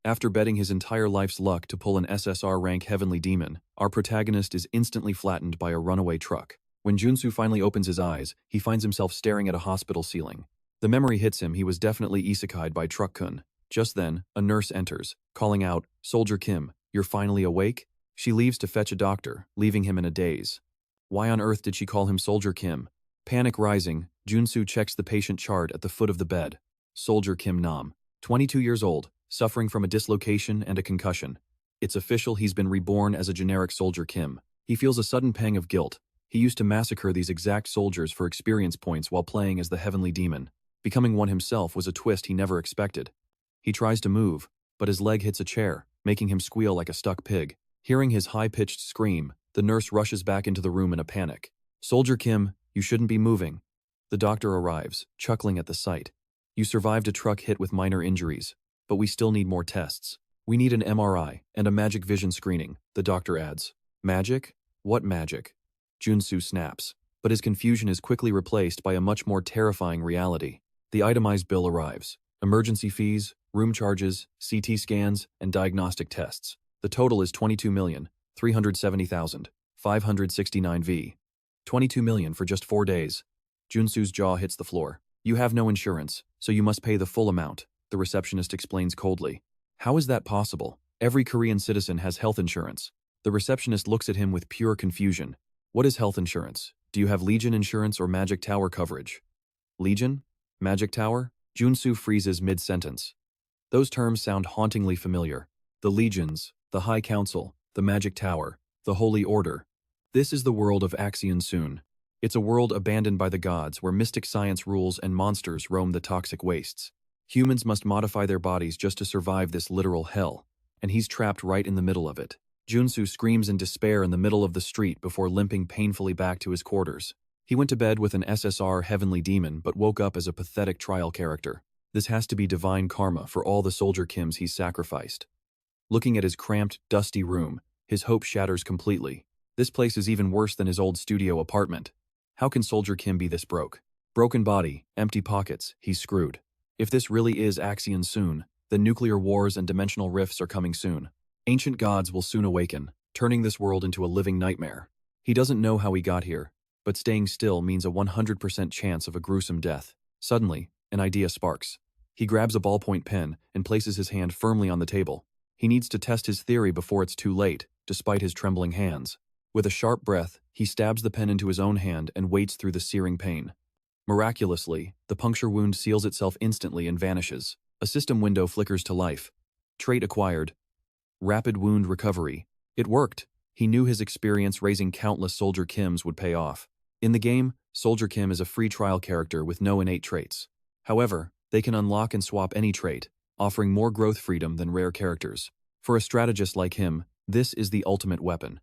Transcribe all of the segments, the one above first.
After betting his entire life's luck to pull an SSR rank heavenly demon, our protagonist is instantly flattened by a runaway truck. When Junsu finally opens his eyes, he finds himself staring at a hospital ceiling. The memory hits him he was definitely isekai'd by Truck-kun. Just then, a nurse enters, calling out, "Soldier Kim, you're finally awake?" She leaves to fetch a doctor, leaving him in a daze. Why on earth did she call him Soldier Kim? Panic rising, Junsu checks the patient chart at the foot of the bed. Soldier Kim Nam, 22 years old, suffering from a dislocation and a concussion. It's official, he's been reborn as a generic Soldier Kim. He feels a sudden pang of guilt. He used to massacre these exact soldiers for experience points while playing as the heavenly demon. Becoming one himself was a twist he never expected. He tries to move, but his leg hits a chair, making him squeal like a stuck pig. Hearing his high-pitched scream, the nurse rushes back into the room in a panic. "Soldier Kim, you shouldn't be moving." The doctor arrives, chuckling at the sight. "You survived a truck hit with minor injuries, but we still need more tests. We need an MRI and a magic vision screening," the doctor adds. "Magic? What magic?" Junsu snaps, but his confusion is quickly replaced by a much more terrifying reality. The itemized bill arrives. Emergency fees, room charges, CT scans, and diagnostic tests. The total is 22,370,569 V. 22 million for just 4 days. Junsu's jaw hits the floor. "You have no insurance, so you must pay the full amount," the receptionist explains coldly. "How is that possible? Every Korean citizen has health insurance." The receptionist looks at him with pure confusion. "What is health insurance? Do you have Legion insurance or Magic Tower coverage?" "Legion? Magic Tower?" Junsu freezes mid-sentence. Those terms sound hauntingly familiar. The Legions, the High Council, the Magic Tower, the Holy Order. This is the world of Axion Seun. It's a world abandoned by the gods where mystic science rules and monsters roam the toxic wastes. Humans must modify their bodies just to survive this literal hell, and he's trapped right in the middle of it. Junsu screams in despair in the middle of the street before limping painfully back to his quarters. He went to bed with an SSR heavenly demon but woke up as a pathetic trial character. This has to be divine karma for all the Soldier Kims he's sacrificed. Looking at his cramped, dusty room, his hope shatters completely. This place is even worse than his old studio apartment. How can Soldier Kim be this broke? Broken body, empty pockets, he's screwed. If this really is Axion Seun, then nuclear wars and dimensional rifts are coming soon. Ancient gods will soon awaken, turning this world into a living nightmare. He doesn't know how he got here, but staying still means a 100% chance of a gruesome death. Suddenly, an idea sparks. He grabs a ballpoint pen and places his hand firmly on the table. He needs to test his theory before it's too late, despite his trembling hands. With a sharp breath, he stabs the pen into his own hand and waits through the searing pain. Miraculously, the puncture wound seals itself instantly and vanishes. A system window flickers to life. Trait acquired. Rapid wound recovery. It worked. He knew his experience raising countless Soldier Kims would pay off. In the game, Soldier Kim is a free trial character with no innate traits. However, they can unlock and swap any trait, offering more growth freedom than rare characters. For a strategist like him, this is the ultimate weapon.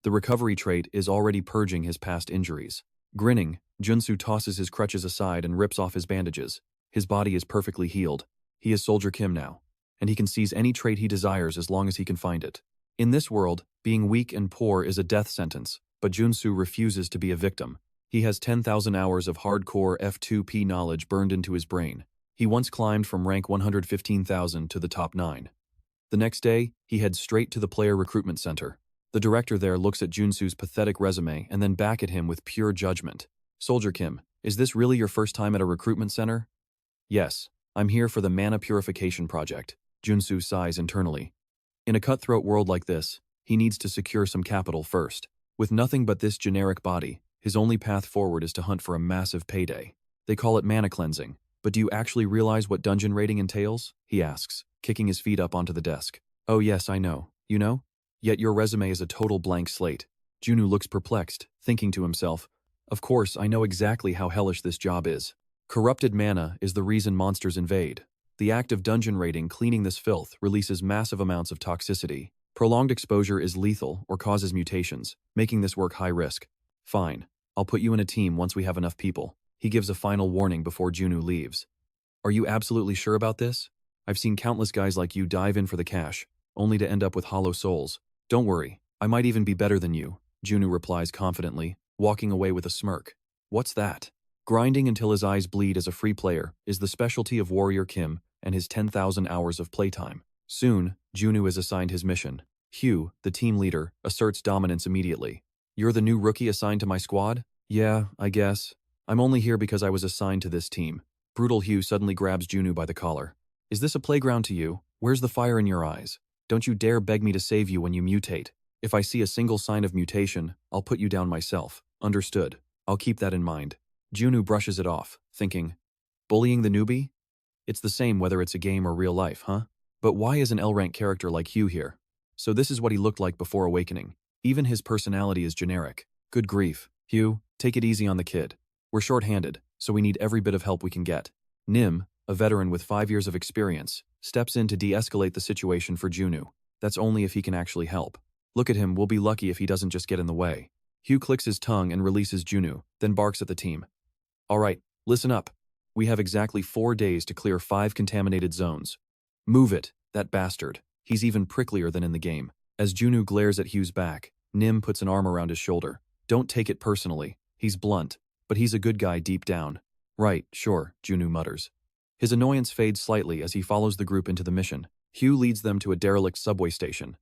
The recovery trait is already purging his past injuries. Grinning, Junsu tosses his crutches aside and rips off his bandages. His body is perfectly healed. He is Soldier Kim now, and he can seize any trait he desires as long as he can find it. In this world, being weak and poor is a death sentence, but Junsu refuses to be a victim. He has 10,000 hours of hardcore F2P knowledge burned into his brain. He once climbed from rank 115,000 to the top 9. The next day, he heads straight to the player recruitment center. The director there looks at Junsu's pathetic resume and then back at him with pure judgment. "Soldier Kim, is this really your first time at a recruitment center?" "Yes, I'm here for the mana purification project," Junsu sighs internally. In a cutthroat world like this, he needs to secure some capital first. With nothing but this generic body, his only path forward is to hunt for a massive payday. They call it mana cleansing, but do you actually realize what dungeon raiding entails? He asks, kicking his feet up onto the desk. "Oh yes, I know. You know? Yet your resume is a total blank slate." Junsu looks perplexed, thinking to himself, "Of course, I know exactly how hellish this job is. Corrupted mana is the reason monsters invade. The act of dungeon raiding cleaning this filth releases massive amounts of toxicity. Prolonged exposure is lethal or causes mutations, making this work high risk. Fine, I'll put you in a team once we have enough people." He gives a final warning before Junsu leaves. "Are you absolutely sure about this? I've seen countless guys like you dive in for the cash, only to end up with hollow souls. Don't worry, I might even be better than you," Junsu replies confidently, walking away with a smirk. What's that? Grinding until his eyes bleed as a free player is the specialty of Warrior Kim and his 10,000 hours of playtime. Soon, Junsu is assigned his mission. Hugh, the team leader, asserts dominance immediately. You're the new rookie assigned to my squad? Yeah, I guess. I'm only here because I was assigned to this team. Brutal Hugh suddenly grabs Junsu by the collar. Is this a playground to you? Where's the fire in your eyes? Don't you dare beg me to save you when you mutate. If I see a single sign of mutation, I'll put you down myself. Understood. I'll keep that in mind. Junsu brushes it off, thinking, bullying the newbie? It's the same whether it's a game or real life, huh? But why is an L-rank character like Hugh here? So this is what he looked like before awakening. Even his personality is generic. Good grief. Hugh, take it easy on the kid. We're short-handed, so we need every bit of help we can get. Nim, a veteran with 5 years of experience, steps in to de-escalate the situation for Junsu. That's only if he can actually help. Look at him, we'll be lucky if he doesn't just get in the way. Hugh clicks his tongue and releases Junsu, then barks at the team. All right, listen up. We have exactly 4 days to clear 5 contaminated zones. Move it, that bastard. He's even pricklier than in the game. As Junsu glares at Hugh's back, Nim puts an arm around his shoulder. Don't take it personally. He's blunt, but he's a good guy deep down. Right, sure, Junsu mutters. His annoyance fades slightly as he follows the group into the mission. Hugh leads them to a derelict subway station.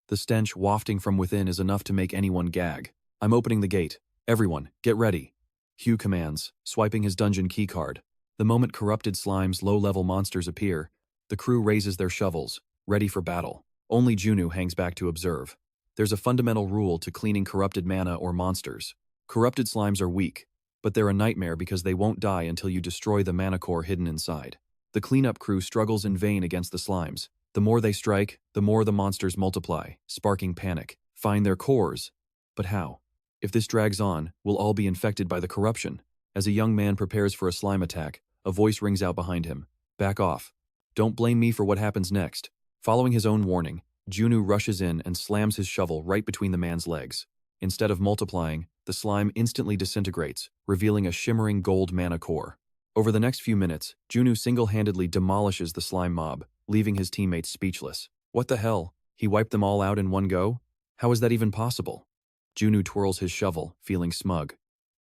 The stench wafting from within is enough to make anyone gag. I'm opening the gate. Everyone, get ready. Hugh commands, swiping his dungeon keycard. The moment corrupted slime's low-level monsters appear, the crew raises their shovels, ready for battle. Only Junsu hangs back to observe. There's a fundamental rule to cleaning corrupted mana or monsters. Corrupted slimes are weak, but they're a nightmare because they won't die until you destroy the mana core hidden inside. The cleanup crew struggles in vain against the slimes. The more they strike, the more the monsters multiply, sparking panic. Find their cores. But how? If this drags on, we'll all be infected by the corruption. As a young man prepares for a slime attack, a voice rings out behind him. Back off. Don't blame me for what happens next. Following his own warning, Junsu rushes in and slams his shovel right between the man's legs. Instead of multiplying, the slime instantly disintegrates, revealing a shimmering gold mana core. Over the next few minutes, Junsu single-handedly demolishes the slime mob, leaving his teammates speechless. What the hell? He wiped them all out in one go? How is that even possible? Junsu twirls his shovel, feeling smug.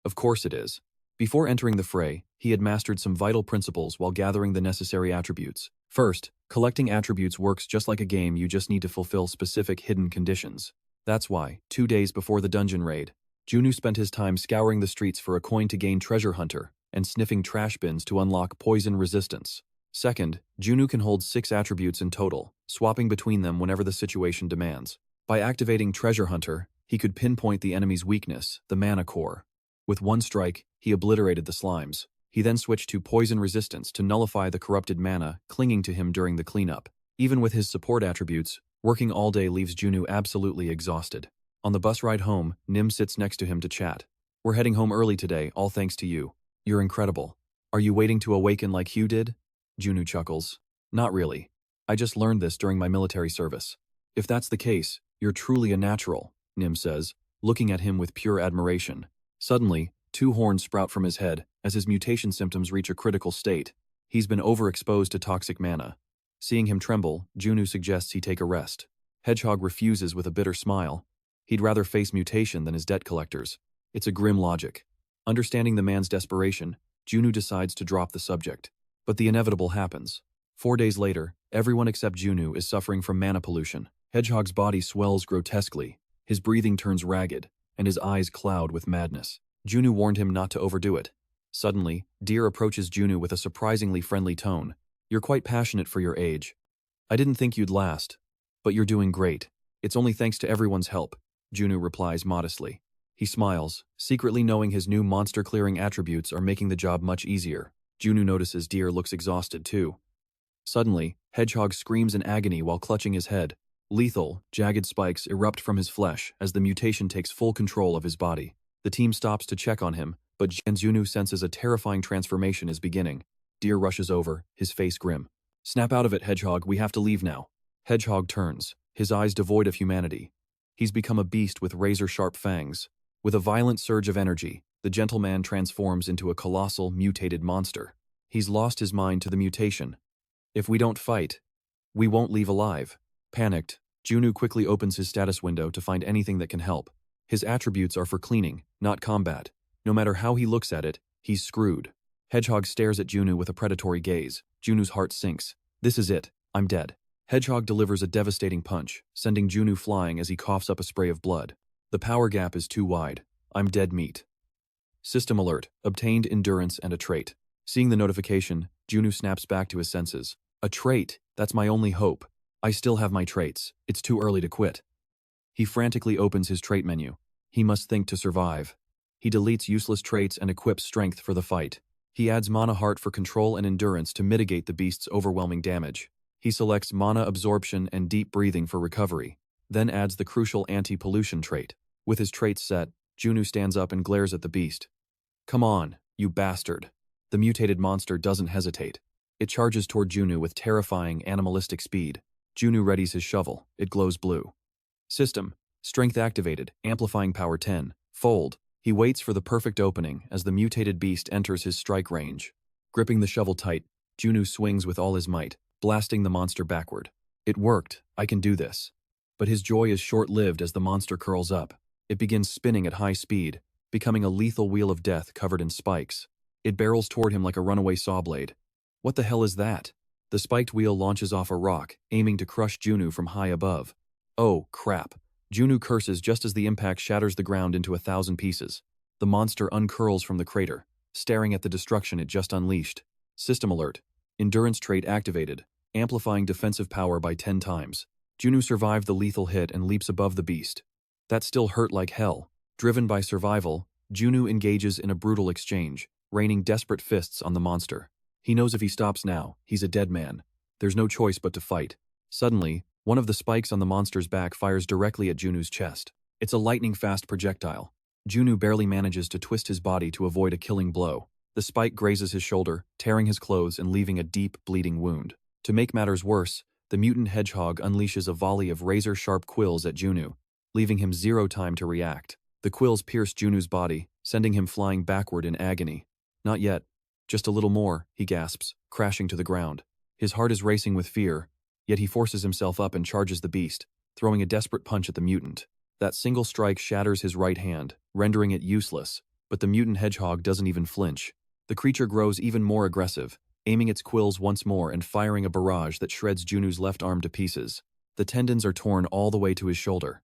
Of course it is. Before entering the fray, he had mastered some vital principles while gathering the necessary attributes. First, collecting attributes works just like a game, you just need to fulfill specific hidden conditions. That's why, 2 days before the dungeon raid, Junsu spent his time scouring the streets for a coin to gain treasure hunter and sniffing trash bins to unlock poison resistance. Second, Junsu can hold 6 attributes in total, swapping between them whenever the situation demands. By activating treasure hunter, he could pinpoint the enemy's weakness, the mana core. With one strike, he obliterated the slimes. He then switched to poison resistance to nullify the corrupted mana clinging to him during the cleanup. Even with his support attributes, working all day leaves Junsu absolutely exhausted. On the bus ride home, Nim sits next to him to chat. We're heading home early today, all thanks to you. You're incredible. Are you waiting to awaken like Hugh did? Junsu chuckles. Not really. I just learned this during my military service. If that's the case, you're truly a natural, Nim says, looking at him with pure admiration. Suddenly, 2 horns sprout from his head as his mutation symptoms reach a critical state. He's been overexposed to toxic mana. Seeing him tremble, Junsu suggests he take a rest. Hedgehog refuses with a bitter smile. He'd rather face mutation than his debt collectors. It's a grim logic. Understanding the man's desperation, Junsu decides to drop the subject. But the inevitable happens. 4 days later, everyone except Junsu is suffering from mana pollution. Hedgehog's body swells grotesquely, his breathing turns ragged, and his eyes cloud with madness. Junsu warned him not to overdo it. Suddenly, Deer approaches Junsu with a surprisingly friendly tone. You're quite passionate for your age. I didn't think you'd last, but you're doing great. It's only thanks to everyone's help, Junsu replies modestly. He smiles, secretly knowing his new monster-clearing attributes are making the job much easier. Junsu notices Deer looks exhausted too. Suddenly, Hedgehog screams in agony while clutching his head. Lethal, jagged spikes erupt from his flesh as the mutation takes full control of his body. The team stops to check on him, but Junsu senses a terrifying transformation is beginning. Deer rushes over, his face grim. Snap out of it, Hedgehog, we have to leave now. Hedgehog turns, his eyes devoid of humanity. He's become a beast with razor-sharp fangs. With a violent surge of energy, the gentleman transforms into a colossal, mutated monster. He's lost his mind to the mutation. If we don't fight, we won't leave alive. Panicked, Junsu quickly opens his status window to find anything that can help. His attributes are for cleaning, not combat. No matter how he looks at it, he's screwed. Hedgehog stares at Junsu with a predatory gaze. Junsu's heart sinks. This is it. I'm dead. Hedgehog delivers a devastating punch, sending Junsu flying as he coughs up a spray of blood. The power gap is too wide. I'm dead meat. System alert. Obtained endurance and a trait. Seeing the notification, Junsu snaps back to his senses. A trait? That's my only hope. I still have my traits. It's too early to quit. He frantically opens his trait menu. He must think to survive. He deletes useless traits and equips strength for the fight. He adds mana heart for control and endurance to mitigate the beast's overwhelming damage. He selects mana absorption and deep breathing for recovery, then adds the crucial anti-pollution trait. With his traits set, Junsu stands up and glares at the beast. Come on, you bastard. The mutated monster doesn't hesitate. It charges toward Junsu with terrifying animalistic speed. Junsu readies his shovel. It glows blue. System. Strength activated, amplifying power 10. Fold. He waits for the perfect opening as the mutated beast enters his strike range. Gripping the shovel tight, Junsu swings with all his might, blasting the monster backward. It worked. I can do this. But his joy is short-lived as the monster curls up. It begins spinning at high speed, becoming a lethal wheel of death covered in spikes. It barrels toward him like a runaway saw blade. What the hell is that? The spiked wheel launches off a rock, aiming to crush Junsu from high above. Oh, crap. Junsu curses just as the impact shatters the ground into 1,000 pieces. The monster uncurls from the crater, staring at the destruction it just unleashed. System alert. Endurance trait activated, amplifying defensive power by 10 times. Junsu survived the lethal hit and leaps above the beast. That still hurt like hell. Driven by survival, Junsu engages in a brutal exchange, raining desperate fists on the monster. He knows if he stops now, he's a dead man. There's no choice but to fight. Suddenly, one of the spikes on the monster's back fires directly at Junsu's chest. It's a lightning-fast projectile. Junsu barely manages to twist his body to avoid a killing blow. The spike grazes his shoulder, tearing his clothes and leaving a deep, bleeding wound. To make matters worse, the mutant hedgehog unleashes a volley of razor-sharp quills at Junsu, leaving him zero time to react. The quills pierce Junsu's body, sending him flying backward in agony. Not yet. Just a little more, he gasps, crashing to the ground. His heart is racing with fear, yet he forces himself up and charges the beast, throwing a desperate punch at the mutant. That single strike shatters his right hand, rendering it useless, but the mutant hedgehog doesn't even flinch. The creature grows even more aggressive, aiming its quills once more and firing a barrage that shreds Junsu's left arm to pieces. The tendons are torn all the way to his shoulder.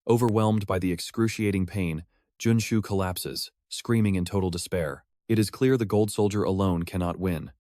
Overwhelmed by the excruciating pain, Junsu collapses, screaming in total despair. It is clear the gold soldier alone cannot win.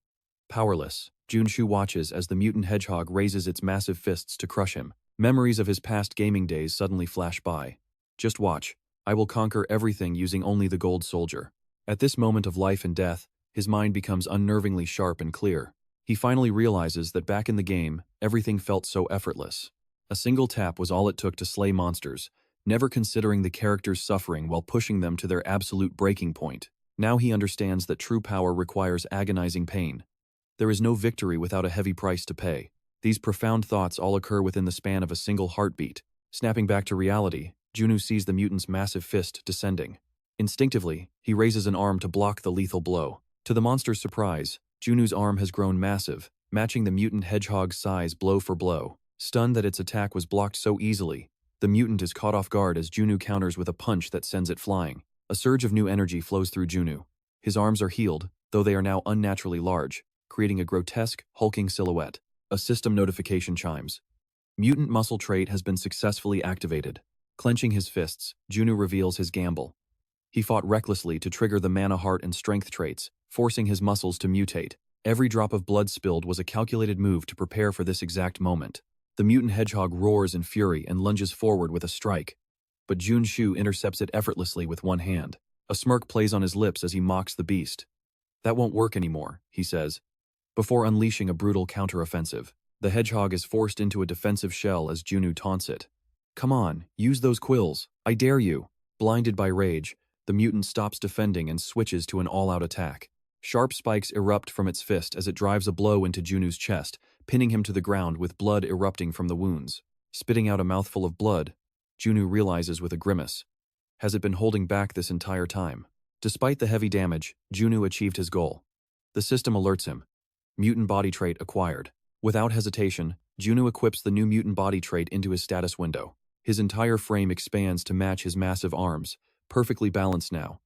Powerless, Junsu watches as the mutant hedgehog raises its massive fists to crush him. Memories of his past gaming days suddenly flash by. Just watch. I will conquer everything using only the gold soldier. At this moment of life and death, his mind becomes unnervingly sharp and clear. He finally realizes that back in the game, everything felt so effortless. A single tap was all it took to slay monsters, never considering the character's suffering while pushing them to their absolute breaking point. Now he understands that true power requires agonizing pain. There is no victory without a heavy price to pay. These profound thoughts all occur within the span of a single heartbeat. Snapping back to reality, Junsu sees the mutant's massive fist descending. Instinctively, he raises an arm to block the lethal blow. To the monster's surprise, Junsu's arm has grown massive, matching the mutant hedgehog's size blow for blow. Stunned that its attack was blocked so easily, the mutant is caught off guard as Junsu counters with a punch that sends it flying. A surge of new energy flows through Junsu. His arms are healed, though they are now unnaturally large, creating a grotesque, hulking silhouette. A system notification chimes. Mutant muscle trait has been successfully activated. Clenching his fists, Junsu reveals his gamble. He fought recklessly to trigger the mana heart and strength traits, forcing his muscles to mutate. Every drop of blood spilled was a calculated move to prepare for this exact moment. The mutant hedgehog roars in fury and lunges forward with a strike. But Junsu intercepts it effortlessly with one hand. A smirk plays on his lips as he mocks the beast. That won't work anymore, he says. Before unleashing a brutal counteroffensive, the hedgehog is forced into a defensive shell as Junsu taunts it. Come on, use those quills. I dare you. Blinded by rage, the mutant stops defending and switches to an all-out attack. Sharp spikes erupt from its fist as it drives a blow into Junsu's chest, pinning him to the ground with blood erupting from the wounds. Spitting out a mouthful of blood, Junsu realizes with a grimace. Has it been holding back this entire time? Despite the heavy damage, Junsu achieved his goal. The system alerts him. Mutant body trait acquired. Without hesitation, Junsu equips the new mutant body trait into his status window. His entire frame expands to match his massive arms, perfectly balanced now.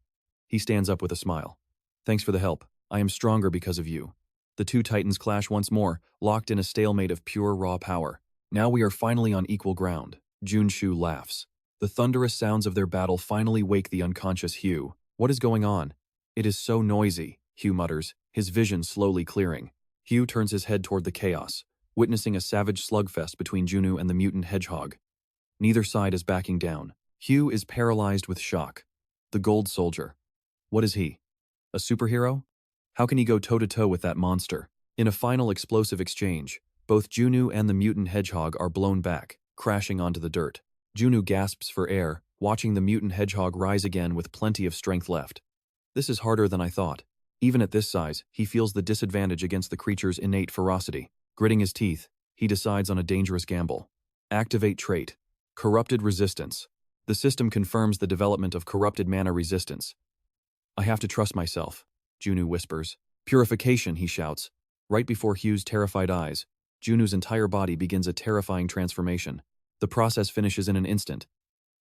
He stands up with a smile. Thanks for the help. I am stronger because of you. The two titans clash once more, locked in a stalemate of pure raw power. Now we are finally on equal ground. Junsu laughs. The thunderous sounds of their battle finally wake the unconscious Hugh. What is going on? It is so noisy, Hugh mutters, his vision slowly clearing. Hugh turns his head toward the chaos, witnessing a savage slugfest between Junsu and the mutant hedgehog. Neither side is backing down. Hugh is paralyzed with shock. The gold soldier. What is he? A superhero? How can he go toe-to-toe with that monster? In a final explosive exchange, both Junsu and the mutant hedgehog are blown back, crashing onto the dirt. Junsu gasps for air, watching the mutant hedgehog rise again with plenty of strength left. This is harder than I thought. Even at this size, he feels the disadvantage against the creature's innate ferocity. Gritting his teeth, he decides on a dangerous gamble. Activate trait. Corrupted resistance. The system confirms the development of corrupted mana resistance. I have to trust myself, Junsu whispers. Purification, he shouts. Right before Hugh's terrified eyes, Junsu's entire body begins a terrifying transformation. The process finishes in an instant.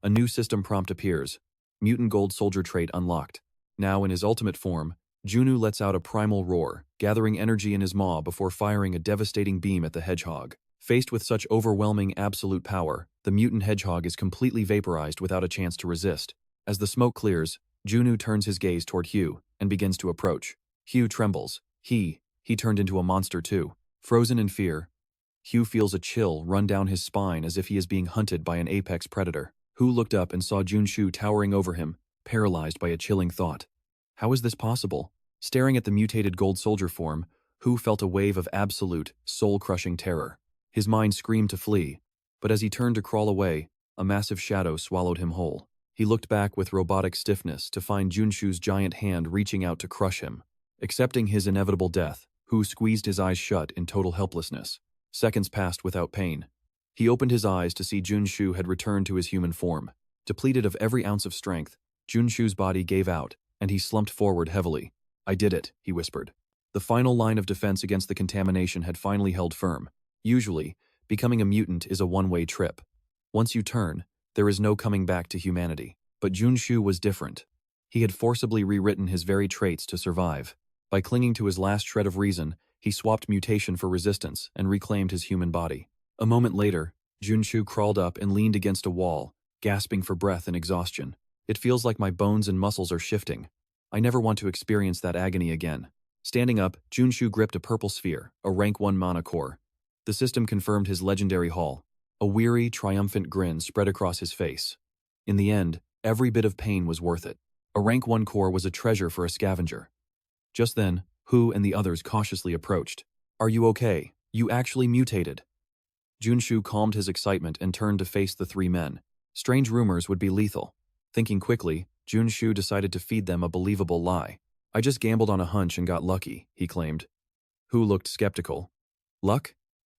A new system prompt appears. Mutant Gold Soldier trait unlocked. Now in his ultimate form, Junsu lets out a primal roar, gathering energy in his maw before firing a devastating beam at the hedgehog. Faced with such overwhelming absolute power, the mutant hedgehog is completely vaporized without a chance to resist. As the smoke clears, Junsu turns his gaze toward Hugh and begins to approach. Hugh trembles. He turned into a monster too. Frozen in fear, Hugh feels a chill run down his spine as if he is being hunted by an apex predator. Hugh looked up and saw Junsu towering over him, paralyzed by a chilling thought. How is this possible? Staring at the mutated gold soldier form, Hugh felt a wave of absolute, soul-crushing terror. His mind screamed to flee, but as he turned to crawl away, a massive shadow swallowed him whole. He looked back with robotic stiffness to find Junsu's giant hand reaching out to crush him. Accepting his inevitable death, Hugh squeezed his eyes shut in total helplessness. Seconds passed without pain. He opened his eyes to see Junsu had returned to his human form. Depleted of every ounce of strength, Junsu's body gave out, and he slumped forward heavily. I did it, he whispered. The final line of defense against the contamination had finally held firm. Usually, becoming a mutant is a one-way trip. Once you turn, there is no coming back to humanity. But Junsu was different. He had forcibly rewritten his very traits to survive. By clinging to his last shred of reason, he swapped mutation for resistance and reclaimed his human body. A moment later, Junsu crawled up and leaned against a wall, gasping for breath in exhaustion. It feels like my bones and muscles are shifting. I never want to experience that agony again. Standing up, Junsu gripped a purple sphere, a rank 1 mana core. The system confirmed his legendary haul. A weary, triumphant grin spread across his face. In the end, every bit of pain was worth it. A rank 1 core was a treasure for a scavenger. Just then, Hugh and the others cautiously approached. Are you okay? You actually mutated. Junsu calmed his excitement and turned to face the three men. Strange rumors would be lethal. Thinking quickly, Junsu decided to feed them a believable lie. I just gambled on a hunch and got lucky, he claimed. Hugh looked skeptical. Luck?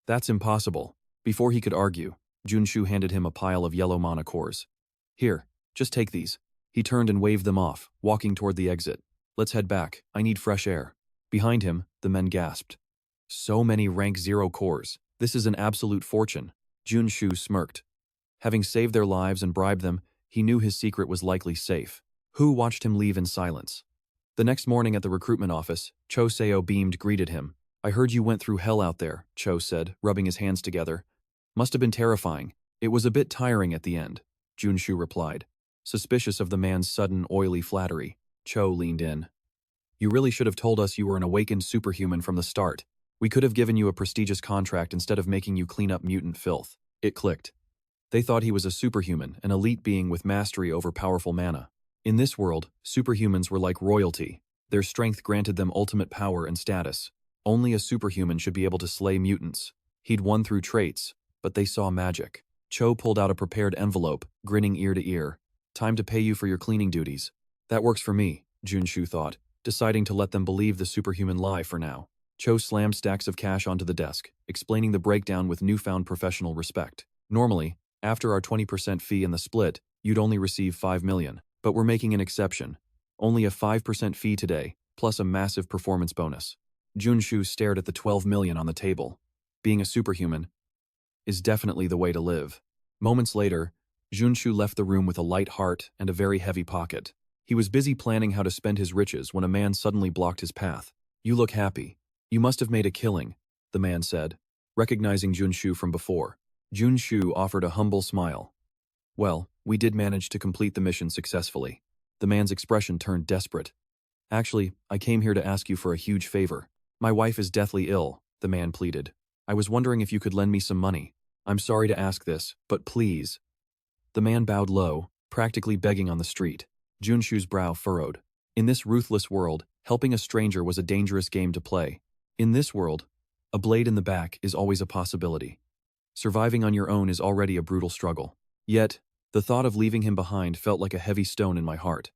That's impossible. Before he could argue, Junsu handed him a pile of yellow mana cores. Here, just take these. He turned and waved them off, walking toward the exit. Let's head back. I need fresh air. Behind him, the men gasped. So many rank 0 cores. This is an absolute fortune. Junsu smirked. Having saved their lives and bribed them, he knew his secret was likely safe. Hugh watched him leave in silence. The next morning at the recruitment office, Cho Seo beamed greeted him. I heard you went through hell out there, Cho said, rubbing his hands together. Must have been terrifying. It was a bit tiring at the end, Junsu replied. Suspicious of the man's sudden, oily flattery, Cho leaned in. You really should have told us you were an awakened superhuman from the start. We could have given you a prestigious contract instead of making you clean up mutant filth. It clicked. They thought he was a superhuman, an elite being with mastery over powerful mana. In this world, superhumans were like royalty. Their strength granted them ultimate power and status. Only a superhuman should be able to slay mutants. He'd won through traits, but they saw magic. Cho pulled out a prepared envelope, grinning ear to ear. Time to pay you for your cleaning duties. That works for me, Junsu thought, deciding to let them believe the superhuman lie for now. Cho slammed stacks of cash onto the desk, explaining the breakdown with newfound professional respect. Normally, after our 20% fee in the split, you'd only receive 5 million. But we're making an exception. Only a 5% fee today, plus a massive performance bonus. Junsu stared at the 12 million on the table. Being a superhuman is definitely the way to live. Moments later, Junsu left the room with a light heart and a very heavy pocket. He was busy planning how to spend his riches when a man suddenly blocked his path. You look happy. You must have made a killing, the man said, recognizing Junsu from before. Junsu offered a humble smile. Well, we did manage to complete the mission successfully. The man's expression turned desperate. Actually, I came here to ask you for a huge favor. My wife is deathly ill, the man pleaded. I was wondering if you could lend me some money. I'm sorry to ask this, but please. The man bowed low, practically begging on the street. Junsu's brow furrowed. In this ruthless world, helping a stranger was a dangerous game to play. In this world, a blade in the back is always a possibility. Surviving on your own is already a brutal struggle. Yet, the thought of leaving him behind felt like a heavy stone in my heart.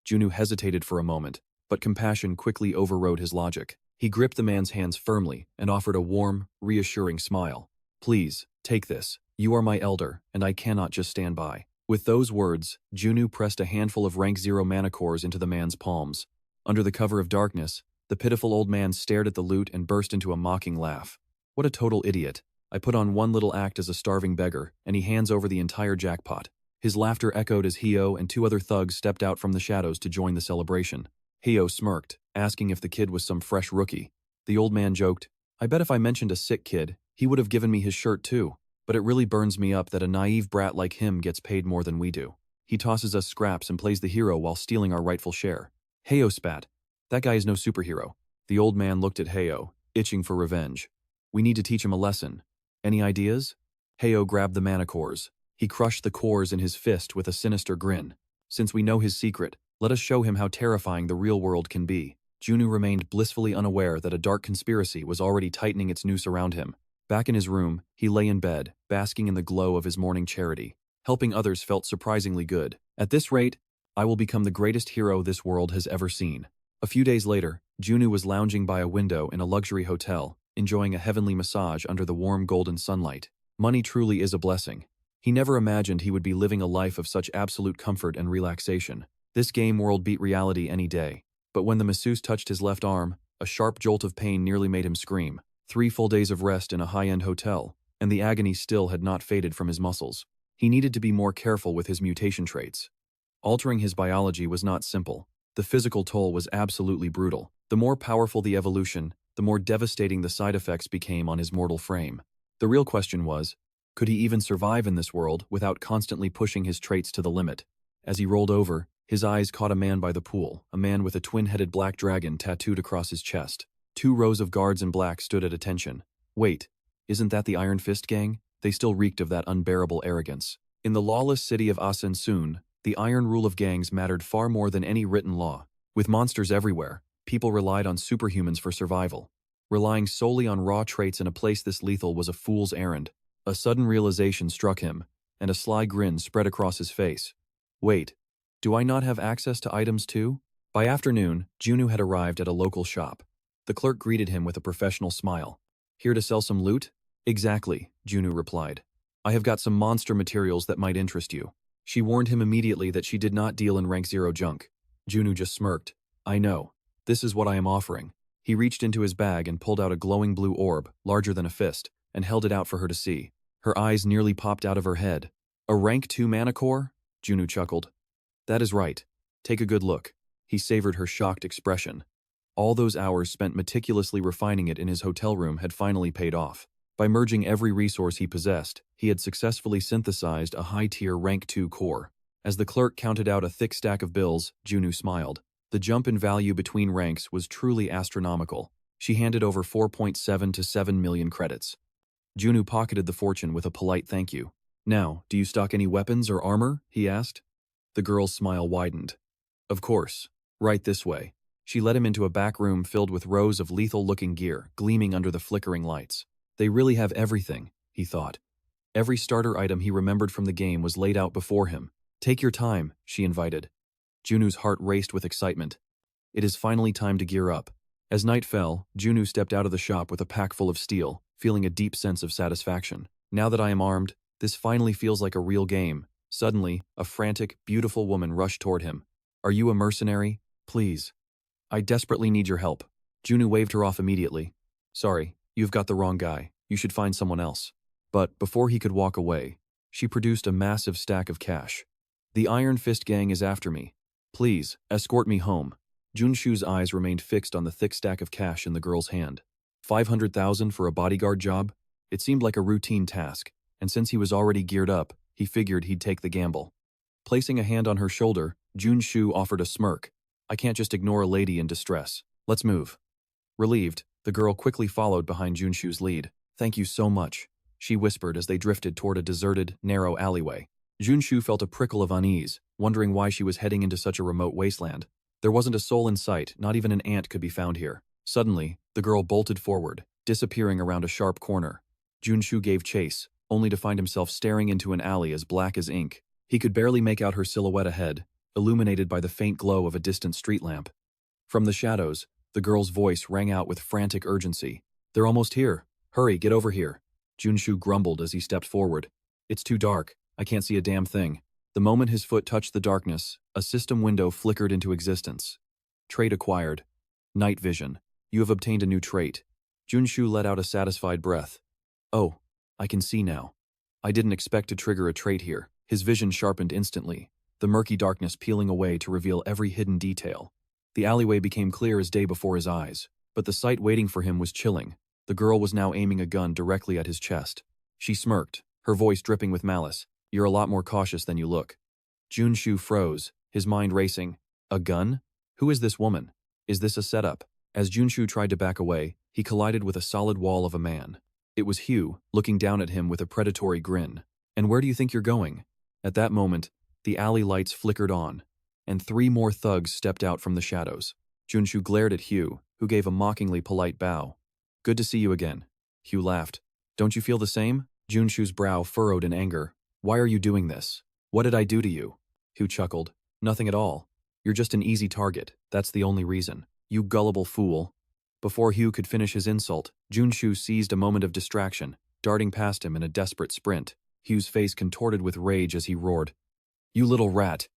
Junsu hesitated for a moment, but compassion quickly overrode his logic. He gripped the man's hands firmly and offered a warm, reassuring smile. Please, take this. You are my elder, and I cannot just stand by. With those words, Junsu pressed a handful of rank 0 mana cores into the man's palms. Under the cover of darkness, the pitiful old man stared at the loot and burst into a mocking laugh. What a total idiot. I put on one little act as a starving beggar, and he hands over the entire jackpot. His laughter echoed as Hyo and 2 other thugs stepped out from the shadows to join the celebration. Hyo smirked, asking if the kid was some fresh rookie. The old man joked, I bet if I mentioned a sick kid, he would have given me his shirt too. But it really burns me up that a naive brat like him gets paid more than we do. He tosses us scraps and plays the hero while stealing our rightful share. Hyo spat. That guy is no superhero. The old man looked at Hyo, itching for revenge. We need to teach him a lesson. Any ideas? Hyo grabbed the mana cores. He crushed the cores in his fist with a sinister grin. Since we know his secret, let us show him how terrifying the real world can be. Junsu remained blissfully unaware that a dark conspiracy was already tightening its noose around him. Back in his room, he lay in bed, basking in the glow of his morning charity. Helping others felt surprisingly good. At this rate, I will become the greatest hero this world has ever seen. A few days later, Junsu was lounging by a window in a luxury hotel, enjoying a heavenly massage under the warm golden sunlight. Money truly is a blessing. He never imagined he would be living a life of such absolute comfort and relaxation. This game world beat reality any day. But when the masseuse touched his left arm, a sharp jolt of pain nearly made him scream. 3 full days of rest in a high-end hotel, and the agony still had not faded from his muscles. He needed to be more careful with his mutation traits. Altering his biology was not simple. The physical toll was absolutely brutal. The more powerful the evolution, the more devastating the side effects became on his mortal frame. The real question was, could he even survive in this world without constantly pushing his traits to the limit? As he rolled over, his eyes caught a man by the pool, a man with a twin-headed black dragon tattooed across his chest. 2 rows of guards in black stood at attention. Wait, isn't that the Iron Fist gang? They still reeked of that unbearable arrogance. In the lawless city of Axion Seun, the iron rule of gangs mattered far more than any written law. With monsters everywhere, people relied on superhumans for survival. Relying solely on raw traits in a place this lethal was a fool's errand. A sudden realization struck him, and a sly grin spread across his face. Wait, do I not have access to items too? By afternoon, Junsu had arrived at a local shop. The clerk greeted him with a professional smile. Here to sell some loot? Exactly, Junsu replied. I have got some monster materials that might interest you. She warned him immediately that she did not deal in rank 0 junk. Junsu just smirked. I know. This is what I am offering. He reached into his bag and pulled out a glowing blue orb, larger than a fist, and held it out for her to see. Her eyes nearly popped out of her head. A rank 2 mana core? Junsu chuckled. That is right. Take a good look. He savored her shocked expression. All those hours spent meticulously refining it in his hotel room had finally paid off. By merging every resource he possessed, he had successfully synthesized a high-tier rank 2 core. As the clerk counted out a thick stack of bills, Junsu smiled. The jump in value between ranks was truly astronomical. She handed over 4.7 to 7 million credits. Junsu pocketed the fortune with a polite thank you. Now, do you stock any weapons or armor? He asked. The girl's smile widened. Of course. Right this way. She led him into a back room filled with rows of lethal-looking gear, gleaming under the flickering lights. They really have everything, he thought. Every starter item he remembered from the game was laid out before him. Take your time, she invited. Junsu's heart raced with excitement. It is finally time to gear up. As night fell, Junsu stepped out of the shop with a pack full of steel, feeling a deep sense of satisfaction. Now that I am armed, this finally feels like a real game. Suddenly, a frantic, beautiful woman rushed toward him. Are you a mercenary? Please. I desperately need your help. Junsu waved her off immediately. Sorry, you've got the wrong guy. You should find someone else. But before he could walk away, she produced a massive stack of cash. The Iron Fist gang is after me. Please, escort me home. Junsu's eyes remained fixed on the thick stack of cash in the girl's hand. 500,000 for a bodyguard job? It seemed like a routine task, and since he was already geared up, he figured he'd take the gamble. Placing a hand on her shoulder, Junsu offered a smirk. I can't just ignore a lady in distress. Let's move. Relieved, the girl quickly followed behind Junsu's lead. Thank you so much, she whispered as they drifted toward a deserted, narrow alleyway. Junsu felt a prickle of unease, wondering why she was heading into such a remote wasteland. There wasn't a soul in sight, not even an ant could be found here. Suddenly, the girl bolted forward, disappearing around a sharp corner. Junsu gave chase, only to find himself staring into an alley as black as ink. He could barely make out her silhouette ahead, illuminated by the faint glow of a distant street lamp. From the shadows, the girl's voice rang out with frantic urgency. They're almost here. Hurry, get over here. Junsu grumbled as he stepped forward. It's too dark. I can't see a damn thing. The moment his foot touched the darkness, a system window flickered into existence. Trait acquired. Night vision. You have obtained a new trait. Junsu let out a satisfied breath. Oh, I can see now. I didn't expect to trigger a trait here. His vision sharpened instantly, the murky darkness peeling away to reveal every hidden detail. The alleyway became clear as day before his eyes, but the sight waiting for him was chilling. The girl was now aiming a gun directly at his chest. She smirked, her voice dripping with malice. You're a lot more cautious than you look. Junsu froze, his mind racing. A gun? Who is this woman? Is this a setup? As Junsu tried to back away, he collided with a solid wall of a man. It was Hugh, looking down at him with a predatory grin. And where do you think you're going? At that moment, the alley lights flickered on, and 3 more thugs stepped out from the shadows. Junsu glared at Hugh, who gave a mockingly polite bow. Good to see you again. Hugh laughed. Don't you feel the same? Junsu's brow furrowed in anger. Why are you doing this? What did I do to you? Hugh chuckled. Nothing at all. You're just an easy target. That's the only reason. You gullible fool. Before Hugh could finish his insult, Junsu seized a moment of distraction, darting past him in a desperate sprint. Hugh's face contorted with rage as he roared. You little rat.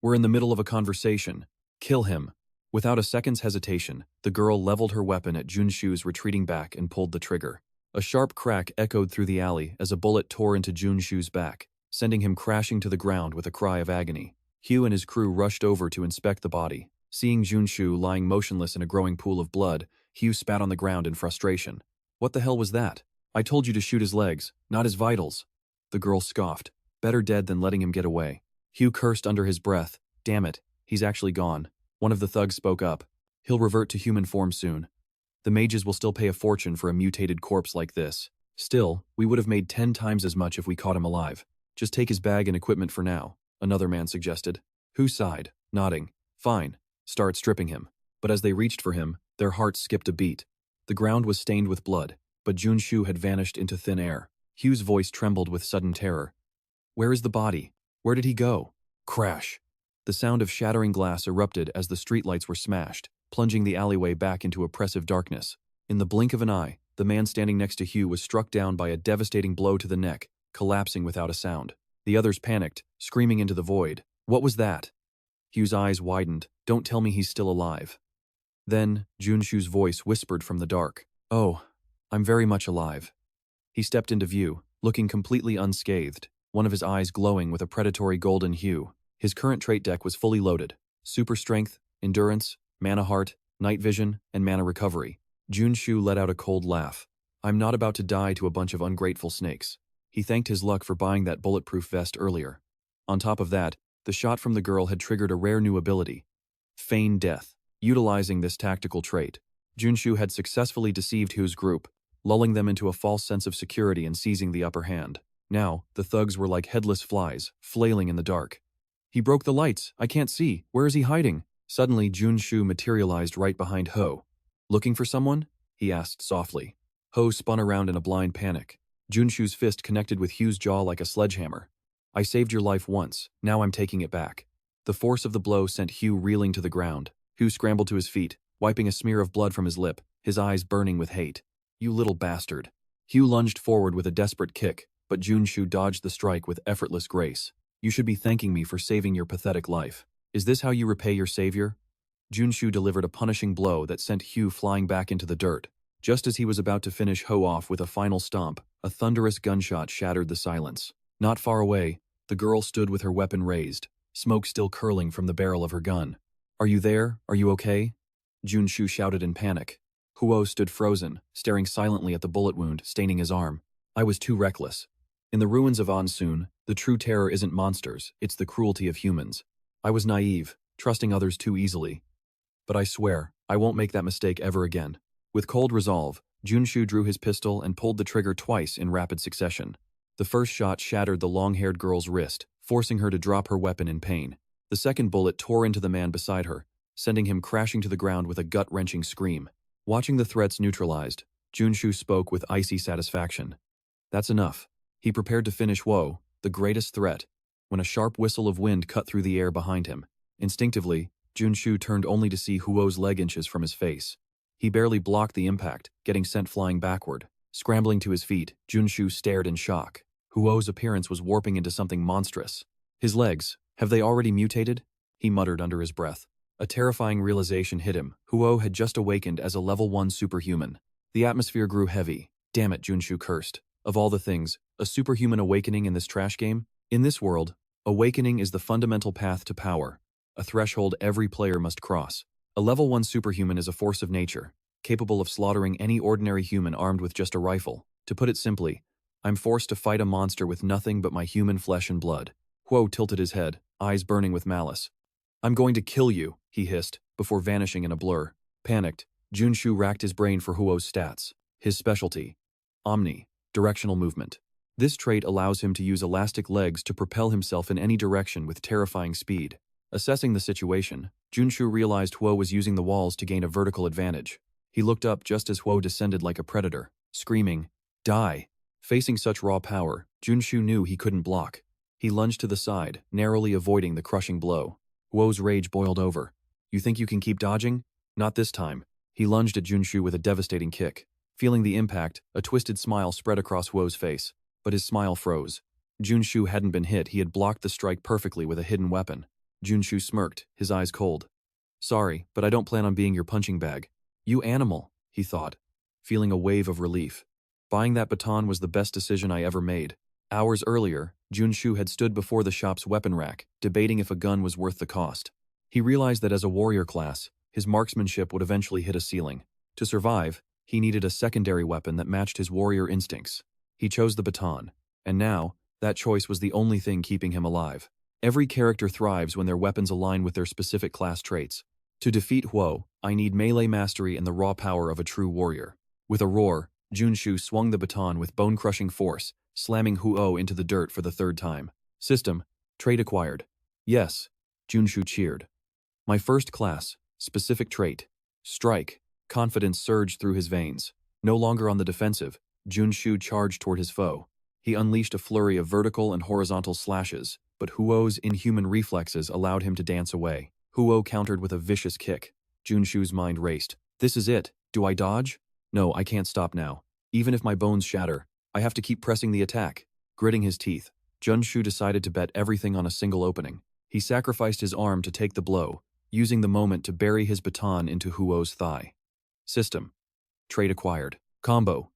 We're in the middle of a conversation. Kill him. Without a second's hesitation, the girl leveled her weapon at Junsu's retreating back and pulled the trigger. A sharp crack echoed through the alley as a bullet tore into Junsu's back, sending him crashing to the ground with a cry of agony. Hugh and his crew rushed over to inspect the body. Seeing Junsu lying motionless in a growing pool of blood, Hugh spat on the ground in frustration. What the hell was that? I told you to shoot his legs, not his vitals. The girl scoffed. Better dead than letting him get away. Hugh cursed under his breath. Damn it, he's actually gone. One of the thugs spoke up. He'll revert to human form soon. The mages will still pay a fortune for a mutated corpse like this. Still, we would have made 10 times as much if we caught him alive. Just take his bag and equipment for now, another man suggested. Who sighed, nodding. Fine, start stripping him. But as they reached for him, their hearts skipped a beat. The ground was stained with blood, but Junsu had vanished into thin air. Hugh's voice trembled with sudden terror. Where is the body? Where did he go? Crash. The sound of shattering glass erupted as the streetlights were smashed, plunging the alleyway back into oppressive darkness. In the blink of an eye, the man standing next to Hugh was struck down by a devastating blow to the neck, collapsing without a sound. The others panicked, screaming into the void. What was that? Hugh's eyes widened. Don't tell me he's still alive. Then, Junsu's voice whispered from the dark. Oh, I'm very much alive. He stepped into view, looking completely unscathed, one of his eyes glowing with a predatory golden hue. His current trait deck was fully loaded. Super strength, endurance, mana heart, night vision, and mana recovery. Junsu let out a cold laugh. I'm not about to die to a bunch of ungrateful snakes. He thanked his luck for buying that bulletproof vest earlier. On top of that, the shot from the girl had triggered a rare new ability. Feign death. Utilizing this tactical trait, Junsu had successfully deceived Hugh's group, lulling them into a false sense of security and seizing the upper hand. Now, the thugs were like headless flies, flailing in the dark. He broke the lights. I can't see. Where is he hiding? Suddenly, Junsu materialized right behind Ho. Looking for someone? He asked softly. Ho spun around in a blind panic. Junsu's fist connected with Hugh's jaw like a sledgehammer. I saved your life once. Now I'm taking it back. The force of the blow sent Hugh reeling to the ground. Hugh scrambled to his feet, wiping a smear of blood from his lip, his eyes burning with hate. You little bastard. Hugh lunged forward with a desperate kick, but Junsu dodged the strike with effortless grace. You should be thanking me for saving your pathetic life. Is this how you repay your savior? Junsu delivered a punishing blow that sent Hugh flying back into the dirt. Just as he was about to finish Ho off with a final stomp, a thunderous gunshot shattered the silence. Not far away, the girl stood with her weapon raised, smoke still curling from the barrel of her gun. Are you there? Are you okay? Junsu shouted in panic. Huo stood frozen, staring silently at the bullet wound staining his arm. I was too reckless. In the ruins of Seun, the true terror isn't monsters, it's the cruelty of humans. I was naive, trusting others too easily. But I swear, I won't make that mistake ever again. With cold resolve, Junsu drew his pistol and pulled the trigger twice in rapid succession. The first shot shattered the long-haired girl's wrist, forcing her to drop her weapon in pain. The second bullet tore into the man beside her, sending him crashing to the ground with a gut-wrenching scream. Watching the threats neutralized, Junsu spoke with icy satisfaction. That's enough. He prepared to finish Huo, the greatest threat, when a sharp whistle of wind cut through the air behind him. Instinctively, Junsu turned only to see Huo's leg inches from his face. He barely blocked the impact, getting sent flying backward. Scrambling to his feet, Junsu stared in shock. Huo's appearance was warping into something monstrous. His legs, have they already mutated? He muttered under his breath. A terrifying realization hit him. Huo had just awakened as a level 1 superhuman. The atmosphere grew heavy. Damn it, Junsu cursed. Of all the things, a superhuman awakening in this trash game? In this world, awakening is the fundamental path to power, a threshold every player must cross. A level 1 superhuman is a force of nature, capable of slaughtering any ordinary human armed with just a rifle. To put it simply, I'm forced to fight a monster with nothing but my human flesh and blood. Huo tilted his head, eyes burning with malice. I'm going to kill you, he hissed, before vanishing in a blur. Panicked, Junsu racked his brain for Huo's stats. His specialty: Omni, directional movement. This trait allows him to use elastic legs to propel himself in any direction with terrifying speed. Assessing the situation, Junsu realized Huo was using the walls to gain a vertical advantage. He looked up just as Huo descended like a predator, screaming, "Die!" Facing such raw power, Junsu knew he couldn't block. He lunged to the side, narrowly avoiding the crushing blow. Huo's rage boiled over. You think you can keep dodging? Not this time. He lunged at Junsu with a devastating kick. Feeling the impact, a twisted smile spread across Huo's face, but his smile froze. Junsu hadn't been hit, he had blocked the strike perfectly with a hidden weapon. Junsu smirked, his eyes cold. Sorry, but I don't plan on being your punching bag. You animal, he thought, feeling a wave of relief. Buying that baton was the best decision I ever made. Hours earlier, Junsu had stood before the shop's weapon rack, debating if a gun was worth the cost. He realized that as a warrior class, his marksmanship would eventually hit a ceiling. To survive, he needed a secondary weapon that matched his warrior instincts. He chose the baton, and now, that choice was the only thing keeping him alive. Every character thrives when their weapons align with their specific class traits. To defeat Huo, I need melee mastery and the raw power of a true warrior. With a roar, Junsu swung the baton with bone-crushing force, slamming Huo into the dirt for the third time. System: trait acquired. Yes, Junsu cheered. My first class, specific trait: strike. Confidence surged through his veins. No longer on the defensive, Junsu charged toward his foe. He unleashed a flurry of vertical and horizontal slashes, but Huo's inhuman reflexes allowed him to dance away. Huo countered with a vicious kick. Junsu's mind raced. This is it. Do I dodge? No, I can't stop now. Even if my bones shatter, I have to keep pressing the attack. Gritting his teeth, Junsu decided to bet everything on a single opening. He sacrificed his arm to take the blow, using the moment to bury his baton into Huo's thigh. System: trait acquired. Combo.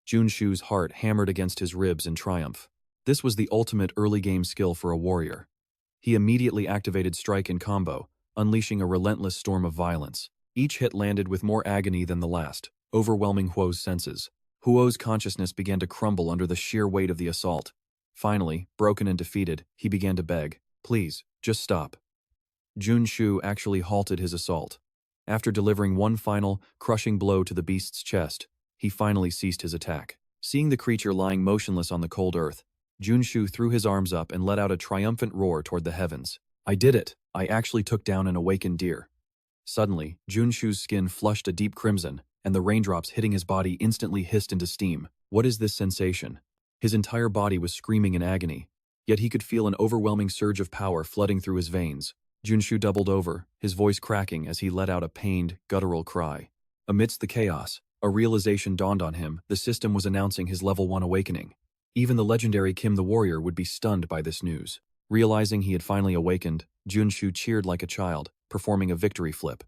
Junsu's heart hammered against his ribs in triumph. This was the ultimate early-game skill for a warrior. He immediately activated strike and combo, unleashing a relentless storm of violence. Each hit landed with more agony than the last, overwhelming Huo's senses. Huo's consciousness began to crumble under the sheer weight of the assault. Finally, broken and defeated, he began to beg, "Please, just stop." Junsu actually halted his assault. After delivering one final, crushing blow to the beast's chest, he finally ceased his attack. Seeing the creature lying motionless on the cold earth, Junsu threw his arms up and let out a triumphant roar toward the heavens. I did it! I actually took down an awakened deer. Suddenly, Junsu's skin flushed a deep crimson, and the raindrops hitting his body instantly hissed into steam. What is this sensation? His entire body was screaming in agony, yet he could feel an overwhelming surge of power flooding through his veins. Junsu doubled over, his voice cracking as he let out a pained, guttural cry. Amidst the chaos, a realization dawned on him: the system was announcing his level 1 awakening. Even the legendary Kim the Warrior would be stunned by this news. Realizing he had finally awakened, Junsu cheered like a child, performing a victory flip.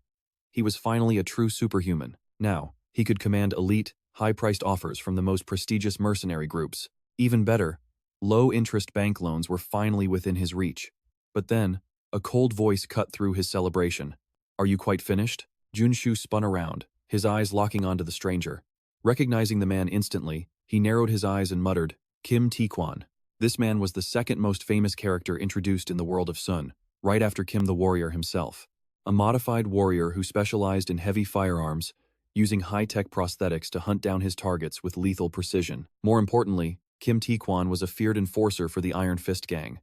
He was finally a true superhuman. Now, he could command elite, high-priced offers from the most prestigious mercenary groups. Even better, low-interest bank loans were finally within his reach. But then, a cold voice cut through his celebration. Are you quite finished? Junsu spun around, his eyes locking onto the stranger. Recognizing the man instantly, he narrowed his eyes and muttered, Kim Tae-kwon. This man was the second most famous character introduced in the world of Sun, right after Kim the warrior himself. A modified warrior who specialized in heavy firearms, using high-tech prosthetics to hunt down his targets with lethal precision. More importantly, Kim Tae-kwon was a feared enforcer for the Iron Fist gang.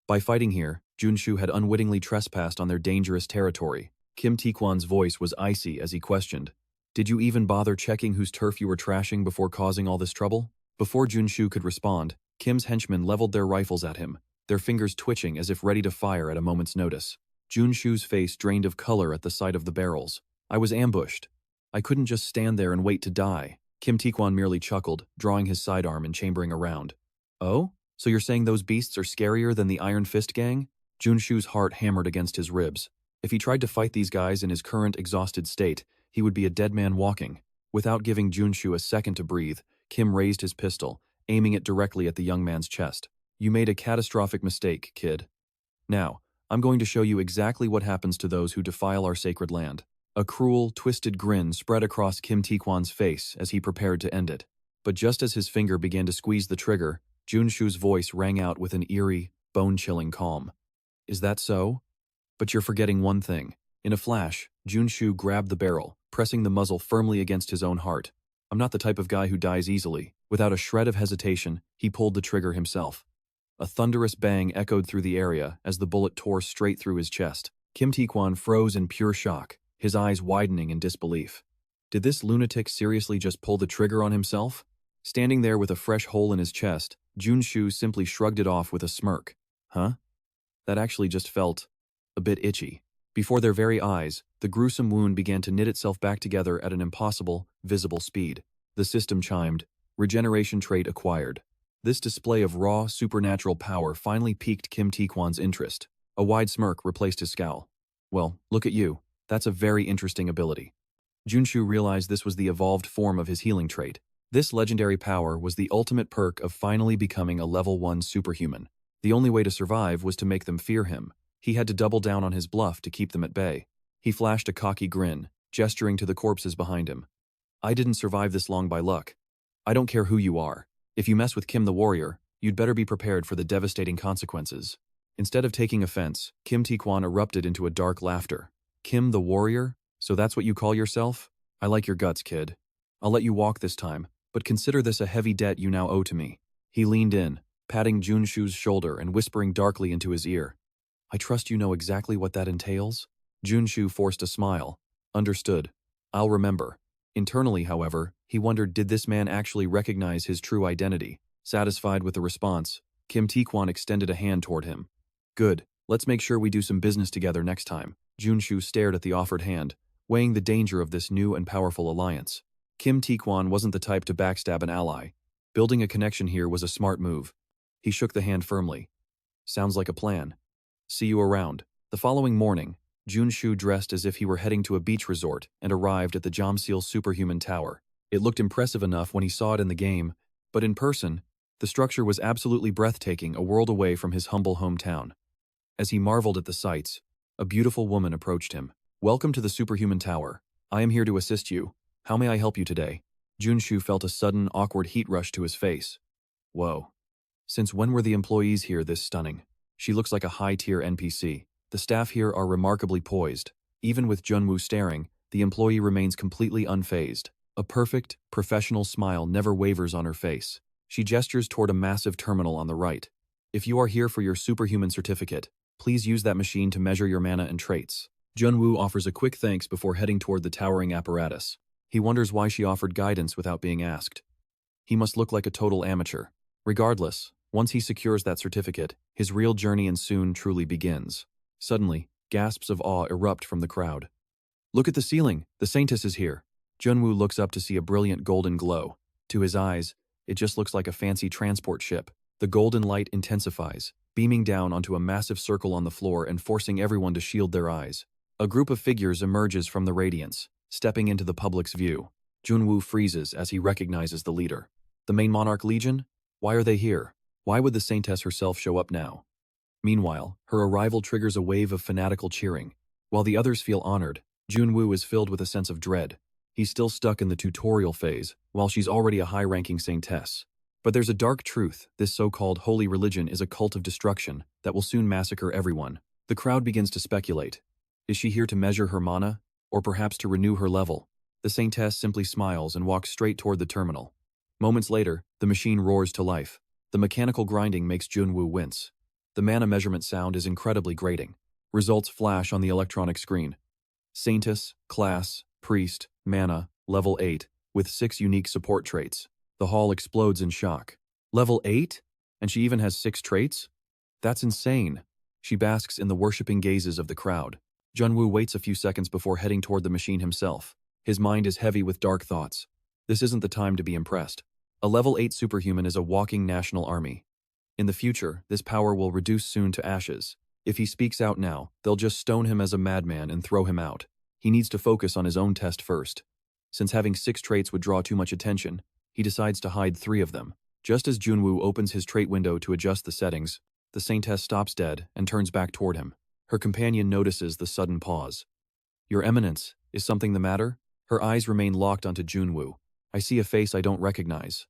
By fighting here, Junsu had unwittingly trespassed on their dangerous territory. Kim Tae-kwon's voice was icy as he questioned, Did you even bother checking whose turf you were trashing before causing all this trouble? Before Junsu could respond, Kim's henchmen leveled their rifles at him, their fingers twitching as if ready to fire at a moment's notice. Junsu's face drained of color at the sight of the barrels. I was ambushed. I couldn't just stand there and wait to die. Kim Tae-kwon merely chuckled, drawing his sidearm and chambering around. Oh? So you're saying those beasts are scarier than the Iron Fist gang? Junsu's heart hammered against his ribs. If he tried to fight these guys in his current exhausted state, he would be a dead man walking. Without giving Junsu a second to breathe, Kim raised his pistol, aiming it directly at the young man's chest. You made a catastrophic mistake, kid. Now, I'm going to show you exactly what happens to those who defile our sacred land. A cruel, twisted grin spread across Kim Tae-kwon's face as he prepared to end it. But just as his finger began to squeeze the trigger, Junsu's voice rang out with an eerie, bone-chilling calm. Is that so? But you're forgetting one thing. In a flash, Junsu grabbed the barrel, pressing the muzzle firmly against his own heart. I'm not the type of guy who dies easily. Without a shred of hesitation, he pulled the trigger himself. A thunderous bang echoed through the area as the bullet tore straight through his chest. Kim Tae-kwon froze in pure shock, his eyes widening in disbelief. Did this lunatic seriously just pull the trigger on himself? Standing there with a fresh hole in his chest, Junsu simply shrugged it off with a smirk. Huh? That actually just felt a bit itchy. Before their very eyes, the gruesome wound began to knit itself back together at an impossible, visible speed. The system chimed. Regeneration trait acquired. This display of raw, supernatural power finally piqued Kim Tae-kwon's interest. A wide smirk replaced his scowl. Well, look at you. That's a very interesting ability. Junsu realized this was the evolved form of his healing trait. This legendary power was the ultimate perk of finally becoming a level 1 superhuman. The only way to survive was to make them fear him. He had to double down on his bluff to keep them at bay. He flashed a cocky grin, gesturing to the corpses behind him. I didn't survive this long by luck. I don't care who you are. If you mess with Kim the warrior, you'd better be prepared for the devastating consequences. Instead of taking offense, Kim Tae-kwon erupted into a dark laughter. Kim the warrior? So that's what you call yourself? I like your guts, kid. I'll let you walk this time, but consider this a heavy debt you now owe to me. He leaned in, patting Junsu's shoulder and whispering darkly into his ear. I trust you know exactly what that entails? Junsu forced a smile. Understood. I'll remember. Internally, however, he wondered, did this man actually recognize his true identity? Satisfied with the response, Kim Tae-kwon extended a hand toward him. Good. Let's make sure we do some business together next time. Junsu stared at the offered hand, weighing the danger of this new and powerful alliance. Kim Tae-kwon wasn't the type to backstab an ally. Building a connection here was a smart move. He shook the hand firmly. Sounds like a plan. See you around. The following morning, Junsu dressed as if he were heading to a beach resort and arrived at the Jomsil Superhuman Tower. It looked impressive enough when he saw it in the game, but in person, the structure was absolutely breathtaking, a world away from his humble hometown. As he marveled at the sights, a beautiful woman approached him. Welcome to the Superhuman Tower. I am here to assist you. How may I help you today? Junsu felt a sudden, awkward heat rush to his face. Whoa. Since when were the employees here this stunning? She looks like a high-tier NPC. The staff here are remarkably poised. Even with Junwoo staring, the employee remains completely unfazed. A perfect, professional smile never wavers on her face. She gestures toward a massive terminal on the right. If you are here for your superhuman certificate, please use that machine to measure your mana and traits. Junwoo offers a quick thanks before heading toward the towering apparatus. He wonders why she offered guidance without being asked. He must look like a total amateur. Regardless, once he secures that certificate, his real journey in Seun truly begins. Suddenly, gasps of awe erupt from the crowd. Look at the ceiling! The Saintess is here! Junwoo looks up to see a brilliant golden glow. To his eyes, it just looks like a fancy transport ship. The golden light intensifies, beaming down onto a massive circle on the floor and forcing everyone to shield their eyes. A group of figures emerges from the radiance, stepping into the public's view. Junwoo freezes as he recognizes the leader. The main Monarch Legion? Why are they here? Why would the Saintess herself show up now? Meanwhile, her arrival triggers a wave of fanatical cheering. While the others feel honored, Junwoo is filled with a sense of dread. He's still stuck in the tutorial phase, while she's already a high-ranking saintess. But there's a dark truth. This so-called holy religion is a cult of destruction that will soon massacre everyone. The crowd begins to speculate. Is she here to measure her mana, or perhaps to renew her level? The saintess simply smiles and walks straight toward the terminal. Moments later, the machine roars to life. The mechanical grinding makes Junwoo wince. The mana measurement sound is incredibly grating. Results flash on the electronic screen. Saintess, class, priest, mana, level 8, with 6 unique support traits. The hall explodes in shock. Level 8? And she even has 6 traits? That's insane. She basks in the worshipping gazes of the crowd. Junwoo waits a few seconds before heading toward the machine himself. His mind is heavy with dark thoughts. This isn't the time to be impressed. A level 8 superhuman is a walking national army. In the future, this power will reduce soon to ashes. If he speaks out now, they'll just stone him as a madman and throw him out. He needs to focus on his own test first. Since having 6 traits would draw too much attention, he decides to hide 3 of them. Just as Junwoo opens his trait window to adjust the settings, the saintess stops dead and turns back toward him. Her companion notices the sudden pause. "Your Eminence, is something the matter?" Her eyes remain locked onto Junwoo. "I see a face I don't recognize."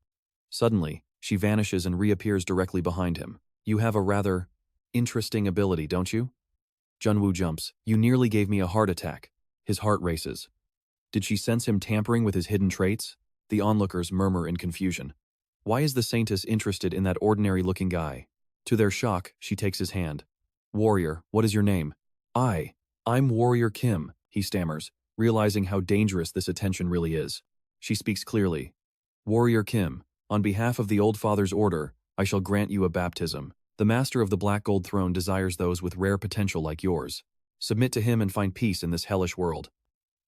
Suddenly, she vanishes and reappears directly behind him. "You have a rather interesting ability, don't you?" Junwoo jumps. "You nearly gave me a heart attack." His heart races. Did she sense him tampering with his hidden traits? The onlookers murmur in confusion. Why is the saintess interested in that ordinary-looking guy? To their shock, she takes his hand. "Warrior, what is your name?" I'm Warrior Kim," he stammers, realizing how dangerous this attention really is. She speaks clearly. "Warrior Kim, on behalf of the Old Father's order, I shall grant you a baptism. The master of the Black Gold Throne desires those with rare potential like yours. Submit to him and find peace in this hellish world."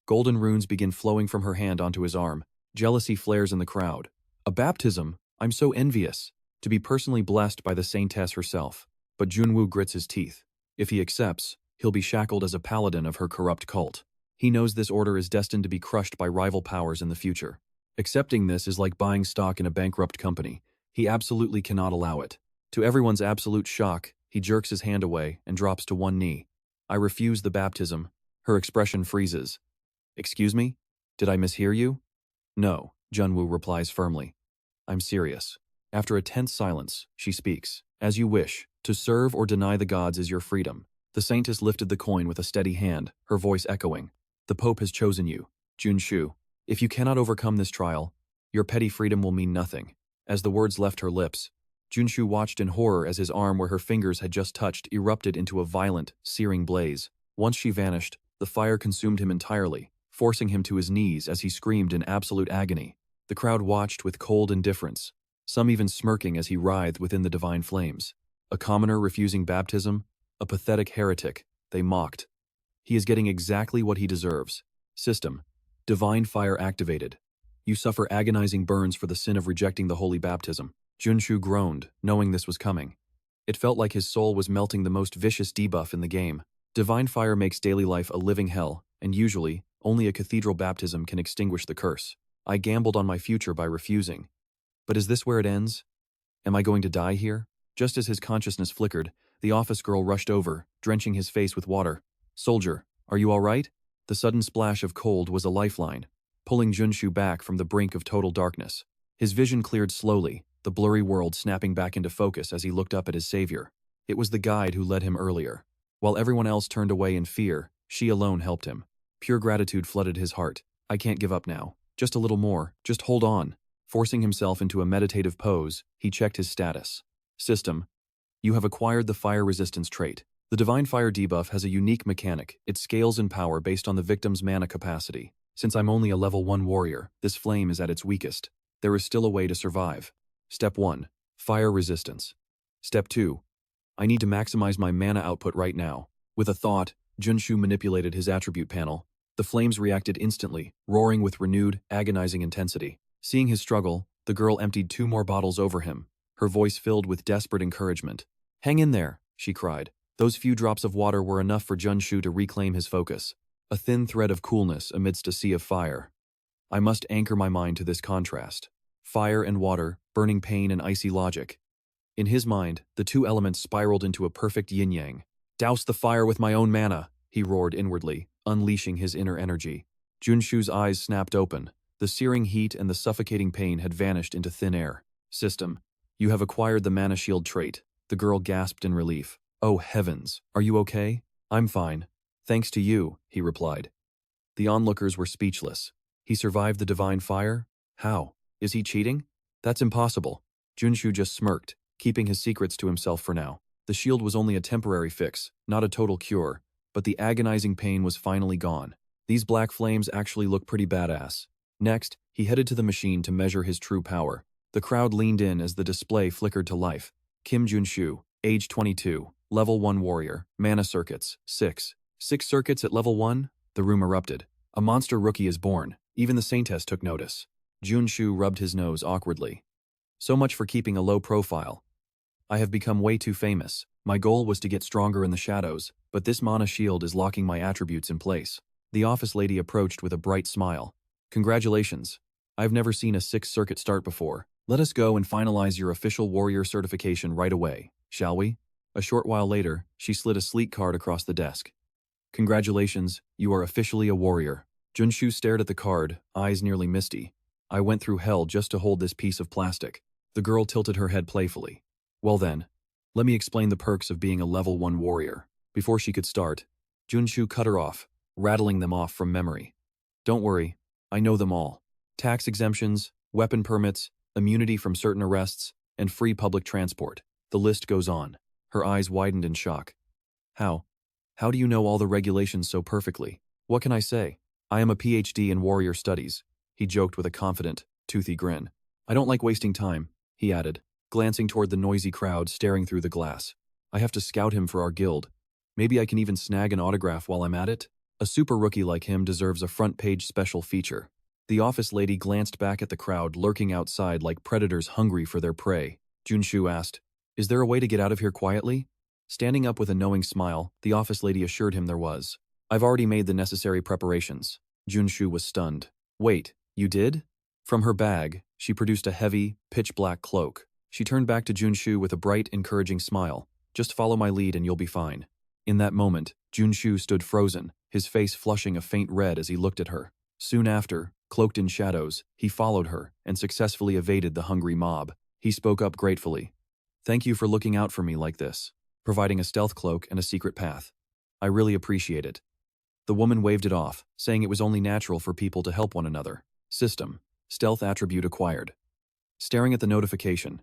Golden runes begin flowing from her hand onto his arm. Jealousy flares in the crowd. "A baptism? I'm so envious." To be personally blessed by the saintess herself. But Junwoo grits his teeth. If he accepts, he'll be shackled as a paladin of her corrupt cult. He knows this order is destined to be crushed by rival powers in the future. Accepting this is like buying stock in a bankrupt company. He absolutely cannot allow it. To everyone's absolute shock, he jerks his hand away and drops to one knee. "I refuse the baptism." Her expression freezes. "Excuse me? Did I mishear you?" "No," Junwoo replies firmly. "I'm serious." After a tense silence, she speaks. "As you wish. To serve or deny the gods is your freedom." The saintess lifted the coin with a steady hand, her voice echoing. "The Pope has chosen you, Junsu. If you cannot overcome this trial, your petty freedom will mean nothing." As the words left her lips, Junsu watched in horror as his arm where her fingers had just touched erupted into a violent, searing blaze. Once she vanished, the fire consumed him entirely, forcing him to his knees as he screamed in absolute agony. The crowd watched with cold indifference, some even smirking as he writhed within the divine flames. A commoner refusing baptism? A pathetic heretic, they mocked. He is getting exactly what he deserves. System. Divine fire activated. You suffer agonizing burns for the sin of rejecting the holy baptism. Junsu groaned, knowing this was coming. It felt like his soul was melting the most vicious debuff in the game. Divine fire makes daily life a living hell, and usually, only a cathedral baptism can extinguish the curse. I gambled on my future by refusing. But is this where it ends? Am I going to die here? Just as his consciousness flickered, the office girl rushed over, drenching his face with water. "Soldier, are you all right?" The sudden splash of cold was a lifeline, pulling Junsu back from the brink of total darkness. His vision cleared slowly, the blurry world snapping back into focus as he looked up at his savior. It was the guide who led him earlier. While everyone else turned away in fear, she alone helped him. Pure gratitude flooded his heart. "I can't give up now. Just a little more. Just hold on." Forcing himself into a meditative pose, he checked his status. System. You have acquired the fire resistance trait. The Divine Fire debuff has a unique mechanic. It scales in power based on the victim's mana capacity. Since I'm only a level 1 warrior, this flame is at its weakest. There is still a way to survive. Step 1. Fire resistance. Step 2. I need to maximize my mana output right now. With a thought, Junsu manipulated his attribute panel. The flames reacted instantly, roaring with renewed, agonizing intensity. Seeing his struggle, the girl emptied 2 more bottles over him, her voice filled with desperate encouragement. "Hang in there," she cried. Those few drops of water were enough for Junsu to reclaim his focus, a thin thread of coolness amidst a sea of fire. I must anchor my mind to this contrast. Fire and water, burning pain and icy logic. In his mind, the 2 elements spiraled into a perfect yin-yang. "Douse the fire with my own mana," he roared inwardly, unleashing his inner energy. Junshu's eyes snapped open. The searing heat and the suffocating pain had vanished into thin air. System. You have acquired the mana shield trait. The girl gasped in relief. Oh heavens, are you okay? I'm fine. Thanks to you, he replied. The onlookers were speechless. He survived the divine fire? How? Is he cheating? That's impossible. Junshu just smirked, keeping his secrets to himself for now. The shield was only a temporary fix, not a total cure, but the agonizing pain was finally gone. These black flames actually look pretty badass. Next, he headed to the machine to measure his true power. The crowd leaned in as the display flickered to life. Kim Junshu, age 22, level 1 warrior, mana circuits, 6. 6 circuits at level 1? The room erupted. A monster rookie is born. Even the Saintess took notice. Junshu rubbed his nose awkwardly. So much for keeping a low profile. I have become way too famous. My goal was to get stronger in the shadows, but this mana shield is locking my attributes in place. The office lady approached with a bright smile. Congratulations. I've never seen a 6 circuit start before. Let us go and finalize your official warrior certification right away, shall we? A short while later, she slid a sleek card across the desk. Congratulations, you are officially a warrior. Junshu stared at the card, eyes nearly misty. I went through hell just to hold this piece of plastic. The girl tilted her head playfully. Well then, let me explain the perks of being a level 1 warrior. Before she could start, Junshu cut her off, rattling them off from memory. Don't worry, I know them all. Tax exemptions, weapon permits, immunity from certain arrests, and free public transport. The list goes on. Her eyes widened in shock. How? How do you know all the regulations so perfectly? What can I say? I am a PhD in warrior studies, he joked with a confident, toothy grin. I don't like wasting time, he added, glancing toward the noisy crowd staring through the glass. I have to scout him for our guild. Maybe I can even snag an autograph while I'm at it? A super rookie like him deserves a front-page special feature. The office lady glanced back at the crowd lurking outside like predators hungry for their prey. Junshu asked, Is there a way to get out of here quietly? Standing up with a knowing smile, the office lady assured him there was. I've already made the necessary preparations. Junshu was stunned. Wait, you did? From her bag, she produced a heavy, pitch-black cloak. She turned back to Junshu with a bright, encouraging smile. Just follow my lead and you'll be fine. In that moment, Junshu stood frozen, his face flushing a faint red as he looked at her. Soon after, cloaked in shadows, he followed her and successfully evaded the hungry mob. He spoke up gratefully. Thank you for looking out for me like this, providing a stealth cloak and a secret path. I really appreciate it. The woman waved it off, saying it was only natural for people to help one another. System. Stealth attribute acquired. Staring at the notification,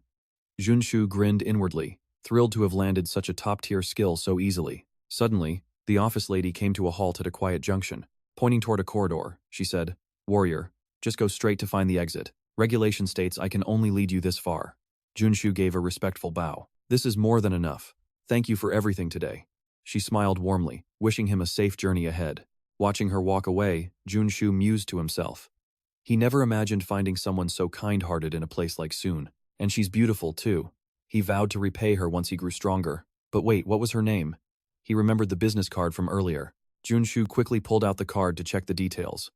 Junshu grinned inwardly, thrilled to have landed such a top-tier skill so easily. Suddenly, the office lady came to a halt at a quiet junction. Pointing toward a corridor, she said, Warrior, just go straight to find the exit. Regulation states I can only lead you this far. Junshu gave a respectful bow. This is more than enough. Thank you for everything today. She smiled warmly, wishing him a safe journey ahead. Watching her walk away, Junshu mused to himself. He never imagined finding someone so kind-hearted in a place like Seun. And she's beautiful, too. He vowed to repay her once he grew stronger. But wait, what was her name? He remembered the business card from earlier. Junshu quickly pulled out the card to check the details.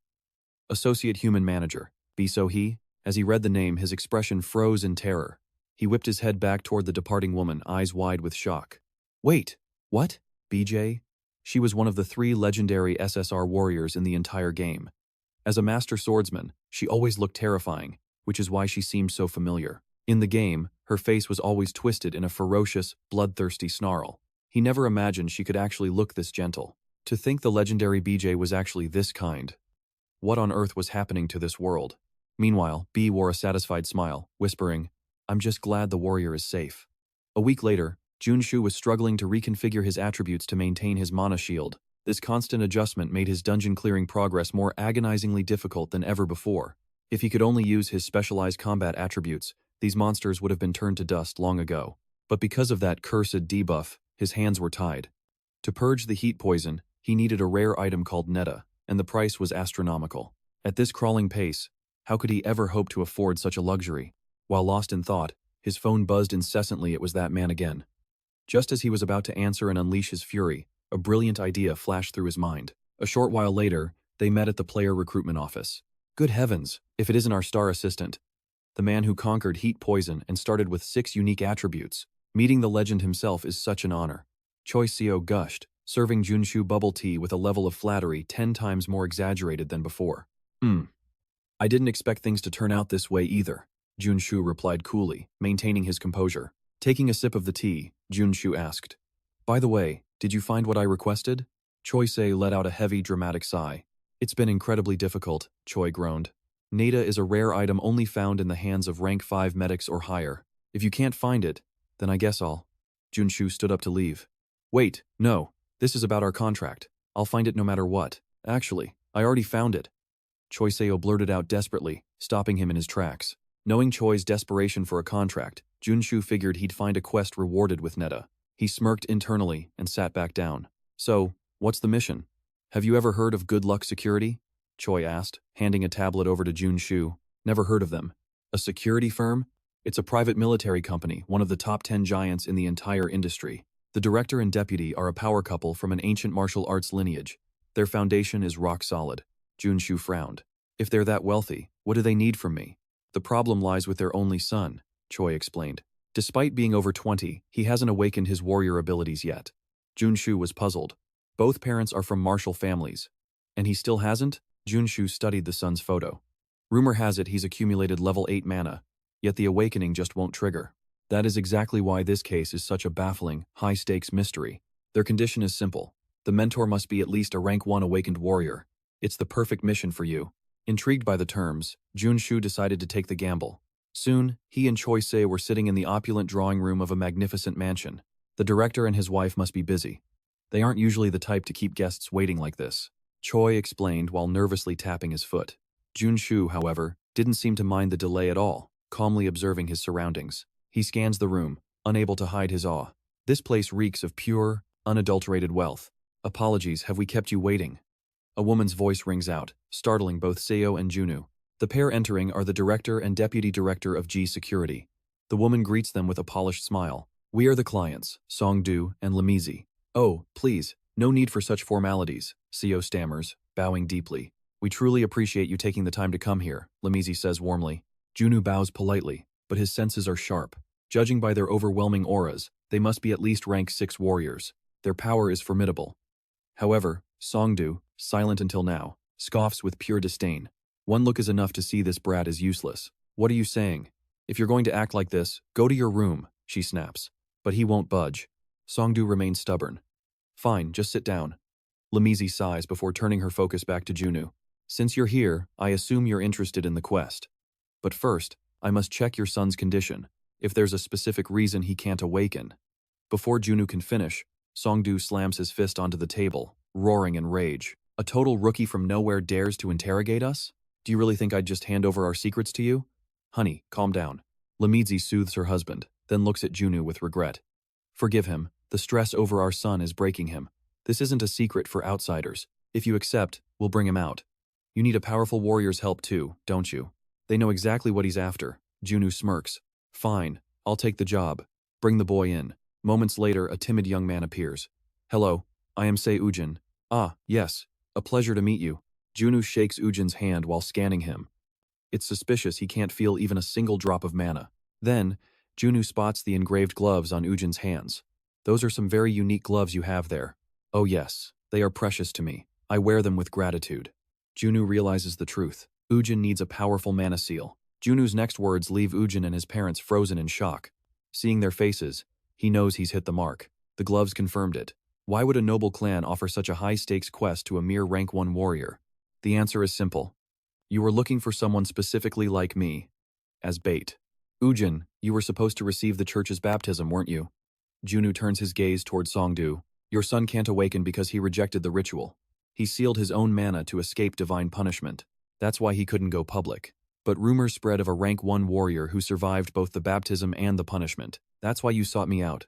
Associate Human Manager, He. As he read the name, his expression froze in terror. He whipped his head back toward the departing woman, eyes wide with shock. Wait, what? BJ? She was one of the 3 legendary SSR warriors in the entire game. As a master swordsman, she always looked terrifying, which is why she seemed so familiar. In the game, her face was always twisted in a ferocious, bloodthirsty snarl. He never imagined she could actually look this gentle. To think the legendary BJ was actually this kind. What on earth was happening to this world? Meanwhile, B wore a satisfied smile, whispering, I'm just glad the warrior is safe. A week later, Junshu was struggling to reconfigure his attributes to maintain his mana shield. This constant adjustment made his dungeon-clearing progress more agonizingly difficult than ever before. If he could only use his specialized combat attributes, these monsters would have been turned to dust long ago. But because of that cursed debuff, his hands were tied. To purge the heat poison, he needed a rare item called Netta, and the price was astronomical. At this crawling pace, how could he ever hope to afford such a luxury? While lost in thought, his phone buzzed incessantly. It was that man again. Just as he was about to answer and unleash his fury, a brilliant idea flashed through his mind. A short while later, they met at the player recruitment office. Good heavens, if it isn't our star assistant. The man who conquered heat poison and started with 6 unique attributes. Meeting the legend himself is such an honor. Choi Seo gushed, serving Junsu bubble tea with a level of flattery 10 times more exaggerated than before. I didn't expect things to turn out this way either, Junsu replied coolly, maintaining his composure. Taking a sip of the tea, Junsu asked, "By the way, did you find what I requested?" Choi-se let out a heavy, dramatic sigh. "It's been incredibly difficult," Choi groaned. "Nada is a rare item only found in the hands of rank 5 medics or higher. If you can't find it, then I guess I'll..." Junsu stood up to leave. "Wait, no. This is about our contract. I'll find it no matter what. Actually, I already found it." Choi-seo blurted out desperately, stopping him in his tracks. Knowing Choi's desperation for a contract, Junsu figured he'd find a quest rewarded with Neda. He smirked internally and sat back down. "So, what's the mission? Have you ever heard of Good Luck Security?" Choi asked, handing a tablet over to Junsu. "Never heard of them. A security firm? It's a private military company, one of the top 10 giants in the entire industry. The director and deputy are a power couple from an ancient martial arts lineage. Their foundation is rock solid." Junsu frowned. "If they're that wealthy, what do they need from me?" "The problem lies with their only son," Choi explained. "Despite being over 20, he hasn't awakened his warrior abilities yet." Junsu was puzzled. Both parents are from martial families. "And he still hasn't?" Junsu studied the son's photo. "Rumor has it he's accumulated level 8 mana, yet the awakening just won't trigger. That is exactly why this case is such a baffling, high-stakes mystery. Their condition is simple. The mentor must be at least a rank 1 awakened warrior. It's the perfect mission for you." Intrigued by the terms, Junsu decided to take the gamble. Soon, he and Choi-se were sitting in the opulent drawing room of a magnificent mansion. The director and his wife must be busy. They aren't usually the type to keep guests waiting like this, Choi explained while nervously tapping his foot. Junsu, however, didn't seem to mind the delay at all, calmly observing his surroundings. He scans the room, unable to hide his awe. "This place reeks of pure, unadulterated wealth. Apologies, have we kept you waiting?" A woman's voice rings out, startling both Seo and Junu. The pair entering are the director and deputy director of G Security. The woman greets them with a polished smile. "We are the clients, Songdu and Lamizi." "Oh, please, no need for such formalities," Seo stammers, bowing deeply. "We truly appreciate you taking the time to come here," Lamizi says warmly. Junu bows politely, but his senses are sharp. Judging by their overwhelming auras, they must be at least rank 6 warriors. Their power is formidable. However, Songdu, silent until now, scoffs with pure disdain. "One look is enough to see this brat is useless. What are you saying? If you're going to act like this, go to your room," she snaps. But he won't budge. Songdu remains stubborn. "Fine, just sit down." Lamizi sighs before turning her focus back to Junu. "Since you're here, I assume you're interested in the quest. But first, I must check your son's condition, if there's a specific reason he can't awaken." Before Junu can finish, Songdu slams his fist onto the table, roaring in rage. "A total rookie from nowhere dares to interrogate us? Do you really think I'd just hand over our secrets to you?" "Honey, calm down." Lamizi soothes her husband, then looks at Junu with regret. "Forgive him. The stress over our son is breaking him. This isn't a secret for outsiders. If you accept, we'll bring him out. You need a powerful warrior's help too, don't you?" "They know exactly what he's after." Junu smirks. "Fine, I'll take the job. Bring the boy in." Moments later, a timid young man appears. "Hello, I am Sei Ujin." "Ah, yes. A pleasure to meet you." Junu shakes Ujin's hand while scanning him. It's suspicious he can't feel even a single drop of mana. Then, Junu spots the engraved gloves on Ujin's hands. "Those are some very unique gloves you have there." "Oh yes, they are precious to me. I wear them with gratitude." Junu realizes the truth. Ujin needs a powerful mana seal. Junu's next words leave Ujin and his parents frozen in shock. Seeing their faces, he knows he's hit the mark. The gloves confirmed it. Why would a noble clan offer such a high-stakes quest to a mere rank 1 warrior? The answer is simple. You were looking for someone specifically like me, as bait. "Ujin, you were supposed to receive the church's baptism, weren't you?" Junu turns his gaze toward Songdu. "Your son can't awaken because he rejected the ritual. He sealed his own mana to escape divine punishment. That's why he couldn't go public. But rumors spread of a rank 1 warrior who survived both the baptism and the punishment. That's why you sought me out."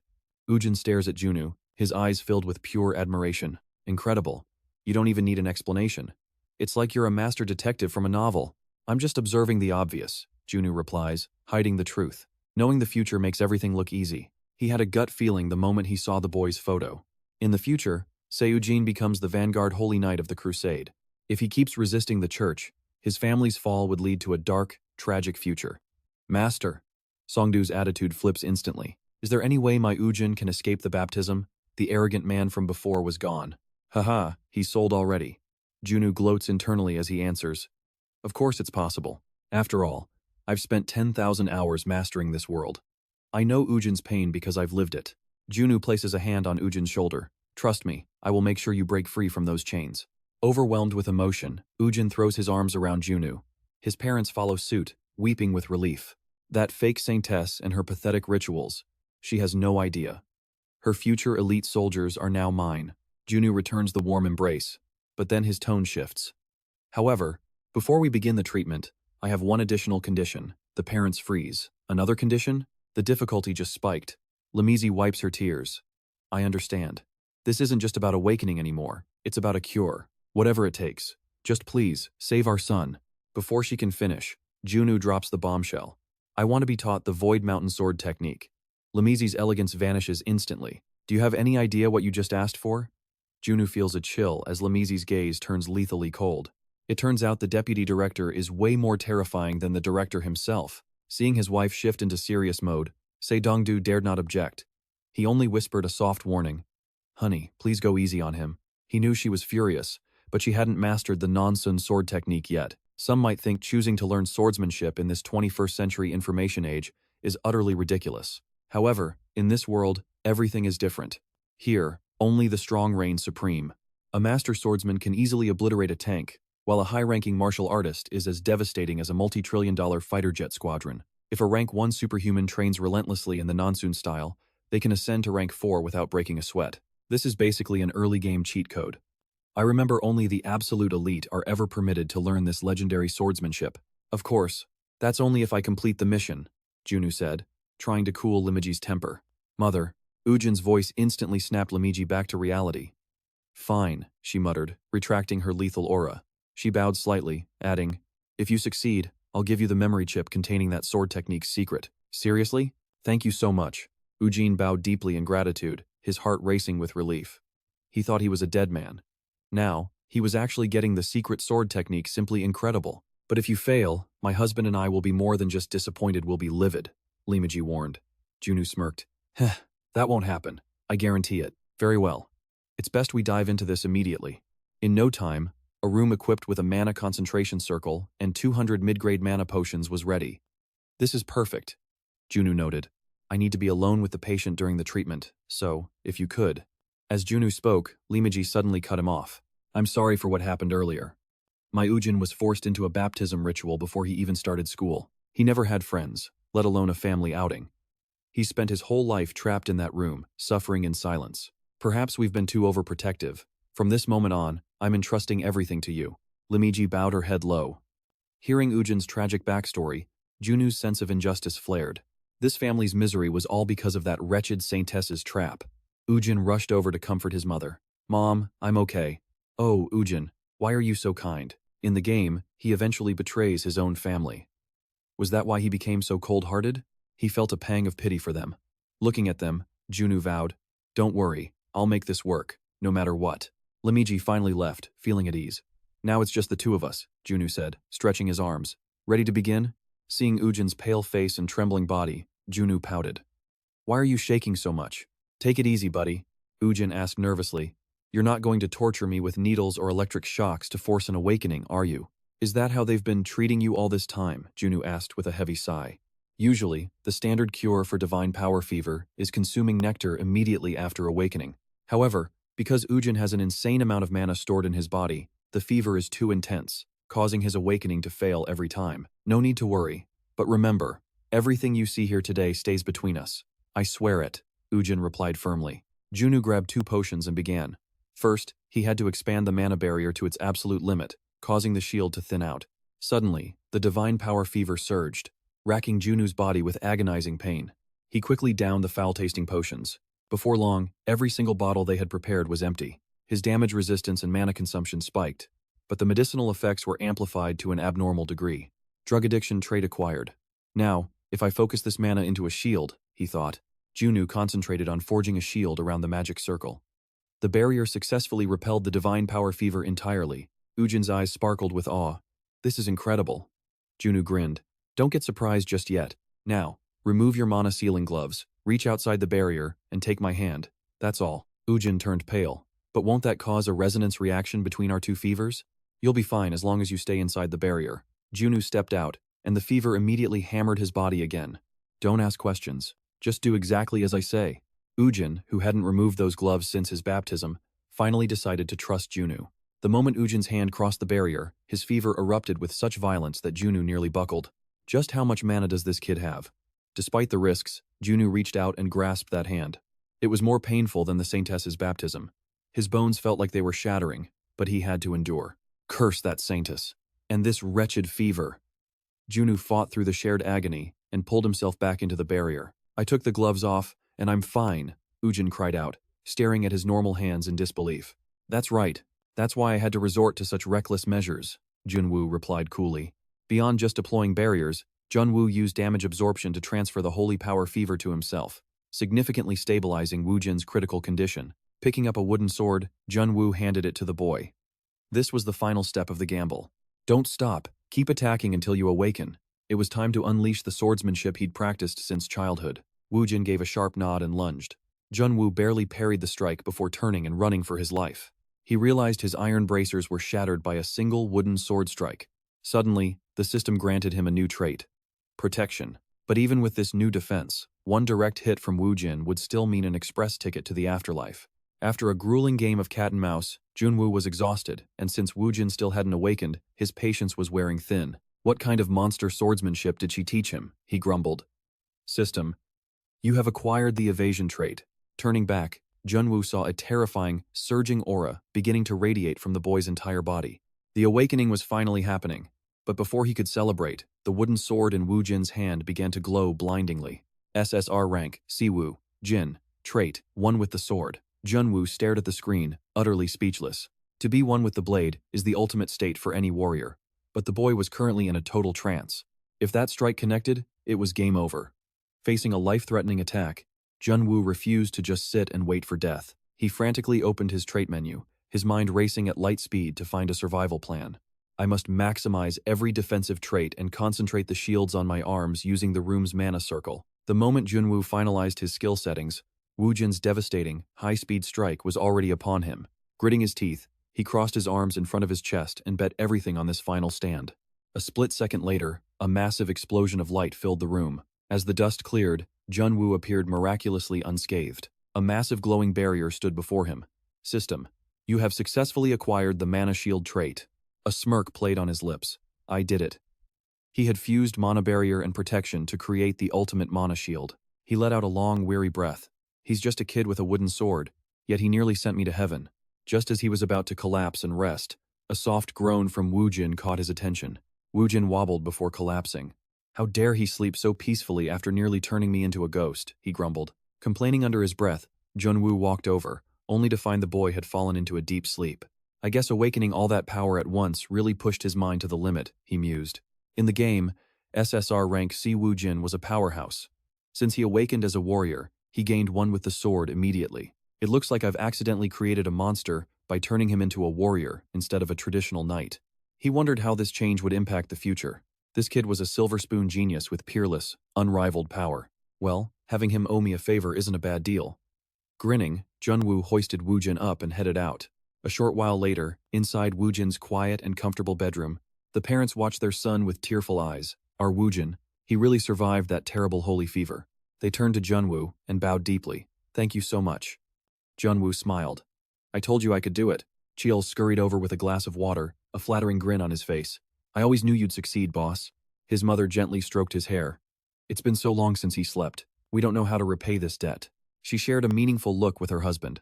Ujin stares at Junu, his eyes filled with pure admiration. "Incredible. You don't even need an explanation. It's like you're a master detective from a novel." "I'm just observing the obvious," Junu replies, hiding the truth. Knowing the future makes everything look easy. He had a gut feeling the moment he saw the boy's photo. In the future, Seujin becomes the vanguard holy knight of the crusade. If he keeps resisting the church, his family's fall would lead to a dark, tragic future. "Master." Songdu's attitude flips instantly. "Is there any way my Ujin can escape the baptism?" The arrogant man from before was gone. Haha, he's sold already. Junsu gloats internally as he answers. Of course it's possible. After all, I've spent 10,000 hours mastering this world. I know Ujin's pain because I've lived it. Junsu places a hand on Ujin's shoulder. Trust me, I will make sure you break free from those chains. Overwhelmed with emotion, Ujin throws his arms around Junsu. His parents follow suit, weeping with relief. That fake saintess and her pathetic rituals. She has no idea. Her future elite soldiers are now mine. Junsu returns the warm embrace, but then his tone shifts. However, before we begin the treatment, I have one additional condition. The parents freeze. Another condition? The difficulty just spiked. Lamisi wipes her tears. I understand. This isn't just about awakening anymore. It's about a cure. Whatever it takes. Just please, save our son. Before she can finish, Junsu drops the bombshell. I want to be taught the Void Mountain Sword technique. Lamisi's elegance vanishes instantly. Do you have any idea what you just asked for? Junsu feels a chill as Lamisi's gaze turns lethally cold. It turns out the deputy director is way more terrifying than the director himself. Seeing his wife shift into serious mode, Se-dongdu dared not object. He only whispered a soft warning. Honey, please go easy on him. He knew she was furious, but she hadn't mastered the non-sun sword technique yet. Some might think choosing to learn swordsmanship in this 21st century information age is utterly ridiculous. However, in this world, everything is different. Here, only the strong reign supreme. A master swordsman can easily obliterate a tank, while a high-ranking martial artist is as devastating as a multi-trillion-dollar fighter jet squadron. If a rank 1 superhuman trains relentlessly in the non-sun style, they can ascend to rank 4 without breaking a sweat. This is basically an early-game cheat code. I remember only the absolute elite are ever permitted to learn this legendary swordsmanship. Of course, that's only if I complete the mission, Junsu said, trying to cool Limiji's temper. Mother, Ujin's voice instantly snapped Lamiji back to reality. Fine, she muttered, retracting her lethal aura. She bowed slightly, adding, if you succeed, I'll give you the memory chip containing that sword technique's secret. Seriously? Thank you so much. Ujin bowed deeply in gratitude, his heart racing with relief. He thought he was a dead man. Now, he was actually getting the secret sword technique simply incredible. But if you fail, my husband and I will be more than just disappointed, we'll be livid, Limiji warned. Junsu smirked. Heh, that won't happen. I guarantee it. Very well. It's best we dive into this immediately. In no time, a room equipped with a mana concentration circle and 200 mid-grade mana potions was ready. This is perfect, Junsu noted. I need to be alone with the patient during the treatment, so, if you could. As Junsu spoke, Limiji suddenly cut him off. I'm sorry for what happened earlier. My Ujin was forced into a baptism ritual before he even started school. He never had friends, let alone a family outing. He spent his whole life trapped in that room, suffering in silence. Perhaps we've been too overprotective. From this moment on, I'm entrusting everything to you. Limiji bowed her head low. Hearing Ujin's tragic backstory, Junsu's sense of injustice flared. This family's misery was all because of that wretched saintess's trap. Ujin rushed over to comfort his mother. Mom, I'm okay. Oh, Ujin, why are you so kind? In the game, he eventually betrays his own family. Was that why he became so cold-hearted? He felt a pang of pity for them. Looking at them, Junsu vowed, don't worry, I'll make this work, no matter what. Limiji finally left, feeling at ease. Now it's just the two of us, Junsu said, stretching his arms. Ready to begin? Seeing Ujin's pale face and trembling body, Junsu pouted. Why are you shaking so much? Take it easy, buddy, Ujin asked nervously. You're not going to torture me with needles or electric shocks to force an awakening, are you? Is that how they've been treating you all this time? Junsu asked with a heavy sigh. Usually, the standard cure for divine power fever is consuming nectar immediately after awakening. However, because Ujin has an insane amount of mana stored in his body, the fever is too intense, causing his awakening to fail every time. No need to worry. But remember, everything you see here today stays between us. I swear it, Ujin replied firmly. Junsu grabbed 2 potions and began. First, he had to expand the mana barrier to its absolute limit, causing the shield to thin out. Suddenly, the divine power fever surged, racking Junsu's body with agonizing pain. He quickly downed the foul-tasting potions. Before long, every single bottle they had prepared was empty. His damage resistance and mana consumption spiked, but the medicinal effects were amplified to an abnormal degree. Drug addiction trait acquired. Now, if I focus this mana into a shield, he thought. Junsu concentrated on forging a shield around the magic circle. The barrier successfully repelled the divine power fever entirely. Ujin's eyes sparkled with awe. This is incredible. Junsu grinned. Don't get surprised just yet. Now, remove your mana sealing gloves, reach outside the barrier, and take my hand. That's all. Ujin turned pale. But won't that cause a resonance reaction between our two fevers? You'll be fine as long as you stay inside the barrier. Junsu stepped out, and the fever immediately hammered his body again. Don't ask questions. Just do exactly as I say. Ujin, who hadn't removed those gloves since his baptism, finally decided to trust Junsu. The moment Ujin's hand crossed the barrier, his fever erupted with such violence that Junsu nearly buckled. Just how much mana does this kid have? Despite the risks, Junsu reached out and grasped that hand. It was more painful than the saintess's baptism. His bones felt like they were shattering, but he had to endure. Curse that saintess. And this wretched fever. Junsu fought through the shared agony and pulled himself back into the barrier. I took the gloves off, and I'm fine, Ujin cried out, staring at his normal hands in disbelief. That's right. That's why I had to resort to such reckless measures, Junsu replied coolly. Beyond just deploying barriers, Junsu used damage absorption to transfer the holy power fever to himself, significantly stabilizing Wujin's critical condition. Picking up a wooden sword, Junsu handed it to the boy. This was the final step of the gamble. Don't stop, keep attacking until you awaken. It was time to unleash the swordsmanship he'd practiced since childhood. Wujin gave a sharp nod and lunged. Junsu barely parried the strike before turning and running for his life. He realized his iron bracers were shattered by a single wooden sword strike. Suddenly, the system granted him a new trait: protection. But even with this new defense, one direct hit from Wujin would still mean an express ticket to the afterlife. After a grueling game of cat and mouse, Junsu was exhausted, and since Wujin still hadn't awakened, his patience was wearing thin. What kind of monster swordsmanship did she teach him? He grumbled. System. You have acquired the evasion trait. Turning back, Junsu saw a terrifying, surging aura beginning to radiate from the boy's entire body. The awakening was finally happening, but before he could celebrate, the wooden sword in Wujin's hand began to glow blindingly. SSR rank, Siwu, Jin, trait, one with the sword. Junsu stared at the screen, utterly speechless. To be one with the blade is the ultimate state for any warrior, but the boy was currently in a total trance. If that strike connected, it was game over. Facing a life-threatening attack, Junsu refused to just sit and wait for death. He frantically opened his trait menu, his mind racing at light speed to find a survival plan. I must maximize every defensive trait and concentrate the shields on my arms using the room's mana circle. The moment Junsu finalized his skill settings, Wujin's devastating, high-speed strike was already upon him. Gritting his teeth, he crossed his arms in front of his chest and bet everything on this final stand. A split second later, a massive explosion of light filled the room. As the dust cleared, Junsu appeared miraculously unscathed. A massive glowing barrier stood before him. System. You have successfully acquired the mana shield trait. A smirk played on his lips. I did it. He had fused mana barrier and protection to create the ultimate mana shield. He let out a long, weary breath. He's just a kid with a wooden sword, yet he nearly sent me to heaven. Just as he was about to collapse and rest, a soft groan from Wujin caught his attention. Wujin wobbled before collapsing. How dare he sleep so peacefully after nearly turning me into a ghost, he grumbled. Complaining under his breath, Junsu walked over, only to find the boy had fallen into a deep sleep. I guess awakening all that power at once really pushed his mind to the limit, he mused. In the game, SSR rank Si Wujin was a powerhouse. Since he awakened as a warrior, he gained one with the sword immediately. It looks like I've accidentally created a monster by turning him into a warrior instead of a traditional knight. He wondered how this change would impact the future. This kid was a silver spoon genius with peerless, unrivaled power. Well, having him owe me a favor isn't a bad deal. Grinning, Junsu hoisted Wujin up and headed out. A short while later, inside Wujin's quiet and comfortable bedroom, the parents watched their son with tearful eyes. Our Wujin, he really survived that terrible holy fever. They turned to Junsu and bowed deeply. Thank you so much. Junsu smiled. I told you I could do it. Chiel scurried over with a glass of water, a flattering grin on his face. I always knew you'd succeed, boss. His mother gently stroked his hair. It's been so long since he slept. We don't know how to repay this debt. She shared a meaningful look with her husband.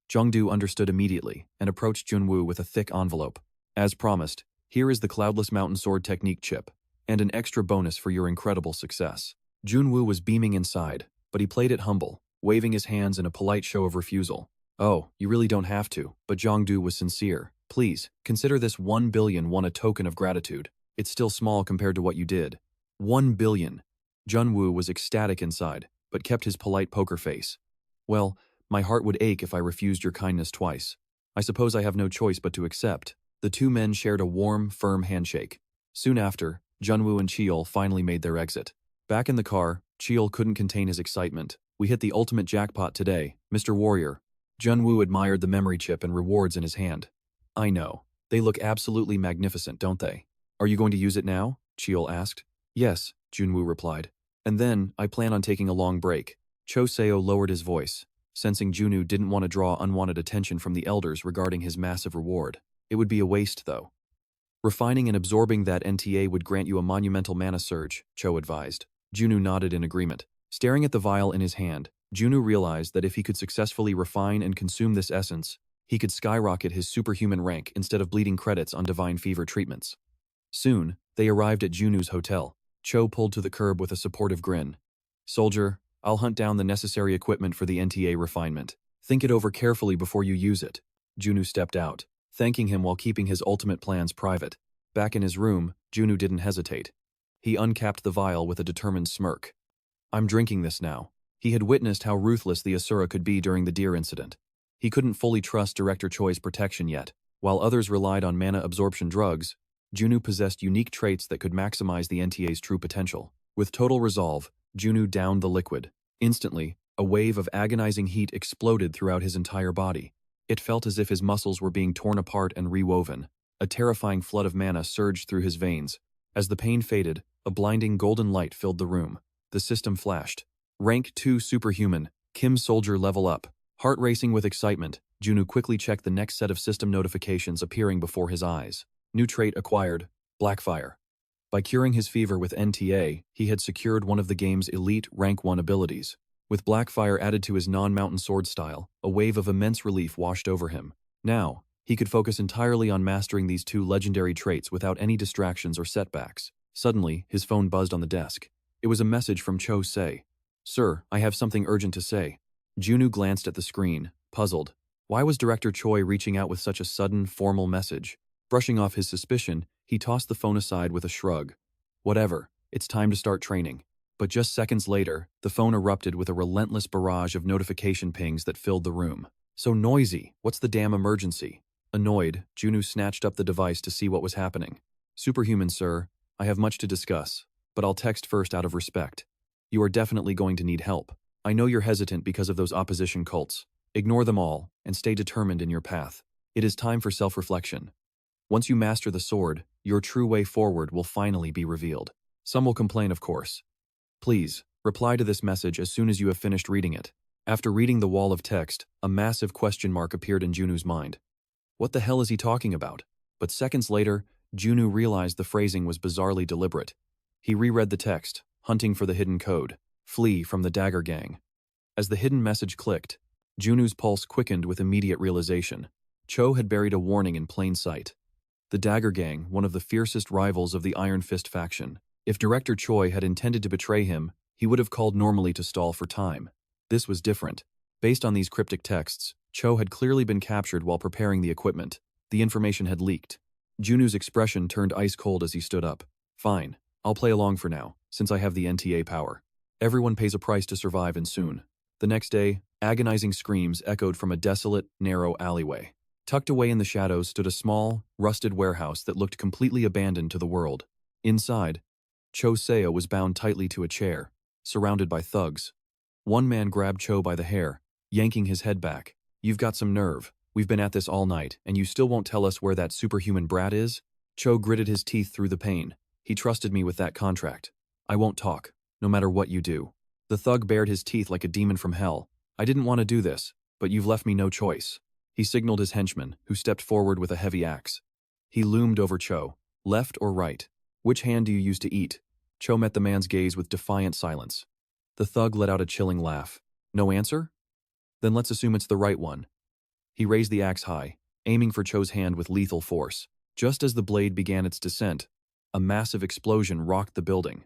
Jongdu understood immediately and approached Junsu with a thick envelope. As promised, here is the Cloudless Mountain Sword Technique chip, and an extra bonus for your incredible success. Junsu was beaming inside, but he played it humble, waving his hands in a polite show of refusal. Oh, you really don't have to, but Jongdu was sincere. Please, consider this 1 billion won a token of gratitude. It's still small compared to what you did. 1 billion. Junsu was ecstatic inside, but kept his polite poker face. Well, my heart would ache if I refused your kindness twice. I suppose I have no choice but to accept. The two men shared a warm, firm handshake. Soon after, Junsu and Chiel finally made their exit. Back in the car, Chiel couldn't contain his excitement. We hit the ultimate jackpot today, Mr. Warrior. Junwoo admired the memory chip and rewards in his hand. I know. They look absolutely magnificent, don't they? Are you going to use it now? Cheol asked. Yes, Junwoo replied. And then, I plan on taking a long break. Cho Seo lowered his voice, sensing Junwoo didn't want to draw unwanted attention from the elders regarding his massive reward. It would be a waste, though. Refining and absorbing that NTA would grant you a monumental mana surge, Cho advised. Junwoo nodded in agreement. Staring at the vial in his hand, Junwoo realized that if he could successfully refine and consume this essence, he could skyrocket his superhuman rank instead of bleeding credits on divine fever treatments. Soon, they arrived at Junwoo's hotel. Cho pulled to the curb with a supportive grin. Soldier, I'll hunt down the necessary equipment for the NTA refinement. Think it over carefully before you use it. Junwoo stepped out, thanking him while keeping his ultimate plans private. Back in his room, Junwoo didn't hesitate. He uncapped the vial with a determined smirk. I'm drinking this now. He had witnessed how ruthless the Asura could be during the deer incident. He couldn't fully trust Director Choi's protection yet. While others relied on mana absorption drugs, Junwoo possessed unique traits that could maximize the NTA's true potential. With total resolve, Junwoo downed the liquid. Instantly, a wave of agonizing heat exploded throughout his entire body. It felt as if his muscles were being torn apart and rewoven. A terrifying flood of mana surged through his veins. As the pain faded, a blinding golden light filled the room. The system flashed. Rank 2 Superhuman, Kim Soldier level up. Heart racing with excitement, Junwoo quickly checked the next set of system notifications appearing before his eyes. New trait acquired, Blackfire. By curing his fever with NTA, he had secured one of the game's elite Rank 1 abilities. With Blackfire added to his non-mountain sword style, a wave of immense relief washed over him. Now, he could focus entirely on mastering these two legendary traits without any distractions or setbacks. Suddenly, his phone buzzed on the desk. It was a message from Cho Se. Sir, I have something urgent to say. Junwoo glanced at the screen, puzzled. Why was Director Choi reaching out with such a sudden, formal message? Brushing off his suspicion, he tossed the phone aside with a shrug. Whatever, it's time to start training. But just seconds later, the phone erupted with a relentless barrage of notification pings that filled the room. So noisy, what's the damn emergency? Annoyed, Junwoo snatched up the device to see what was happening. Superhuman, sir, I have much to discuss, but I'll text first out of respect. You are definitely going to need help. I know you're hesitant because of those opposition cults. Ignore them all, and stay determined in your path. It is time for self-reflection. Once you master the sword, your true way forward will finally be revealed. Some will complain, of course. Please, reply to this message as soon as you have finished reading it. After reading the wall of text, a massive question mark appeared in Junwoo's mind. What the hell is he talking about? But seconds later, Junwoo realized the phrasing was bizarrely deliberate. He reread the text, hunting for the hidden code. Flee from the Dagger Gang. As the hidden message clicked, Junwoo's pulse quickened with immediate realization. Cho had buried a warning in plain sight. The Dagger Gang, one of the fiercest rivals of the Iron Fist faction. If Director Choi had intended to betray him, he would have called normally to stall for time. This was different. Based on these cryptic texts, Cho had clearly been captured while preparing the equipment. The information had leaked. Junwoo's expression turned ice cold as he stood up. Fine, I'll play along for now, since I have the NTA power. Everyone pays a price to survive and soon. The next day, agonizing screams echoed from a desolate, narrow alleyway. Tucked away in the shadows stood a small, rusted warehouse that looked completely abandoned to the world. Inside, Cho Seo was bound tightly to a chair, surrounded by thugs. One man grabbed Cho by the hair, yanking his head back. You've got some nerve. We've been at this all night, and you still won't tell us where that superhuman brat is? Cho gritted his teeth through the pain. He trusted me with that contract. I won't talk, no matter what you do. The thug bared his teeth like a demon from hell. I didn't want to do this, but you've left me no choice. He signaled his henchman, who stepped forward with a heavy axe. He loomed over Cho. Left or right? Which hand do you use to eat? Cho met the man's gaze with defiant silence. The thug let out a chilling laugh. No answer? Then let's assume it's the right one. He raised the axe high, aiming for Cho's hand with lethal force. Just as the blade began its descent, a massive explosion rocked the building.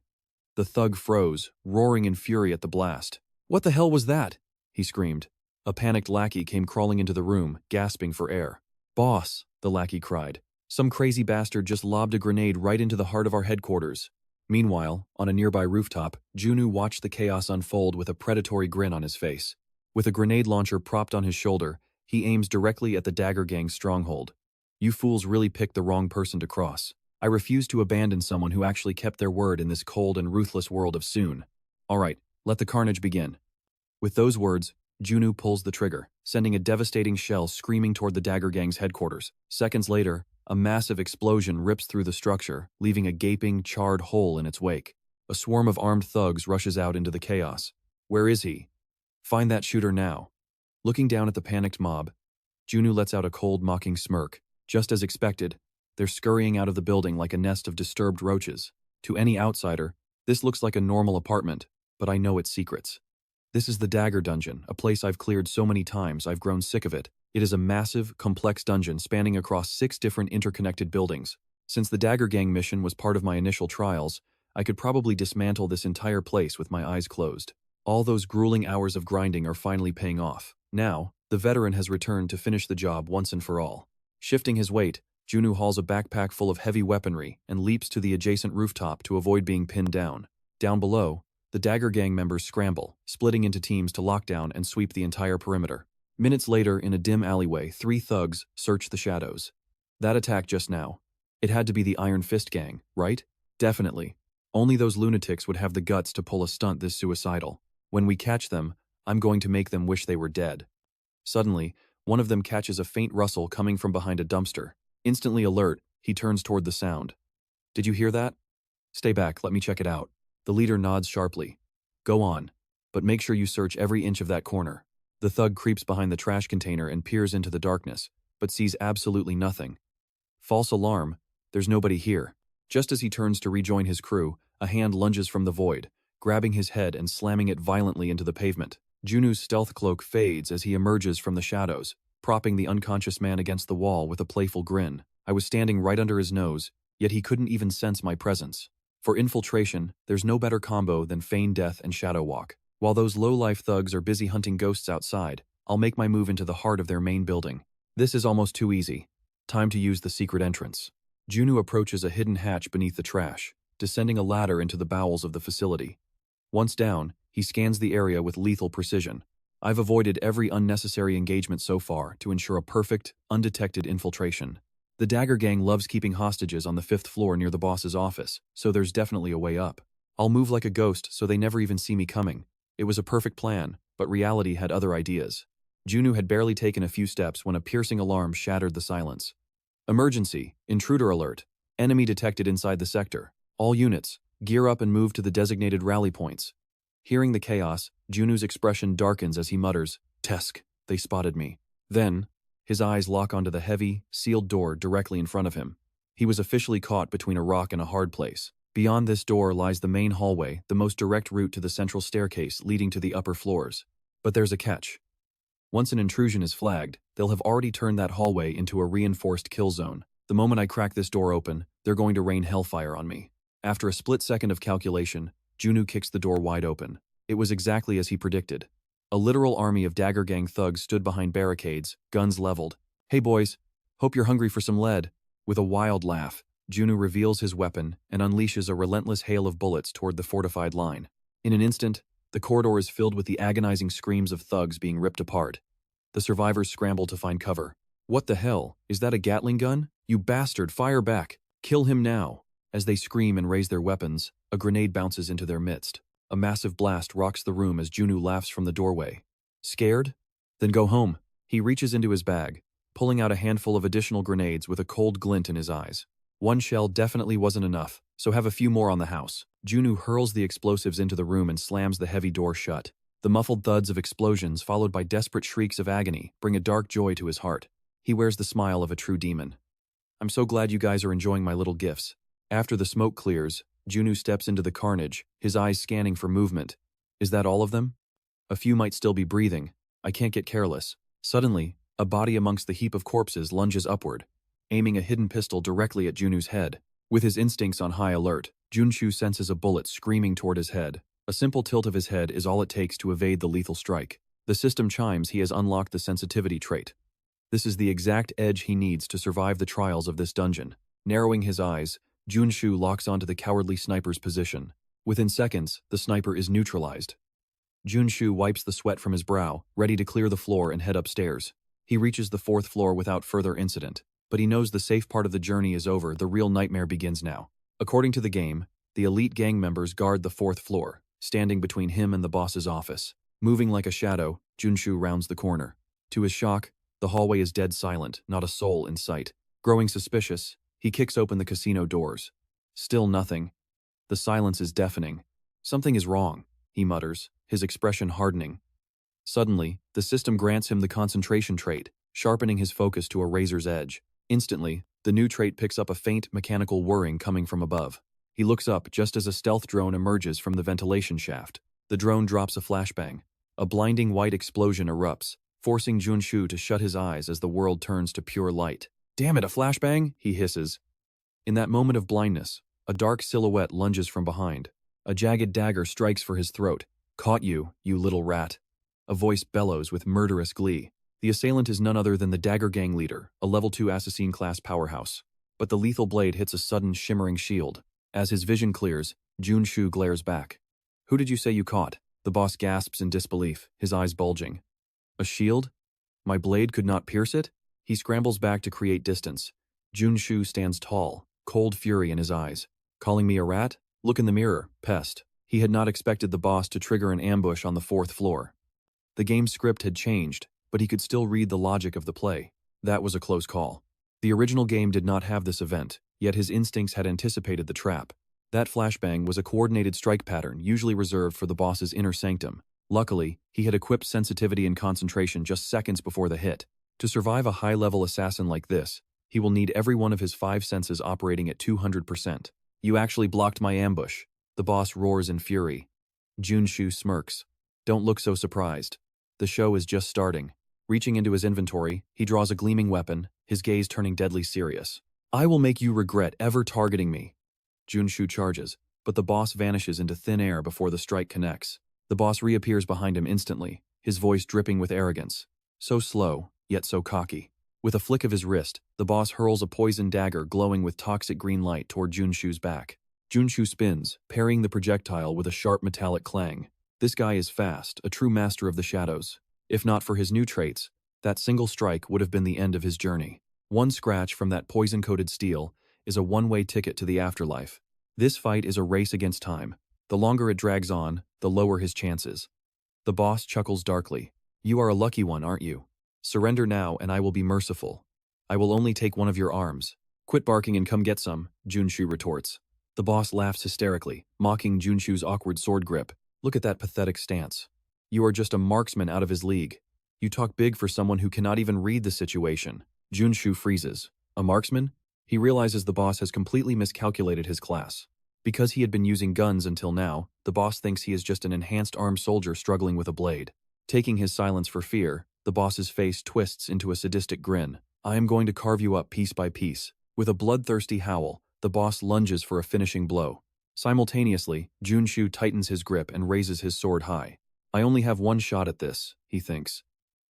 The thug froze, roaring in fury at the blast. What the hell was that? He screamed. A panicked lackey came crawling into the room, gasping for air. Boss, the lackey cried. Some crazy bastard just lobbed a grenade right into the heart of our headquarters. Meanwhile, on a nearby rooftop, Junwoo watched the chaos unfold with a predatory grin on his face. With a grenade launcher propped on his shoulder, he aims directly at the Dagger Gang's stronghold. You fools really picked the wrong person to cross. I refuse to abandon someone who actually kept their word in this cold and ruthless world of Seun. All right, let the carnage begin. With those words, Junsu pulls the trigger, sending a devastating shell screaming toward the Dagger Gang's headquarters. Seconds later, a massive explosion rips through the structure, leaving a gaping, charred hole in its wake. A swarm of armed thugs rushes out into the chaos. Where is he? Find that shooter now. Looking down at the panicked mob, Junsu lets out a cold, mocking smirk. Just as expected, they're scurrying out of the building like a nest of disturbed roaches. To any outsider, this looks like a normal apartment, but I know its secrets. This is the Dagger Dungeon, a place I've cleared so many times I've grown sick of it. It is a massive, complex dungeon spanning across 6 different interconnected buildings. Since the Dagger Gang mission was part of my initial trials, I could probably dismantle this entire place with my eyes closed. All those grueling hours of grinding are finally paying off. Now, the veteran has returned to finish the job once and for all. Shifting his weight, Junsu hauls a backpack full of heavy weaponry and leaps to the adjacent rooftop to avoid being pinned down. Down below, the Dagger Gang members scramble, splitting into teams to lock down and sweep the entire perimeter. Minutes later, in a dim alleyway, 3 thugs search the shadows. That attack just now. It had to be the Iron Fist Gang, right? Definitely. Only those lunatics would have the guts to pull a stunt this suicidal. When we catch them, I'm going to make them wish they were dead. Suddenly, one of them catches a faint rustle coming from behind a dumpster. Instantly alert, he turns toward the sound. Did you hear that? Stay back, let me check it out. The leader nods sharply. Go on, but make sure you search every inch of that corner. The thug creeps behind the trash container and peers into the darkness, but sees absolutely nothing. False alarm, there's nobody here. Just as he turns to rejoin his crew, a hand lunges from the void, grabbing his head and slamming it violently into the pavement. Junsu's stealth cloak fades as he emerges from the shadows, propping the unconscious man against the wall with a playful grin. I was standing right under his nose, yet he couldn't even sense my presence. For infiltration, there's no better combo than feign death and shadow walk. While those low-life thugs are busy hunting ghosts outside, I'll make my move into the heart of their main building. This is almost too easy. Time to use the secret entrance. Junsu approaches a hidden hatch beneath the trash, descending a ladder into the bowels of the facility. Once down, he scans the area with lethal precision. I've avoided every unnecessary engagement so far to ensure a perfect, undetected infiltration. The Dagger Gang loves keeping hostages on the 5th floor near the boss's office, so there's definitely a way up. I'll move like a ghost so they never even see me coming. It was a perfect plan, but reality had other ideas. Junsu had barely taken a few steps when a piercing alarm shattered the silence. Emergency, intruder alert, enemy detected inside the sector. All units, gear up and move to the designated rally points. Hearing the chaos, Junsu's expression darkens as he mutters, "Tesk, they spotted me." Then, his eyes lock onto the heavy, sealed door directly in front of him. He was officially caught between a rock and a hard place. Beyond this door lies the main hallway, the most direct route to the central staircase leading to the upper floors. But there's a catch. Once an intrusion is flagged, they'll have already turned that hallway into a reinforced kill zone. The moment I crack this door open, they're going to rain hellfire on me. After a split second of calculation, Junsu kicks the door wide open. It was exactly as he predicted. A literal army of Dagger Gang thugs stood behind barricades, guns leveled. "Hey boys, hope you're hungry for some lead." With a wild laugh, Junsu reveals his weapon and unleashes a relentless hail of bullets toward the fortified line. In an instant, the corridor is filled with the agonizing screams of thugs being ripped apart. The survivors scramble to find cover. "What the hell? Is that a Gatling gun? You bastard, fire back! Kill him now!" As they scream and raise their weapons, a grenade bounces into their midst. A massive blast rocks the room as Junsu laughs from the doorway. Scared? Then go home. He reaches into his bag, pulling out a handful of additional grenades with a cold glint in his eyes. One shell definitely wasn't enough, so have a few more on the house. Junsu hurls the explosives into the room and slams the heavy door shut. The muffled thuds of explosions, followed by desperate shrieks of agony, bring a dark joy to his heart. He wears the smile of a true demon. "I'm so glad you guys are enjoying my little gifts." After the smoke clears, Junsu steps into the carnage, his eyes scanning for movement. Is that all of them? A few might still be breathing. I can't get careless. Suddenly, a body amongst the heap of corpses lunges upward, aiming a hidden pistol directly at Junsu's head. With his instincts on high alert, Junsu senses a bullet screaming toward his head. A simple tilt of his head is all it takes to evade the lethal strike. The system chimes he has unlocked the sensitivity trait. This is the exact edge he needs to survive the trials of this dungeon. Narrowing his eyes, Junsu locks onto the cowardly sniper's position. Within seconds, the sniper is neutralized. Junsu wipes the sweat from his brow, ready to clear the floor and head upstairs. He reaches the 4th floor without further incident, but he knows the safe part of the journey is over. The real nightmare begins now. According to the game, the elite gang members guard the 4th floor, standing between him and the boss's office. Moving like a shadow, Junsu rounds the corner. To his shock, the hallway is dead silent, not a soul in sight. Growing suspicious, he kicks open the casino doors. Still nothing. The silence is deafening. Something is wrong, he mutters, his expression hardening. Suddenly, the system grants him the concentration trait, sharpening his focus to a razor's edge. Instantly, the new trait picks up a faint, mechanical whirring coming from above. He looks up just as a stealth drone emerges from the ventilation shaft. The drone drops a flashbang. A blinding white explosion erupts, forcing Junsu to shut his eyes as the world turns to pure light. "Damn it, a flashbang!" he hisses. In that moment of blindness, a dark silhouette lunges from behind. A jagged dagger strikes for his throat. "Caught you, you little rat." A voice bellows with murderous glee. The assailant is none other than the Dagger Gang leader, a level 2 assassin-class powerhouse. But the lethal blade hits a sudden shimmering shield. As his vision clears, Junsu glares back. "Who did you say you caught?" The boss gasps in disbelief, his eyes bulging. "A shield? My blade could not pierce it?" He scrambles back to create distance. Junsu stands tall, cold fury in his eyes. "Calling me a rat? Look in the mirror, pest." He had not expected the boss to trigger an ambush on the 4th floor. The game's script had changed, but he could still read the logic of the play. That was a close call. The original game did not have this event, yet his instincts had anticipated the trap. That flashbang was a coordinated strike pattern usually reserved for the boss's inner sanctum. Luckily, he had equipped sensitivity and concentration just seconds before the hit. To survive a high-level assassin like this, he will need every one of his 5 senses operating at 200%. "You actually blocked my ambush," the boss roars in fury. Junsu smirks. "Don't look so surprised. The show is just starting." Reaching into his inventory, he draws a gleaming weapon, his gaze turning deadly serious. "I will make you regret ever targeting me." Junsu charges, but the boss vanishes into thin air before the strike connects. The boss reappears behind him instantly, his voice dripping with arrogance. So slow, yet so cocky. With a flick of his wrist, the boss hurls a poison dagger glowing with toxic green light toward Junsu's back. Junsu spins, parrying the projectile with a sharp metallic clang. This guy is fast, a true master of the shadows. If not for his new traits, that single strike would have been the end of his journey. One scratch from that poison-coated steel is a one-way ticket to the afterlife. This fight is a race against time. The longer it drags on, the lower his chances. The boss chuckles darkly. "You are a lucky one, aren't you? Surrender now and I will be merciful. I will only take one of your arms. Quit barking and come get some," Junsu retorts. The boss laughs hysterically, mocking Junsu's awkward sword grip. "Look at that pathetic stance. You are just a marksman out of his league. You talk big for someone who cannot even read the situation." Junsu freezes. A marksman? He realizes the boss has completely miscalculated his class. Because he had been using guns until now, the boss thinks he is just an enhanced armed soldier struggling with a blade. Taking his silence for fear, the boss's face twists into a sadistic grin. "I am going to carve you up piece by piece." With a bloodthirsty howl, the boss lunges for a finishing blow. Simultaneously, Junsu tightens his grip and raises his sword high. "I only have one shot at this," he thinks.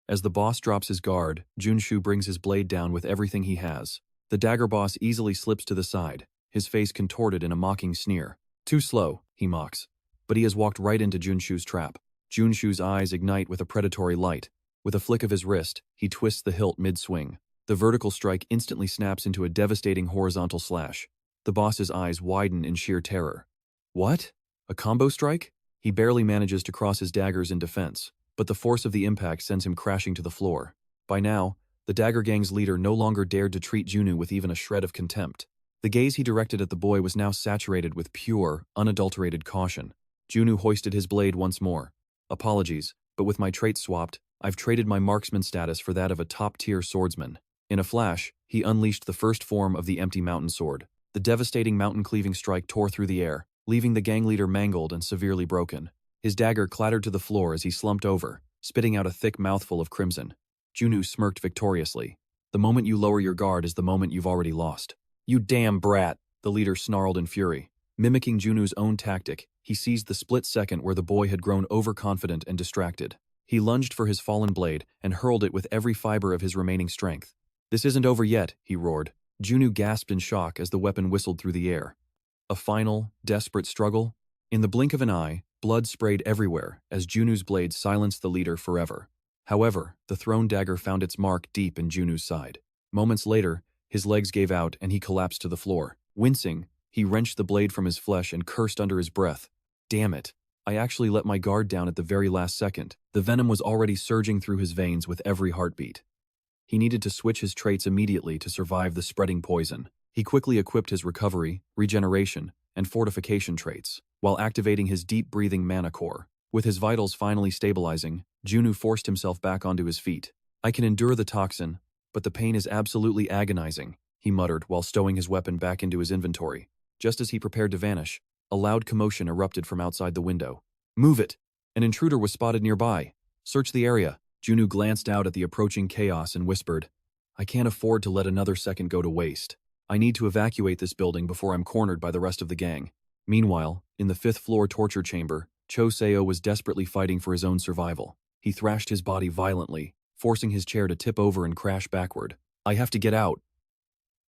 As the boss drops his guard, Junsu brings his blade down with everything he has. The dagger boss easily slips to the side, his face contorted in a mocking sneer. "Too slow," he mocks. But he has walked right into Junsu's trap. Junsu's eyes ignite with a predatory light. With a flick of his wrist, he twists the hilt mid-swing. The vertical strike instantly snaps into a devastating horizontal slash. The boss's eyes widen in sheer terror. What? A combo strike? He barely manages to cross his daggers in defense, but the force of the impact sends him crashing to the floor. By now, the Dagger Gang's leader no longer dared to treat Junsu with even a shred of contempt. The gaze he directed at the boy was now saturated with pure, unadulterated caution. Junsu hoisted his blade once more. "Apologies, but with my traits swapped, I've traded my marksman status for that of a top-tier swordsman." In a flash, he unleashed the first form of the empty mountain sword. The devastating mountain-cleaving strike tore through the air, leaving the gang leader mangled and severely broken. His dagger clattered to the floor as he slumped over, spitting out a thick mouthful of crimson. Junsu smirked victoriously. "The moment you lower your guard is the moment you've already lost." "You damn brat," the leader snarled in fury. Mimicking Junsu's own tactic, he seized the split second where the boy had grown overconfident and distracted. He lunged for his fallen blade and hurled it with every fiber of his remaining strength. "This isn't over yet," he roared. Junsu gasped in shock as the weapon whistled through the air. A final, desperate struggle? In the blink of an eye, blood sprayed everywhere as Junsu's blade silenced the leader forever. However, the thrown dagger found its mark deep in Junsu's side. Moments later, his legs gave out and he collapsed to the floor. Wincing, he wrenched the blade from his flesh and cursed under his breath. "Damn it. I actually let my guard down at the very last second. The venom was already surging through his veins with every heartbeat. He needed to switch his traits immediately to survive the spreading poison. He quickly equipped his recovery, regeneration, and fortification traits, while activating his deep-breathing mana core. With his vitals finally stabilizing, Junsu forced himself back onto his feet. I can endure the toxin, but the pain is absolutely agonizing, he muttered while stowing his weapon back into his inventory. Just as he prepared to vanish, a loud commotion erupted from outside the window. Move it! An intruder was spotted nearby. Search the area. Junsu glanced out at the approaching chaos and whispered, I can't afford to let another second go to waste. I need to evacuate this building before I'm cornered by the rest of the gang. Meanwhile, in the 5th floor torture chamber, Cho Seo was desperately fighting for his own survival. He thrashed his body violently, forcing his chair to tip over and crash backward. I have to get out.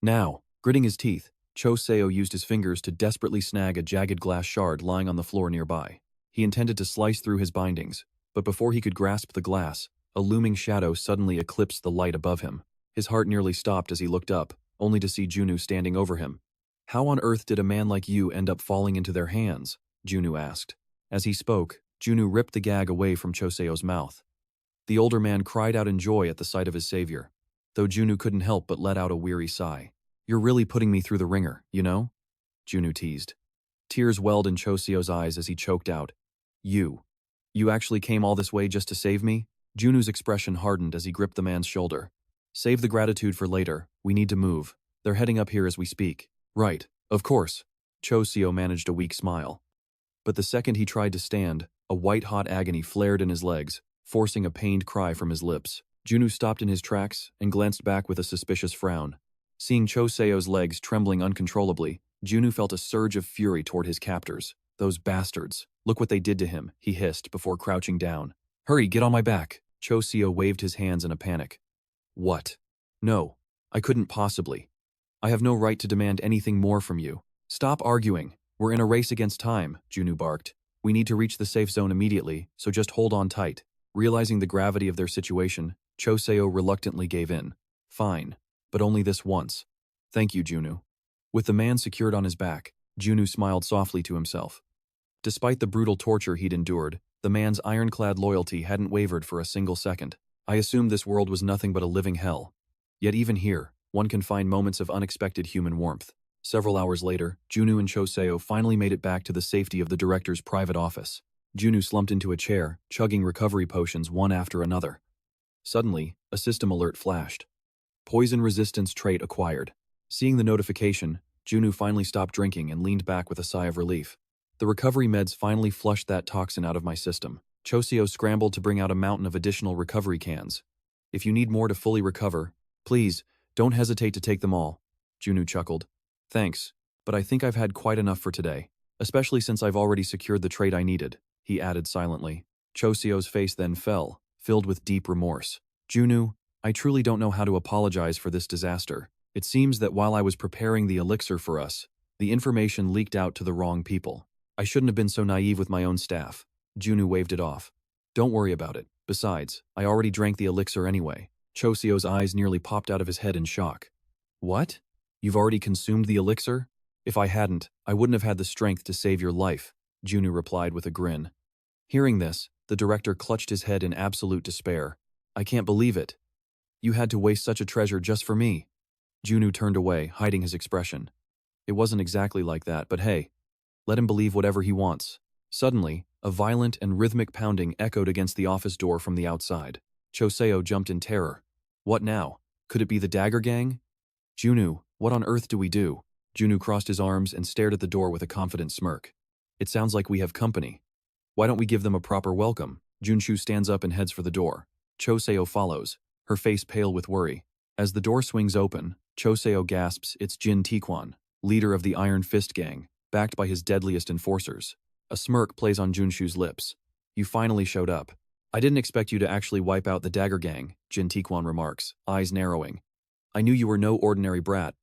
Now, gritting his teeth, Cho Seo used his fingers to desperately snag a jagged glass shard lying on the floor nearby. He intended to slice through his bindings, but before he could grasp the glass, a looming shadow suddenly eclipsed the light above him. His heart nearly stopped as he looked up, only to see Junsu standing over him. How on earth did a man like you end up falling into their hands? Junsu asked. As he spoke, Junsu ripped the gag away from Cho Seo's mouth. The older man cried out in joy at the sight of his savior, though Junsu couldn't help but let out a weary sigh. You're really putting me through the ringer, you know? Junsu teased. Tears welled in Cho Seo's eyes as he choked out. You actually came all this way just to save me? Junsu's expression hardened as he gripped the man's shoulder. Save the gratitude for later, we need to move. They're heading up here as we speak. Right, of course. Cho Seo managed a weak smile. But the second he tried to stand, a white-hot agony flared in his legs, forcing a pained cry from his lips. Junsu stopped in his tracks and glanced back with a suspicious frown. Seeing Cho Seo's legs trembling uncontrollably, Junsu felt a surge of fury toward his captors. Those bastards. Look what they did to him, he hissed before crouching down. Hurry, get on my back. Cho Seo waved his hands in a panic. What? No, I couldn't possibly. I have no right to demand anything more from you. Stop arguing. We're in a race against time, Junsu barked. We need to reach the safe zone immediately, so just hold on tight. Realizing the gravity of their situation, Cho Seo reluctantly gave in. Fine, but only this once. Thank you, Junsu. With the man secured on his back, Junsu smiled softly to himself. Despite the brutal torture he'd endured, the man's ironclad loyalty hadn't wavered for a single second. I assumed this world was nothing but a living hell. Yet even here, one can find moments of unexpected human warmth. Several hours later, Junsu and Cho Seo finally made it back to the safety of the director's private office. Junsu slumped into a chair, chugging recovery potions one after another. Suddenly, a system alert flashed. Poison resistance trait acquired. Seeing the notification, Junsu finally stopped drinking and leaned back with a sigh of relief. The recovery meds finally flushed that toxin out of my system. Cho Seo scrambled to bring out a mountain of additional recovery cans. If you need more to fully recover, please, don't hesitate to take them all. Junsu chuckled. Thanks, but I think I've had quite enough for today, especially since I've already secured the trait I needed, he added silently. Cho Seo's face then fell, filled with deep remorse. Junsu, I truly don't know how to apologize for this disaster. It seems that while I was preparing the elixir for us, the information leaked out to the wrong people. I shouldn't have been so naive with my own staff. Junsu waved it off. Don't worry about it. Besides, I already drank the elixir anyway. Cho Seo's eyes nearly popped out of his head in shock. What? You've already consumed the elixir? If I hadn't, I wouldn't have had the strength to save your life, Junsu replied with a grin. Hearing this, the director clutched his head in absolute despair. I can't believe it. You had to waste such a treasure just for me. Junsu turned away, hiding his expression. It wasn't exactly like that, but hey, let him believe whatever he wants. Suddenly, a violent and rhythmic pounding echoed against the office door from the outside. Cho Seo jumped in terror. What now? Could it be the Dagger Gang? Junsu, what on earth do we do? Junsu crossed his arms and stared at the door with a confident smirk. It sounds like we have company. Why don't we give them a proper welcome? Junsu stands up and heads for the door. Cho Seo follows, her face pale with worry. As the door swings open, Cho Seo gasps it's Jin Taekwon, leader of the Iron Fist Gang, backed by his deadliest enforcers. A smirk plays on Junsu's lips. You finally showed up. I didn't expect you to actually wipe out the Dagger Gang, Jin Taekwon remarks, eyes narrowing. I knew you were no ordinary brat.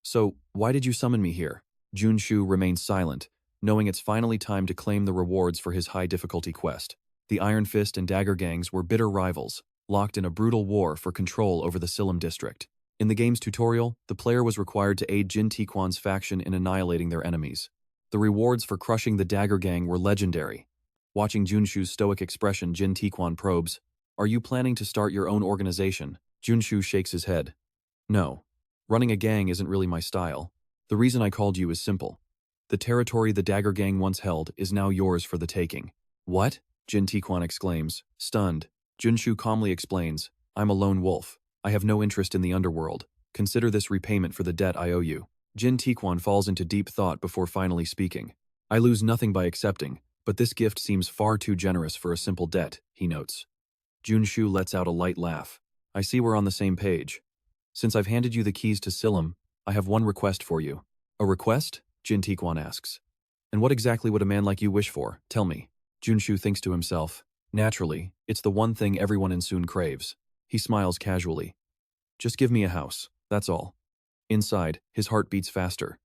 So, why did you summon me here? Junsu remains silent, knowing it's finally time to claim the rewards for his high-difficulty quest. The Iron Fist and Dagger Gangs were bitter rivals, locked in a brutal war for control over the Silum district. In the game's tutorial, the player was required to aid Jin Taekwon's faction in annihilating their enemies. The rewards for crushing the Dagger Gang were legendary. Watching Junshu's stoic expression, Jin Taekwon probes, "Are you planning to start your own organization?" Junshu shakes his head. "No. Running a gang isn't really my style. The reason I called you is simple. The territory the Dagger Gang once held is now yours for the taking." "What?" Jin Taekwon exclaims, stunned. Junshu calmly explains, "I'm a lone wolf. I have no interest in the underworld. Consider this repayment for the debt I owe you." Jin Taekwon falls into deep thought before finally speaking. "I lose nothing by accepting, but this gift seems far too generous for a simple debt," he notes. Junshu lets out a light laugh. "I see we're on the same page. Since I've handed you the keys to Silim, I have one request for you." "A request?" Jin Taekwon asks. "And what exactly would a man like you wish for? Tell me." Junshu thinks to himself. Naturally, it's the one thing everyone in Seun craves. He smiles casually. "Just give me a house, that's all." Inside, his heart beats faster.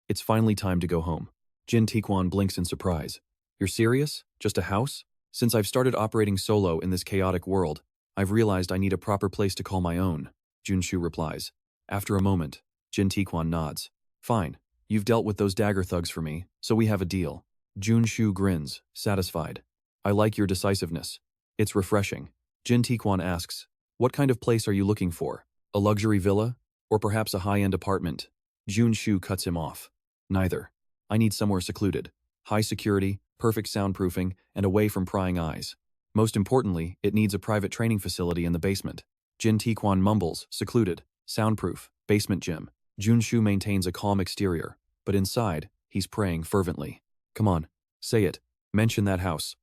It's finally time to go home. Jin Taekwon blinks in surprise. "You're serious? Just a house?" "Since I've started operating solo in this chaotic world, I've realized I need a proper place to call my own," Junshu replies. After a moment, Jin Taekwon nods. "Fine, you've dealt with those dagger thugs for me, so we have a deal." Junshu grins, satisfied. "I like your decisiveness. It's refreshing." Jin Taekwon asks, "What kind of place are you looking for? A luxury villa? Or perhaps a high-end apartment?" Junshu cuts him off. "Neither. I need somewhere secluded. High security, perfect soundproofing, and away from prying eyes. Most importantly, it needs a private training facility in the basement." Jin Taekwon mumbles, secluded, soundproof, basement gym. Junshu maintains a calm exterior, but inside, he's praying fervently. "Come on, say it. Mention that house."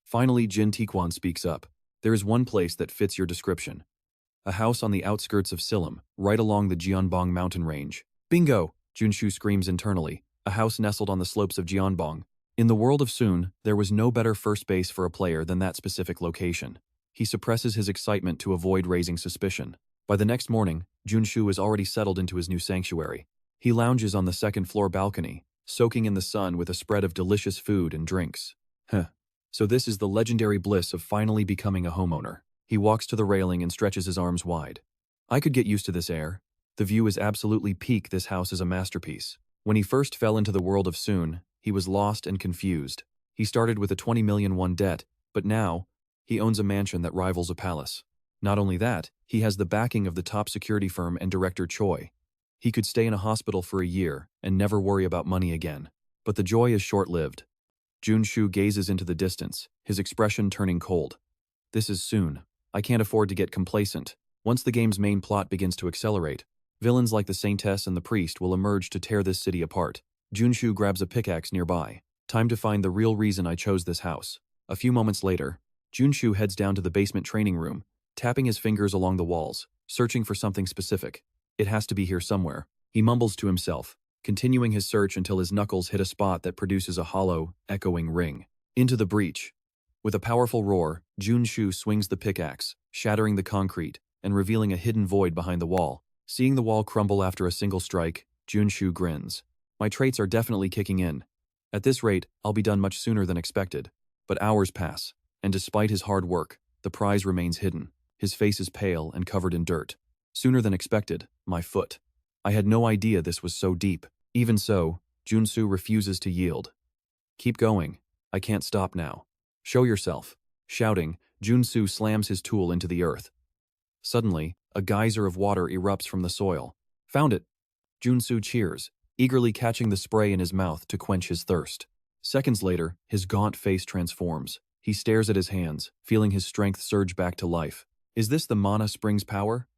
Finally, Jin Taekwon speaks up. "There is one place that fits your description. A house on the outskirts of Silim, right along the Jeonbong mountain range." "Bingo!" Junshu screams internally. A house nestled on the slopes of Jeonbong. In the world of Seun, there was no better first base for a player than that specific location. He suppresses his excitement to avoid raising suspicion. By the next morning, Junshu is already settled into his new sanctuary. He lounges on the second-floor balcony, soaking in the sun with a spread of delicious food and drinks. So this is the legendary bliss of finally becoming a homeowner. He walks to the railing and stretches his arms wide. "I could get used to this air. The view is absolutely peak. This house is a masterpiece." When he first fell into the world of Seun, he was lost and confused. He started with a 20 million won debt, but now, he owns a mansion that rivals a palace. Not only that, he has the backing of the top security firm and director Choi. He could stay in a hospital for a year and never worry about money again. But the joy is short-lived. Junshu gazes into the distance, his expression turning cold. "This is Seun. I can't afford to get complacent. Once the game's main plot begins to accelerate, villains like the Saintess and the Priest will emerge to tear this city apart." Junshu grabs a pickaxe nearby. "Time to find the real reason I chose this house." A few moments later, Junshu heads down to the basement training room, tapping his fingers along the walls, searching for something specific. "It has to be here somewhere," he mumbles to himself, continuing his search until his knuckles hit a spot that produces a hollow, echoing ring. Into the breach. With a powerful roar, Junshu swings the pickaxe, shattering the concrete and revealing a hidden void behind the wall. Seeing the wall crumble after a single strike, Junshu grins. "My traits are definitely kicking in. At this rate, I'll be done much sooner than expected." But hours pass, and despite his hard work, the prize remains hidden. His face is pale and covered in dirt. "Sooner than expected, my foot. I had no idea this was so deep." Even so, Junsu refuses to yield. "Keep going. I can't stop now. Show yourself." Shouting, Junsu slams his tool into the earth. Suddenly, a geyser of water erupts from the soil. "Found it!" Junsu cheers, eagerly catching the spray in his mouth to quench his thirst. Seconds later, his gaunt face transforms. He stares at his hands, feeling his strength surge back to life. Is this the Mana Springs power?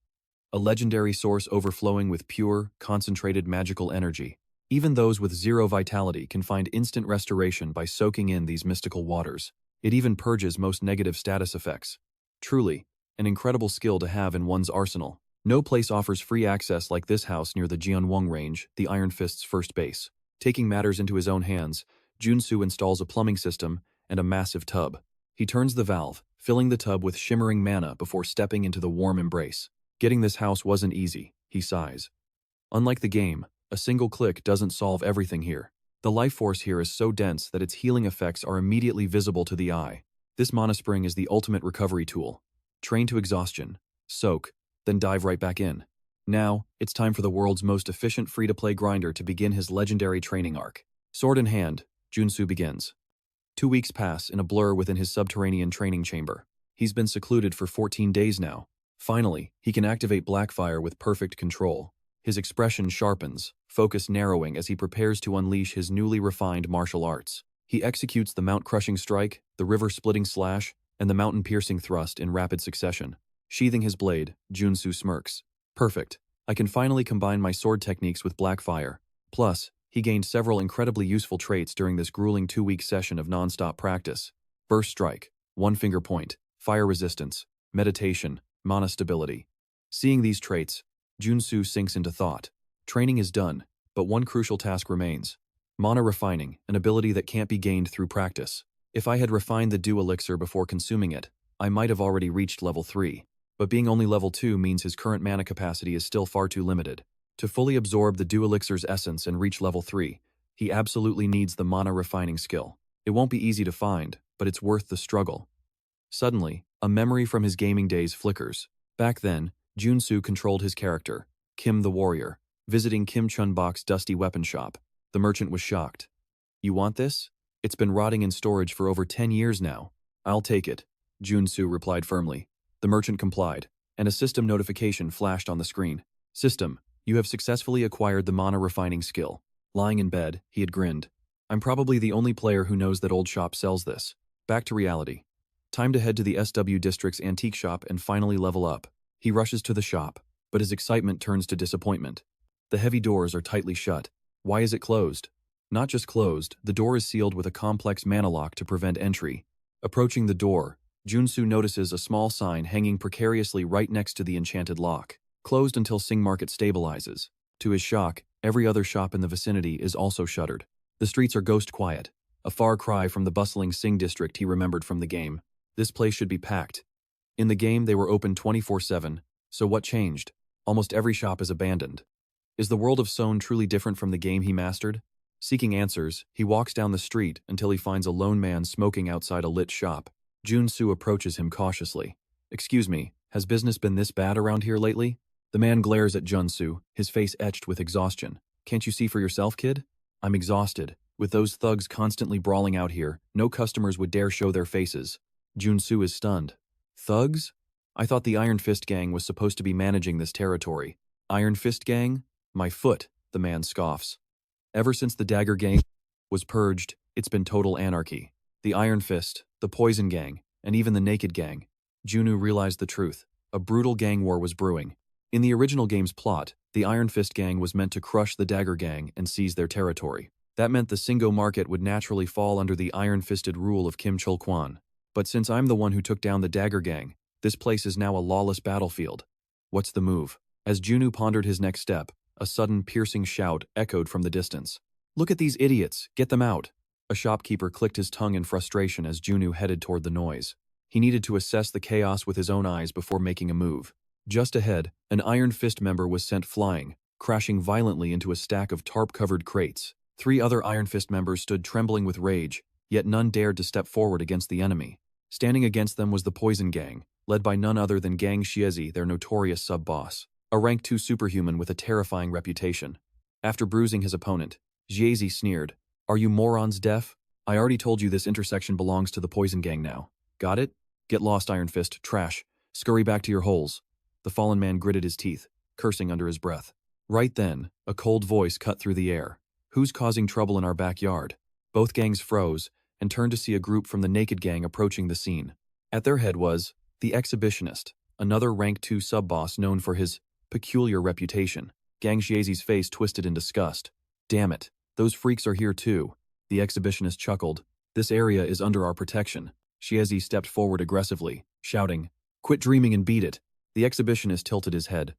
A legendary source overflowing with pure, concentrated magical energy. Even those with zero vitality can find instant restoration by soaking in these mystical waters. It even purges most negative status effects. Truly, an incredible skill to have in one's arsenal. No place offers free access like this house near the Jeonwong range, the Iron Fist's first base. Taking matters into his own hands, Junsu installs a plumbing system and a massive tub. He turns the valve, filling the tub with shimmering mana before stepping into the warm embrace. Getting this house wasn't easy, he sighs. Unlike the game, a single click doesn't solve everything here. The life force here is so dense that its healing effects are immediately visible to the eye. This Mana Spring is the ultimate recovery tool. Train to exhaustion, soak, then dive right back in. Now, it's time for the world's most efficient free-to-play grinder to begin his legendary training arc. Sword in hand, Junsu begins. 2 weeks pass in a blur within his subterranean training chamber. He's been secluded for 14 days now. Finally, he can activate Blackfire with perfect control. His expression sharpens, focus narrowing as he prepares to unleash his newly refined martial arts. He executes the mount-crushing strike, the river-splitting slash, and the mountain-piercing thrust in rapid succession. Sheathing his blade, Junsu smirks. Perfect. I can finally combine my sword techniques with Blackfire. Plus, he gained several incredibly useful traits during this grueling 2-week session of non-stop practice. Burst strike, one-finger point, fire resistance, meditation, mana stability. Seeing these traits, Junsu sinks into thought. Training is done, but one crucial task remains. Mana refining, an ability that can't be gained through practice. If I had refined the Dew Elixir before consuming it, I might have already reached level 3. But being only level 2 means his current mana capacity is still far too limited. To fully absorb the Dew Elixir's essence and reach level 3, he absolutely needs the mana refining skill. It won't be easy to find, but it's worth the struggle. Suddenly, a memory from his gaming days flickers. Back then, Junsu controlled his character, Kim the Warrior, visiting Kim Chunbok's dusty weapon shop. The merchant was shocked. "You want this? It's been rotting in storage for over 10 years now." "I'll take it," Junsu replied firmly. The merchant complied, and a system notification flashed on the screen. "System, you have successfully acquired the mana refining skill." Lying in bed, he had grinned. "I'm probably the only player who knows that old shop sells this." Back to reality. Time to head to the SW District's antique shop and finally level up. He rushes to the shop, but his excitement turns to disappointment. The heavy doors are tightly shut. Why is it closed? Not just closed, the door is sealed with a complex mana lock to prevent entry. Approaching the door, Junsu notices a small sign hanging precariously right next to the enchanted lock. Closed until Sing Market stabilizes. To his shock, every other shop in the vicinity is also shuttered. The streets are ghost quiet, a far cry from the bustling Sing district he remembered from the game. This place should be packed. In the game, they were open 24/7, so what changed? Almost every shop is abandoned. Is the world of Seun truly different from the game he mastered? Seeking answers, he walks down the street until he finds a lone man smoking outside a lit shop. Junsu approaches him cautiously. "Excuse me, has business been this bad around here lately?" The man glares at Junsu, his face etched with exhaustion. "Can't you see for yourself, kid? I'm exhausted. With those thugs constantly brawling out here, no customers would dare show their faces." Junsu is stunned. "Thugs? I thought the Iron Fist Gang was supposed to be managing this territory." "Iron Fist Gang? My foot," the man scoffs. "Ever since the Dagger Gang was purged, it's been total anarchy. The Iron Fist, the Poison Gang, and even the Naked Gang." Junsu realized the truth. A brutal gang war was brewing. In the original game's plot, the Iron Fist Gang was meant to crush the Dagger Gang and seize their territory. That meant the Singo market would naturally fall under the iron-fisted rule of Kim Chul-kwan. But since I'm the one who took down the Dagger Gang, this place is now a lawless battlefield. What's the move? As Junsu pondered his next step, a sudden piercing shout echoed from the distance. "Look at these idiots! Get them out!" A shopkeeper clicked his tongue in frustration as Junsu headed toward the noise. He needed to assess the chaos with his own eyes before making a move. Just ahead, an Iron Fist member was sent flying, crashing violently into a stack of tarp-covered crates. 3 other Iron Fist members stood trembling with rage, yet none dared to step forward against the enemy. Standing against them was the Poison Gang, led by none other than Gang Xiezi, their notorious sub-boss. A rank 2 superhuman with a terrifying reputation. After bruising his opponent, Xiezi sneered, "Are you morons deaf? I already told you this intersection belongs to the Poison Gang now. Got it? Get lost, Iron Fist, trash. Scurry back to your holes." The fallen man gritted his teeth, cursing under his breath. Right then, a cold voice cut through the air. "Who's causing trouble in our backyard?" Both gangs froze and turned to see a group from the Naked Gang approaching the scene. At their head was the Exhibitionist, another rank 2 sub-boss known for his peculiar reputation. Gang Xiezi's face twisted in disgust. "Damn it, those freaks are here too." The Exhibitionist chuckled. "This area is under our protection." Xiezi stepped forward aggressively, shouting, "Quit dreaming and beat it." The Exhibitionist tilted his head.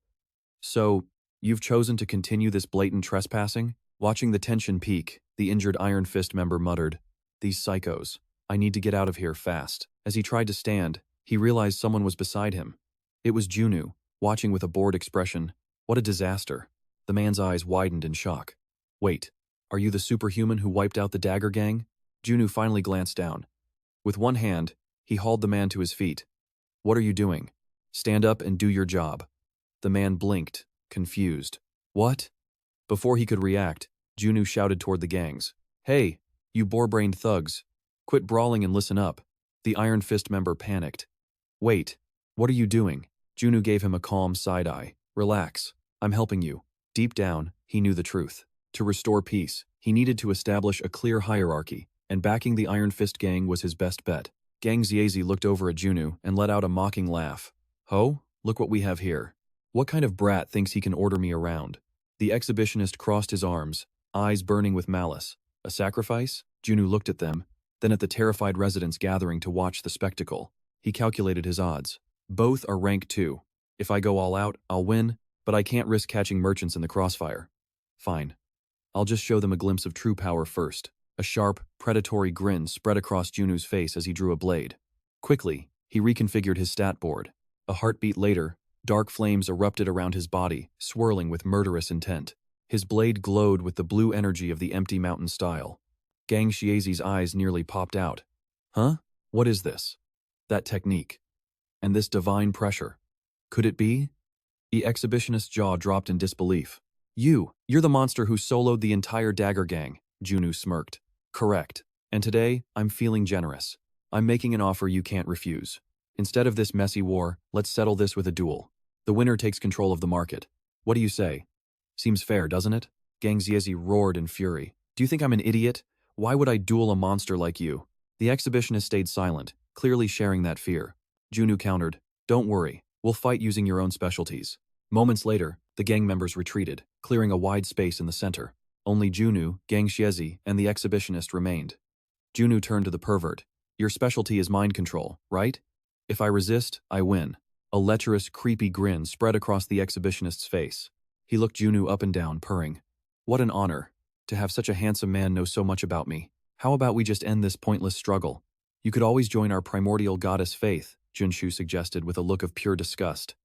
"So, you've chosen to continue this blatant trespassing?" Watching the tension peak, the injured Iron Fist member muttered, "These psychos. I need to get out of here fast." As he tried to stand, he realized someone was beside him. It was Junsu, watching with a bored expression. What a disaster. The man's eyes widened in shock. "Wait, are you the superhuman who wiped out the Dagger Gang?" Junsu finally glanced down. With one hand, he hauled the man to his feet. "What are you doing? Stand up and do your job." The man blinked, confused. "What?" Before he could react, Junsu shouted toward the gangs. "Hey, you boar-brained thugs. Quit brawling and listen up. The Iron Fist member panicked. Wait, what are you doing? Junsu gave him a calm side eye. Relax, I'm helping you. Deep down, he knew the truth. To restore peace, he needed to establish a clear hierarchy, and backing the Iron Fist gang was his best bet. Gang Xiezi looked over at Junsu and let out a mocking laugh. Ho, look what we have here. What kind of brat thinks he can order me around? The exhibitionist crossed his arms, eyes burning with malice. A sacrifice? Junsu looked at them, then at the terrified residents gathering to watch the spectacle. He calculated his odds. Both are rank 2. If I go all out, I'll win, but I can't risk catching merchants in the crossfire. Fine. I'll just show them a glimpse of true power first. A sharp, predatory grin spread across Junsu's face as he drew a blade. Quickly, he reconfigured his stat board. A heartbeat later, dark flames erupted around his body, swirling with murderous intent. His blade glowed with the blue energy of the empty mountain style. Gang Xiezi's eyes nearly popped out. Huh? What is this? That technique. And this divine pressure. Could it be? The exhibitionist's jaw dropped in disbelief. You're the monster who soloed the entire dagger gang, Junsu smirked. Correct. And today, I'm feeling generous. I'm making an offer you can't refuse. Instead of this messy war, let's settle this with a duel. The winner takes control of the market. What do you say? Seems fair, doesn't it? Gang Xiezi roared in fury. Do you think I'm an idiot? Why would I duel a monster like you? The exhibitionist stayed silent, clearly sharing that fear. Junsu countered, Don't worry, we'll fight using your own specialties. Moments later, the gang members retreated, clearing a wide space in the center. Only Junsu, Gang Xiezi, and the exhibitionist remained. Junsu turned to the pervert. Your specialty is mind control, right? If I resist, I win. A lecherous, creepy grin spread across the exhibitionist's face. He looked Junsu up and down, purring. What an honor, to have such a handsome man know so much about me. How about we just end this pointless struggle? You could always join our primordial goddess faith, Junsu suggested with a look of pure disgust.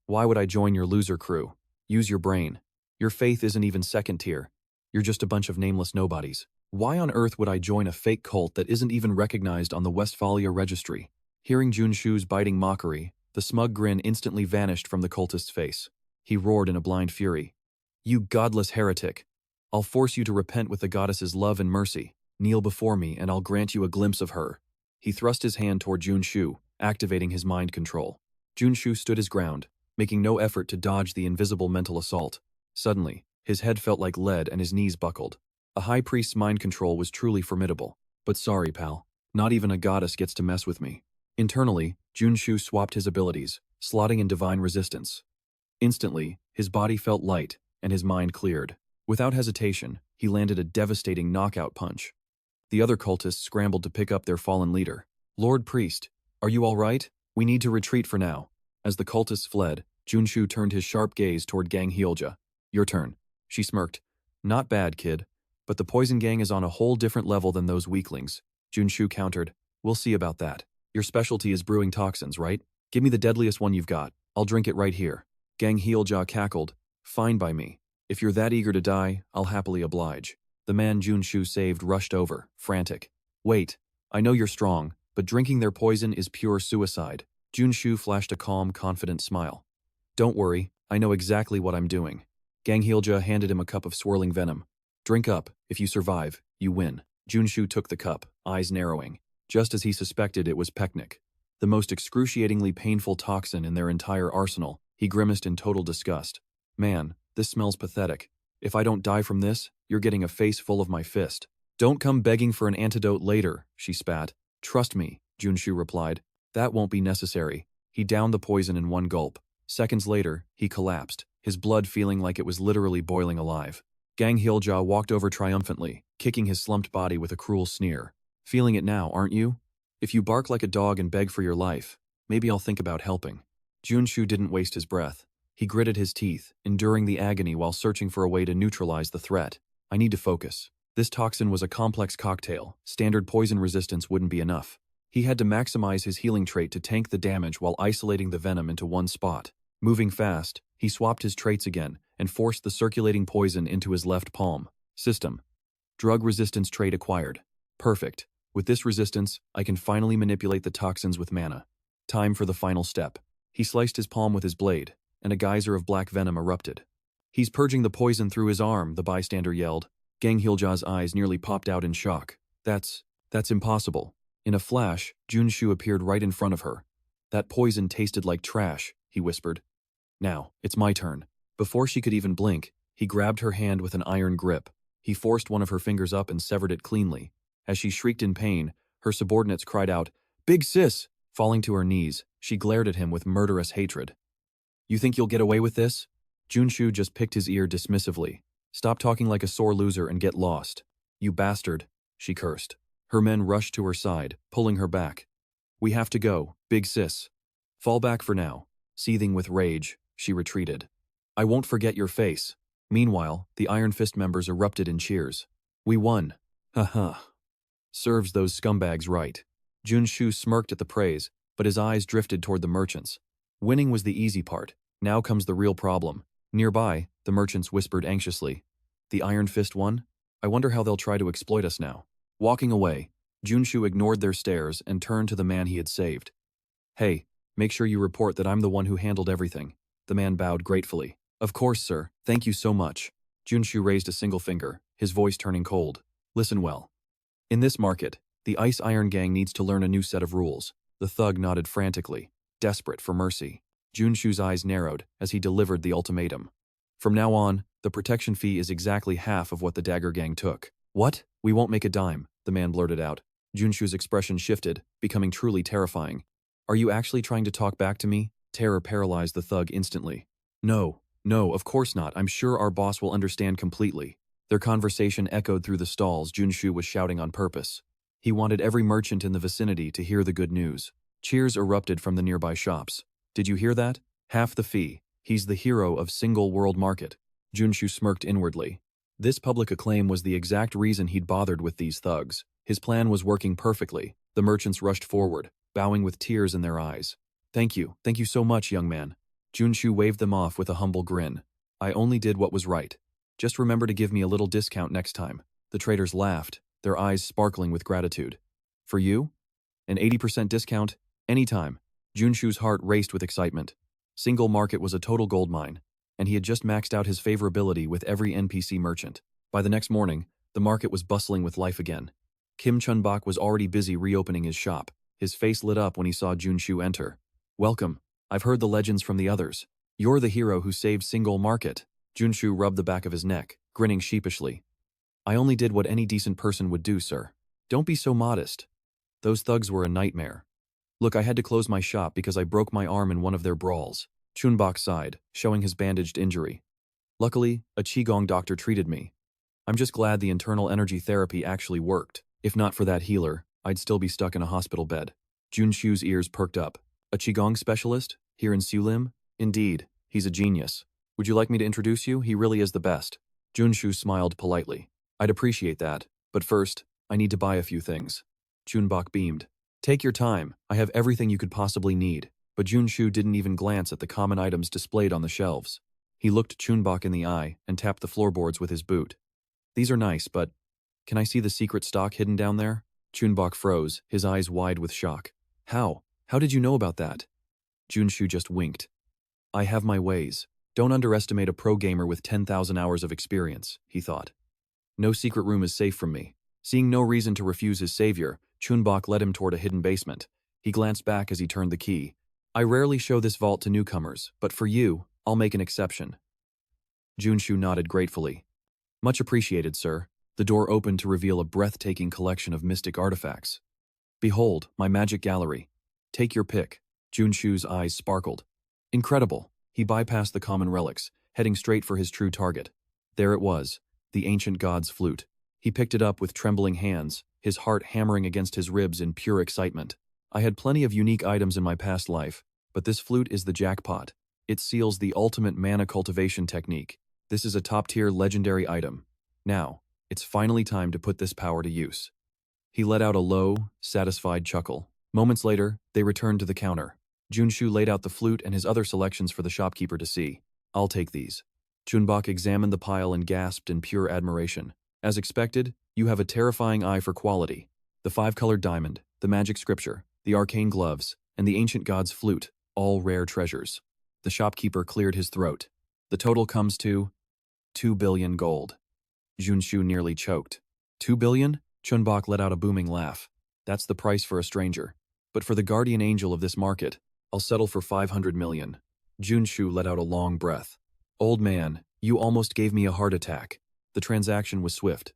Why would I join your loser crew? Use your brain. Your faith isn't even second tier. You're just a bunch of nameless nobodies. Why on earth would I join a fake cult that isn't even recognized on the Westphalia registry? Hearing Junsu's biting mockery, the smug grin instantly vanished from the cultist's face. He roared in a blind fury. You godless heretic! I'll force you to repent with the goddess's love and mercy. Kneel before me and I'll grant you a glimpse of her. He thrust his hand toward Junsu, activating his mind control. Junsu stood his ground, making no effort to dodge the invisible mental assault. Suddenly, his head felt like lead and his knees buckled. A high priest's mind control was truly formidable. But sorry, pal. Not even a goddess gets to mess with me. Internally, Junsu swapped his abilities, slotting in divine resistance. Instantly, his body felt light, and his mind cleared. Without hesitation, he landed a devastating knockout punch. The other cultists scrambled to pick up their fallen leader. Lord Priest, are you all right? We need to retreat for now. As the cultists fled, Junsu turned his sharp gaze toward Gang Hyolja. Your turn. She smirked. Not bad, kid. But the poison gang is on a whole different level than those weaklings. Junsu countered. We'll see about that. Your specialty is brewing toxins, right? Give me the deadliest one you've got. I'll drink it right here. Gang Hyolja cackled. Fine by me. If you're that eager to die, I'll happily oblige. The man Junsu saved rushed over, frantic. Wait, I know you're strong, but drinking their poison is pure suicide. Junsu flashed a calm, confident smile. Don't worry, I know exactly what I'm doing. Gang Hyolja handed him a cup of swirling venom. Drink up. If you survive, you win. Junsu took the cup, eyes narrowing. Just as he suspected, it was pecnic. The most excruciatingly painful toxin in their entire arsenal. He grimaced in total disgust. Man, this smells pathetic. If I don't die from this, you're getting a face full of my fist. Don't come begging for an antidote later, she spat. Trust me, Junsu replied. That won't be necessary. He downed the poison in one gulp. Seconds later, he collapsed, his blood feeling like it was literally boiling alive. Gang Hyolja walked over triumphantly, kicking his slumped body with a cruel sneer. Feeling it now, aren't you? If you bark like a dog and beg for your life, maybe I'll think about helping. Junsu didn't waste his breath. He gritted his teeth, enduring the agony while searching for a way to neutralize the threat. I need to focus. This toxin was a complex cocktail. Standard poison resistance wouldn't be enough. He had to maximize his healing trait to tank the damage while isolating the venom into one spot. Moving fast, he swapped his traits again and forced the circulating poison into his left palm. System. Drug resistance trait acquired. Perfect. With this resistance, I can finally manipulate the toxins with mana. Time for the final step. He sliced his palm with his blade, and a geyser of black venom erupted. He's purging the poison through his arm, the bystander yelled. Gang Hyolja's eyes nearly popped out in shock. That's That's impossible. In a flash, Junsu appeared right in front of her. That poison tasted like trash, he whispered. Now, it's my turn. Before she could even blink, he grabbed her hand with an iron grip. He forced one of her fingers up and severed it cleanly. As she shrieked in pain, her subordinates cried out, "Big sis!" Falling to her knees, she glared at him with murderous hatred. You think you'll get away with this? Junsu just picked his ear dismissively. Stop talking like a sore loser and get lost. You bastard, she cursed. Her men rushed to her side, pulling her back. We have to go, big sis. Fall back for now. Seething with rage, she retreated. I won't forget your face. Meanwhile, the Iron Fist members erupted in cheers. We won. Ha. Serves those scumbags right. Junsu smirked at the praise, but his eyes drifted toward the merchants. Winning was the easy part. Now comes the real problem. Nearby, the merchants whispered anxiously. The Iron Fist won? I wonder how they'll try to exploit us now. Walking away, Junsu ignored their stares and turned to the man he had saved. Hey, make sure you report that I'm the one who handled everything. The man bowed gratefully. Of course, sir. Thank you so much. Junsu raised a single finger, his voice turning cold. Listen well. In this market, the Ice Iron Gang needs to learn a new set of rules. The thug nodded frantically, desperate for mercy. Junsu's eyes narrowed as he delivered the ultimatum. From now on, the protection fee is exactly half of what the Dagger Gang took. What? We won't make a dime, the man blurted out. Junsu's expression shifted, becoming truly terrifying. Are you actually trying to talk back to me? Terror paralyzed the thug instantly. No, of course not. I'm sure our boss will understand completely. Their conversation echoed through the stalls. Junsu was shouting on purpose. He wanted every merchant in the vicinity to hear the good news. Cheers erupted from the nearby shops. Did you hear that? Half the fee. He's the hero of single world market. Junsu smirked inwardly. This public acclaim was the exact reason he'd bothered with these thugs. His plan was working perfectly. The merchants rushed forward, bowing with tears in their eyes. Thank you so much, young man. Junsu waved them off with a humble grin. I only did what was right. Just remember to give me a little discount next time. The traders laughed, their eyes sparkling with gratitude. For you? An 80% discount? Anytime. Junsu's heart raced with excitement. Single market was a total goldmine, and he had just maxed out his favorability with every NPC merchant. By the next morning, the market was bustling with life again. Kim Chun-bak was already busy reopening his shop. His face lit up when he saw Junsu enter. Welcome. I've heard the legends from the others. You're the hero who saved single market. Junsu rubbed the back of his neck, grinning sheepishly. I only did what any decent person would do, sir. Don't be so modest. Those thugs were a nightmare. Look, I had to close my shop because I broke my arm in one of their brawls. Chun-bak sighed, showing his bandaged injury. Luckily, a Qigong doctor treated me. I'm just glad the internal energy therapy actually worked. If not for that healer, I'd still be stuck in a hospital bed. Junsu's ears perked up. A Qigong specialist? Here in Sulim? Indeed, he's a genius. Would you like me to introduce you? He really is the best. Junsu smiled politely. I'd appreciate that, but first, I need to buy a few things. Chun-bak beamed. Take your time, I have everything you could possibly need. But Junsu didn't even glance at the common items displayed on the shelves. He looked Chun-bak in the eye and tapped the floorboards with his boot. These are nice, but can I see the secret stock hidden down there? Chun-bak froze, his eyes wide with shock. How? How did you know about that? Junsu just winked. I have my ways. Don't underestimate a pro gamer with 10,000 hours of experience, he thought. No secret room is safe from me. Seeing no reason to refuse his savior, Chun-bak led him toward a hidden basement. He glanced back as he turned the key. I rarely show this vault to newcomers, but for you, I'll make an exception. Junsu nodded gratefully. Much appreciated, sir. The door opened to reveal a breathtaking collection of mystic artifacts. Behold, my magic gallery. Take your pick. Junsu's eyes sparkled. Incredible. He bypassed the common relics, heading straight for his true target. There it was, the ancient god's flute. He picked it up with trembling hands, his heart hammering against his ribs in pure excitement. I had plenty of unique items in my past life, but this flute is the jackpot. It seals the ultimate mana cultivation technique. This is a top-tier legendary item. Now, it's finally time to put this power to use. He let out a low, satisfied chuckle. Moments later, they returned to the counter. Junsu laid out the flute and his other selections for the shopkeeper to see. I'll take these. Chun-bak examined the pile and gasped in pure admiration. As expected, you have a terrifying eye for quality. The 5-colored diamond, the magic scripture, the arcane gloves, and the ancient god's flute, all rare treasures. The shopkeeper cleared his throat. The total comes to 2 billion gold. Junsu nearly choked. 2 billion? Chunbok let out a booming laugh. That's the price for a stranger. But for the guardian angel of this market, I'll settle for 500 million. Junsu let out a long breath. Old man, you almost gave me a heart attack. The transaction was swift.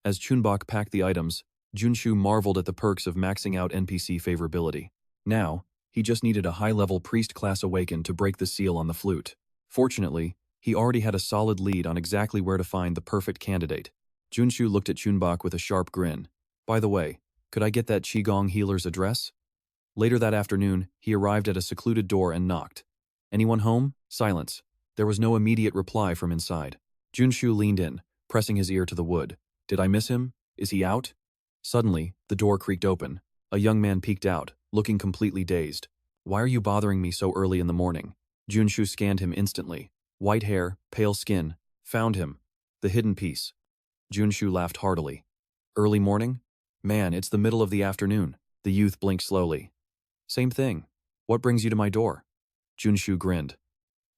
As Chunbok packed the items, Junsu marveled at the perks of maxing out NPC favorability. Now, he just needed a high-level priest-class awaken to break the seal on the flute. Fortunately, he already had a solid lead on exactly where to find the perfect candidate. Junsu looked at Chunbok with a sharp grin. By the way, could I get that Qigong healer's address? Later that afternoon, he arrived at a secluded door and knocked. Anyone home? Silence. There was no immediate reply from inside. Junsu leaned in, pressing his ear to the wood. Did I miss him? Is he out? Suddenly, the door creaked open. A young man peeked out, looking completely dazed. Why are you bothering me so early in the morning? Junsu scanned him instantly. White hair, pale skin. Found him. The hidden piece. Junsu laughed heartily. Early morning? Man, it's the middle of the afternoon. The youth blinked slowly. Same thing. What brings you to my door? Junsu grinned.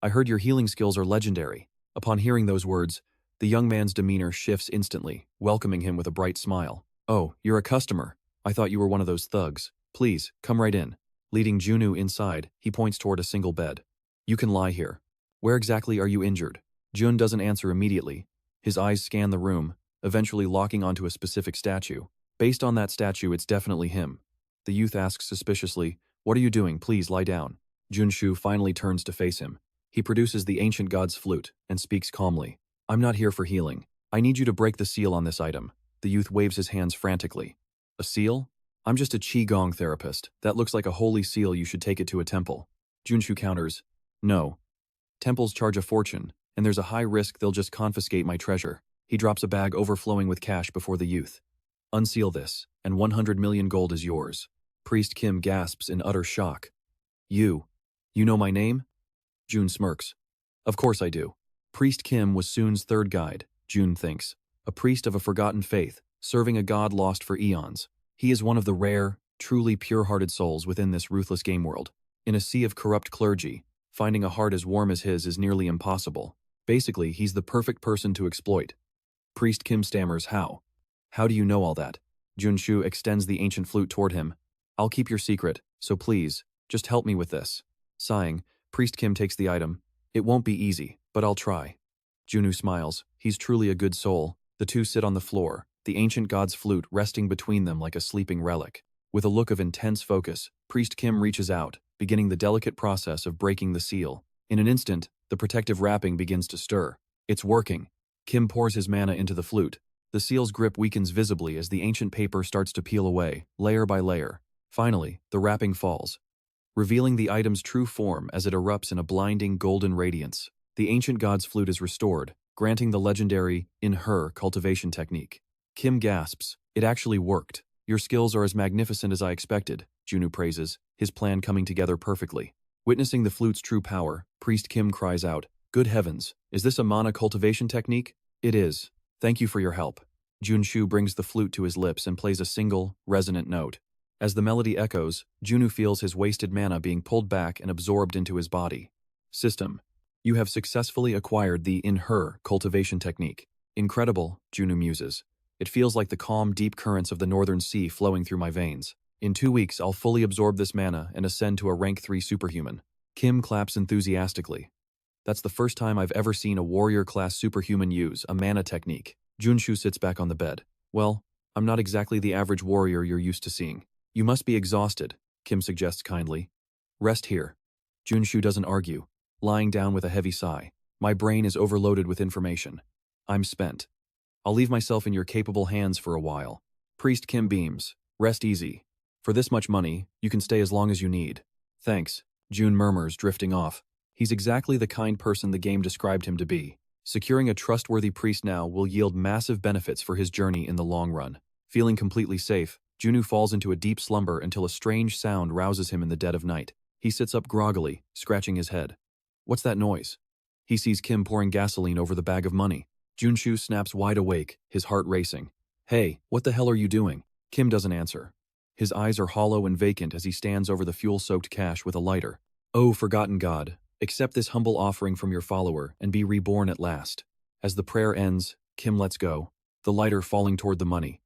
I heard your healing skills are legendary. Upon hearing those words, the young man's demeanor shifts instantly, welcoming him with a bright smile. Oh, you're a customer. I thought you were one of those thugs. Please, come right in. Leading Junu inside, he points toward a single bed. You can lie here. Where exactly are you injured? Jun doesn't answer immediately. His eyes scan the room, eventually locking onto a specific statue. Based on that statue, it's definitely him. The youth asks suspiciously, What are you doing? Please lie down. Junshu finally turns to face him. He produces the ancient god's flute and speaks calmly. I'm not here for healing. I need you to break the seal on this item. The youth waves his hands frantically. A seal? I'm just a Qigong therapist. That looks like a holy seal. You should take it to a temple. Junshu counters. No. Temples charge a fortune, and there's a high risk they'll just confiscate my treasure. He drops a bag overflowing with cash before the youth. Unseal this, and 100 million gold is yours. Priest Kim gasps in utter shock. You know my name? Jun smirks. Of course I do. Priest Kim was Soon's third guide, Jun thinks. A priest of a forgotten faith, serving a god lost for eons. He is one of the rare, truly pure-hearted souls within this ruthless game world. In a sea of corrupt clergy, finding a heart as warm as his is nearly impossible. Basically, he's the perfect person to exploit. Priest Kim stammers, How? How do you know all that? Junshu extends the ancient flute toward him. I'll keep your secret, so please, just help me with this. Sighing, Priest Kim takes the item. It won't be easy, but I'll try. Junu smiles. He's truly a good soul. The two sit on the floor, the ancient god's flute resting between them like a sleeping relic. With a look of intense focus, Priest Kim reaches out, beginning the delicate process of breaking the seal. In an instant, the protective wrapping begins to stir. It's working. Kim pours his mana into the flute. The seal's grip weakens visibly as the ancient paper starts to peel away, layer by layer. Finally, the wrapping falls, revealing the item's true form as it erupts in a blinding golden radiance. The ancient god's flute is restored, granting the legendary, in her, cultivation technique. Kim gasps, It actually worked. Your skills are as magnificent as I expected, Junu praises, his plan coming together perfectly. Witnessing the flute's true power, Priest Kim cries out, Good heavens, is this a mana cultivation technique? It is. Thank you for your help. Junshu brings the flute to his lips and plays a single, resonant note. As the melody echoes, Junu feels his wasted mana being pulled back and absorbed into his body. System. You have successfully acquired the in her cultivation technique. Incredible, Junu muses. It feels like the calm, deep currents of the northern sea flowing through my veins. In 2 weeks, I'll fully absorb this mana and ascend to a rank 3 superhuman. Kim claps enthusiastically. That's the first time I've ever seen a warrior-class superhuman use a mana technique. Junshu sits back on the bed. Well, I'm not exactly the average warrior you're used to seeing. You must be exhausted, Kim suggests kindly. Rest here. Junshu doesn't argue, lying down with a heavy sigh. My brain is overloaded with information. I'm spent. I'll leave myself in your capable hands for a while. Priest Kim beams. Rest easy. For this much money, you can stay as long as you need. Thanks, Jun murmurs, drifting off. He's exactly the kind person the game described him to be. Securing a trustworthy priest now will yield massive benefits for his journey in the long run. Feeling completely safe, Junu falls into a deep slumber until a strange sound rouses him in the dead of night. He sits up groggily, scratching his head. What's that noise? He sees Kim pouring gasoline over the bag of money. Junshu snaps wide awake, his heart racing. Hey, what the hell are you doing? Kim doesn't answer. His eyes are hollow and vacant as he stands over the fuel-soaked cash with a lighter. Oh, forgotten god, accept this humble offering from your follower and be reborn at last. As the prayer ends, Kim lets go, the lighter falling toward the money.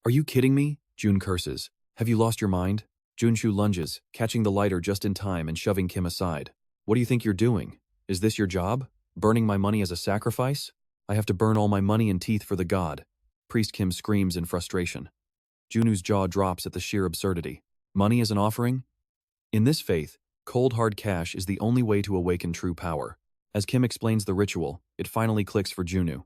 Are you kidding me? Jun curses. Have you lost your mind? Junsu lunges, catching the lighter just in time and shoving Kim aside. What do you think you're doing? Is this your job? Burning my money as a sacrifice? I have to burn all my money and teeth for the god. Priest Kim screams in frustration. Junu's jaw drops at the sheer absurdity. Money as an offering? In this faith, cold hard cash is the only way to awaken true power. As Kim explains the ritual, it finally clicks for Junu.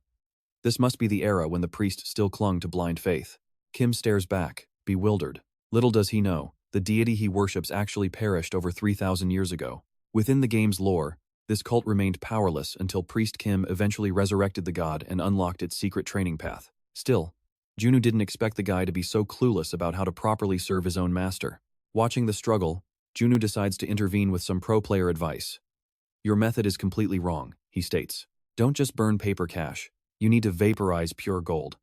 This must be the era when the priest still clung to blind faith. Kim stares back, bewildered. Little does he know, the deity he worships actually perished over 3,000 years ago. Within the game's lore, this cult remained powerless until Priest Kim eventually resurrected the god and unlocked its secret training path. Still, Junu didn't expect the guy to be so clueless about how to properly serve his own master. Watching the struggle, Junu decides to intervene with some pro-player advice. Your method is completely wrong, he states. Don't just burn paper cash. You need to vaporize pure gold.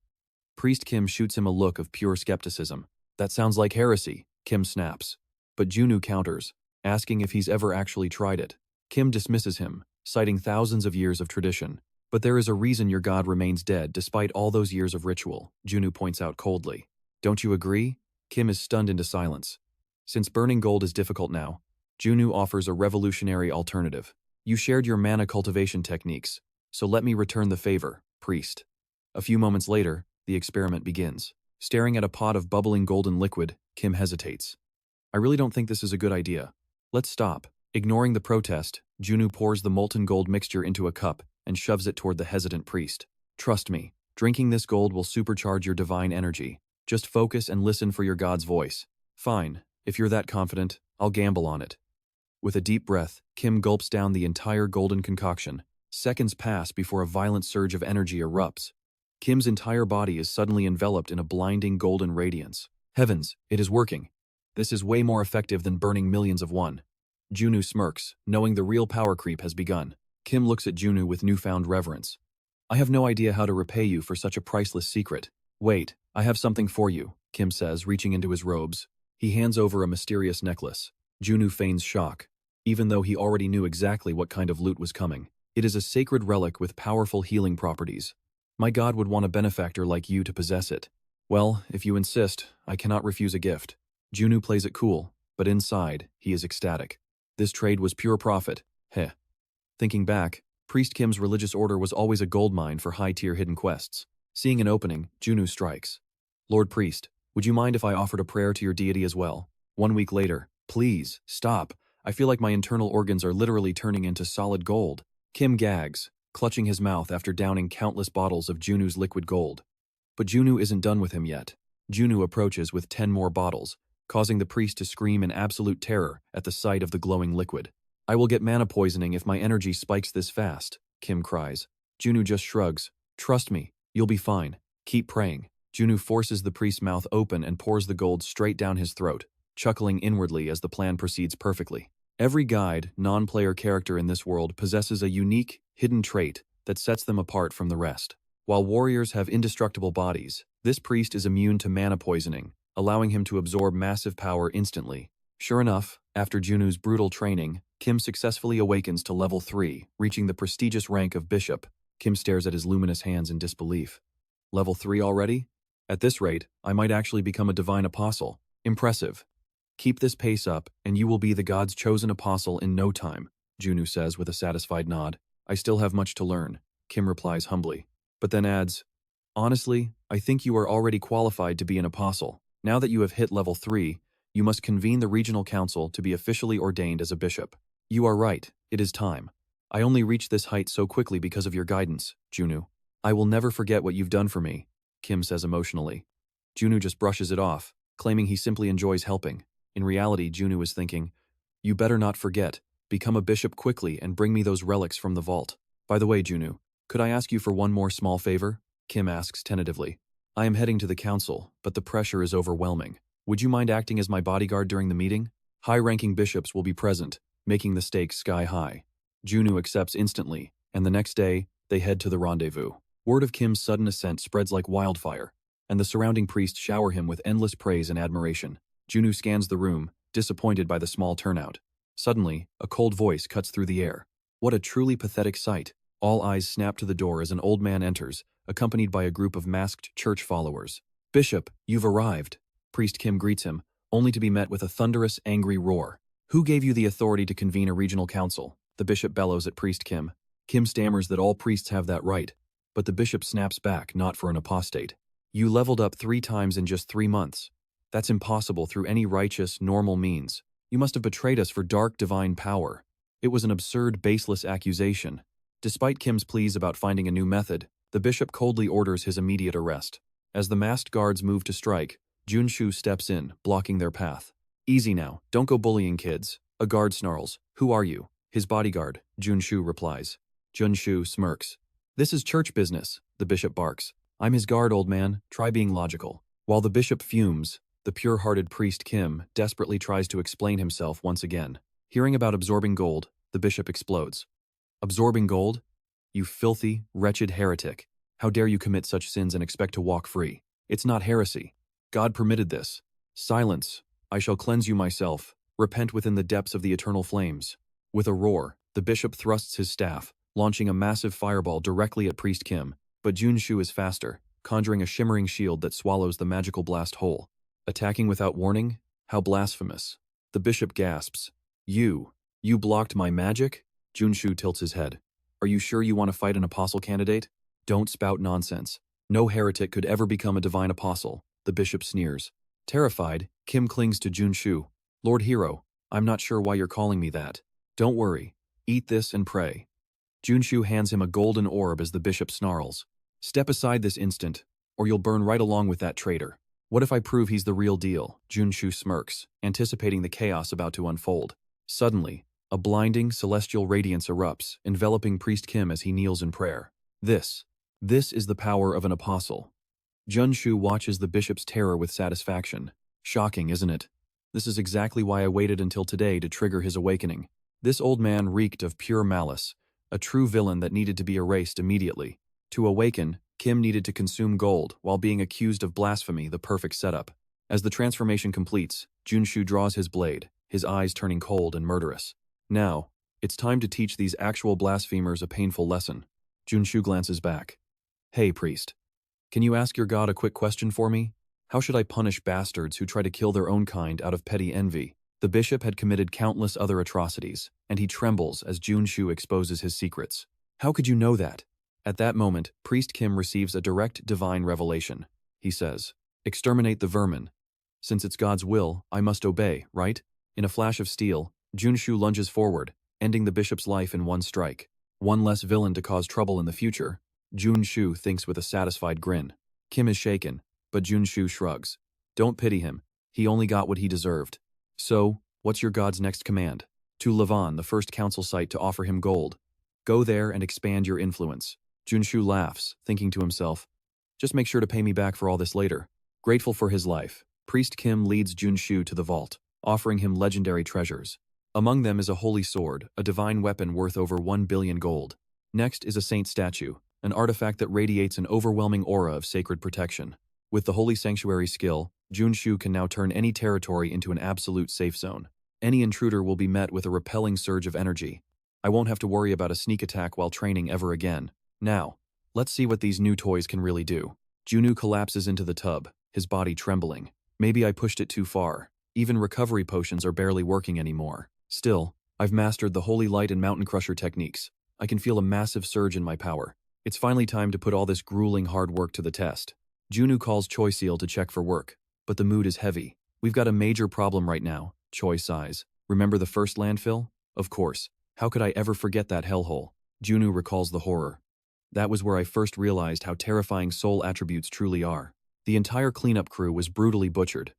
Priest Kim shoots him a look of pure skepticism. That sounds like heresy, Kim snaps. But Junu counters, asking if he's ever actually tried it. Kim dismisses him, citing thousands of years of tradition. But there is a reason your god remains dead despite all those years of ritual, Junu points out coldly. Don't you agree? Kim is stunned into silence. Since burning gold is difficult now, Junu offers a revolutionary alternative. You shared your mana cultivation techniques, so let me return the favor, priest. A few moments later, the experiment begins. Staring at a pot of bubbling golden liquid, Kim hesitates. I really don't think this is a good idea. Let's stop. Ignoring the protest, Junu pours the molten gold mixture into a cup and shoves it toward the hesitant priest. Trust me, drinking this gold will supercharge your divine energy. Just focus and listen for your god's voice. Fine, if you're that confident, I'll gamble on it. With a deep breath, Kim gulps down the entire golden concoction. Seconds pass before a violent surge of energy erupts. Kim's entire body is suddenly enveloped in a blinding golden radiance. Heavens, it is working. This is way more effective than burning millions of one. Junu smirks, knowing the real power creep has begun. Kim looks at Junu with newfound reverence. I have no idea how to repay you for such a priceless secret. Wait, I have something for you, Kim says, reaching into his robes. He hands over a mysterious necklace. Junu feigns shock, even though he already knew exactly what kind of loot was coming. It is a sacred relic with powerful healing properties. My god would want a benefactor like you to possess it. Well, if you insist, I cannot refuse a gift. Junu plays it cool, but inside, he is ecstatic. This trade was pure profit. Heh. Thinking back, Priest Kim's religious order was always a goldmine for high-tier hidden quests. Seeing an opening, Junu strikes. Lord Priest, would you mind if I offered a prayer to your deity as well? 1 week later. Please, stop. I feel like my internal organs are literally turning into solid gold. Kim gags, clutching his mouth after downing countless bottles of Junu's liquid gold. But Junu isn't done with him yet. Junu approaches with 10 more bottles, causing the priest to scream in absolute terror at the sight of the glowing liquid. I will get mana poisoning if my energy spikes this fast, Kim cries. Junu just shrugs. Trust me, you'll be fine. Keep praying. Junu forces the priest's mouth open and pours the gold straight down his throat, chuckling inwardly as the plan proceeds perfectly. Every guide, non-player character in this world possesses a unique, hidden trait that sets them apart from the rest. While warriors have indestructible bodies, this priest is immune to mana poisoning, allowing him to absorb massive power instantly. Sure enough, after Junu's brutal training, Kim successfully awakens to level 3, reaching the prestigious rank of bishop. Kim stares at his luminous hands in disbelief. Level 3 already? At this rate, I might actually become a divine apostle. Impressive. Keep this pace up, and you will be the god's chosen apostle in no time, Junu says with a satisfied nod. I still have much to learn, Kim replies humbly, but then adds, honestly, I think you are already qualified to be an apostle. Now that you have hit level 3, you must convene the regional council to be officially ordained as a bishop. You are right, it is time. I only reached this height so quickly because of your guidance, Junu. I will never forget what you've done for me, Kim says emotionally. Junu just brushes it off, claiming he simply enjoys helping. In reality, Junu is thinking, you better not forget, become a bishop quickly and bring me those relics from the vault. By the way, Junu, could I ask you for one more small favor? Kim asks tentatively. I am heading to the council, but the pressure is overwhelming. Would you mind acting as my bodyguard during the meeting? High-ranking bishops will be present, making the stakes sky-high. Junu accepts instantly, and the next day, they head to the rendezvous. Word of Kim's sudden ascent spreads like wildfire, and the surrounding priests shower him with endless praise and admiration. Junu scans the room, disappointed by the small turnout. Suddenly, a cold voice cuts through the air. What a truly pathetic sight. All eyes snap to the door as an old man enters, accompanied by a group of masked church followers. "Bishop, you've arrived." Priest Kim greets him, only to be met with a thunderous, angry roar. "Who gave you the authority to convene a regional council?" The bishop bellows at Priest Kim. Kim stammers that all priests have that right, but the bishop snaps back, "Not for an apostate. You leveled up 3 times in just 3 months. That's impossible through any righteous, normal means. You must have betrayed us for dark divine power." It was an absurd, baseless accusation. Despite Kim's pleas about finding a new method, the bishop coldly orders his immediate arrest. As the masked guards move to strike, Junsu steps in, blocking their path. "Easy now, don't go bullying kids." A guard snarls, "Who are you?" "His bodyguard," Junsu replies. Junsu smirks. "This is church business," the bishop barks. "I'm his guard, old man, try being logical." While the bishop fumes, the pure-hearted priest Kim desperately tries to explain himself once again. Hearing about absorbing gold, the bishop explodes. "Absorbing gold? You filthy, wretched heretic. How dare you commit such sins and expect to walk free? It's not heresy. God permitted this." "Silence. I shall cleanse you myself. Repent within the depths of the eternal flames." With a roar, the bishop thrusts his staff, launching a massive fireball directly at Priest Kim, but Junsu is faster, conjuring a shimmering shield that swallows the magical blast whole. Attacking without warning? How blasphemous. The bishop gasps. You blocked my magic?" Junsu tilts his head. "Are you sure you want to fight an apostle candidate? Don't spout nonsense. No heretic could ever become a divine apostle," the bishop sneers. Terrified, Kim clings to Junsu. "Lord Hero, I'm not sure why you're calling me that. Don't worry. Eat this and pray." Junsu hands him a golden orb as the bishop snarls. "Step aside this instant, or you'll burn right along with that traitor." "What if I prove he's the real deal?" Junsu smirks, anticipating the chaos about to unfold. Suddenly, a blinding, celestial radiance erupts, enveloping Priest Kim as he kneels in prayer. This is the power of an apostle. Junsu watches the bishop's terror with satisfaction. Shocking, isn't it? This is exactly why I waited until today to trigger his awakening. This old man reeked of pure malice, a true villain that needed to be erased immediately. To awaken, Kim needed to consume gold while being accused of blasphemy, the perfect setup. As the transformation completes, Junsu draws his blade, his eyes turning cold and murderous. Now, it's time to teach these actual blasphemers a painful lesson. Junsu glances back. "Hey, priest. Can you ask your god a quick question for me? How should I punish bastards who try to kill their own kind out of petty envy?" The bishop had committed countless other atrocities, and he trembles as Junsu exposes his secrets. "How could you know that?" At that moment, Priest Kim receives a direct divine revelation. He says, "Exterminate the vermin. Since it's God's will, I must obey, right?" In a flash of steel, Junsu lunges forward, ending the bishop's life in one strike. One less villain to cause trouble in the future, Junsu thinks with a satisfied grin. Kim is shaken, but Junsu shrugs. Don't pity him. He only got what he deserved. "So, what's your god's next command?" "To Lavon, the first council site, to offer him gold. Go there and expand your influence." Junsu laughs, thinking to himself, "Just make sure to pay me back for all this later." Grateful for his life, Priest Kim leads Junsu to the vault, offering him legendary treasures. Among them is a holy sword, a divine weapon worth over 1 billion gold. Next is a saint statue, an artifact that radiates an overwhelming aura of sacred protection. With the holy sanctuary skill, Junsu can now turn any territory into an absolute safe zone. Any intruder will be met with a repelling surge of energy. I won't have to worry about a sneak attack while training ever again. Now, let's see what these new toys can really do. Junsu collapses into the tub, his body trembling. Maybe I pushed it too far. Even recovery potions are barely working anymore. Still, I've mastered the Holy Light and Mountain Crusher techniques. I can feel a massive surge in my power. It's finally time to put all this grueling hard work to the test. Junsu calls Choi Seal to check for work, but the mood is heavy. "We've got a major problem right now," Choi sighs. "Remember the first landfill?" "Of course. How could I ever forget that hellhole?" Junsu recalls the horror. "That was where I first realized how terrifying soul attributes truly are. The entire cleanup crew was brutally butchered.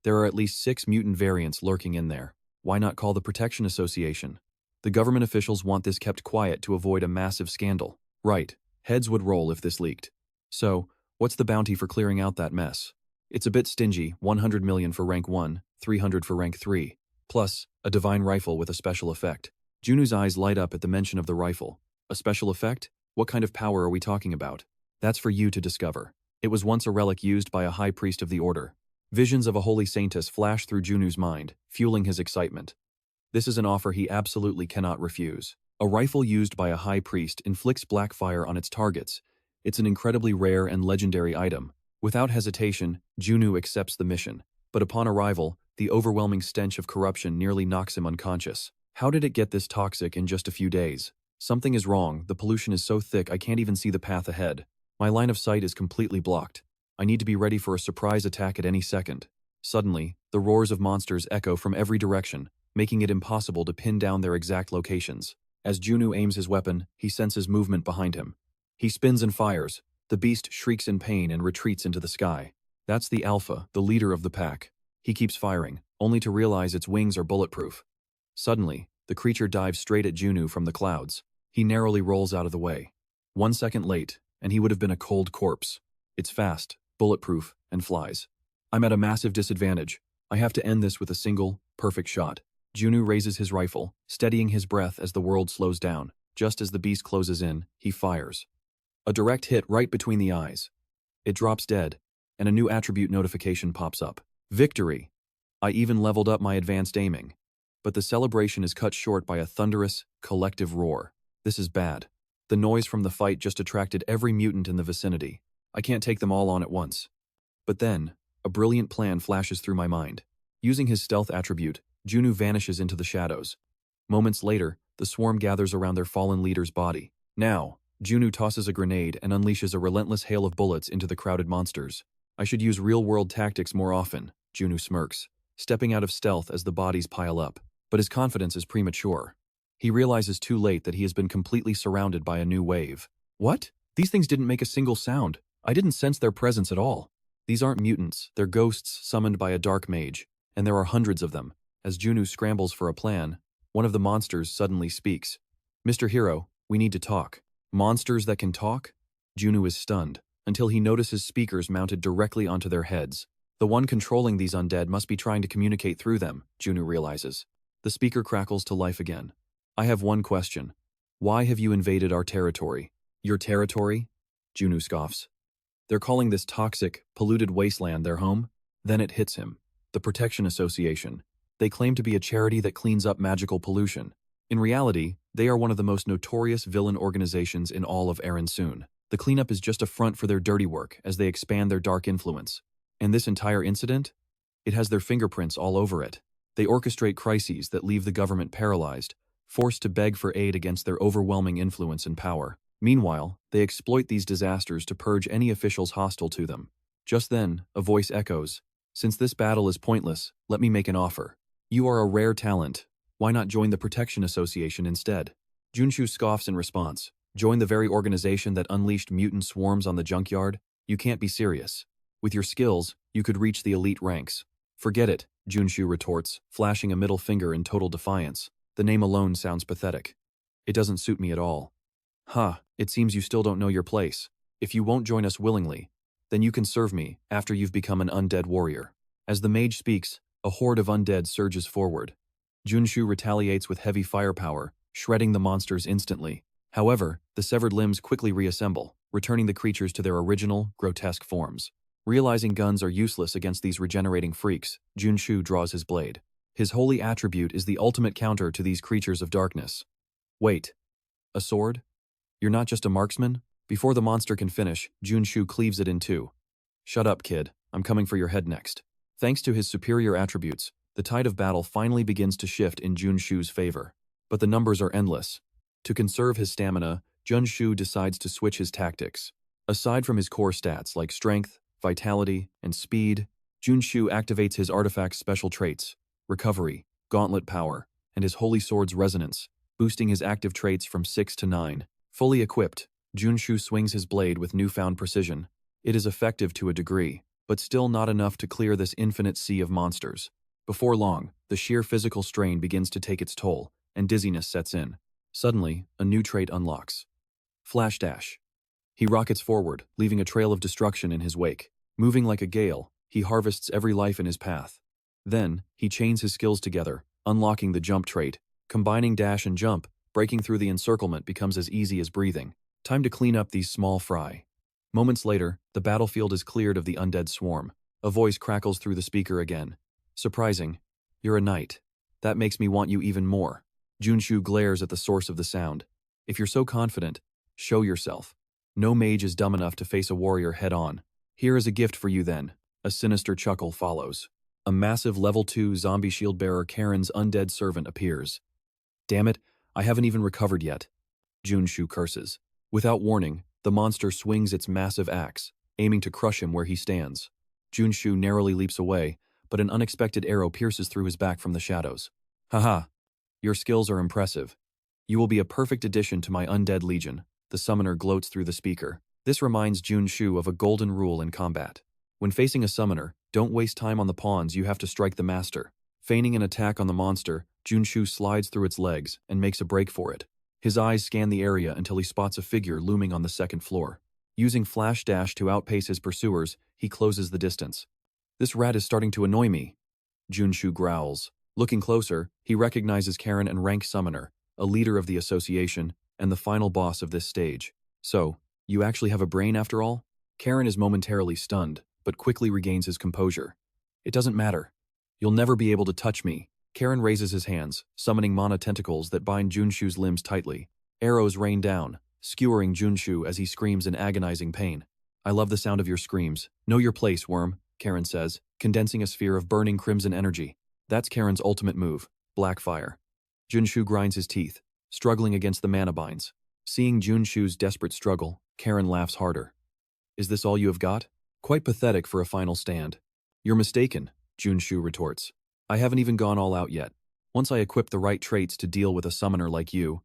There are at least 6 mutant variants lurking in there. Why not call the Protection Association? The government officials want this kept quiet to avoid a massive scandal. Right, heads would roll if this leaked. So, what's the bounty for clearing out that mess? It's a bit stingy, 100 million for rank 1, 300 for rank 3, plus a divine rifle with a special effect." Junsu's eyes light up at the mention of the rifle. "A special effect? What kind of power are we talking about?" "That's for you to discover. It was once a relic used by a high priest of the order." Visions of a holy saintess flash through Junsu's mind, fueling his excitement. This is an offer he absolutely cannot refuse. A rifle used by a high priest inflicts black fire on its targets. It's an incredibly rare and legendary item, Without hesitation, Junsu accepts the mission. But upon arrival, the overwhelming stench of corruption nearly knocks him unconscious. How did it get this toxic in just a few days? Something is wrong, the pollution is so thick I can't even see the path ahead. My line of sight is completely blocked. I need to be ready for a surprise attack at any second. Suddenly, the roars of monsters echo from every direction, making it impossible to pin down their exact locations. As Junsu aims his weapon, he senses movement behind him. He spins and fires. The beast shrieks in pain and retreats into the sky. That's the alpha, the leader of the pack. He keeps firing, only to realize its wings are bulletproof. Suddenly, the creature dives straight at Junsu from the clouds. He narrowly rolls out of the way. 1 second late, and he would have been a cold corpse. It's fast, bulletproof, and flies. I'm at a massive disadvantage. I have to end this with a single, perfect shot. Junsu raises his rifle, steadying his breath as the world slows down. Just as the beast closes in, he fires. A direct hit right between the eyes. It drops dead, and a new attribute notification pops up. Victory! I even leveled up my advanced aiming. But the celebration is cut short by a thunderous, collective roar. This is bad. The noise from the fight just attracted every mutant in the vicinity. I can't take them all on at once. But then, a brilliant plan flashes through my mind. Using his stealth attribute, Junsu vanishes into the shadows. Moments later, the swarm gathers around their fallen leader's body. Now, Junsu tosses a grenade and unleashes a relentless hail of bullets into the crowded monsters. I should use real-world tactics more often, Junsu smirks, stepping out of stealth as the bodies pile up. But his confidence is premature. He realizes too late that he has been completely surrounded by a new wave. What? These things didn't make a single sound. I didn't sense their presence at all. These aren't mutants, they're ghosts summoned by a dark mage, and there are hundreds of them. As Junsu scrambles for a plan, one of the monsters suddenly speaks. Mr. Hero, we need to talk. Monsters that can talk? Junsu is stunned, until he notices speakers mounted directly onto their heads. The one controlling these undead must be trying to communicate through them, Junsu realizes. The speaker crackles to life again. I have one question. Why have you invaded our territory? Your territory? Junsu scoffs. They're calling this toxic, polluted wasteland their home? Then it hits him. The Protection Association. They claim to be a charity that cleans up magical pollution. In reality, they are one of the most notorious villain organizations in all of Axion Seun. The cleanup is just a front for their dirty work as they expand their dark influence. And this entire incident? It has their fingerprints all over it. They orchestrate crises that leave the government paralyzed, forced to beg for aid against their overwhelming influence and power. Meanwhile, they exploit these disasters to purge any officials hostile to them. Just then, a voice echoes. Since this battle is pointless, let me make an offer. You are a rare talent. Why not join the Protection Association instead? Junsu scoffs in response. Join the very organization that unleashed mutant swarms on the junkyard? You can't be serious. With your skills, you could reach the elite ranks. Forget it, Junsu retorts, flashing a middle finger in total defiance. The name alone sounds pathetic. It doesn't suit me at all. It seems you still don't know your place. If you won't join us willingly, then you can serve me after you've become an undead warrior. As the mage speaks, a horde of undead surges forward. Junsu retaliates with heavy firepower, shredding the monsters instantly. However, the severed limbs quickly reassemble, returning the creatures to their original, grotesque forms. Realizing guns are useless against these regenerating freaks, Junsu draws his blade. His holy attribute is the ultimate counter to these creatures of darkness. Wait. A sword? You're not just a marksman? Before the monster can finish, Junsu cleaves it in two. Shut up, kid. I'm coming for your head next. Thanks to his superior attributes, the tide of battle finally begins to shift in Junsu's favor. But the numbers are endless. To conserve his stamina, Junsu decides to switch his tactics. Aside from his core stats like strength, vitality, and speed, Junsu activates his artifact's special traits, recovery, gauntlet power, and his holy sword's resonance, boosting his active traits from 6 to 9. Fully equipped, Junsu swings his blade with newfound precision. It is effective to a degree, but still not enough to clear this infinite sea of monsters. Before long, the sheer physical strain begins to take its toll, and dizziness sets in. Suddenly, a new trait unlocks. Flash Dash. He rockets forward, leaving a trail of destruction in his wake. Moving like a gale, he harvests every life in his path. Then, he chains his skills together, unlocking the jump trait. Combining dash and jump, breaking through the encirclement becomes as easy as breathing. Time to clean up these small fry. Moments later, the battlefield is cleared of the undead swarm. A voice crackles through the speaker again. Surprising. You're a knight. That makes me want you even more. Junsu glares at the source of the sound. If you're so confident, show yourself. No mage is dumb enough to face a warrior head-on. Here is a gift for you then. A sinister chuckle follows. A massive level 2 zombie shield bearer Karen's undead servant appears. Damn it, I haven't even recovered yet. Junsu curses. Without warning, the monster swings its massive axe, aiming to crush him where he stands. Junsu narrowly leaps away, but an unexpected arrow pierces through his back from the shadows. Haha, your skills are impressive. You will be a perfect addition to my undead legion, the summoner gloats through the speaker. This reminds Junsu of a golden rule in combat. When facing a summoner, don't waste time on the pawns, you have to strike the master. Feigning an attack on the monster, Junsu slides through its legs and makes a break for it. His eyes scan the area until he spots a figure looming on the second floor. Using flash dash to outpace his pursuers, he closes the distance. This rat is starting to annoy me. Junsu growls. Looking closer, he recognizes Karen and rank summoner, a leader of the association, and the final boss of this stage. So, you actually have a brain after all? Karen is momentarily stunned, but quickly regains his composure. It doesn't matter. You'll never be able to touch me. Karen raises his hands, summoning mana tentacles that bind Junsu's limbs tightly. Arrows rain down, skewering Junsu as he screams in agonizing pain. I love the sound of your screams. Know your place, worm, Karen says, condensing a sphere of burning crimson energy. That's Karen's ultimate move, black fire. Junsu grinds his teeth, struggling against the mana binds. Seeing Junsu's desperate struggle, Karen laughs harder. Is this all you have got? Quite pathetic for a final stand. You're mistaken, Junsu retorts. I haven't even gone all out yet. Once I equip the right traits to deal with a summoner like you,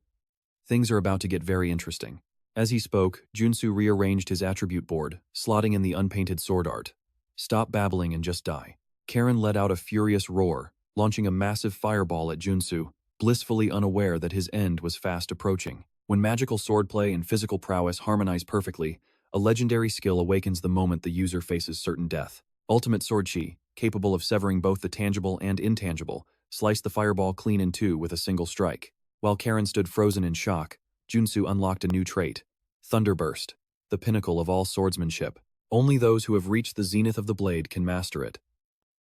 things are about to get very interesting. As he spoke, Junsu rearranged his attribute board, slotting in the unpainted sword art. Stop babbling and just die. Karen let out a furious roar, launching a massive fireball at Junsu, blissfully unaware that his end was fast approaching. When magical swordplay and physical prowess harmonize perfectly, a legendary skill awakens the moment the user faces certain death. Ultimate Sword Chi, capable of severing both the tangible and intangible, sliced the fireball clean in two with a single strike. While Karen stood frozen in shock, Junsu unlocked a new trait, Thunderburst, the pinnacle of all swordsmanship. Only those who have reached the zenith of the blade can master it.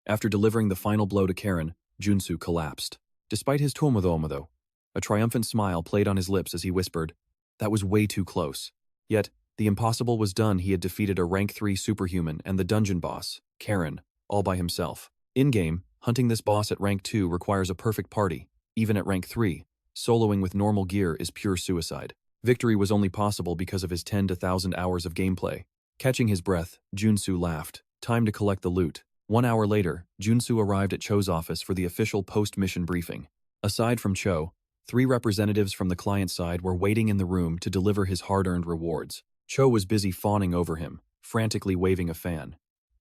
After delivering the final blow to Karen, Junsu collapsed. Despite his tomodo, a triumphant smile played on his lips as he whispered, "That was way too close." Yet, the impossible was done. He had defeated a rank 3 superhuman and the dungeon boss, Karen, all by himself. In-game, hunting this boss at rank 2 requires a perfect party. Even at rank 3, soloing with normal gear is pure suicide. Victory was only possible because of his 10 to 1,000 hours of gameplay. Catching his breath, Junsu laughed. Time to collect the loot. 1 hour later, Junsu arrived at Cho's office for the official post-mission briefing. Aside from Cho, 3 representatives from the client side were waiting in the room to deliver his hard-earned rewards. Cho was busy fawning over him, frantically waving a fan.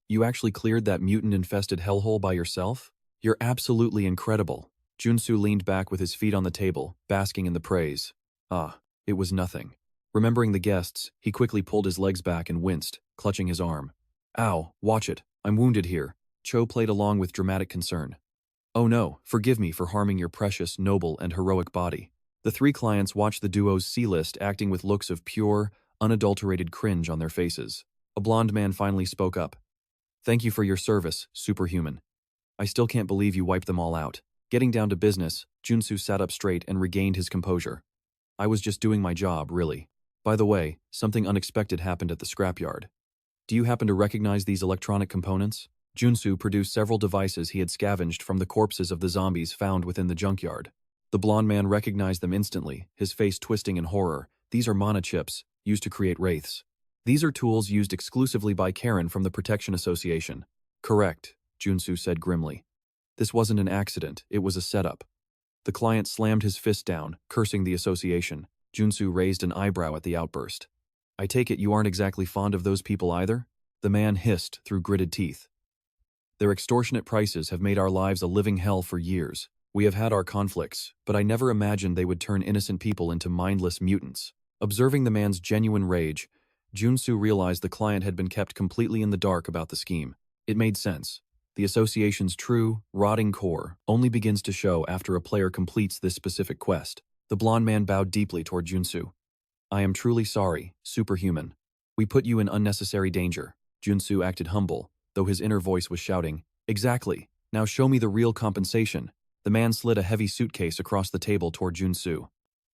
You actually cleared that mutant-infested hellhole by yourself? You're absolutely incredible. Junsu leaned back with his feet on the table, basking in the praise. Ah, it was nothing. Remembering the guests, he quickly pulled his legs back and winced, clutching his arm. Ow, watch it, I'm wounded here. Cho played along with dramatic concern. Oh no, forgive me for harming your precious, noble, and heroic body. The 3 clients watched the duo's C-list acting with looks of pure, unadulterated cringe on their faces. A blonde man finally spoke up. Thank you for your service, superhuman. I still can't believe you wiped them all out. Getting down to business, Junsu sat up straight and regained his composure. I was just doing my job, really. By the way, something unexpected happened at the scrapyard. Do you happen to recognize these electronic components? Junsu produced several devices he had scavenged from the corpses of the zombies found within the junkyard. The blonde man recognized them instantly, his face twisting in horror. These are mana chips, used to create wraiths. These are tools used exclusively by Karen from the Protection Association. Correct, Junsu said grimly. This wasn't an accident, it was a setup. The client slammed his fist down, cursing the association. Junsu raised an eyebrow at the outburst. I take it you aren't exactly fond of those people either? The man hissed through gritted teeth. Their extortionate prices have made our lives a living hell for years. We have had our conflicts, but I never imagined they would turn innocent people into mindless mutants. Observing the man's genuine rage, Junsu realized the client had been kept completely in the dark about the scheme. It made sense. The association's true, rotting core only begins to show after a player completes this specific quest. The blonde man bowed deeply toward Junsu. I am truly sorry, superhuman. We put you in unnecessary danger. Junsu acted humble, though his inner voice was shouting, Exactly. Now show me the real compensation. The man slid a heavy suitcase across the table toward Junsu.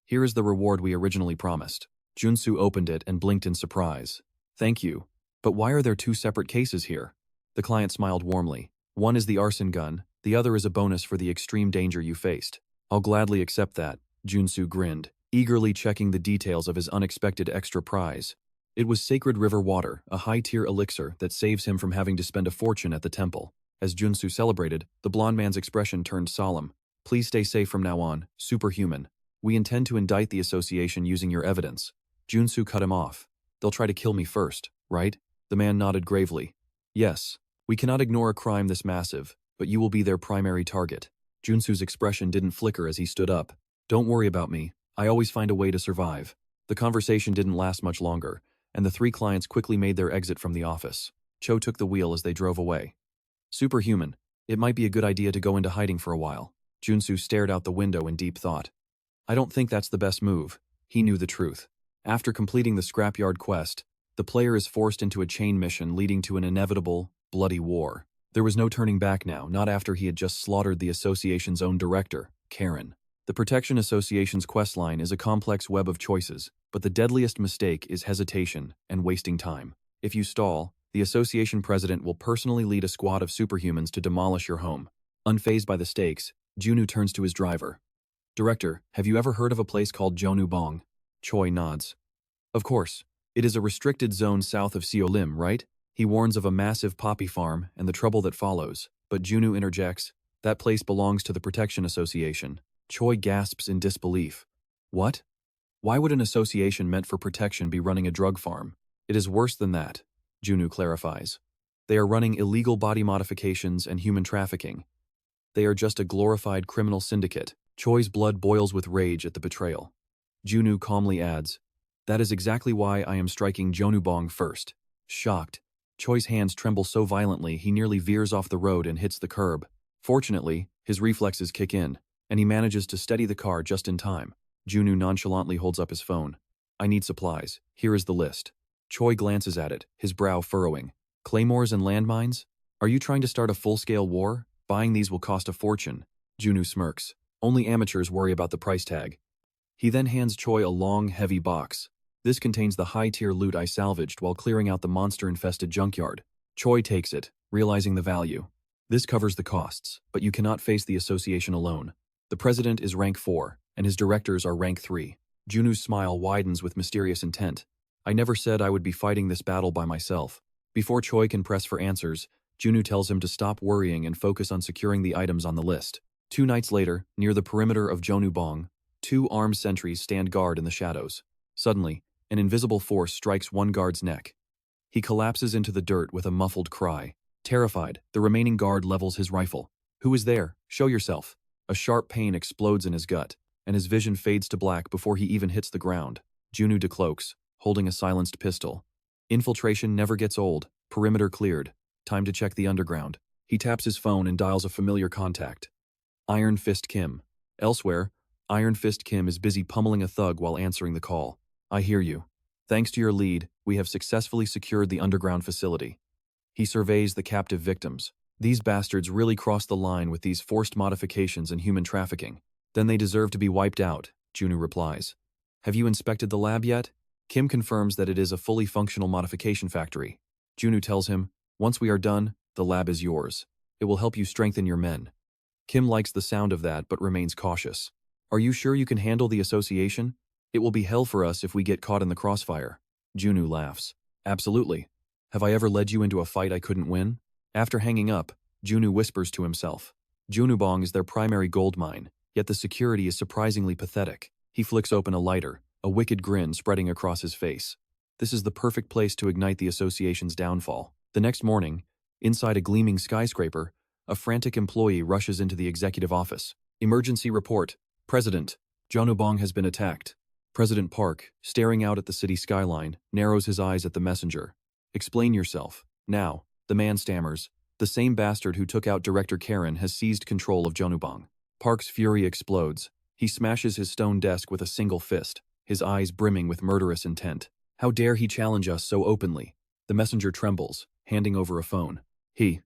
Here is the reward we originally promised. Junsu opened it and blinked in surprise. Thank you. But why are there two separate cases here? The client smiled warmly. One is the arson gun, the other is a bonus for the extreme danger you faced. I'll gladly accept that, Junsu grinned, eagerly checking the details of his unexpected extra prize. It was sacred river water, a high-tier elixir that saves him from having to spend a fortune at the temple. As Junsu celebrated, the blond man's expression turned solemn. Please stay safe from now on, superhuman. We intend to indict the association using your evidence. Junsu cut him off. They'll try to kill me first, right? The man nodded gravely. Yes. We cannot ignore a crime this massive, but you will be their primary target. Junsu's expression didn't flicker as he stood up. Don't worry about me. I always find a way to survive. The conversation didn't last much longer, and the three clients quickly made their exit from the office. Cho took the wheel as they drove away. Superhuman. It might be a good idea to go into hiding for a while. Junsu stared out the window in deep thought. I don't think that's the best move. He knew the truth. After completing the scrapyard quest, the player is forced into a chain mission leading to an inevitable, bloody war. There was no turning back now, not after he had just slaughtered the association's own director, Karen. The Protection Association's questline is a complex web of choices, but the deadliest mistake is hesitation and wasting time. If you stall, the association president will personally lead a squad of superhumans to demolish your home. Unfazed by the stakes, Junu turns to his driver. Director, have you ever heard of a place called Jonu Bong? Choi nods. Of course. It is a restricted zone south of Seolim, right? He warns of a massive poppy farm and the trouble that follows, but Junu interjects, that place belongs to the Protection Association. Choi gasps in disbelief. What? Why would an association meant for protection be running a drug farm? It is worse than that, Junu clarifies. They are running illegal body modifications and human trafficking. They are just a glorified criminal syndicate. Choi's blood boils with rage at the betrayal. Junu calmly adds, that is exactly why I am striking Jonubong first. Shocked, Choi's hands tremble so violently he nearly veers off the road and hits the curb. Fortunately, his reflexes kick in, and he manages to steady the car just in time. Junu nonchalantly holds up his phone. I need supplies. Here is the list. Choi glances at it, his brow furrowing. Claymores and landmines? Are you trying to start a full-scale war? Buying these will cost a fortune. Junu smirks. Only amateurs worry about the price tag. He then hands Choi a long, heavy box. This contains the high-tier loot I salvaged while clearing out the monster-infested junkyard. Choi takes it, realizing the value. This covers the costs, but you cannot face the association alone. The president is rank 4, and his directors are rank 3. Junu's smile widens with mysterious intent. I never said I would be fighting this battle by myself. Before Choi can press for answers, Junu tells him to stop worrying and focus on securing the items on the list. 2 nights later, near the perimeter of Jonubong, 2 armed sentries stand guard in the shadows. Suddenly, an invisible force strikes one guard's neck. He collapses into the dirt with a muffled cry. Terrified, the remaining guard levels his rifle. Who is there? Show yourself. A sharp pain explodes in his gut, and his vision fades to black before he even hits the ground. Junu decloaks, holding a silenced pistol. Infiltration never gets old. Perimeter cleared. Time to check the underground. He taps his phone and dials a familiar contact. Iron Fist Kim. Elsewhere, Iron Fist Kim is busy pummeling a thug while answering the call. I hear you. Thanks to your lead, we have successfully secured the underground facility. He surveys the captive victims. These bastards really crossed the line with these forced modifications and human trafficking. Then they deserve to be wiped out, Junu replies. Have you inspected the lab yet? Kim confirms that it is a fully functional modification factory. Junu tells him, once we are done, the lab is yours. It will help you strengthen your men. Kim likes the sound of that but remains cautious. Are you sure you can handle the association? It will be hell for us if we get caught in the crossfire. Junu laughs. Absolutely. Have I ever led you into a fight I couldn't win? After hanging up, Junu whispers to himself. Junubong is their primary gold mine, yet the security is surprisingly pathetic. He flicks open a lighter, a wicked grin spreading across his face. This is the perfect place to ignite the association's downfall. The next morning, inside a gleaming skyscraper, a frantic employee rushes into the executive office. Emergency report. President, Jonubong has been attacked. President Park, staring out at the city skyline, narrows his eyes at the messenger. Explain yourself. Now, the man stammers. The same bastard who took out Director Karen has seized control of Jonubong. Park's fury explodes. He smashes his stone desk with a single fist, his eyes brimming with murderous intent. How dare he challenge us so openly? The messenger trembles, handing over a phone. He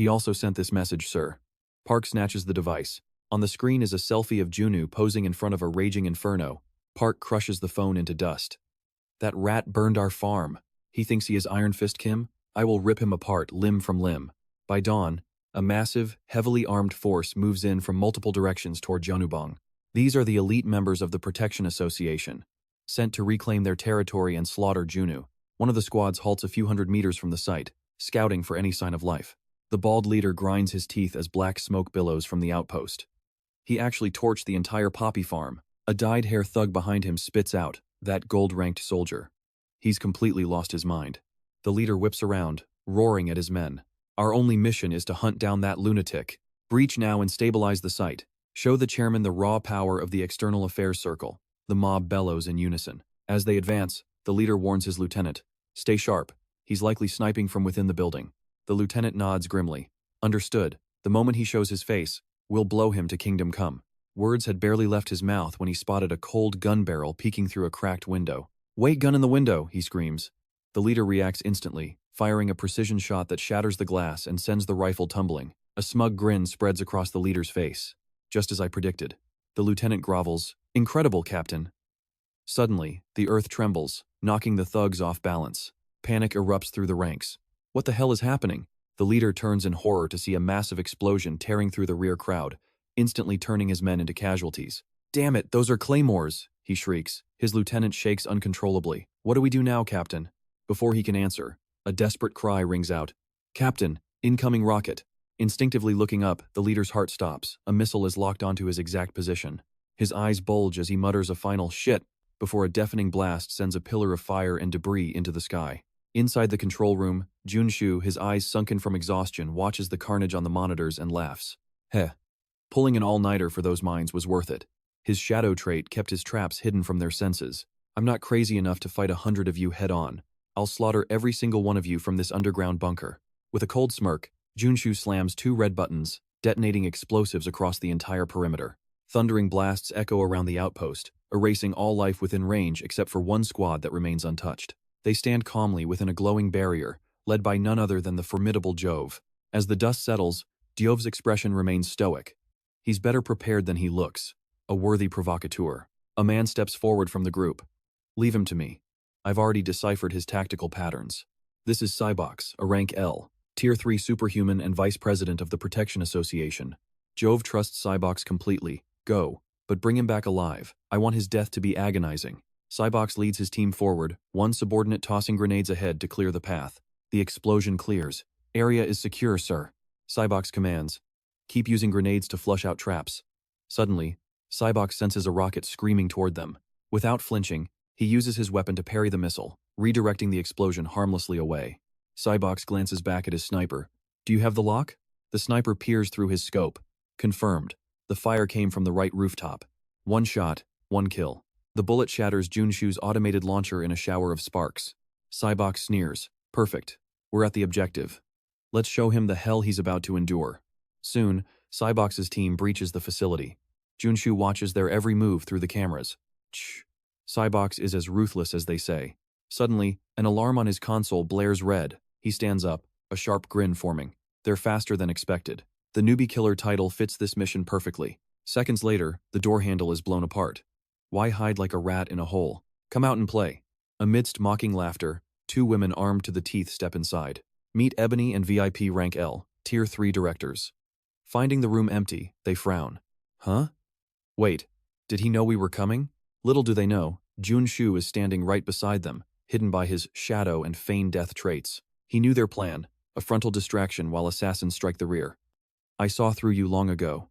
also sent this message, sir. Park snatches the device. On the screen is a selfie of Junu posing in front of a raging inferno. Park crushes the phone into dust. That rat burned our farm. He thinks he is Iron Fist Kim? I will rip him apart limb from limb. By dawn, a massive, heavily armed force moves in from multiple directions toward Jeonnubong. These are the elite members of the Protection Association, sent to reclaim their territory and slaughter Junsu. One of the squads halts a few hundred meters from the site, scouting for any sign of life. The bald leader grinds his teeth as black smoke billows from the outpost. He actually torched the entire poppy farm. A dyed-hair thug behind him spits out, "That gold-ranked soldier." He's completely lost his mind. The leader whips around, roaring at his men. "Our only mission is to hunt down that lunatic. Breach now and stabilize the site. Show the chairman the raw power of the External Affairs Circle." The mob bellows in unison. As they advance, the leader warns his lieutenant, "Stay sharp. He's likely sniping from within the building." The lieutenant nods grimly. "Understood. The moment he shows his face, we'll blow him to kingdom come." Words had barely left his mouth when he spotted a cold gun barrel peeking through a cracked window. "Wait, gun in the window," he screams. The leader reacts instantly, firing a precision shot that shatters the glass and sends the rifle tumbling. A smug grin spreads across the leader's face. "Just as I predicted." The lieutenant grovels, "Incredible, Captain." Suddenly, the earth trembles, knocking the thugs off balance. Panic erupts through the ranks. What the hell is happening? The leader turns in horror to see a massive explosion tearing through the rear crowd, instantly turning his men into casualties. "Damn it, those are claymores," he shrieks. His lieutenant shakes uncontrollably. "What do we do now, Captain?" Before he can answer, a desperate cry rings out. "Captain, incoming rocket." Instinctively looking up, the leader's heart stops. A missile is locked onto his exact position. His eyes bulge as he mutters a final "shit" before a deafening blast sends a pillar of fire and debris into the sky. Inside the control room, Junsu, his eyes sunken from exhaustion, watches the carnage on the monitors and laughs. Heh. Pulling an all-nighter for those mines was worth it. His shadow trait kept his traps hidden from their senses. "I'm not crazy enough to fight 100 of you head-on. I'll slaughter every single one of you from this underground bunker." With a cold smirk, Junsu slams 2 red buttons, detonating explosives across the entire perimeter. Thundering blasts echo around the outpost, erasing all life within range except for one squad that remains untouched. They stand calmly within a glowing barrier, led by none other than the formidable Jove. As the dust settles, Jove's expression remains stoic. He's better prepared than he looks. A worthy provocateur. A man steps forward from the group. "Leave him to me. I've already deciphered his tactical patterns. This is Cybox, a rank L, Tier 3 superhuman and vice president of the Protection Association. Jove trusts Cybox completely. Go, but bring him back alive. I want his death to be agonizing." Cybox leads his team forward, one subordinate tossing grenades ahead to clear the path. The explosion clears. "Area is secure, sir." Cybox commands. "Keep using grenades to flush out traps." Suddenly, Cybox senses a rocket screaming toward them. Without flinching, he uses his weapon to parry the missile, redirecting the explosion harmlessly away. Cybox glances back at his sniper. "Do you have the lock?" The sniper peers through his scope. Confirmed. The fire came from the right rooftop. One shot, one kill. The bullet shatters Junsu's automated launcher in a shower of sparks. Cybox sneers. "Perfect. We're at the objective. Let's show him the hell he's about to endure." Soon, Cybox's team breaches the facility. Junsu watches their every move through the cameras. Shh. Cybox is as ruthless as they say. Suddenly, an alarm on his console blares red. He stands up, a sharp grin forming. They're faster than expected. The newbie killer title fits this mission perfectly. Seconds later, the door handle is blown apart. Why hide like a rat in a hole? Come out and play. Amidst mocking laughter, 2 women armed to the teeth step inside. Meet Ebony and VIP Rank L, Tier 3 directors. Finding the room empty, they frown. Huh? Wait, did he know we were coming? Little do they know, Junsu is standing right beside them, hidden by his shadow and feigned death traits. He knew their plan, a frontal distraction while assassins strike the rear. "I saw through you long ago.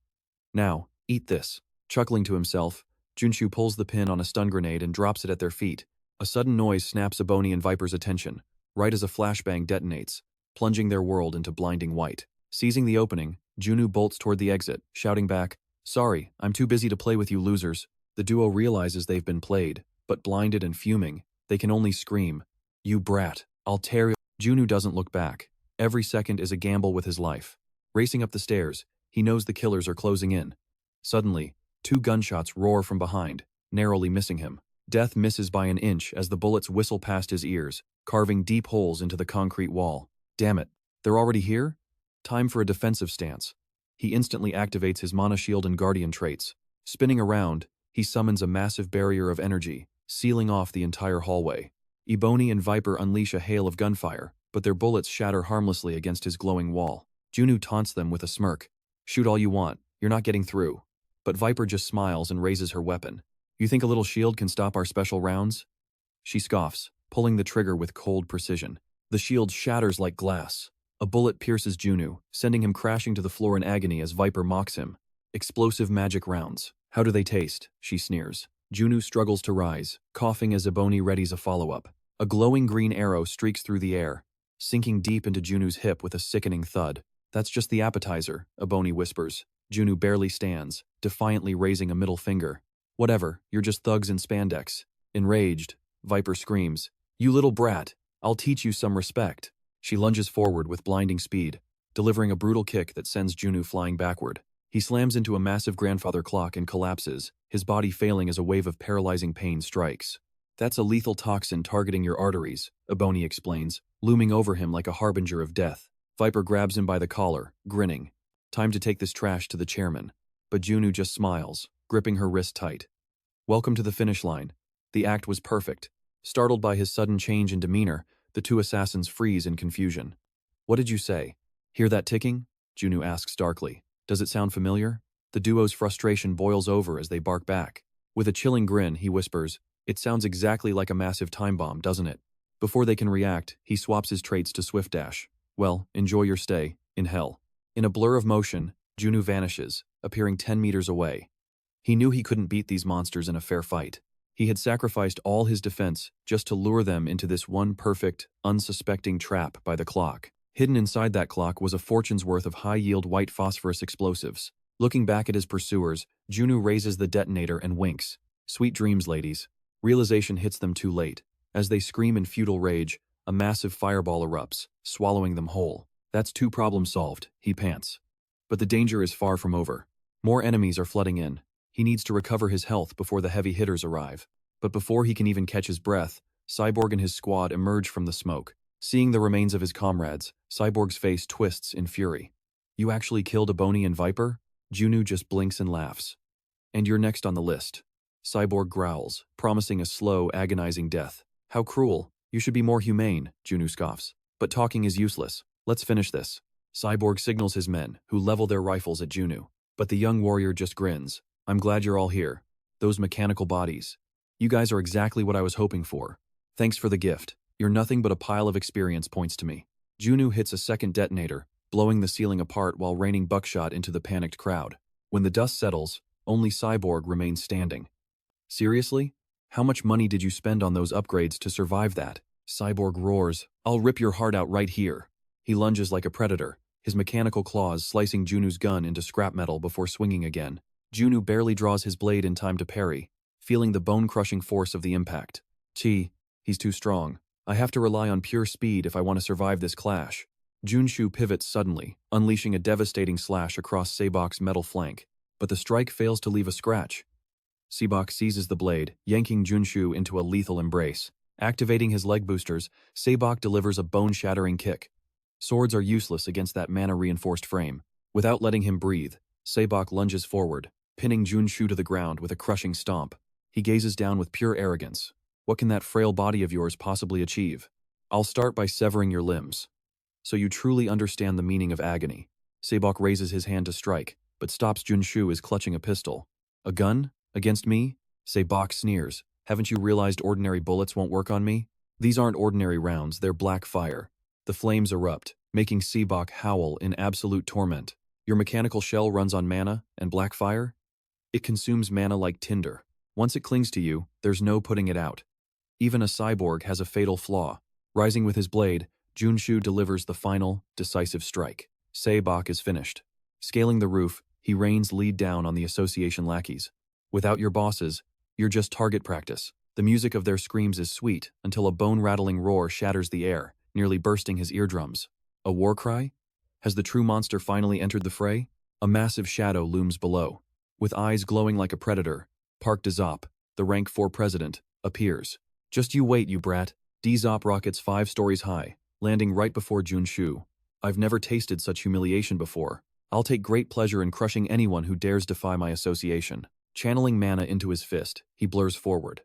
Now, eat this." Chuckling to himself, Junsu pulls the pin on a stun grenade and drops it at their feet. A sudden noise snaps Ebony and Viper's attention, right as a flashbang detonates, plunging their world into blinding white. Seizing the opening, Junsu bolts toward the exit, shouting back, "Sorry, I'm too busy to play with you losers." The duo realizes they've been played, but blinded and fuming, they can only scream, "You brat, I'll tear you." Junsu doesn't look back. Every second is a gamble with his life. Racing up the stairs, he knows the killers are closing in. Suddenly, 2 gunshots roar from behind, narrowly missing him. Death misses by an inch as the bullets whistle past his ears, carving deep holes into the concrete wall. Damn it, they're already here? Time for a defensive stance. He instantly activates his monoshield and guardian traits. Spinning around, he summons a massive barrier of energy, sealing off the entire hallway. Ebony and Viper unleash a hail of gunfire, but their bullets shatter harmlessly against his glowing wall. Junsu taunts them with a smirk. Shoot all you want, you're not getting through. But Viper just smiles and raises her weapon. You think a little shield can stop our special rounds? She scoffs, pulling the trigger with cold precision. The shield shatters like glass. A bullet pierces Junsu, sending him crashing to the floor in agony as Viper mocks him. Explosive magic rounds. How do they taste? She sneers. Junsu struggles to rise, coughing as Ebony readies a follow-up. A glowing green arrow streaks through the air, sinking deep into Junsu's hip with a sickening thud. That's just the appetizer, Ebony whispers. Junsu barely stands, defiantly raising a middle finger. Whatever, you're just thugs in spandex. Enraged, Viper screams, You little brat, I'll teach you some respect. She lunges forward with blinding speed, delivering a brutal kick that sends Junsu flying backward. He slams into a massive grandfather clock and collapses, his body failing as a wave of paralyzing pain strikes. That's a lethal toxin targeting your arteries, Ebony explains, looming over him like a harbinger of death. Viper grabs him by the collar, grinning. Time to take this trash to the chairman. But Junsu just smiles, gripping her wrist tight. Welcome to the finish line. The act was perfect. Startled by his sudden change in demeanor, the two assassins freeze in confusion. What did you say? Hear that ticking? Junsu asks darkly. Does it sound familiar? The duo's frustration boils over as they bark back. With a chilling grin, he whispers, It sounds exactly like a massive time bomb, doesn't it? Before they can react, he swaps his traits to Swift Dash. Well, enjoy your stay, in hell. In a blur of motion, Junsu vanishes, appearing 10 meters away. He knew he couldn't beat these monsters in a fair fight. He had sacrificed all his defense just to lure them into this one perfect, unsuspecting trap by the clock. Hidden inside that clock was a fortune's worth of high-yield white phosphorus explosives. Looking back at his pursuers, Junsu raises the detonator and winks. Sweet dreams, ladies. Realization hits them too late. As they scream in futile rage, a massive fireball erupts, swallowing them whole. That's 2 problems solved, he pants. But the danger is far from over. More enemies are flooding in. He needs to recover his health before the heavy hitters arrive. But before he can even catch his breath, Cyborg and his squad emerge from the smoke. Seeing the remains of his comrades, Cyborg's face twists in fury. You actually killed Ebony and Viper? Junsu just blinks and laughs. And you're next on the list. Cyborg growls, promising a slow, agonizing death. How cruel. You should be more humane, Junsu scoffs. But talking is useless. Let's finish this. Cyborg signals his men, who level their rifles at Junsu. But the young warrior just grins. I'm glad you're all here. Those mechanical bodies. You guys are exactly what I was hoping for. Thanks for the gift. You're nothing but a pile of experience, points to me. Junsu hits a second detonator, blowing the ceiling apart while raining buckshot into the panicked crowd. When the dust settles, only Cyborg remains standing. Seriously? How much money did you spend on those upgrades to survive that? Cyborg roars, I'll rip your heart out right here. He lunges like a predator, his mechanical claws slicing Junsu's gun into scrap metal before swinging again. Junsu barely draws his blade in time to parry, feeling the bone-crushing force of the impact. He's too strong. I have to rely on pure speed if I want to survive this clash. Junsu pivots suddenly, unleashing a devastating slash across Sabok's metal flank, but the strike fails to leave a scratch. Sabok seizes the blade, yanking Junsu into a lethal embrace. Activating his leg boosters, Sabok delivers a bone-shattering kick. Swords are useless against that mana-reinforced frame. Without letting him breathe, Sabok lunges forward, pinning Junsu to the ground with a crushing stomp. He gazes down with pure arrogance. What can that frail body of yours possibly achieve? I'll start by severing your limbs. So you truly understand the meaning of agony. Sabok raises his hand to strike, but stops Junsu as clutching a pistol. A gun? Against me? Sabok sneers. Haven't you realized ordinary bullets won't work on me? These aren't ordinary rounds, they're black fire. The flames erupt, making Sabok howl in absolute torment. Your mechanical shell runs on mana and black fire? It consumes mana like tinder. Once it clings to you, there's no putting it out. Even a cyborg has a fatal flaw. Rising with his blade, Junsu delivers the final, decisive strike. Sabok is finished. Scaling the roof, he rains lead down on the association lackeys. Without your bosses, you're just target practice. The music of their screams is sweet until a bone-rattling roar shatters the air, nearly bursting his eardrums. A war cry? Has the true monster finally entered the fray? A massive shadow looms below. With eyes glowing like a predator, Park Dzop, the rank 4 president, appears. Just you wait, you brat. Dzop rockets 5 stories high, landing right before Junsu. I've never tasted such humiliation before. I'll take great pleasure in crushing anyone who dares defy my association. Channeling mana into his fist, he blurs forward.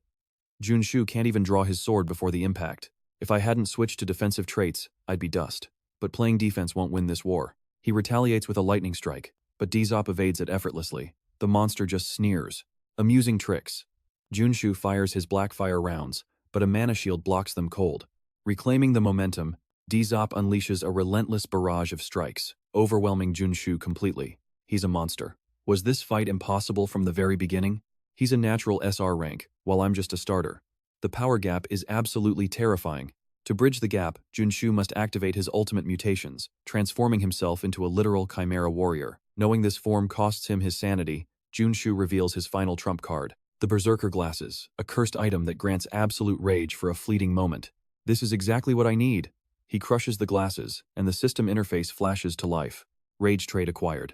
Junsu can't even draw his sword before the impact. If I hadn't switched to defensive traits, I'd be dust. But playing defense won't win this war. He retaliates with a lightning strike, but Dzop evades it effortlessly. The monster just sneers. Amusing tricks. Junsu fires his black fire rounds, but a mana shield blocks them cold. Reclaiming the momentum, Dzop unleashes a relentless barrage of strikes, overwhelming Junsu completely. He's a monster. Was this fight impossible from the very beginning? He's a natural SR rank, while I'm just a starter. The power gap is absolutely terrifying. To bridge the gap, Junsu must activate his ultimate mutations, transforming himself into a literal chimera warrior. Knowing this form costs him his sanity, Junsu reveals his final trump card, the Berserker Glasses, a cursed item that grants absolute rage for a fleeting moment. This is exactly what I need. He crushes the glasses, and the system interface flashes to life. Rage trait acquired.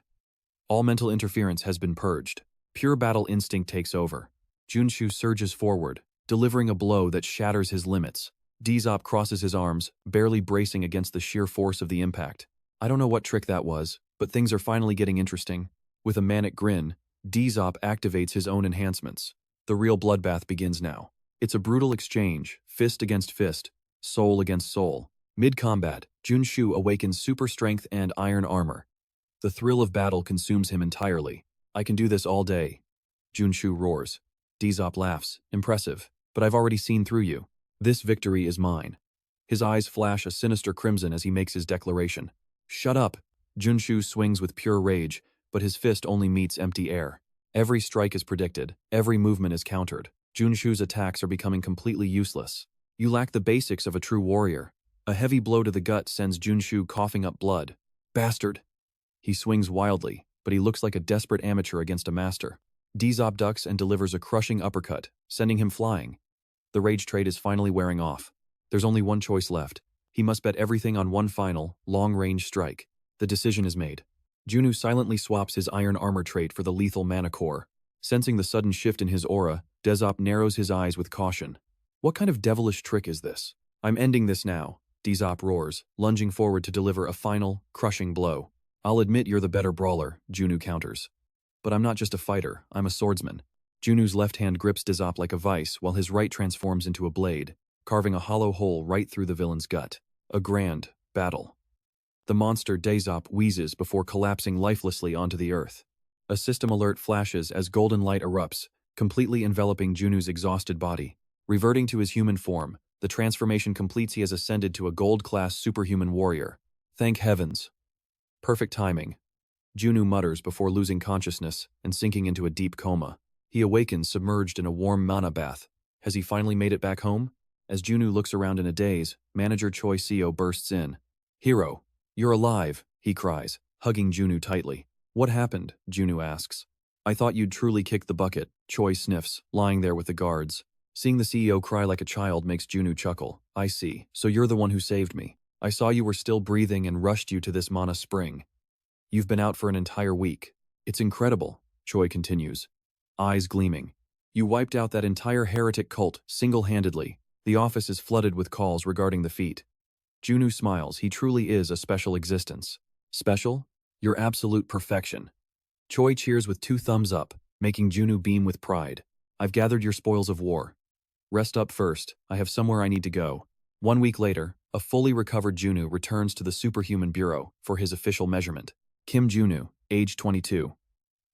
All mental interference has been purged. Pure battle instinct takes over. Junsu surges forward, delivering a blow that shatters his limits. Dzop crosses his arms, barely bracing against the sheer force of the impact. I don't know what trick that was, but things are finally getting interesting. With a manic grin, Dzop activates his own enhancements. The real bloodbath begins now. It's a brutal exchange, fist against fist, soul against soul. Mid-combat, Junsu awakens super strength and iron armor. The thrill of battle consumes him entirely. I can do this all day. Junsu roars. Dzop laughs. Impressive, but I've already seen through you. This victory is mine. His eyes flash a sinister crimson as he makes his declaration. Shut up! Junsu swings with pure rage, but his fist only meets empty air. Every strike is predicted, every movement is countered. Junsu's attacks are becoming completely useless. You lack the basics of a true warrior. A heavy blow to the gut sends Junsu coughing up blood. Bastard! He swings wildly, but he looks like a desperate amateur against a master. Dzop ducks and delivers a crushing uppercut, sending him flying. The rage trait is finally wearing off. There's only one choice left. He must bet everything on one final, long-range strike. The decision is made. Junsu silently swaps his iron armor trait for the lethal mana core. Sensing the sudden shift in his aura, Dzop narrows his eyes with caution. What kind of devilish trick is this? I'm ending this now, Dzop roars, lunging forward to deliver a final, crushing blow. I'll admit you're the better brawler, Junsu counters. But I'm not just a fighter, I'm a swordsman. Junsu's left hand grips Dzop like a vice while his right transforms into a blade, carving a hollow hole right through the villain's gut. A grand battle. The monster Dzop wheezes before collapsing lifelessly onto the earth. A system alert flashes as golden light erupts, completely enveloping Junsu's exhausted body. Reverting to his human form, the transformation completes. He has ascended to a gold-class superhuman warrior. Thank heavens. Perfect timing. Junsu mutters before losing consciousness and sinking into a deep coma. He awakens submerged in a warm mana bath. Has he finally made it back home? As Junsu looks around in a daze, manager Choi Seo bursts in. Hero, you're alive, he cries, hugging Junsu tightly. What happened? Junsu asks. I thought you'd truly kicked the bucket, Choi sniffs, lying there with the guards. Seeing the CEO cry like a child makes Junsu chuckle. I see, so you're the one who saved me. I saw you were still breathing and rushed you to this mana spring. You've been out for an entire week. It's incredible, Choi continues, eyes gleaming. You wiped out that entire heretic cult single-handedly. The office is flooded with calls regarding the feat. Junsu smiles. He truly is a special existence. Special? Your absolute perfection. Choi cheers with 2 thumbs up, making Junsu beam with pride. I've gathered your spoils of war. Rest up first. I have somewhere I need to go. 1 week later, a fully recovered Junsu returns to the Superhuman Bureau for his official measurement. Kim Junsu, age 22.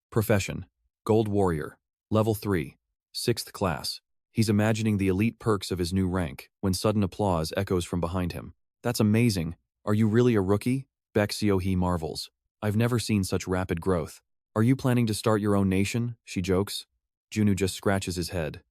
Profession: Gold Warrior. Level 3. 6th class. He's imagining the elite perks of his new rank when sudden applause echoes from behind him. That's amazing. Are you really a rookie? Baek Seo-hee marvels. I've never seen such rapid growth. Are you planning to start your own nation? She jokes. Junsu just scratches his head.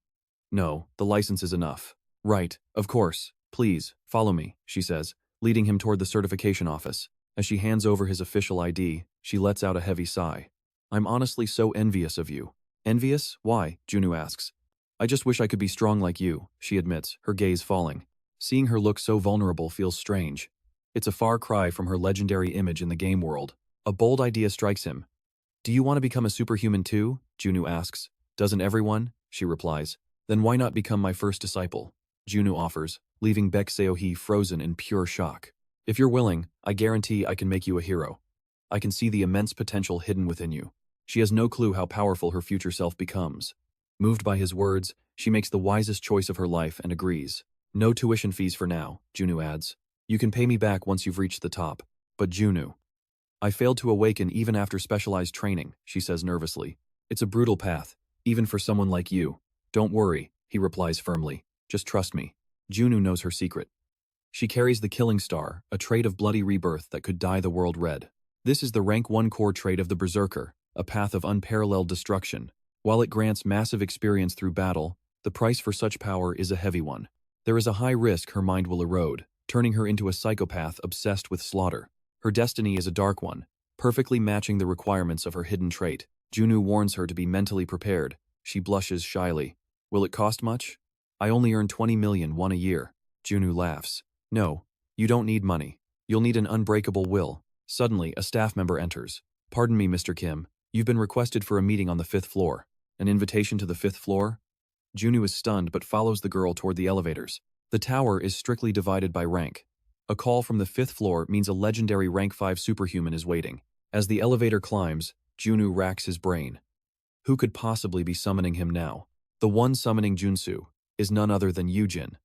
No, the license is enough. Right, of course. Please, follow me, she says, leading him toward the certification office. As she hands over his official ID, she lets out a heavy sigh. I'm honestly so envious of you. Envious? Why? Junsu asks. I just wish I could be strong like you, she admits, her gaze falling. Seeing her look so vulnerable feels strange. It's a far cry from her legendary image in the game world. A bold idea strikes him. Do you want to become a superhuman too? Junsu asks. Doesn't everyone? She replies. Then why not become my first disciple? Junsu offers, leaving Baek Seo-hee frozen in pure shock. If you're willing, I guarantee I can make you a hero. I can see the immense potential hidden within you. She has no clue how powerful her future self becomes. Moved by his words, she makes the wisest choice of her life and agrees. No tuition fees for now, Junsu adds. You can pay me back once you've reached the top. But Junsu. I failed to awaken even after specialized training, she says nervously. It's a brutal path, even for someone like you. Don't worry, he replies firmly. Just trust me. Junsu knows her secret. She carries the Killing Star, a trait of bloody rebirth that could dye the world red. This is the rank 1 core trait of the Berserker, a path of unparalleled destruction. While it grants massive experience through battle, the price for such power is a heavy one. There is a high risk her mind will erode, turning her into a psychopath obsessed with slaughter. Her destiny is a dark one, perfectly matching the requirements of her hidden trait. Junsu warns her to be mentally prepared. She blushes shyly. Will it cost much? I only earn 20 million won a year. Junsu laughs. No, you don't need money. You'll need an unbreakable will. Suddenly, a staff member enters. Pardon me, Mr. Kim. You've been requested for a meeting on the 5th floor. An invitation to the 5th floor? Junsu is stunned but follows the girl toward the elevators. The tower is strictly divided by rank. A call from the 5th floor means a legendary rank 5 superhuman is waiting. As the elevator climbs, Junsu racks his brain. Who could possibly be summoning him now? The one summoning Junsu is none other than Yujin.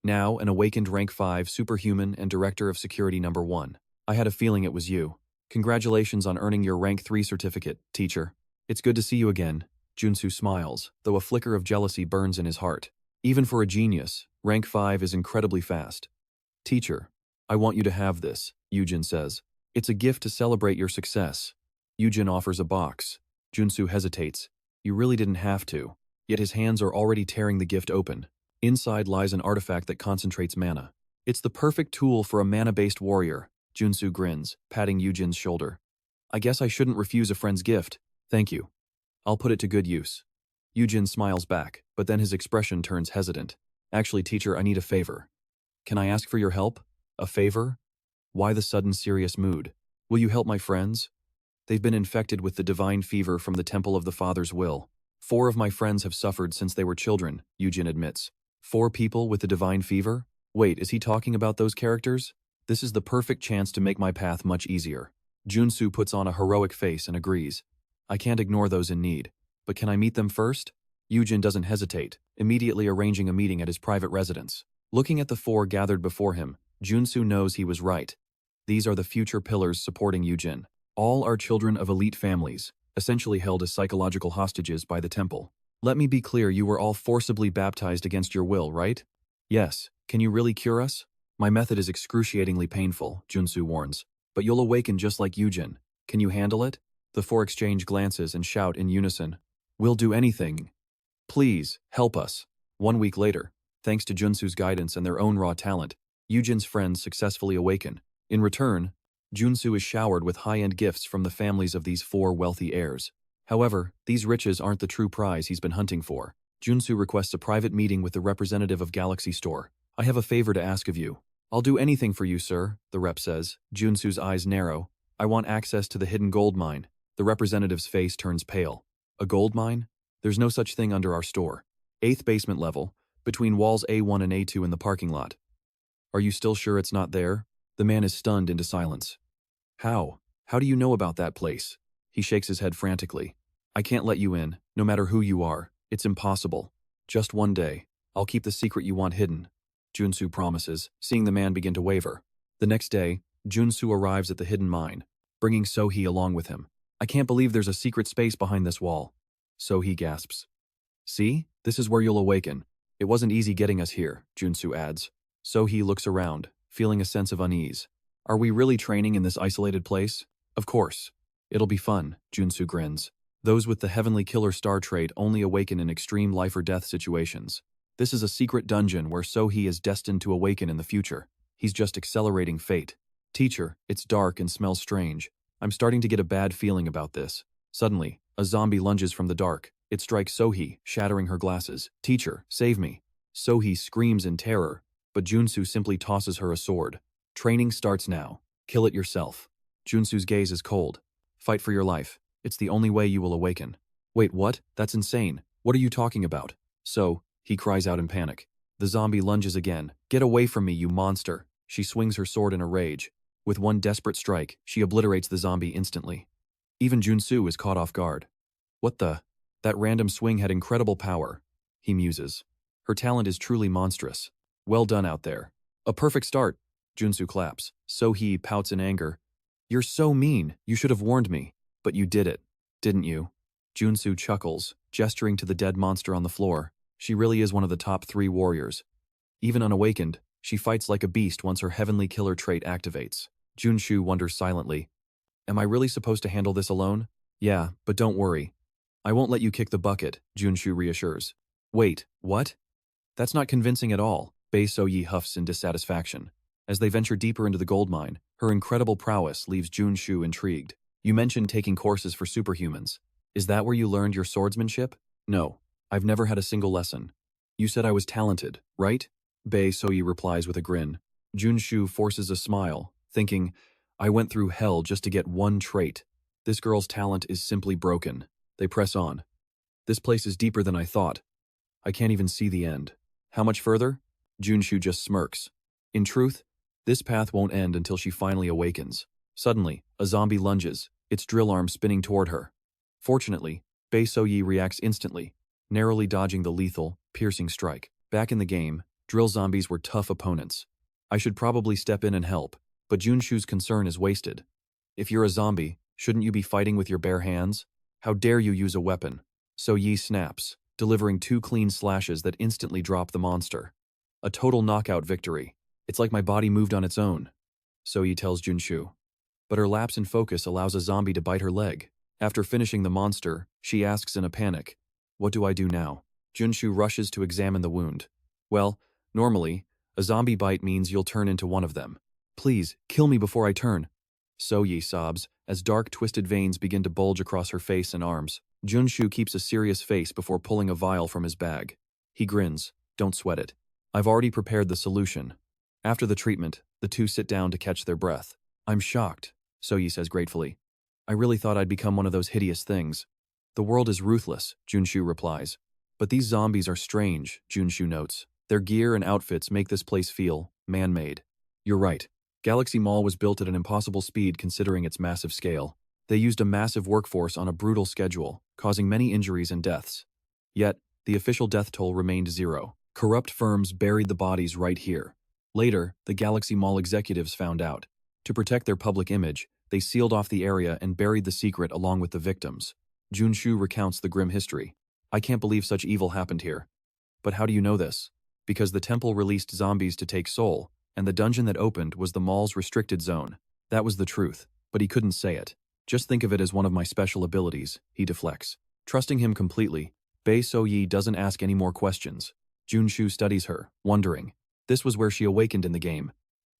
Now an awakened rank 5 superhuman and director of security number 1. I had a feeling it was you. Congratulations on earning your rank 3 certificate, teacher. It's good to see you again. Junsu smiles, though a flicker of jealousy burns in his heart. Even for a genius, rank 5 is incredibly fast. Teacher, I want you to have this, Yujin says. It's a gift to celebrate your success. Yujin offers a box. Junsu hesitates. You really didn't have to. Yet his hands are already tearing the gift open. Inside lies an artifact that concentrates mana. It's the perfect tool for a mana-based warrior. Junsu grins, patting Yujin's shoulder. I guess I shouldn't refuse a friend's gift. Thank you. I'll put it to good use. Yujin smiles back, but then his expression turns hesitant. Actually, teacher, I need a favor. Can I ask for your help? A favor? Why the sudden serious mood? Will you help my friends? They've been infected with the divine fever from the Temple of the Father's Will. 4 of my friends have suffered since they were children, Yujin admits. 4 people with the divine fever? Wait, is he talking about those characters? This is the perfect chance to make my path much easier. Junsu puts on a heroic face and agrees. I can't ignore those in need. But can I meet them first? Yujin doesn't hesitate, immediately arranging a meeting at his private residence. Looking at the 4 gathered before him, Junsu knows he was right. These are the future pillars supporting Yujin. All are children of elite families, essentially held as psychological hostages by the temple. Let me be clear, you were all forcibly baptized against your will, right? Yes. Can you really cure us? My method is excruciatingly painful, Junsu warns. But you'll awaken just like Yujin. Can you handle it? The 4 exchange glances and shout in unison. We'll do anything. Please, help us. 1 week later, thanks to Junsu's guidance and their own raw talent, Yujin's friends successfully awaken. In return, Junsu is showered with high-end gifts from the families of these 4 wealthy heirs. However, these riches aren't the true prize he's been hunting for. Junsu requests a private meeting with the representative of Galaxy Store. I have a favor to ask of you. I'll do anything for you, sir, the rep says. Junsu's eyes narrow. I want access to the hidden gold mine. The representative's face turns pale. A gold mine? There's no such thing under our store. 8th basement level, between walls A1 and A2 in the parking lot. Are you still sure it's not there? The man is stunned into silence. How? How do you know about that place? He shakes his head frantically. I can't let you in, no matter who you are. It's impossible. Just one day. I'll keep the secret you want hidden. Junsu promises, seeing the man begin to waver. The next day, Junsu arrives at the hidden mine, bringing So-hee along with him. I can't believe there's a secret space behind this wall. So-hee gasps. See? This is where you'll awaken. It wasn't easy getting us here, Junsu adds. So-hee looks around, feeling a sense of unease. Are we really training in this isolated place? Of course. It'll be fun, Junsu grins. Those with the Heavenly Killer Star trait only awaken in extreme life or death situations. This is a secret dungeon where So-hee is destined to awaken in the future. He's just accelerating fate. Teacher, it's dark and smells strange. I'm starting to get a bad feeling about this. Suddenly, a zombie lunges from the dark. It strikes So-hee, shattering her glasses. Teacher, save me. So-hee screams in terror, but Junsu simply tosses her a sword. Training starts now. Kill it yourself. Junsu's gaze is cold. Fight for your life. It's the only way you will awaken. Wait, what? That's insane. What are you talking about? He cries out in panic. The zombie lunges again. Get away from me, you monster. She swings her sword in a rage. With one desperate strike, she obliterates the zombie instantly. Even Junsu is caught off guard. What the? That random swing had incredible power, he muses. Her talent is truly monstrous. Well done out there. A perfect start, Junsu claps. So-hee pouts in anger. You're so mean, you should have warned me. But you did it, didn't you? Junsu chuckles, gesturing to the dead monster on the floor. She really is one of the top 3 warriors. Even unawakened, she fights like a beast once her heavenly killer trait activates. Junshu wonders silently. Am I really supposed to handle this alone? Yeah, but don't worry. I won't let you kick the bucket, Junshu reassures. Wait, what? That's not convincing at all, Bei So-yi huffs in dissatisfaction. As they venture deeper into the gold mine, her incredible prowess leaves Junshu intrigued. You mentioned taking courses for superhumans. Is that where you learned your swordsmanship? No, I've never had a single lesson. You said I was talented, right? Bei So-yi replies with a grin. Junshu forces a smile, thinking, I went through hell just to get one trait. This girl's talent is simply broken. They press on. This place is deeper than I thought. I can't even see the end. How much further? Junshu just smirks. In truth, this path won't end until she finally awakens. Suddenly, a zombie lunges, its drill arm spinning toward her. Fortunately, Bei So-yi reacts instantly, narrowly dodging the lethal, piercing strike. Back in the game, drill zombies were tough opponents. I should probably step in and help, but Junshu's concern is wasted. If you're a zombie, shouldn't you be fighting with your bare hands? How dare you use a weapon? So-yi snaps, delivering 2 clean slashes that instantly drop the monster. A total knockout victory. It's like my body moved on its own, So-yi tells Junshu. But her lapse in focus allows a zombie to bite her leg. After finishing the monster, she asks in a panic, what do I do now? Junshu rushes to examine the wound. Well, normally, a zombie bite means you'll turn into one of them. Please, kill me before I turn. So-yi sobs, as dark twisted veins begin to bulge across her face and arms. Junshu keeps a serious face before pulling a vial from his bag. He grins, don't sweat it. I've already prepared the solution. After the treatment, the two sit down to catch their breath. I'm shocked, So-yi says gratefully. I really thought I'd become one of those hideous things. The world is ruthless, Junshu replies. But these zombies are strange, Junshu notes. Their gear and outfits make this place feel man-made. You're right. Galaxy Mall was built at an impossible speed considering its massive scale. They used a massive workforce on a brutal schedule, causing many injuries and deaths. Yet, the official death toll remained 0. Corrupt firms buried the bodies right here. Later, the Galaxy Mall executives found out. To protect their public image, they sealed off the area and buried the secret along with the victims. Junshu recounts the grim history. I can't believe such evil happened here. But how do you know this? Because the temple released zombies to take Seoul, and the dungeon that opened was the mall's restricted zone. That was the truth, but he couldn't say it. Just think of it as one of my special abilities, he deflects. Trusting him completely, Bei So-yi doesn't ask any more questions. Junshu studies her, wondering. This was where she awakened in the game.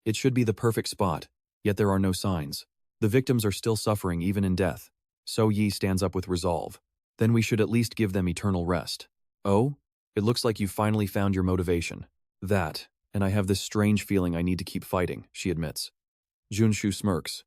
It should be the perfect spot, yet there are no signs. The victims are still suffering even in death. So-yi stands up with resolve. Then we should at least give them eternal rest. Oh? It looks like you finally found your motivation. That, and I have this strange feeling I need to keep fighting, she admits. Junshu smirks.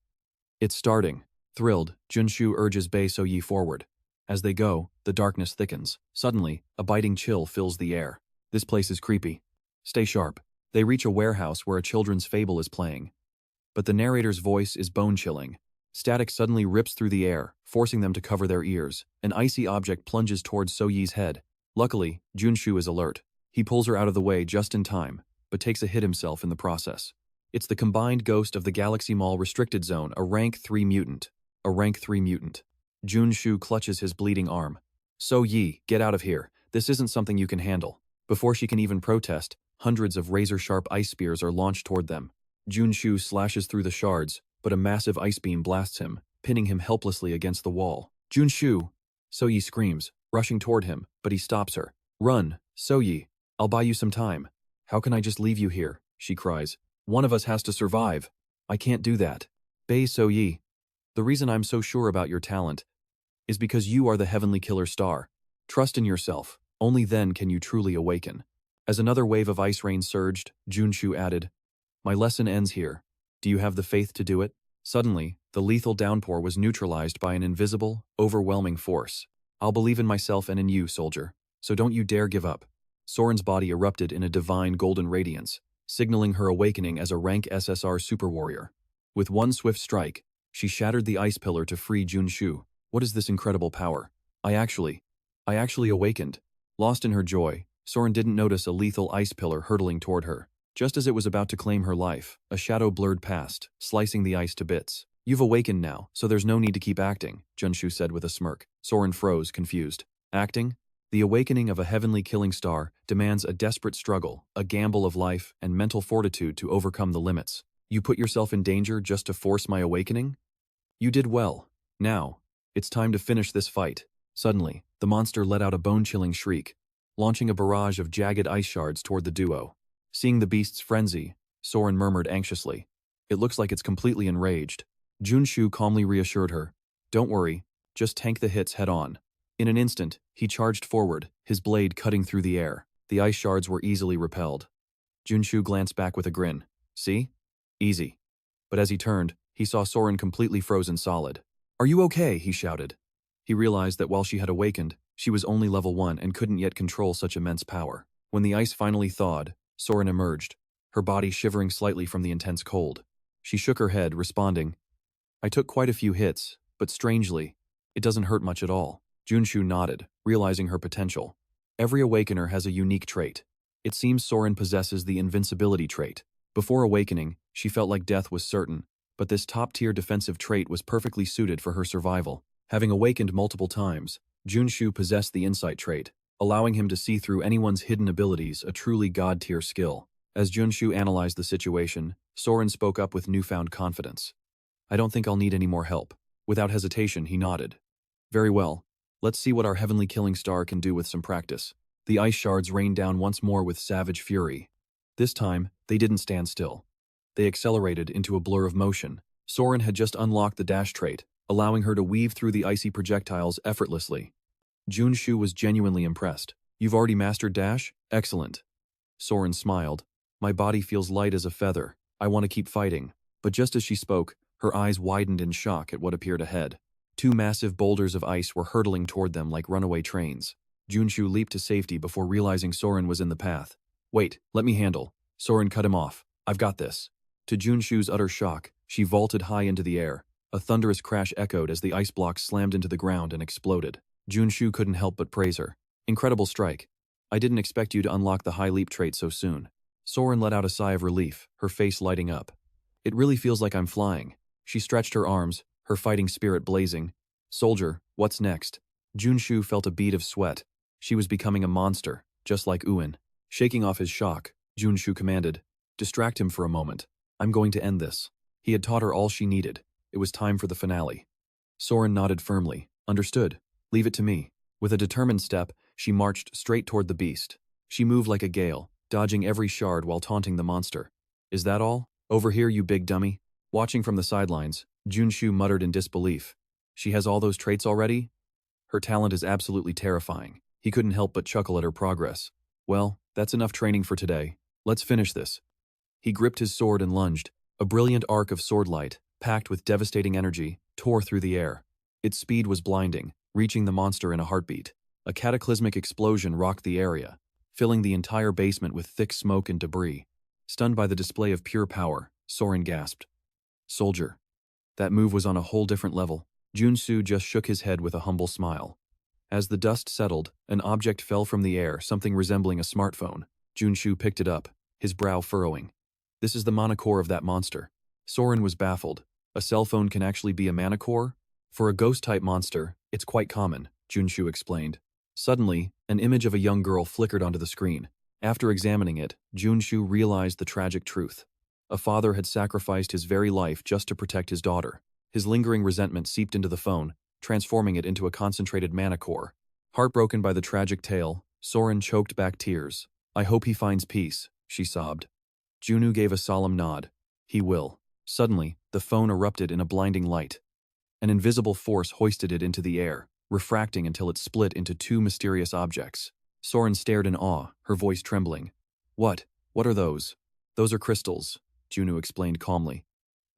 It's starting. Thrilled, Junshu urges Bei So-yi forward. As they go, the darkness thickens. Suddenly, a biting chill fills the air. This place is creepy. Stay sharp. They reach a warehouse where a children's fable is playing. But the narrator's voice is bone-chilling. Static suddenly rips through the air, forcing them to cover their ears. An icy object plunges towards So-yi's head. Luckily, Junshu is alert. He pulls her out of the way just in time, but takes a hit himself in the process. It's the combined ghost of the Galaxy Mall restricted zone, a rank 3 mutant. A rank 3 mutant. Junshu clutches his bleeding arm. So-yi, get out of here. This isn't something you can handle. Before she can even protest, hundreds of razor-sharp ice spears are launched toward them. Junshu slashes through the shards, but a massive ice beam blasts him, pinning him helplessly against the wall. Junshu! So-yi screams, rushing toward him, but he stops her. Run, So-yi. I'll buy you some time. How can I just leave you here? She cries. One of us has to survive. I can't do that. Bei So-yi. The reason I'm so sure about your talent is because you are the heavenly killer star. Trust in yourself. Only then can you truly awaken. As another wave of ice rain surged, Junshu added, My lesson ends here. Do you have the faith to do it? Suddenly, the lethal downpour was neutralized by an invisible, overwhelming force. I'll believe in myself and in you, soldier. So don't you dare give up. Soren's body erupted in a divine golden radiance, signaling her awakening as a rank SSR super warrior. With one swift strike, she shattered the ice pillar to free Junshu. What is this incredible power? I actually... I actually awakened. Lost in her joy, Soren didn't notice a lethal ice pillar hurtling toward her. Just as it was about to claim her life, a shadow blurred past, slicing the ice to bits. You've awakened now, so there's no need to keep acting, Junsu said with a smirk. Soren froze, confused. Acting? The awakening of a heavenly killing star demands a desperate struggle, a gamble of life, and mental fortitude to overcome the limits. You put yourself in danger just to force my awakening? You did well. Now, it's time to finish this fight. Suddenly, the monster let out a bone-chilling shriek, launching a barrage of jagged ice shards toward the duo. Seeing the beast's frenzy, Soren murmured anxiously. It looks like it's completely enraged. Junsu calmly reassured her. Don't worry, just tank the hits head on. In an instant, he charged forward, his blade cutting through the air. The ice shards were easily repelled. Junsu glanced back with a grin. See? Easy. But as he turned, he saw Soren completely frozen solid. Are you okay? He shouted. He realized that while she had awakened, she was only level 1 and couldn't yet control such immense power. When the ice finally thawed, Soren emerged, her body shivering slightly from the intense cold. She shook her head, responding, I took quite a few hits, but strangely, it doesn't hurt much at all. Junsu nodded, realizing her potential. Every awakener has a unique trait. It seems Soren possesses the invincibility trait. Before awakening, she felt like death was certain, but this top-tier defensive trait was perfectly suited for her survival. Having awakened multiple times, Junsu possessed the insight trait, allowing him to see through anyone's hidden abilities, a truly god-tier skill. As Junsu analyzed the situation, Soren spoke up with newfound confidence. I don't think I'll need any more help. Without hesitation, he nodded. Very well. Let's see what our heavenly killing star can do with some practice. The ice shards rained down once more with savage fury. This time, they didn't stand still. They accelerated into a blur of motion. Soren had just unlocked the dash trait, allowing her to weave through the icy projectiles effortlessly. Junsu was genuinely impressed. You've already mastered dash? Excellent. Soren smiled. My body feels light as a feather. I want to keep fighting. But just as she spoke, her eyes widened in shock at what appeared ahead. 2 massive boulders of ice were hurtling toward them like runaway trains. Junsu leaped to safety before realizing Soren was in the path. Wait, let me handle. Soren cut him off. I've got this. To Junsu's utter shock, she vaulted high into the air. A thunderous crash echoed as the ice blocks slammed into the ground and exploded. Junsu couldn't help but praise her. Incredible strike. I didn't expect you to unlock the high leap trait so soon. Soren let out a sigh of relief, her face lighting up. It really feels like I'm flying. She stretched her arms, her fighting spirit blazing. Soldier, what's next? Junsu felt a bead of sweat. She was becoming a monster, just like Uin. Shaking off his shock, Junsu commanded, distract him for a moment. I'm going to end this. He had taught her all she needed. It was time for the finale. Soren nodded firmly. Understood. Leave it to me. With a determined step, she marched straight toward the beast. She moved like a gale, dodging every shard while taunting the monster. Is that all? Over here, you big dummy. Watching from the sidelines, Junsu muttered in disbelief. She has all those traits already? Her talent is absolutely terrifying. He couldn't help but chuckle at her progress. Well, that's enough training for today. Let's finish this. He gripped his sword and lunged. A brilliant arc of sword light, packed with devastating energy, tore through the air. Its speed was blinding, reaching the monster in a heartbeat. A cataclysmic explosion rocked the area, filling the entire basement with thick smoke and debris. Stunned by the display of pure power, Soren gasped. Soldier. That move was on a whole different level. Junsu just shook his head with a humble smile. As the dust settled, an object fell from the air, something resembling a smartphone. Junsu picked it up, his brow furrowing. This is the mana core of that monster. Soren was baffled. A cell phone can actually be a mana core? For a ghost-type monster, it's quite common, Junsu explained. Suddenly, an image of a young girl flickered onto the screen. After examining it, Junsu realized the tragic truth. A father had sacrificed his very life just to protect his daughter. His lingering resentment seeped into the phone, transforming it into a concentrated mana core. Heartbroken by the tragic tale, Soren choked back tears. I hope he finds peace, she sobbed. Junu gave a solemn nod. He will. Suddenly, the phone erupted in a blinding light. An invisible force hoisted it into the air, refracting until it split into 2 mysterious objects. Soren stared in awe, her voice trembling. What? What are those? Those are crystals, Junu explained calmly.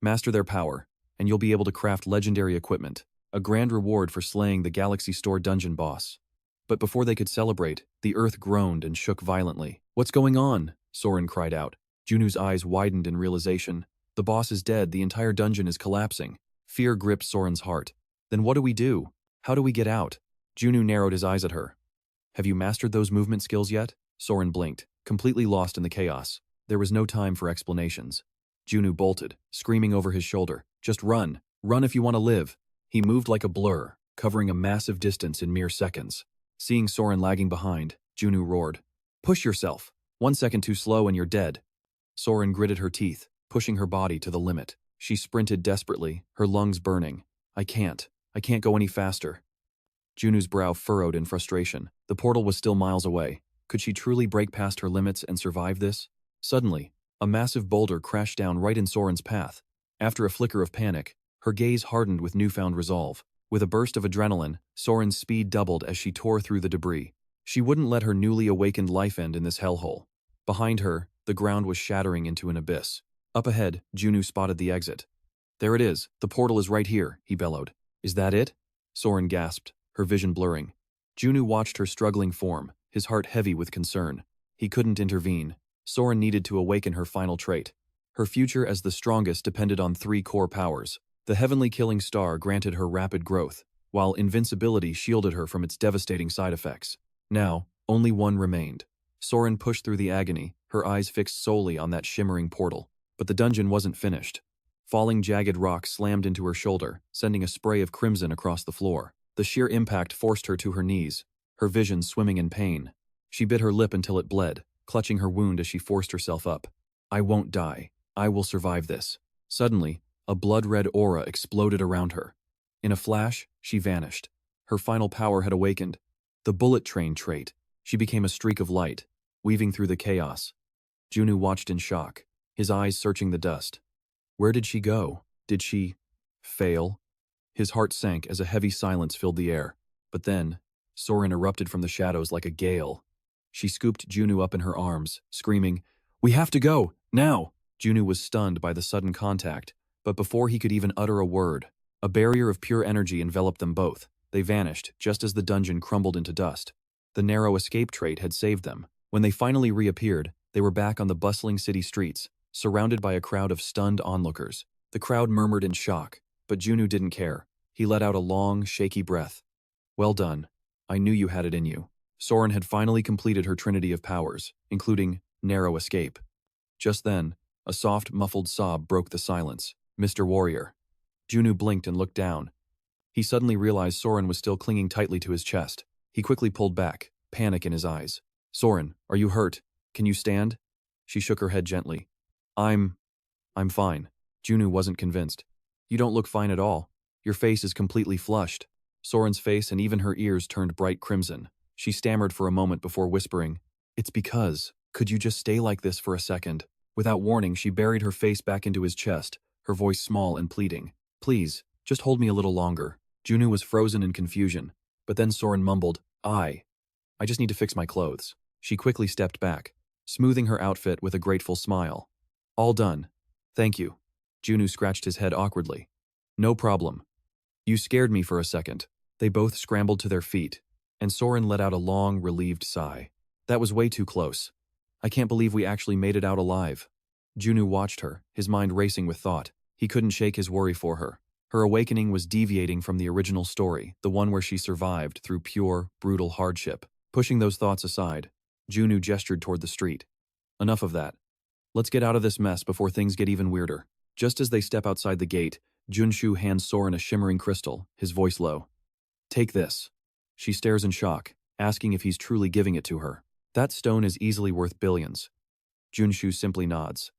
Master their power, and you'll be able to craft legendary equipment, a grand reward for slaying the Galaxy Store dungeon boss. But before they could celebrate, the earth groaned and shook violently. What's going on? Soren cried out. Junu's eyes widened in realization. The boss is dead, the entire dungeon is collapsing. Fear gripped Soren's heart. Then what do we do? How do we get out? Junsu narrowed his eyes at her. Have you mastered those movement skills yet? Soren blinked, completely lost in the chaos. There was no time for explanations. Junsu bolted, screaming over his shoulder. Just run. Run if you want to live. He moved like a blur, covering a massive distance in mere seconds. Seeing Soren lagging behind, Junsu roared. Push yourself. 1 second too slow and you're dead. Soren gritted her teeth, pushing her body to the limit. She sprinted desperately, her lungs burning. I can't go any faster. Junsu's brow furrowed in frustration. The portal was still miles away. Could she truly break past her limits and survive this? Suddenly, a massive boulder crashed down right in Soren's path. After a flicker of panic, her gaze hardened with newfound resolve. With a burst of adrenaline, Soren's speed doubled as she tore through the debris. She wouldn't let her newly awakened life end in this hellhole. Behind her, the ground was shattering into an abyss. Up ahead, Junsu spotted the exit. There it is. The portal is right here, he bellowed. Is that it? Soren gasped, her vision blurring. Junsu watched her struggling form, his heart heavy with concern. He couldn't intervene. Soren needed to awaken her final trait. Her future as the strongest depended on 3 core powers. The heavenly killing star granted her rapid growth, while invincibility shielded her from its devastating side effects. Now, only one remained. Soren pushed through the agony, her eyes fixed solely on that shimmering portal. But the dungeon wasn't finished. Falling jagged rock slammed into her shoulder, sending a spray of crimson across the floor. The sheer impact forced her to her knees, her vision swimming in pain. She bit her lip until it bled, clutching her wound as she forced herself up. I won't die. I will survive this. Suddenly, a blood-red aura exploded around her. In a flash, she vanished. Her final power had awakened. The bullet train trait. She became a streak of light, weaving through the chaos. Junsu watched in shock, his eyes searching the dust. Where did she go? Did she fail? His heart sank as a heavy silence filled the air. But then, Soren erupted from the shadows like a gale. She scooped Junsu up in her arms, screaming, We have to go, now! Junsu was stunned by the sudden contact, but before he could even utter a word, a barrier of pure energy enveloped them both. They vanished, just as the dungeon crumbled into dust. The narrow escape trait had saved them. When they finally reappeared, they were back on the bustling city streets, surrounded by a crowd of stunned onlookers. The crowd murmured in shock, but Junsu didn't care. He let out a long, shaky breath. Well done. I knew you had it in you. Soren had finally completed her trinity of powers, including narrow escape. Just then, a soft, muffled sob broke the silence. Mr. Warrior. Junsu blinked and looked down. He suddenly realized Soren was still clinging tightly to his chest. He quickly pulled back, panic in his eyes. Soren, are you hurt? Can you stand? She shook her head gently. I'm fine. Junsu wasn't convinced. You don't look fine at all. Your face is completely flushed. Soren's face and even her ears turned bright crimson. She stammered for a moment before whispering, It's because, could you just stay like this for a second? Without warning, she buried her face back into his chest, her voice small and pleading. Please, just hold me a little longer. Junsu was frozen in confusion, but then Soren mumbled, I just need to fix my clothes. She quickly stepped back, smoothing her outfit with a grateful smile. All done. Thank you. Junsu scratched his head awkwardly. No problem. You scared me for a second. They both scrambled to their feet, and Soren let out a long, relieved sigh. That was way too close. I can't believe we actually made it out alive. Junsu watched her, his mind racing with thought. He couldn't shake his worry for her. Her awakening was deviating from the original story, the one where she survived through pure, brutal hardship. Pushing those thoughts aside, Junsu gestured toward the street. Enough of that. Let's get out of this mess before things get even weirder. Just as they step outside the gate, Junsu hands Soren a shimmering crystal, his voice low. Take this. She stares in shock, asking if he's truly giving it to her. That stone is easily worth billions. Junsu simply nods.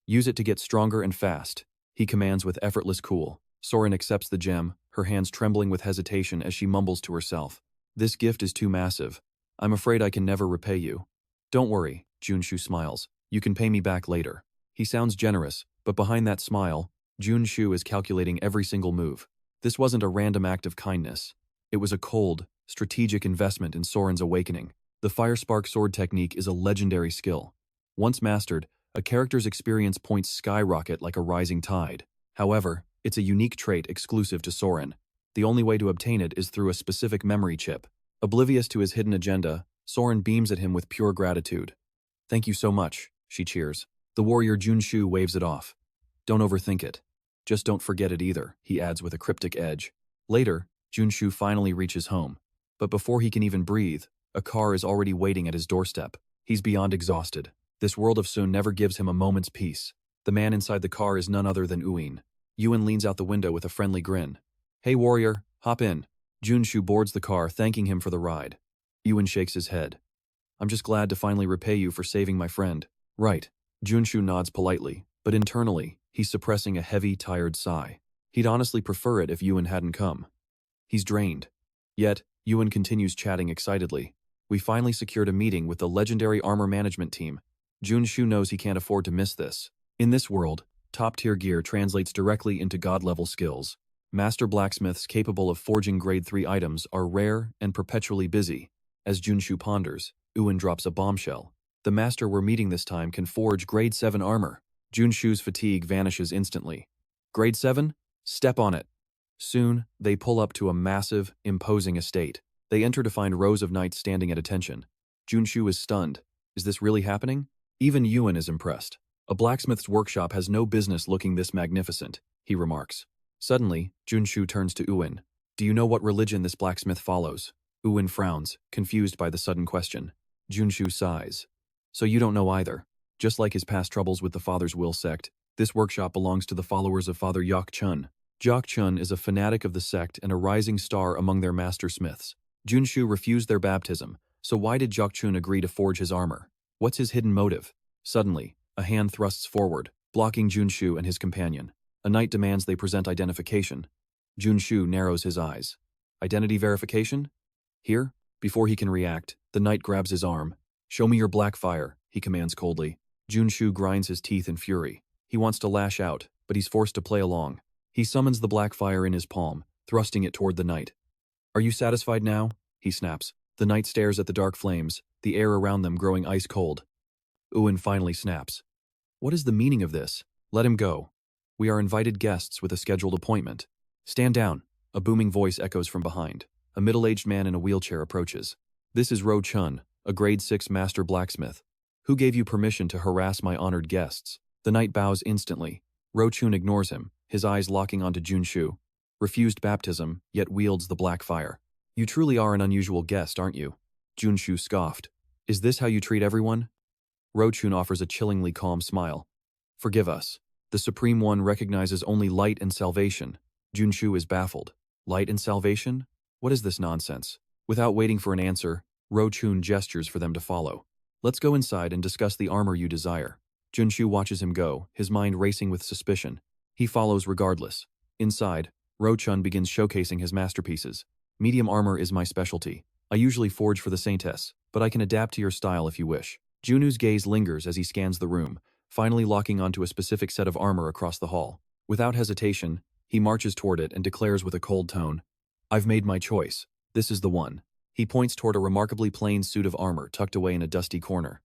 Use it to get stronger and fast, he commands with effortless cool. Soren accepts the gem, her hands trembling with hesitation as she mumbles to herself. This gift is too massive. I'm afraid I can never repay you. Don't worry, Junsu smiles. You can pay me back later. He sounds generous, but behind that smile, Junsu is calculating every single move. This wasn't a random act of kindness. It was a cold, strategic investment in Soren's awakening. The Fire Spark sword technique is a legendary skill. Once mastered, a character's experience points skyrocket like a rising tide. However, it's a unique trait exclusive to Soren. The only way to obtain it is through a specific memory chip. Oblivious to his hidden agenda, Soren beams at him with pure gratitude. Thank you so much, she cheers. The warrior Junsu waves it off. Don't overthink it. Just don't forget it either, he adds with a cryptic edge. Later, Junsu finally reaches home. But before he can even breathe, a car is already waiting at his doorstep. He's beyond exhausted. This world of Seun never gives him a moment's peace. The man inside the car is none other than Uin. Uin leans out the window with a friendly grin. "Hey warrior, hop in." Junsu boards the car, thanking him for the ride. Uin shakes his head. "I'm just glad to finally repay you for saving my friend." "Right." Junsu nods politely, but internally, he's suppressing a heavy, tired sigh. He'd honestly prefer it if Uin hadn't come. He's drained. Yet, Uin continues chatting excitedly. "We finally secured a meeting with the legendary armor management team. Junsu knows he can't afford to miss this. In this world, top-tier gear translates directly into god-level skills. Master blacksmiths capable of forging grade 3 items are rare and perpetually busy. As Junsu ponders, Uin drops a bombshell. The master we're meeting this time can forge grade 7 armor. Junsu's fatigue vanishes instantly. "Grade 7? Step on it." Soon, they pull up to a massive, imposing estate. They enter to find rows of knights standing at attention. Junsu is stunned. Is this really happening? Even Uin is impressed. "A blacksmith's workshop has no business looking this magnificent," he remarks. Suddenly, Junsu turns to Uin. "Do you know what religion this blacksmith follows?" Uin frowns, confused by the sudden question. Junsu sighs. "So you don't know either." Just like his past troubles with the Father's Will sect, this workshop belongs to the followers of Father Yok-chun. Yok-chun is a fanatic of the sect and a rising star among their master smiths. Junsu refused their baptism, so why did Yok-chun agree to forge his armor? What's his hidden motive? Suddenly, a hand thrusts forward, blocking Junsu and his companion. A knight demands they present identification. Junsu narrows his eyes. "Identity verification?" "Here?" Before he can react, the knight grabs his arm. "Show me your black fire," he commands coldly. Junsu grinds his teeth in fury. He wants to lash out, but he's forced to play along. He summons the black fire in his palm, thrusting it toward the knight. "Are you satisfied now?" he snaps. The knight stares at the dark flames, the air around them growing ice cold. Uin finally snaps. "What is the meaning of this? Let him go. We are invited guests with a scheduled appointment." "Stand down," a booming voice echoes from behind. A middle-aged man in a wheelchair approaches. "This is Ro-chun, a grade 6 master blacksmith. Who gave you permission to harass my honored guests?" The knight bows instantly. Ro-chun ignores him, his eyes locking onto Junsu. Refused baptism, yet wields the black fire. "You truly are an unusual guest, aren't you?" Junsu scoffed. "Is this how you treat everyone?" Ro-chun offers a chillingly calm smile. "Forgive us. The Supreme One recognizes only light and salvation." Junsu is baffled. "Light and salvation? What is this nonsense?" Without waiting for an answer, Ro-chun gestures for them to follow. "Let's go inside and discuss the armor you desire." Junsu watches him go, his mind racing with suspicion. He follows regardless. Inside, Ro-chun begins showcasing his masterpieces. "Medium armor is my specialty. I usually forge for the Saintess, but I can adapt to your style if you wish." Junu's gaze lingers as he scans the room, finally locking onto a specific set of armor across the hall. Without hesitation, he marches toward it and declares with a cold tone, "I've made my choice. This is the one." He points toward a remarkably plain suit of armor tucked away in a dusty corner.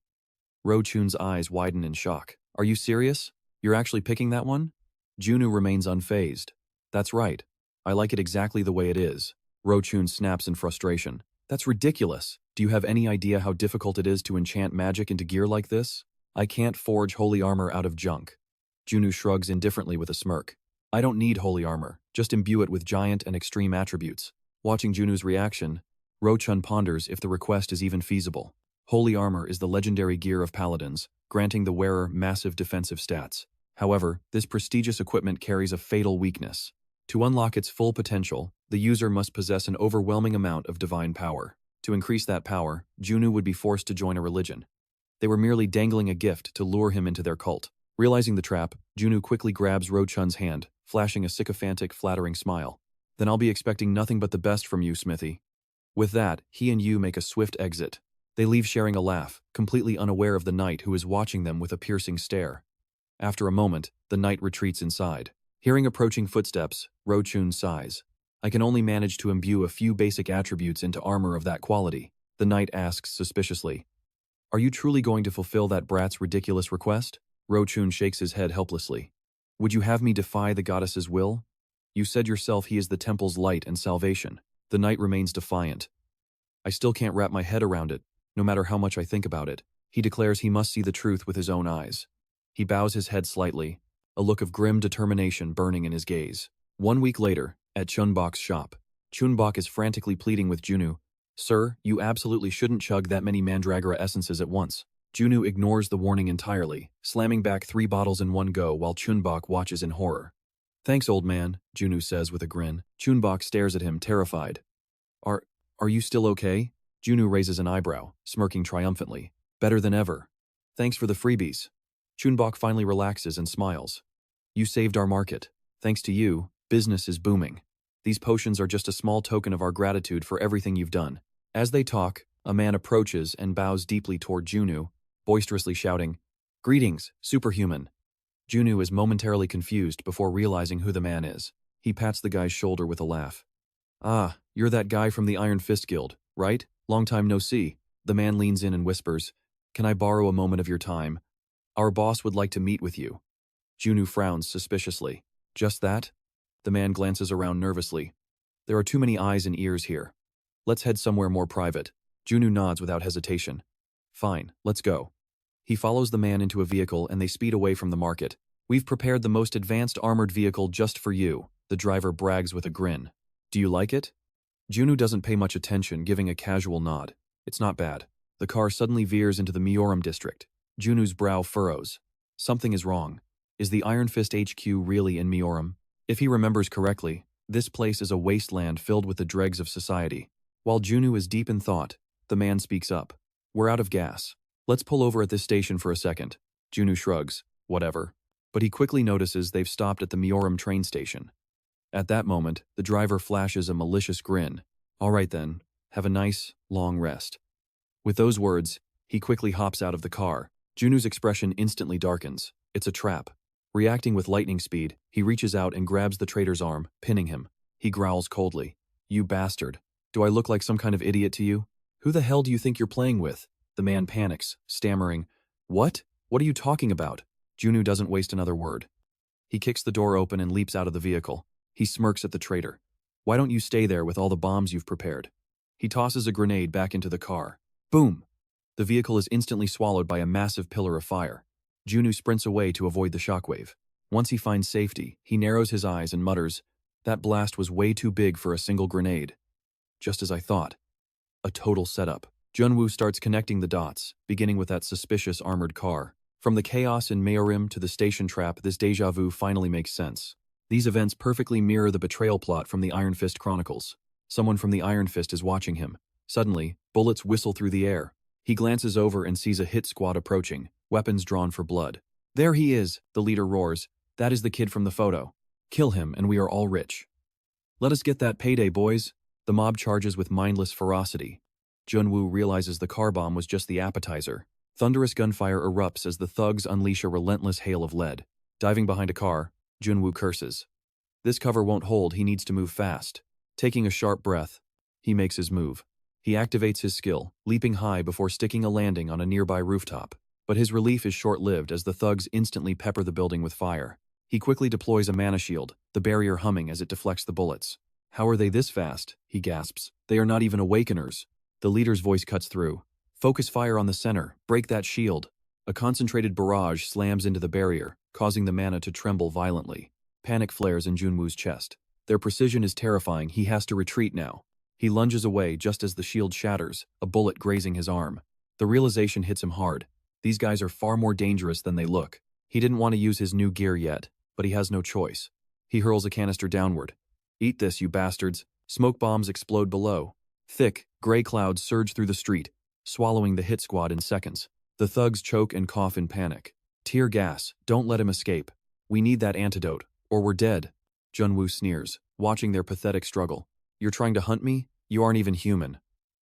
Ro-chun's eyes widen in shock. "Are you serious? You're actually picking that one?" Junu remains unfazed. "That's right. I like it exactly the way it is." Ro-chun snaps in frustration. "That's ridiculous. Do you have any idea how difficult it is to enchant magic into gear like this? I can't forge holy armor out of junk." Junu shrugs indifferently with a smirk. "I don't need holy armor, just imbue it with giant and extreme attributes." Watching Junu's reaction, Ro-chun ponders if the request is even feasible. Holy armor is the legendary gear of paladins, granting the wearer massive defensive stats. However, this prestigious equipment carries a fatal weakness. To unlock its full potential, the user must possess an overwhelming amount of divine power. To increase that power, Junu would be forced to join a religion. They were merely dangling a gift to lure him into their cult. Realizing the trap, Junu quickly grabs Ro-chun's hand, flashing a sycophantic, flattering smile. "Then I'll be expecting nothing but the best from you, Smithy." With that, he and Yu make a swift exit. They leave sharing a laugh, completely unaware of the knight who is watching them with a piercing stare. After a moment, the knight retreats inside. Hearing approaching footsteps, Ro-chun sighs. "I can only manage to imbue a few basic attributes into armor of that quality." The knight asks suspiciously, "Are you truly going to fulfill that brat's ridiculous request?" Ro-chun shakes his head helplessly. "Would you have me defy the goddess's will? You said yourself he is the temple's light and salvation." The knight remains defiant. "I still can't wrap my head around it, no matter how much I think about it." He declares he must see the truth with his own eyes. He bows his head slightly, a look of grim determination burning in his gaze. 1 week later, at Chunbok's shop, Chunbok is frantically pleading with Junu, Sir, you absolutely shouldn't chug that many Mandragora essences at once. Junwoo ignores the warning entirely, slamming back 3 bottles in one go while Chunbok watches in horror. Thanks, old man, Junwoo says with a grin. Chunbok stares at him, terrified. Are you still okay? Junwoo raises an eyebrow, smirking triumphantly. Better than ever. Thanks for the freebies. Chunbok finally relaxes and smiles. You saved our market. Thanks to you, business is booming. These potions are just a small token of our gratitude for everything you've done. As they talk, a man approaches and bows deeply toward Junwoo, boisterously shouting, Greetings, superhuman. Junwoo is momentarily confused before realizing who the man is. He pats the guy's shoulder with a laugh. Ah, you're that guy from the Iron Fist Guild, right? Long time no see. The man leans in and whispers, Can I borrow a moment of your time? Our boss would like to meet with you. Junwoo frowns suspiciously. Just that? The man glances around nervously. There are too many eyes and ears here. Let's head somewhere more private. Junwoo nods without hesitation. Fine, let's go. He follows the man into a vehicle and they speed away from the market. We've prepared the most advanced armored vehicle just for you, the driver brags with a grin. Do you like it? Junwoo doesn't pay much attention, giving a casual nod. It's not bad. The car suddenly veers into the Myoram district. Junwoo's brow furrows. Something is wrong. Is the Iron Fist HQ really in Myoram? If he remembers correctly, this place is a wasteland filled with the dregs of society. While Junwoo is deep in thought, the man speaks up. We're out of gas. Let's pull over at this station for a second. Junwoo shrugs. Whatever. But he quickly notices they've stopped at the Myoram train station. At that moment, the driver flashes a malicious grin. All right then, have a nice, long rest. With those words, he quickly hops out of the car. Junwoo's expression instantly darkens. It's a trap. Reacting with lightning speed, he reaches out and grabs the trader's arm, pinning him. He growls coldly. You bastard. Do I look like some kind of idiot to you? Who the hell do you think you're playing with? The man panics, stammering. What? What are you talking about? Junwoo doesn't waste another word. He kicks the door open and leaps out of the vehicle. He smirks at the trader. Why don't you stay there with all the bombs you've prepared? He tosses a grenade back into the car. Boom! The vehicle is instantly swallowed by a massive pillar of fire. Junwoo sprints away to avoid the shockwave. Once he finds safety, he narrows his eyes and mutters, That blast was way too big for a single grenade. Just as I thought. A total setup. Junwoo starts connecting the dots, beginning with that suspicious armored car. From the chaos in Myoram to the station trap, this déjà vu finally makes sense. These events perfectly mirror the betrayal plot from the Iron Fist Chronicles. Someone from the Iron Fist is watching him. Suddenly, bullets whistle through the air. He glances over and sees a hit squad approaching, weapons drawn for blood. There he is, the leader roars. That is the kid from the photo. Kill him and we are all rich. Let us get that payday, boys. The mob charges with mindless ferocity. Junwoo realizes the car bomb was just the appetizer. Thunderous gunfire erupts as the thugs unleash a relentless hail of lead. Diving behind a car, Junwoo curses. This cover won't hold, he needs to move fast. Taking a sharp breath, he makes his move. He activates his skill, leaping high before sticking a landing on a nearby rooftop. But his relief is short-lived as the thugs instantly pepper the building with fire. He quickly deploys a mana shield, the barrier humming as it deflects the bullets. How are they this fast? He gasps. They are not even awakeners. The leader's voice cuts through. Focus fire on the center. Break that shield. A concentrated barrage slams into the barrier, causing the mana to tremble violently. Panic flares in Junwoo's chest. Their precision is terrifying. He has to retreat now. He lunges away just as the shield shatters, a bullet grazing his arm. The realization hits him hard. These guys are far more dangerous than they look. He didn't want to use his new gear yet, but he has no choice. He hurls a canister downward. Eat this, you bastards. Smoke bombs explode below. Thick, gray clouds surge through the street, swallowing the hit squad in seconds. The thugs choke and cough in panic. Tear gas, don't let him escape. We need that antidote, or we're dead. Junwoo sneers, watching their pathetic struggle. You're trying to hunt me? You aren't even human.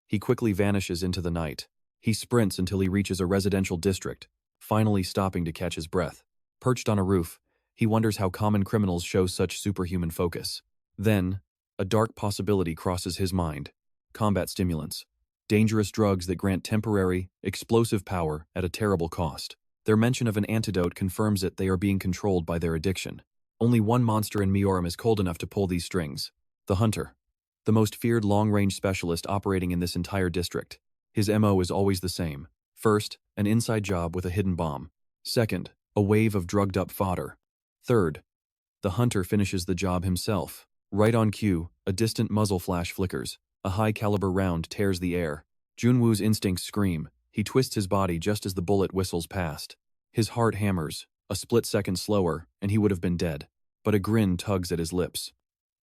He quickly vanishes into the night. He sprints until he reaches a residential district, finally stopping to catch his breath. Perched on a roof, he wonders how common criminals show such superhuman focus. Then, a dark possibility crosses his mind. Combat stimulants. Dangerous drugs that grant temporary, explosive power at a terrible cost. Their mention of an antidote confirms that they are being controlled by their addiction. Only one monster in Myoram is cold enough to pull these strings. The Hunter. The most feared long-range specialist operating in this entire district. His MO is always the same. First, an inside job with a hidden bomb. Second, a wave of drugged-up fodder. Third, the Hunter finishes the job himself. Right on cue, a distant muzzle flash flickers. A high-caliber round tears the air. Junwoo's instincts scream. He twists his body just as the bullet whistles past. His heart hammers. A split second slower, and he would have been dead. But a grin tugs at his lips.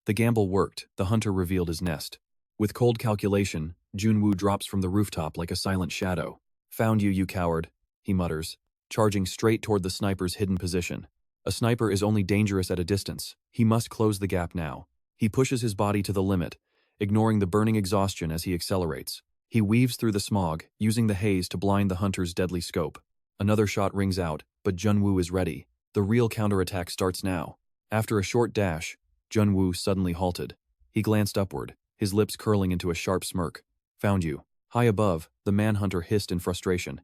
The gamble worked. The hunter revealed his nest. With cold calculation, Junwoo drops from the rooftop like a silent shadow. "Found you, you coward," he mutters, charging straight toward the sniper's hidden position. A sniper is only dangerous at a distance. He must close the gap now. He pushes his body to the limit, ignoring the burning exhaustion as he accelerates. He weaves through the smog, using the haze to blind the hunter's deadly scope. Another shot rings out, but Junwoo is ready. The real counterattack starts now. After a short dash, Junwoo suddenly halted. He glanced upward, his lips curling into a sharp smirk. "Found you." High above, the manhunter hissed in frustration.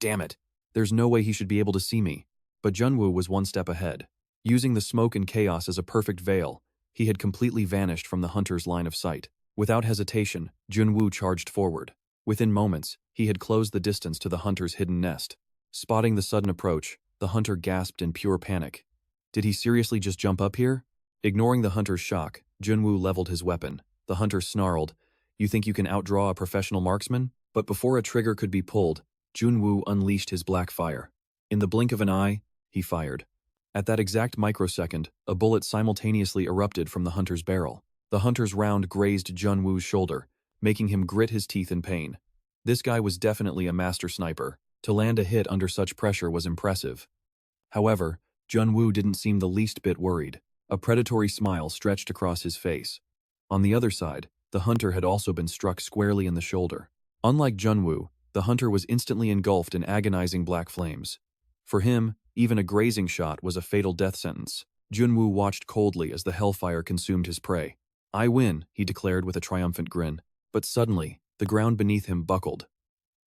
"Damn it. There's no way he should be able to see me." But Junwoo was one step ahead. Using the smoke and chaos as a perfect veil, he had completely vanished from the hunter's line of sight. Without hesitation, Junwoo charged forward. Within moments, he had closed the distance to the hunter's hidden nest. Spotting the sudden approach, the hunter gasped in pure panic. Did he seriously just jump up here? Ignoring the hunter's shock, Junwoo leveled his weapon. The hunter snarled, "You think you can outdraw a professional marksman?" But before a trigger could be pulled, Junwoo unleashed his black fire. In the blink of an eye, he fired. At that exact microsecond, a bullet simultaneously erupted from the hunter's barrel. The hunter's round grazed Junwoo's shoulder, making him grit his teeth in pain. This guy was definitely a master sniper. To land a hit under such pressure was impressive. However, Junwoo didn't seem the least bit worried. A predatory smile stretched across his face. On the other side, the hunter had also been struck squarely in the shoulder. Unlike Junwoo, the hunter was instantly engulfed in agonizing black flames. For him, even a grazing shot was a fatal death sentence. Junwoo watched coldly as the hellfire consumed his prey. "I win," he declared with a triumphant grin. But suddenly, the ground beneath him buckled.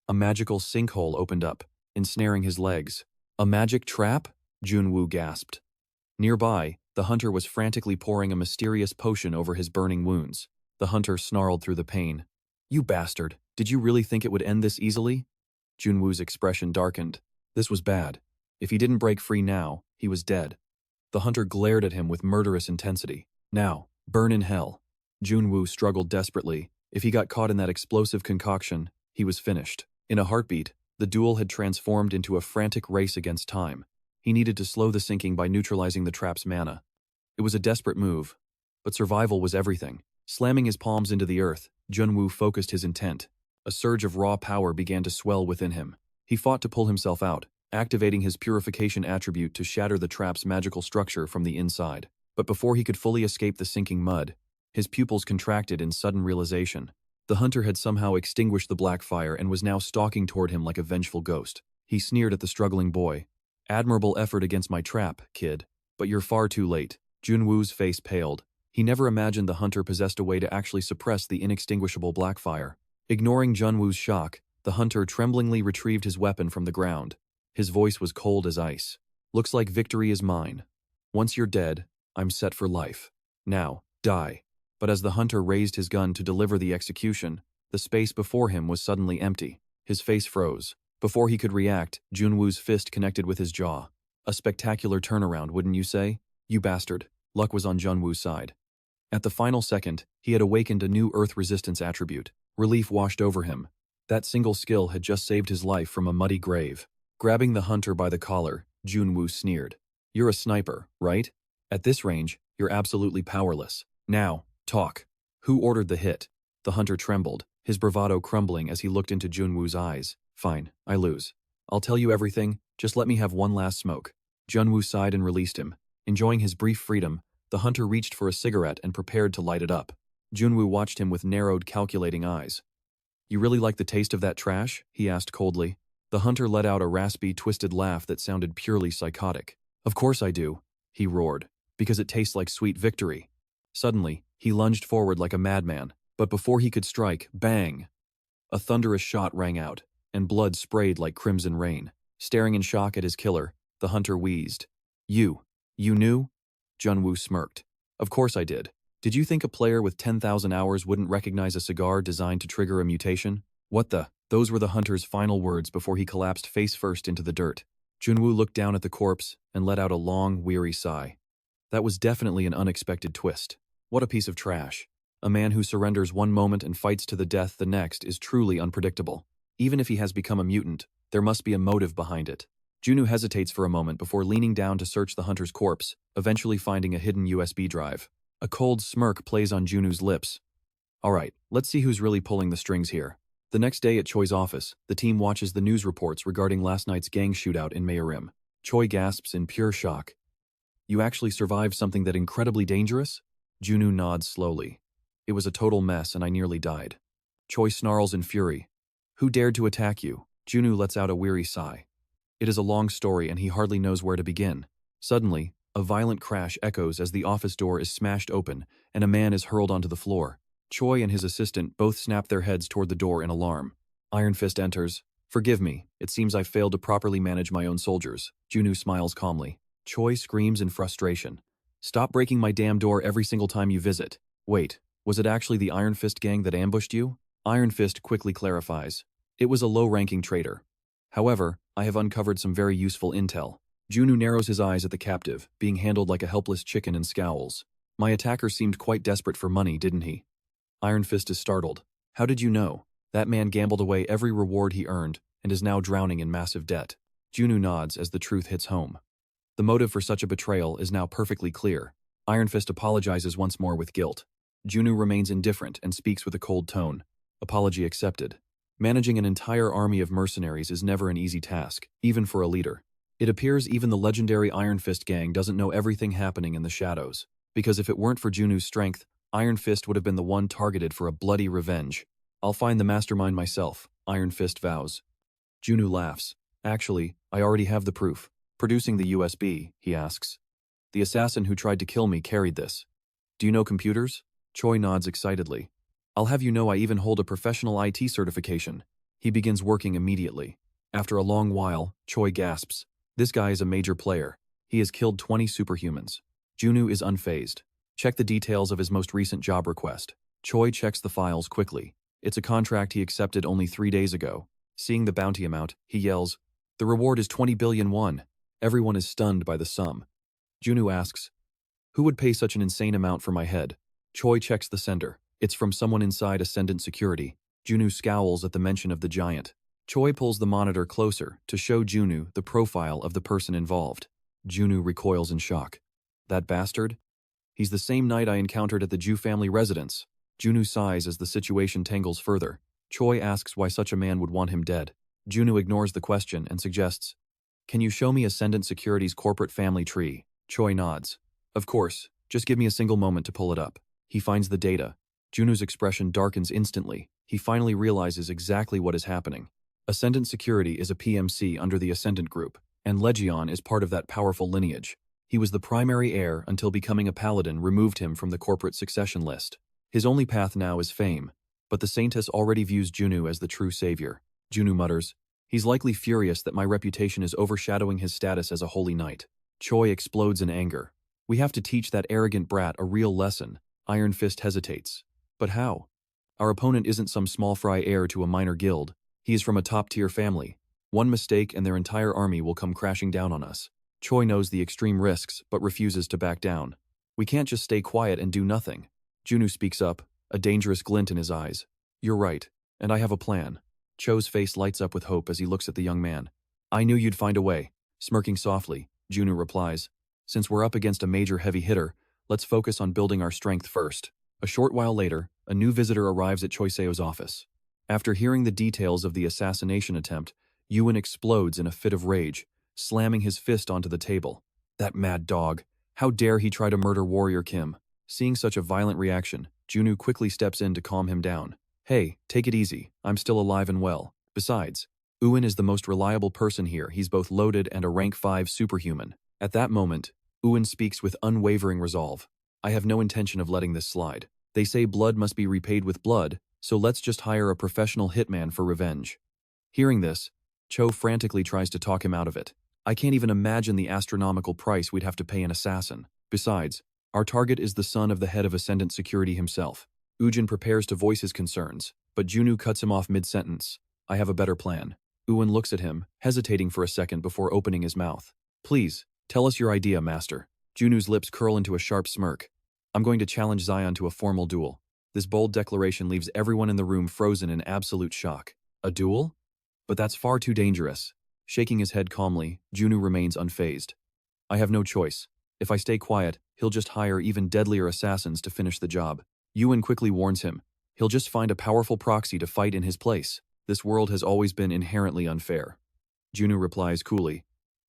A magical sinkhole opened up, ensnaring his legs. "A magic trap?" Junwoo gasped. Nearby, the hunter was frantically pouring a mysterious potion over his burning wounds. The hunter snarled through the pain. "You bastard, did you really think it would end this easily?" Junwoo's expression darkened. This was bad. If he didn't break free now, he was dead. The hunter glared at him with murderous intensity. "Now, burn in hell." Junwoo struggled desperately. If he got caught in that explosive concoction, he was finished. In a heartbeat, the duel had transformed into a frantic race against time. He needed to slow the sinking by neutralizing the trap's mana. It was a desperate move, but survival was everything. Slamming his palms into the earth, Junwoo focused his intent. A surge of raw power began to swell within him. He fought to pull himself out, activating his purification attribute to shatter the trap's magical structure from the inside. But before he could fully escape the sinking mud, his pupils contracted in sudden realization. The hunter had somehow extinguished the black fire and was now stalking toward him like a vengeful ghost. He sneered at the struggling boy. "Admirable effort against my trap, kid. But you're far too late." Junwoo's face paled. He never imagined the hunter possessed a way to actually suppress the inextinguishable black fire. Ignoring Junwoo's shock, the hunter tremblingly retrieved his weapon from the ground. His voice was cold as ice. "Looks like victory is mine. Once you're dead, I'm set for life. Now, die." But as the hunter raised his gun to deliver the execution, the space before him was suddenly empty. His face froze. Before he could react, Junwoo's fist connected with his jaw. A spectacular turnaround, wouldn't you say? "You bastard." Luck was on Junwoo's side. At the final second, he had awakened a new earth resistance attribute. Relief washed over him. That single skill had just saved his life from a muddy grave. Grabbing the hunter by the collar, Junwoo sneered. "You're a sniper, right? At this range, you're absolutely powerless. Now, talk. Who ordered the hit?" The hunter trembled, his bravado crumbling as he looked into Junwoo's eyes. "Fine, I lose. I'll tell you everything, just let me have one last smoke." Junwoo sighed and released him. Enjoying his brief freedom, the hunter reached for a cigarette and prepared to light it up. Junwoo watched him with narrowed, calculating eyes. "You really like the taste of that trash?" he asked coldly. The hunter let out a raspy, twisted laugh that sounded purely psychotic. "Of course I do," he roared, "because it tastes like sweet victory." Suddenly, he lunged forward like a madman, but before he could strike, bang! A thunderous shot rang out, and blood sprayed like crimson rain. Staring in shock at his killer, the hunter wheezed. You knew?" Junwoo smirked. "Of course I did. Did you think a player with 10,000 hours wouldn't recognize a cigar designed to trigger a mutation? What the?" Those were the hunter's final words before he collapsed face first into the dirt. Junwoo looked down at the corpse and let out a long, weary sigh. That was definitely an unexpected twist. What a piece of trash. A man who surrenders one moment and fights to the death the next is truly unpredictable. Even if he has become a mutant, there must be a motive behind it. Junsu hesitates for a moment before leaning down to search the hunter's corpse, eventually finding a hidden USB drive. A cold smirk plays on Junsu's lips. Alright, let's see who's really pulling the strings here. The next day at Choi's office, the team watches the news reports regarding last night's gang shootout in Mayorim. Choi gasps in pure shock. You actually survived something that incredibly dangerous? Junsu nods slowly. It was a total mess and I nearly died. Choi snarls in fury. Who dared to attack you? Junsu lets out a weary sigh. It is a long story and he hardly knows where to begin. Suddenly, a violent crash echoes as the office door is smashed open and a man is hurled onto the floor. Choi and his assistant both snap their heads toward the door in alarm. Iron Fist enters. Forgive me, it seems I failed to properly manage my own soldiers. Junsu smiles calmly. Choi screams in frustration. Stop breaking my damn door every single time you visit. Wait, was it actually the Iron Fist gang that ambushed you? Iron Fist quickly clarifies. It was a low-ranking traitor. However, I have uncovered some very useful intel. Junsu narrows his eyes at the captive, being handled like a helpless chicken and scowls. My attacker seemed quite desperate for money, didn't he? Iron Fist is startled. How did you know? That man gambled away every reward he earned and is now drowning in massive debt. Junsu nods as the truth hits home. The motive for such a betrayal is now perfectly clear. Iron Fist apologizes once more with guilt. Junsu remains indifferent and speaks with a cold tone. Apology accepted. Managing an entire army of mercenaries is never an easy task, even for a leader. It appears even the legendary Iron Fist gang doesn't know everything happening in the shadows, because if it weren't for Junsu's strength, Iron Fist would have been the one targeted for a bloody revenge. I'll find the mastermind myself, Iron Fist vows. Junsu laughs. Actually, I already have the proof. Producing the USB, he asks. The assassin who tried to kill me carried this. Do you know computers? Choi nods excitedly. I'll have you know I even hold a professional IT certification. He begins working immediately. After a long while, Choi gasps. This guy is a major player. He has killed 20 superhumans. Junsu is unfazed. Check the details of his most recent job request. Choi checks the files quickly. It's a contract he accepted only 3 days ago. Seeing the bounty amount, he yells, "The reward is 20 billion won." Everyone is stunned by the sum. Junsu asks, "Who would pay such an insane amount for my head?" Choi checks the sender. It's from someone inside Ascendant Security. Junsu scowls at the mention of the giant. Choi pulls the monitor closer to show Junsu the profile of the person involved. Junsu recoils in shock. That bastard? He's the same knight I encountered at the Ju family residence. Junsu sighs as the situation tangles further. Choi asks why such a man would want him dead. Junsu ignores the question and suggests, "Can you show me Ascendant Security's corporate family tree?" Choi nods. "Of course, just give me a single moment to pull it up." He finds the data. Junsu's expression darkens instantly. He finally realizes exactly what is happening. Ascendant Security is a PMC under the Ascendant Group, and Legion is part of that powerful lineage. He was the primary heir until becoming a paladin removed him from the corporate succession list. His only path now is fame, but the Saintess already views Junsu as the true savior. Junsu mutters, "He's likely furious that my reputation is overshadowing his status as a holy knight." Choi explodes in anger. "We have to teach that arrogant brat a real lesson." Iron Fist hesitates. "But how? Our opponent isn't some small fry heir to a minor guild. He is from a top-tier family. One mistake and their entire army will come crashing down on us." Choi knows the extreme risks, but refuses to back down. "We can't just stay quiet and do nothing." Junsu speaks up, a dangerous glint in his eyes. "You're right, and I have a plan." Cho's face lights up with hope as he looks at the young man. "I knew you'd find a way." Smirking softly, Junsu replies, "Since we're up against a major heavy hitter, let's focus on building our strength first." A short while later, a new visitor arrives at Choi Seo's office. After hearing the details of the assassination attempt, Ewan explodes in a fit of rage, slamming his fist onto the table. That mad dog. How dare he try to murder Warrior Kim? Seeing such a violent reaction, Junsu quickly steps in to calm him down. "Hey, take it easy. I'm still alive and well. Besides, Ewan is the most reliable person here. He's both loaded and a rank 5 superhuman." At that moment, Ewan speaks with unwavering resolve. "I have no intention of letting this slide. They say blood must be repaid with blood, so let's just hire a professional hitman for revenge." Hearing this, Cho frantically tries to talk him out of it. "I can't even imagine the astronomical price we'd have to pay an assassin. Besides, our target is the son of the head of Ascendant Security himself." Ujin prepares to voice his concerns, but Junsu cuts him off mid-sentence. "I have a better plan." Ewan looks at him, hesitating for a second before opening his mouth. "Please, tell us your idea, master." Junsu's lips curl into a sharp smirk. "I'm going to challenge Zion to a formal duel. This bold declaration leaves everyone in the room frozen in absolute shock. A duel? But that's far too dangerous. Shaking his head calmly, Junsu remains unfazed. I have no choice. If I stay quiet, he'll just hire even deadlier assassins to finish the job. Yuan quickly warns him. He'll just find a powerful proxy to fight in his place. This world has always been inherently unfair. Junsu replies coolly.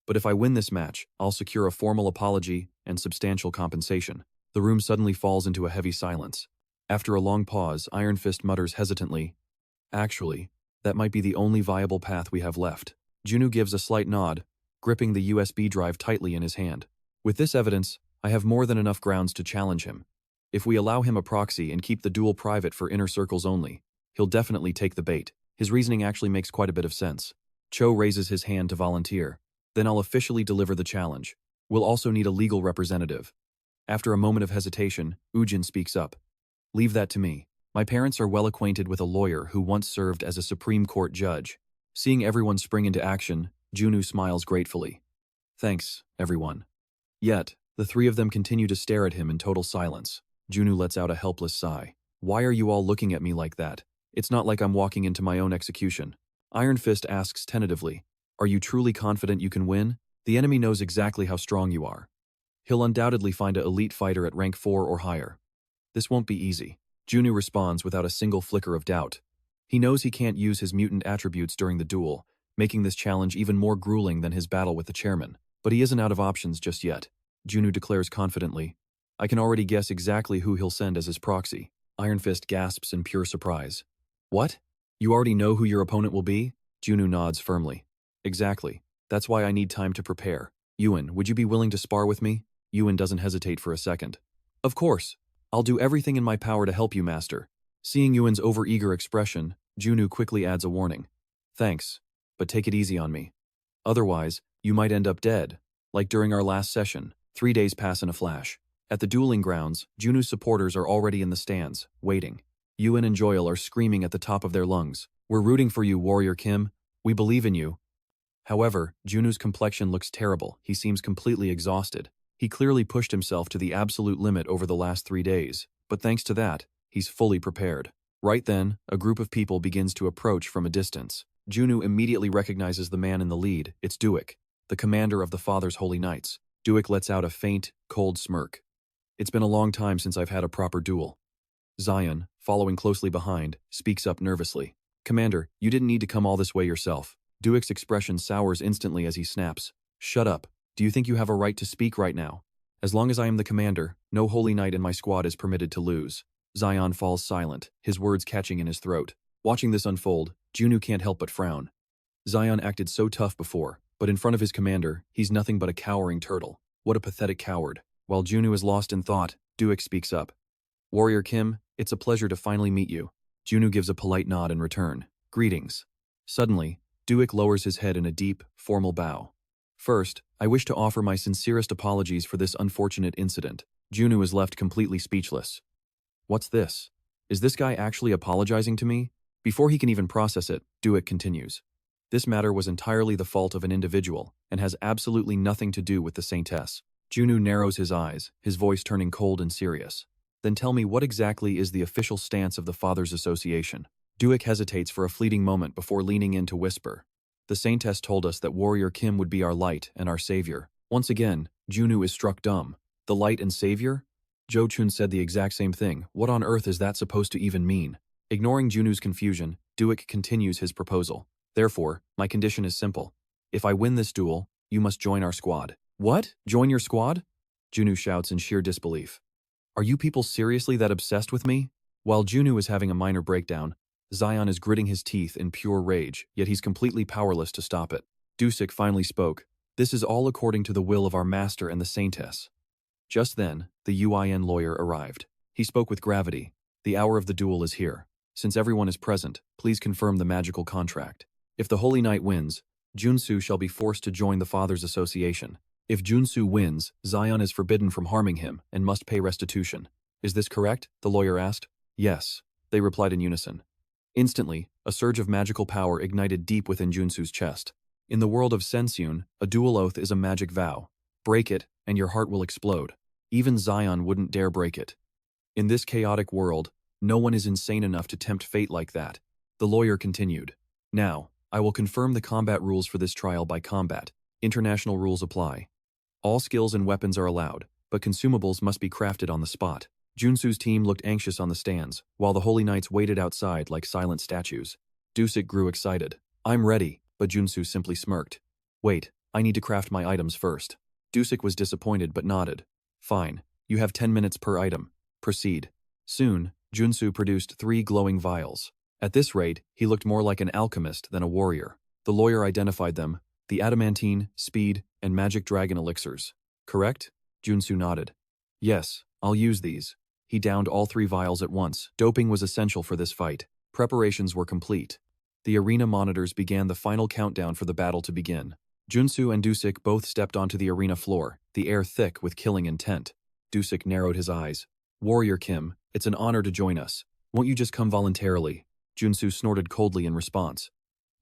But if I win this match, I'll secure a formal apology and substantial compensation. The room suddenly falls into a heavy silence. After a long pause, Iron Fist mutters hesitantly, actually, that might be the only viable path we have left. Junsu gives a slight nod, gripping the USB drive tightly in his hand. With this evidence, I have more than enough grounds to challenge him. If we allow him a proxy and keep the duel private for inner circles only, he'll definitely take the bait. His reasoning actually makes quite a bit of sense. Cho raises his hand to volunteer. Then I'll officially deliver the challenge. We'll also need a legal representative. After a moment of hesitation, Ujin speaks up. Leave that to me. My parents are well acquainted with a lawyer who once served as a Supreme Court judge. Seeing everyone spring into action, Junsu smiles gratefully. Thanks, everyone. Yet, the three of them continue to stare at him in total silence. Junsu lets out a helpless sigh. Why are you all looking at me like that? It's not like I'm walking into my own execution. Iron Fist asks tentatively, are you truly confident you can win? The enemy knows exactly how strong you are. He'll undoubtedly find an elite fighter at rank 4 or higher. This won't be easy. Junsu responds without a single flicker of doubt. He knows he can't use his mutant attributes during the duel, making this challenge even more grueling than his battle with the chairman. But he isn't out of options just yet. Junsu declares confidently, I can already guess exactly who he'll send as his proxy. Iron Fist gasps in pure surprise. What? You already know who your opponent will be? Junsu nods firmly. Exactly. That's why I need time to prepare. Yuan, would you be willing to spar with me? Yuan doesn't hesitate for a second. Of course. I'll do everything in my power to help you, Master. Seeing Yuan's overeager expression, Junsu quickly adds a warning. Thanks, but take it easy on me. Otherwise, you might end up dead. Like during our last session, 3 days pass in a flash. At the dueling grounds, Junsu's supporters are already in the stands, waiting. Yuan and Joel are screaming at the top of their lungs. We're rooting for you, Warrior Kim. We believe in you. However, Junsu's complexion looks terrible. He seems completely exhausted. He clearly pushed himself to the absolute limit over the last 3 days, but thanks to that, he's fully prepared. Right then, a group of people begins to approach from a distance. Junsu immediately recognizes the man in the lead. It's Duik, the commander of the Father's Holy Knights. Duik lets out a faint, cold smirk. It's been a long time since I've had a proper duel. Zion, following closely behind, speaks up nervously. Commander, you didn't need to come all this way yourself. Duik's expression sours instantly as he snaps. Shut up. Do you think you have a right to speak right now? As long as I am the commander, no holy knight in my squad is permitted to lose. Zion falls silent, his words catching in his throat. Watching this unfold, Junsu can't help but frown. Zion acted so tough before, but in front of his commander, he's nothing but a cowering turtle. What a pathetic coward. While Junsu is lost in thought, Duik speaks up. Warrior Kim, it's a pleasure to finally meet you. Junsu gives a polite nod in return. Greetings. Suddenly, Duik lowers his head in a deep, formal bow. First, I wish to offer my sincerest apologies for this unfortunate incident. Junsu is left completely speechless. What's this? Is this guy actually apologizing to me? Before he can even process it, Duik continues. This matter was entirely the fault of an individual, and has absolutely nothing to do with the Saintess. Junsu narrows his eyes, his voice turning cold and serious. Then tell me, what exactly is the official stance of the Fathers Association? Duik hesitates for a fleeting moment before leaning in to whisper. The Saintess told us that Warrior Kim would be our light and our savior. Once again, Junsu is struck dumb. The light and savior? Jo Chun said the exact same thing. What on earth is that supposed to even mean? Ignoring Junsu's confusion, Duik continues his proposal. Therefore, my condition is simple. If I win this duel, you must join our squad. What? Join your squad? Junsu shouts in sheer disbelief. Are you people seriously that obsessed with me? While Junsu is having a minor breakdown, Zion is gritting his teeth in pure rage, yet he's completely powerless to stop it. Dusik finally spoke. This is all according to the will of our master and the Saintess. Just then, the UIN lawyer arrived. He spoke with gravity. The hour of the duel is here. Since everyone is present, please confirm the magical contract. If the Holy Knight wins, Junsu shall be forced to join the Fathers Association. If Junsu wins, Zion is forbidden from harming him and must pay restitution. Is this correct? The lawyer asked. Yes, they replied in unison. Instantly, a surge of magical power ignited deep within Junsu's chest. In the world of Sensun, a dual oath is a magic vow. Break it, and your heart will explode. Even Zion wouldn't dare break it. In this chaotic world, No one is insane enough to tempt fate like that. The lawyer continued. Now, I will confirm the combat rules for this trial by combat. International rules apply. All skills and weapons are allowed, but consumables must be crafted on the spot. Junsu's team looked anxious on the stands, while the Holy Knights waited outside like silent statues. Dusik grew excited. I'm ready, but Junsu simply smirked. Wait, I need to craft my items first. Dusik was disappointed but nodded. Fine, you have 10 minutes per item. Proceed. Soon, Junsu produced 3 glowing vials. At this rate, he looked more like an alchemist than a warrior. The lawyer identified them, the adamantine, speed, and magic dragon elixirs. Correct? Junsu nodded. Yes, I'll use these. He downed all 3 vials at once. Doping was essential for this fight. Preparations were complete. The arena monitors began the final countdown for the battle to begin. Junsu and Dusik both stepped onto the arena floor, the air thick with killing intent. Dusik narrowed his eyes. Warrior Kim, it's an honor to join us. Won't you just come voluntarily? Junsu snorted coldly in response.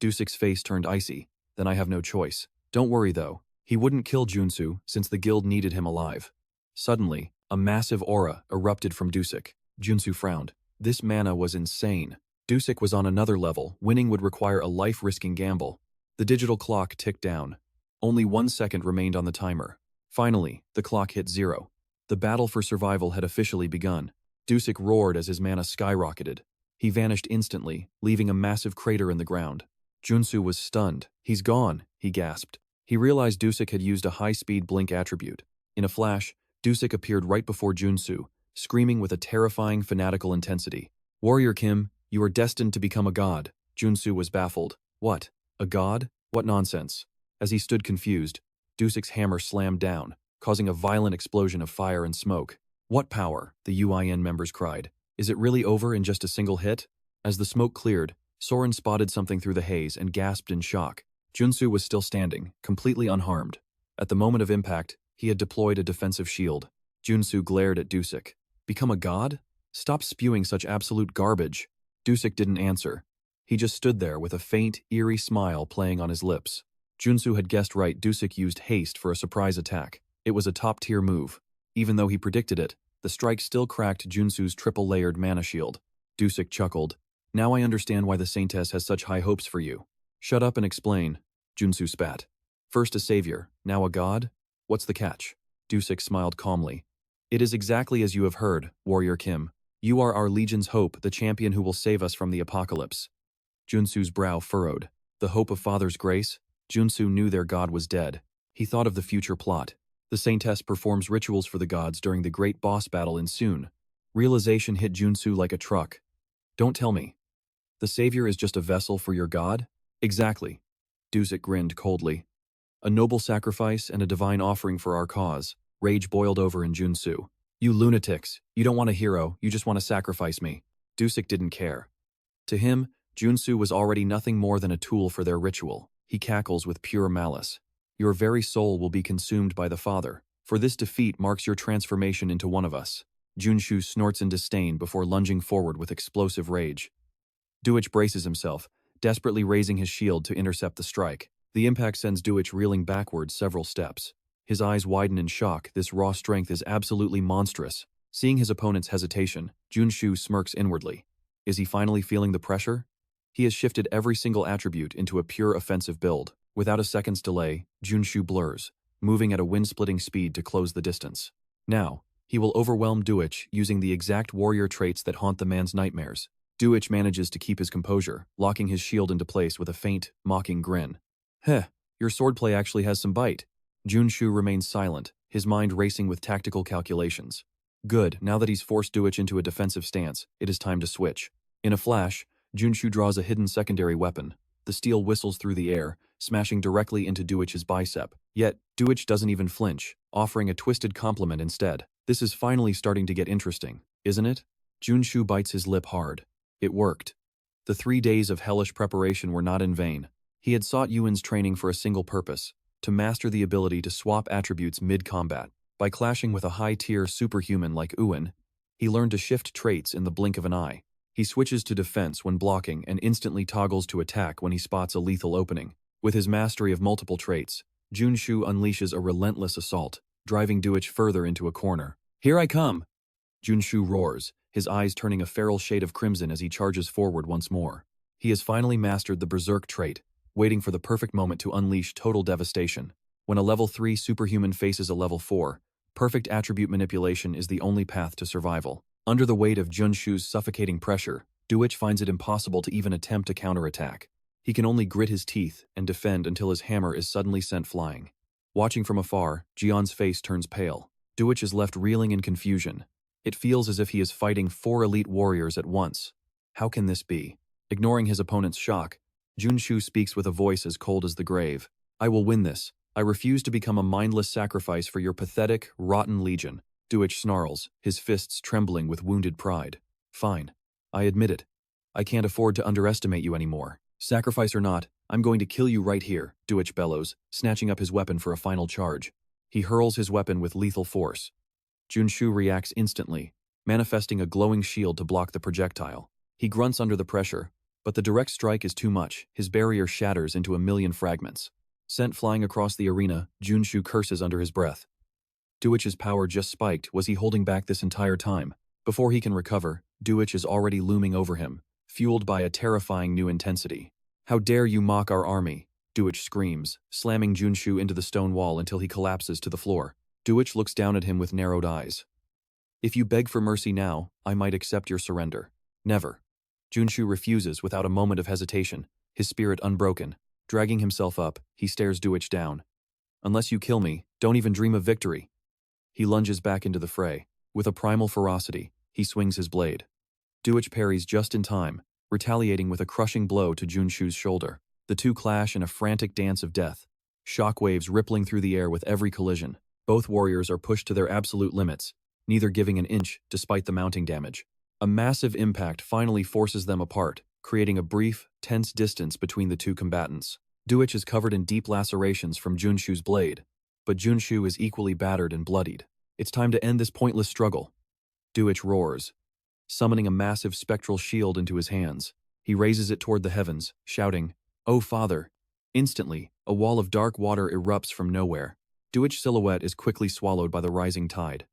Dusik's face turned icy. Then I have no choice. Don't worry though. He wouldn't kill Junsu since the guild needed him alive. Suddenly, a massive aura erupted from Dusik. Junsu frowned. This mana was insane. Dusik was on another level. Winning would require a life-risking gamble. The digital clock ticked down. Only 1 second remained on the timer. Finally, the clock hit 0. The battle for survival had officially begun. Dusik roared as his mana skyrocketed. He vanished instantly, leaving a massive crater in the ground. Junsu was stunned. He's gone, he gasped. He realized Dusik had used a high-speed blink attribute. In a flash, Dusik appeared right before Junsu, screaming with a terrifying fanatical intensity. Warrior Kim, you are destined to become a god. Junsu was baffled. What? A god? What nonsense? As he stood confused, Dusik's hammer slammed down, causing a violent explosion of fire and smoke. What power? The UIN members cried. Is it really over in just a single hit? As the smoke cleared, Soren spotted something through the haze and gasped in shock. Junsu was still standing, completely unharmed. At the moment of impact, he had deployed a defensive shield. Junsu glared at Dusik. Become a god? Stop spewing such absolute garbage. Dusik didn't answer. He just stood there with a faint, eerie smile playing on his lips. Junsu had guessed right. Dusik used haste for a surprise attack. It was a top-tier move. Even though he predicted it, the strike still cracked Junsu's triple-layered mana shield. Dusik chuckled. Now I understand why the Saintess has such high hopes for you. Shut up and explain. Junsu spat. First a savior, now a god? What's the catch? Dusik smiled calmly. It is exactly as you have heard, Warrior Kim. You are our legion's hope, the champion who will save us from the apocalypse. Junsu's brow furrowed. The hope of Father's grace? Junsu knew their god was dead. He thought of the future plot. The Saintess performs rituals for the gods during the great boss battle in Seun. Realization hit Junsu like a truck. Don't tell me. The savior is just a vessel for your god? Exactly. Dusik grinned coldly. A noble sacrifice and a divine offering for our cause. Rage boiled over in Junsu. You lunatics, you don't want a hero, you just want to sacrifice me. Dusik didn't care. To him, Junsu was already nothing more than a tool for their ritual. He cackles with pure malice. Your very soul will be consumed by the Father, for this defeat marks your transformation into one of us. Junsu snorts in disdain before lunging forward with explosive rage. Duich braces himself, desperately raising his shield to intercept the strike. The impact sends Duich reeling backwards several steps. His eyes widen in shock. This raw strength is absolutely monstrous. Seeing his opponent's hesitation, Junsu smirks inwardly. Is he finally feeling the pressure? He has shifted every single attribute into a pure offensive build. Without a second's delay, Junsu blurs, moving at a wind-splitting speed to close the distance. Now, he will overwhelm Duich using the exact warrior traits that haunt the man's nightmares. Duich manages to keep his composure, locking his shield into place with a faint, mocking grin. Heh, your swordplay actually has some bite. Junsu remains silent, his mind racing with tactical calculations. Good, now that he's forced Duich into a defensive stance, it is time to switch. In a flash, Junsu draws a hidden secondary weapon. The steel whistles through the air, smashing directly into Duich's bicep. Yet, Duich doesn't even flinch, offering a twisted compliment instead. This is finally starting to get interesting, isn't it? Junsu bites his lip hard. It worked. The 3 days of hellish preparation were not in vain. He had sought Yuan's training for a single purpose, to master the ability to swap attributes mid-combat. By clashing with a high-tier superhuman like Yuan, he learned to shift traits in the blink of an eye. He switches to defense when blocking and instantly toggles to attack when he spots a lethal opening. With his mastery of multiple traits, Junsu unleashes a relentless assault, driving Duich further into a corner. Here I come! Junsu roars, his eyes turning a feral shade of crimson as he charges forward once more. He has finally mastered the Berserk trait, waiting for the perfect moment to unleash total devastation. When a level 3 superhuman faces a level 4, perfect attribute manipulation is the only path to survival. Under the weight of Junsu's suffocating pressure, Duich finds it impossible to even attempt a counterattack. He can only grit his teeth and defend until his hammer is suddenly sent flying. Watching from afar, Jian's face turns pale. Duich is left reeling in confusion. It feels as if he is fighting 4 elite warriors at once. How can this be? Ignoring his opponent's shock, Junsu speaks with a voice as cold as the grave. I will win this. I refuse to become a mindless sacrifice for your pathetic, rotten legion. Duich snarls, his fists trembling with wounded pride. Fine. I admit it. I can't afford to underestimate you anymore. Sacrifice or not, I'm going to kill you right here, Duich bellows, snatching up his weapon for a final charge. He hurls his weapon with lethal force. Junsu reacts instantly, manifesting a glowing shield to block the projectile. He grunts under the pressure, but the direct strike is too much. His barrier shatters into a million fragments. Sent flying across the arena, Junsu curses under his breath. Duich's power just spiked. Was he holding back this entire time? Before he can recover, Duich is already looming over him, fueled by a terrifying new intensity. How dare you mock our army? Duich screams, slamming Junsu into the stone wall until he collapses to the floor. Duich looks down at him with narrowed eyes. If you beg for mercy now, I might accept your surrender. Never. Junsu refuses without a moment of hesitation, his spirit unbroken. Dragging himself up, he stares Duich down. Unless you kill me, don't even dream of victory. He lunges back into the fray. With a primal ferocity, he swings his blade. Duich parries just in time, retaliating with a crushing blow to Junsu's shoulder. The two clash in a frantic dance of death, shockwaves rippling through the air with every collision. Both warriors are pushed to their absolute limits, neither giving an inch despite the mounting damage. A massive impact finally forces them apart, creating a brief, tense distance between the two combatants. Duich is covered in deep lacerations from Junsu's blade, but Junsu is equally battered and bloodied. It's time to end this pointless struggle. Duich roars, summoning a massive spectral shield into his hands. He raises it toward the heavens, shouting, "Oh, Father!" Instantly, a wall of dark water erupts from nowhere. Duich's silhouette is quickly swallowed by the rising tide.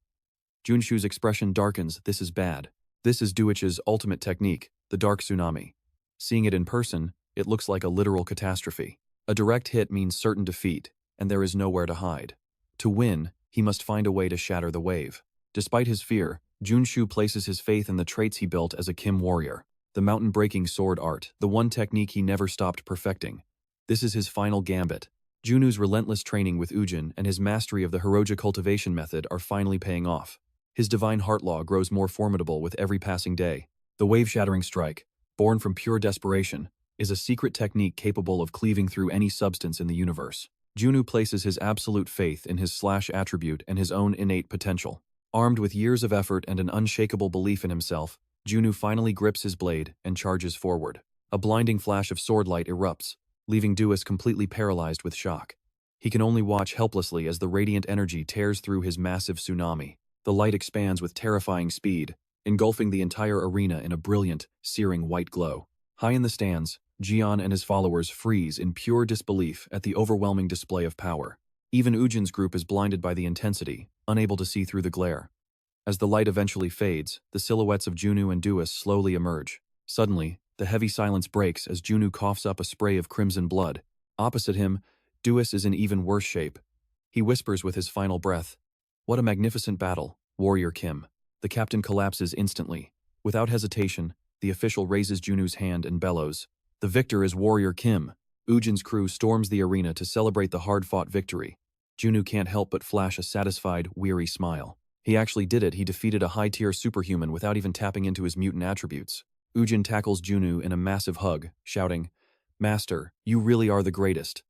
Junsu's expression darkens. This is bad. This is Duich's ultimate technique, the dark tsunami. Seeing it in person, it looks like a literal catastrophe. A direct hit means certain defeat, and there is nowhere to hide. To win, he must find a way to shatter the wave. Despite his fear, Junsu places his faith in the traits he built as a Kim warrior. The mountain-breaking sword art, the one technique he never stopped perfecting. This is his final gambit. Junu's relentless training with Ujin and his mastery of the Hiroja cultivation method are finally paying off. His divine heart law grows more formidable with every passing day. The wave-shattering strike, born from pure desperation, is a secret technique capable of cleaving through any substance in the universe. Junu places his absolute faith in his slash attribute and his own innate potential. Armed with years of effort and an unshakable belief in himself, Junu finally grips his blade and charges forward. A blinding flash of sword light erupts, leaving Duis completely paralyzed with shock. He can only watch helplessly as the radiant energy tears through his massive tsunami. The light expands with terrifying speed, engulfing the entire arena in a brilliant, searing white glow. High in the stands, Jian and his followers freeze in pure disbelief at the overwhelming display of power. Even Ujin's group is blinded by the intensity, unable to see through the glare. As the light eventually fades, the silhouettes of Junu and Duis slowly emerge. Suddenly, the heavy silence breaks as Junu coughs up a spray of crimson blood. Opposite him, Duis is in even worse shape. He whispers with his final breath, "What a magnificent battle, Warrior Kim." The captain collapses instantly. Without hesitation, the official raises Junu's hand and bellows, "The victor is Warrior Kim." Ujin's crew storms the arena to celebrate the hard-fought victory. Junu can't help but flash a satisfied, weary smile. He actually did it. He defeated a high-tier superhuman without even tapping into his mutant attributes. Ujin tackles Junu in a massive hug, shouting, "Master, you really are the greatest."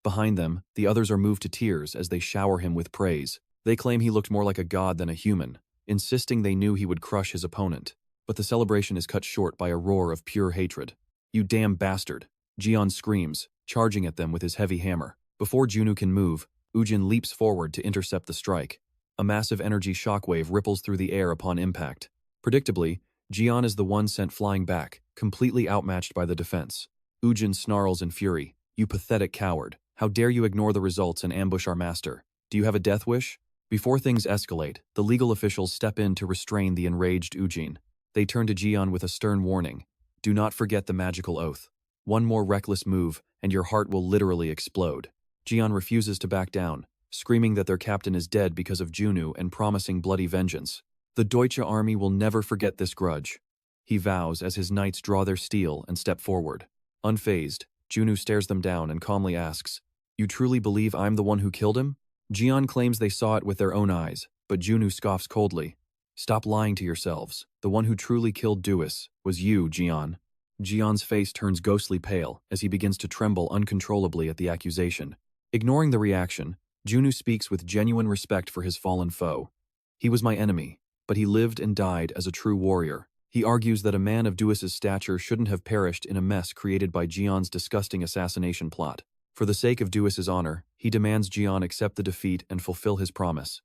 Behind them, the others are moved to tears as they shower him with praise. They claim he looked more like a god than a human, insisting they knew he would crush his opponent. But the celebration is cut short by a roar of pure hatred. "You damn bastard!" Jian screams, charging at them with his heavy hammer. Before Junu can move, Ujin leaps forward to intercept the strike. A massive energy shockwave ripples through the air upon impact. Predictably, Jian is the one sent flying back, completely outmatched by the defense. Ujin snarls in fury, "You pathetic coward. How dare you ignore the results and ambush our master? Do you have a death wish?" Before things escalate, the legal officials step in to restrain the enraged Ujin. They turn to Jian with a stern warning. Do not forget the magical oath. One more reckless move, and your heart will literally explode. Jian refuses to back down, screaming that their captain is dead because of Junsu and promising bloody vengeance. The Deutsche army will never forget this grudge, he vows as his knights draw their steel and step forward. Unfazed, Junsu stares them down and calmly asks, "You truly believe I'm the one who killed him?" Jian claims they saw it with their own eyes, but Junsu scoffs coldly. "Stop lying to yourselves. The one who truly killed Duis was you, Jian." Jian's face turns ghostly pale as he begins to tremble uncontrollably at the accusation. Ignoring the reaction, Junsu speaks with genuine respect for his fallen foe. "He was my enemy, but he lived and died as a true warrior." He argues that a man of Duis's stature shouldn't have perished in a mess created by Jian's disgusting assassination plot. For the sake of Duis's honor, he demands Jian accept the defeat and fulfill his promise.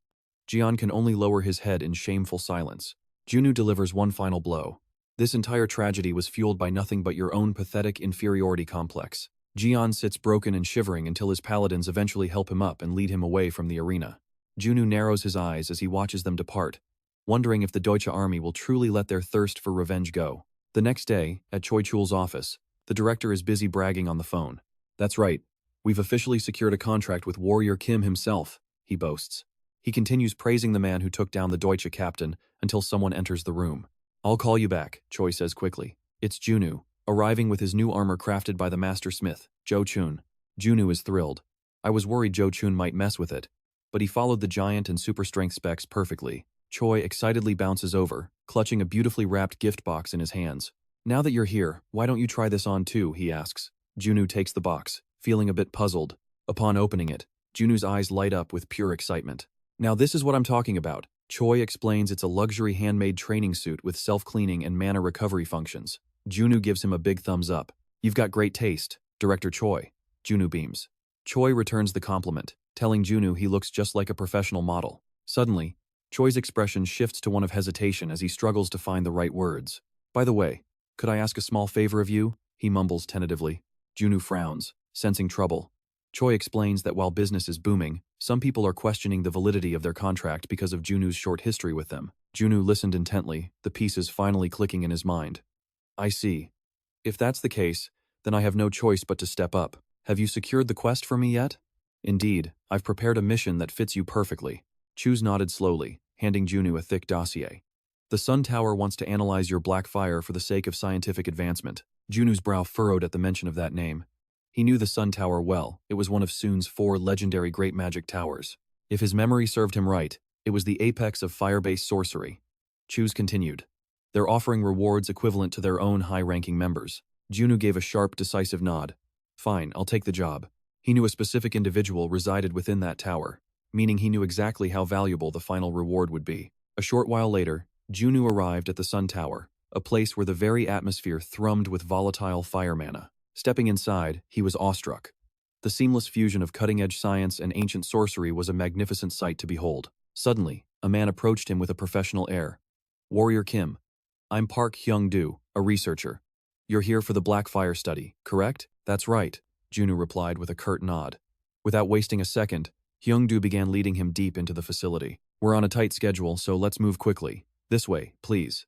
Jian can only lower his head in shameful silence. Junsu delivers one final blow. "This entire tragedy was fueled by nothing but your own pathetic inferiority complex." Jian sits broken and shivering until his paladins eventually help him up and lead him away from the arena. Junsu narrows his eyes as he watches them depart, wondering if the Deutsche army will truly let their thirst for revenge go. The next day, at Choi Chul's office, the director is busy bragging on the phone. "That's right. We've officially secured a contract with Warrior Kim himself," he boasts. He continues praising the man who took down the Deutsche captain until someone enters the room. "I'll call you back," Choi says quickly. It's Junsu, arriving with his new armor crafted by the master smith, Jo Chun. Junsu is thrilled. I was worried Jo Chun might mess with it, but he followed the giant and super strength specs perfectly. Choi excitedly bounces over, clutching a beautifully wrapped gift box in his hands. "Now that you're here, why don't you try this on too?" he asks. Junsu takes the box, feeling a bit puzzled. Upon opening it, Junsu's eyes light up with pure excitement. "Now this is what I'm talking about." Choi explains it's a luxury handmade training suit with self-cleaning and mana recovery functions. Junsu gives him a big thumbs up. "You've got great taste, Director Choi." Junsu beams. Choi returns the compliment, telling Junsu he looks just like a professional model. Suddenly, Choi's expression shifts to one of hesitation as he struggles to find the right words. "By the way, could I ask a small favor of you?" he mumbles tentatively. Junsu frowns, sensing trouble. Choi explains that while business is booming, some people are questioning the validity of their contract because of Junsu's short history with them. Junsu listened intently, the pieces finally clicking in his mind. "I see. If that's the case, then I have no choice but to step up. Have you secured the quest for me yet?" "Indeed, I've prepared a mission that fits you perfectly." Chus nodded slowly, handing Junsu a thick dossier. "The Sun Tower wants to analyze your black fire for the sake of scientific advancement." Junsu's brow furrowed at the mention of that name. He knew the Sun Tower well. It was one of Seun's 4 legendary great magic towers. If his memory served him right, it was the apex of fire-based sorcery. Chus continued. "They're offering rewards equivalent to their own high-ranking members." Junsu gave a sharp, decisive nod. "Fine, I'll take the job." He knew a specific individual resided within that tower, meaning he knew exactly how valuable the final reward would be. A short while later, Junsu arrived at the Sun Tower, a place where the very atmosphere thrummed with volatile fire mana. Stepping inside, he was awestruck. The seamless fusion of cutting-edge science and ancient sorcery was a magnificent sight to behold. Suddenly, a man approached him with a professional air. "Warrior Kim, I'm Park Hyung-do, a researcher. You're here for the Black Fire study, correct?" "That's right," Junsu replied with a curt nod. Without wasting a second, Hyung-do began leading him deep into the facility. "We're on a tight schedule, so let's move quickly. This way, please."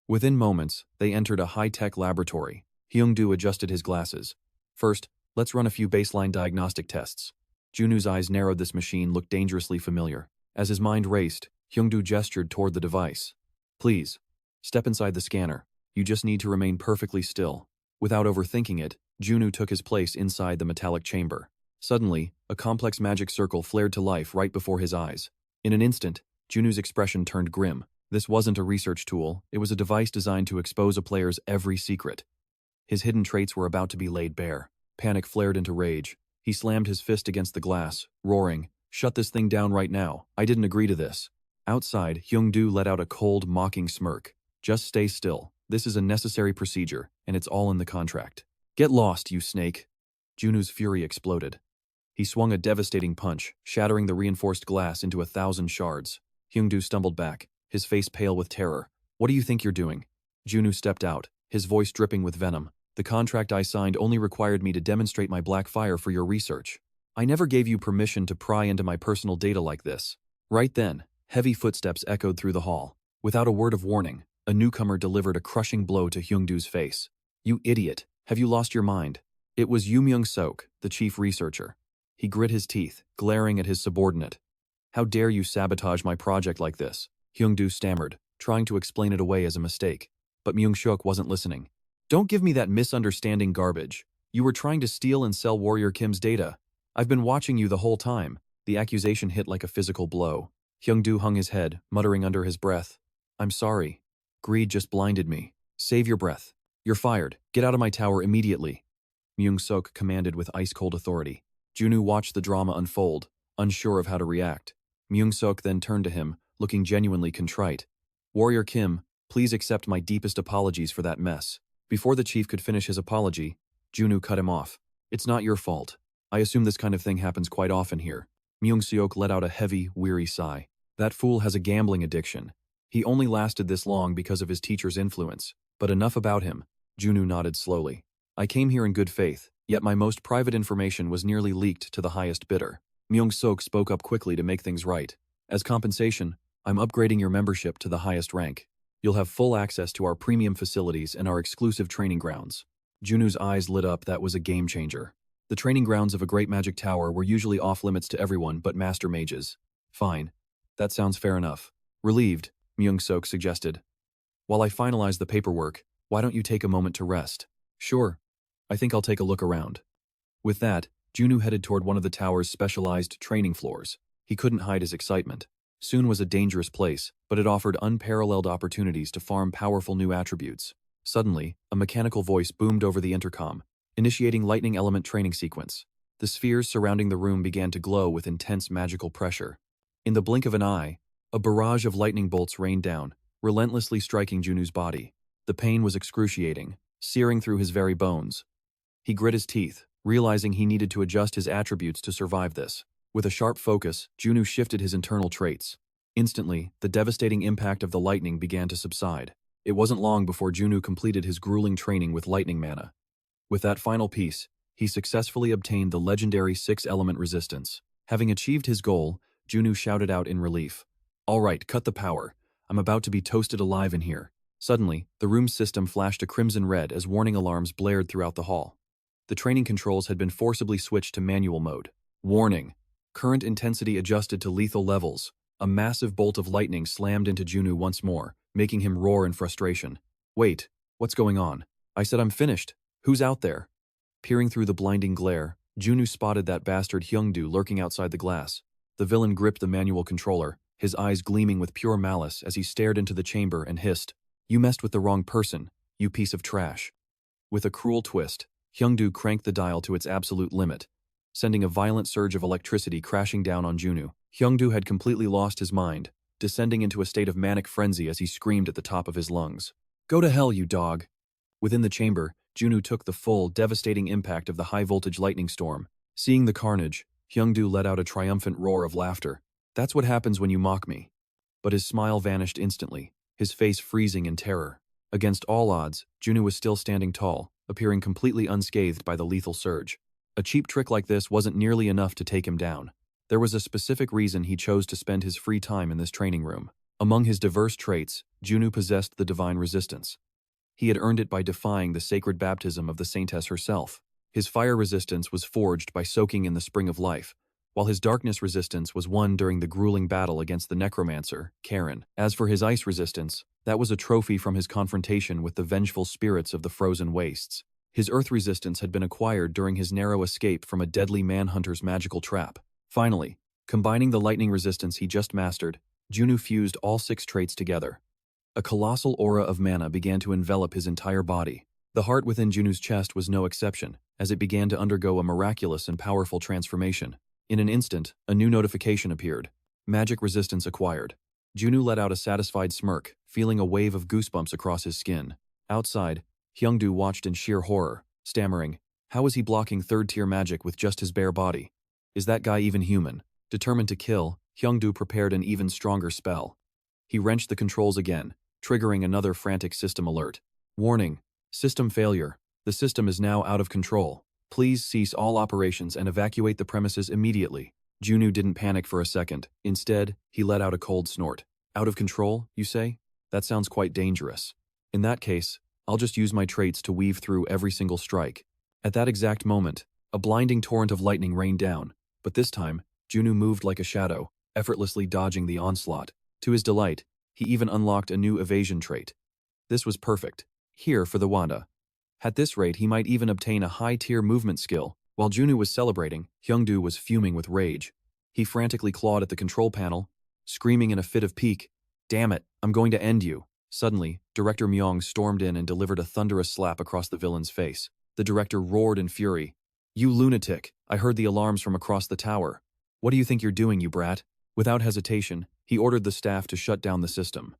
Within moments, they entered a high-tech laboratory. Hyung-do adjusted his glasses. "First, let's run a few baseline diagnostic tests." Junsu's eyes narrowed. This machine looked dangerously familiar. As his mind raced, Hyung-do gestured toward the device. "Please, step inside the scanner. You just need to remain perfectly still." Without overthinking it, Junsu took his place inside the metallic chamber. Suddenly, a complex magic circle flared to life right before his eyes. In an instant, Junsu's expression turned grim. This wasn't a research tool, it was a device designed to expose a player's every secret. His hidden traits were about to be laid bare. Panic flared into rage. He slammed his fist against the glass, roaring, "Shut this thing down right now. I didn't agree to this." Outside, Hyung-do let out a cold, mocking smirk. "Just stay still. This is a necessary procedure, and it's all in the contract." "Get lost, you snake." Junsu's fury exploded. He swung a devastating punch, shattering the reinforced glass into 1,000 shards. Hyung-do stumbled back, his face pale with terror. "What do you think you're doing?" Junsu stepped out, his voice dripping with venom. "The contract I signed only required me to demonstrate my black fire for your research. I never gave you permission to pry into my personal data like this." Right then, heavy footsteps echoed through the hall. Without a word of warning, A newcomer delivered a crushing blow to Hyungdu's face. "You idiot, have you lost your mind?" It was Myung-sok, the chief researcher. He grit his teeth, glaring at his subordinate. "How dare you sabotage my project like this?" Hyungdu stammered, trying to explain it away as a mistake. But Myung-sok wasn't listening. "Don't give me that misunderstanding garbage. You were trying to steal and sell Warrior Kim's data. I've been watching you the whole time." The accusation hit like a physical blow. Hyungdu hung his head, muttering under his breath. "I'm sorry. Greed just blinded me. Save your breath. You're fired. Get out of my tower immediately." Myung-sok commanded with ice-cold authority. Junwoo watched the drama unfold, unsure of how to react. Myung-sok then turned to him, looking genuinely contrite. "Warrior Kim, please accept my deepest apologies for that mess." Before the chief could finish his apology, Junwoo cut him off. "It's not your fault. I assume this kind of thing happens quite often here." Myung-sok let out a heavy, weary sigh. "That fool has a gambling addiction. He only lasted this long because of his teacher's influence. But enough about him." Junwoo nodded slowly. "I came here in good faith, yet my most private information was nearly leaked to the highest bidder." Myung-sok spoke up quickly to make things right. "As compensation, I'm upgrading your membership to the highest rank. You'll have full access to our premium facilities and our exclusive training grounds." Junwoo's eyes lit up. That was a game changer. The training grounds of a great magic tower were usually off-limits to everyone but master mages. "Fine. That sounds fair enough." Relieved, Myung-sok suggested. "While I finalize the paperwork, why don't you take a moment to rest?" "Sure. I think I'll take a look around." With that, Junwoo headed toward one of the tower's specialized training floors. He couldn't hide his excitement. Seun was a dangerous place, but it offered unparalleled opportunities to farm powerful new attributes. Suddenly, a mechanical voice boomed over the intercom, initiating lightning element training sequence. The spheres surrounding the room began to glow with intense magical pressure. In the blink of an eye, a barrage of lightning bolts rained down, relentlessly striking Junwoo's body. The pain was excruciating, searing through his very bones. He grit his teeth, realizing he needed to adjust his attributes to survive this. With a sharp focus, Junwoo shifted his internal traits. Instantly, the devastating impact of the lightning began to subside. It wasn't long before Junwoo completed his grueling training with lightning mana. With that final piece, he successfully obtained the legendary 6-element resistance. Having achieved his goal, Junwoo shouted out in relief. "All right, cut the power. I'm about to be toasted alive in here." Suddenly, the room's system flashed a crimson red as warning alarms blared throughout the hall. The training controls had been forcibly switched to manual mode. Warning. Current intensity adjusted to lethal levels. A massive bolt of lightning slammed into Junwoo once more, making him roar in frustration. "Wait, what's going on? I said I'm finished. Who's out there?" Peering through the blinding glare, Junwoo spotted that bastard Hyungdu lurking outside the glass. The villain gripped the manual controller, his eyes gleaming with pure malice as he stared into the chamber and hissed, "You messed with the wrong person, you piece of trash." With a cruel twist, Hyungdu cranked the dial to its absolute limit, sending a violent surge of electricity crashing down on Junwoo. Hyungdu had completely lost his mind, descending into a state of manic frenzy as he screamed at the top of his lungs. "Go to hell, you dog!" Within the chamber, Junwoo took the full, devastating impact of the high-voltage lightning storm. Seeing the carnage, Hyungdu let out a triumphant roar of laughter. "That's what happens when you mock me." But his smile vanished instantly, his face freezing in terror. Against all odds, Junwoo was still standing tall, appearing completely unscathed by the lethal surge. A cheap trick like this wasn't nearly enough to take him down. There was a specific reason he chose to spend his free time in this training room. Among his diverse traits, Junwoo possessed the divine resistance. He had earned it by defying the sacred baptism of the saintess herself. His fire resistance was forged by soaking in the spring of life, while his darkness resistance was won during the grueling battle against the necromancer, Karen. As for his ice resistance, that was a trophy from his confrontation with the vengeful spirits of the frozen wastes. His earth resistance had been acquired during his narrow escape from a deadly manhunter's magical trap. Finally, combining the lightning resistance he just mastered, Junwoo fused all 6 traits together. A colossal aura of mana began to envelop his entire body. The heart within Junwoo's chest was no exception, as it began to undergo a miraculous and powerful transformation. In an instant, a new notification appeared. Magic resistance acquired. Junwoo let out a satisfied smirk, feeling a wave of goosebumps across his skin. Outside, Hyungdu watched in sheer horror, stammering, "How is he blocking third-tier magic with just his bare body? Is that guy even human?" Determined to kill, Hyungdu prepared an even stronger spell. He wrenched the controls again, triggering another frantic system alert. "Warning. System failure. The system is now out of control. Please cease all operations and evacuate the premises immediately." Junwoo didn't panic for a second. Instead, he let out a cold snort. "Out of control, you say? That sounds quite dangerous. In that case, I'll just use my traits to weave through every single strike. At that exact moment, a blinding torrent of lightning rained down, but this time, Junsu moved like a shadow, effortlessly dodging the onslaught. To his delight, he even unlocked a new evasion trait. This was perfect. Here for the Wanda. At this rate, he might even obtain a high-tier movement skill. While Junsu was celebrating, Hyungdu was fuming with rage. He frantically clawed at the control panel, screaming in a fit of pique, "Damn it, I'm going to end you." Suddenly, Director Myung stormed in and delivered a thunderous slap across the villain's face. The director roared in fury. "You lunatic, I heard the alarms from across the tower. What do you think you're doing, you brat?" Without hesitation, he ordered the staff to shut down the system.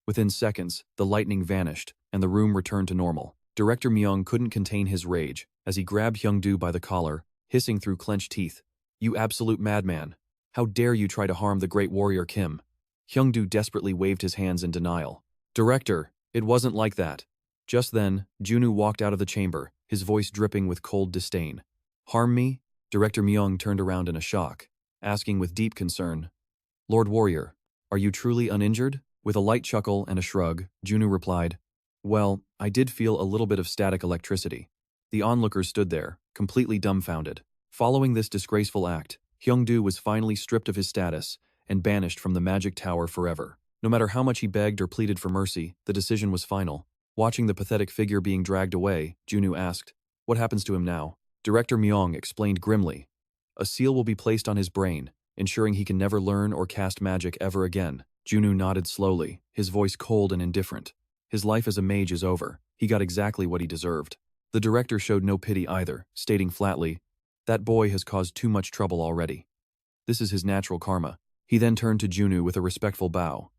Within seconds, the lightning vanished, and the room returned to normal. Director Myung couldn't contain his rage as he grabbed Hyungdu by the collar, hissing through clenched teeth. "You absolute madman! How dare you try to harm the great warrior Kim?" Hyungdu desperately waved his hands in denial. "Director, it wasn't like that." Just then, Junsu walked out of the chamber, his voice dripping with cold disdain. "Harm me?" Director Myung turned around in a shock, asking with deep concern, "Lord Warrior, are you truly uninjured?" With a light chuckle and a shrug, Junsu replied, "Well, I did feel a little bit of static electricity." The onlookers stood there, completely dumbfounded. Following this disgraceful act, Hyungdu was finally stripped of his status and banished from the magic tower forever. No matter how much he begged or pleaded for mercy, the decision was final. Watching the pathetic figure being dragged away, Junsu asked, "What happens to him now?" Director Myung explained grimly, "A seal will be placed on his brain, ensuring he can never learn or cast magic ever again." Junsu nodded slowly, his voice cold and indifferent. His life as a mage is over. He got exactly what he deserved. The director showed no pity either, stating flatly, "That boy has caused too much trouble already. This is his natural karma." He then turned to Junsu with a respectful bow.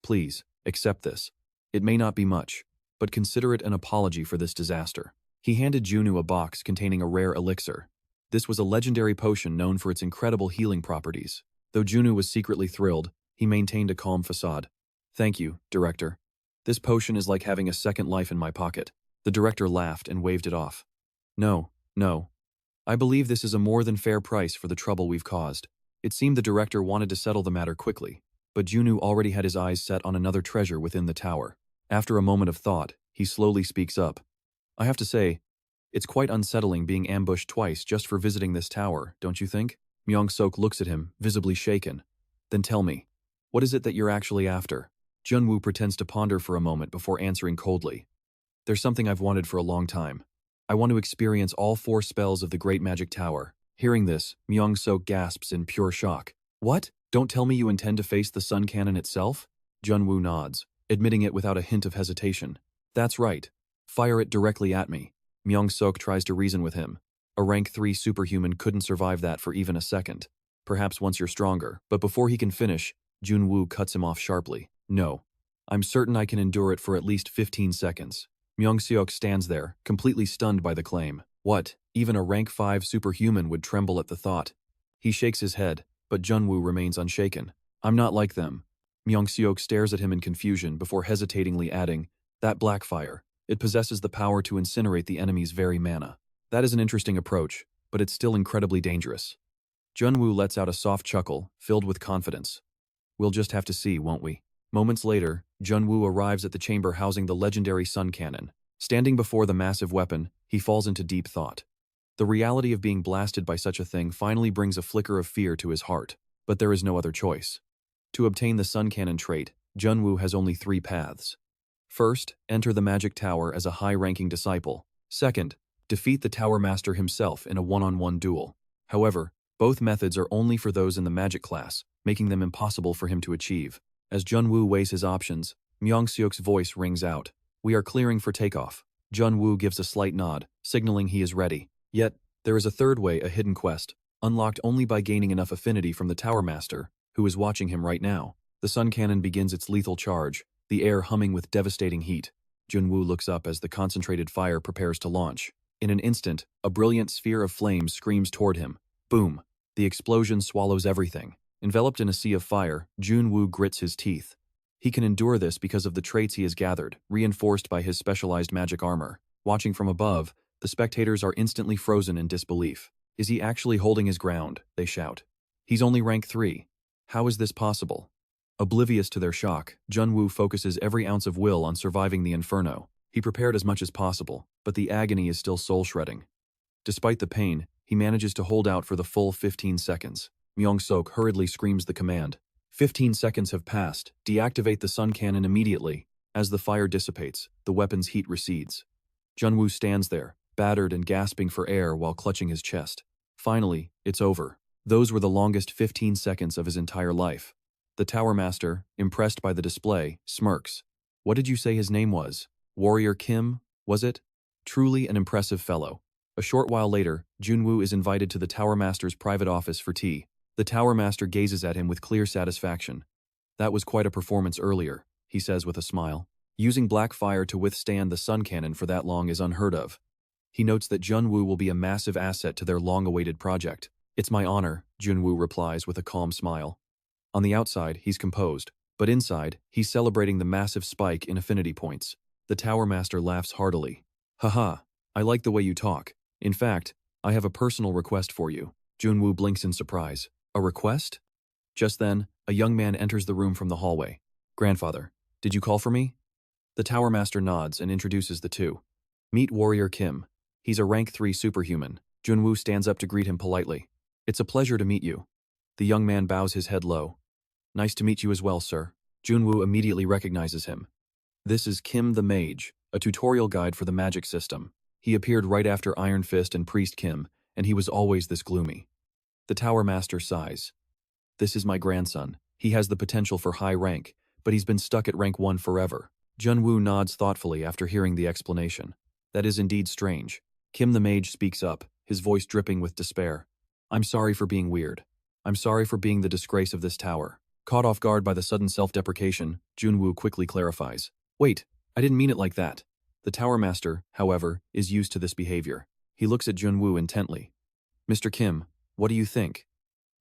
"Please, accept this. It may not be much, but consider it an apology for this disaster." He handed Junsu a box containing a rare elixir. This was a legendary potion known for its incredible healing properties. Though Junsu was secretly thrilled, he maintained a calm facade. "Thank you, Director. This potion is like having a second life in my pocket." The director laughed and waved it off. No. I believe this is a more than fair price for the trouble we've caused." It seemed the director wanted to settle the matter quickly, but Junsu already had his eyes set on another treasure within the tower. After a moment of thought, he slowly speaks up. "I have to say, it's quite unsettling being ambushed twice just for visiting this tower, don't you think?" Myung-sok looks at him, visibly shaken. "Then tell me, what is it that you're actually after?" Junwoo pretends to ponder for a moment before answering coldly. "There's something I've wanted for a long time. I want to experience all 4 spells of the Great Magic Tower." Hearing this, Myung-sok gasps in pure shock. "What? Don't tell me you intend to face the Sun Cannon itself?" Junwoo nods, admitting it without a hint of hesitation. "That's right. Fire it directly at me." Myung-sok tries to reason with him. A rank 3 superhuman couldn't survive that for even a second. Perhaps once you're stronger, but before he can finish, Junwoo cuts him off sharply. "No. I'm certain I can endure it for at least 15 seconds. Myung-seok stands there, completely stunned by the claim. What? Even a rank 5 superhuman would tremble at the thought. He shakes his head, but Junwoo remains unshaken. "I'm not like them." Myung-seok stares at him in confusion before hesitatingly adding, "That black fire, it possesses the power to incinerate the enemy's very mana. That is an interesting approach, but it's still incredibly dangerous." Junwoo lets out a soft chuckle, filled with confidence. "We'll just have to see, won't we?" Moments later, Junwoo arrives at the chamber housing the legendary Sun Cannon. Standing before the massive weapon, he falls into deep thought. The reality of being blasted by such a thing finally brings a flicker of fear to his heart, but there is no other choice. To obtain the Sun Cannon trait, Junwoo has only 3 paths. First, enter the Magic Tower as a high-ranking disciple. Second, defeat the Tower Master himself in a one-on-one duel. However, both methods are only for those in the Magic class, making them impossible for him to achieve. As Junwoo weighs his options, Myung-seok's voice rings out. "We are clearing for takeoff." Junwoo gives a slight nod, signaling he is ready. Yet, there is a third way, a hidden quest, unlocked only by gaining enough affinity from the Tower Master, who is watching him right now. The Sun Cannon begins its lethal charge, the air humming with devastating heat. Junwoo looks up as the concentrated fire prepares to launch. In an instant, a brilliant sphere of flames screams toward him. Boom! The explosion swallows everything. Enveloped in a sea of fire, Junwoo grits his teeth. He can endure this because of the traits he has gathered, reinforced by his specialized magic armor. Watching from above, the spectators are instantly frozen in disbelief. "Is he actually holding his ground?" they shout. "He's only rank 3. How is this possible?" Oblivious to their shock, Junwoo focuses every ounce of will on surviving the inferno. He prepared as much as possible, but the agony is still soul-shredding. Despite the pain, he manages to hold out for the full 15 seconds. Myung-sok hurriedly screams the command. 15 seconds have passed. Deactivate the sun cannon immediately. As the fire dissipates, the weapon's heat recedes. Junwoo stands there, battered and gasping for air while clutching his chest. Finally, it's over. Those were the longest 15 seconds of his entire life. The Tower Master, impressed by the display, smirks. What did you say his name was? Warrior Kim, was it? Truly an impressive fellow. A short while later, Junwoo is invited to the Tower Master's private office for tea. The Tower Master gazes at him with clear satisfaction. That was quite a performance earlier, he says with a smile. Using black fire to withstand the sun cannon for that long is unheard of. He notes that Junwoo will be a massive asset to their long-awaited project. It's my honor, Junwoo replies with a calm smile. On the outside, he's composed, but inside, he's celebrating the massive spike in affinity points. The Tower Master laughs heartily. Haha, I like the way you talk. In fact, I have a personal request for you. Junwoo blinks in surprise. A request? Just then, a young man enters the room from the hallway. Grandfather, did you call for me? The Tower Master nods and introduces the two. Meet Warrior Kim. He's a rank 3 superhuman. Junwoo stands up to greet him politely. It's a pleasure to meet you. The young man bows his head low. Nice to meet you as well, sir. Junwoo immediately recognizes him. This is Kim the Mage, a tutorial guide for the magic system. He appeared right after Iron Fist and Priest Kim, and he was always this gloomy. The Tower Master sighs. This is my grandson. He has the potential for high rank, but he's been stuck at rank 1 forever. Junwoo nods thoughtfully after hearing the explanation. That is indeed strange. Kim the Mage speaks up, his voice dripping with despair. I'm sorry for being weird. I'm sorry for being the disgrace of this tower. Caught off guard by the sudden self-deprecation, Junwoo quickly clarifies. Wait, I didn't mean it like that. The Tower Master, however, is used to this behavior. He looks at Junwoo intently. Mr. Kim, what do you think?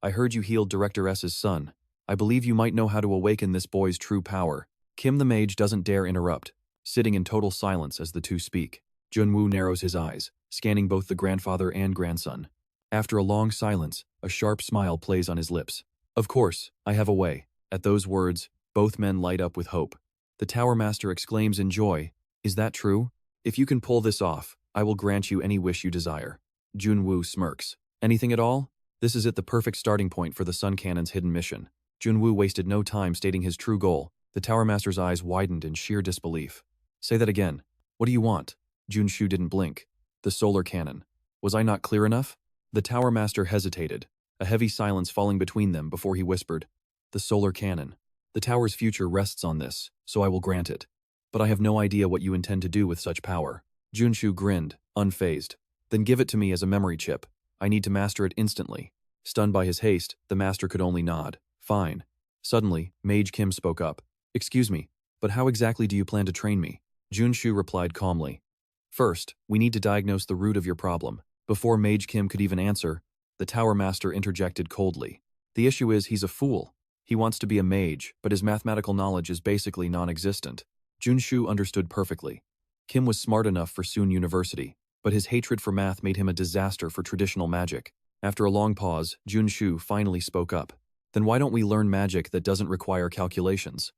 I heard you healed Director S's son. I believe you might know how to awaken this boy's true power. Kim the Mage doesn't dare interrupt, sitting in total silence as the two speak. Junwoo narrows his eyes, scanning both the grandfather and grandson. After a long silence, a sharp smile plays on his lips. Of course, I have a way. At those words, both men light up with hope. The Tower Master exclaims in joy, Is that true? If you can pull this off, I will grant you any wish you desire. Junwoo smirks. Anything at all? This is the perfect starting point for the Sun Cannon's hidden mission. Junwoo wasted no time stating his true goal. The Tower Master's eyes widened in sheer disbelief. Say that again. What do you want? Junsu didn't blink. The solar cannon. Was I not clear enough? The Tower Master hesitated, a heavy silence falling between them before he whispered, The solar cannon. The tower's future rests on this, so I will grant it. But I have no idea what you intend to do with such power. Junsu grinned, unfazed. Then give it to me as a memory chip. I need to master it instantly. Stunned by his haste, the master could only nod. Fine. Suddenly, Mage Kim spoke up. Excuse me, but how exactly do you plan to train me? Junsu replied calmly. First, we need to diagnose the root of your problem. Before Mage Kim could even answer, the Tower Master interjected coldly. The issue is he's a fool. He wants to be a mage, but his mathematical knowledge is basically non-existent. Junsu understood perfectly. Kim was smart enough for Seun University, but his hatred for math made him a disaster for traditional magic. After a long pause, Junsu finally spoke up. Then why don't we learn magic that doesn't require calculations?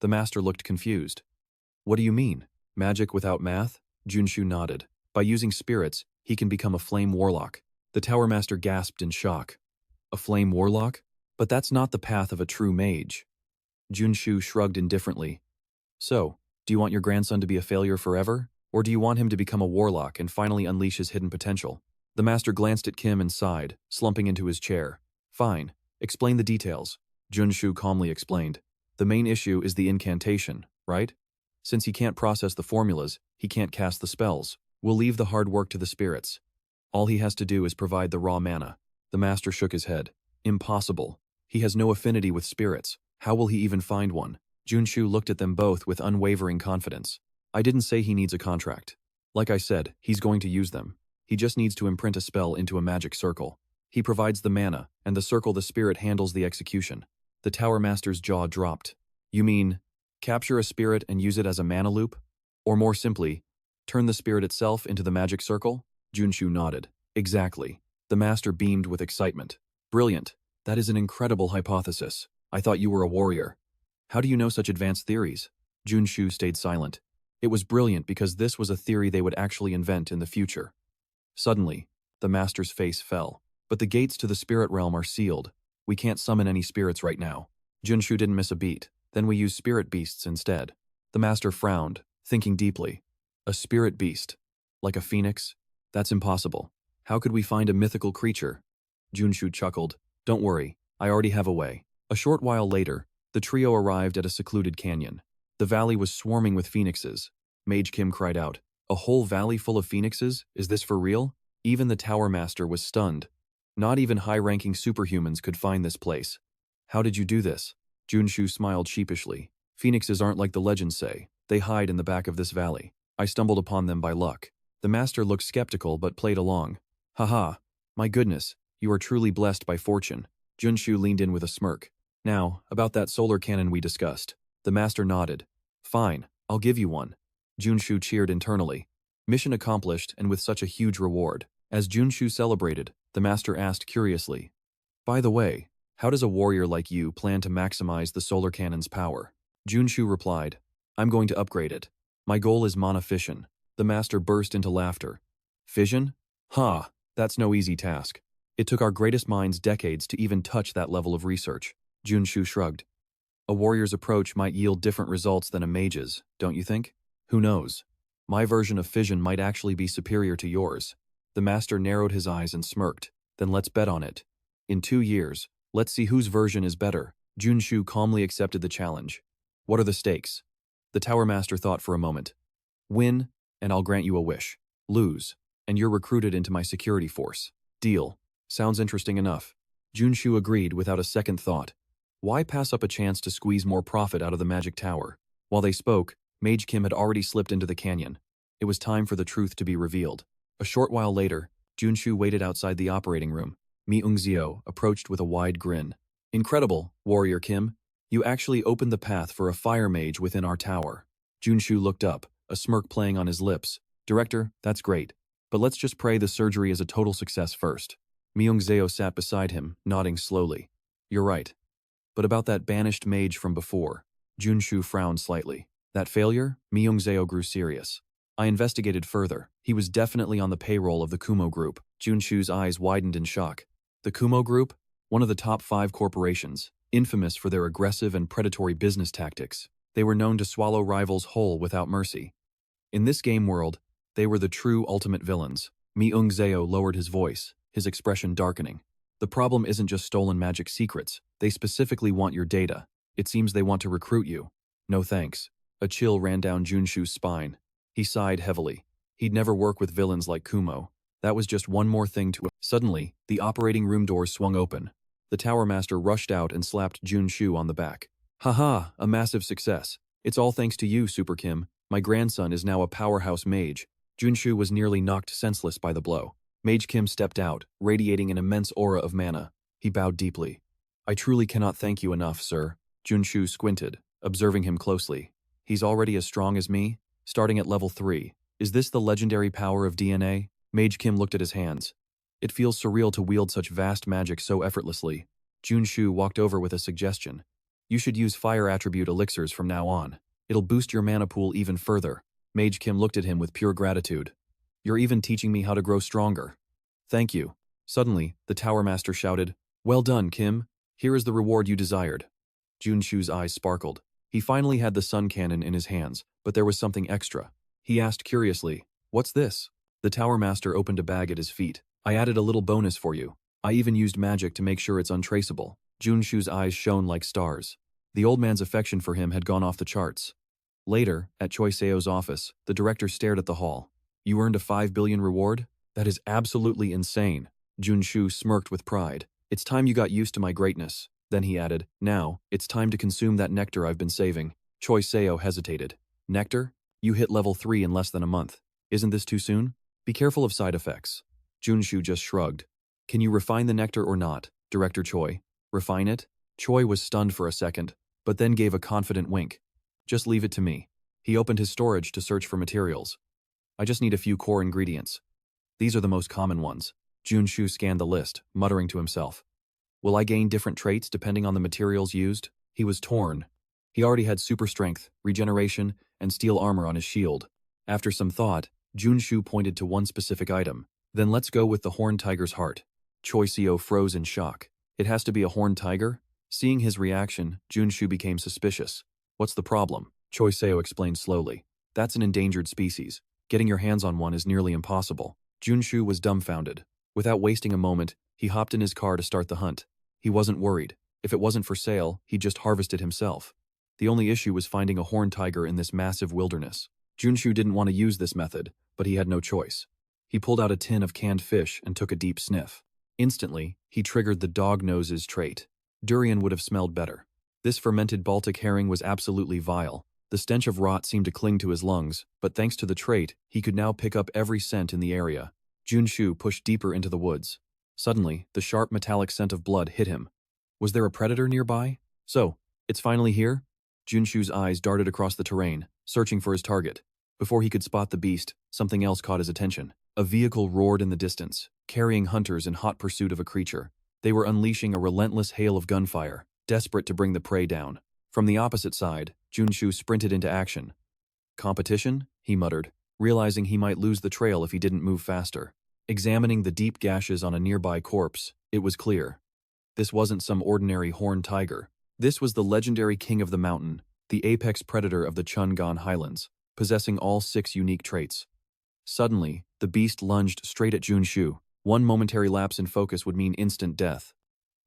The master looked confused. What do you mean? Magic without math? Junsu nodded. By using spirits, he can become a flame warlock. The Tower Master gasped in shock. A flame warlock? But that's not the path of a true mage. Junsu shrugged indifferently. So, do you want your grandson to be a failure forever? Or do you want him to become a warlock and finally unleash his hidden potential? The master glanced at Kim and sighed, slumping into his chair. Fine. Explain the details. Junsu calmly explained. The main issue is the incantation, right? Since he can't process the formulas, he can't cast the spells. We'll leave the hard work to the spirits. All he has to do is provide the raw mana. The master shook his head. Impossible. He has no affinity with spirits. How will he even find one? Junsu looked at them both with unwavering confidence. I didn't say he needs a contract. Like I said, he's going to use them. He just needs to imprint a spell into a magic circle. He provides the mana, and the circle the spirit handles the execution. The Tower Master's jaw dropped. You mean, capture a spirit and use it as a mana loop? Or more simply, turn the spirit itself into the magic circle? Junsu nodded. Exactly. The master beamed with excitement. Brilliant. That is an incredible hypothesis. I thought you were a warrior. How do you know such advanced theories? Junsu stayed silent. It was brilliant because this was a theory they would actually invent in the future. Suddenly, the master's face fell. But the gates to the spirit realm are sealed. We can't summon any spirits right now. Junsu didn't miss a beat. Then we use spirit beasts instead. The master frowned, thinking deeply. A spirit beast? Like a phoenix? That's impossible. How could we find a mythical creature? Junsu chuckled. Don't worry, I already have a way. A short while later, the trio arrived at a secluded canyon. The valley was swarming with phoenixes. Mage Kim cried out, "A whole valley full of phoenixes? Is this for real?" Even the Tower Master was stunned. Not even high-ranking superhumans could find this place. How did you do this? Junsu smiled sheepishly. Phoenixes aren't like the legends say. They hide in the back of this valley. I stumbled upon them by luck. The master looked skeptical but played along. Haha, my goodness, you are truly blessed by fortune. Junsu leaned in with a smirk. Now, about that solar cannon we discussed. The master nodded. Fine, I'll give you one. Junsu cheered internally. Mission accomplished and with such a huge reward. As Junsu celebrated, the master asked curiously, by the way, how does a warrior like you plan to maximize the solar cannon's power? Junsu replied, I'm going to upgrade it. My goal is mana fission. The master burst into laughter. Fission? Ha, that's no easy task. It took our greatest minds decades to even touch that level of research. Junsu shrugged. A warrior's approach might yield different results than a mage's, don't you think? Who knows? My version of fission might actually be superior to yours. The master narrowed his eyes and smirked. Then let's bet on it. In 2 years, let's see whose version is better. Junsu calmly accepted the challenge. What are the stakes? The Tower Master thought for a moment. Win, and I'll grant you a wish. Lose, and you're recruited into my security force. Deal. Sounds interesting enough. Junsu agreed without a second thought. Why pass up a chance to squeeze more profit out of the magic tower? While they spoke, Mage Kim had already slipped into the canyon. It was time for the truth to be revealed. A short while later, Junsu waited outside the operating room. Mi Ungzio approached with a wide grin. Incredible, Warrior Kim. You actually opened the path for a fire mage within our tower. Junsu looked up, a smirk playing on his lips. Director, that's great. But let's just pray the surgery is a total success first. Myungzeo sat beside him, nodding slowly. You're right. But about that banished mage from before. Junsu frowned slightly. That failure? Myungzeo grew serious. I investigated further. He was definitely on the payroll of the Kumo Group. Junsu's eyes widened in shock. The Kumo Group? One of the top 5 corporations, infamous for their aggressive and predatory business tactics. They were known to swallow rivals whole without mercy. In this game world, they were the true ultimate villains. Myungzeo lowered his voice, his expression darkening. The problem isn't just stolen magic secrets. They specifically want your data. It seems they want to recruit you. No thanks. A chill ran down Junsu's spine. He sighed heavily. He'd never work with villains like Kumo. That was just one more thing to... Suddenly, the operating room doors swung open. The Tower Master rushed out and slapped Junsu on the back. Haha, a massive success. It's all thanks to you, Super Kim. My grandson is now a powerhouse mage. Junsu was nearly knocked senseless by the blow. Mage Kim stepped out, radiating an immense aura of mana. He bowed deeply. I truly cannot thank you enough, sir. Junsu squinted, observing him closely. He's already as strong as me? Starting at level 3. Is this the legendary power of DNA? Mage Kim looked at his hands. It feels surreal to wield such vast magic so effortlessly. Junsu walked over with a suggestion. You should use fire attribute elixirs from now on. It'll boost your mana pool even further. Mage Kim looked at him with pure gratitude. You're even teaching me how to grow stronger. Thank you. Suddenly, the Tower Master shouted, Well done, Kim. Here is the reward you desired. Junsu's eyes sparkled. He finally had the sun cannon in his hands, but there was something extra. He asked curiously, What's this? The Tower Master opened a bag at his feet. I added a little bonus for you. I even used magic to make sure it's untraceable. Junsu's eyes shone like stars. The old man's affection for him had gone off the charts. Later, at Choi Seo's office, the director stared at the hall. You earned a 5 billion reward? That is absolutely insane. Junsu smirked with pride. It's time you got used to my greatness. Then he added, Now, it's time to consume that nectar I've been saving. Choi Seo hesitated. Nectar? You hit level 3 in less than a month. Isn't this too soon? Be careful of side effects. Junsu just shrugged. Can you refine the nectar or not, Director Choi? Refine it? Choi was stunned for a second, but then gave a confident wink. Just leave it to me. He opened his storage to search for materials. I just need a few core ingredients. These are the most common ones. Junsu scanned the list, muttering to himself. Will I gain different traits depending on the materials used? He was torn. He already had super strength, regeneration, and steel armor on his shield. After some thought, Junsu pointed to one specific item. Then let's go with the horned tiger's heart. Choi Seo froze in shock. It has to be a horned tiger? Seeing his reaction, Junsu became suspicious. What's the problem? Choi Seo explained slowly. That's an endangered species. Getting your hands on one is nearly impossible. Junsu was dumbfounded. Without wasting a moment, he hopped in his car to start the hunt. He wasn't worried. If it wasn't for sale, he'd just harvest it himself. The only issue was finding a horned tiger in this massive wilderness. Junsu didn't want to use this method, but he had no choice. He pulled out a tin of canned fish and took a deep sniff. Instantly, he triggered the dog noses trait. Durian would have smelled better. This fermented Baltic herring was absolutely vile. The stench of rot seemed to cling to his lungs, but thanks to the trait, he could now pick up every scent in the area. Junsu pushed deeper into the woods. Suddenly, the sharp metallic scent of blood hit him. Was there a predator nearby? So, it's finally here? Junsu's eyes darted across the terrain, searching for his target. Before he could spot the beast, something else caught his attention. A vehicle roared in the distance, carrying hunters in hot pursuit of a creature. They were unleashing a relentless hail of gunfire, desperate to bring the prey down. From the opposite side, Junsu sprinted into action. Competition? He muttered, realizing he might lose the trail if he didn't move faster. Examining the deep gashes on a nearby corpse, it was clear. This wasn't some ordinary horned tiger. This was the legendary king of the mountain, the apex predator of the Chungan Highlands, possessing all 6 unique traits. Suddenly, the beast lunged straight at Junsu. One momentary lapse in focus would mean instant death.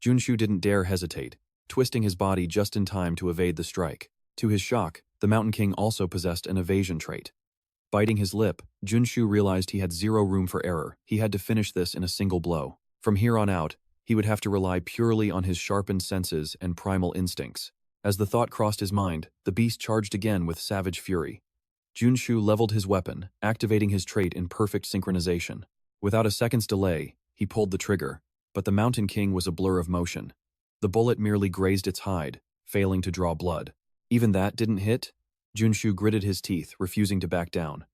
Junsu didn't dare hesitate, twisting his body just in time to evade the strike. To his shock, the Mountain King also possessed an evasion trait. Biting his lip, Junsu realized he had zero room for error. He had to finish this in a single blow. From here on out, he would have to rely purely on his sharpened senses and primal instincts. As the thought crossed his mind, the beast charged again with savage fury. Junsu leveled his weapon, activating his trait in perfect synchronization. Without a second's delay, he pulled the trigger, but the Mountain King was a blur of motion. The bullet merely grazed its hide, failing to draw blood. Even that didn't hit? Junsu gritted his teeth, refusing to back down.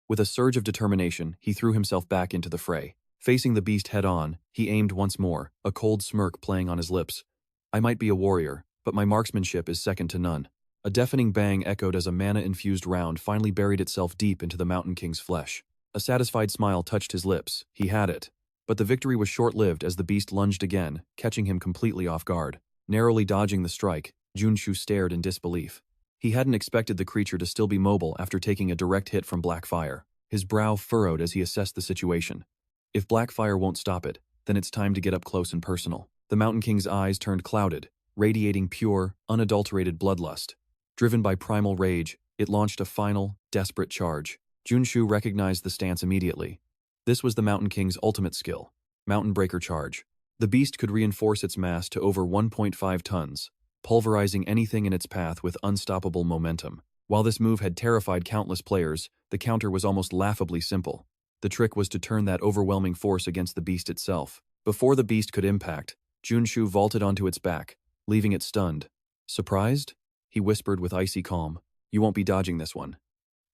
With a surge of determination, he threw himself back into the fray. Facing the beast head-on, he aimed once more, a cold smirk playing on his lips. I might be a warrior, but my marksmanship is second to none. A deafening bang echoed as a mana-infused round finally buried itself deep into the Mountain King's flesh. A satisfied smile touched his lips. He had it. But the victory was short-lived as the beast lunged again, catching him completely off guard. Narrowly dodging the strike, Junsu stared in disbelief. He hadn't expected the creature to still be mobile after taking a direct hit from black fire. His brow furrowed as he assessed the situation. If black fire won't stop it, then it's time to get up close and personal. The Mountain King's eyes turned clouded, radiating pure, unadulterated bloodlust. Driven by primal rage, it launched a final, desperate charge. Junsu recognized the stance immediately. This was the Mountain King's ultimate skill, Mountain Breaker Charge. The beast could reinforce its mass to over 1.5 tons, pulverizing anything in its path with unstoppable momentum. While this move had terrified countless players, the counter was almost laughably simple. The trick was to turn that overwhelming force against the beast itself. Before the beast could impact, Junsu vaulted onto its back, leaving it stunned. Surprised? He whispered with icy calm. You won't be dodging this one.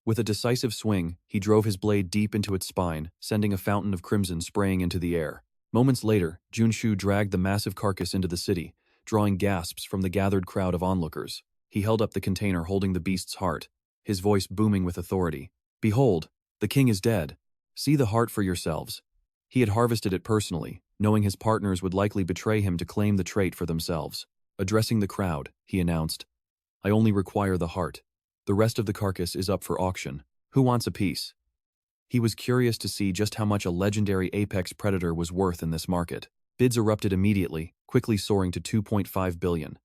With a decisive swing, he drove his blade deep into its spine, sending a fountain of crimson spraying into the air. Moments later, Junsu dragged the massive carcass into the city, drawing gasps from the gathered crowd of onlookers. He held up the container holding the beast's heart, his voice booming with authority. Behold, the king is dead. See the heart for yourselves. He had harvested it personally, knowing his partners would likely betray him to claim the trait for themselves. Addressing the crowd, he announced, I only require the heart. The rest of the carcass is up for auction. Who wants a piece? He was curious to see just how much a legendary apex predator was worth in this market. Bids erupted immediately, quickly soaring to 2.5 billion.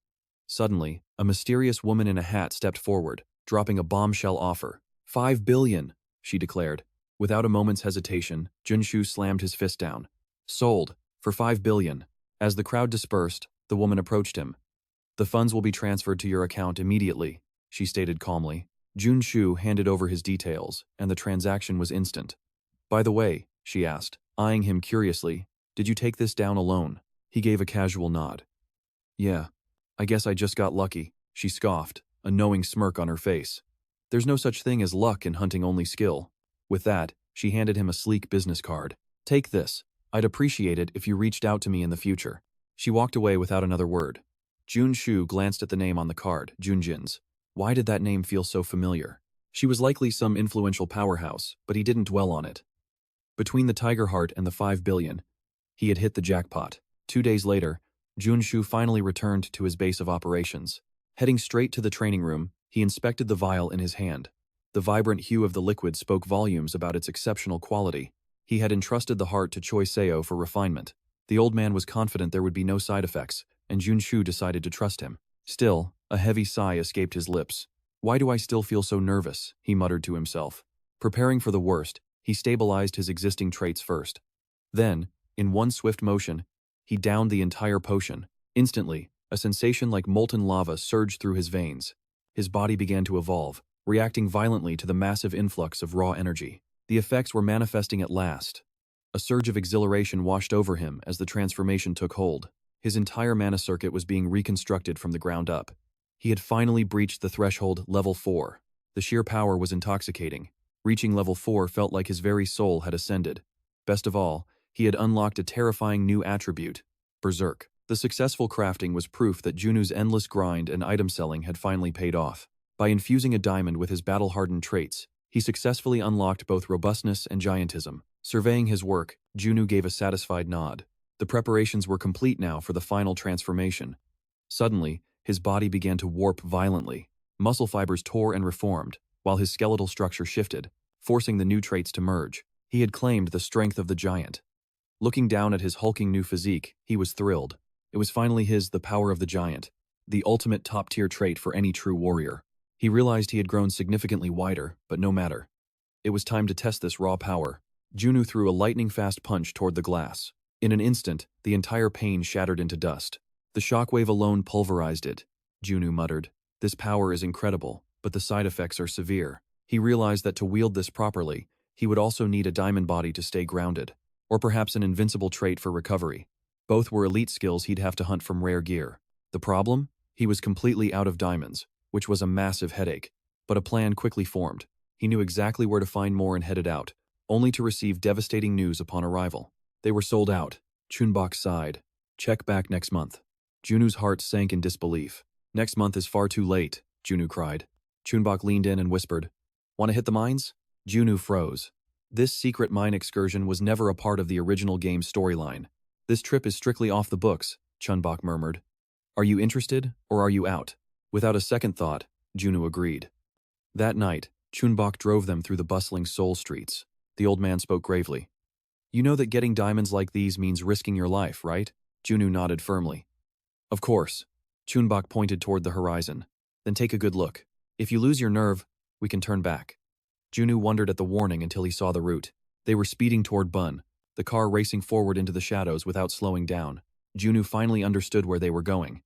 Suddenly, a mysterious woman in a hat stepped forward, dropping a bombshell offer. 5 billion, she declared. Without a moment's hesitation, Junsu slammed his fist down. Sold, for 5 billion. As the crowd dispersed, the woman approached him. The funds will be transferred to your account immediately, she stated calmly. Junsu handed over his details, and the transaction was instant. By the way, she asked, eyeing him curiously, did you take this down alone? He gave a casual nod. Yeah, I guess I just got lucky, she scoffed, a knowing smirk on her face. There's no such thing as luck in hunting, only skill. With that, she handed him a sleek business card. Take this. I'd appreciate it if you reached out to me in the future. She walked away without another word. Junsu glanced at the name on the card, Junjin's. Why did that name feel so familiar? She was likely some influential powerhouse, but he didn't dwell on it. Between the Tiger Heart and the 5 billion, he had hit the jackpot. 2 days later, Junsu finally returned to his base of operations. Heading straight to the training room, he inspected the vial in his hand. The vibrant hue of the liquid spoke volumes about its exceptional quality. He had entrusted the heart to Choi Seo for refinement. The old man was confident there would be no side effects, and Junsu decided to trust him. Still, a heavy sigh escaped his lips. Why do I still feel so nervous? He muttered to himself. Preparing for the worst, he stabilized his existing traits first. Then, in one swift motion, he downed the entire potion. Instantly, a sensation like molten lava surged through his veins. His body began to evolve, reacting violently to the massive influx of raw energy. The effects were manifesting at last. A surge of exhilaration washed over him as the transformation took hold. His entire mana circuit was being reconstructed from the ground up. He had finally breached the threshold level 4. The sheer power was intoxicating. Reaching level 4 felt like his very soul had ascended. Best of all, he had unlocked a terrifying new attribute, Berserk. The successful crafting was proof that Junu's endless grind and item selling had finally paid off. By infusing a diamond with his battle-hardened traits, he successfully unlocked both robustness and giantism. Surveying his work, Junu gave a satisfied nod. The preparations were complete now for the final transformation. Suddenly, his body began to warp violently. Muscle fibers tore and reformed, while his skeletal structure shifted, forcing the new traits to merge. He had claimed the strength of the giant. Looking down at his hulking new physique, he was thrilled. It was finally the power of the giant, the ultimate top-tier trait for any true warrior. He realized he had grown significantly wider, but no matter. It was time to test this raw power. Junu threw a lightning-fast punch toward the glass. In an instant, the entire pane shattered into dust. The shockwave alone pulverized it. Junu muttered, "This power is incredible, but the side effects are severe." He realized that to wield this properly, he would also need a diamond body to stay grounded, or perhaps an invincible trait for recovery. Both were elite skills he'd have to hunt from rare gear. The problem? He was completely out of diamonds, which was a massive headache. But a plan quickly formed. He knew exactly where to find more and headed out, only to receive devastating news upon arrival. They were sold out. Chunbok sighed. Check back next month. Junu's heart sank in disbelief. Next month is far too late, Junu cried. Chunbok leaned in and whispered, "Want to hit the mines?" Junu froze. This secret mine excursion was never a part of the original game's storyline. "This trip is strictly off the books," Chunbok murmured. "Are you interested, or are you out?" Without a second thought, Junu agreed. That night, Chunbok drove them through the bustling Seoul streets. The old man spoke gravely. "You know that getting diamonds like these means risking your life, right?" Junu nodded firmly. "Of course." Chunbok pointed toward the horizon. "Then take a good look. If you lose your nerve, we can turn back." Junu wondered at the warning until he saw the route. They were speeding toward Bun, the car racing forward into the shadows without slowing down. Junu finally understood where they were going.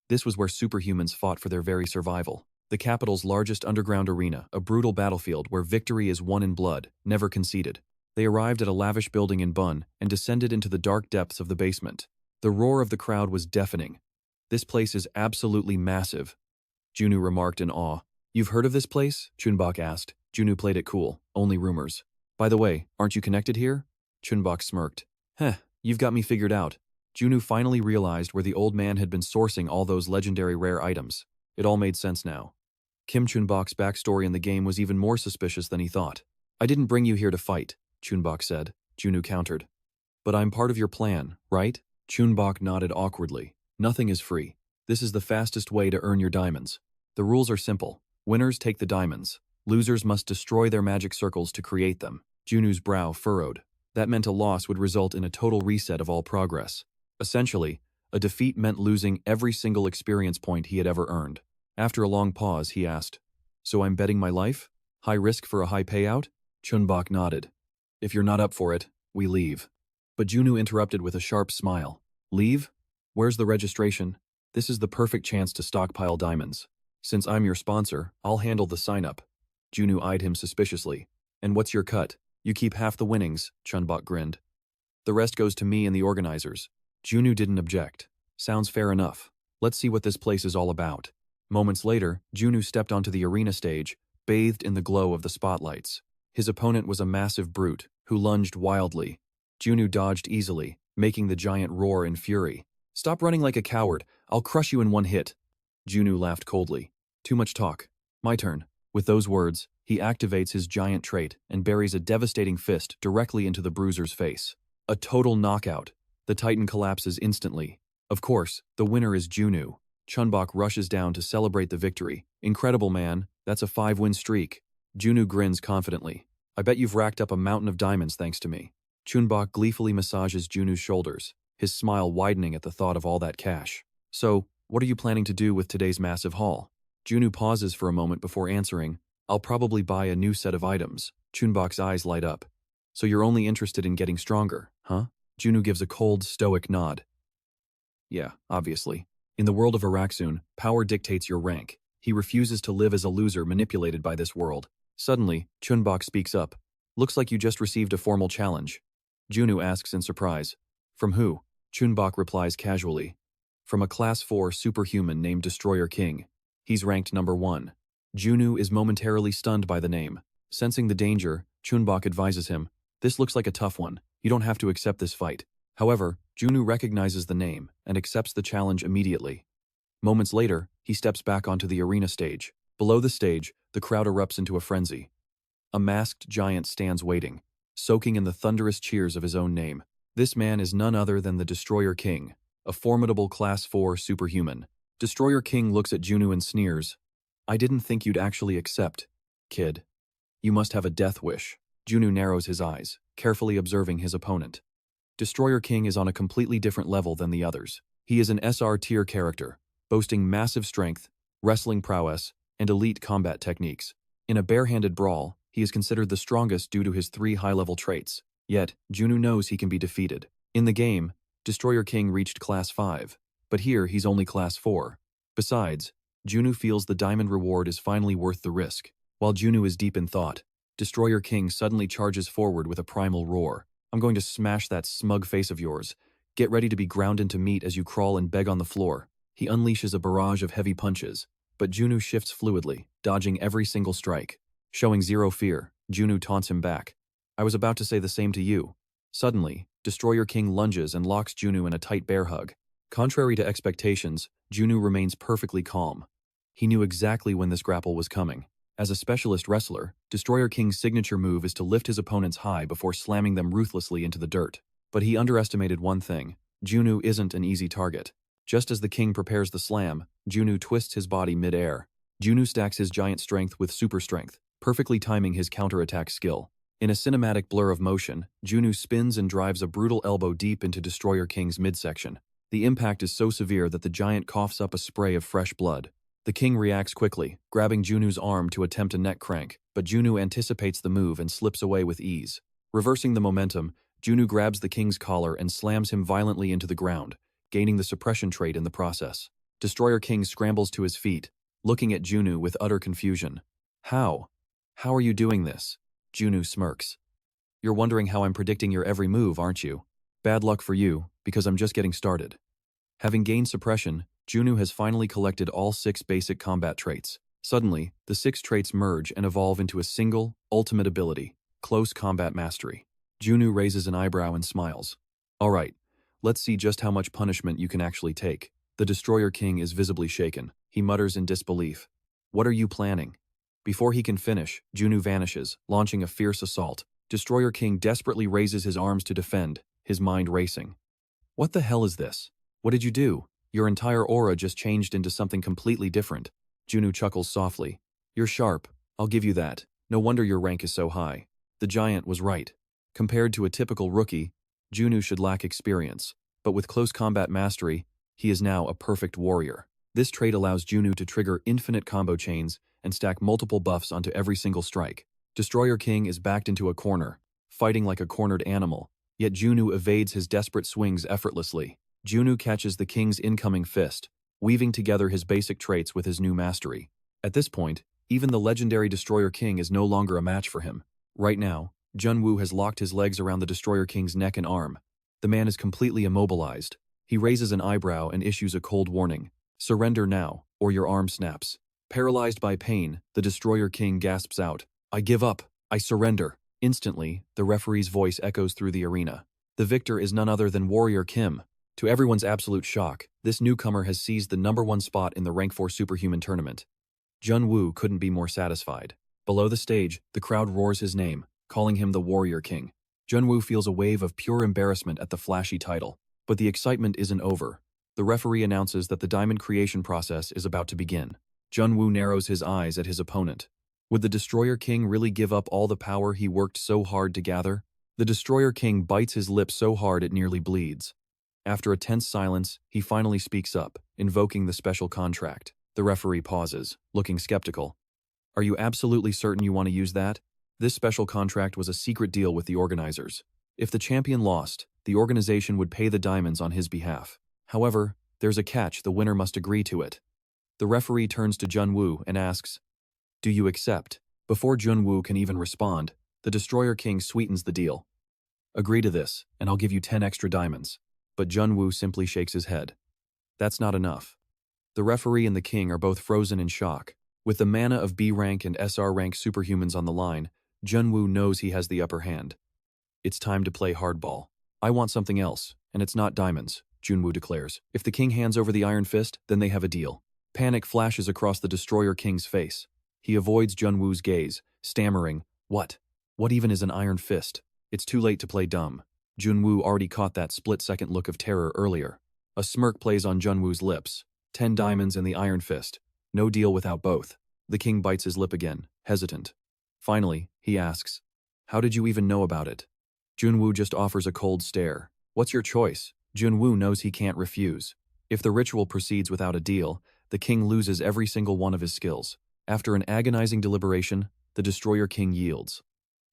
This was where superhumans fought for their very survival. The capital's largest underground arena, a brutal battlefield where victory is won in blood, never conceded. They arrived at a lavish building in Bun and descended into the dark depths of the basement. The roar of the crowd was deafening. "This place is absolutely massive," Junu remarked in awe. "You've heard of this place?" Chunbok asked. Junu played it cool. "Only rumors." "By the way, aren't you connected here?" Chunbok smirked. "Heh, you've got me figured out." Junu finally realized where the old man had been sourcing all those legendary rare items. It all made sense now. Kim Chunbok's backstory in the game was even more suspicious than he thought. "I didn't bring you here to fight," Chunbok said. Junu countered. "But I'm part of your plan, right?" Chunbok nodded awkwardly. "Nothing is free. This is the fastest way to earn your diamonds. The rules are simple. Winners take the diamonds. Losers must destroy their magic circles to create them." Junu's brow furrowed. That meant a loss would result in a total reset of all progress. Essentially, a defeat meant losing every single experience point he had ever earned. After a long pause, he asked, "So I'm betting my life? High risk for a high payout?" Chunbok nodded. "If you're not up for it, we leave." But Junu interrupted with a sharp smile. "Leave? Where's the registration? This is the perfect chance to stockpile diamonds. Since I'm your sponsor, I'll handle the sign-up." Junu eyed him suspiciously. "And what's your cut? You keep half the winnings," Chunbok grinned. "The rest goes to me and the organizers." Junu didn't object. "Sounds fair enough. Let's see what this place is all about." Moments later, Junu stepped onto the arena stage, bathed in the glow of the spotlights. His opponent was a massive brute, who lunged wildly. Junu dodged easily, making the giant roar in fury. Stop running like a coward. I'll crush you in one hit. Junsu laughed coldly. Too much talk. My turn. With those words, he activates his giant trait and buries a devastating fist directly into the bruiser's face. A total knockout. The Titan collapses instantly. Of course, the winner is Junsu. Chunbok rushes down to celebrate the victory. Incredible, man. That's a 5-win streak. Junsu grins confidently. I bet you've racked up a mountain of diamonds thanks to me. Chunbok gleefully massages Junsu's shoulders, his smile widening at the thought of all that cash. So, what are you planning to do with today's massive haul? Junsu pauses for a moment before answering. I'll probably buy a new set of items. Chunbok's eyes light up. So you're only interested in getting stronger, huh? Junsu gives a cold, stoic nod. Yeah, obviously. In the world of Axion, power dictates your rank. He refuses to live as a loser manipulated by this world. Suddenly, Chunbok speaks up. Looks like you just received a formal challenge. Junsu asks in surprise. From who? Chunbok replies casually. From a Class 4 superhuman named Destroyer King. He's ranked number 1. Junsu is momentarily stunned by the name. Sensing the danger, Chunbok advises him, this looks like a tough one. You don't have to accept this fight. However, Junsu recognizes the name and accepts the challenge immediately. Moments later, he steps back onto the arena stage. Below the stage, the crowd erupts into a frenzy. A masked giant stands waiting, soaking in the thunderous cheers of his own name. This man is none other than the Destroyer King, a formidable Class 4 superhuman. Destroyer King looks at Junsu and sneers. I didn't think you'd actually accept, kid. You must have a death wish. Junsu narrows his eyes, carefully observing his opponent. Destroyer King is on a completely different level than the others. He is an SR tier character, boasting massive strength, wrestling prowess, and elite combat techniques. In a barehanded brawl, he is considered the strongest due to his 3 high-level traits. Yet, Junsu knows he can be defeated. In the game, Destroyer King reached Class 5, but here he's only Class 4. Besides, Junsu feels the diamond reward is finally worth the risk. While Junsu is deep in thought, Destroyer King suddenly charges forward with a primal roar. I'm going to smash that smug face of yours. Get ready to be ground into meat as you crawl and beg on the floor. He unleashes a barrage of heavy punches, but Junsu shifts fluidly, dodging every single strike. Showing zero fear, Junsu taunts him back. I was about to say the same to you. Suddenly, Destroyer King lunges and locks Junsu in a tight bear hug. Contrary to expectations, Junsu remains perfectly calm. He knew exactly when this grapple was coming. As a specialist wrestler, Destroyer King's signature move is to lift his opponents high before slamming them ruthlessly into the dirt. But he underestimated one thing. Junsu isn't an easy target. Just as the king prepares the slam, Junsu twists his body mid-air. Junsu stacks his giant strength with super strength, perfectly timing his counterattack skill. In a cinematic blur of motion, Junsu spins and drives a brutal elbow deep into Destroyer King's midsection. The impact is so severe that the giant coughs up a spray of fresh blood. The king reacts quickly, grabbing Junsu's arm to attempt a neck crank, but Junsu anticipates the move and slips away with ease. Reversing the momentum, Junsu grabs the king's collar and slams him violently into the ground, gaining the suppression trait in the process. Destroyer King scrambles to his feet, looking at Junsu with utter confusion. How? How are you doing this? Junsu smirks. You're wondering how I'm predicting your every move, aren't you? Bad luck for you, because I'm just getting started. Having gained suppression, Junsu has finally collected all 6 basic combat traits. Suddenly, the 6 traits merge and evolve into a single, ultimate ability, Close Combat Mastery. Junsu raises an eyebrow and smiles. Alright, let's see just how much punishment you can actually take. The Destroyer King is visibly shaken. He mutters in disbelief. What are you planning? Before he can finish, Junsu vanishes, launching a fierce assault. Destroyer King desperately raises his arms to defend, his mind racing. What the hell is this? What did you do? Your entire aura just changed into something completely different. Junsu chuckles softly. You're sharp, I'll give you that. No wonder your rank is so high. The giant was right. Compared to a typical rookie, Junsu should lack experience, but with Close Combat Mastery, he is now a perfect warrior. This trait allows Junsu to trigger infinite combo chains and stack multiple buffs onto every single strike. Destroyer King is backed into a corner, fighting like a cornered animal, yet Junsu evades his desperate swings effortlessly. Junsu catches the king's incoming fist, weaving together his basic traits with his new mastery. At this point, even the legendary Destroyer King is no longer a match for him. Right now, Junwoo has locked his legs around the Destroyer King's neck and arm. The man is completely immobilized. He raises an eyebrow and issues a cold warning. Surrender now, or your arm snaps. Paralyzed by pain, the Destroyer King gasps out, I give up, I surrender. Instantly, the referee's voice echoes through the arena. The victor is none other than Warrior Kim. To everyone's absolute shock, this newcomer has seized the #1 spot in the Rank 4 Superhuman tournament. Junwoo couldn't be more satisfied. Below the stage, the crowd roars his name, calling him the Warrior King. Junwoo feels a wave of pure embarrassment at the flashy title. But the excitement isn't over. The referee announces that the diamond creation process is about to begin. Junwoo narrows his eyes at his opponent. Would the Destroyer King really give up all the power he worked so hard to gather? The Destroyer King bites his lip so hard it nearly bleeds. After a tense silence, he finally speaks up, invoking the special contract. The referee pauses, looking skeptical. Are you absolutely certain you want to use that? This special contract was a secret deal with the organizers. If the champion lost, the organization would pay the diamonds on his behalf. However, there's a catch: the winner must agree to it. The referee turns to Junwoo and asks, "Do you accept?" Before Junwoo can even respond, the Destroyer King sweetens the deal. "Agree to this, and I'll give you 10 extra diamonds." But Junwoo simply shakes his head. That's not enough. The referee and the king are both frozen in shock. With the mana of B rank and SR rank superhumans on the line, Junwoo knows he has the upper hand. It's time to play hardball. "I want something else, and it's not diamonds," Junwoo declares. If the king hands over the Iron Fist, then they have a deal. Panic flashes across the Destroyer King's face. He avoids Junwoo's gaze, stammering, "What? What even is an Iron Fist?" It's too late to play dumb. Junwoo already caught that split-second look of terror earlier. A smirk plays on Junwoo's lips. 10 diamonds and the Iron Fist. No deal without both. The king bites his lip again, hesitant. Finally, he asks, "How did you even know about it?" Junwoo just offers a cold stare. "What's your choice?" Junwoo knows he can't refuse. If the ritual proceeds without a deal, the king loses every single one of his skills. After an agonizing deliberation, the Destroyer King yields.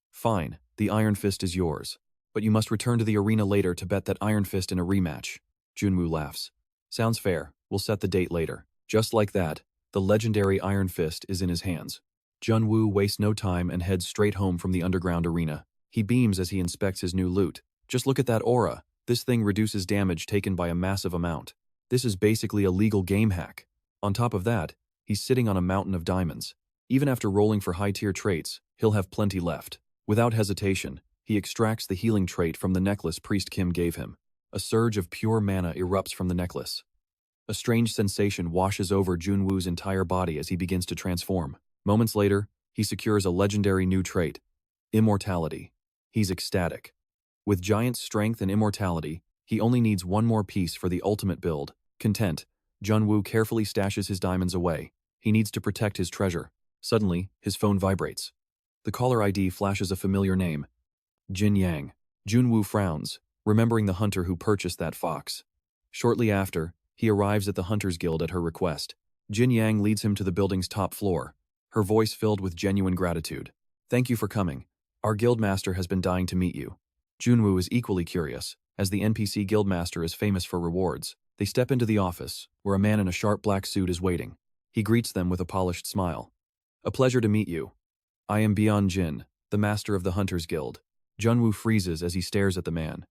"Fine, the Iron Fist is yours. But you must return to the arena later to bet that Iron Fist in a rematch." Junwoo laughs. "Sounds fair, we'll set the date later." Just like that, the legendary Iron Fist is in his hands. Junwoo wastes no time and heads straight home from the underground arena. He beams as he inspects his new loot. Just look at that aura. This thing reduces damage taken by a massive amount. This is basically a legal game hack. On top of that, he's sitting on a mountain of diamonds. Even after rolling for high-tier traits, he'll have plenty left. Without hesitation, he extracts the healing trait from the necklace Priest Kim gave him. A surge of pure mana erupts from the necklace. A strange sensation washes over Junwoo's entire body as he begins to transform. Moments later, he secures a legendary new trait, Immortality. He's ecstatic. With giant strength and immortality, he only needs one more piece for the ultimate build. Content, Junwoo carefully stashes his diamonds away. He needs to protect his treasure. Suddenly, his phone vibrates. The caller ID flashes a familiar name, Jin Yang. Junwoo frowns, remembering the hunter who purchased that fox. Shortly after, he arrives at the Hunters Guild at her request. Jin Yang leads him to the building's top floor, her voice filled with genuine gratitude. "Thank you for coming. Our guildmaster has been dying to meet you." Junwoo is equally curious, as the NPC guildmaster is famous for rewards. They step into the office, where a man in a sharp black suit is waiting. He greets them with a polished smile. "A pleasure to meet you. I am Byeon Jin, the master of the Hunters Guild." Junwoo freezes as he stares at the man.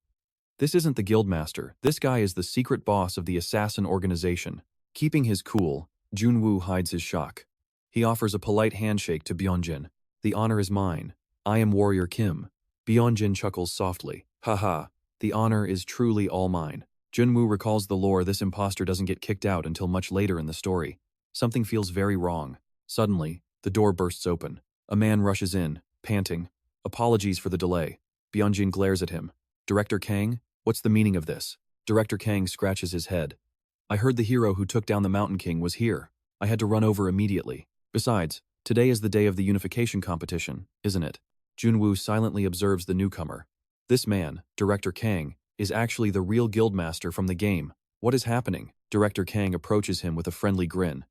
This isn't the guildmaster. This guy is the secret boss of the assassin organization. Keeping his cool, Junwoo hides his shock. He offers a polite handshake to Byeonjin. "The honor is mine. I am Warrior Kim." Byeonjin chuckles softly. "Haha, the honor is truly all mine." Junwoo recalls the lore: this imposter doesn't get kicked out until much later in the story. Something feels very wrong. Suddenly, the door bursts open. A man rushes in, panting. "Apologies for the delay." Byeonjin glares at him. "Director Kang? What's the meaning of this?" Director Kang scratches his head. "I heard the hero who took down the Mountain King was here. I had to run over immediately. Besides, today is the day of the unification competition, isn't it?" Junwoo silently observes the newcomer. This man, Director Kang, is actually the real guildmaster from the game. What is happening? Director Kang approaches him with a friendly grin.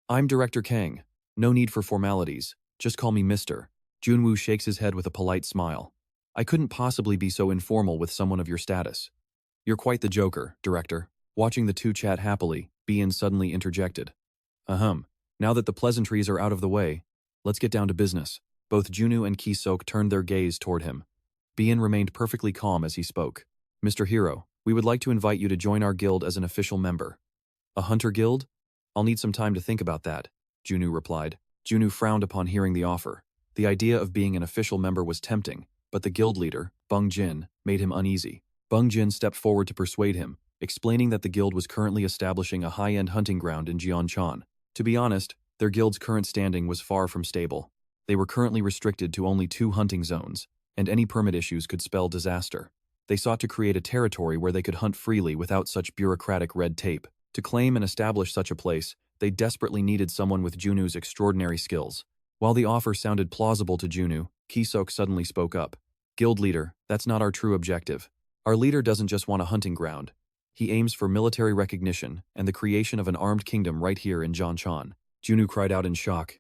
"I'm Director Kang. No need for formalities. Just call me Mr." Junwoo shakes his head with a polite smile. "I couldn't possibly be so informal with someone of your status." "You're quite the joker, Director." Watching the two chat happily, Bien suddenly interjected. "Ahem. Now that the pleasantries are out of the way, let's get down to business." Both Junwoo and Ki-sok turned their gaze toward him. Bien remained perfectly calm as he spoke. "Mr. Hero, we would like to invite you to join our guild as an official member." "A hunter guild? I'll need some time to think about that," Junwoo replied. Junwoo frowned upon hearing the offer. The idea of being an official member was tempting, but the guild leader, Bung Jin, made him uneasy. Bung Jin stepped forward to persuade him. explaining that the guild was currently establishing a high-end hunting ground in Jeonchan. To be honest, their guild's current standing was far from stable. They were currently restricted to only 2 hunting zones, and any permit issues could spell disaster. They sought to create a territory where they could hunt freely without such bureaucratic red tape. To claim and establish such a place, they desperately needed someone with Junu's extraordinary skills. While the offer sounded plausible to Junu, Ki-sok suddenly spoke up. "Guild leader, that's not our true objective. Our leader doesn't just want a hunting ground. He aims for military recognition and the creation of an armed kingdom right here in Jeonchan." Junu cried out in shock.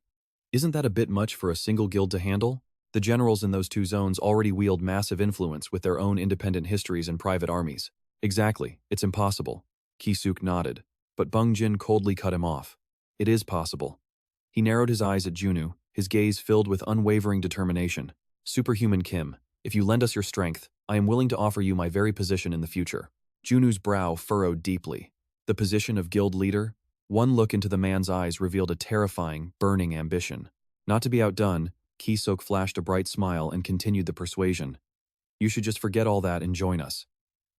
"Isn't that a bit much for a single guild to handle? The generals in those 2 zones already wield massive influence with their own independent histories and private armies." "Exactly, it's impossible." Ki-suk nodded, but Bung Jin coldly cut him off. "It is possible." He narrowed his eyes at Junu, his gaze filled with unwavering determination. "Superhuman Kim, if you lend us your strength, I am willing to offer you my very position in the future." Junu's brow furrowed deeply. The position of guild leader? One look into the man's eyes revealed a terrifying, burning ambition. Not to be outdone, Ki-sok flashed a bright smile and continued the persuasion. "You should just forget all that and join us.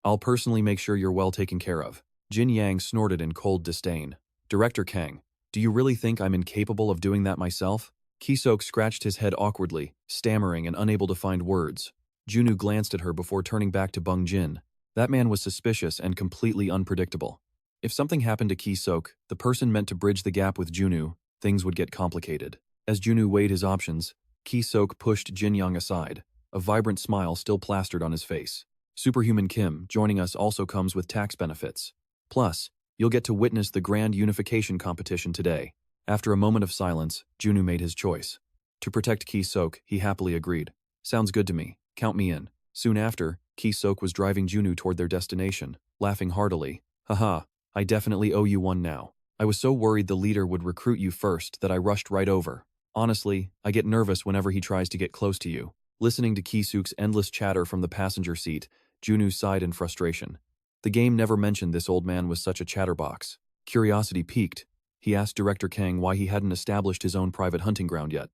I'll personally make sure you're well taken care of." Jin Yang snorted in cold disdain. "Director Kang, do you really think I'm incapable of doing that myself?" Ki-sok scratched his head awkwardly, stammering and unable to find words. Junu glanced at her before turning back to Bung Jin. That man was suspicious and completely unpredictable. If something happened to Ki-sok, the person meant to bridge the gap with Junu, things would get complicated. As Junu weighed his options, Ki-sok pushed Jin Yang aside, a vibrant smile still plastered on his face. "Superhuman Kim, joining us also comes with tax benefits. Plus, you'll get to witness the grand unification competition today." After a moment of silence, Junu made his choice. To protect Ki-sok, he happily agreed. "Sounds good to me. Count me in." Soon after, Ki-sok was driving Junu toward their destination, laughing heartily. "Haha, I definitely owe you one now. I was so worried the leader would recruit you first that I rushed right over. Honestly, I get nervous whenever he tries to get close to you." Listening to Ki-suk's endless chatter from the passenger seat, Junu sighed in frustration. The game never mentioned this old man was such a chatterbox. Curiosity piqued. He asked Director Kang why he hadn't established his own private hunting ground yet.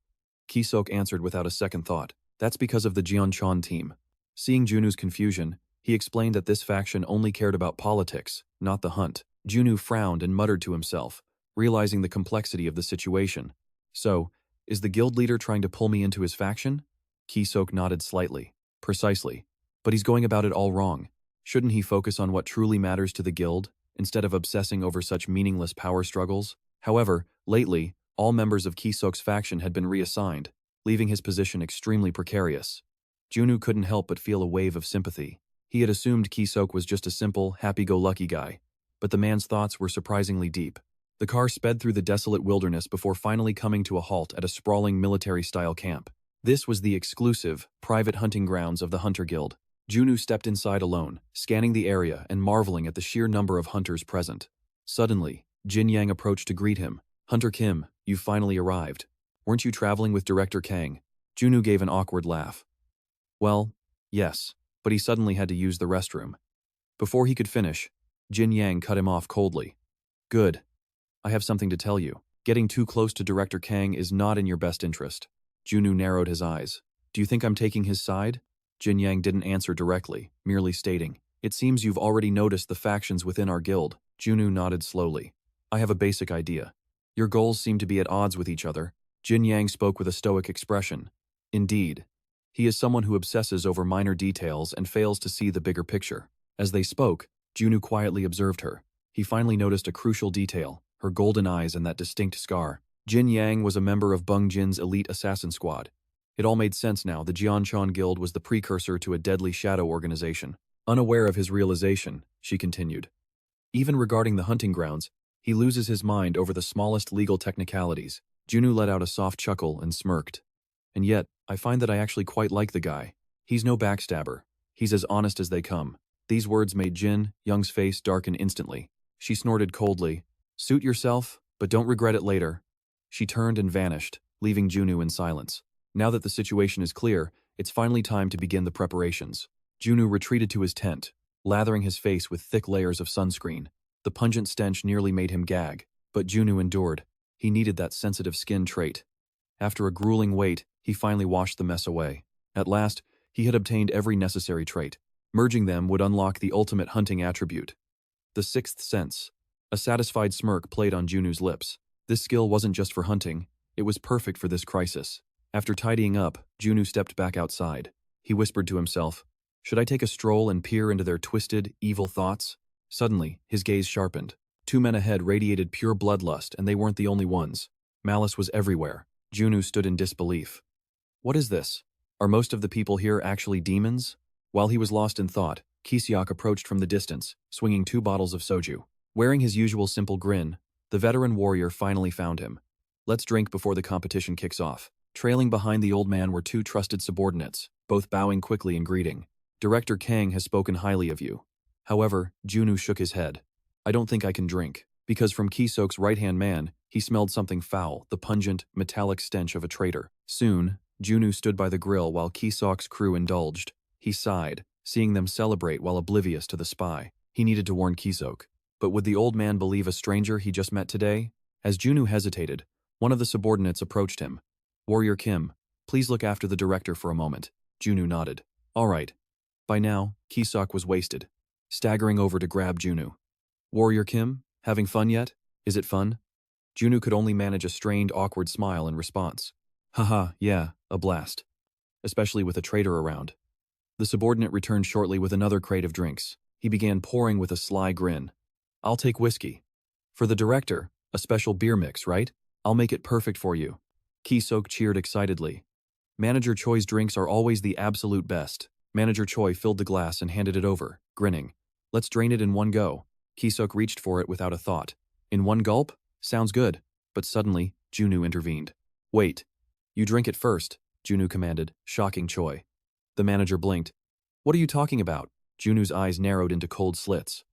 Ki-sok answered without a second thought. "That's because of the Jeonchan team." Seeing Junu's confusion, he explained that this faction only cared about politics, not the hunt. Junu frowned and muttered to himself, realizing the complexity of the situation. "So, is the guild leader trying to pull me into his faction?" Ki-sok nodded slightly. "Precisely. But he's going about it all wrong. Shouldn't he focus on what truly matters to the guild, instead of obsessing over such meaningless power struggles?" However, lately, all members of Ki-sok's faction had been reassigned, leaving his position extremely precarious. Junu couldn't help but feel a wave of sympathy. He had assumed Ki-sok was just a simple, happy-go-lucky guy, but the man's thoughts were surprisingly deep. The car sped through the desolate wilderness before finally coming to a halt at a sprawling military-style camp. This was the exclusive, private hunting grounds of the Hunter Guild. Junu stepped inside alone, scanning the area and marveling at the sheer number of hunters present. Suddenly, Jin Yang approached to greet him. "Hunter Kim, you've finally arrived. Weren't you traveling with Director Kang?" Junu gave an awkward laugh. "Well, yes, but he suddenly had to use the restroom." Before he could finish, Jin Yang cut him off coldly. "Good. I have something to tell you. Getting too close to Director Kang is not in your best interest." Junu narrowed his eyes. "Do you think I'm taking his side?" Jin Yang didn't answer directly, merely stating, "It seems you've already noticed the factions within our guild." Junu nodded slowly. "I have a basic idea. Your goals seem to be at odds with each other." Jin Yang spoke with a stoic expression. "Indeed. He is someone who obsesses over minor details and fails to see the bigger picture." As they spoke, Junu quietly observed her. He finally noticed a crucial detail, her golden eyes and that distinct scar. Jin Yang was a member of Bung Jin's elite assassin squad. It all made sense now. The Jeonchan Guild was the precursor to a deadly shadow organization. Unaware of his realization, she continued. "Even regarding the hunting grounds, he loses his mind over the smallest legal technicalities." Junu let out a soft chuckle and smirked. "And yet, I find that I actually quite like the guy. He's no backstabber. He's as honest as they come." These words made Jin Young's face darken instantly. She snorted coldly. "Suit yourself, but don't regret it later." She turned and vanished, leaving Junu in silence. Now that the situation is clear, it's finally time to begin the preparations. Junu retreated to his tent, lathering his face with thick layers of sunscreen. The pungent stench nearly made him gag, but Junu endured. He needed that sensitive skin trait. After a grueling wait, he finally washed the mess away. At last, he had obtained every necessary trait. Merging them would unlock the ultimate hunting attribute. The sixth sense. A satisfied smirk played on Junu's lips. This skill wasn't just for hunting, it was perfect for this crisis. After tidying up, Junu stepped back outside. He whispered to himself, "Should I take a stroll and peer into their twisted, evil thoughts?" Suddenly, his gaze sharpened. Two men ahead radiated pure bloodlust, and they weren't the only ones. Malice was everywhere. Junu stood in disbelief. What is this? Are most of the people here actually demons? While he was lost in thought, Kiseok approached from the distance, swinging 2 bottles of soju. Wearing his usual simple grin, the veteran warrior finally found him. Let's drink before the competition kicks off. Trailing behind the old man were 2 trusted subordinates, both bowing quickly in greeting. Director Kang has spoken highly of you. However, Junu shook his head. I don't think I can drink, because from Kiseok's right-hand man, he smelled something foul, the pungent, metallic stench of a traitor. Soon, Junu stood by the grill while Kiseok's crew indulged. He sighed, seeing them celebrate while oblivious to the spy. He needed to warn Kiseok. But would the old man believe a stranger he just met today? As Junu hesitated, one of the subordinates approached him. Warrior Kim, please look after the director for a moment. Junu nodded. All right. By now, Kiseok was wasted, staggering over to grab Junu. Warrior Kim, having fun yet? Is it fun? Junu could only manage a strained, awkward smile in response. Haha, yeah, a blast. Especially with a traitor around. The subordinate returned shortly with another crate of drinks. He began pouring with a sly grin. I'll take whiskey. For the director, a special beer mix, right? I'll make it perfect for you. Kiseok cheered excitedly. Manager Choi's drinks are always the absolute best. Manager Choi filled the glass and handed it over, grinning. Let's drain it in one go. Kiseok reached for it without a thought. In one gulp? Sounds good. But suddenly, Junu intervened. Wait. You drink it first, Junu commanded, shocking Choi. The manager blinked. What are you talking about? Junu's eyes narrowed into cold slits.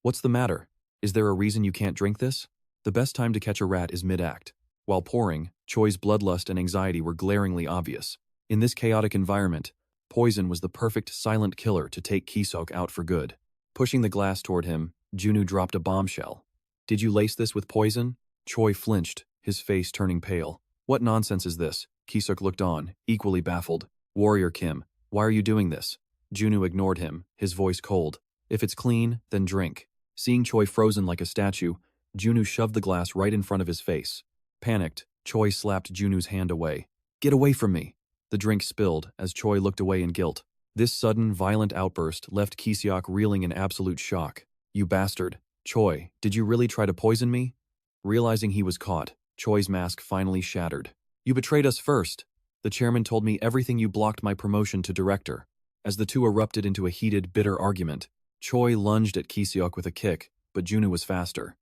What's the matter? Is there a reason you can't drink this? The best time to catch a rat is mid-act. While pouring, Choi's bloodlust and anxiety were glaringly obvious. In this chaotic environment, poison was the perfect silent killer to take Kiseok out for good. Pushing the glass toward him, Junu dropped a bombshell. Did you lace this with poison? Choi flinched, his face turning pale. What nonsense is this? Kiseok looked on, equally baffled. Warrior Kim, why are you doing this? Junu ignored him, his voice cold. If it's clean, then drink. Seeing Choi frozen like a statue, Junu shoved the glass right in front of his face. Panicked, Choi slapped Junu's hand away. Get away from me! The drink spilled as Choi looked away in guilt. This sudden, violent outburst left Kiseok reeling in absolute shock. You bastard. Choi, did you really try to poison me? Realizing he was caught, Choi's mask finally shattered. You betrayed us first. The chairman told me everything you blocked my promotion to director. As the two erupted into a heated, bitter argument, Choi lunged at Kiseok with a kick, but Junu was faster.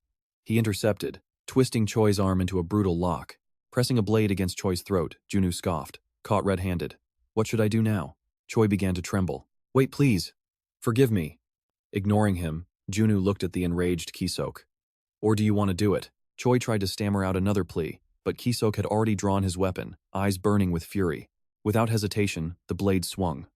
He intercepted, twisting Choi's arm into a brutal lock. Pressing a blade against Choi's throat, Junu scoffed, caught red-handed. What should I do now? Choi began to tremble. Wait, please. Forgive me. Ignoring him, Junu looked at the enraged Kiseok. Or do you want to do it? Choi tried to stammer out another plea, but Kiseok had already drawn his weapon, eyes burning with fury. Without hesitation, the blade swung.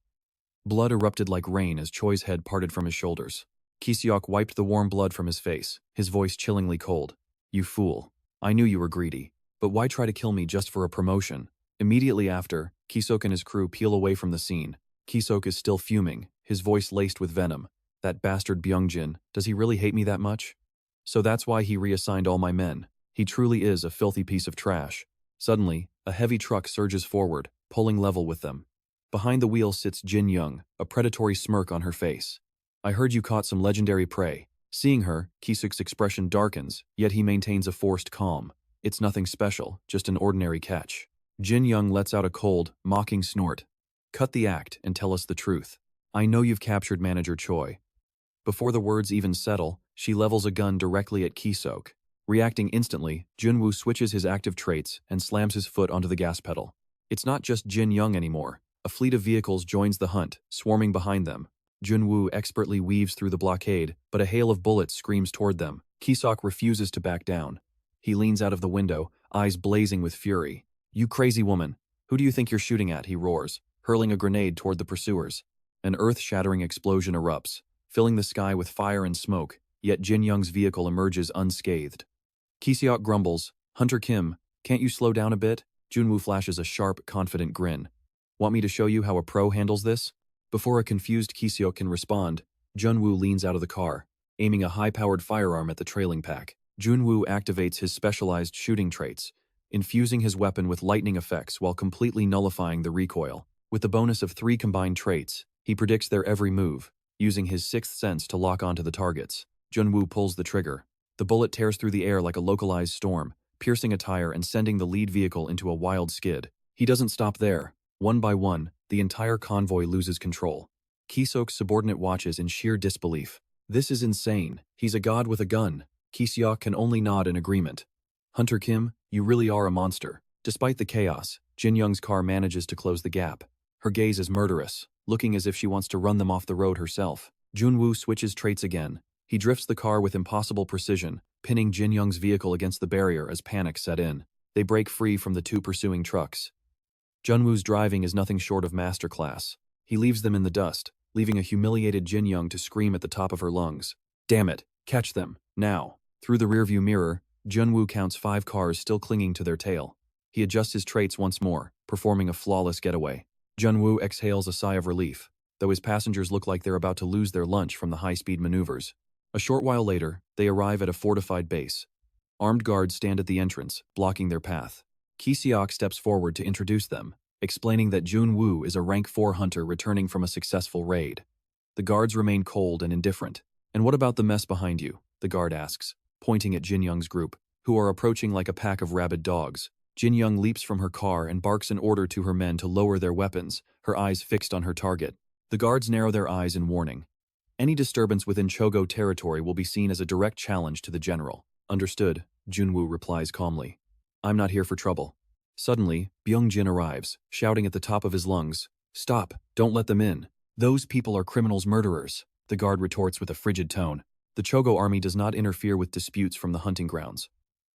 Blood erupted like rain as Choi's head parted from his shoulders. Kiseok wiped the warm blood from his face, his voice chillingly cold. You fool. I knew you were greedy. But why try to kill me just for a promotion? Immediately after, Kiseok and his crew peel away from the scene. Kiseok is still fuming, his voice laced with venom. That bastard Byungjin, does he really hate me that much? So that's why he reassigned all my men. He truly is a filthy piece of trash. Suddenly, a heavy truck surges forward, pulling level with them. Behind the wheel sits Jin Young, a predatory smirk on her face. I heard you caught some legendary prey. Seeing her, Kiseok's expression darkens, yet he maintains a forced calm. It's nothing special, just an ordinary catch. Jin Young lets out a cold, mocking snort. Cut the act and tell us the truth. I know you've captured Manager Choi. Before the words even settle, she levels a gun directly at Kiseok. Reacting instantly, Junwoo switches his active traits and slams his foot onto the gas pedal. It's not just Jin Young anymore. A fleet of vehicles joins the hunt, swarming behind them. Junwoo expertly weaves through the blockade, but a hail of bullets screams toward them. Kiseok refuses to back down. He leans out of the window, eyes blazing with fury. You crazy woman! Who do you think you're shooting at? He roars, hurling a grenade toward the pursuers. An earth-shattering explosion erupts, filling the sky with fire and smoke, yet Jin Young's vehicle emerges unscathed. Kiseok grumbles, Hunter Kim, can't you slow down a bit? Junwoo flashes a sharp, confident grin. Want me to show you how a pro handles this? Before a confused Kiseok can respond, Junwoo leans out of the car. aiming a high-powered firearm at the trailing pack. Junwoo activates his specialized shooting traits, infusing his weapon with lightning effects while completely nullifying the recoil. With the bonus of 3 combined traits, he predicts their every move, using his sixth sense to lock onto the targets. Junwoo pulls the trigger. The bullet tears through the air like a localized storm, piercing a tire and sending the lead vehicle into a wild skid. He doesn't stop there. One by one, the entire convoy loses control. Ki-seok's subordinate watches in sheer disbelief. This is insane. He's a god with a gun. Ki-seok can only nod in agreement. Hunter Kim, you really are a monster. Despite the chaos, Jin Young's car manages to close the gap. Her gaze is murderous, looking as if she wants to run them off the road herself. Junwoo switches traits again. He drifts the car with impossible precision, pinning Jin Young's vehicle against the barrier as panic set in. They break free from the 2 pursuing trucks. Junwoo's driving is nothing short of masterclass. He leaves them in the dust, leaving a humiliated Jin Young to scream at the top of her lungs. Damn it, catch them, now. Through the rearview mirror, Junwoo counts 5 cars still clinging to their tail. He adjusts his traits once more, performing a flawless getaway. Junwoo exhales a sigh of relief, though his passengers look like they're about to lose their lunch from the high-speed maneuvers. A short while later, they arrive at a fortified base. Armed guards stand at the entrance, blocking their path. Ki-seok steps forward to introduce them, explaining that Junwoo is a rank 4 hunter returning from a successful raid. The guards remain cold and indifferent. And what about the mess behind you? The guard asks, pointing at Jin Young's group, who are approaching like a pack of rabid dogs. Jin Young leaps from her car and barks an order to her men to lower their weapons, her eyes fixed on her target. The guards narrow their eyes in warning. Any disturbance within Chogo territory will be seen as a direct challenge to the general. Understood, Junwoo replies calmly. I'm not here for trouble. Suddenly, Byung-jin arrives, shouting at the top of his lungs, Stop, don't let them in. Those people are criminals, murderers. The guard retorts with a frigid tone. The Chogo army does not interfere with disputes from the hunting grounds.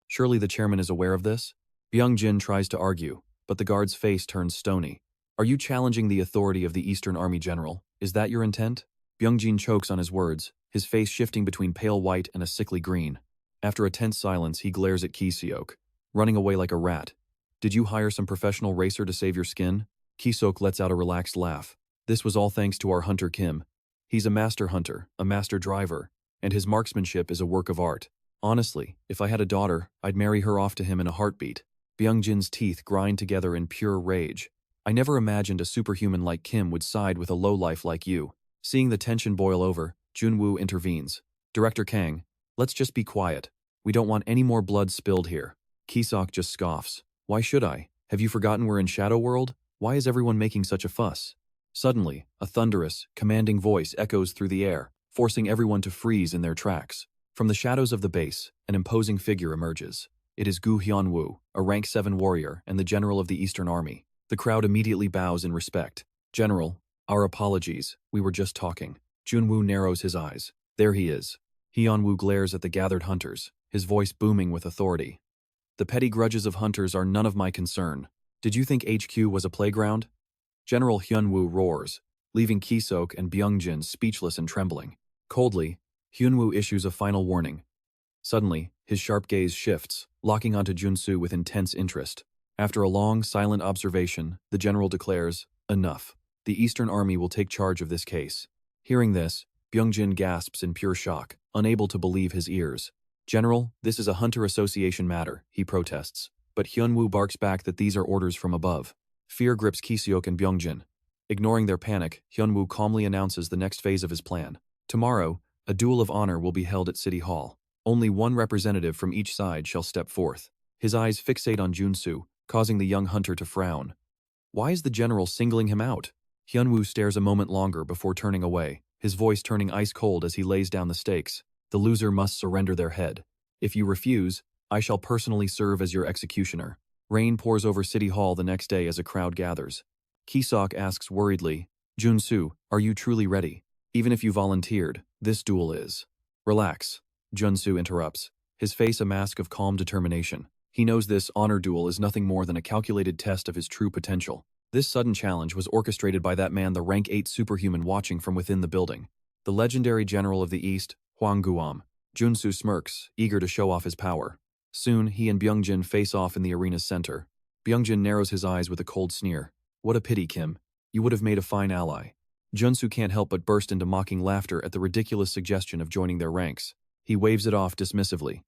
Surely the chairman is aware of this? Byung-jin tries to argue, but the guard's face turns stony. Are you challenging the authority of the Eastern Army General? Is that your intent? Byung-jin chokes on his words, his face shifting between pale white and a sickly green. After a tense silence, he glares at Ki-seok, running away like a rat. Did you hire some professional racer to save your skin? Ki-seok lets out a relaxed laugh. This was all thanks to our hunter Kim. He's a master hunter, a master driver, and his marksmanship is a work of art. Honestly, if I had a daughter, I'd marry her off to him in a heartbeat. Byung-jin's teeth grind together in pure rage. I never imagined a superhuman like Kim would side with a lowlife like you. Seeing the tension boil over, Junwoo intervenes. Director Kang, let's just be quiet. We don't want any more blood spilled here. Ki-seok just scoffs. Why should I? Have you forgotten we're in Shadow World? Why is everyone making such a fuss? Suddenly, a thunderous, commanding voice echoes through the air, forcing everyone to freeze in their tracks. From the shadows of the base, an imposing figure emerges. It is Gu Hyun-woo, a rank 7 warrior and the general of the Eastern Army. The crowd immediately bows in respect. General, our apologies, we were just talking. Junwoo narrows his eyes. There he is. Hyun-woo glares at the gathered hunters, his voice booming with authority. The petty grudges of hunters are none of my concern. Did you think HQ was a playground? General Hyun-woo roars, leaving Ki-seok and Byung-jin speechless and trembling. Coldly, Hyun-woo issues a final warning. Suddenly, his sharp gaze shifts, locking onto Junsu with intense interest. After a long, silent observation, the general declares, Enough. The Eastern Army will take charge of this case. Hearing this, Byung-jin gasps in pure shock, unable to believe his ears. General, this is a Hunter Association matter, he protests. But Hyun-woo barks back that these are orders from above. Fear grips Ki-seok and Byung-jin. Ignoring their panic, Hyun-woo calmly announces the next phase of his plan. Tomorrow, a duel of honor will be held at City Hall. Only one representative from each side shall step forth. His eyes fixate on Junsu, causing the young hunter to frown. Why is the general singling him out? Hyun-woo stares a moment longer before turning away, his voice turning ice cold as he lays down the stakes. The loser must surrender their head. If you refuse, I shall personally serve as your executioner. Rain pours over City Hall the next day as a crowd gathers. Ki-seok asks worriedly, Junsu, are you truly ready? Even if you volunteered, this duel is. Relax, Junsu interrupts, his face a mask of calm determination. He knows this honor duel is nothing more than a calculated test of his true potential. This sudden challenge was orchestrated by that man, the rank 8 superhuman watching from within the building. The legendary general of the East, Hwang Guam. Junsu smirks, eager to show off his power. Soon, he and Byung-jin face off in the arena's center. Byung-jin narrows his eyes with a cold sneer. What a pity, Kim. You would have made a fine ally. Junsu can't help but burst into mocking laughter at the ridiculous suggestion of joining their ranks. He waves it off dismissively.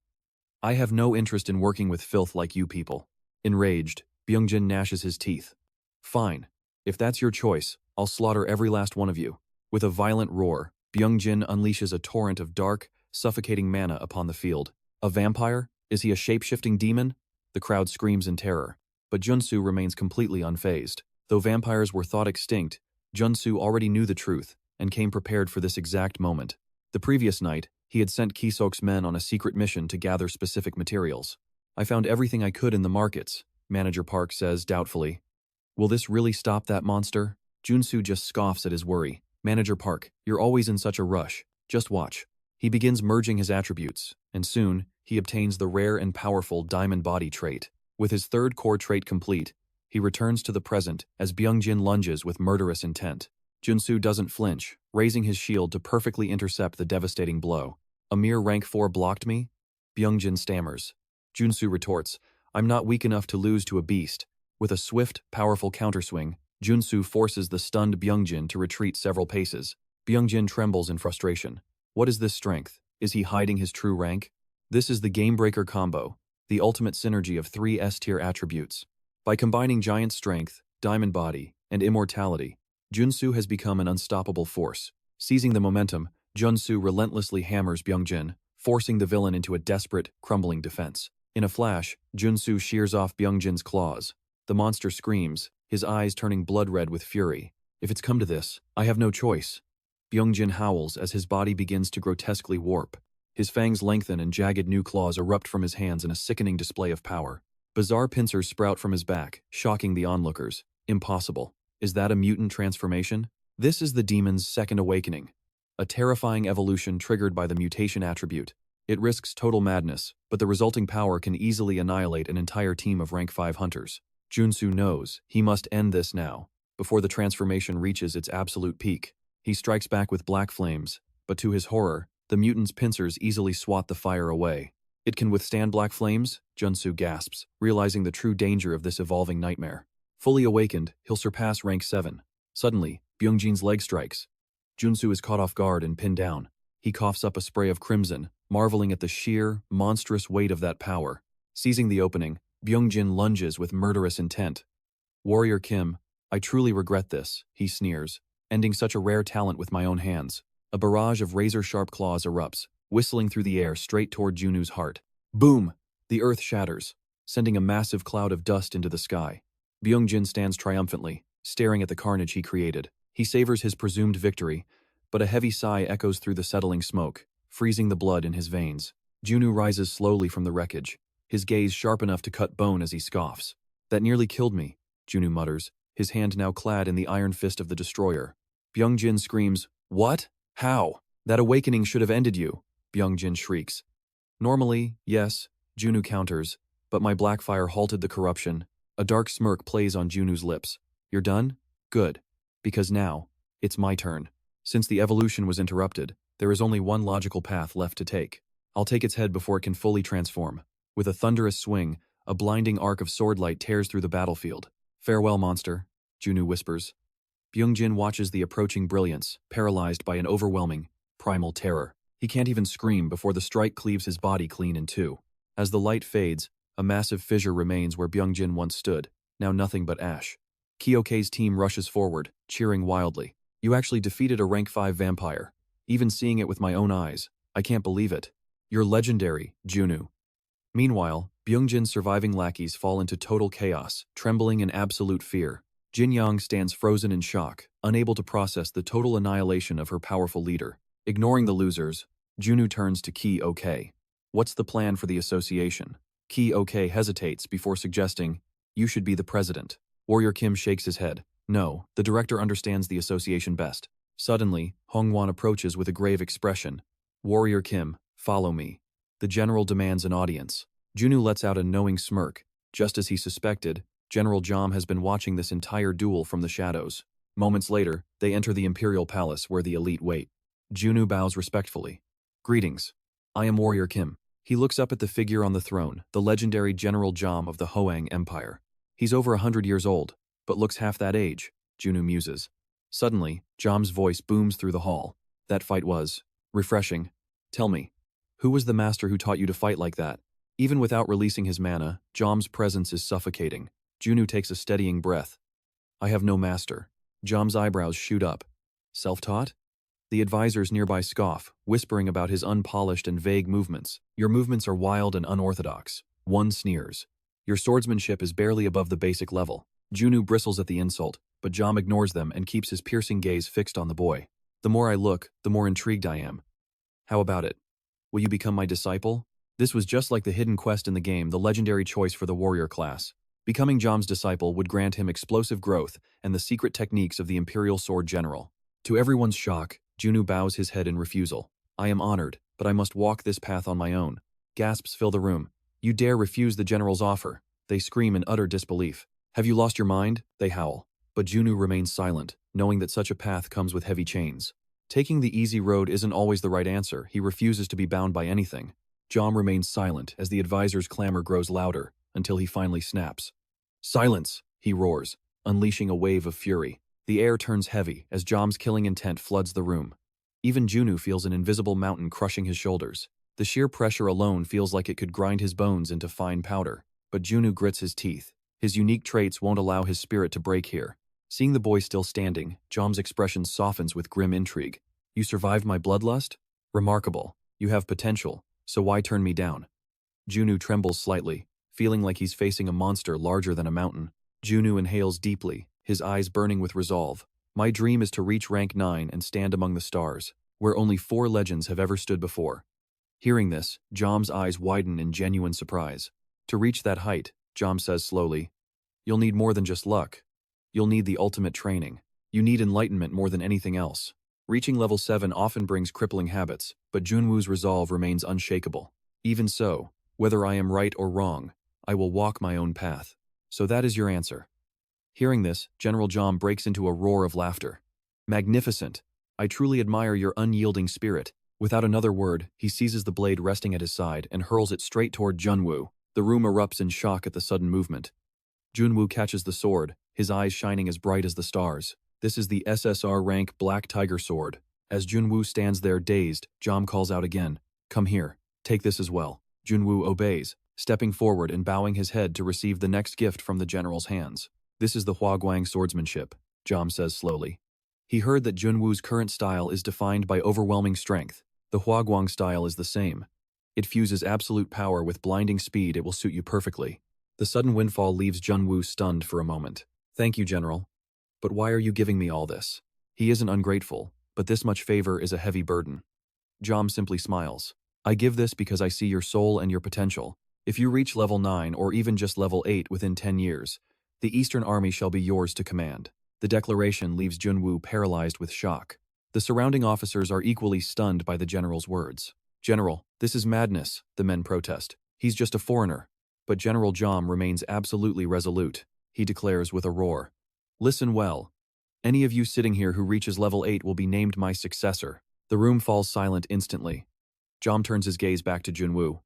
I have no interest in working with filth like you people. Enraged, Byungjin gnashes his teeth. Fine. If that's your choice, I'll slaughter every last one of you. With a violent roar, Byungjin unleashes a torrent of dark, suffocating mana upon the field. A vampire? Is he a shape-shifting demon? The crowd screams in terror. But Junsu remains completely unfazed. Though vampires were thought extinct, Junsu already knew the truth and came prepared for this exact moment. The previous night, he had sent Kisok's men on a secret mission to gather specific materials. I found everything I could in the markets, Manager Park says doubtfully. Will this really stop that monster? Junsu just scoffs at his worry. Manager Park, you're always in such a rush. Just watch. He begins merging his attributes, and soon, he obtains the rare and powerful Diamond Body trait. With his third core trait complete, he returns to the present as Byungjin lunges with murderous intent. Junsu doesn't flinch, raising his shield to perfectly intercept the devastating blow. A mere rank 4 blocked me? Byungjin stammers. Junsu retorts, I'm not weak enough to lose to a beast. With a swift, powerful counterswing, Junsu forces the stunned Byungjin to retreat several paces. Byungjin trembles in frustration. What is this strength? Is he hiding his true rank? This is the Gamebreaker combo, the ultimate synergy of 3 S-tier attributes. By combining giant strength, diamond body, and immortality, Junsu has become an unstoppable force. Seizing the momentum, Junsu relentlessly hammers Byungjin, forcing the villain into a desperate, crumbling defense. In a flash, Junsu shears off Byungjin's claws. The monster screams, his eyes turning blood-red with fury. If it's come to this, I have no choice. Byungjin howls as his body begins to grotesquely warp. His fangs lengthen and jagged new claws erupt from his hands in a sickening display of power. Bizarre pincers sprout from his back, shocking the onlookers. Impossible. Is that a mutant transformation? This is the demon's second awakening. A terrifying evolution triggered by the mutation attribute. It risks total madness, but the resulting power can easily annihilate an entire team of rank 5 hunters. Junsu knows he must end this now, before the transformation reaches its absolute peak. He strikes back with black flames, but to his horror, the mutant's pincers easily swat the fire away. It can withstand black flames? Junsu gasps, realizing the true danger of this evolving nightmare. Fully awakened, he'll surpass rank 7. Suddenly, Byungjin's leg strikes. Junsu is caught off guard and pinned down. He coughs up a spray of crimson, marveling at the sheer, monstrous weight of that power. Seizing the opening, Byungjin lunges with murderous intent. Warrior Kim, I truly regret this, he sneers, ending such a rare talent with my own hands. A barrage of razor-sharp claws erupts, whistling through the air straight toward Junu's heart. Boom! The earth shatters, sending a massive cloud of dust into the sky. Byungjin stands triumphantly, staring at the carnage he created. He savors his presumed victory, but a heavy sigh echoes through the settling smoke, freezing the blood in his veins. Junu rises slowly from the wreckage, his gaze sharp enough to cut bone as he scoffs. That nearly killed me, Junu mutters, his hand now clad in the iron fist of the destroyer. Byungjin screams, What? How? That awakening should have ended you, Byungjin shrieks. Normally, yes, Junu counters, but my black fire halted the corruption. A dark smirk plays on Junu's lips. You're done? Good. Because now, it's my turn. Since the evolution was interrupted, there is only one logical path left to take. I'll take its head before it can fully transform. With a thunderous swing, a blinding arc of swordlight tears through the battlefield. Farewell, monster, Junu whispers. Byungjin watches the approaching brilliance, paralyzed by an overwhelming, primal terror. He can't even scream before the strike cleaves his body clean in two. As the light fades, a massive fissure remains where Byungjin once stood, now nothing but ash. Kyoke's team rushes forward, cheering wildly. You actually defeated a rank 5 vampire. Even seeing it with my own eyes, I can't believe it. You're legendary, Junu. Meanwhile, Byungjin's surviving lackeys fall into total chaos, trembling in absolute fear. Jin Yang stands frozen in shock, unable to process the total annihilation of her powerful leader. Ignoring the losers, Junu turns to Kyoke. What's the plan for the association? Kyoke hesitates before suggesting, you should be the president. Warrior Kim shakes his head. No, the director understands the association best. Suddenly, Hongwan approaches with a grave expression. Warrior Kim, follow me. The general demands an audience. Junu lets out a knowing smirk. Just as he suspected, General Jom has been watching this entire duel from the shadows. Moments later, they enter the Imperial Palace where the elite wait. Junu bows respectfully. Greetings. I am Warrior Kim. He looks up at the figure on the throne, the legendary General Jom of the Hoang Empire. He's over 100 years old, but looks half that age, Junu muses. Suddenly, Jom's voice booms through the hall. That fight was refreshing. Tell me, who was the master who taught you to fight like that? Even without releasing his mana, Jom's presence is suffocating. Junsu takes a steadying breath. I have no master. Jom's eyebrows shoot up. Self-taught? The advisors nearby scoff, whispering about his unpolished and vague movements. Your movements are wild and unorthodox. One sneers. Your swordsmanship is barely above the basic level. Junsu bristles at the insult, but Jom ignores them and keeps his piercing gaze fixed on the boy. The more I look, the more intrigued I am. How about it? Will you become my disciple? This was just like the hidden quest in the game, the legendary choice for the warrior class. Becoming Jom's disciple would grant him explosive growth and the secret techniques of the Imperial Sword General. To everyone's shock, Junsu bows his head in refusal. I am honored, but I must walk this path on my own. Gasps fill the room. You dare refuse the general's offer? They scream in utter disbelief. Have you lost your mind? They howl. But Junsu remains silent, knowing that such a path comes with heavy chains. Taking the easy road isn't always the right answer. He refuses to be bound by anything. Jom remains silent as the advisor's clamor grows louder, until he finally snaps. Silence! He roars, unleashing a wave of fury. The air turns heavy as Jom's killing intent floods the room. Even Junsu feels an invisible mountain crushing his shoulders. The sheer pressure alone feels like it could grind his bones into fine powder. But Junsu grits his teeth. His unique traits won't allow his spirit to break here. Seeing the boy still standing, Jom's expression softens with grim intrigue. You survived my bloodlust? Remarkable. You have potential, so why turn me down? Junsu trembles slightly, feeling like he's facing a monster larger than a mountain. Junsu inhales deeply, his eyes burning with resolve. My dream is to reach rank 9 and stand among the stars, where only 4 legends have ever stood before. Hearing this, Jom's eyes widen in genuine surprise. To reach that height, Jom says slowly, you'll need more than just luck. You'll need the ultimate training. You need enlightenment more than anything else. Reaching level 7 often brings crippling habits, but Junwoo's resolve remains unshakable. Even so, whether I am right or wrong, I will walk my own path. So that is your answer. Hearing this, General Jom breaks into a roar of laughter. Magnificent! I truly admire your unyielding spirit. Without another word, he seizes the blade resting at his side and hurls it straight toward Junwoo. The room erupts in shock at the sudden movement. Junwoo catches the sword, his eyes shining as bright as the stars. This is the SSR rank Black Tiger sword. As Junwoo stands there dazed, Jom calls out again, "Come here, take this as well." Junwoo obeys, stepping forward and bowing his head to receive the next gift from the general's hands. This is the Huaguang swordsmanship, Jom says slowly. He heard that Junwoo's current style is defined by overwhelming strength. The Huaguang style is the same. It fuses absolute power with blinding speed. It will suit you perfectly. The sudden windfall leaves Junwoo stunned for a moment. Thank you, General. But why are you giving me all this? He isn't ungrateful, but this much favor is a heavy burden. Jom simply smiles. I give this because I see your soul and your potential. If you reach level 9 or even just level 8 within 10 years, the Eastern Army shall be yours to command. The declaration leaves Junwoo paralyzed with shock. The surrounding officers are equally stunned by the general's words. General, this is madness, the men protest. He's just a foreigner. But General Jom remains absolutely resolute. He declares with a roar. Listen well. Any of you sitting here who reaches level 8 will be named my successor. The room falls silent instantly. Jom turns his gaze back to Junwoo.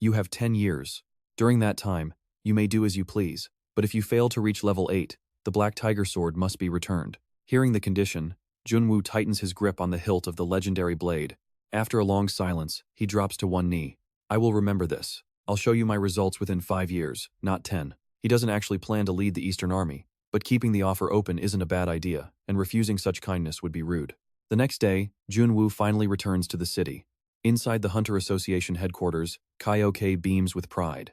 You have 10 years. During that time, you may do as you please, but if you fail to reach level 8, the Black Tiger sword must be returned. Hearing the condition, Junwoo tightens his grip on the hilt of the legendary blade. After a long silence, he drops to one knee. I will remember this. I'll show you my results within 5 years, not 10. He doesn't actually plan to lead the Eastern Army, but keeping the offer open isn't a bad idea, and refusing such kindness would be rude. The next day, Junwoo finally returns to the city. Inside the Hunter Association headquarters, Kaioke beams with pride.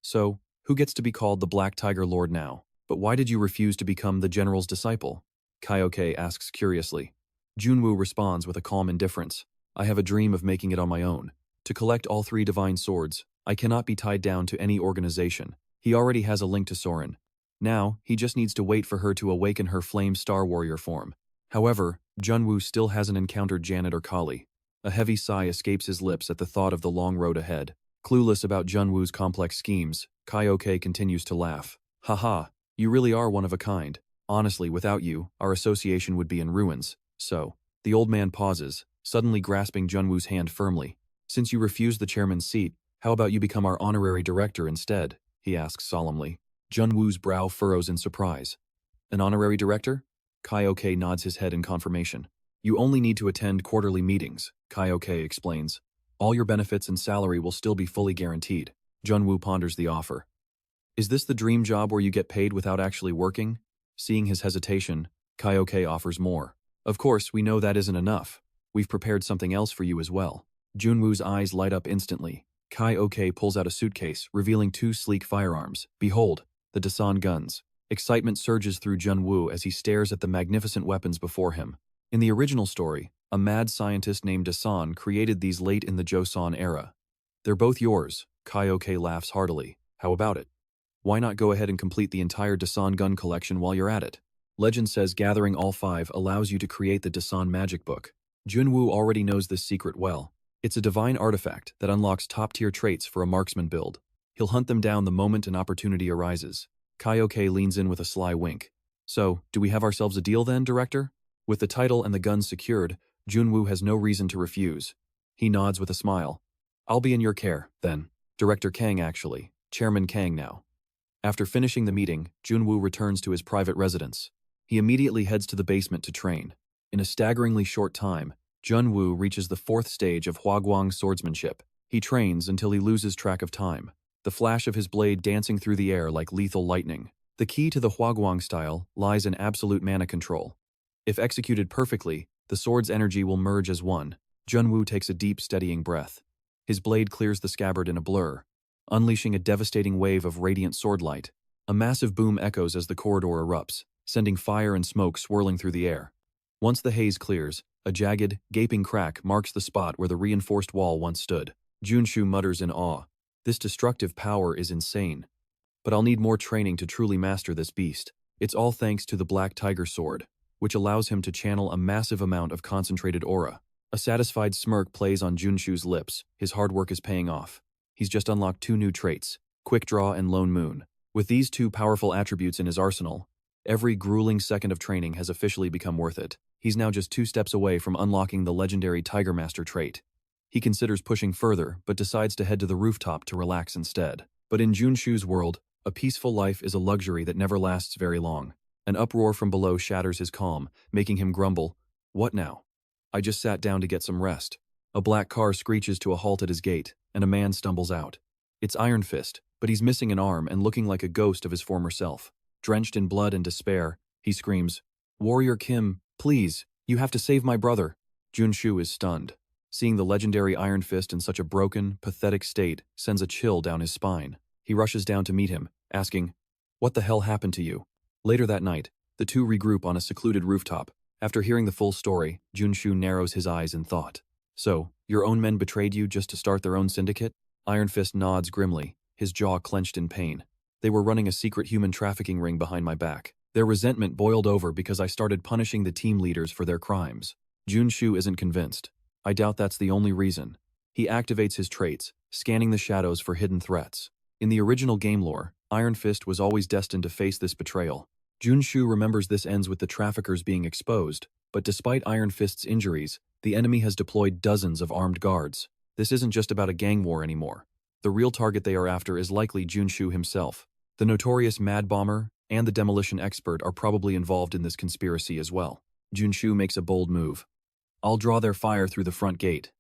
So, who gets to be called the Black Tiger Lord now? But why did you refuse to become the general's disciple? Kaioke asks curiously. Junwoo responds with a calm indifference. I have a dream of making it on my own. To collect all 3 divine swords, I cannot be tied down to any organization. He already has a link to Soren. Now, he just needs to wait for her to awaken her flame star warrior form. However, Junwoo still hasn't encountered Janet or Kali. A heavy sigh escapes his lips at the thought of the long road ahead. Clueless about Junwoo's complex schemes, Kaioke continues to laugh. Haha, you really are one of a kind. Honestly, without you, our association would be in ruins. So, the old man pauses, suddenly grasping Junwoo's hand firmly. Since you refused the chairman's seat, how about you become our honorary director instead? He asks solemnly. Junwoo's brow furrows in surprise. An honorary director? Kaioke nods his head in confirmation. You only need to attend quarterly meetings, Kaioke explains. All your benefits and salary will still be fully guaranteed. Junwoo ponders the offer. Is this the dream job where you get paid without actually working? Seeing his hesitation, Kaioke offers more. Of course, we know that isn't enough. We've prepared something else for you as well. Junwoo's eyes light up instantly. Kaioke pulls out a suitcase, revealing 2 sleek firearms. Behold, the Dasan guns. Excitement surges through Junwoo as he stares at the magnificent weapons before him. In the original story, a mad scientist named Dasan created these late in the Joseon era. They're both yours, Kaioke laughs heartily. How about it? Why not go ahead and complete the entire Dasan gun collection while you're at it? Legend says gathering all 5 allows you to create the Dasan magic book. Junwoo already knows this secret well. It's a divine artifact that unlocks top-tier traits for a marksman build. He'll hunt them down the moment an opportunity arises. Kaioke leans in with a sly wink. So, do we have ourselves a deal then, Director? With the title and the guns secured, Junwoo has no reason to refuse. He nods with a smile. I'll be in your care, then. Director Kang actually. Chairman Kang now. After finishing the meeting, Junwoo returns to his private residence. He immediately heads to the basement to train. In a staggeringly short time, Junwoo reaches the 4th stage of Hwaguang swordsmanship. He trains until he loses track of time, the flash of his blade dancing through the air like lethal lightning. The key to the Hwaguang style lies in absolute mana control. If executed perfectly, the sword's energy will merge as one. Junwoo takes a deep, steadying breath. His blade clears the scabbard in a blur, unleashing a devastating wave of radiant sword light. A massive boom echoes as the corridor erupts, sending fire and smoke swirling through the air. Once the haze clears, a jagged, gaping crack marks the spot where the reinforced wall once stood. Junsu mutters in awe. This destructive power is insane. But I'll need more training to truly master this beast. It's all thanks to the Black Tiger Sword, which allows him to channel a massive amount of concentrated aura. A satisfied smirk plays on Junsu's lips. His hard work is paying off. He's just unlocked 2 new traits, Quick Draw and Lone Moon. With these 2 powerful attributes in his arsenal, every grueling second of training has officially become worth it. He's now just 2 steps away from unlocking the legendary Tiger Master trait. He considers pushing further, but decides to head to the rooftop to relax instead. But in Junsu's world, a peaceful life is a luxury that never lasts very long. An uproar from below shatters his calm, making him grumble. What now? I just sat down to get some rest. A black car screeches to a halt at his gate, and a man stumbles out. It's Iron Fist, but he's missing an arm and looking like a ghost of his former self. Drenched in blood and despair, he screams, "Warrior Kim, please, you have to save my brother." Junsu is stunned. Seeing the legendary Iron Fist in such a broken, pathetic state sends a chill down his spine. He rushes down to meet him, asking, "What the hell happened to you?" Later that night, the 2 regroup on a secluded rooftop. After hearing the full story, Junsu narrows his eyes in thought. "So, your own men betrayed you just to start their own syndicate?" Iron Fist nods grimly, his jaw clenched in pain. "They were running a secret human trafficking ring behind my back. Their resentment boiled over because I started punishing the team leaders for their crimes." Junsu isn't convinced. I doubt that's the only reason. He activates his traits, scanning the shadows for hidden threats. In the original game lore, Iron Fist was always destined to face this betrayal. Junsu remembers this ends with the traffickers being exposed, but despite Iron Fist's injuries, the enemy has deployed dozens of armed guards. This isn't just about a gang war anymore. The real target they are after is likely Junsu himself. The notorious Mad Bomber and the demolition expert are probably involved in this conspiracy as well. Junsu makes a bold move. "I'll draw their fire through the front gate.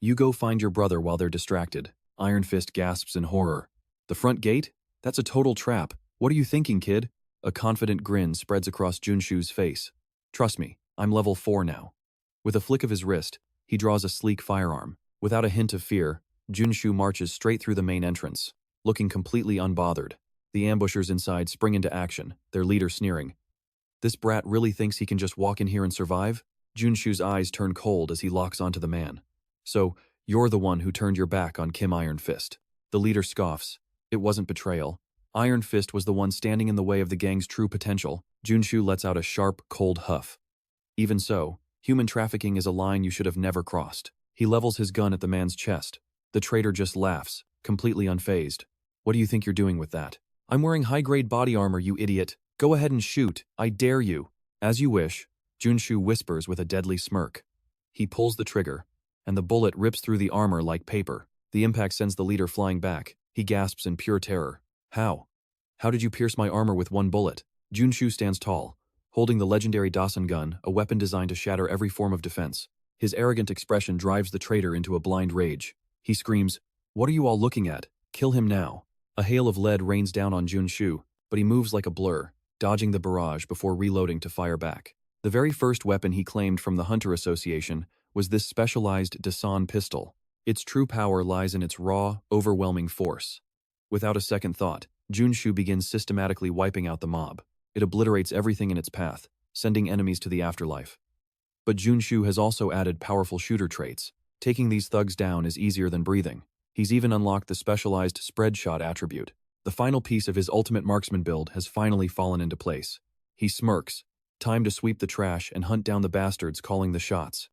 You go find your brother while they're distracted." Iron Fist gasps in horror. "The front gate? That's a total trap. What are you thinking, kid?" A confident grin spreads across Junsu's face. "Trust me, I'm level 4 now." With a flick of his wrist, he draws a sleek firearm. Without a hint of fear, Junsu marches straight through the main entrance, looking completely unbothered. The ambushers inside spring into action, their leader sneering. "This brat really thinks he can just walk in here and survive?" Junsu's eyes turn cold as he locks onto the man. "So, you're the one who turned your back on Kim Iron Fist." The leader scoffs. It wasn't betrayal. Iron Fist was the one standing in the way of the gang's true potential. Junsu lets out a sharp, cold huff. "Even so, human trafficking is a line you should have never crossed." He levels his gun at the man's chest. The traitor just laughs, completely unfazed. "What do you think you're doing with that?" "I'm wearing high-grade body armor, you idiot. Go ahead and shoot, I dare you." "As you wish," Junsu whispers with a deadly smirk. He pulls the trigger, and the bullet rips through the armor like paper. The impact sends the leader flying back. He gasps in pure terror. "How? How did you pierce my armor with one bullet?" Junsu stands tall, holding the legendary Dasen gun, a weapon designed to shatter every form of defense. His arrogant expression drives the traitor into a blind rage. He screams, "What are you all looking at? Kill him now." A hail of lead rains down on Junsu, but he moves like a blur, dodging the barrage before reloading to fire back. The very first weapon he claimed from the Hunter Association was this specialized Dasan pistol. Its true power lies in its raw, overwhelming force. Without a second thought, Junsu begins systematically wiping out the mob. It obliterates everything in its path, sending enemies to the afterlife. But Junsu has also added powerful shooter traits. Taking these thugs down is easier than breathing. He's even unlocked the specialized spread shot attribute. The final piece of his ultimate marksman build has finally fallen into place. He smirks. Time to sweep the trash and hunt down the bastards calling the shots.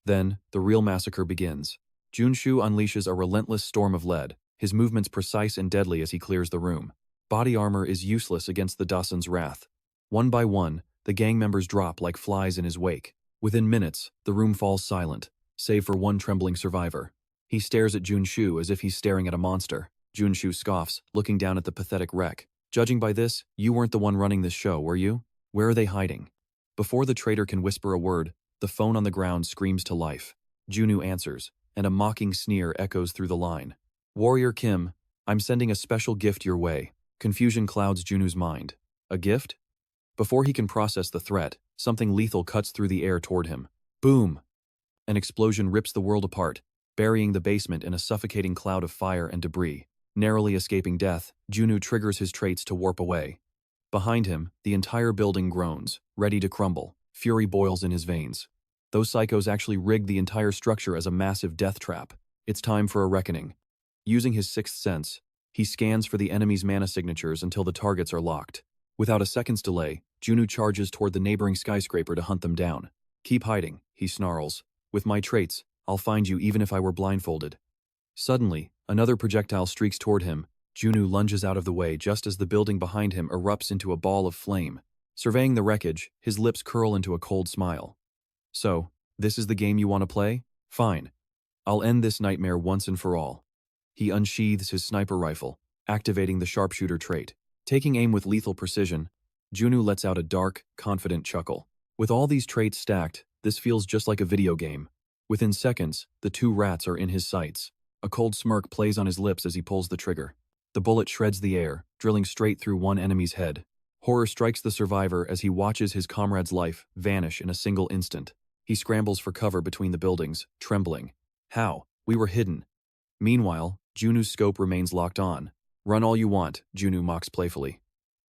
Then, the real massacre begins. Junsu unleashes a relentless storm of lead, his movements precise and deadly as he clears the room. Body armor is useless against the Dasan's wrath. One by one, the gang members drop like flies in his wake. Within minutes, the room falls silent, save for one trembling survivor. He stares at Junsu as if he's staring at a monster. Junsu scoffs, looking down at the pathetic wreck. "Judging by this, you weren't the one running this show, were you? Where are they hiding?" Before the traitor can whisper a word, the phone on the ground screams to life. Junsu answers, and a mocking sneer echoes through the line. "Warrior Kim, I'm sending a special gift your way." Confusion clouds Junsu's mind. A gift? Before he can process the threat, something lethal cuts through the air toward him. Boom! An explosion rips the world apart, burying the basement in a suffocating cloud of fire and debris. Narrowly escaping death, Junsu triggers his traits to warp away. Behind him, the entire building groans, ready to crumble. Fury boils in his veins. Those psychos actually rigged the entire structure as a massive death trap. It's time for a reckoning. Using his sixth sense, he scans for the enemy's mana signatures until the targets are locked. Without a second's delay, Junsu charges toward the neighboring skyscraper to hunt them down. "Keep hiding," he snarls. "With my traits, I'll find you even if I were blindfolded." Suddenly, another projectile streaks toward him. Junsu lunges out of the way just as the building behind him erupts into a ball of flame. Surveying the wreckage, his lips curl into a cold smile. "So, this is the game you want to play? Fine. I'll end this nightmare once and for all." He unsheathes his sniper rifle, activating the sharpshooter trait. Taking aim with lethal precision, Junsu lets out a dark, confident chuckle. With all these traits stacked, this feels just like a video game. Within seconds, the two rats are in his sights. A cold smirk plays on his lips as he pulls the trigger. The bullet shreds the air, drilling straight through one enemy's head. Horror strikes the survivor as he watches his comrade's life vanish in a single instant. He scrambles for cover between the buildings, trembling. "How? We were hidden." Meanwhile, Junsu's scope remains locked on. "Run all you want," Junsu mocks playfully.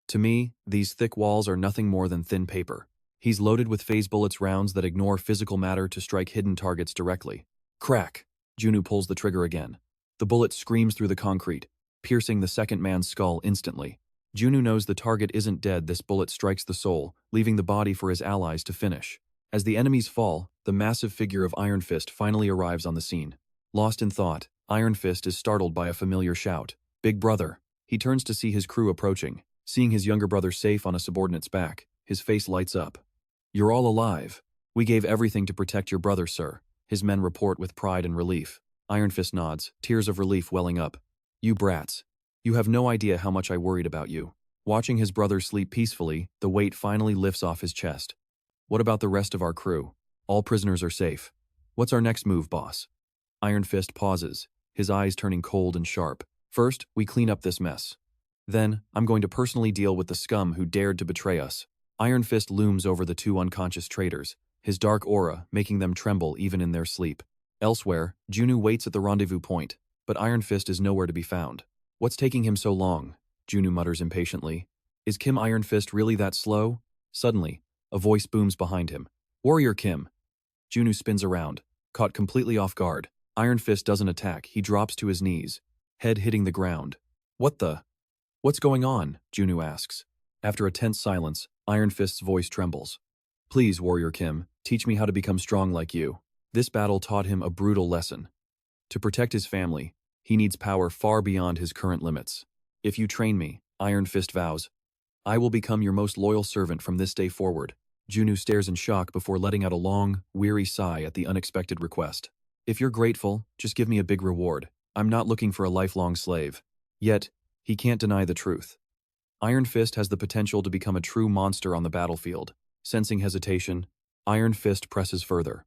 "To me, these thick walls are nothing more than thin paper." He's loaded with phase bullets rounds that ignore physical matter to strike hidden targets directly. Crack! Junsu pulls the trigger again. The bullet screams through the concrete, piercing the second man's skull instantly. Junsu knows the target isn't dead. This bullet strikes the soul, leaving the body for his allies to finish. As the enemies fall, the massive figure of Iron Fist finally arrives on the scene. Lost in thought, Iron Fist is startled by a familiar shout. "Big brother." He turns to see his crew approaching. Seeing his younger brother safe on a subordinate's back, his face lights up. "You're all alive. We gave everything to protect your brother, sir," his men report with pride and relief. Iron Fist nods, tears of relief welling up. "You brats. You have no idea how much I worried about you." Watching his brother sleep peacefully, the weight finally lifts off his chest. "What about the rest of our crew? All prisoners are safe. What's our next move, boss?" Iron Fist pauses, his eyes turning cold and sharp. "First, we clean up this mess. Then, I'm going to personally deal with the scum who dared to betray us." Iron Fist looms over the two unconscious traitors, his dark aura making them tremble even in their sleep. Elsewhere, Junsu waits at the rendezvous point, but Iron Fist is nowhere to be found. "What's taking him so long?" Junsu mutters impatiently. "Is Kim Iron Fist really that slow?" Suddenly, a voice booms behind him. "Warrior Kim!" Junsu spins around, caught completely off guard. Iron Fist doesn't attack, he drops to his knees, head hitting the ground. "What the? What's going on?" Junsu asks. After a tense silence, Iron Fist's voice trembles. "Please, Warrior Kim, teach me how to become strong like you." This battle taught him a brutal lesson. To protect his family, he needs power far beyond his current limits. "If you train me," Iron Fist vows, "I will become your most loyal servant from this day forward." Junsu stares in shock before letting out a long, weary sigh at the unexpected request. "If you're grateful, just give me a big reward. I'm not looking for a lifelong slave." Yet, he can't deny the truth. Iron Fist has the potential to become a true monster on the battlefield. Sensing hesitation, Iron Fist presses further.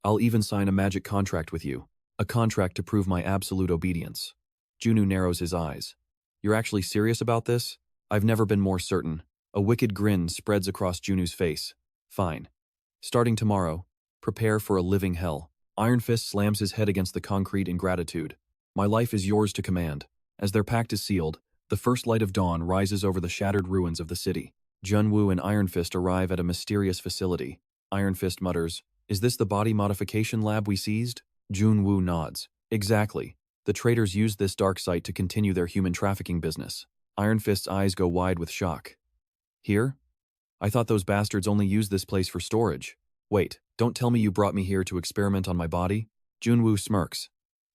I'll even sign a magic contract with you. A contract to prove my absolute obedience. Junsu narrows his eyes. You're actually serious about this? I've never been more certain. A wicked grin spreads across Junsu's face. Fine. Starting tomorrow, prepare for a living hell. Iron Fist slams his head against the concrete in gratitude. My life is yours to command. As their pact is sealed, the first light of dawn rises over the shattered ruins of the city. Junsu and Iron Fist arrive at a mysterious facility. Iron Fist mutters, "Is this the body modification lab we seized?" Junsu nods. Exactly. The traitors used this dark site to continue their human trafficking business. Iron Fist's eyes go wide with shock. Here? I thought those bastards only used this place for storage. Wait, don't tell me you brought me here to experiment on my body? Junsu smirks.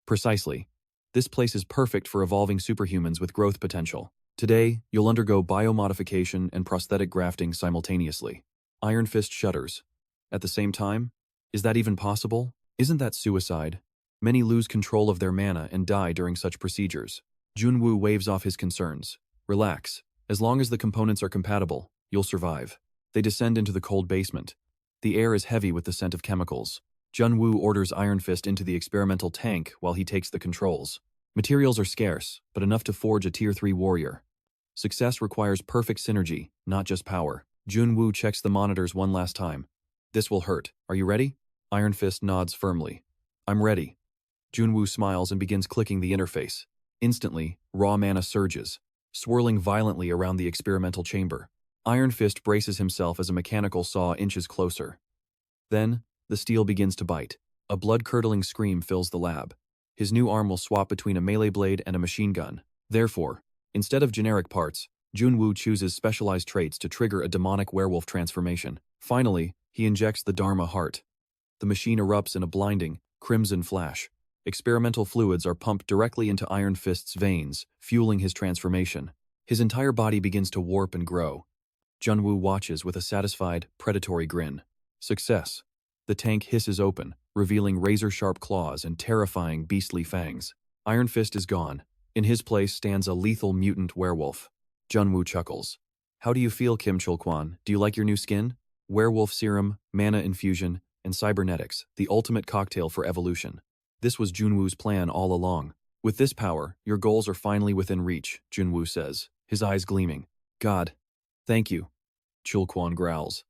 Precisely. This place is perfect for evolving superhumans with growth potential. Today, you'll undergo biomodification and prosthetic grafting simultaneously. Iron Fist shudders. At the same time? Is that even possible? Isn't that suicide? Many lose control of their mana and die during such procedures. Junsu waves off his concerns. Relax. As long as the components are compatible, you'll survive. They descend into the cold basement. The air is heavy with the scent of chemicals. Junsu orders Iron Fist into the experimental tank while he takes the controls. Materials are scarce, but enough to forge a Tier 3 warrior. Success requires perfect synergy, not just power. Junsu checks the monitors one last time. This will hurt. Are you ready? Iron Fist nods firmly. I'm ready. Junsu smiles and begins clicking the interface. Instantly, raw mana surges, swirling violently around the experimental chamber. Iron Fist braces himself as a mechanical saw inches closer. Then, the steel begins to bite. A blood-curdling scream fills the lab. His new arm will swap between a melee blade and a machine gun. Therefore, instead of generic parts, Junsu chooses specialized traits to trigger a demonic werewolf transformation. Finally, he injects the Dharma heart. The machine erupts in a blinding, crimson flash. Experimental fluids are pumped directly into Iron Fist's veins, fueling his transformation. His entire body begins to warp and grow. Junsu watches with a satisfied, predatory grin. Success. The tank hisses open, revealing razor-sharp claws and terrifying beastly fangs. Iron Fist is gone. In his place stands a lethal mutant werewolf. Junsu chuckles. How do you feel, Kim Chul-kwan? Do you like your new skin? Werewolf serum, mana infusion, and cybernetics, the ultimate cocktail for evolution. This was Junwoo's plan all along. With this power, your goals are finally within reach, Junsu says, his eyes gleaming. God. Thank you. Chul-kwan growls.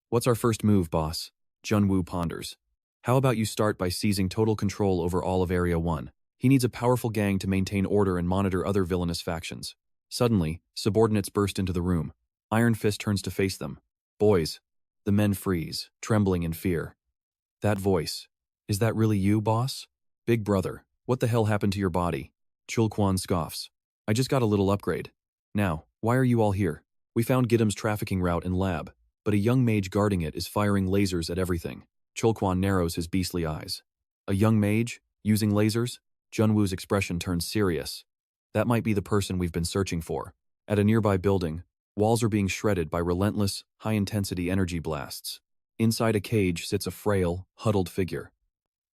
What's our first move, boss? Junsu ponders. How about you start by seizing total control over all of Area 1? He needs a powerful gang to maintain order and monitor other villainous factions. Suddenly, subordinates burst into the room. Iron Fist turns to face them. Boys. The men freeze, trembling in fear. That voice. Is that really you, boss? Big brother, what the hell happened to your body? Chul-kwan scoffs. I just got a little upgrade. Now, why are you all here? We found Gidim's trafficking route in lab, but a young mage guarding it is firing lasers at everything. Chul-kwan narrows his beastly eyes. A young mage? Using lasers? Junwoo's expression turns serious. That might be the person we've been searching for. At a nearby building, walls are being shredded by relentless, high-intensity energy blasts. Inside a cage sits a frail, huddled figure.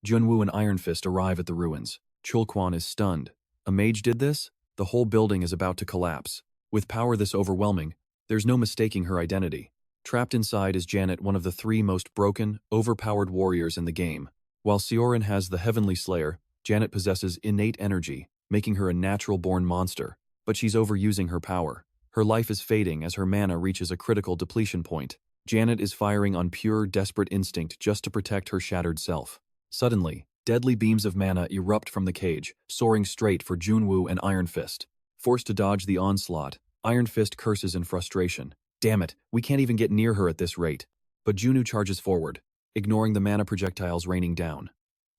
Junsu and Iron Fist arrive at the ruins. Chul-kwan is stunned. A mage did this? The whole building is about to collapse. With power this overwhelming, there's no mistaking her identity. Trapped inside is Janet, one of the 3 most broken, overpowered warriors in the game. While Sioran has the Heavenly Slayer, Janet possesses innate energy, making her a natural-born monster. But she's overusing her power. Her life is fading as her mana reaches a critical depletion point. Janet is firing on pure, desperate instinct just to protect her shattered self. Suddenly, deadly beams of mana erupt from the cage, soaring straight for Junsu and Iron Fist. Forced to dodge the onslaught, Iron Fist curses in frustration. Damn it, we can't even get near her at this rate. But Junsu charges forward, ignoring the mana projectiles raining down.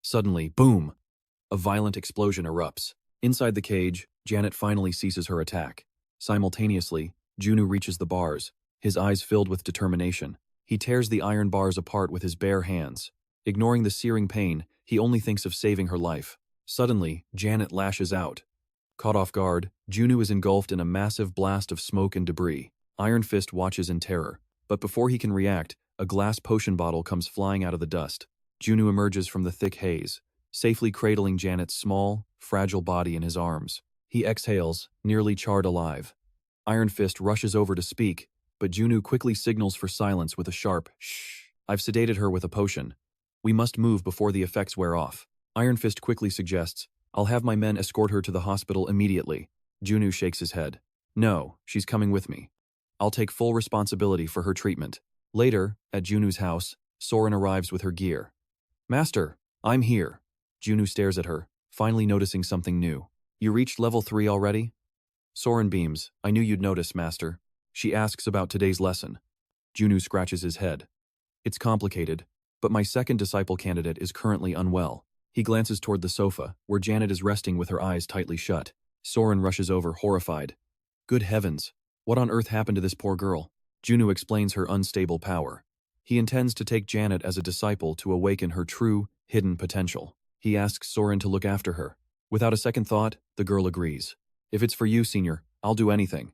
Suddenly, boom! A violent explosion erupts. Inside the cage, Janet finally ceases her attack. Simultaneously, Junsu reaches the bars, his eyes filled with determination. He tears the iron bars apart with his bare hands. Ignoring the searing pain, he only thinks of saving her life. Suddenly, Janet lashes out. Caught off guard, Junsu is engulfed in a massive blast of smoke and debris. Iron Fist watches in terror, but before he can react, a glass potion bottle comes flying out of the dust. Junsu emerges from the thick haze, safely cradling Janet's small, fragile body in his arms. He exhales, nearly charred alive. Iron Fist rushes over to speak, but Junsu quickly signals for silence with a sharp shh. I've sedated her with a potion. We must move before the effects wear off. Iron Fist quickly suggests, I'll have my men escort her to the hospital immediately. Junsu shakes his head. No, she's coming with me. I'll take full responsibility for her treatment. Later, at Junsu's house, Soren arrives with her gear. Master, I'm here. Junsu stares at her, finally noticing something new. You reached level 3 already? Soren beams. I knew you'd notice, Master. She asks about today's lesson. Junsu scratches his head. It's complicated, but my second disciple candidate is currently unwell. He glances toward the sofa, where Janet is resting with her eyes tightly shut. Soren rushes over, horrified. Good heavens, what on earth happened to this poor girl? Junsu explains her unstable power. He intends to take Janet as a disciple to awaken her true, hidden potential. He asks Soren to look after her. Without a second thought, the girl agrees. If it's for you, Senior, I'll do anything.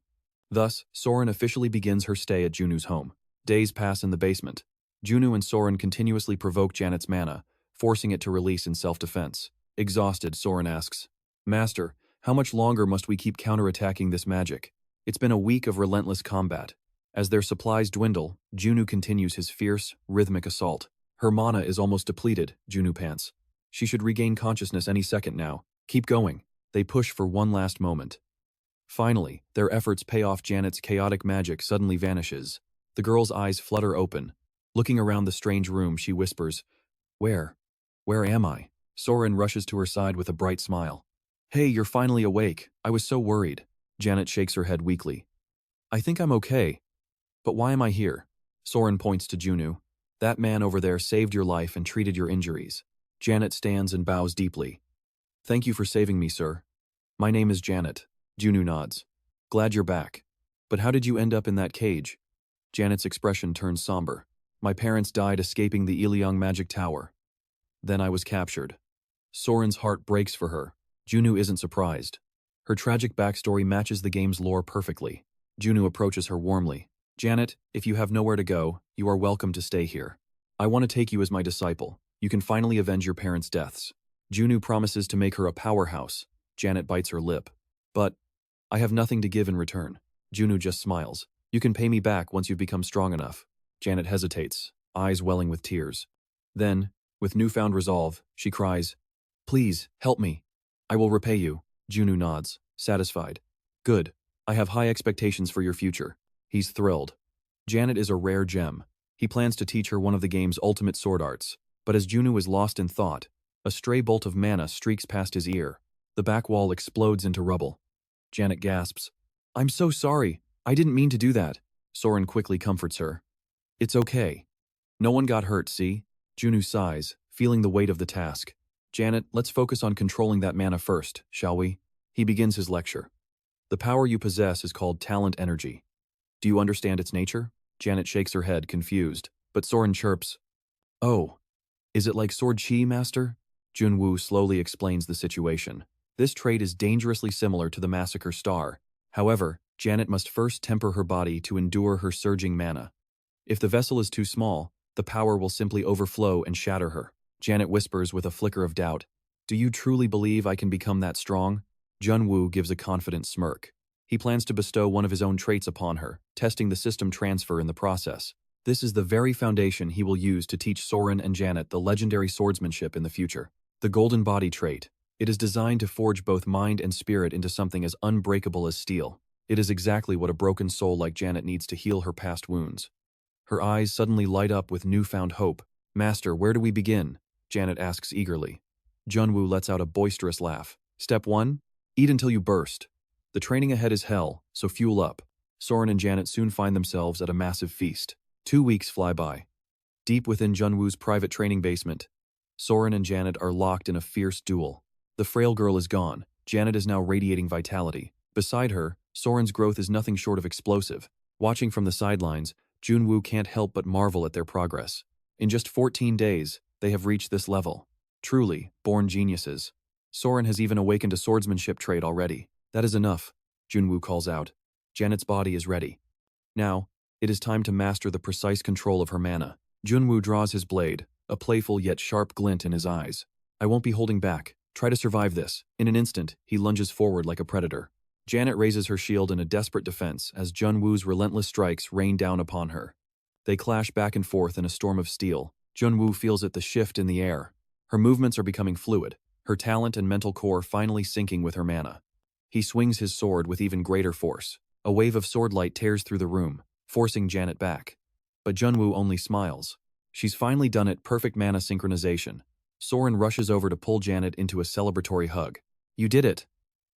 Thus, Soren officially begins her stay at Junsu's home. Days pass in the basement. Junsu and Soren continuously provoke Janet's mana, forcing it to release in self-defense. Exhausted, Soren asks, Master, how much longer must we keep counterattacking this magic? It's been a week of relentless combat. As their supplies dwindle, Junsu continues his fierce, rhythmic assault. Her mana is almost depleted, Junsu pants. She should regain consciousness any second now. Keep going. They push for one last moment. Finally, their efforts pay off. Janet's chaotic magic suddenly vanishes. The girl's eyes flutter open. Looking around the strange room, she whispers, Where am I? Soren rushes to her side with a bright smile. Hey, you're finally awake. I was so worried. Janet shakes her head weakly. I think I'm okay. But why am I here? Soren points to Junsu. That man over there saved your life and treated your injuries. Janet stands and bows deeply. Thank you for saving me, sir. My name is Janet. Junsu nods. Glad you're back. But how did you end up in that cage? Janet's expression turns somber. My parents died escaping the Ileong magic tower. Then I was captured. Soren's heart breaks for her. Junsu isn't surprised. Her tragic backstory matches the game's lore perfectly. Junsu approaches her warmly. Janet, if you have nowhere to go, you are welcome to stay here. I want to take you as my disciple. You can finally avenge your parents' deaths. Junsu promises to make her a powerhouse. Janet bites her lip. But I have nothing to give in return. Junsu just smiles. You can pay me back once you've become strong enough. Janet hesitates, eyes welling with tears. Then, with newfound resolve, she cries, Please, help me. I will repay you. Junsu nods, satisfied. Good. I have high expectations for your future. He's thrilled. Janet is a rare gem. He plans to teach her one of the game's ultimate sword arts. But as Junsu is lost in thought, a stray bolt of mana streaks past his ear. The back wall explodes into rubble. Janet gasps. I'm so sorry. I didn't mean to do that. Soren quickly comforts her. It's okay. No one got hurt, see? Junsu sighs, feeling the weight of the task. Janet, let's focus on controlling that mana first, shall we? He begins his lecture. The power you possess is called talent energy. Do you understand its nature? Janet shakes her head, confused, but Soren chirps. Oh, is it like sword chi, Master? Junsu slowly explains the situation. This trait is dangerously similar to the Massacre Star. However, Janet must first temper her body to endure her surging mana. If the vessel is too small, the power will simply overflow and shatter her. Janet whispers with a flicker of doubt. Do you truly believe I can become that strong? Junsu gives a confident smirk. He plans to bestow one of his own traits upon her, testing the system transfer in the process. This is the very foundation he will use to teach Soren and Janet the legendary swordsmanship in the future. The Golden Body trait. It is designed to forge both mind and spirit into something as unbreakable as steel. It is exactly what a broken soul like Janet needs to heal her past wounds. Her eyes suddenly light up with newfound hope. Master, where do we begin? Janet asks eagerly. Junsu lets out a boisterous laugh. Step 1? Eat until you burst. The training ahead is hell, so fuel up. Soren and Janet soon find themselves at a massive feast. 2 weeks fly by. Deep within Junwoo's private training basement, Soren and Janet are locked in a fierce duel. The frail girl is gone. Janet is now radiating vitality. Beside her, Soren's growth is nothing short of explosive. Watching from the sidelines, Junsu can't help but marvel at their progress. In just 14 days, they have reached this level. Truly, born geniuses. Soren has even awakened a swordsmanship trait already. That is enough, Junsu calls out. Janet's body is ready. Now, it is time to master the precise control of her mana. Junsu draws his blade, a playful yet sharp glint in his eyes. I won't be holding back. Try to survive this. In an instant, he lunges forward like a predator. Janet raises her shield in a desperate defense as Junwoo's relentless strikes rain down upon her. They clash back and forth in a storm of steel. Junwoo feels it the shift in the air. Her movements are becoming fluid, her talent and mental core finally syncing with her mana. He swings his sword with even greater force. A wave of sword light tears through the room, forcing Janet back. But Junwoo only smiles. She's finally done it, perfect mana synchronization. Soren rushes over to pull Janet into a celebratory hug. You did it!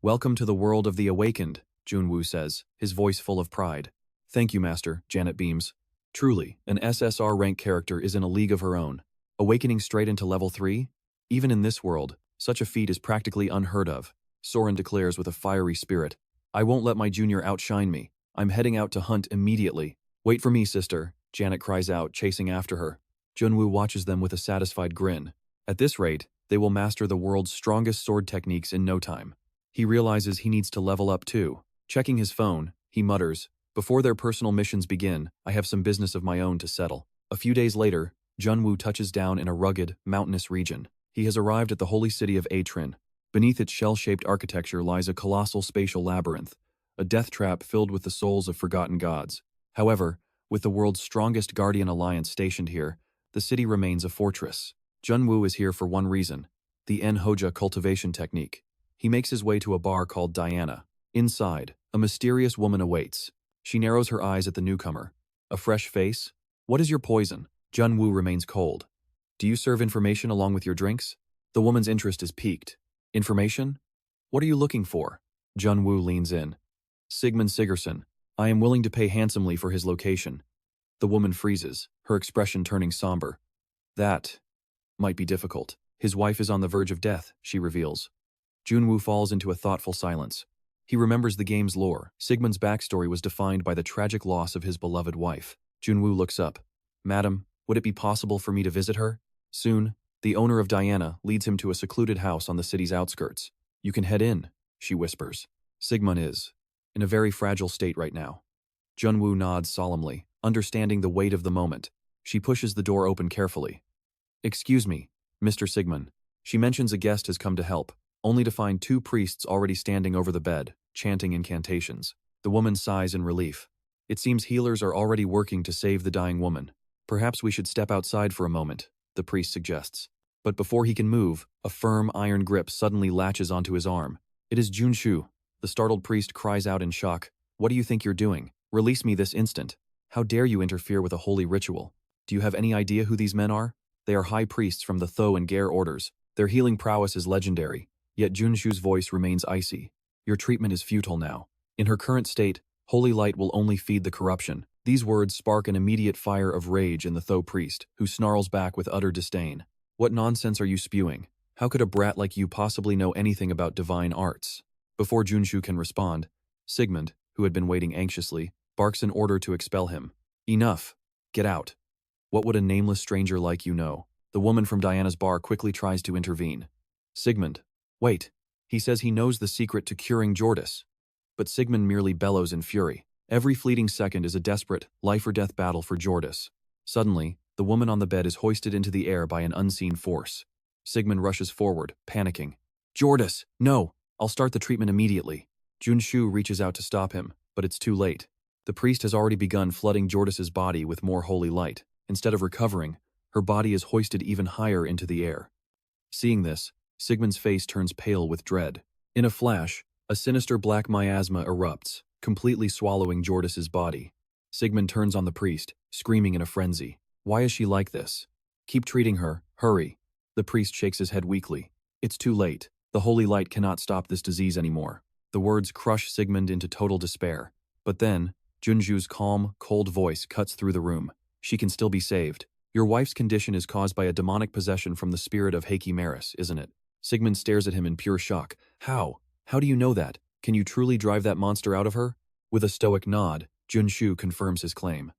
Welcome to the world of the Awakened, Junwoo says, his voice full of pride. Thank you, Master, Janet beams. Truly, an SSR rank character is in a league of her own. Awakening straight into level 3? Even in this world, such a feat is practically unheard of, Soren declares with a fiery spirit. I won't let my junior outshine me. I'm heading out to hunt immediately. Wait for me, sister, Janet cries out, chasing after her. Junwoo watches them with a satisfied grin. At this rate, they will master the world's strongest sword techniques in no time. He realizes he needs to level up too. Checking his phone, he mutters, before their personal missions begin, I have some business of my own to settle. A few days later, Junwoo touches down in a rugged, mountainous region. He has arrived at the holy city of Atrin. Beneath its shell-shaped architecture lies a colossal spatial labyrinth, a death trap filled with the souls of forgotten gods. However, with the world's strongest guardian alliance stationed here, the city remains a fortress. Junwoo is here for one reason, the En-Hoja cultivation technique. He makes his way to a bar called Diana. Inside, a mysterious woman awaits. She narrows her eyes at the newcomer. A fresh face? What is your poison? Junwoo remains cold. Do you serve information along with your drinks? The woman's interest is piqued. Information? What are you looking for? Junwoo leans in. Sigmund Sigurdsson. I am willing to pay handsomely for his location. The woman freezes, her expression turning somber. That might be difficult. His wife is on the verge of death, she reveals. Junwoo falls into a thoughtful silence. He remembers the game's lore. Sigmund's backstory was defined by the tragic loss of his beloved wife. Junwoo looks up. Madam, would it be possible for me to visit her? Soon, the owner of Diana leads him to a secluded house on the city's outskirts. You can head in, she whispers. Sigmund is in a very fragile state right now. Junwoo nods solemnly, understanding the weight of the moment. She pushes the door open carefully. Excuse me, Mr. Sigmund. She mentions a guest has come to help, only to find two priests already standing over the bed, chanting incantations. The woman sighs in relief. It seems healers are already working to save the dying woman. Perhaps we should step outside for a moment, the priest suggests. But before he can move, a firm iron grip suddenly latches onto his arm. It is Junsu. The startled priest cries out in shock. What do you think you're doing? Release me this instant. How dare you interfere with a holy ritual? Do you have any idea who these men are? They are high priests from the Tho and Ger orders. Their healing prowess is legendary. Yet Junsu's voice remains icy. Your treatment is futile now. In her current state, holy light will only feed the corruption. These words spark an immediate fire of rage in the Tho priest, who snarls back with utter disdain. What nonsense are you spewing? How could a brat like you possibly know anything about divine arts? Before Junsu can respond, Sigmund, who had been waiting anxiously, barks an order to expel him. Enough. Get out. What would a nameless stranger like you know? The woman from Diana's bar quickly tries to intervene. Sigmund. Wait. He says he knows the secret to curing Jordis. But Sigmund merely bellows in fury. Every fleeting second is a desperate, life-or-death battle for Jordis. Suddenly, the woman on the bed is hoisted into the air by an unseen force. Sigmund rushes forward, panicking. Jordis, no! I'll start the treatment immediately. Junsu reaches out to stop him, but it's too late. The priest has already begun flooding Jordis' body with more holy light. Instead of recovering, her body is hoisted even higher into the air. Seeing this, Sigmund's face turns pale with dread. In a flash, a sinister black miasma erupts, completely swallowing Jordis' body. Sigmund turns on the priest, screaming in a frenzy. Why is she like this? Keep treating her, hurry. The priest shakes his head weakly. It's too late. The holy light cannot stop this disease anymore. The words crush Sigmund into total despair. But then, Junsu's calm, cold voice cuts through the room. She can still be saved. Your wife's condition is caused by a demonic possession from the spirit of Heiki Maris, isn't it? Sigmund stares at him in pure shock. How? How do you know that? Can you truly drive that monster out of her? With a stoic nod, Junsu confirms his claim.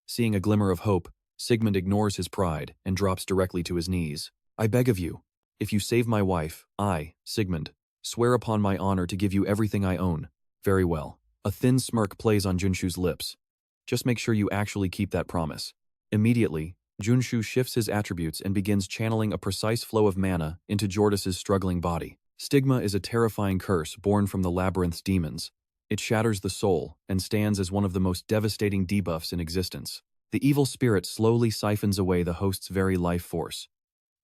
Seeing a glimmer of hope, Sigmund ignores his pride and drops directly to his knees. I beg of you. If you save my wife, I, Sigmund, swear upon my honor to give you everything I own. Very well. A thin smirk plays on Junsu's lips. Just make sure you actually keep that promise. Immediately, Junsu shifts his attributes and begins channeling a precise flow of mana into Jordis' struggling body. Stigma is a terrifying curse born from the labyrinth's demons. It shatters the soul and stands as one of the most devastating debuffs in existence. The evil spirit slowly siphons away the host's very life force.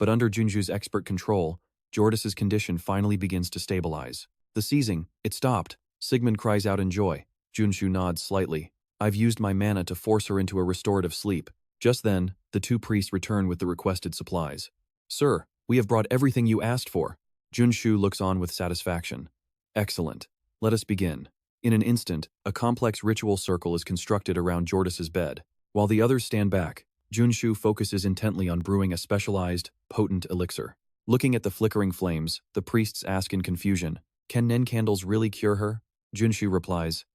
But under Junsu's expert control, Jordis's condition finally begins to stabilize. The seizing, it stopped. Sigmund cries out in joy. Junsu nods slightly. I've used my mana to force her into a restorative sleep. Just then, the two priests return with the requested supplies. Sir, we have brought everything you asked for. Junsu looks on with satisfaction. Excellent. Let us begin. In an instant, a complex ritual circle is constructed around Jordis's bed. While the others stand back, Junsu focuses intently on brewing a specialized, potent elixir. Looking at the flickering flames, the priests ask in confusion, "Can Nen candles really cure her?" Junsu replies,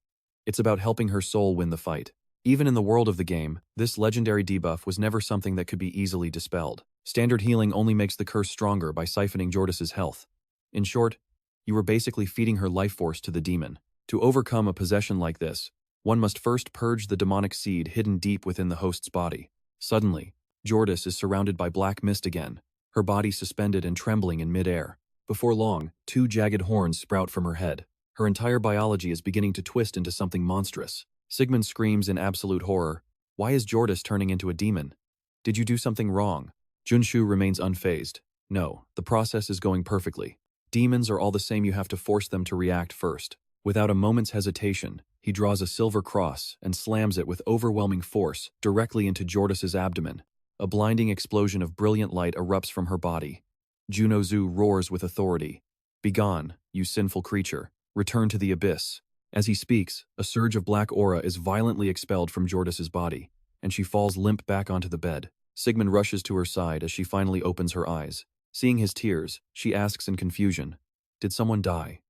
"It's about helping her soul win the fight." Even in the world of the game, this legendary debuff was never something that could be easily dispelled. Standard healing only makes the curse stronger by siphoning Jordis's health. In short, you were basically feeding her life force to the demon. To overcome a possession like this, one must first purge the demonic seed hidden deep within the host's body. Suddenly, Jordis is surrounded by black mist again, her body suspended and trembling in midair. Before long, two jagged horns sprout from her head. Her entire biology is beginning to twist into something monstrous. Sigmund screams in absolute horror. Why is Jordis turning into a demon? Did you do something wrong? Junsu remains unfazed. No, the process is going perfectly. Demons are all the same, you have to force them to react first. Without a moment's hesitation, he draws a silver cross and slams it with overwhelming force directly into Jordis's abdomen. A blinding explosion of brilliant light erupts from her body. Junozu roars with authority. Begone, you sinful creature. Return to the abyss. As he speaks, a surge of black aura is violently expelled from Jordis's body, and she falls limp back onto the bed. Sigmund rushes to her side as she finally opens her eyes. Seeing his tears, she asks in confusion, "Did someone die?"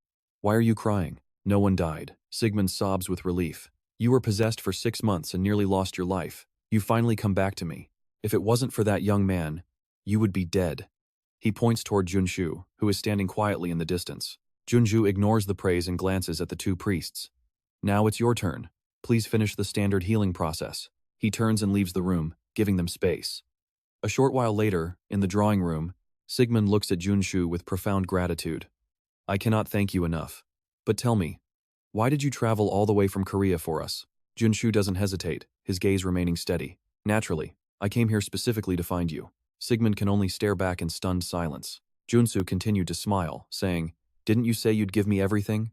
"Why are you crying?" "No one died." Sigmund sobs with relief. "You were possessed for 6 months and nearly lost your life. You finally come back to me. If it wasn't for that young man, you would be dead." He points toward Junsu, who is standing quietly in the distance. Junsu ignores the praise and glances at the two priests. "Now it's your turn. Please finish the standard healing process." He turns and leaves the room, giving them space. A short while later, in the drawing room, Sigmund looks at Junsu with profound gratitude. "I cannot thank you enough. But tell me, why did you travel all the way from Korea for us?" Junsu doesn't hesitate, his gaze remaining steady. "Naturally, I came here specifically to find you." Sigmund can only stare back in stunned silence. Junsu continued to smile, saying, "Didn't you say you'd give me everything?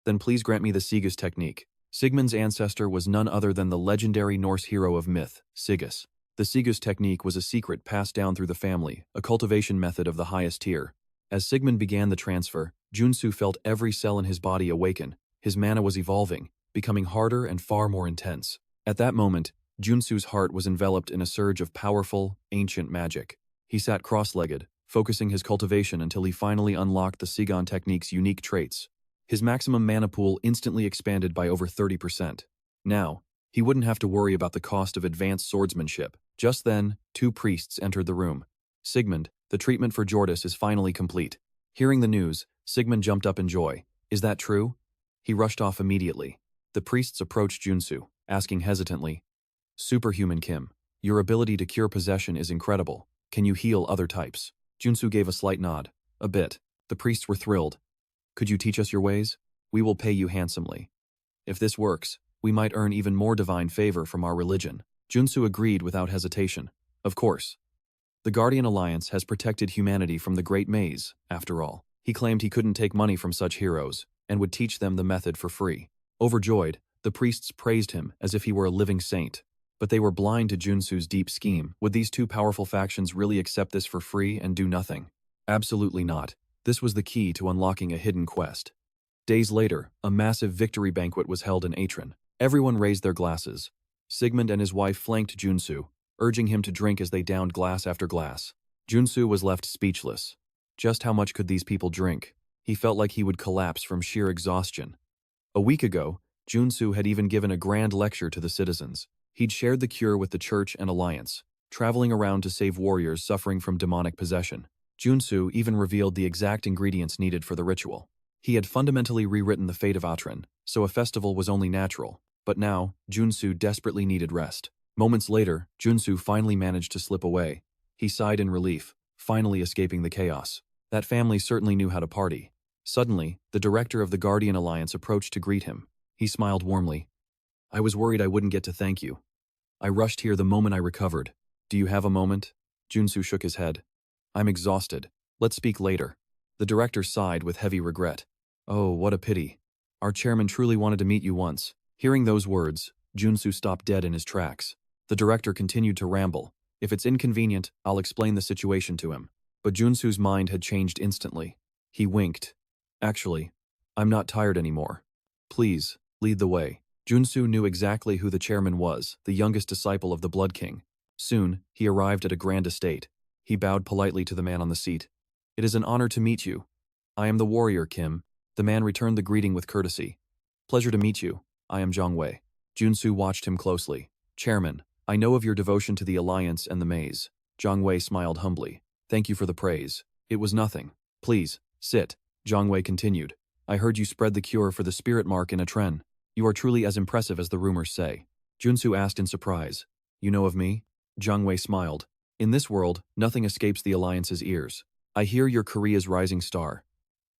Then please grant me the Sigus technique." Sigmund's ancestor was none other than the legendary Norse hero of myth, Sigus. The Sigus technique was a secret passed down through the family, a cultivation method of the highest tier. As Sigmund began the transfer, Junsu felt every cell in his body awaken. His mana was evolving, becoming harder and far more intense. At that moment, Junsu's heart was enveloped in a surge of powerful, ancient magic. He sat cross-legged, focusing his cultivation until he finally unlocked the Sigon technique's unique traits. His maximum mana pool instantly expanded by over 30%. Now, he wouldn't have to worry about the cost of advanced swordsmanship. Just then, two priests entered the room. "Sigmund, the treatment for Jordis is finally complete." Hearing the news, Sigmund jumped up in joy. "Is that true?" He rushed off immediately. The priests approached Junsu, asking hesitantly, "Superhuman Kim, your ability to cure possession is incredible. Can you heal other types?" Junsu gave a slight nod. "A bit." The priests were thrilled. "Could you teach us your ways? We will pay you handsomely. If this works, we might earn even more divine favor from our religion." Junsu agreed without hesitation. Of course. The Guardian Alliance has protected humanity from the Great Maze, after all. He claimed he couldn't take money from such heroes, and would teach them the method for free. Overjoyed, the priests praised him as if he were a living saint. But they were blind to Junsu's deep scheme. Would these two powerful factions really accept this for free and do nothing? Absolutely not. This was the key to unlocking a hidden quest. Days later, a massive victory banquet was held in Atron. Everyone raised their glasses. Sigmund and his wife flanked Junsu, urging him to drink as they downed glass after glass. Junsu was left speechless. Just how much could these people drink? He felt like he would collapse from sheer exhaustion. A week ago, Junsu had even given a grand lecture to the citizens. He'd shared the cure with the Church and Alliance, traveling around to save warriors suffering from demonic possession. Junsu even revealed the exact ingredients needed for the ritual. He had fundamentally rewritten the fate of Atron, so a festival was only natural. But now, Junsu desperately needed rest. Moments later, Junsu finally managed to slip away. He sighed in relief, finally escaping the chaos. That family certainly knew how to party. Suddenly, the director of the Guardian Alliance approached to greet him. He smiled warmly. I was worried I wouldn't get to thank you. I rushed here the moment I recovered. Do you have a moment? Junsu shook his head. I'm exhausted. Let's speak later. The director sighed with heavy regret. Oh, what a pity. Our chairman truly wanted to meet you once. Hearing those words, Junsu stopped dead in his tracks. The director continued to ramble. If it's inconvenient, I'll explain the situation to him. But Junsu's mind had changed instantly. He winked. Actually, I'm not tired anymore. Please, lead the way. Junsu knew exactly who the chairman was, the youngest disciple of the Blood King. Soon, he arrived at a grand estate. He bowed politely to the man on the seat. It is an honor to meet you. I am the warrior, Kim. The man returned the greeting with courtesy. Pleasure to meet you. I am Zhang Wei. Junsu watched him closely. Chairman, I know of your devotion to the Alliance and the maze. Zhang Wei smiled humbly. Thank you for the praise. It was nothing. Please, sit. Zhang Wei continued. I heard you spread the cure for the spirit mark in a tren. You are truly as impressive as the rumors say. Junsu asked in surprise. You know of me? Zhang Wei smiled. In this world, nothing escapes the Alliance's ears. I hear you're Korea's rising star.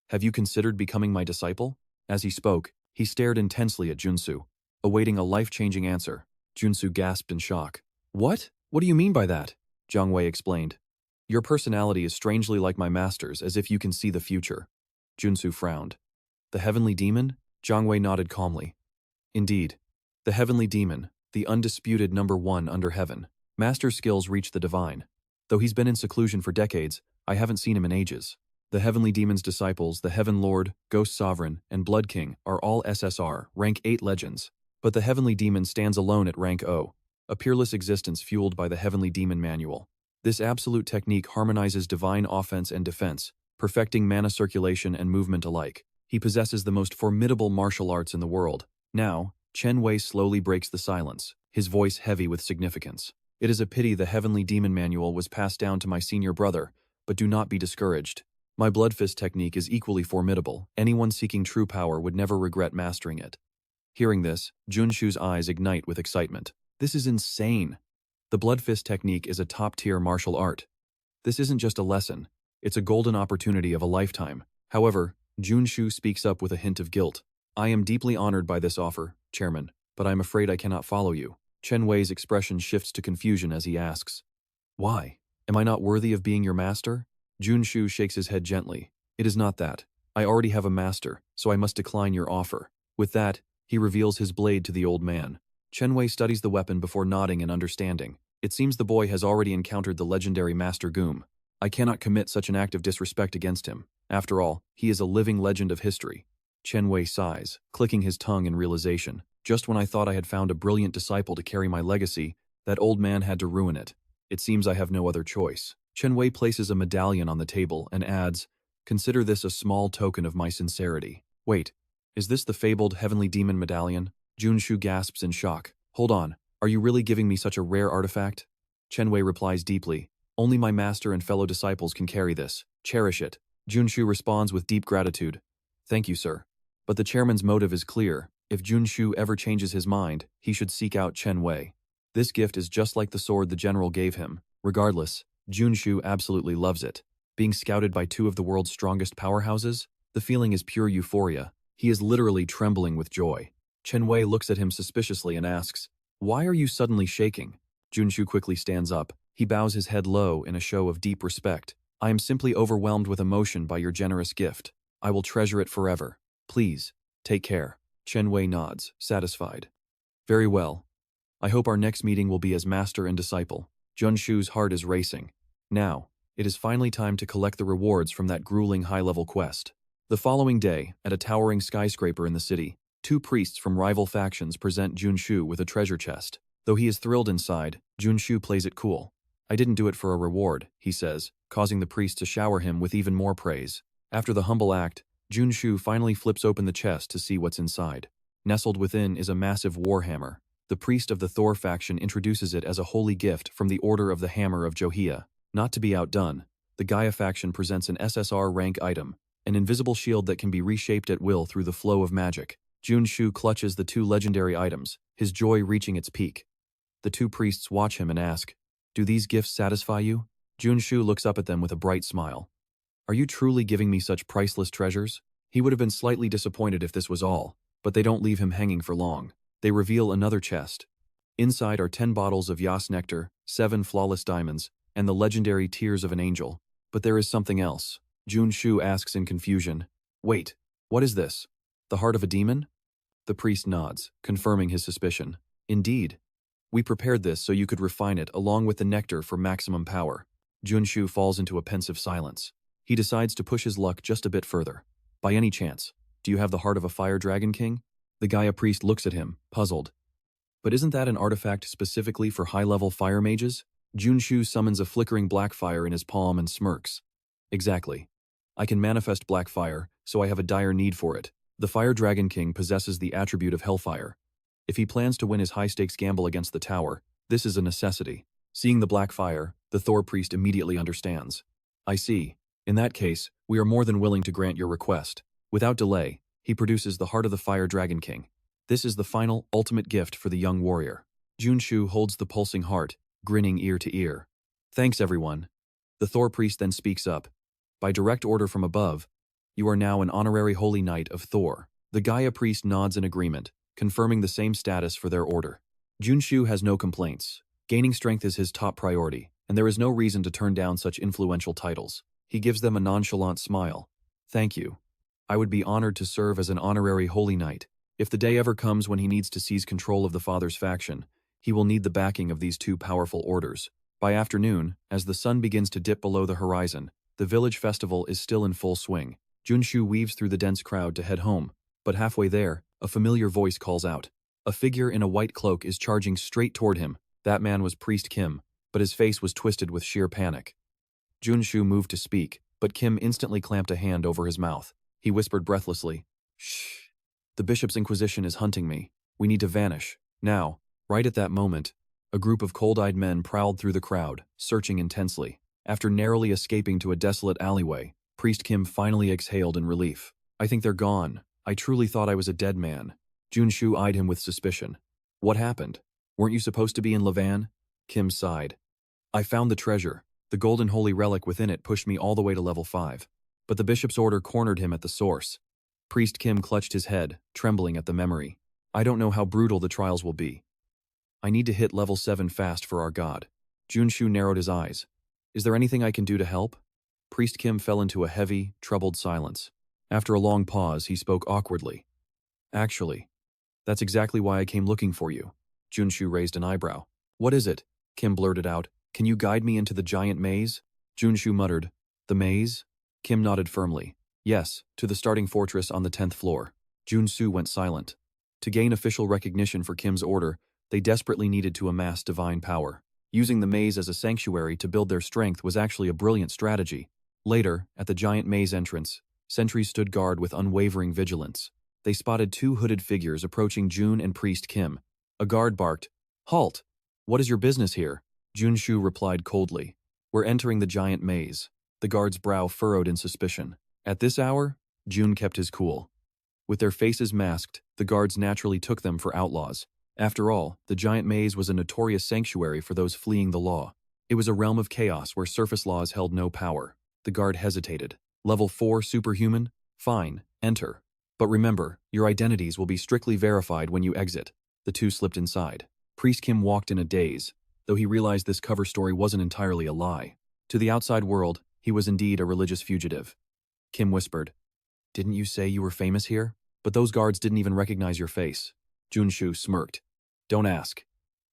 Have you considered becoming my disciple? As he spoke, he stared intensely at Junsu, awaiting a life-changing answer. Junsu gasped in shock. What? What do you mean by that? Zhang Wei explained. Your personality is strangely like my master's, as if you can see the future. Junsu frowned. The heavenly demon? Zhang Wei nodded calmly. Indeed. The heavenly demon, the undisputed #1 under heaven. Master skills reach the divine. Though he's been in seclusion for decades, I haven't seen him in ages. The heavenly demon's disciples, the Heaven Lord, Ghost Sovereign, and Blood King, are all SSR, rank 8 legends. But the heavenly demon stands alone at rank O, a peerless existence fueled by the heavenly demon manual. This absolute technique harmonizes divine offense and defense, perfecting mana circulation and movement alike. He possesses the most formidable martial arts in the world. Now, Chen Wei slowly breaks the silence, his voice heavy with significance. It is a pity the heavenly demon manual was passed down to my senior brother, but do not be discouraged. My blood fist technique is equally formidable. Anyone seeking true power would never regret mastering it. Hearing this, Junsu's eyes ignite with excitement. This is insane. The blood fist technique is a top-tier martial art. This isn't just a lesson. It's a golden opportunity of a lifetime. However, Junsu speaks up with a hint of guilt. I am deeply honored by this offer, Chairman, but I'm afraid I cannot follow you. Chen Wei's expression shifts to confusion as he asks. Why? Am I not worthy of being your master? Junsu shakes his head gently. It is not that. I already have a master, so I must decline your offer. With that, he reveals his blade to the old man. Chen Wei studies the weapon before nodding and understanding. It seems the boy has already encountered the legendary Master Goom. I cannot commit such an act of disrespect against him. After all, he is a living legend of history. Chen Wei sighs, clicking his tongue in realization. Just when I thought I had found a brilliant disciple to carry my legacy, that old man had to ruin it. It seems I have no other choice. Chen Wei places a medallion on the table and adds, consider this a small token of my sincerity. Wait, is this the fabled heavenly demon medallion? Junsu gasps in shock. Hold on, are you really giving me such a rare artifact? Chen Wei replies deeply, only my master and fellow disciples can carry this. Cherish it. Junsu responds with deep gratitude. Thank you, sir. But the chairman's motive is clear. If Junsu ever changes his mind, he should seek out Chen Wei. This gift is just like the sword the general gave him. Regardless, Junsu absolutely loves it. Being scouted by two of the world's strongest powerhouses, the feeling is pure euphoria. He is literally trembling with joy. Chen Wei looks at him suspiciously and asks, why are you suddenly shaking? Junsu quickly stands up. He bows his head low in a show of deep respect. I am simply overwhelmed with emotion by your generous gift. I will treasure it forever. Please, take care. Chen Wei nods, satisfied. Very well. I hope our next meeting will be as master and disciple. Junsu's heart is racing. Now, it is finally time to collect the rewards from that grueling high-level quest. The following day, at a towering skyscraper in the city, two priests from rival factions present Junsu with a treasure chest. Though he is thrilled inside, Junsu plays it cool. I didn't do it for a reward, he says, causing the priest to shower him with even more praise. After the humble act, Junsu finally flips open the chest to see what's inside. Nestled within is a massive warhammer. The priest of the Thor faction introduces it as a holy gift from the Order of the Hammer of Johia. Not to be outdone, the Gaia faction presents an SSR rank item, an invisible shield that can be reshaped at will through the flow of magic. Junsu clutches the two legendary items, his joy reaching its peak. The two priests watch him and ask, do these gifts satisfy you? Junsu looks up at them with a bright smile. Are you truly giving me such priceless treasures? He would have been slightly disappointed if this was all, but they don't leave him hanging for long. They reveal another chest. Inside are 10 bottles of Yas nectar, 7 flawless diamonds, and the legendary Tears of an Angel. But there is something else. Junsu asks in confusion. Wait, what is this? The heart of a demon? The priest nods, confirming his suspicion. Indeed. We prepared this so you could refine it along with the nectar for maximum power. Junsu falls into a pensive silence. He decides to push his luck just a bit further. By any chance, do you have the heart of a fire dragon king? The Gaia priest looks at him, puzzled. But isn't that an artifact specifically for high-level fire mages? Junsu summons a flickering black fire in his palm and smirks. Exactly. I can manifest black fire, so I have a dire need for it. The Fire Dragon King possesses the attribute of hellfire. If he plans to win his high-stakes gamble against the tower, this is a necessity. Seeing the black fire, the Thor priest immediately understands. I see. In that case, we are more than willing to grant your request. Without delay, he produces the heart of the Fire Dragon King. This is the final, ultimate gift for the young warrior. Junsu holds the pulsing heart, grinning ear to ear. Thanks, everyone. The Thor priest then speaks up. By direct order from above, you are now an honorary holy knight of Thor. The Gaia priest nods in agreement, confirming the same status for their order. Junsu has no complaints. Gaining strength is his top priority, and there is no reason to turn down such influential titles. He gives them a nonchalant smile. Thank you. I would be honored to serve as an honorary holy knight. If the day ever comes when he needs to seize control of the Father's faction, he will need the backing of these two powerful orders. By afternoon, as the sun begins to dip below the horizon, the village festival is still in full swing. Junsu weaves through the dense crowd to head home, but halfway there, a familiar voice calls out. A figure in a white cloak is charging straight toward him. That man was Priest Kim, but his face was twisted with sheer panic. Junsu moved to speak, but Kim instantly clamped a hand over his mouth. He whispered breathlessly, "Shh. The Bishop's Inquisition is hunting me. We need to vanish. Now." Right at that moment, a group of cold-eyed men prowled through the crowd, searching intensely. After narrowly escaping to a desolate alleyway, Priest Kim finally exhaled in relief. I think they're gone. I truly thought I was a dead man. Junsu eyed him with suspicion. What happened? Weren't you supposed to be in Levan? Kim sighed. I found the treasure. The golden holy relic within it pushed me all the way to level 5. But the bishop's order cornered him at the source. Priest Kim clutched his head, trembling at the memory. I don't know how brutal the trials will be. I need to hit level 7 fast for our god. Junsu narrowed his eyes. Is there anything I can do to help? Priest Kim fell into a heavy, troubled silence. After a long pause, he spoke awkwardly. Actually, that's exactly why I came looking for you. Junsu raised an eyebrow. What is it? Kim blurted out. Can you guide me into the giant maze? Junsu muttered. The maze? Kim nodded firmly. Yes, to the starting fortress on the 10th floor. Junsu went silent. To gain official recognition for Kim's order, they desperately needed to amass divine power. Using the maze as a sanctuary to build their strength was actually a brilliant strategy. Later, at the giant maze entrance, sentries stood guard with unwavering vigilance. They spotted 2 hooded figures approaching Jun and Priest Kim. A guard barked, "Halt! What is your business here?" Junsu replied coldly, "We're entering the giant maze." The guard's brow furrowed in suspicion. At this hour, Jun kept his cool. With their faces masked, the guards naturally took them for outlaws. After all, the giant maze was a notorious sanctuary for those fleeing the law. It was a realm of chaos where surface laws held no power. The guard hesitated. Level 4 superhuman? Fine, enter. But remember, your identities will be strictly verified when you exit. The two slipped inside. Priest Kim walked in a daze, though he realized this cover story wasn't entirely a lie. To the outside world, he was indeed a religious fugitive. Kim whispered, "Didn't you say you were famous here? But those guards didn't even recognize your face." Junsu smirked. "Don't ask.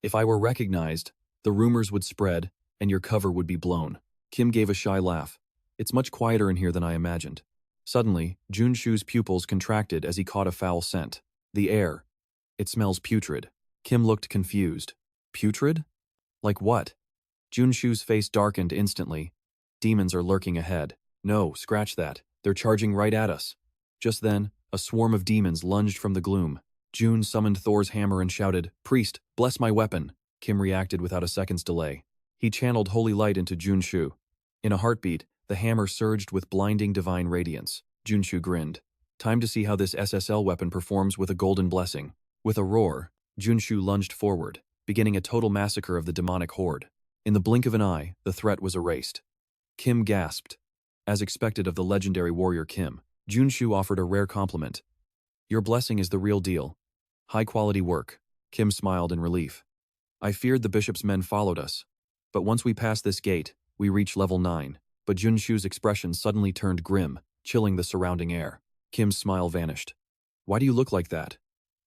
If I were recognized, the rumors would spread and your cover would be blown." Kim gave a shy laugh. "It's much quieter in here than I imagined." Suddenly, Junsu's pupils contracted as he caught a foul scent. The air. It smells putrid. Kim looked confused. Putrid? Like what? Junsu's face darkened instantly. Demons are lurking ahead. No, scratch that. They're charging right at us. Just then, a swarm of demons lunged from the gloom. Jun summoned Thor's hammer and shouted, "Priest, bless my weapon." Kim reacted without a second's delay. He channeled holy light into Junsu. In a heartbeat, the hammer surged with blinding divine radiance. Junsu grinned. Time to see how this SSL weapon performs with a golden blessing. With a roar, Junsu lunged forward, beginning a total massacre of the demonic horde. In the blink of an eye, the threat was erased. Kim gasped. As expected of the legendary warrior Kim, Junsu offered a rare compliment. Your blessing is the real deal. High-quality work. Kim smiled in relief. I feared the bishop's men followed us. But once we passed this gate, we reached level 9. But Junsu's expression suddenly turned grim, chilling the surrounding air. Kim's smile vanished. Why do you look like that?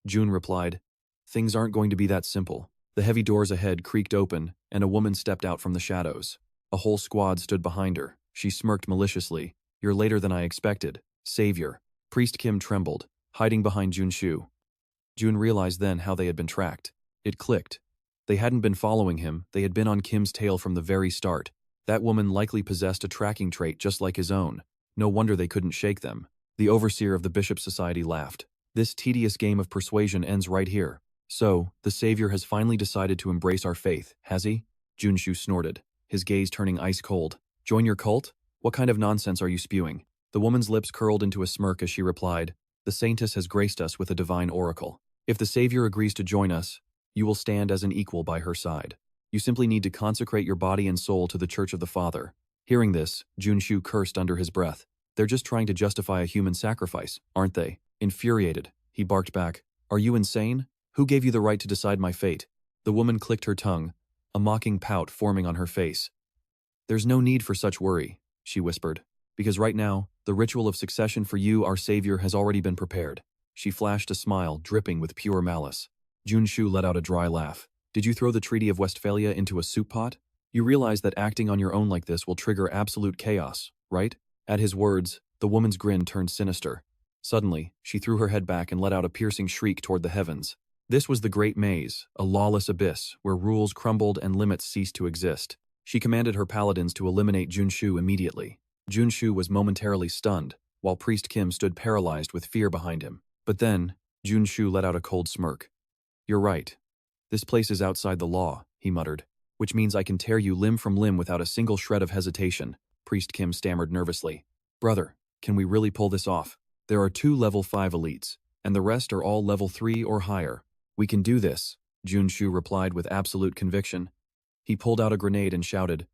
Jun replied. Things aren't going to be that simple. The heavy doors ahead creaked open, and a woman stepped out from the shadows. A whole squad stood behind her. She smirked maliciously. You're later than I expected. Savior. Priest Kim trembled, hiding behind Junsu. Jun realized then how they had been tracked. It clicked. They hadn't been following him, they had been on Kim's tail from the very start. That woman likely possessed a tracking trait just like his own. No wonder they couldn't shake them. The overseer of the Bishop Society laughed. This tedious game of persuasion ends right here. So, the Savior has finally decided to embrace our faith, has he? Junsu snorted, his gaze turning ice cold. Join your cult? What kind of nonsense are you spewing? The woman's lips curled into a smirk as she replied, The Saintess has graced us with a divine oracle. If the Savior agrees to join us, you will stand as an equal by her side. You simply need to consecrate your body and soul to the Church of the Father. Hearing this, Junsu cursed under his breath. They're just trying to justify a human sacrifice, aren't they? Infuriated, he barked back. Are you insane? Who gave you the right to decide my fate? The woman clicked her tongue, a mocking pout forming on her face. There's no need for such worry, she whispered, because right now, the ritual of succession for you, our Savior, has already been prepared. She flashed a smile, dripping with pure malice. Junsu let out a dry laugh. Did you throw the Treaty of Westphalia into a soup pot? You realize that acting on your own like this will trigger absolute chaos, right? At his words, the woman's grin turned sinister. Suddenly, she threw her head back and let out a piercing shriek toward the heavens. This was the Great Maze, a lawless abyss where rules crumbled and limits ceased to exist. She commanded her paladins to eliminate Junsu immediately. Junsu was momentarily stunned, while Priest Kim stood paralyzed with fear behind him. But then, Junsu let out a cold smirk. You're right. This place is outside the law, he muttered, which means I can tear you limb from limb without a single shred of hesitation. Priest Kim stammered nervously. Brother, can we really pull this off? There are 2 level 5 elites, and the rest are all level 3 or higher. We can do this, Junsu replied with absolute conviction. He pulled out a grenade and shouted,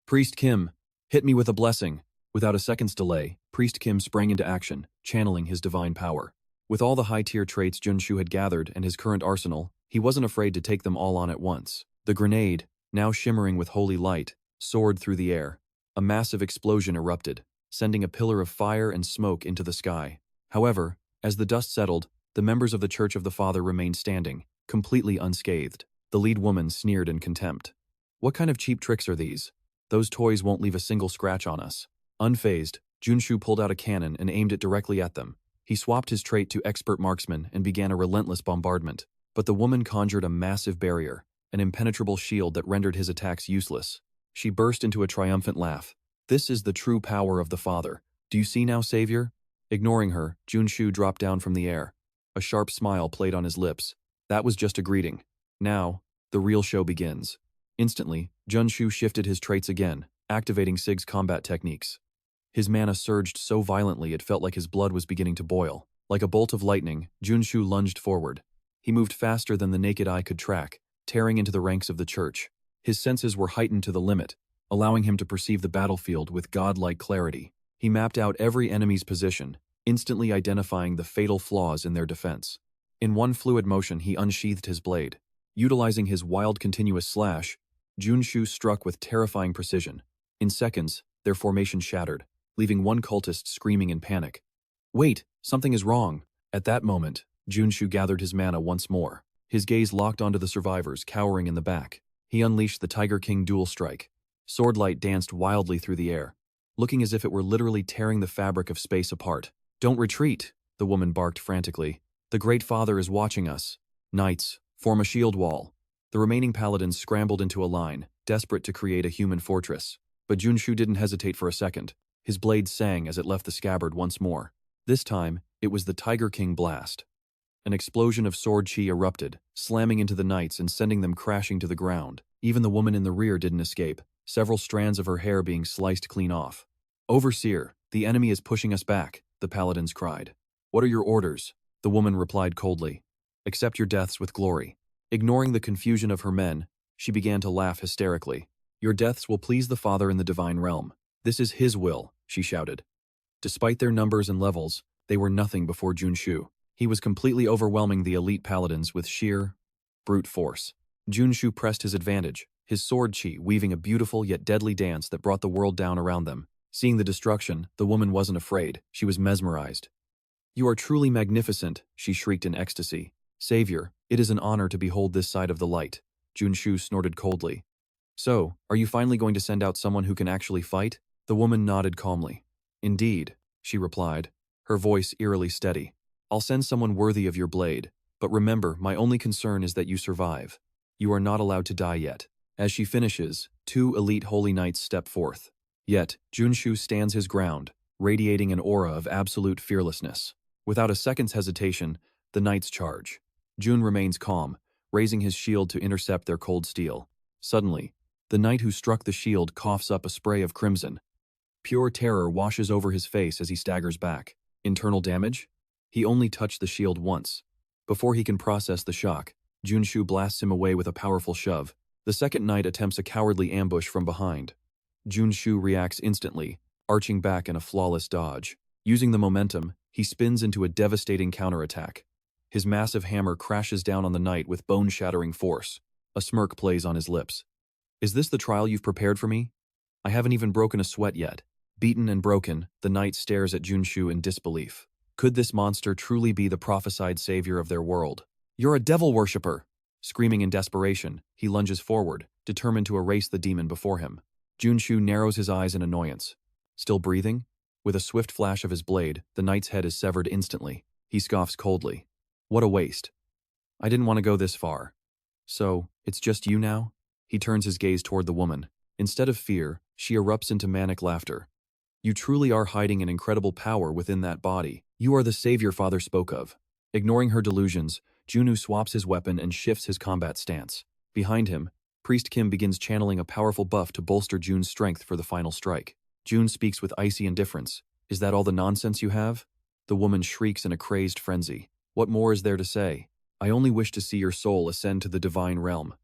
Priest Kim, hit me with a blessing. Without a second's delay, Priest Kim sprang into action, channeling his divine power. With all the high-tier traits Junsu had gathered and his current arsenal, he wasn't afraid to take them all on at once. The grenade, now shimmering with holy light, soared through the air. A massive explosion erupted, sending a pillar of fire and smoke into the sky. However, as the dust settled, the members of the Church of the Father remained standing, completely unscathed. The lead woman sneered in contempt. What kind of cheap tricks are these? Those toys won't leave a single scratch on us. Unfazed, Junsu pulled out a cannon and aimed it directly at them. He swapped his trait to expert marksman and began a relentless bombardment. But the woman conjured a massive barrier, an impenetrable shield that rendered his attacks useless. She burst into a triumphant laugh. This is the true power of the Father. Do you see now, Savior? Ignoring her, Junsu dropped down from the air. A sharp smile played on his lips. That was just a greeting. Now, the real show begins. Instantly, Junsu shifted his traits again, activating Sig's combat techniques. His mana surged so violently it felt like his blood was beginning to boil. Like a bolt of lightning, Junsu lunged forward. He moved faster than the naked eye could track, tearing into the ranks of the church. His senses were heightened to the limit, allowing him to perceive the battlefield with godlike clarity. He mapped out every enemy's position, instantly identifying the fatal flaws in their defense. In one fluid motion, he unsheathed his blade. Utilizing his wild continuous slash, Junsu struck with terrifying precision. In seconds, their formation shattered, leaving one cultist screaming in panic. Wait, something is wrong. At that moment, Junsu gathered his mana once more. His gaze locked onto the survivors cowering in the back. He unleashed the Tiger King dual strike. Swordlight danced wildly through the air, looking as if it were literally tearing the fabric of space apart. Don't retreat, the woman barked frantically. The Great Father is watching us. Knights, form a shield wall. The remaining paladins scrambled into a line, desperate to create a human fortress. But Junsu didn't hesitate for a second. His blade sang as it left the scabbard once more. This time, it was the Tiger King blast. An explosion of sword chi erupted, slamming into the knights and sending them crashing to the ground. Even the woman in the rear didn't escape, several strands of her hair being sliced clean off. Overseer, the enemy is pushing us back, the paladins cried. What are your orders? The woman replied coldly. Accept your deaths with glory. Ignoring the confusion of her men, she began to laugh hysterically. Your deaths will please the Father in the divine realm. This is his will, she shouted. Despite their numbers and levels, they were nothing before Junsu. He was completely overwhelming the elite paladins with sheer, brute force. Junsu pressed his advantage, his sword chi weaving a beautiful yet deadly dance that brought the world down around them. Seeing the destruction, the woman wasn't afraid, she was mesmerized. "You are truly magnificent," she shrieked in ecstasy. "Savior, it is an honor to behold this side of the light." Junsu snorted coldly. "So, are you finally going to send out someone who can actually fight?" The woman nodded calmly. "Indeed," she replied, her voice eerily steady. "I'll send someone worthy of your blade, but remember, my only concern is that you survive. You are not allowed to die yet." As she finishes, two elite holy knights step forth. Yet, Junsu stands his ground, radiating an aura of absolute fearlessness. Without a second's hesitation, the knights charge. Jun remains calm, raising his shield to intercept their cold steel. Suddenly, the knight who struck the shield coughs up a spray of crimson. Pure terror washes over his face as he staggers back. Internal damage? He only touched the shield once. Before he can process the shock, Junsu blasts him away with a powerful shove. The second knight attempts a cowardly ambush from behind. Junsu reacts instantly, arching back in a flawless dodge. Using the momentum, he spins into a devastating counterattack. His massive hammer crashes down on the knight with bone-shattering force. A smirk plays on his lips. "Is this the trial you've prepared for me? I haven't even broken a sweat yet." Beaten and broken, the knight stares at Junsu in disbelief. Could this monster truly be the prophesied savior of their world? "You're a devil worshipper!" Screaming in desperation, he lunges forward, determined to erase the demon before him. Junsu narrows his eyes in annoyance. Still breathing? With a swift flash of his blade, the knight's head is severed instantly. He scoffs coldly. "What a waste. I didn't want to go this far. So, it's just you now?" He turns his gaze toward the woman. Instead of fear, she erupts into manic laughter. "You truly are hiding an incredible power within that body. You are the savior Father spoke of." Ignoring her delusions, Junsu swaps his weapon and shifts his combat stance. Behind him, Priest Kim begins channeling a powerful buff to bolster Jun's strength for the final strike. Jun speaks with icy indifference. "Is that all the nonsense you have?" The woman shrieks in a crazed frenzy. "What more is there to say? I only wish to see your soul ascend to the divine realm."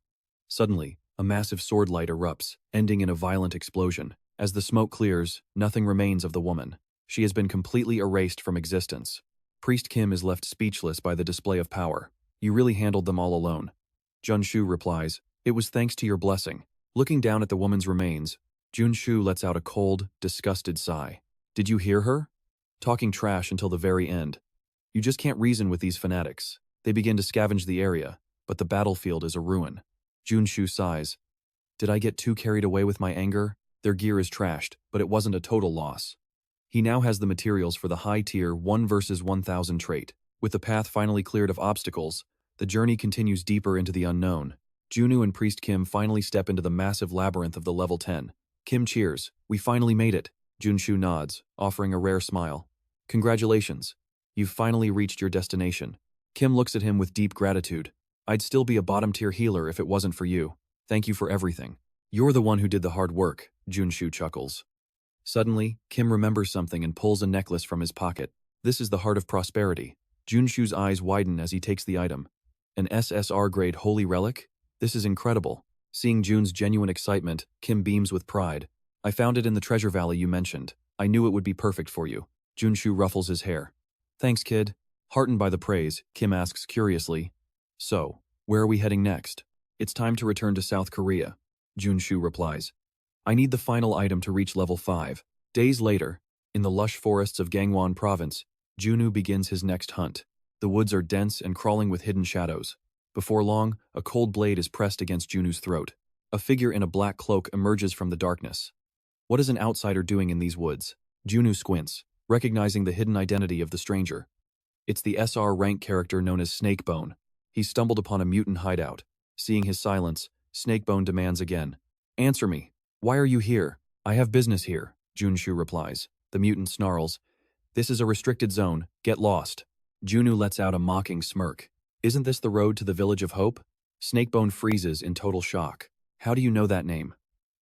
Suddenly, a massive sword light erupts, ending in a violent explosion. As the smoke clears, nothing remains of the woman. She has been completely erased from existence. Priest Kim is left speechless by the display of power. "You really handled them all alone." Junsu replies, "It was thanks to your blessing." Looking down at the woman's remains, Junsu lets out a cold, disgusted sigh. "Did you hear her? Talking trash until the very end. You just can't reason with these fanatics. They begin to scavenge the area, but the battlefield is a ruin." Junsu sighs. "Did I get too carried away with my anger? Their gear is trashed, but it wasn't a total loss." He now has the materials for the high-tier 1 versus 1000 trait. With the path finally cleared of obstacles, the journey continues deeper into the unknown. Junsu and Priest Kim finally step into the massive labyrinth of the level 10. Kim cheers. "We finally made it." Junsu nods, offering a rare smile. "Congratulations. You've finally reached your destination." Kim looks at him with deep gratitude. "I'd still be a bottom-tier healer if it wasn't for you. Thank you for everything." "You're the one who did the hard work," Junsu chuckles. Suddenly, Kim remembers something and pulls a necklace from his pocket. This is the Heart of Prosperity. Junsu's eyes widen as he takes the item. "An SSR-grade holy relic? This is incredible." Seeing Jun's genuine excitement, Kim beams with pride. "I found it in the treasure valley you mentioned. I knew it would be perfect for you." Junsu ruffles his hair. "Thanks, kid." Heartened by the praise, Kim asks curiously, "So, where are we heading next?" "It's time to return to South Korea," Junsu replies. "I need the final item to reach level 5. Days later, in the lush forests of Gangwon province, Junsu begins his next hunt. The woods are dense and crawling with hidden shadows. Before long, a cold blade is pressed against Junsu's throat. A figure in a black cloak emerges from the darkness. What is an outsider doing in these woods? Junsu squints, recognizing the hidden identity of the stranger. It's the SR rank character known as Snakebone. He stumbled upon a mutant hideout. Seeing his silence, Snakebone demands again. "Answer me. Why are you here?" "I have business here," Junsu replies. The mutant snarls. "This is a restricted zone. Get lost." Junsu lets out a mocking smirk. "Isn't this the road to the Village of Hope?" Snakebone freezes in total shock. "How do you know that name?"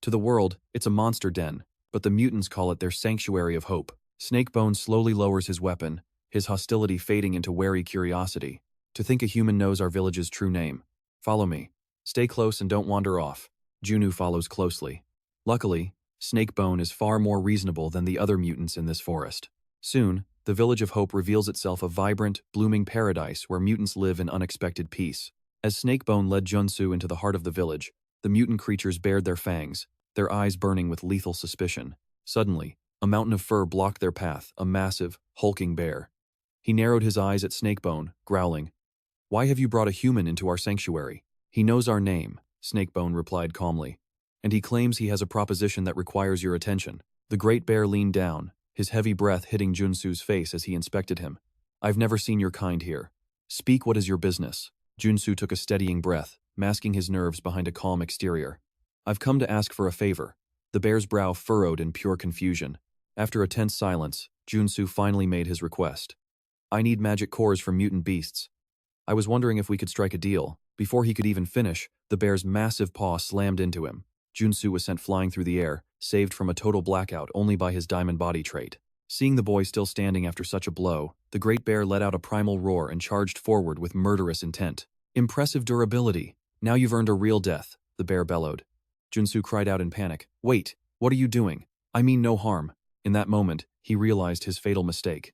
"To the world, it's a monster den, but the mutants call it their sanctuary of hope." Snakebone slowly lowers his weapon, his hostility fading into wary curiosity. "To think a human knows our village's true name. Follow me. Stay close and don't wander off." Junsu follows closely. Luckily, Snakebone is far more reasonable than the other mutants in this forest. Soon, the Village of Hope reveals itself a vibrant, blooming paradise where mutants live in unexpected peace. As Snakebone led Junsu into the heart of the village, the mutant creatures bared their fangs, their eyes burning with lethal suspicion. Suddenly, a mountain of fur blocked their path, a massive, hulking bear. He narrowed his eyes at Snakebone, growling, "Why have you brought a human into our sanctuary?" "He knows our name," Snakebone replied calmly, "and he claims he has a proposition that requires your attention." The great bear leaned down, his heavy breath hitting Junsu's face as he inspected him. "I've never seen your kind here. Speak, what is your business?" Junsu took a steadying breath, masking his nerves behind a calm exterior. "I've come to ask for a favor." The bear's brow furrowed in pure confusion. After a tense silence, Junsu finally made his request. "I need magic cores from mutant beasts. I was wondering if we could strike a deal." Before he could even finish, the bear's massive paw slammed into him. Junsu was sent flying through the air, saved from a total blackout only by his diamond body trait. Seeing the boy still standing after such a blow, the great bear let out a primal roar and charged forward with murderous intent. "Impressive durability. Now you've earned a real death," the bear bellowed. Junsu cried out in panic, "Wait, what are you doing? I mean no harm." In that moment, he realized his fatal mistake.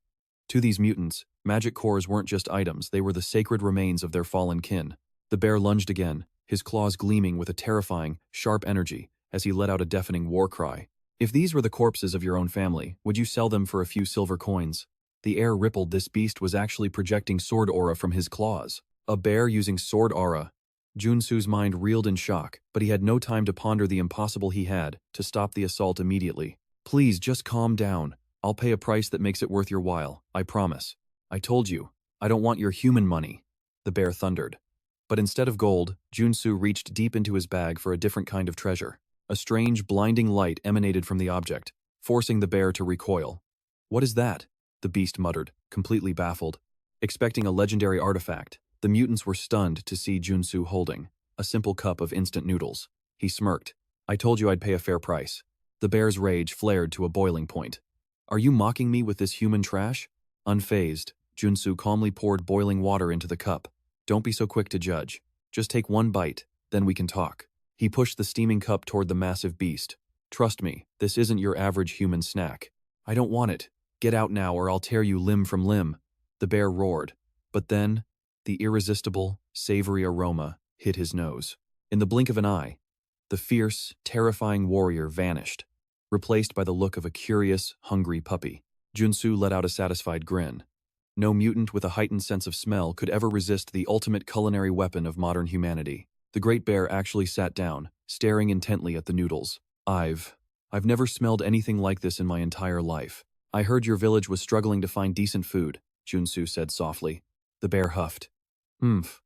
To these mutants, magic cores weren't just items, they were the sacred remains of their fallen kin. The bear lunged again, his claws gleaming with a terrifying, sharp energy as he let out a deafening war cry. "If these were the corpses of your own family, would you sell them for a few silver coins?" The air rippled. This beast was actually projecting sword aura from his claws. A bear using sword aura. Junsu's mind reeled in shock, but he had no time to ponder the impossible. He had to stop the assault immediately. "Please, just calm down. I'll pay a price that makes it worth your while, I promise." "I told you, I don't want your human money," the bear thundered. But instead of gold, Junsu reached deep into his bag for a different kind of treasure. A strange, blinding light emanated from the object, forcing the bear to recoil. "What is that?" the beast muttered, completely baffled. Expecting a legendary artifact, the mutants were stunned to see Junsu holding a simple cup of instant noodles. He smirked. "I told you I'd pay a fair price." The bear's rage flared to a boiling point. "Are you mocking me with this human trash?" Unfazed, Junsu calmly poured boiling water into the cup. "Don't be so quick to judge. Just take one bite, then we can talk." He pushed the steaming cup toward the massive beast. "Trust me, this isn't your average human snack." "I don't want it. Get out now or I'll tear you limb from limb," the bear roared. But then, the irresistible, savory aroma hit his nose. In the blink of an eye, the fierce, terrifying warrior vanished, replaced by the look of a curious, hungry puppy. Junsu let out a satisfied grin. No mutant with a heightened sense of smell could ever resist the ultimate culinary weapon of modern humanity. The great bear actually sat down, staring intently at the noodles. I've never smelled anything like this in my entire life. "I heard your village was struggling to find decent food," Junsu said softly. The bear huffed. "Humph.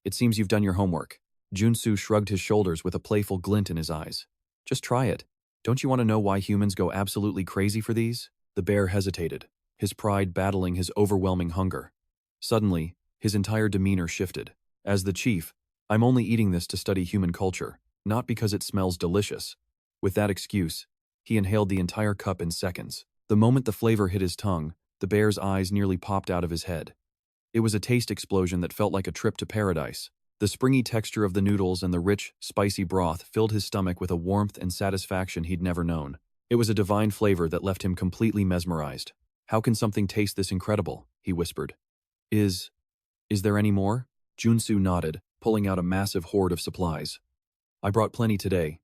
It seems you've done your homework." Junsu shrugged his shoulders with a playful glint in his eyes. "Just try it. Don't you want to know why humans go absolutely crazy for these?" The bear hesitated, his pride battling his overwhelming hunger. Suddenly, his entire demeanor shifted. "As the chief, I'm only eating this to study human culture, not because it smells delicious." With that excuse, he inhaled the entire cup in seconds. The moment the flavor hit his tongue, the bear's eyes nearly popped out of his head. It was a taste explosion that felt like a trip to paradise. The springy texture of the noodles and the rich, spicy broth filled his stomach with a warmth and satisfaction he'd never known. It was a divine flavor that left him completely mesmerized. "How can something taste this incredible?" he whispered. Is there any more?" Junsu nodded, pulling out a massive hoard of supplies. "I brought plenty today.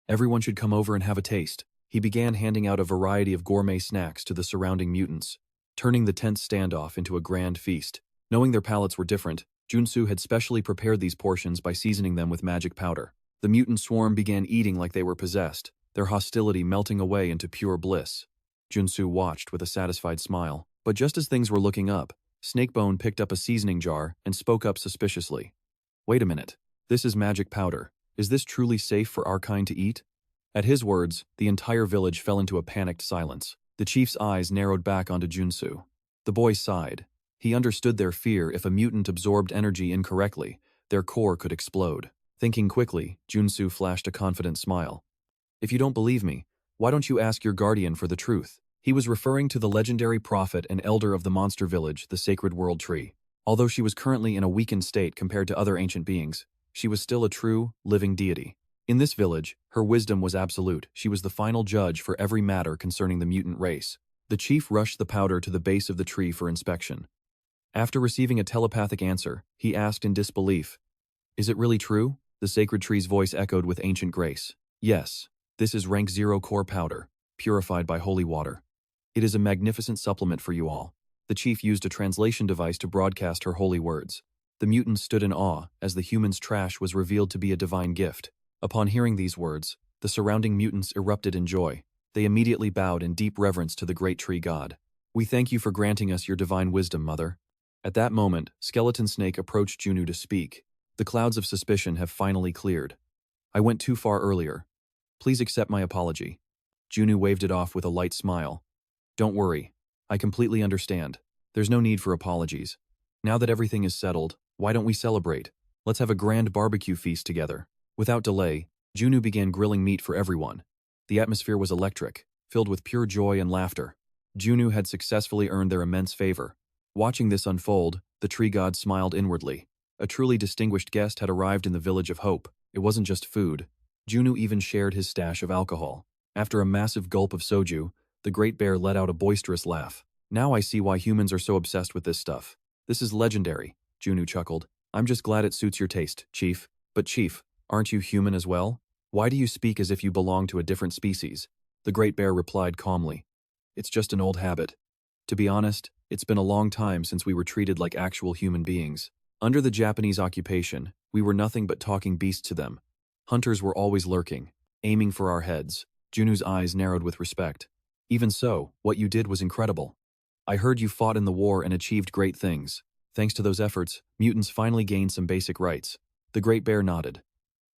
Everyone should come over and have a taste." He began handing out a variety of gourmet snacks to the surrounding mutants, turning the tense standoff into a grand feast. Knowing their palates were different, Junsu had specially prepared these portions by seasoning them with magic powder. The mutant swarm began eating like they were possessed, their hostility melting away into pure bliss. Junsu watched with a satisfied smile. But just as things were looking up, Snakebone picked up a seasoning jar and spoke up suspiciously. "Wait a minute. This is magic powder. Is this truly safe for our kind to eat?" At his words, the entire village fell into a panicked silence. The chief's eyes narrowed back onto Junsu. The boy sighed. He understood their fear. If a mutant absorbed energy incorrectly, their core could explode. Thinking quickly, Junsu flashed a confident smile. "If you don't believe me, why don't you ask your guardian for the truth?" He was referring to the legendary prophet and elder of the monster village, the sacred world tree. Although she was currently in a weakened state compared to other ancient beings, she was still a true, living deity. In this village, her wisdom was absolute. She was the final judge for every matter concerning the mutant race. The chief rushed the powder to the base of the tree for inspection. After receiving a telepathic answer, he asked in disbelief, "Is it really true?" The sacred tree's voice echoed with ancient grace. "Yes, this is rank 0 core powder, purified by holy water. It is a magnificent supplement for you all." The chief used a translation device to broadcast her holy words. The mutants stood in awe as the human's trash was revealed to be a divine gift. Upon hearing these words, the surrounding mutants erupted in joy. They immediately bowed in deep reverence to the great tree god. "We thank you for granting us your divine wisdom, Mother." At that moment, Skeleton Snake approached Junsu to speak. "The clouds of suspicion have finally cleared. I went too far earlier. Please accept my apology." Junsu waved it off with a light smile. "Don't worry. I completely understand. There's no need for apologies. Now that everything is settled, why don't we celebrate? Let's have a grand barbecue feast together." Without delay, Junsu began grilling meat for everyone. The atmosphere was electric, filled with pure joy and laughter. Junsu had successfully earned their immense favor. Watching this unfold, the tree god smiled inwardly. A truly distinguished guest had arrived in the Village of Hope. It wasn't just food. Junsu even shared his stash of alcohol. After a massive gulp of soju, the great bear let out a boisterous laugh. "Now I see why humans are so obsessed with this stuff. This is legendary," Junsu chuckled. "I'm just glad it suits your taste, Chief." "But Chief, aren't you human as well? Why do you speak as if you belong to a different species?" The great bear replied calmly. "It's just an old habit. To be honest, it's been a long time since we were treated like actual human beings. Under the Japanese occupation, we were nothing but talking beasts to them. Hunters were always lurking, aiming for our heads." Junsu's eyes narrowed with respect. "Even so, what you did was incredible. I heard you fought in the war and achieved great things. Thanks to those efforts, mutants finally gained some basic rights." The great bear nodded.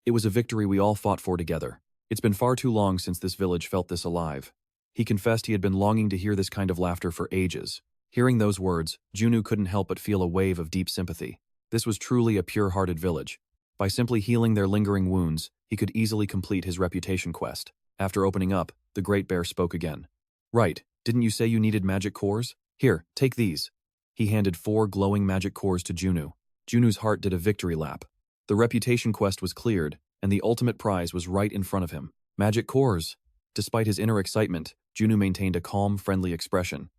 "It was a victory we all fought for together. It's been far too long since this village felt this alive." He confessed he had been longing to hear this kind of laughter for ages. Hearing those words, Junsu couldn't help but feel a wave of deep sympathy. This was truly a pure-hearted village. By simply healing their lingering wounds, he could easily complete his reputation quest. After opening up, the great bear spoke again. "Right, didn't you say you needed magic cores? Here, take these." He handed 4 glowing magic cores to Junsu. Junsu's heart did a victory lap. The reputation quest was cleared, and the ultimate prize was right in front of him. Magic cores! Despite his inner excitement, Junsu maintained a calm, friendly expression.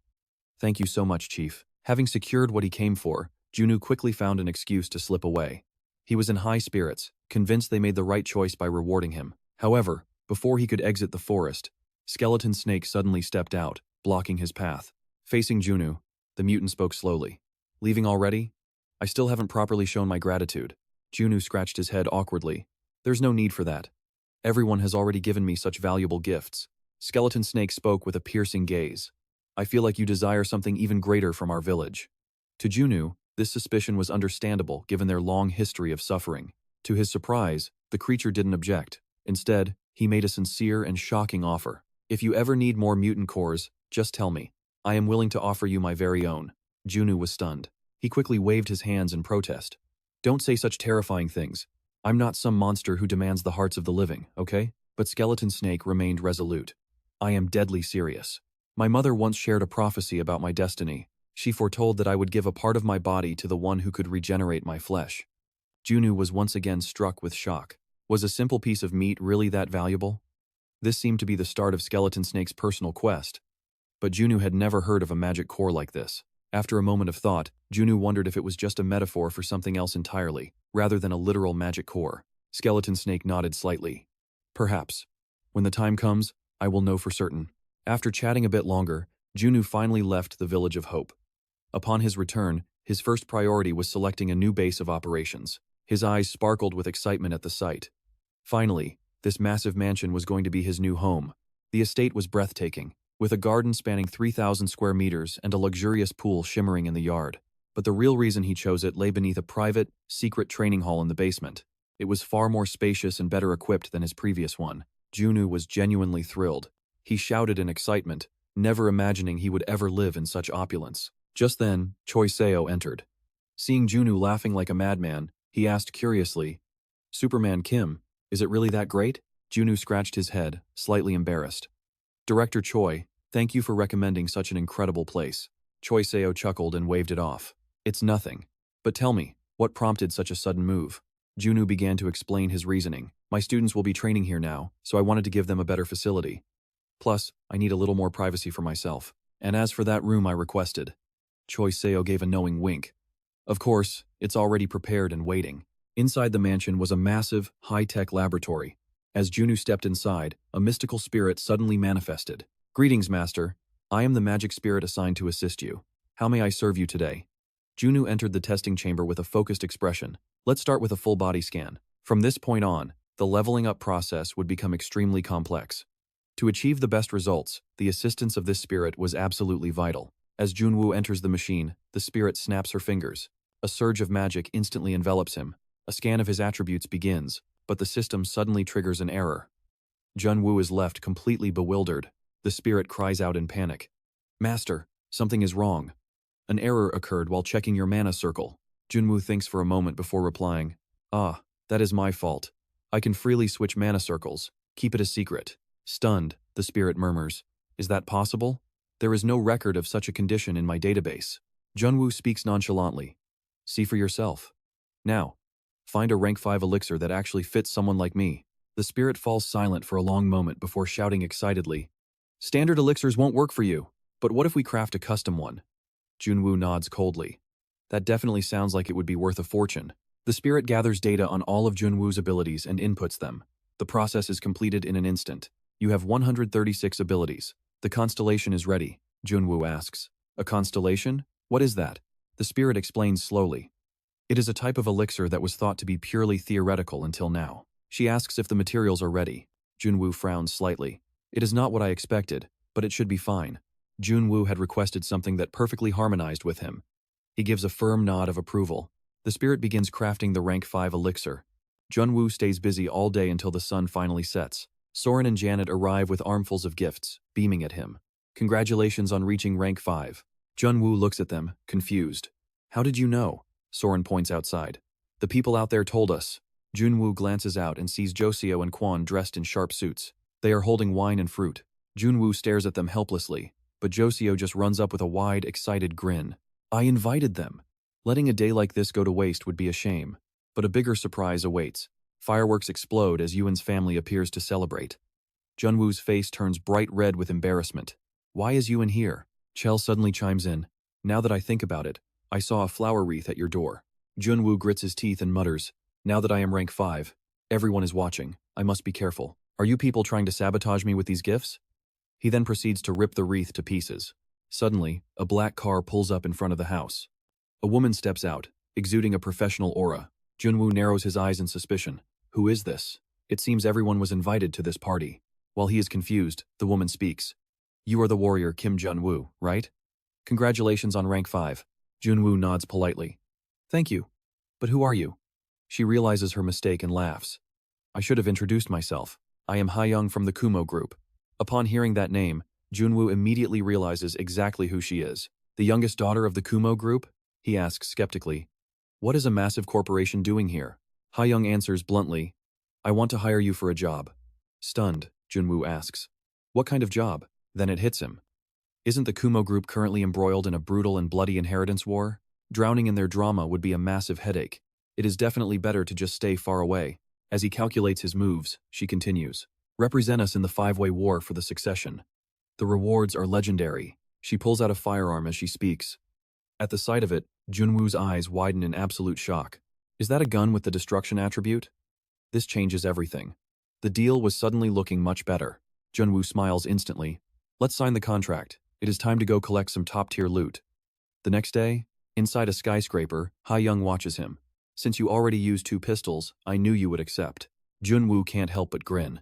"Thank you so much, Chief." Having secured what he came for, Junsu quickly found an excuse to slip away. He was in high spirits, convinced they made the right choice by rewarding him. However, before he could exit the forest, Skeleton Snake suddenly stepped out, blocking his path. Facing Junsu, the mutant spoke slowly. "Leaving already? I still haven't properly shown my gratitude." Junsu scratched his head awkwardly. "There's no need for that. Everyone has already given me such valuable gifts." Skeleton Snake spoke with a piercing gaze. "I feel like you desire something even greater from our village." To Junsu, this suspicion was understandable given their long history of suffering. To his surprise, the creature didn't object. Instead, he made a sincere and shocking offer. "If you ever need more mutant cores, just tell me. I am willing to offer you my very own." Junsu was stunned. He quickly waved his hands in protest. "Don't say such terrifying things. I'm not some monster who demands the hearts of the living, okay?" But Skeleton Snake remained resolute. "I am deadly serious. My mother once shared a prophecy about my destiny. She foretold that I would give a part of my body to the one who could regenerate my flesh." Junsu was once again struck with shock. Was a simple piece of meat really that valuable? This seemed to be the start of Skeleton Snake's personal quest. But Junsu had never heard of a magic core like this. After a moment of thought, Junsu wondered if it was just a metaphor for something else entirely, rather than a literal magic core. Skeleton Snake nodded slightly. "Perhaps. When the time comes, I will know for certain." After chatting a bit longer, Junsu finally left the Village of Hope. Upon his return, his first priority was selecting a new base of operations. His eyes sparkled with excitement at the sight. Finally, this massive mansion was going to be his new home. The estate was breathtaking, with a garden spanning 3,000 square meters and a luxurious pool shimmering in the yard. But the real reason he chose it lay beneath a private, secret training hall in the basement. It was far more spacious and better equipped than his previous one. Junsu was genuinely thrilled. He shouted in excitement, never imagining he would ever live in such opulence. Just then, Choi Seo entered. Seeing Junsu laughing like a madman, he asked curiously, "Superman Kim, is it really that great?" Junsu scratched his head, slightly embarrassed. "Director Choi, thank you for recommending such an incredible place." Choi Seo chuckled and waved it off. "It's nothing. But tell me, what prompted such a sudden move?" Junsu began to explain his reasoning. "My students will be training here now, so I wanted to give them a better facility. Plus, I need a little more privacy for myself." And as for that room I requested, Choi Seo gave a knowing wink. Of course, it's already prepared and waiting. Inside the mansion was a massive, high-tech laboratory. As Junsu stepped inside, a mystical spirit suddenly manifested. Greetings, Master. I am the magic spirit assigned to assist you. How may I serve you today? Junsu entered the testing chamber with a focused expression. Let's start with a full body scan. From this point on, the leveling up process would become extremely complex. To achieve the best results, the assistance of this spirit was absolutely vital. As Junsu enters the machine, the spirit snaps her fingers. A surge of magic instantly envelops him. A scan of his attributes begins, but the system suddenly triggers an error. Junsu is left completely bewildered. The spirit cries out in panic. Master, something is wrong. An error occurred while checking your mana circle. Junsu thinks for a moment before replying. Ah, that is my fault. I can freely switch mana circles. Keep it a secret. Stunned, the spirit murmurs. Is that possible? There is no record of such a condition in my database. Junsu speaks nonchalantly. See for yourself. Now, find a rank 5 elixir that actually fits someone like me. The spirit falls silent for a long moment before shouting excitedly. Standard elixirs won't work for you, but what if we craft a custom one? Junsu nods coldly. That definitely sounds like it would be worth a fortune. The spirit gathers data on all of Junwoo's abilities and inputs them. The process is completed in an instant. You have 136 abilities. The constellation is ready, Junsu asks. A constellation? What is that? The spirit explains slowly. It is a type of elixir that was thought to be purely theoretical until now. She asks if the materials are ready. Junsu frowns slightly. It is not what I expected, but it should be fine. Junsu had requested something that perfectly harmonized with him. He gives a firm nod of approval. The spirit begins crafting the rank 5 elixir. Junsu stays busy all day until the sun finally sets. Soren and Janet arrive with armfuls of gifts, beaming at him. Congratulations on reaching rank 5. Junsu looks at them, confused. How did you know? Soren points outside. The people out there told us. Junsu glances out and sees Joseo and Kwon dressed in sharp suits. They are holding wine and fruit. Junsu stares at them helplessly, but Joseo just runs up with a wide, excited grin. I invited them. Letting a day like this go to waste would be a shame. But a bigger surprise awaits. Fireworks explode as Yuan's family appears to celebrate. Junwoo's face turns bright red with embarrassment. Why is Yuan here? Chell suddenly chimes in. Now that I think about it, I saw a flower wreath at your door. Junwoo grits his teeth and mutters. Now that I am rank 5, everyone is watching. I must be careful. Are you people trying to sabotage me with these gifts? He then proceeds to rip the wreath to pieces. Suddenly, a black car pulls up in front of the house. A woman steps out, exuding a professional aura. Junwoo narrows his eyes in suspicion. Who is this? It seems everyone was invited to this party. While he is confused, the woman speaks. You are the warrior Kim Junwoo, right? Congratulations on rank 5. Junwoo nods politely. Thank you. But who are you? She realizes her mistake and laughs. I should have introduced myself. I am Ha-young from the Kumo group. Upon hearing that name, Junwoo immediately realizes exactly who she is. The youngest daughter of the Kumo group? He asks skeptically. What is a massive corporation doing here? Ha-young answers bluntly. I want to hire you for a job. Stunned, Junwoo asks. What kind of job? Then it hits him. Isn't the Kumo group currently embroiled in a brutal and bloody inheritance war? Drowning in their drama would be a massive headache. It is definitely better to just stay far away. As he calculates his moves, she continues. Represent us in the 5-way war for the succession. The rewards are legendary. She pulls out a firearm as she speaks. At the sight of it, Junwoo's eyes widen in absolute shock. Is that a gun with the destruction attribute? This changes everything. The deal was suddenly looking much better. Junwoo smiles instantly. Let's sign the contract. It is time to go collect some top-tier loot. The next day, inside a skyscraper, Ha-young watches him. Since you already used 2 pistols, I knew you would accept. Junwoo can't help but grin.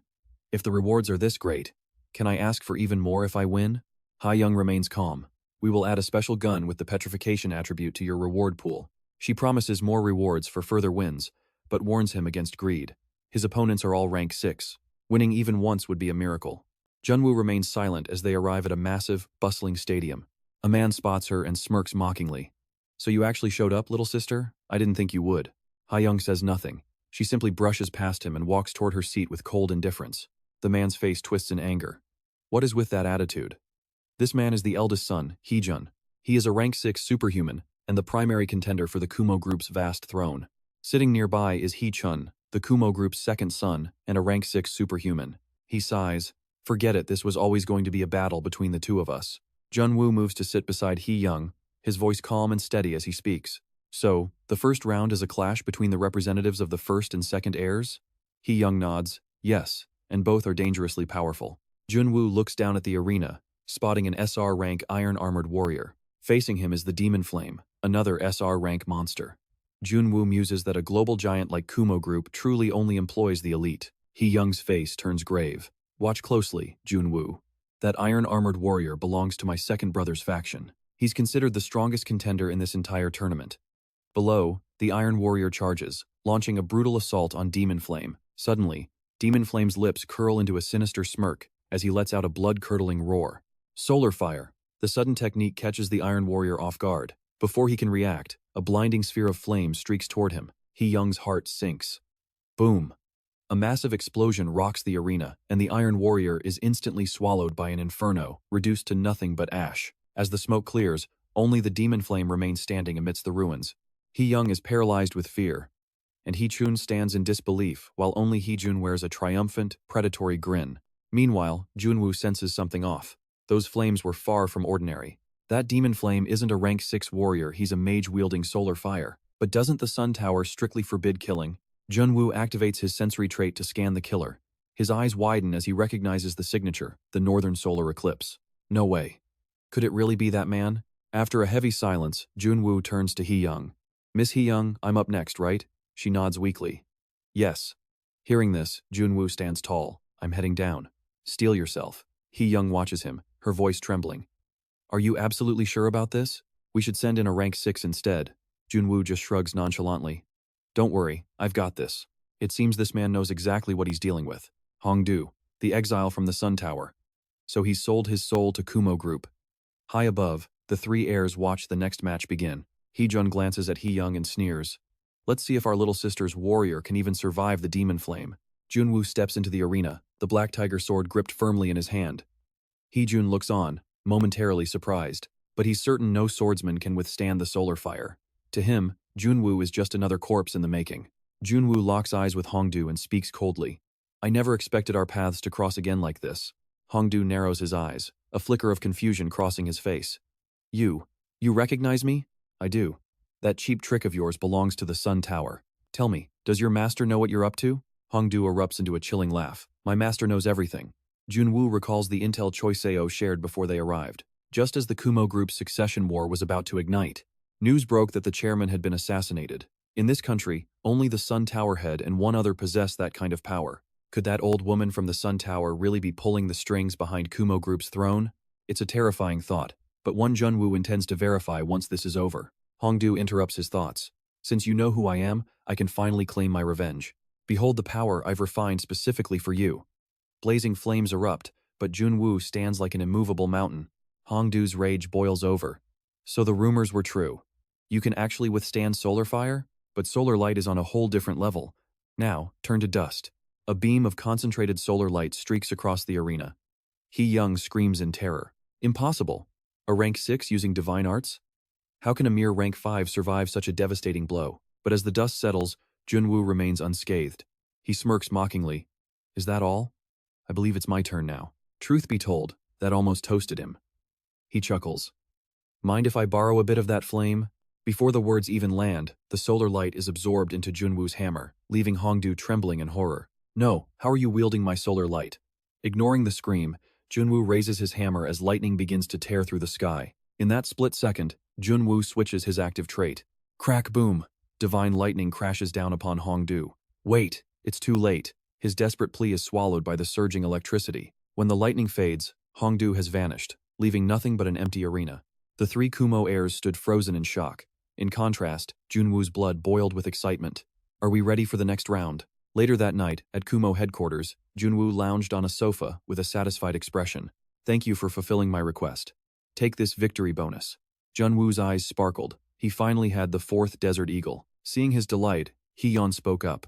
If the rewards are this great, can I ask for even more if I win? Ha-young remains calm. We will add a special gun with the petrification attribute to your reward pool. She promises more rewards for further wins, but warns him against greed. His opponents are all rank 6. Winning even once would be a miracle. Junwoo remains silent as they arrive at a massive, bustling stadium. A man spots her and smirks mockingly. So you actually showed up, little sister? I didn't think you would. Ha-young says nothing. She simply brushes past him and walks toward her seat with cold indifference. The man's face twists in anger. What is with that attitude? This man is the eldest son, Hee-jun. He is a rank 6 superhuman and the primary contender for the Kumo group's vast throne. Sitting nearby is Hee-chun, the Kumo group's second son and a rank 6 superhuman. He sighs. Forget it, this was always going to be a battle between the two of us. Junwoo moves to sit beside Hee-young, his voice calm and steady as he speaks. So, the first round is a clash between the representatives of the first and second heirs? Hee-young nods, yes, and both are dangerously powerful. Junwoo looks down at the arena, spotting an SR rank iron-armored warrior. Facing him is the Demon Flame, another SR rank monster. Junwoo muses that a global giant like Kumo Group truly only employs the elite. Hee-young's face turns grave. Watch closely, Junwoo. That iron-armored warrior belongs to my second brother's faction. He's considered the strongest contender in this entire tournament. Below, the Iron Warrior charges, launching a brutal assault on Demon Flame. Suddenly, Demon Flame's lips curl into a sinister smirk as he lets out a blood-curdling roar. Solar Fire. The sudden technique catches the Iron Warrior off guard. Before he can react, a blinding sphere of flame streaks toward him. Hee-young's heart sinks. Boom. A massive explosion rocks the arena, and the Iron Warrior is instantly swallowed by an inferno, reduced to nothing but ash. As the smoke clears, only the Demon Flame remains standing amidst the ruins. Hee-young is paralyzed with fear, and Hee-chun stands in disbelief while only Hee-jun wears a triumphant, predatory grin. Meanwhile, Junwoo senses something off. Those flames were far from ordinary. That Demon Flame isn't a rank 6 warrior, he's a mage wielding solar fire. But doesn't the Sun Tower strictly forbid killing? Junwoo activates his sensory trait to scan the killer. His eyes widen as he recognizes the signature, the Northern Solar Eclipse. No way. Could it really be that man? After a heavy silence, Junwoo turns to Hee-young. Miss Hee-young, I'm up next, right? She nods weakly. Yes. Hearing this, Junwoo stands tall. I'm heading down. Steel yourself. Hee-young watches him, her voice trembling. Are you absolutely sure about this? We should send in a rank 6 instead. Junwoo just shrugs nonchalantly. Don't worry, I've got this. It seems this man knows exactly what he's dealing with. Hongdu, the exile from the Sun Tower. So he's sold his soul to Kumo Group. High above, the three heirs watch the next match begin. Hee-jun glances at Hee-young and sneers. Let's see if our little sister's warrior can even survive the Demon Flame. Junwoo steps into the arena, the black tiger sword gripped firmly in his hand. Hee-jun looks on, momentarily surprised, but he's certain no swordsman can withstand the solar fire. To him, Junwoo is just another corpse in the making. Junwoo locks eyes with Hongdu and speaks coldly. I never expected our paths to cross again like this. Hongdu narrows his eyes, a flicker of confusion crossing his face. You recognize me? I do. That cheap trick of yours belongs to the Sun Tower. Tell me, does your master know what you're up to? Hongdu erupts into a chilling laugh. My master knows everything. Junwoo recalls the intel Choiseo shared before they arrived. Just as the Kumo Group's succession war was about to ignite, news broke that the chairman had been assassinated. In this country, only the Sun Tower head and one other possess that kind of power. Could that old woman from the Sun Tower really be pulling the strings behind Kumo Group's throne? It's a terrifying thought, but one Junwoo intends to verify once this is over. Hongdu interrupts his thoughts. Since you know who I am, I can finally claim my revenge. Behold the power I've refined specifically for you. Blazing flames erupt, but Junwoo stands like an immovable mountain. Hongdu's rage boils over. So the rumors were true. You can actually withstand solar fire? But solar light is on a whole different level. Now, turn to dust. A beam of concentrated solar light streaks across the arena. Hee-young screams in terror. Impossible. A rank 6 using divine arts? How can a mere rank 5 survive such a devastating blow? But as the dust settles, Junwoo remains unscathed. He smirks mockingly. Is that all? I believe it's my turn now. Truth be told, that almost toasted him. He chuckles. Mind if I borrow a bit of that flame? Before the words even land, the solar light is absorbed into Junwoo's hammer, leaving Hongdu trembling in horror. No, how are you wielding my solar light? Ignoring the scream, Junwoo raises his hammer as lightning begins to tear through the sky. In that split second, Junwoo switches his active trait. Crack boom! Divine lightning crashes down upon Hongdu. Wait, it's too late. His desperate plea is swallowed by the surging electricity. When the lightning fades, Hongdu has vanished, leaving nothing but an empty arena. The three Kumo heirs stood frozen in shock. In contrast, Junwoo's blood boiled with excitement. Are we ready for the next round? Later that night, at Kumo headquarters, Junwoo lounged on a sofa with a satisfied expression. Thank you for fulfilling my request. Take this victory bonus. Junwoo's eyes sparkled. He finally had the fourth Desert Eagle. Seeing his delight, Hee-yeon spoke up.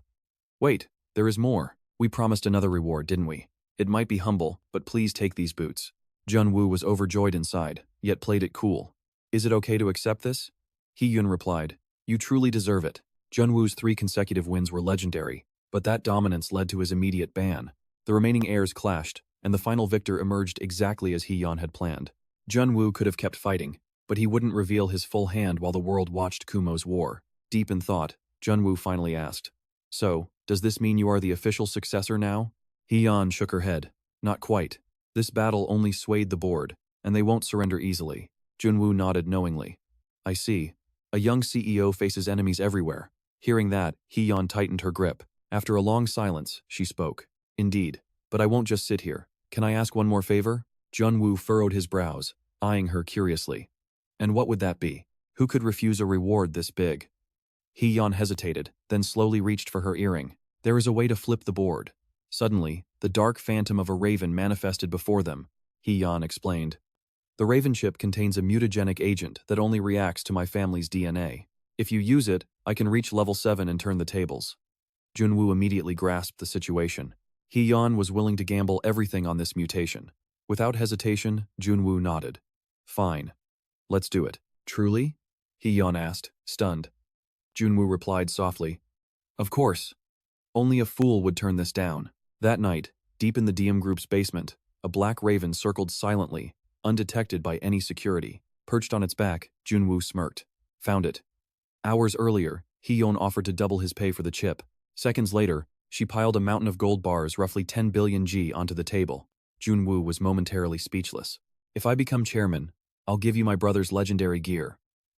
Wait, there is more. We promised another reward, didn't we? It might be humble, but please take these boots. Junwoo was overjoyed inside, yet played it cool. Is it okay to accept this? Hee-yeon replied. You truly deserve it. Junwoo's 3 consecutive wins were legendary, but that dominance led to his immediate ban. The remaining heirs clashed, and the final victor emerged exactly as Hee-yeon had planned. Junwoo could have kept fighting, but he wouldn't reveal his full hand while the world watched Kumo's war. Deep in thought, Junwoo finally asked, "So, does this mean you are the official successor now?" Hee-yeon shook her head. "Not quite. This battle only swayed the board, and they won't surrender easily." Junwoo nodded knowingly. "I see. A young CEO faces enemies everywhere." Hearing that, Hee-yeon tightened her grip. After a long silence, she spoke. "Indeed. But I won't just sit here. Can I ask one more favor?" Junwoo furrowed his brows, eyeing her curiously. "And what would that be? Who could refuse a reward this big?" Hee-yeon hesitated, then slowly reached for her earring. "There is a way to flip the board." Suddenly, the dark phantom of a raven manifested before them. Hee-yeon explained. "The raven chip contains a mutagenic agent that only reacts to my family's DNA. If you use it, I can reach level 7 and turn the tables." Junwoo immediately grasped the situation. Hee-yeon was willing to gamble everything on this mutation. Without hesitation, Junwoo nodded. "Fine. Let's do it." "Truly?" Hee-yeon asked, stunned. Junwoo replied softly, "Of course. Only a fool would turn this down." That night, deep in the DM Group's basement, a black raven circled silently, undetected by any security. Perched on its back, Junwoo smirked. "Found it." Hours earlier, Hee-yeon offered to double his pay for the chip. Seconds later, she piled a mountain of gold bars roughly 10 billion G onto the table. Junwoo was momentarily speechless. "If I become chairman, I'll give you my brother's legendary gear."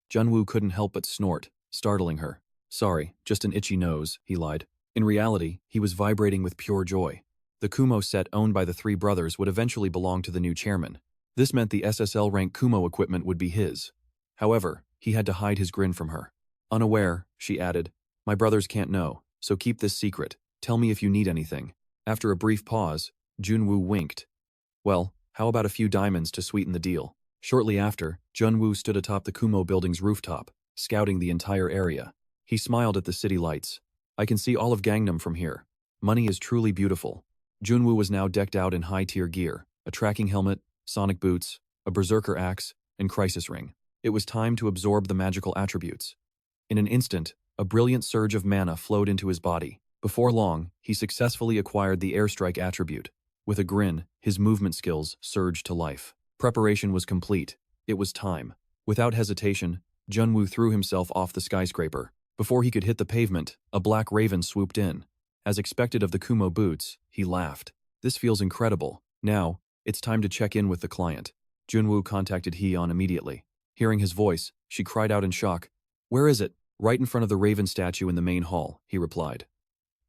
Junwoo couldn't help but snort, startling her. "Sorry, just an itchy nose," he lied. In reality, he was vibrating with pure joy. The Kumo set owned by the three brothers would eventually belong to the new chairman. This meant the SSL rank Kumo equipment would be his. However, he had to hide his grin from her. Unaware, she added, "My brothers can't know, so keep this secret. Tell me if you need anything." After a brief pause, Junwoo winked. "Well, how about a few diamonds to sweeten the deal?" Shortly after, Junwoo stood atop the Kumo building's rooftop, scouting the entire area. He smiled at the city lights. "I can see all of Gangnam from here. Money is truly beautiful." Junwoo was now decked out in high-tier gear, a tracking helmet, sonic boots, a berserker axe, and crisis ring. It was time to absorb the magical attributes. In an instant, a brilliant surge of mana flowed into his body. Before long, he successfully acquired the airstrike attribute. With a grin, his movement skills surged to life. Preparation was complete. It was time. Without hesitation, Junwoo threw himself off the skyscraper. Before he could hit the pavement, a black raven swooped in. As expected of the Kumo boots, he laughed. "This feels incredible. Now, it's time to check in with the client." Junwoo contacted Hee-yeon immediately. Hearing his voice, she cried out in shock. "Where is it?" "Right in front of the raven statue in the main hall," he replied.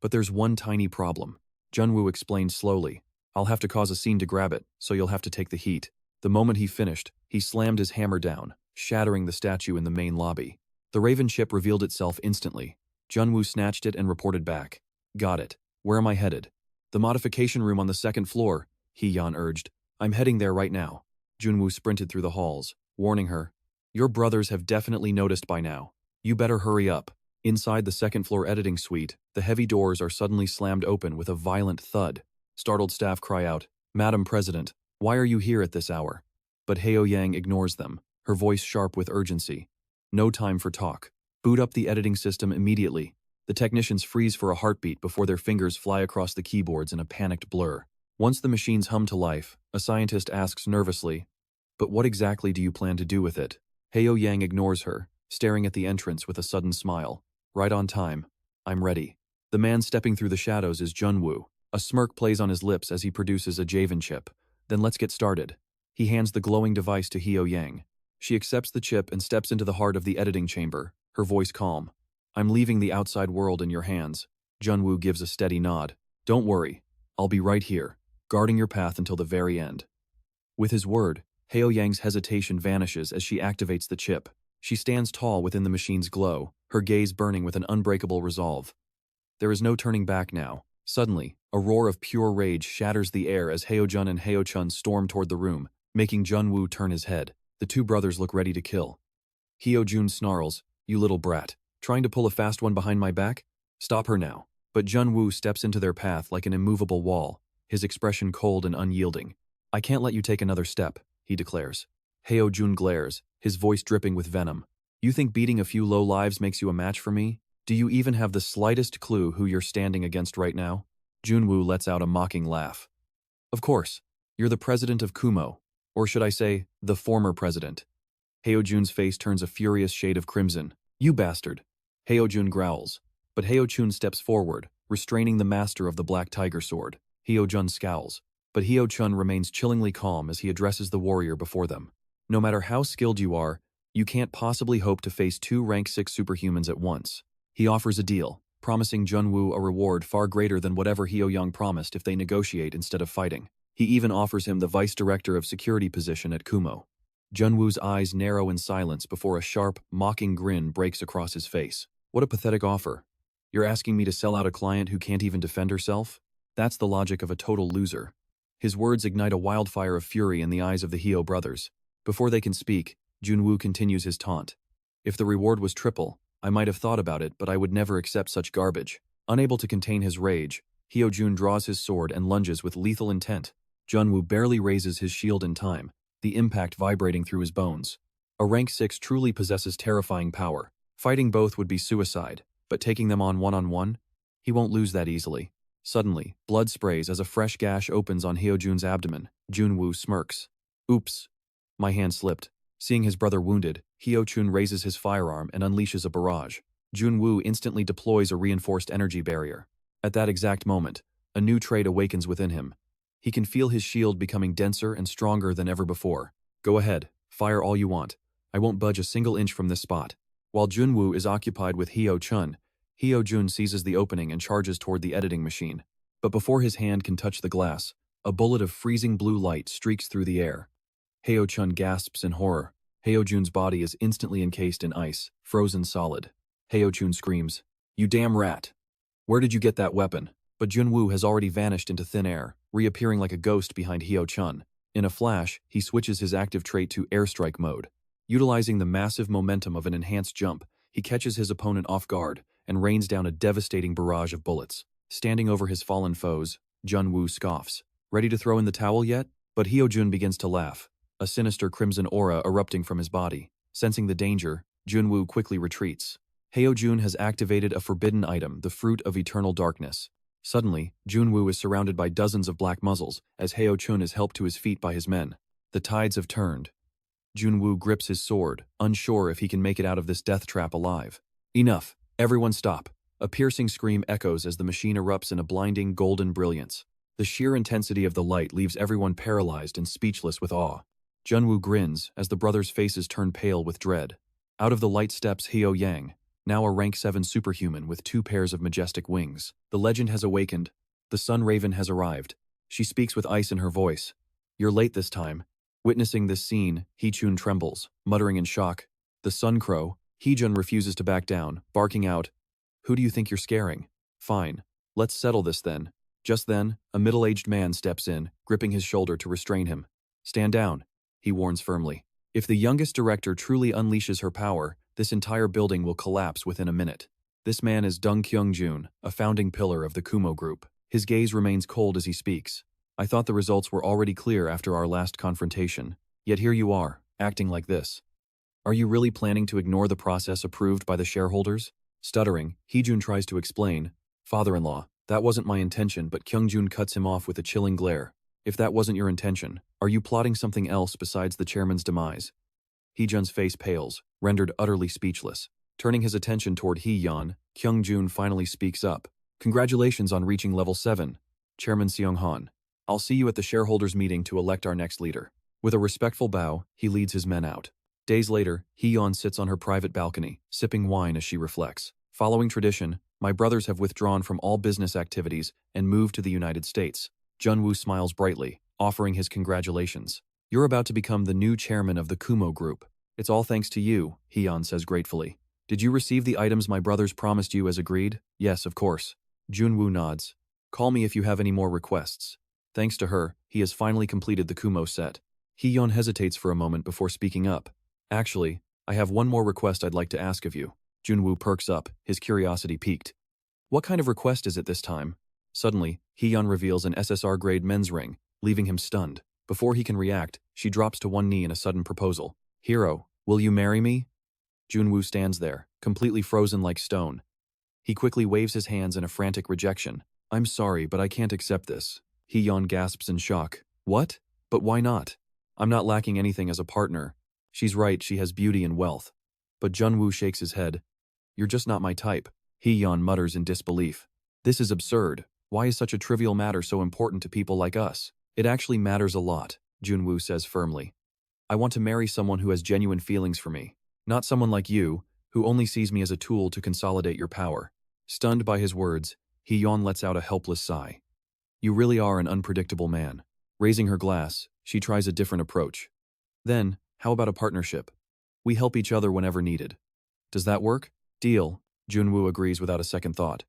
"But there's one tiny problem." Junwoo explained slowly. "I'll have to cause a scene to grab it, so you'll have to take the heat." The moment he finished, he slammed his hammer down, shattering the statue in the main lobby. The raven chip revealed itself instantly. Junwoo snatched it and reported back. "Got it. Where am I headed?" "The modification room on the second floor," Hee-yeon urged. "I'm heading there right now." Junwoo sprinted through the halls, warning her. "Your brothers have definitely noticed by now. You better hurry up." Inside the second-floor editing suite, the heavy doors are suddenly slammed open with a violent thud. Startled staff cry out, "Madam President, why are you here at this hour?" But Heo-yang ignores them, her voice sharp with urgency. "No time for talk. Boot up the editing system immediately." The technicians freeze for a heartbeat before their fingers fly across the keyboards in a panicked blur. Once the machines hum to life, a scientist asks nervously, "But what exactly do you plan to do with it?" Heo-yang ignores her, staring at the entrance with a sudden smile. "Right on time. I'm ready." The man stepping through the shadows is Junwoo. A smirk plays on his lips as he produces a Javan chip. "Then let's get started." He hands the glowing device to Heo-yang. She accepts the chip and steps into the heart of the editing chamber, her voice calm. "I'm leaving the outside world in your hands." Junwoo gives a steady nod. "Don't worry. I'll be right here, guarding your path until the very end." With his word, Heo-yang's hesitation vanishes as she activates the chip. She stands tall within the machine's glow, her gaze burning with an unbreakable resolve. There is no turning back now. Suddenly, a roar of pure rage shatters the air as Heo-jun and Heo-chun storm toward the room, making Junwoo turn his head. The two brothers look ready to kill. Heo-jun snarls, "You little brat. Trying to pull a fast one behind my back? Stop her now." But Junwoo steps into their path like an immovable wall, his expression cold and unyielding. "I can't let you take another step," he declares. Heo-jun glares, his voice dripping with venom. "You think beating a few low lives makes you a match for me? Do you even have the slightest clue who you're standing against right now?" Junwoo lets out a mocking laugh. "Of course. You're the president of Kumo. Or should I say, the former president. Hyo-jun's face turns a furious shade of crimson. You bastard. Hyo-jun growls. But Hyo-chun steps forward, restraining the master of the Black Tiger sword. Hyo-jun scowls. But Hyo-chun remains chillingly calm as he addresses the warrior before them. No matter how skilled you are, you can't possibly hope to face two rank 6 superhumans at once. He offers a deal, promising Junwoo a reward far greater than whatever Hyo-young promised if they negotiate instead of fighting. He even offers him the vice director of security position at Kumo. Junwoo's eyes narrow in silence before a sharp, mocking grin breaks across his face. What a pathetic offer. You're asking me to sell out a client who can't even defend herself? That's the logic of a total loser. His words ignite a wildfire of fury in the eyes of the Hyo brothers. Before they can speak, Junwoo continues his taunt. If the reward was triple, I might have thought about it, but I would never accept such garbage. Unable to contain his rage, Hyo-jun draws his sword and lunges with lethal intent. Junwoo barely raises his shield in time, the impact vibrating through his bones. A rank 6 truly possesses terrifying power. Fighting both would be suicide, but taking them on one-on-one? He won't lose that easily. Suddenly, blood sprays as a fresh gash opens on Hyo-jun's abdomen. Junwoo smirks. Oops. My hand slipped. Seeing his brother wounded, Hyo-chun raises his firearm and unleashes a barrage. Junwoo instantly deploys a reinforced energy barrier. At that exact moment, a new trait awakens within him. He can feel his shield becoming denser and stronger than ever before. Go ahead, fire all you want. I won't budge a single inch from this spot. While Junwoo is occupied with Hyo-chun, Hyo-jun seizes the opening and charges toward the editing machine. But before his hand can touch the glass, a bullet of freezing blue light streaks through the air. Hyo-chun gasps in horror. Hyo-jun's body is instantly encased in ice, frozen solid. Hyo-chun screams, "You damn rat! Where did you get that weapon?" But Junwoo has already vanished into thin air, reappearing like a ghost behind Hyo-chun. In a flash, he switches his active trait to airstrike mode. Utilizing the massive momentum of an enhanced jump, he catches his opponent off guard and rains down a devastating barrage of bullets. Standing over his fallen foes, Junwoo scoffs. Ready to throw in the towel yet? But Hyo-jun begins to laugh, a sinister crimson aura erupting from his body. Sensing the danger, Junwoo quickly retreats. Hyo-jun has activated a forbidden item, the Fruit of Eternal Darkness. Suddenly, Junwoo is surrounded by dozens of black muzzles as Hyo-chun is helped to his feet by his men. The tides have turned. Junwoo grips his sword, unsure if he can make it out of this death trap alive. Enough! Everyone stop! A piercing scream echoes as the machine erupts in a blinding golden brilliance. The sheer intensity of the light leaves everyone paralyzed and speechless with awe. Junwoo grins as the brothers' faces turn pale with dread. Out of the light steps Hyo-yang, now a rank 7 superhuman with 2 pairs of majestic wings. The legend has awakened. The Sun Raven has arrived. She speaks with ice in her voice. You're late this time. Witnessing this scene, Hee-chun trembles, muttering in shock. The Sun Crow, Hee-jun refuses to back down, barking out, "Who do you think you're scaring? Fine. Let's settle this then." Just then, a middle-aged man steps in, gripping his shoulder to restrain him. "Stand down," he warns firmly. If the youngest director truly unleashes her power, this entire building will collapse within a minute. This man is Dung Kyung-jun, a founding pillar of the Kumo Group. His gaze remains cold as he speaks. I thought the results were already clear after our last confrontation. Yet here you are, acting like this. Are you really planning to ignore the process approved by the shareholders? Stuttering, Hee-jun tries to explain. Father-in-law, that wasn't my intention, but Kyung-jun cuts him off with a chilling glare. If that wasn't your intention, are you plotting something else besides the chairman's demise? Hee-jun's face pales, rendered utterly speechless. Turning his attention toward Hee-yeon, Kyung-jun finally speaks up. Congratulations on reaching level 7, Chairman Seong-han. I'll see you at the shareholders' meeting to elect our next leader. With a respectful bow, he leads his men out. Days later, Hee-yeon sits on her private balcony, sipping wine as she reflects. Following tradition, my brothers have withdrawn from all business activities and moved to the United States. Junwoo smiles brightly, offering his congratulations. You're about to become the new chairman of the Kumo Group. It's all thanks to you, Hee-yeon says gratefully. Did you receive the items my brothers promised you as agreed? Yes, of course. Junwoo nods. Call me if you have any more requests. Thanks to her, he has finally completed the Kumo set. Hee-yeon hesitates for a moment before speaking up. Actually, I have one more request I'd like to ask of you. Junwoo perks up, his curiosity piqued. What kind of request is it this time? Suddenly, Hee-yeon reveals an SSR-grade men's ring, leaving him stunned. Before he can react, she drops to one knee in a sudden proposal. Hero, will you marry me? Junwoo stands there, completely frozen like stone. He quickly waves his hands in a frantic rejection. I'm sorry, but I can't accept this. Hee-yeon gasps in shock. What? But why not? I'm not lacking anything as a partner. She's right, she has beauty and wealth. But Junwoo shakes his head. You're just not my type. Hee-yeon mutters in disbelief. This is absurd. Why is such a trivial matter so important to people like us? It actually matters a lot, Junwoo says firmly. I want to marry someone who has genuine feelings for me. Not someone like you, who only sees me as a tool to consolidate your power. Stunned by his words, Hee-yeon lets out a helpless sigh. You really are an unpredictable man. Raising her glass, she tries a different approach. Then, how about a partnership? We help each other whenever needed. Does that work? Deal, Junwoo agrees without a second thought.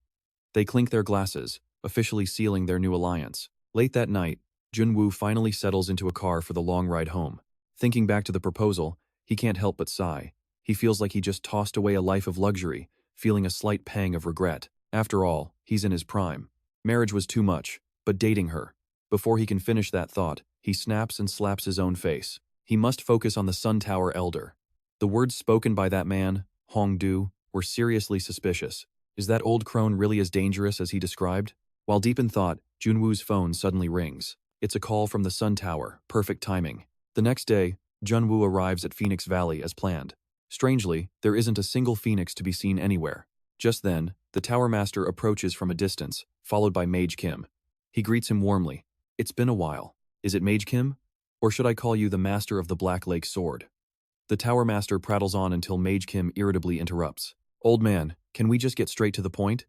They clink their glasses, officially sealing their new alliance. Late that night, Junwoo finally settles into a car for the long ride home. Thinking back to the proposal, he can't help but sigh. He feels like he just tossed away a life of luxury, feeling a slight pang of regret. After all, he's in his prime. Marriage was too much, but dating her. Before he can finish that thought, he snaps and slaps his own face. He must focus on the Sun Tower elder. The words spoken by that man, Hong-du, were seriously suspicious. Is that old crone really as dangerous as he described? While deep in thought, Junwoo's phone suddenly rings. It's a call from the Sun Tower, perfect timing. The next day, Junwoo arrives at Phoenix Valley as planned. Strangely, there isn't a single phoenix to be seen anywhere. Just then, the Tower Master approaches from a distance, followed by Mage Kim. He greets him warmly. It's been a while. Is it Mage Kim? Or should I call you the Master of the Black Lake Sword? The Tower Master prattles on until Mage Kim irritably interrupts. Old man, can we just get straight to the point?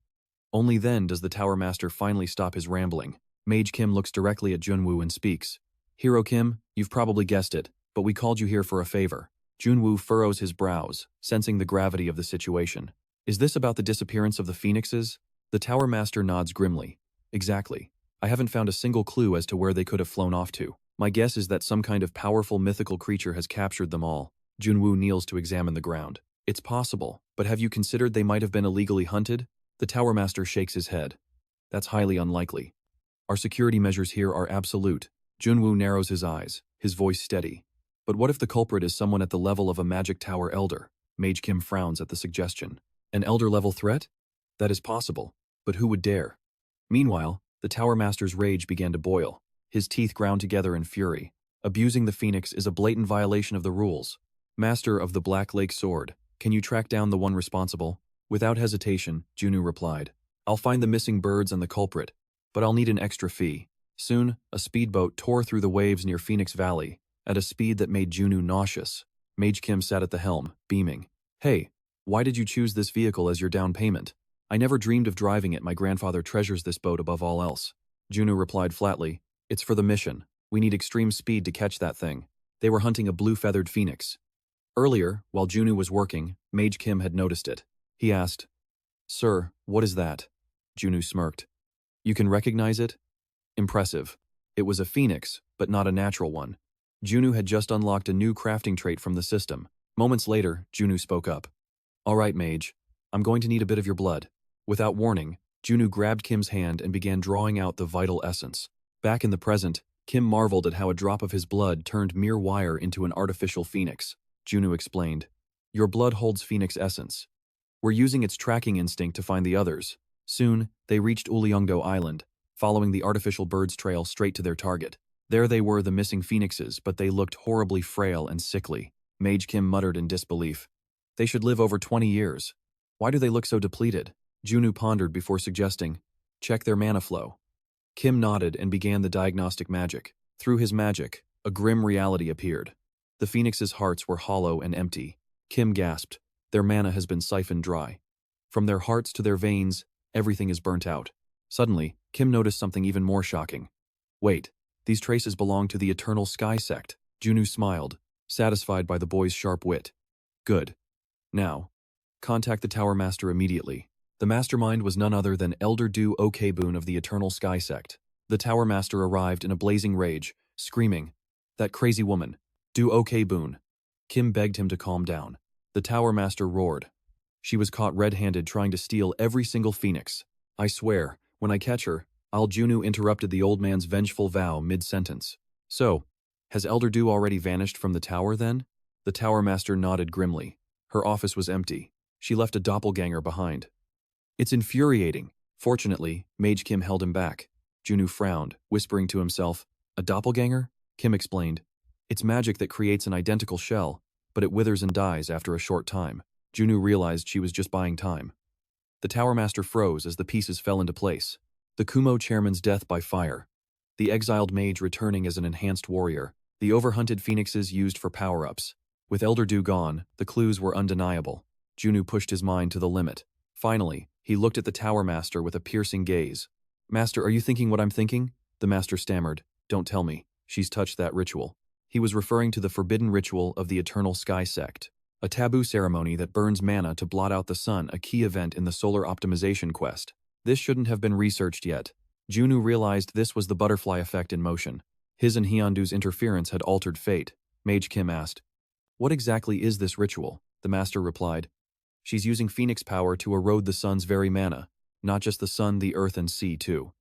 Only then does the Tower Master finally stop his rambling. Mage Kim looks directly at Junwoo and speaks. Hero Kim, you've probably guessed it, but we called you here for a favor. Junwoo furrows his brows, sensing the gravity of the situation. Is this about the disappearance of the phoenixes? The Tower Master nods grimly. Exactly. I haven't found a single clue as to where they could have flown off to. My guess is that some kind of powerful mythical creature has captured them all. Junwoo kneels to examine the ground. It's possible, but have you considered they might have been illegally hunted? The Tower Master shakes his head. That's highly unlikely. Our security measures here are absolute. Junwoo narrows his eyes, his voice steady. But what if the culprit is someone at the level of a magic tower elder? Mage Kim frowns at the suggestion. An elder-level threat? That is possible, but who would dare? Meanwhile, the Tower Master's rage began to boil. His teeth ground together in fury. Abusing the phoenix is a blatant violation of the rules. Master of the Black Lake Sword, can you track down the one responsible? Without hesitation, Junwoo replied. I'll find the missing birds and the culprit, but I'll need an extra fee. Soon, a speedboat tore through the waves near Phoenix Valley, at a speed that made Junwoo nauseous. Mage Kim sat at the helm, beaming. Hey, why did you choose this vehicle as your down payment? I never dreamed of driving it. My grandfather treasures this boat above all else. Junwoo replied flatly. It's for the mission. We need extreme speed to catch that thing. They were hunting a blue-feathered phoenix. Earlier, while Junwoo was working, Mage Kim had noticed it. He asked, Sir, what is that? Junwoo smirked. You can recognize it? Impressive. It was a phoenix, but not a natural one. Junwoo had just unlocked a new crafting trait from the system. Moments later, Junwoo spoke up. All right, Mage. I'm going to need a bit of your blood. Without warning, Junwoo grabbed Kim's hand and began drawing out the vital essence. Back in the present, Kim marveled at how a drop of his blood turned mere wire into an artificial phoenix. Junwoo explained. Your blood holds phoenix essence. We're using its tracking instinct to find the others. Soon, they reached Uliongdo Island, following the artificial bird's trail straight to their target. There they were, the missing phoenixes, but they looked horribly frail and sickly. Mage Kim muttered in disbelief. They should live over 20 years. Why do they look so depleted? Junwoo pondered before suggesting, check their mana flow. Kim nodded and began the diagnostic magic. Through his magic, a grim reality appeared. The phoenixes' hearts were hollow and empty. Kim gasped. Their mana has been siphoned dry. From their hearts to their veins, everything is burnt out. Suddenly, Kim noticed something even more shocking. Wait, these traces belong to the Eternal Sky Sect. Junwoo smiled, satisfied by the boy's sharp wit. Good. Now, contact the Tower Master immediately. The mastermind was none other than Elder Du Okebun of the Eternal Sky Sect. The Tower Master arrived in a blazing rage, screaming, That crazy woman, Du Okebun. Kim begged him to calm down. The Tower Master roared. She was caught red-handed trying to steal every single phoenix. I swear, when I catch her, Junwoo interrupted the old man's vengeful vow mid-sentence. So, has Elder Du already vanished from the tower then? The Tower Master nodded grimly. Her office was empty. She left a doppelganger behind. It's infuriating. Fortunately, Mage Kim held him back. Junwoo frowned, whispering to himself, A doppelganger? Kim explained. It's magic that creates an identical shell, but it withers and dies after a short time. Junsu realized she was just buying time. The Tower Master froze as the pieces fell into place. The Kumo chairman's death by fire. The exiled mage returning as an enhanced warrior. The overhunted phoenixes used for power-ups. With Elder Dew gone, the clues were undeniable. Junsu pushed his mind to the limit. Finally, he looked at the Tower Master with a piercing gaze. "Master, are you thinking what I'm thinking?" The Master stammered. "Don't tell me. She's touched that ritual." He was referring to the forbidden ritual of the Eternal Sky Sect, a taboo ceremony that burns mana to blot out the sun, a key event in the solar optimization quest. This shouldn't have been researched yet. Junsu realized this was the butterfly effect in motion. His and Hyundu's interference had altered fate. Mage Kim asked, "What exactly is this ritual?" The Master replied, "She's using phoenix power to erode the sun's very mana. Not just the sun, the earth and sea too.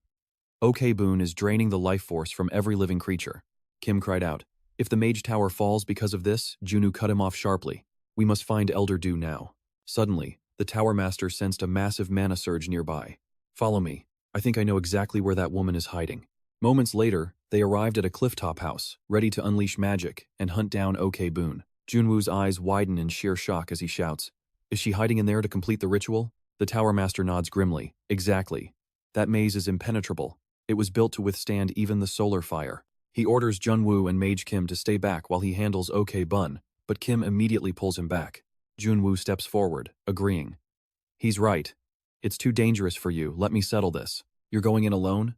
Boon is draining the life force from every living creature." Kim cried out. "If the Mage Tower falls because of this," Junsu cut him off sharply. "We must find Elder Dew now." Suddenly, the Tower Master sensed a massive mana surge nearby. "Follow me. I think I know exactly where that woman is hiding." Moments later, they arrived at a clifftop house, ready to unleash magic and hunt down Boon. Junwoo's eyes widen in sheer shock as he shouts, "Is she hiding in there to complete the ritual?" The Tower Master nods grimly. "Exactly. That maze is impenetrable. It was built to withstand even the solar fire." He orders Junwoo and Mage Kim to stay back while he handles Bun, but Kim immediately pulls him back. Junwoo steps forward, agreeing. "He's right. It's too dangerous for you. Let me settle this. You're going in alone?"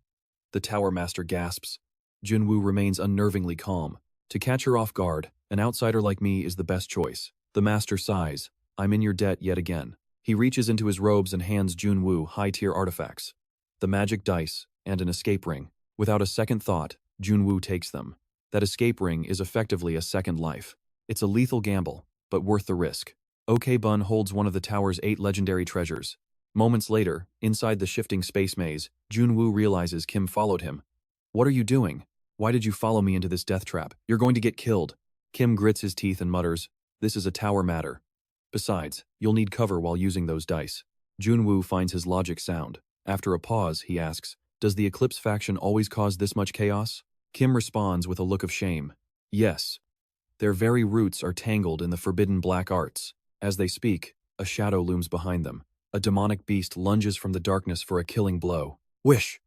The Tower Master gasps. Junwoo remains unnervingly calm. To catch her off guard, an outsider like me is the best choice. The Master sighs. "I'm in your debt yet again." He reaches into his robes and hands Junwoo high-tier artifacts. The magic dice and an escape ring. Without a second thought, Junwoo takes them. That escape ring is effectively a second life. It's a lethal gamble, but worth the risk. Bun holds one of the tower's 8 legendary treasures. Moments later, inside the shifting space maze, Junwoo realizes Kim followed him. "What are you doing? Why did you follow me into this death trap? You're going to get killed." Kim grits his teeth and mutters, "This is a tower matter. Besides, you'll need cover while using those dice." Junwoo finds his logic sound. After a pause, he asks, "Does the Eclipse faction always cause this much chaos?" Kim responds with a look of shame. "Yes. Their very roots are tangled in the forbidden black arts." As they speak, a shadow looms behind them. A demonic beast lunges from the darkness for a killing blow. Whish!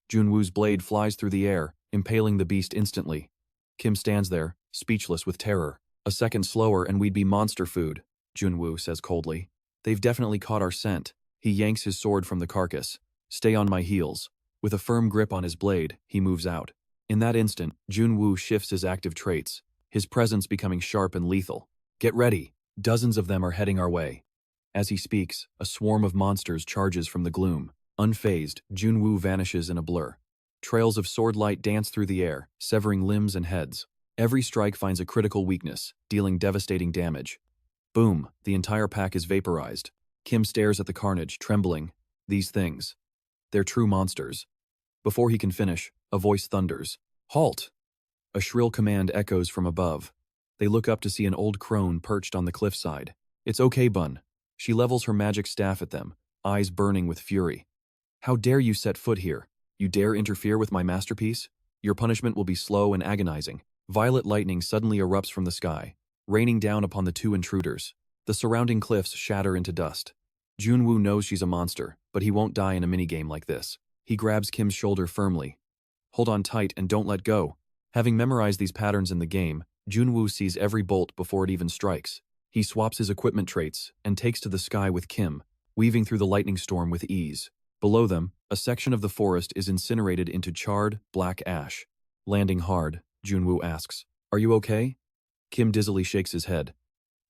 Junwoo's blade flies through the air, impaling the beast instantly. Kim stands there, speechless with terror. "A second slower and we'd be monster food," Junwoo says coldly. "They've definitely caught our scent." He yanks his sword from the carcass. "Stay on my heels." With a firm grip on his blade, he moves out. In that instant, Junwoo shifts his active traits, his presence becoming sharp and lethal. "Get ready. Dozens of them are heading our way." As he speaks, a swarm of monsters charges from the gloom. Unfazed, Junwoo vanishes in a blur. Trails of sword light dance through the air, severing limbs and heads. Every strike finds a critical weakness, dealing devastating damage. Boom, the entire pack is vaporized. Kim stares at the carnage, trembling. These things. They're true monsters. Before he can finish, a voice thunders. "Halt!" A shrill command echoes from above. They look up to see an old crone perched on the cliffside. It's Bun. She levels her magic staff at them, eyes burning with fury. "How dare you set foot here? You dare interfere with my masterpiece? Your punishment will be slow and agonizing." Violet lightning suddenly erupts from the sky, raining down upon the two intruders. The surrounding cliffs shatter into dust. Junwoo knows she's a monster, but he won't die in a minigame like this. He grabs Kim's shoulder firmly. "Hold on tight and don't let go." Having memorized these patterns in the game, Junwoo sees every bolt before it even strikes. He swaps his equipment traits and takes to the sky with Kim, weaving through the lightning storm with ease. Below them, a section of the forest is incinerated into charred, black ash. Landing hard, Junwoo asks, "Are you okay?" Kim dizzily shakes his head.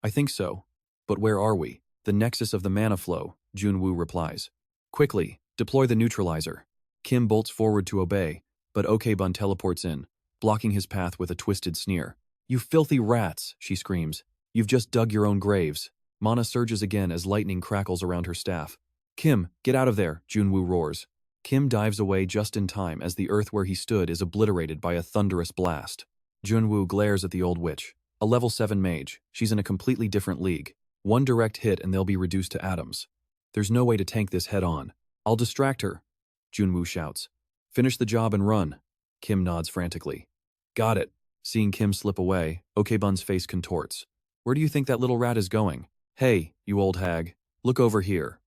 "I think so. But where are we?" "The nexus of the mana flow," Junwoo replies. "Quickly, deploy the neutralizer." Kim bolts forward to obey, but Bun teleports in, blocking his path with a twisted sneer. "You filthy rats," she screams. "You've just dug your own graves." Mana surges again as lightning crackles around her staff. "Kim, get out of there," Junwoo roars. Kim dives away just in time as the earth where he stood is obliterated by a thunderous blast. Junwoo glares at the old witch. A level 7 mage, she's in a completely different league. One direct hit and they'll be reduced to atoms. There's no way to tank this head on. "I'll distract her," Junwoo shouts. "Finish the job and run." Kim nods frantically. "Got it." Seeing Kim slip away, Okebun's face contorts. Where do you think that little rat is going? Hey, you old hag. Look over here.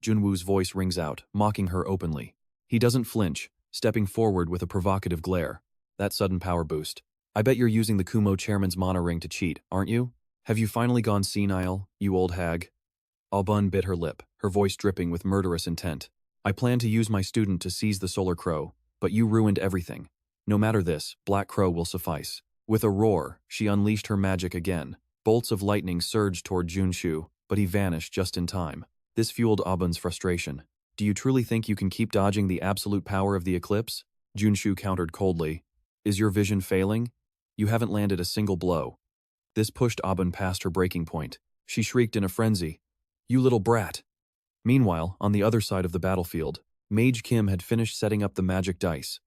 Junwoo's voice rings out, mocking her openly. He doesn't flinch, stepping forward with a provocative glare. That sudden power boost. I bet you're using the Kumo chairman's mana ring to cheat, aren't you? Have you finally gone senile, you old hag? Albun bit her lip, her voice dripping with murderous intent. I planned to use my student to seize the Solar Crow, but you ruined everything. No matter this, Black Crow will suffice. With a roar, she unleashed her magic again. Bolts of lightning surged toward Junsu, but he vanished just in time. This fueled Abun's frustration. Do you truly think you can keep dodging the absolute power of the eclipse? Junsu countered coldly. Is your vision failing? You haven't landed a single blow. This pushed Abun past her breaking point. She shrieked in a frenzy. You little brat! Meanwhile, on the other side of the battlefield, Mage Kim had finished setting up the magic dice.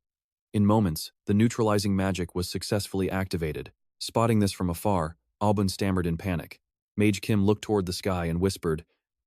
In moments, the neutralizing magic was successfully activated. Spotting this from afar, Albun stammered in panic. Mage Kim looked toward the sky and whispered,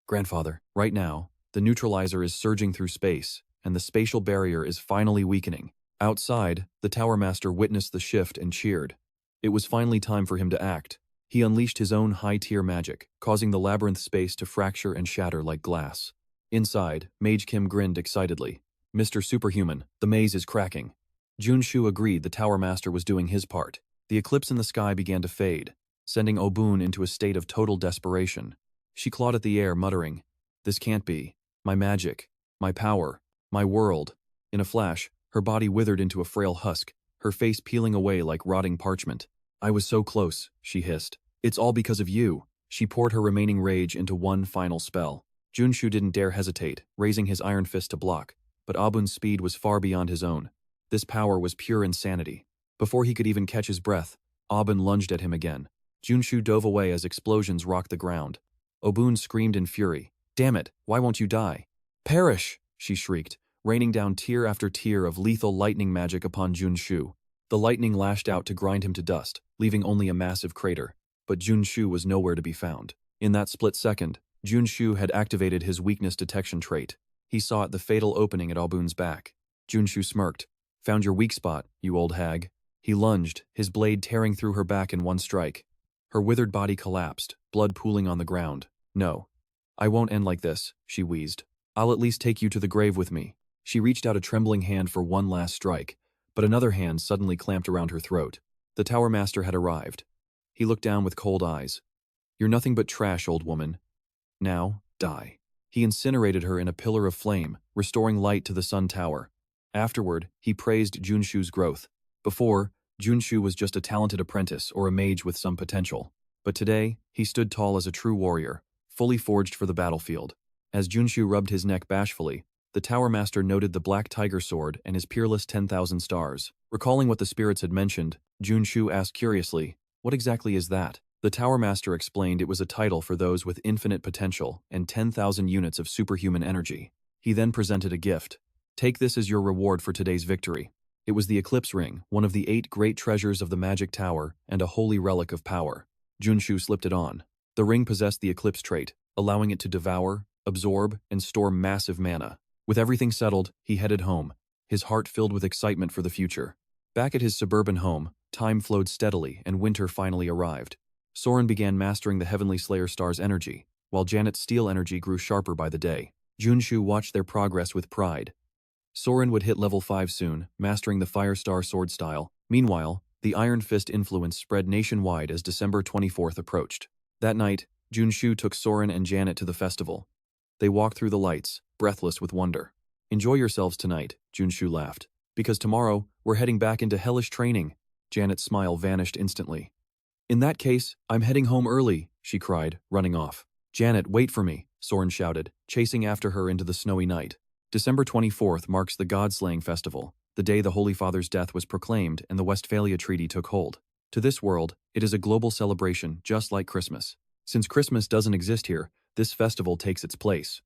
Grandfather, right now, the neutralizer is surging through space, and the spatial barrier is finally weakening. Outside, the Tower Master witnessed the shift and cheered. It was finally time for him to act. He unleashed his own high-tier magic, causing the labyrinth space to fracture and shatter like glass. Inside, Mage Kim grinned excitedly. Mr. Superhuman, the maze is cracking. Junsu agreed the Tower Master was doing his part. The eclipse in the sky began to fade, sending Obun into a state of total desperation. She clawed at the air, muttering, This can't be. My magic. My power. My world. In a flash, her body withered into a frail husk, her face peeling away like rotting parchment. I was so close, she hissed. It's all because of you. She poured her remaining rage into one final spell. Junsu didn't dare hesitate, raising his iron fist to block, but Abun's speed was far beyond his own. This power was pure insanity. Before he could even catch his breath, Abun lunged at him again. Junsu dove away as explosions rocked the ground. Obun screamed in fury. Damn it, why won't you die? Perish, she shrieked, raining down tier after tier of lethal lightning magic upon Junsu. The lightning lashed out to grind him to dust, leaving only a massive crater. But Junsu was nowhere to be found. In that split second, Junsu had activated his weakness detection trait. He saw the fatal opening at Obun's back. Junsu smirked. Found your weak spot, you old hag. He lunged, his blade tearing through her back in one strike. Her withered body collapsed, blood pooling on the ground. No. I won't end like this, she wheezed. I'll at least take you to the grave with me. She reached out a trembling hand for one last strike, but another hand suddenly clamped around her throat. The Tower Master had arrived. He looked down with cold eyes. You're nothing but trash, old woman. Now, die. He incinerated her in a pillar of flame, restoring light to the Sun Tower. Afterward, he praised Junsu's growth. Before, Junsu was just a talented apprentice or a mage with some potential. But today, he stood tall as a true warrior, fully forged for the battlefield. As Junsu rubbed his neck bashfully, the Tower Master noted the black tiger sword and his peerless 10,000 stars. Recalling what the spirits had mentioned, Junsu asked curiously, What exactly is that? The Tower Master explained it was a title for those with infinite potential and 10,000 units of superhuman energy. He then presented a gift. Take this as your reward for today's victory. It was the Eclipse Ring, one of the 8 great treasures of the Magic Tower and a holy relic of power. Junsu slipped it on. The ring possessed the Eclipse trait, allowing it to devour, absorb, and store massive mana. With everything settled, he headed home, his heart filled with excitement for the future. Back at his suburban home, time flowed steadily and winter finally arrived. Soren began mastering the Heavenly Slayer star's energy, while Janet's steel energy grew sharper by the day. Junsu watched their progress with pride. Soren would hit level 5 soon, mastering the Firestar sword style. Meanwhile, the Iron Fist influence spread nationwide as December 24th approached. That night, Junsu took Soren and Janet to the festival. They walked through the lights, breathless with wonder. Enjoy yourselves tonight, Junsu laughed. Because tomorrow, we're heading back into hellish training. Janet's smile vanished instantly. In that case, I'm heading home early, she cried, running off. Janet, wait for me, Soren shouted, chasing after her into the snowy night. December 24th marks the God-slaying festival, the day the Holy Father's death was proclaimed and the Westphalia Treaty took hold. To this world, it is a global celebration just like Christmas. Since Christmas doesn't exist here, this festival takes its place.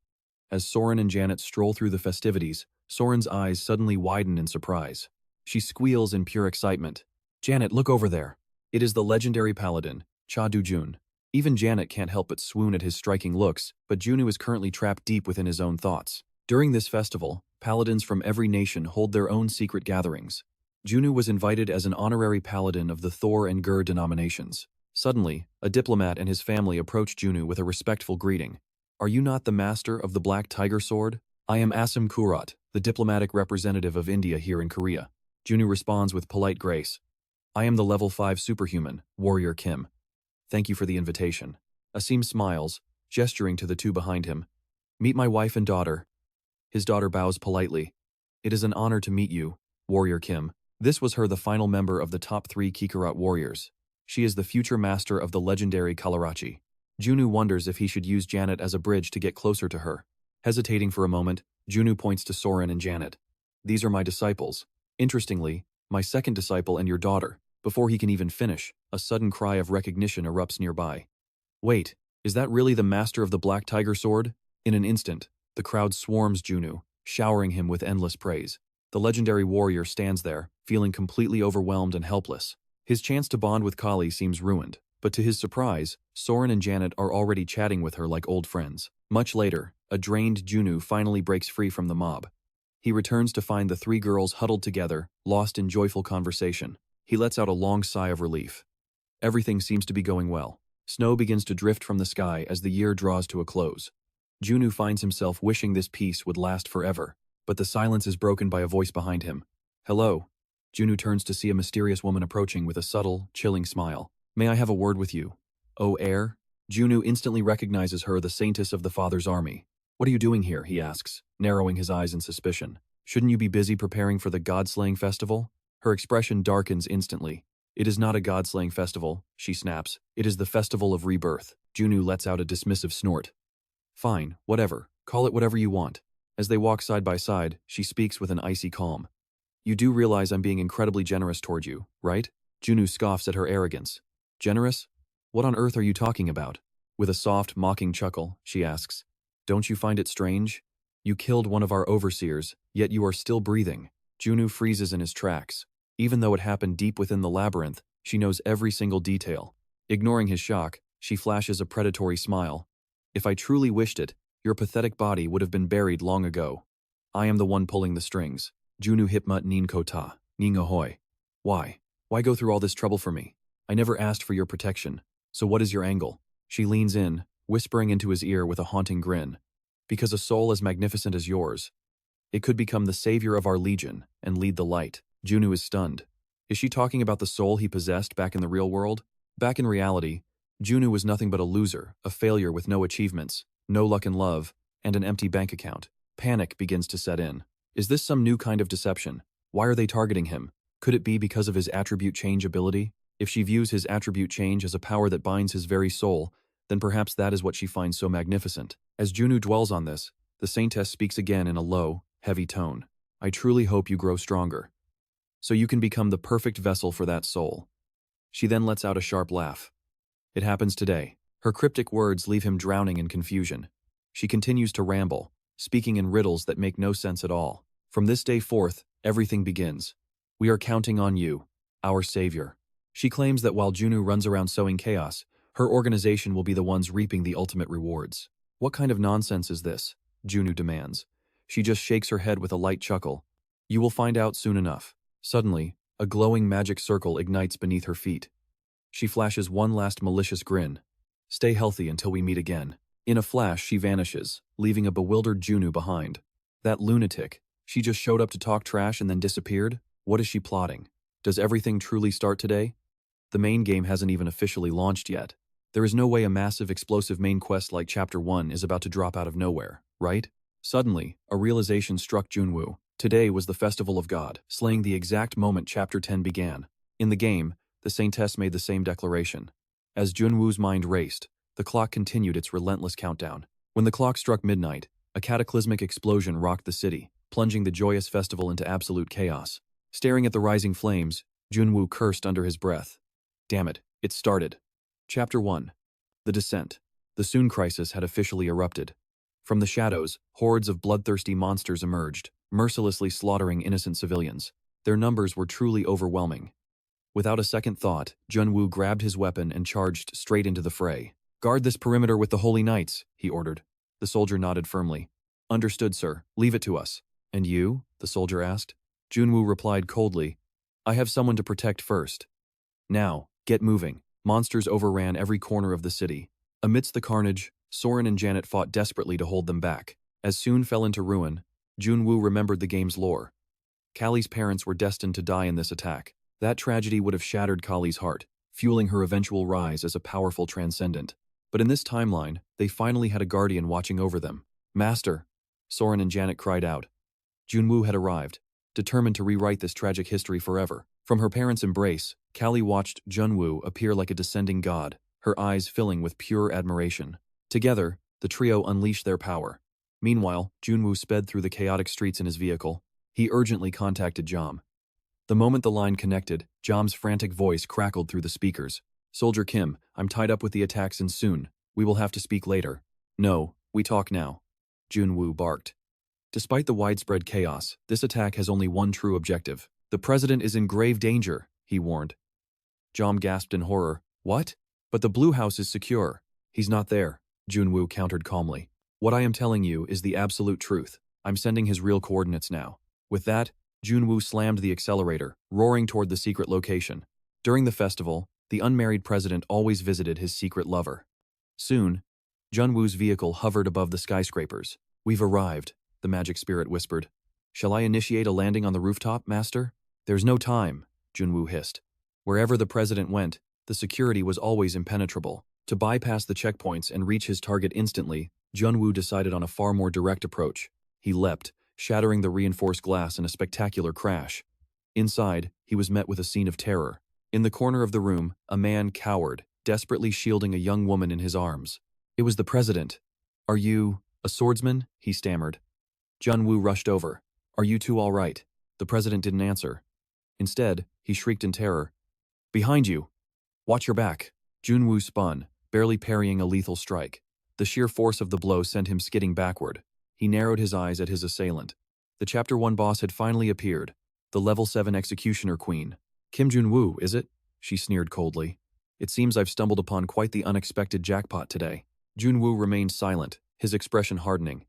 As Soren and Janet stroll through the festivities, Soren's eyes suddenly widen in surprise. She squeals in pure excitement. Janet, look over there. It is the legendary paladin, Cha Du-jun. Even Janet can't help but swoon at his striking looks, but Junu is currently trapped deep within his own thoughts. During this festival, paladins from every nation hold their own secret gatherings. Junwoo was invited as an honorary paladin of the Thor and Gur denominations. Suddenly, a diplomat and his family approached Junwoo with a respectful greeting. "Are you not the master of the Black Tiger Sword?" "I am Asim Kurat, the diplomatic representative of India here in Korea." Junwoo responds with polite grace. "I am the level 5 superhuman, Warrior Kim. Thank you for the invitation." Asim smiles, gesturing to the two behind him. "Meet my wife and daughter." His daughter bows politely. "It is an honor to meet you, Warrior Kim." This was her, the final member of the top 3 Kikurat warriors. She is the future master of the legendary Kalarachi. Junwoo wonders if he should use Janet as a bridge to get closer to her. Hesitating for a moment, Junwoo points to Soren and Janet. "These are my disciples. Interestingly, my second disciple and your daughter." Before he can even finish, a sudden cry of recognition erupts nearby. "Wait, is that really the master of the Black Tiger Sword?" In an instant, the crowd swarms Junwoo, showering him with endless praise. The legendary warrior stands there, feeling completely overwhelmed and helpless. His chance to bond with Kali seems ruined, but to his surprise, Soren and Janet are already chatting with her like old friends. Much later, a drained Junwoo finally breaks free from the mob. He returns to find the 3 girls huddled together, lost in joyful conversation. He lets out a long sigh of relief. Everything seems to be going well. Snow begins to drift from the sky as the year draws to a close. Junwoo finds himself wishing this peace would last forever, but the silence is broken by a voice behind him. "Hello." Junwoo turns to see a mysterious woman approaching with a subtle, chilling smile. "May I have a word with you, O heir?" Junwoo instantly recognizes her, the saintess of the Father's army. "What are you doing here?" he asks, narrowing his eyes in suspicion. "Shouldn't you be busy preparing for the god-slaying festival?" Her expression darkens instantly. "It is not a god-slaying festival," she snaps. "It is the festival of rebirth." Junwoo lets out a dismissive snort. "Fine, whatever. Call it whatever you want." As they walk side by side, she speaks with an icy calm. "You do realize I'm being incredibly generous toward you, right?" Junwoo scoffs at her arrogance. "Generous? What on earth are you talking about?" With a soft, mocking chuckle, she asks. "Don't you find it strange? You killed one of our overseers, yet you are still breathing." Junwoo freezes in his tracks. Even though it happened deep within the labyrinth, she knows every single detail. Ignoring his shock, she flashes a predatory smile. "If I truly wished it, your pathetic body would have been buried long ago. I am the one pulling the strings." Junwoo hipmut nin kota, ning ahoy. Why? Why go through all this trouble for me? I never asked for your protection. So what is your angle?" She leans in, whispering into his ear with a haunting grin. "Because a soul as magnificent as yours, it could become the savior of our legion and lead the light." Junwoo is stunned. Is she talking about the soul he possessed back in the real world? Back in reality, Junwoo was nothing but a loser, a failure with no achievements, no luck in love, and an empty bank account. Panic begins to set in. Is this some new kind of deception? Why are they targeting him? Could it be because of his attribute change ability? If she views his attribute change as a power that binds his very soul, then perhaps that is what she finds so magnificent. As Junwoo dwells on this, the saintess speaks again in a low, heavy tone. "I truly hope you grow stronger, so you can become the perfect vessel for that soul." She then lets out a sharp laugh. "It happens today." Her cryptic words leave him drowning in confusion. She continues to ramble, speaking in riddles that make no sense at all. "From this day forth, everything begins. We are counting on you, our savior." She claims that while Junwoo runs around sowing chaos, her organization will be the ones reaping the ultimate rewards. "What kind of nonsense is this?" Junwoo demands. She just shakes her head with a light chuckle. "You will find out soon enough." Suddenly, a glowing magic circle ignites beneath her feet. She flashes one last malicious grin. "Stay healthy until we meet again." In a flash, she vanishes, leaving a bewildered Junwoo behind. That lunatic. She just showed up to talk trash and then disappeared? What is she plotting? Does everything truly start today? The main game hasn't even officially launched yet. There is no way a massive explosive main quest like Chapter 1 is about to drop out of nowhere, right? Suddenly, a realization struck Junwoo. Today was the Festival of God, slaying the exact moment Chapter 10 began. In the game, the Saintess made the same declaration. As Junwoo's mind raced, the clock continued its relentless countdown. When the clock struck midnight, a cataclysmic explosion rocked the city, plunging the joyous festival into absolute chaos. Staring at the rising flames, Junwoo cursed under his breath. Damn it, it started. Chapter 1. The Descent. The Seun crisis had officially erupted. From the shadows, hordes of bloodthirsty monsters emerged, mercilessly slaughtering innocent civilians. Their numbers were truly overwhelming. Without a second thought, Junwoo grabbed his weapon and charged straight into the fray. "Guard this perimeter with the Holy Knights," he ordered. The soldier nodded firmly. "Understood, sir. Leave it to us." "And you?" the soldier asked. Junwoo replied coldly, I have someone to protect first. Now, get moving. Monsters overran every corner of the city. Amidst the carnage, Soren and Janet fought desperately to hold them back. As Seun fell into ruin, Junwoo remembered the game's lore. Kali's parents were destined to die in this attack. That tragedy would have shattered Kali's heart, fueling her eventual rise as a powerful transcendent. But in this timeline, they finally had a guardian watching over them. Master! Soren and Janet cried out. Junwoo had arrived, determined to rewrite this tragic history forever. From her parents' embrace, Kali watched Junwoo appear like a descending god, her eyes filling with pure admiration. Together, the trio unleashed their power. Meanwhile, Junwoo sped through the chaotic streets in his vehicle. He urgently contacted Jom. The moment the line connected, Jom's frantic voice crackled through the speakers. Soldier Kim, I'm tied up with the attacks in Seun. We will have to speak later. No, we talk now. Junwoo barked. Despite the widespread chaos, this attack has only one true objective. The president is in grave danger, he warned. Jom gasped in horror. What? But the Blue House is secure. He's not there, Junwoo countered calmly. What I am telling you is the absolute truth. I'm sending his real coordinates now. With that, Junwoo slammed the accelerator, roaring toward the secret location. During the festival, the unmarried president always visited his secret lover. Soon, Junwoo's vehicle hovered above the skyscrapers. We've arrived, the magic spirit whispered. Shall I initiate a landing on the rooftop, master? There's no time, Junwoo hissed. Wherever the president went, the security was always impenetrable. To bypass the checkpoints and reach his target instantly, Junwoo decided on a far more direct approach. He leapt, shattering the reinforced glass in a spectacular crash. Inside, he was met with a scene of terror. In the corner of the room, a man cowered, desperately shielding a young woman in his arms. It was the president. Are you a swordsman? He stammered. Junwoo rushed over. Are you two all right? The president didn't answer. Instead, he shrieked in terror. Behind you! Watch your back! Junwoo spun, barely parrying a lethal strike. The sheer force of the blow sent him skidding backward. He narrowed his eyes at his assailant. The Chapter 1 boss had finally appeared, the Level 7 Executioner Queen. Kim Junwoo, is it? She sneered coldly. It seems I've stumbled upon quite the unexpected jackpot today. Junwoo remained silent, his expression hardening.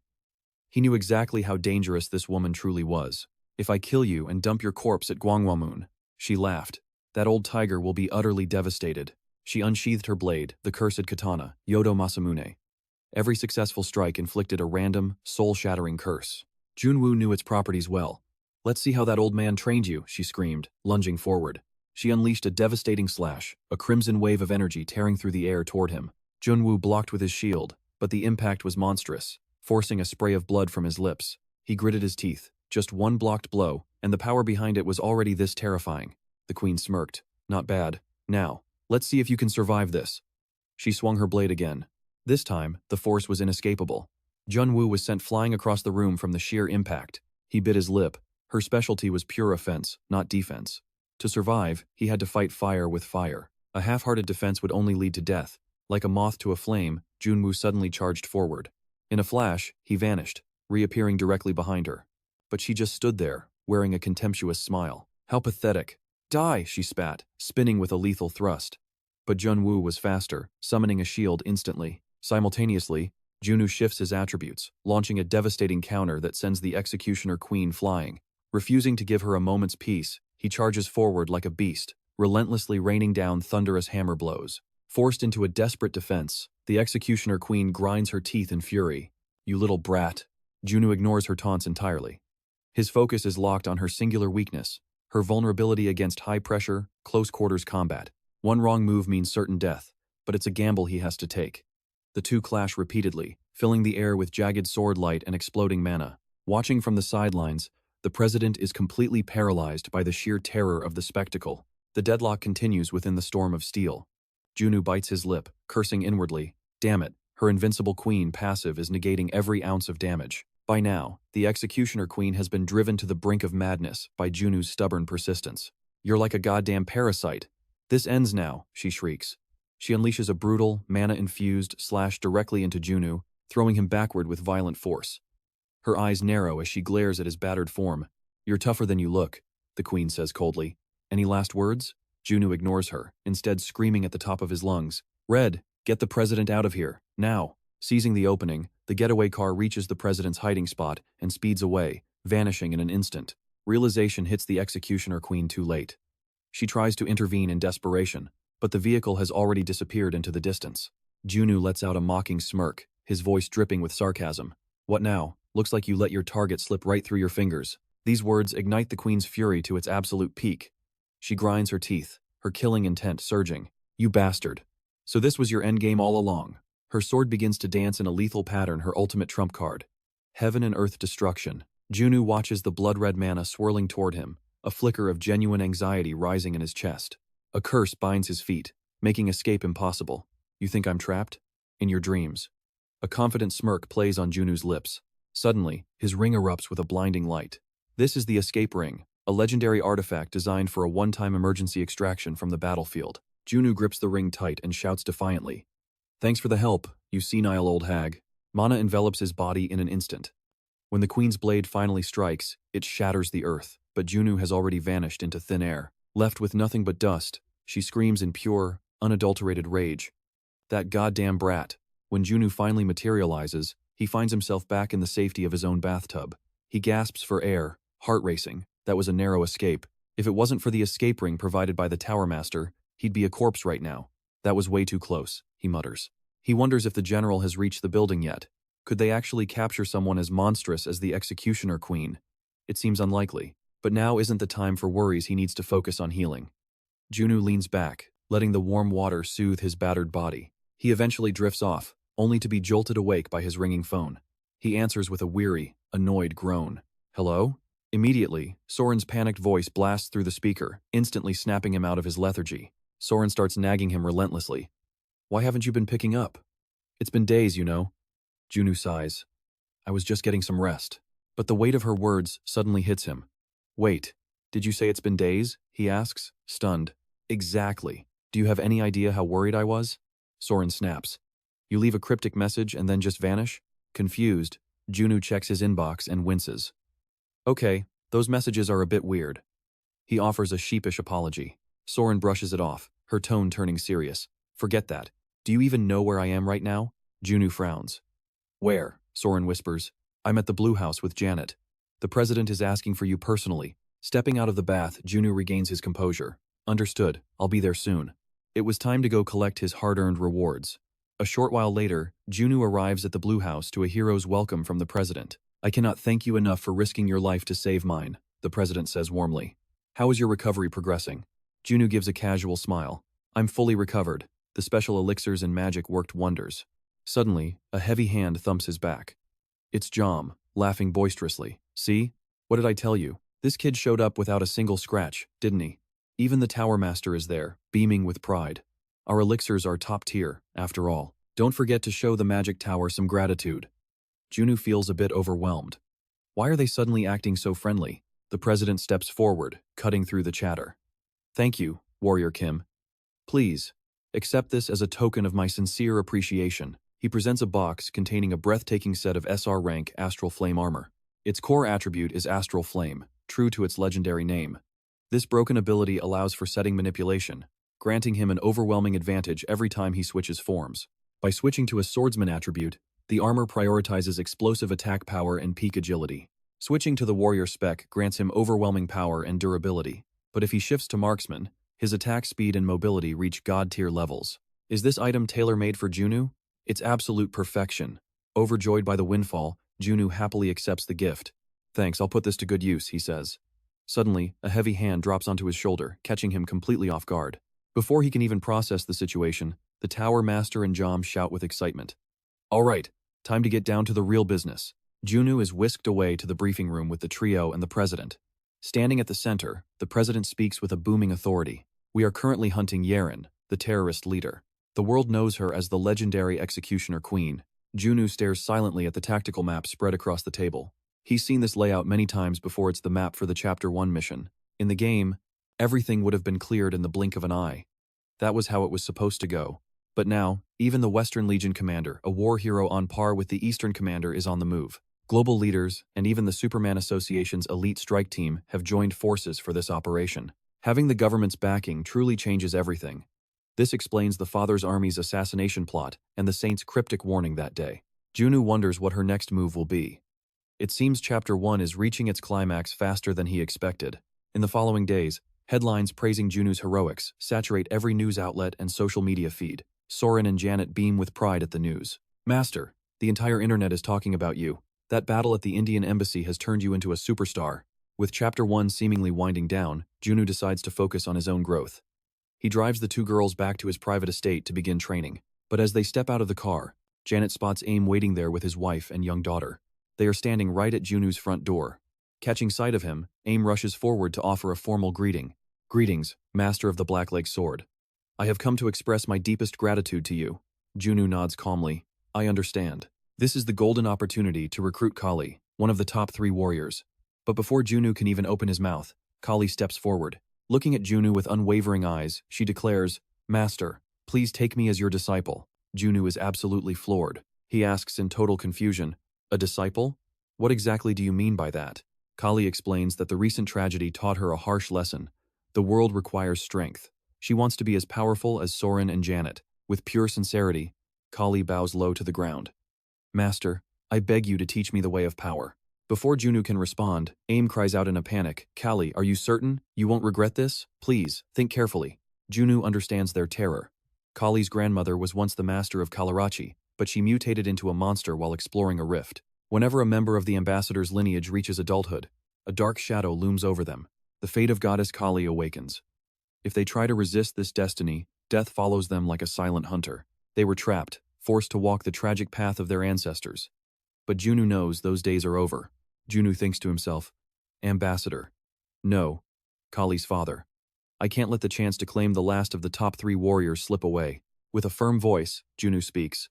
He knew exactly how dangerous this woman truly was. If I kill you and dump your corpse at Gwanghwamun, she laughed. That old tiger will be utterly devastated. She unsheathed her blade, the cursed katana, Yodo Masamune. Every successful strike inflicted a random, soul-shattering curse. Junwoo knew its properties well. Let's see how that old man trained you, she screamed, lunging forward. She unleashed a devastating slash, a crimson wave of energy tearing through the air toward him. Junwoo blocked with his shield, but the impact was monstrous, forcing a spray of blood from his lips. He gritted his teeth. Just one blocked blow, and the power behind it was already this terrifying. The queen smirked. Not bad. Now, let's see if you can survive this. She swung her blade again. This time, the force was inescapable. Junwoo was sent flying across the room from the sheer impact. He bit his lip. Her specialty was pure offense, not defense. To survive, he had to fight fire with fire. A half-hearted defense would only lead to death. Like a moth to a flame, Junwoo suddenly charged forward. In a flash, he vanished, reappearing directly behind her. But she just stood there, wearing a contemptuous smile. How pathetic. Die, she spat, spinning with a lethal thrust. But Junwoo was faster, summoning a shield instantly. Simultaneously, Junwoo shifts his attributes, launching a devastating counter that sends the Executioner Queen flying. Refusing to give her a moment's peace, he charges forward like a beast, relentlessly raining down thunderous hammer blows. Forced into a desperate defense, the Executioner Queen grinds her teeth in fury. You little brat. Junwoo ignores her taunts entirely. His focus is locked on her singular weakness, her vulnerability against high-pressure, close-quarters combat. One wrong move means certain death, but it's a gamble he has to take. The two clash repeatedly, filling the air with jagged sword light and exploding mana. Watching from the sidelines, the president is completely paralyzed by the sheer terror of the spectacle. The deadlock continues within the storm of steel. Junwoo bites his lip, cursing inwardly. Damn it, her invincible queen passive is negating every ounce of damage. By now, the Executioner Queen has been driven to the brink of madness by Junwoo's stubborn persistence. You're like a goddamn parasite. This ends now, she shrieks. She unleashes a brutal, mana-infused slash directly into Junwoo, throwing him backward with violent force. Her eyes narrow as she glares at his battered form. You're tougher than you look, the queen says coldly. Any last words? Junwoo ignores her, instead screaming at the top of his lungs. Red, get the president out of here, now. Seizing the opening, the getaway car reaches the president's hiding spot and speeds away, vanishing in an instant. Realization hits the Executioner Queen too late. She tries to intervene in desperation, but the vehicle has already disappeared into the distance. Junsu lets out a mocking smirk, his voice dripping with sarcasm. What now? Looks like you let your target slip right through your fingers. These words ignite the queen's fury to its absolute peak. She grinds her teeth, her killing intent surging. You bastard. So this was your endgame all along. Her sword begins to dance in a lethal pattern, her ultimate trump card. Heaven and earth destruction. Junsu watches the blood-red mana swirling toward him, a flicker of genuine anxiety rising in his chest. A curse binds his feet, making escape impossible. You think I'm trapped? In your dreams. A confident smirk plays on Junsu's lips. Suddenly, his ring erupts with a blinding light. This is the escape ring, a legendary artifact designed for a one-time emergency extraction from the battlefield. Junsu grips the ring tight and shouts defiantly. Thanks for the help, you senile old hag. Mana envelops his body in an instant. When the queen's blade finally strikes, it shatters the earth, but Junsu has already vanished into thin air. Left with nothing but dust, she screams in pure, unadulterated rage. That goddamn brat. When Junsu finally materializes, he finds himself back in the safety of his own bathtub. He gasps for air, heart racing. That was a narrow escape. If it wasn't for the escape ring provided by the Tower Master, he'd be a corpse right now. That was way too close, he mutters. He wonders if the general has reached the building yet. Could they actually capture someone as monstrous as the Executioner Queen? It seems unlikely, but now isn't the time for worries. He needs to focus on healing. Junsu leans back, letting the warm water soothe his battered body. He eventually drifts off, only to be jolted awake by his ringing phone. He answers with a weary, annoyed groan. Hello? Immediately, Soren's panicked voice blasts through the speaker, instantly snapping him out of his lethargy. Soren starts nagging him relentlessly. Why haven't you been picking up? It's been days, you know. Junsu sighs. I was just getting some rest. But the weight of her words suddenly hits him. Wait, did you say it's been days? He asks, stunned. Exactly. Do you have any idea how worried I was? Soren snaps. You leave a cryptic message and then just vanish? Confused, Junsu checks his inbox and winces. Okay, those messages are a bit weird. He offers a sheepish apology. Soren brushes it off, her tone turning serious. Forget that. Do you even know where I am right now? Junsu frowns. Where? Soren whispers. I'm at the Blue House with Janet. The president is asking for you personally. Stepping out of the bath, Junsu regains his composure. Understood, I'll be there soon. It was time to go collect his hard-earned rewards. A short while later, Junsu arrives at the Blue House to a hero's welcome from the president. I cannot thank you enough for risking your life to save mine, the president says warmly. How is your recovery progressing? Junsu gives a casual smile. I'm fully recovered. The special elixirs and magic worked wonders. Suddenly, a heavy hand thumps his back. It's Jom, laughing boisterously. See? What did I tell you? This kid showed up without a single scratch, didn't he? Even the Tower Master is there, beaming with pride. Our elixirs are top tier, after all. Don't forget to show the Magic Tower some gratitude. Junsu feels a bit overwhelmed. Why are they suddenly acting so friendly? The president steps forward, cutting through the chatter. Thank you, Warrior Kim. Please, accept this as a token of my sincere appreciation. He presents a box containing a breathtaking set of SR rank Astral Flame armor. Its core attribute is Astral Flame, true to its legendary name. This broken ability allows for setting manipulation, granting him an overwhelming advantage every time he switches forms. By switching to a swordsman attribute, the armor prioritizes explosive attack power and peak agility. Switching to the warrior spec grants him overwhelming power and durability. But if he shifts to marksman, his attack speed and mobility reach god-tier levels. Is this item tailor-made for Junsu? It's absolute perfection. Overjoyed by the windfall, Junsu happily accepts the gift. Thanks, I'll put this to good use, he says. Suddenly, a heavy hand drops onto his shoulder, catching him completely off guard. Before he can even process the situation, the Tower Master and Jom shout with excitement. All right, time to get down to the real business. Junsu is whisked away to the briefing room with the trio and the president. Standing at the center, the president speaks with a booming authority. We are currently hunting Yeren, the terrorist leader. The world knows her as the legendary Executioner Queen. Junsu stares silently at the tactical map spread across the table. He's seen this layout many times before. It's the map for the Chapter 1 mission. In the game, everything would have been cleared in the blink of an eye. That was how it was supposed to go. But now, even the Western Legion commander, a war hero on par with the Eastern commander, is on the move. Global leaders, and even the Superman Association's elite strike team have joined forces for this operation. Having the government's backing truly changes everything. This explains the Father's Army's assassination plot and the Saint's cryptic warning that day. Junsu wonders what her next move will be. It seems Chapter 1 is reaching its climax faster than he expected. In the following days, Headlines praising Junu's heroics saturate every news outlet and social media feed. Soren and Janet beam with pride at the news. Master, the entire internet is talking about you. That battle at the Indian embassy has turned you into a superstar. With Chapter 1 seemingly winding down, Junu decides to focus on his own growth. He drives the two girls back to his private estate to begin training. But as they step out of the car, Janet spots Aim waiting there with his wife and young daughter. They are standing right at Junu's front door. Catching sight of him, Aim rushes forward to offer a formal greeting. Greetings, Master of the Black-Leg Sword. I have come to express my deepest gratitude to you. Junu nods calmly. I understand. This is the golden opportunity to recruit Kali, one of the top 3 warriors. But before Junu can even open his mouth, Kali steps forward. Looking at Junu with unwavering eyes, she declares, Master, please take me as your disciple. Junu is absolutely floored. He asks in total confusion, a disciple? What exactly do you mean by that? Kali explains that the recent tragedy taught her a harsh lesson. The world requires strength. She wants to be as powerful as Soren and Janet. With pure sincerity, Kali bows low to the ground. Master, I beg you to teach me the way of power. Before Junu can respond, Aim cries out in a panic, Kali, are you certain? You won't regret this? Please, think carefully. Junu understands their terror. Kali's grandmother was once the master of Kalarachi, but she mutated into a monster while exploring a rift. Whenever a member of the ambassador's lineage reaches adulthood, a dark shadow looms over them. The fate of goddess Kali awakens. If they try to resist this destiny, death follows them like a silent hunter. They were trapped, forced to walk the tragic path of their ancestors. But Junu knows those days are over. Junu thinks to himself, Ambassador. No, Kali's father. I can't let the chance to claim the last of the top 3 warriors slip away. With a firm voice, Junu speaks.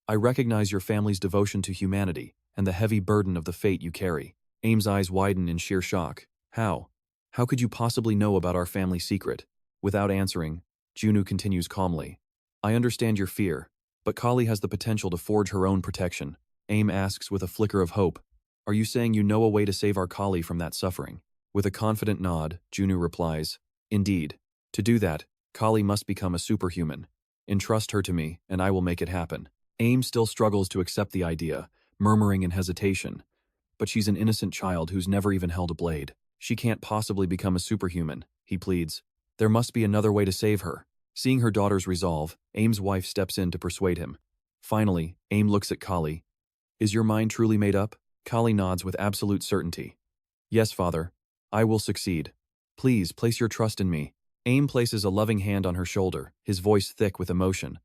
I recognize your family's devotion to humanity and the heavy burden of the fate you carry. Aim's eyes widen in sheer shock. How? How could you possibly know about our family secret? Without answering, Junu continues calmly. I understand your fear, but Kali has the potential to forge her own protection. Aim asks with a flicker of hope, are you saying you know a way to save our Kali from that suffering? With a confident nod, Junu replies, Indeed. To do that, Kali must become a superhuman. Entrust her to me, and I will make it happen. Aim still struggles to accept the idea, murmuring in hesitation. But she's an innocent child who's never even held a blade. She can't possibly become a superhuman, he pleads. There must be another way to save her. Seeing her daughter's resolve, Aim's wife steps in to persuade him. Finally, Aim looks at Kali. Is your mind truly made up? Kali nods with absolute certainty. Yes, father. I will succeed. Please place your trust in me. Aim places a loving hand on her shoulder, his voice thick with emotion.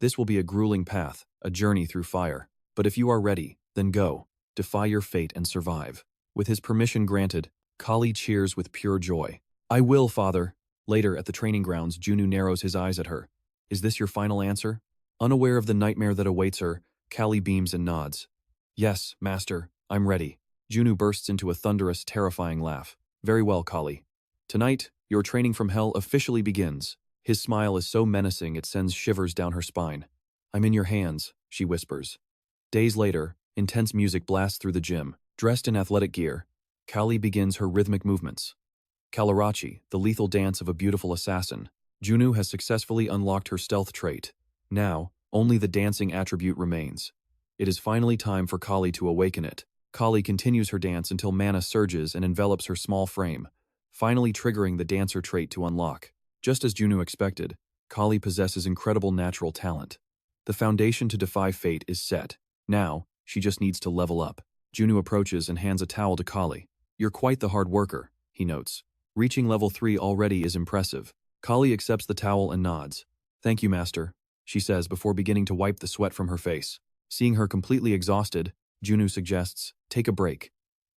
This will be a grueling path, a journey through fire. But if you are ready, then go. Defy your fate and survive. With his permission granted, Kali cheers with pure joy. I will, father. Later, at the training grounds, Junu narrows his eyes at her. Is this your final answer? Unaware of the nightmare that awaits her, Kali beams and nods. Yes, master, I'm ready. Junu bursts into a thunderous, terrifying laugh. Very well, Kali. Tonight, your training from hell officially begins. His smile is so menacing it sends shivers down her spine. I'm in your hands, she whispers. Days later, intense music blasts through the gym. Dressed in athletic gear, Kali begins her rhythmic movements. Kalarachi, the lethal dance of a beautiful assassin. Junu has successfully unlocked her stealth trait. Now, only the dancing attribute remains. It is finally time for Kali to awaken it. Kali continues her dance until mana surges and envelops her small frame, finally triggering the dancer trait to unlock. Just as Junu expected, Kali possesses incredible natural talent. The foundation to defy fate is set. Now, she just needs to level up. Junu approaches and hands a towel to Kali. You're quite the hard worker, he notes. Reaching level 3 already is impressive. Kali accepts the towel and nods. Thank you, master, she says before beginning to wipe the sweat from her face. Seeing her completely exhausted, Junu suggests, take a break.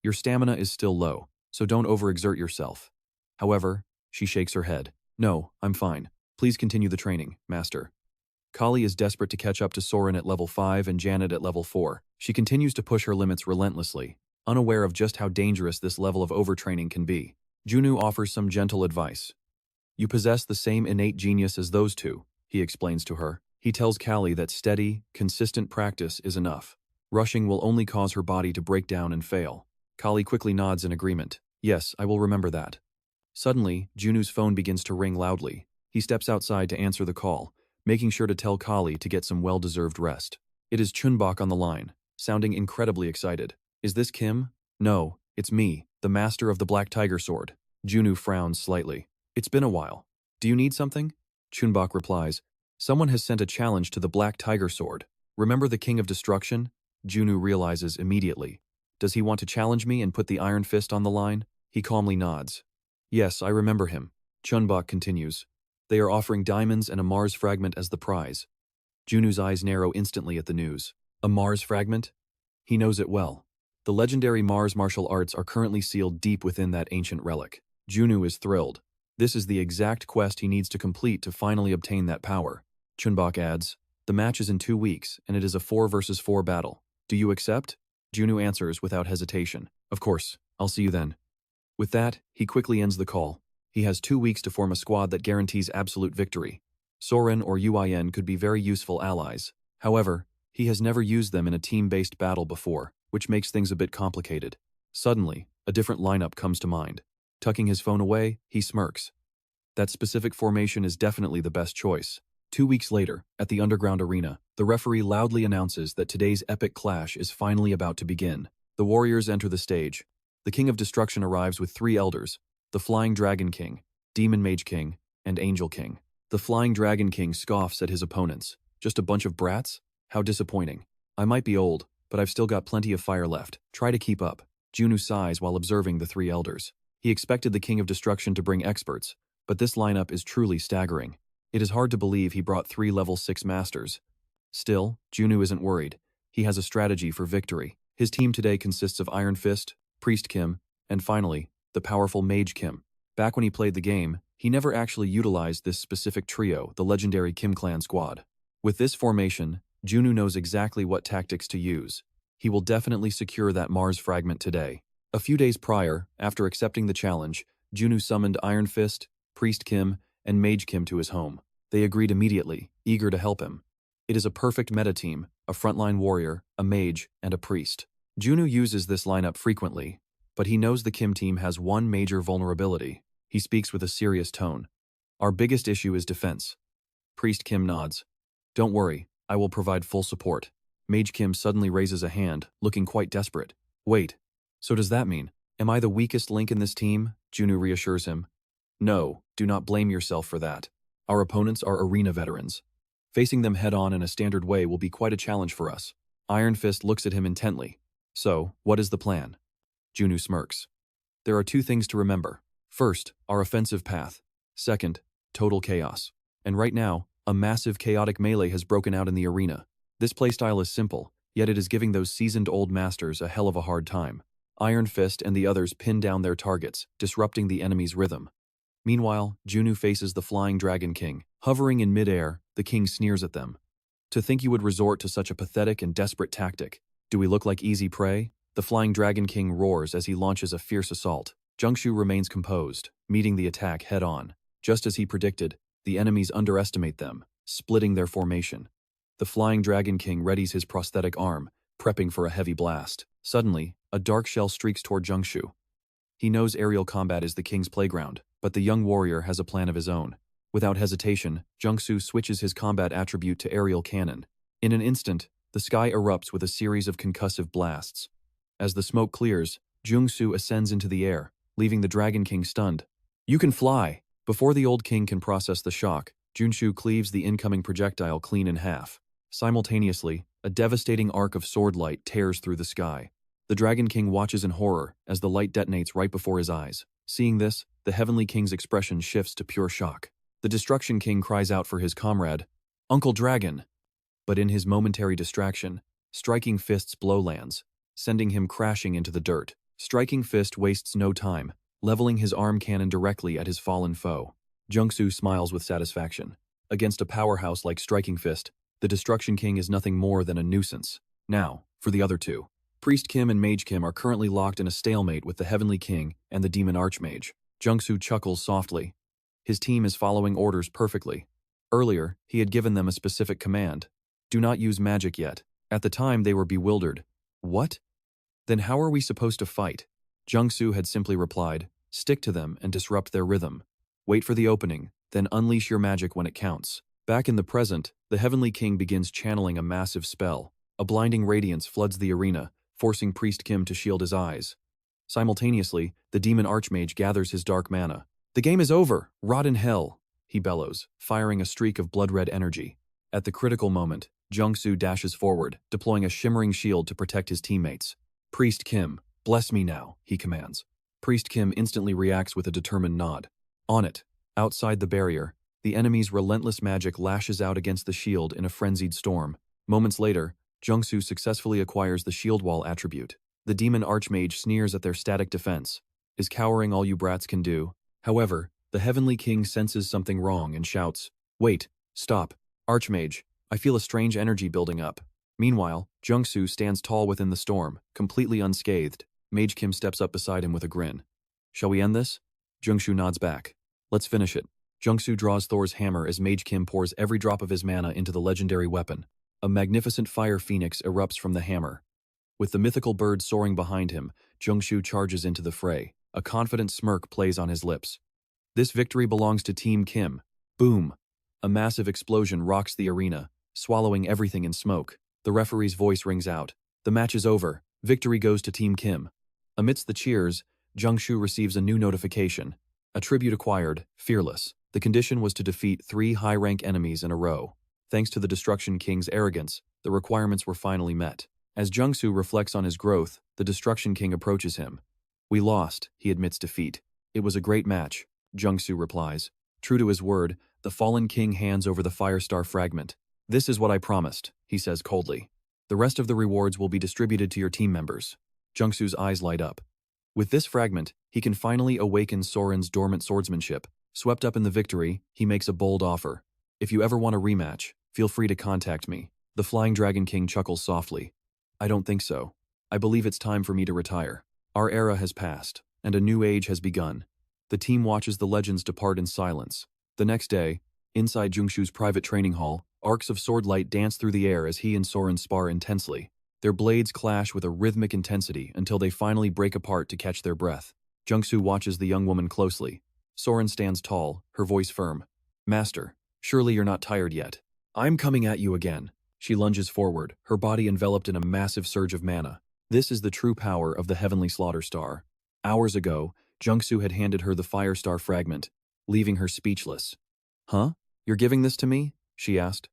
Your stamina is still low, so don't overexert yourself. However, she shakes her head. No, I'm fine. Please continue the training, master. Kali is desperate to catch up to Soren at level 5 and Janet at level 4. She continues to push her limits relentlessly, unaware of just how dangerous this level of overtraining can be. Junu offers some gentle advice. You possess the same innate genius as those two, he explains to her. He tells Kali that steady, consistent practice is enough. Rushing will only cause her body to break down and fail. Kali quickly nods in agreement. Yes, I will remember that. Suddenly, Junu's phone begins to ring loudly. He steps outside to answer the call, making sure to tell Kali to get some well-deserved rest. It is Chunbok on the line, sounding incredibly excited. Is this Kim? No, it's me, the master of the Black Tiger Sword. Junsu frowns slightly. It's been a while. Do you need something? Chunbok replies, someone has sent a challenge to the Black Tiger Sword. Remember the King of Destruction? Junsu realizes immediately. Does he want to challenge me and put the Iron Fist on the line? He calmly nods. Yes, I remember him. Chunbok continues. They are offering diamonds and a Mars fragment as the prize. Junsu's eyes narrow instantly at the news. A Mars fragment? He knows it well. The legendary Mars martial arts are currently sealed deep within that ancient relic. Junsu is thrilled. This is the exact quest he needs to complete to finally obtain that power. Chunbok adds, the match is in 2 weeks, and it is a 4 versus 4 battle. Do you accept? Junsu answers without hesitation. Of course, I'll see you then. With that, he quickly ends the call. He has 2 weeks to form a squad that guarantees absolute victory. Soren or UIN could be very useful allies. However, he has never used them in a team-based battle before, which makes things a bit complicated. Suddenly, a different lineup comes to mind. Tucking his phone away, he smirks. That specific formation is definitely the best choice. 2 weeks later, at the underground arena, the referee loudly announces that today's epic clash is finally about to begin. The warriors enter the stage. The King of Destruction arrives with 3 elders, the Flying Dragon King, Demon Mage King, and Angel King. The Flying Dragon King scoffs at his opponents. Just a bunch of brats? How disappointing. I might be old, but I've still got plenty of fire left. Try to keep up. Junsu sighs while observing the 3 elders. He expected the King of Destruction to bring experts, but this lineup is truly staggering. It is hard to believe he brought 3 level 6 masters. Still, Junsu isn't worried. He has a strategy for victory. His team today consists of Iron Fist, Priest Kim, and finally, the powerful Mage Kim. Back when he played the game, he never actually utilized this specific trio, the legendary Kim Clan squad. With this formation, Junsu knows exactly what tactics to use. He will definitely secure that Mars fragment today. A few days prior, after accepting the challenge, Junsu summoned Iron Fist, Priest Kim, and Mage Kim to his home. They agreed immediately, eager to help him. It is a perfect meta team, a frontline warrior, a mage, and a priest. Junsu uses this lineup frequently, but he knows the Kim team has one major vulnerability. He speaks with a serious tone. Our biggest issue is defense. Priest Kim nods. Don't worry, I will provide full support. Mage Kim suddenly raises a hand, looking quite desperate. Wait, so does that mean, am I the weakest link in this team? Junsu reassures him. No, do not blame yourself for that. Our opponents are arena veterans. Facing them head-on in a standard way will be quite a challenge for us. Iron Fist looks at him intently. So, what is the plan? Junsu smirks. There are 2 things to remember. First, our offensive path. Second, total chaos. And right now, a massive chaotic melee has broken out in the arena. This playstyle is simple, yet it is giving those seasoned old masters a hell of a hard time. Iron Fist and the others pin down their targets, disrupting the enemy's rhythm. Meanwhile, Junsu faces the Flying Dragon King. Hovering in midair, the king sneers at them. To think you would resort to such a pathetic and desperate tactic. Do we look like easy prey? The Flying Dragon King roars as he launches a fierce assault. Junsu remains composed, meeting the attack head-on. Just as he predicted, the enemies underestimate them, splitting their formation. The Flying Dragon King readies his prosthetic arm, prepping for a heavy blast. Suddenly, a dark shell streaks toward Junsu. He knows aerial combat is the king's playground, but the young warrior has a plan of his own. Without hesitation, Junsu switches his combat attribute to aerial cannon. In an instant, the sky erupts with a series of concussive blasts. As the smoke clears, Junsu ascends into the air, leaving the Dragon King stunned. You can fly! Before the old king can process the shock, Junsu cleaves the incoming projectile clean in half. Simultaneously, a devastating arc of sword light tears through the sky. The Dragon King watches in horror as the light detonates right before his eyes. Seeing this, the Heavenly King's expression shifts to pure shock. The Destruction King cries out for his comrade, Uncle Dragon! But in his momentary distraction, Striking Fist's blow lands, sending him crashing into the dirt. Striking Fist wastes no time, leveling his arm cannon directly at his fallen foe. Junsu smiles with satisfaction. Against a powerhouse like Striking Fist, the Destruction King is nothing more than a nuisance. Now, for the other 2. Priest Kim and Mage Kim are currently locked in a stalemate with the Heavenly King and the Demon Archmage. Junsu chuckles softly. His team is following orders perfectly. Earlier, he had given them a specific command. Do not use magic yet. At the time, they were bewildered. What? Then how are we supposed to fight? Junsu had simply replied, stick to them and disrupt their rhythm. Wait for the opening, then unleash your magic when it counts. Back in the present, the Heavenly King begins channeling a massive spell. A blinding radiance floods the arena, forcing Priest Kim to shield his eyes. Simultaneously, the demon archmage gathers his dark mana. The game is over! Rot in hell! He bellows, firing a streak of blood-red energy. At the critical moment, Junsu dashes forward, deploying a shimmering shield to protect his teammates. Priest Kim, bless me now, he commands. Priest Kim instantly reacts with a determined nod. On it, outside the barrier, the enemy's relentless magic lashes out against the shield in a frenzied storm. Moments later, Junsu successfully acquires the shield wall attribute. The demon archmage sneers at their static defense. Is cowering all you brats can do? However, the heavenly king senses something wrong and shouts, "Wait, stop, archmage, I feel a strange energy building up." Meanwhile, Junsu stands tall within the storm, completely unscathed. Mage Kim steps up beside him with a grin. "Shall we end this?" Junsu nods back. "Let's finish it." Junsu draws Thor's hammer as Mage Kim pours every drop of his mana into the legendary weapon. A magnificent fire phoenix erupts from the hammer. With the mythical bird soaring behind him, Junsu charges into the fray. A confident smirk plays on his lips. This victory belongs to Team Kim. Boom! A massive explosion rocks the arena, swallowing everything in smoke. The referee's voice rings out. The match is over. Victory goes to Team Kim. Amidst the cheers, Junsu receives a new notification. Attribute acquired, Fearless. The condition was to defeat 3 high-rank enemies in a row. Thanks to the Destruction King's arrogance, the requirements were finally met. As Junsu reflects on his growth, the Destruction King approaches him. "We lost," he admits defeat. "It was a great match," Junsu replies. True to his word, the fallen king hands over the Firestar fragment. "This is what I promised," he says coldly. "The rest of the rewards will be distributed to your team members." Junsu's eyes light up. With this fragment, he can finally awaken Soren's dormant swordsmanship. Swept up in the victory, he makes a bold offer. "If you ever want a rematch, feel free to contact me." The Flying Dragon King chuckles softly. "I don't think so. I believe it's time for me to retire. Our era has passed, and a new age has begun." The team watches the legends depart in silence. The next day, inside Junsu's private training hall, arcs of sword light dance through the air as he and Soren spar intensely. Their blades clash with a rhythmic intensity until they finally break apart to catch their breath. Junsu watches the young woman closely. Soren stands tall, her voice firm. "Master, surely you're not tired yet. I'm coming at you again." She lunges forward, her body enveloped in a massive surge of mana. This is the true power of the Heavenly Slaughter Star. Hours ago, Junsu had handed her the Firestar fragment, leaving her speechless. "Huh? You're giving this to me?" she asked.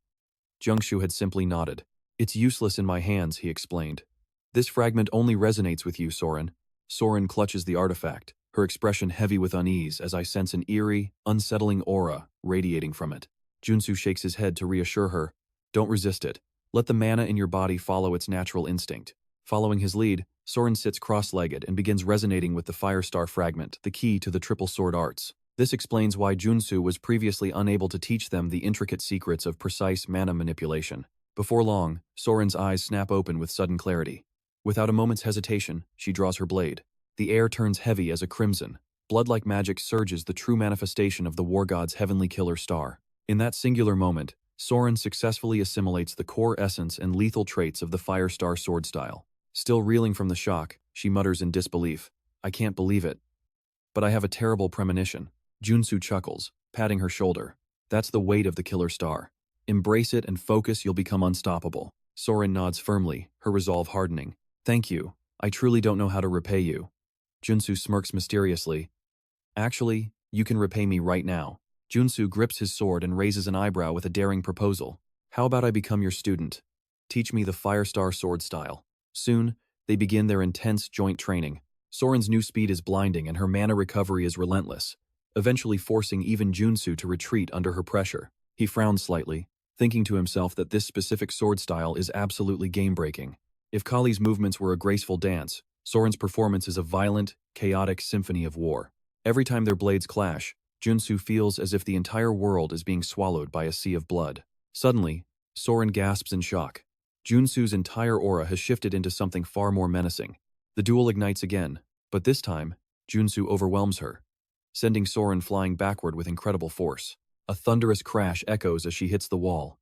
Junsu had simply nodded. "It's useless in my hands," he explained. "This fragment only resonates with you, Soren." Soren clutches the artifact, her expression heavy with unease as I sense an eerie, unsettling aura radiating from it. Junsu shakes his head to reassure her. "Don't resist it. Let the mana in your body follow its natural instinct." Following his lead, Soren sits cross-legged and begins resonating with the Firestar fragment, the key to the triple sword arts. This explains why Junsu was previously unable to teach them the intricate secrets of precise mana manipulation. Before long, Soren's eyes snap open with sudden clarity. Without a moment's hesitation, she draws her blade. The air turns heavy as a crimson. Blood-like magic surges, the true manifestation of the war god's heavenly killer star. In that singular moment, Soren successfully assimilates the core essence and lethal traits of the Firestar sword style. Still reeling from the shock, she mutters in disbelief, "I can't believe it. But I have a terrible premonition." Junsu chuckles, patting her shoulder. "That's the weight of the killer star. Embrace it and focus, you'll become unstoppable." Soren nods firmly, her resolve hardening. "Thank you. I truly don't know how to repay you." Junsu smirks mysteriously. "Actually, you can repay me right now." Junsu grips his sword and raises an eyebrow with a daring proposal. "How about I become your student? Teach me the Firestar sword style." Soon, they begin their intense joint training. Soren's new speed is blinding and her mana recovery is relentless, eventually forcing even Junsu to retreat under her pressure. He frowns slightly, thinking to himself that this specific sword style is absolutely game-breaking. If Kali's movements were a graceful dance, Soren's performance is a violent, chaotic symphony of war. Every time their blades clash, Junsu feels as if the entire world is being swallowed by a sea of blood. Suddenly, Soren gasps in shock. Junsu's entire aura has shifted into something far more menacing. The duel ignites again, but this time, Junsu overwhelms her, sending Soren flying backward with incredible force. A thunderous crash echoes as she hits the wall.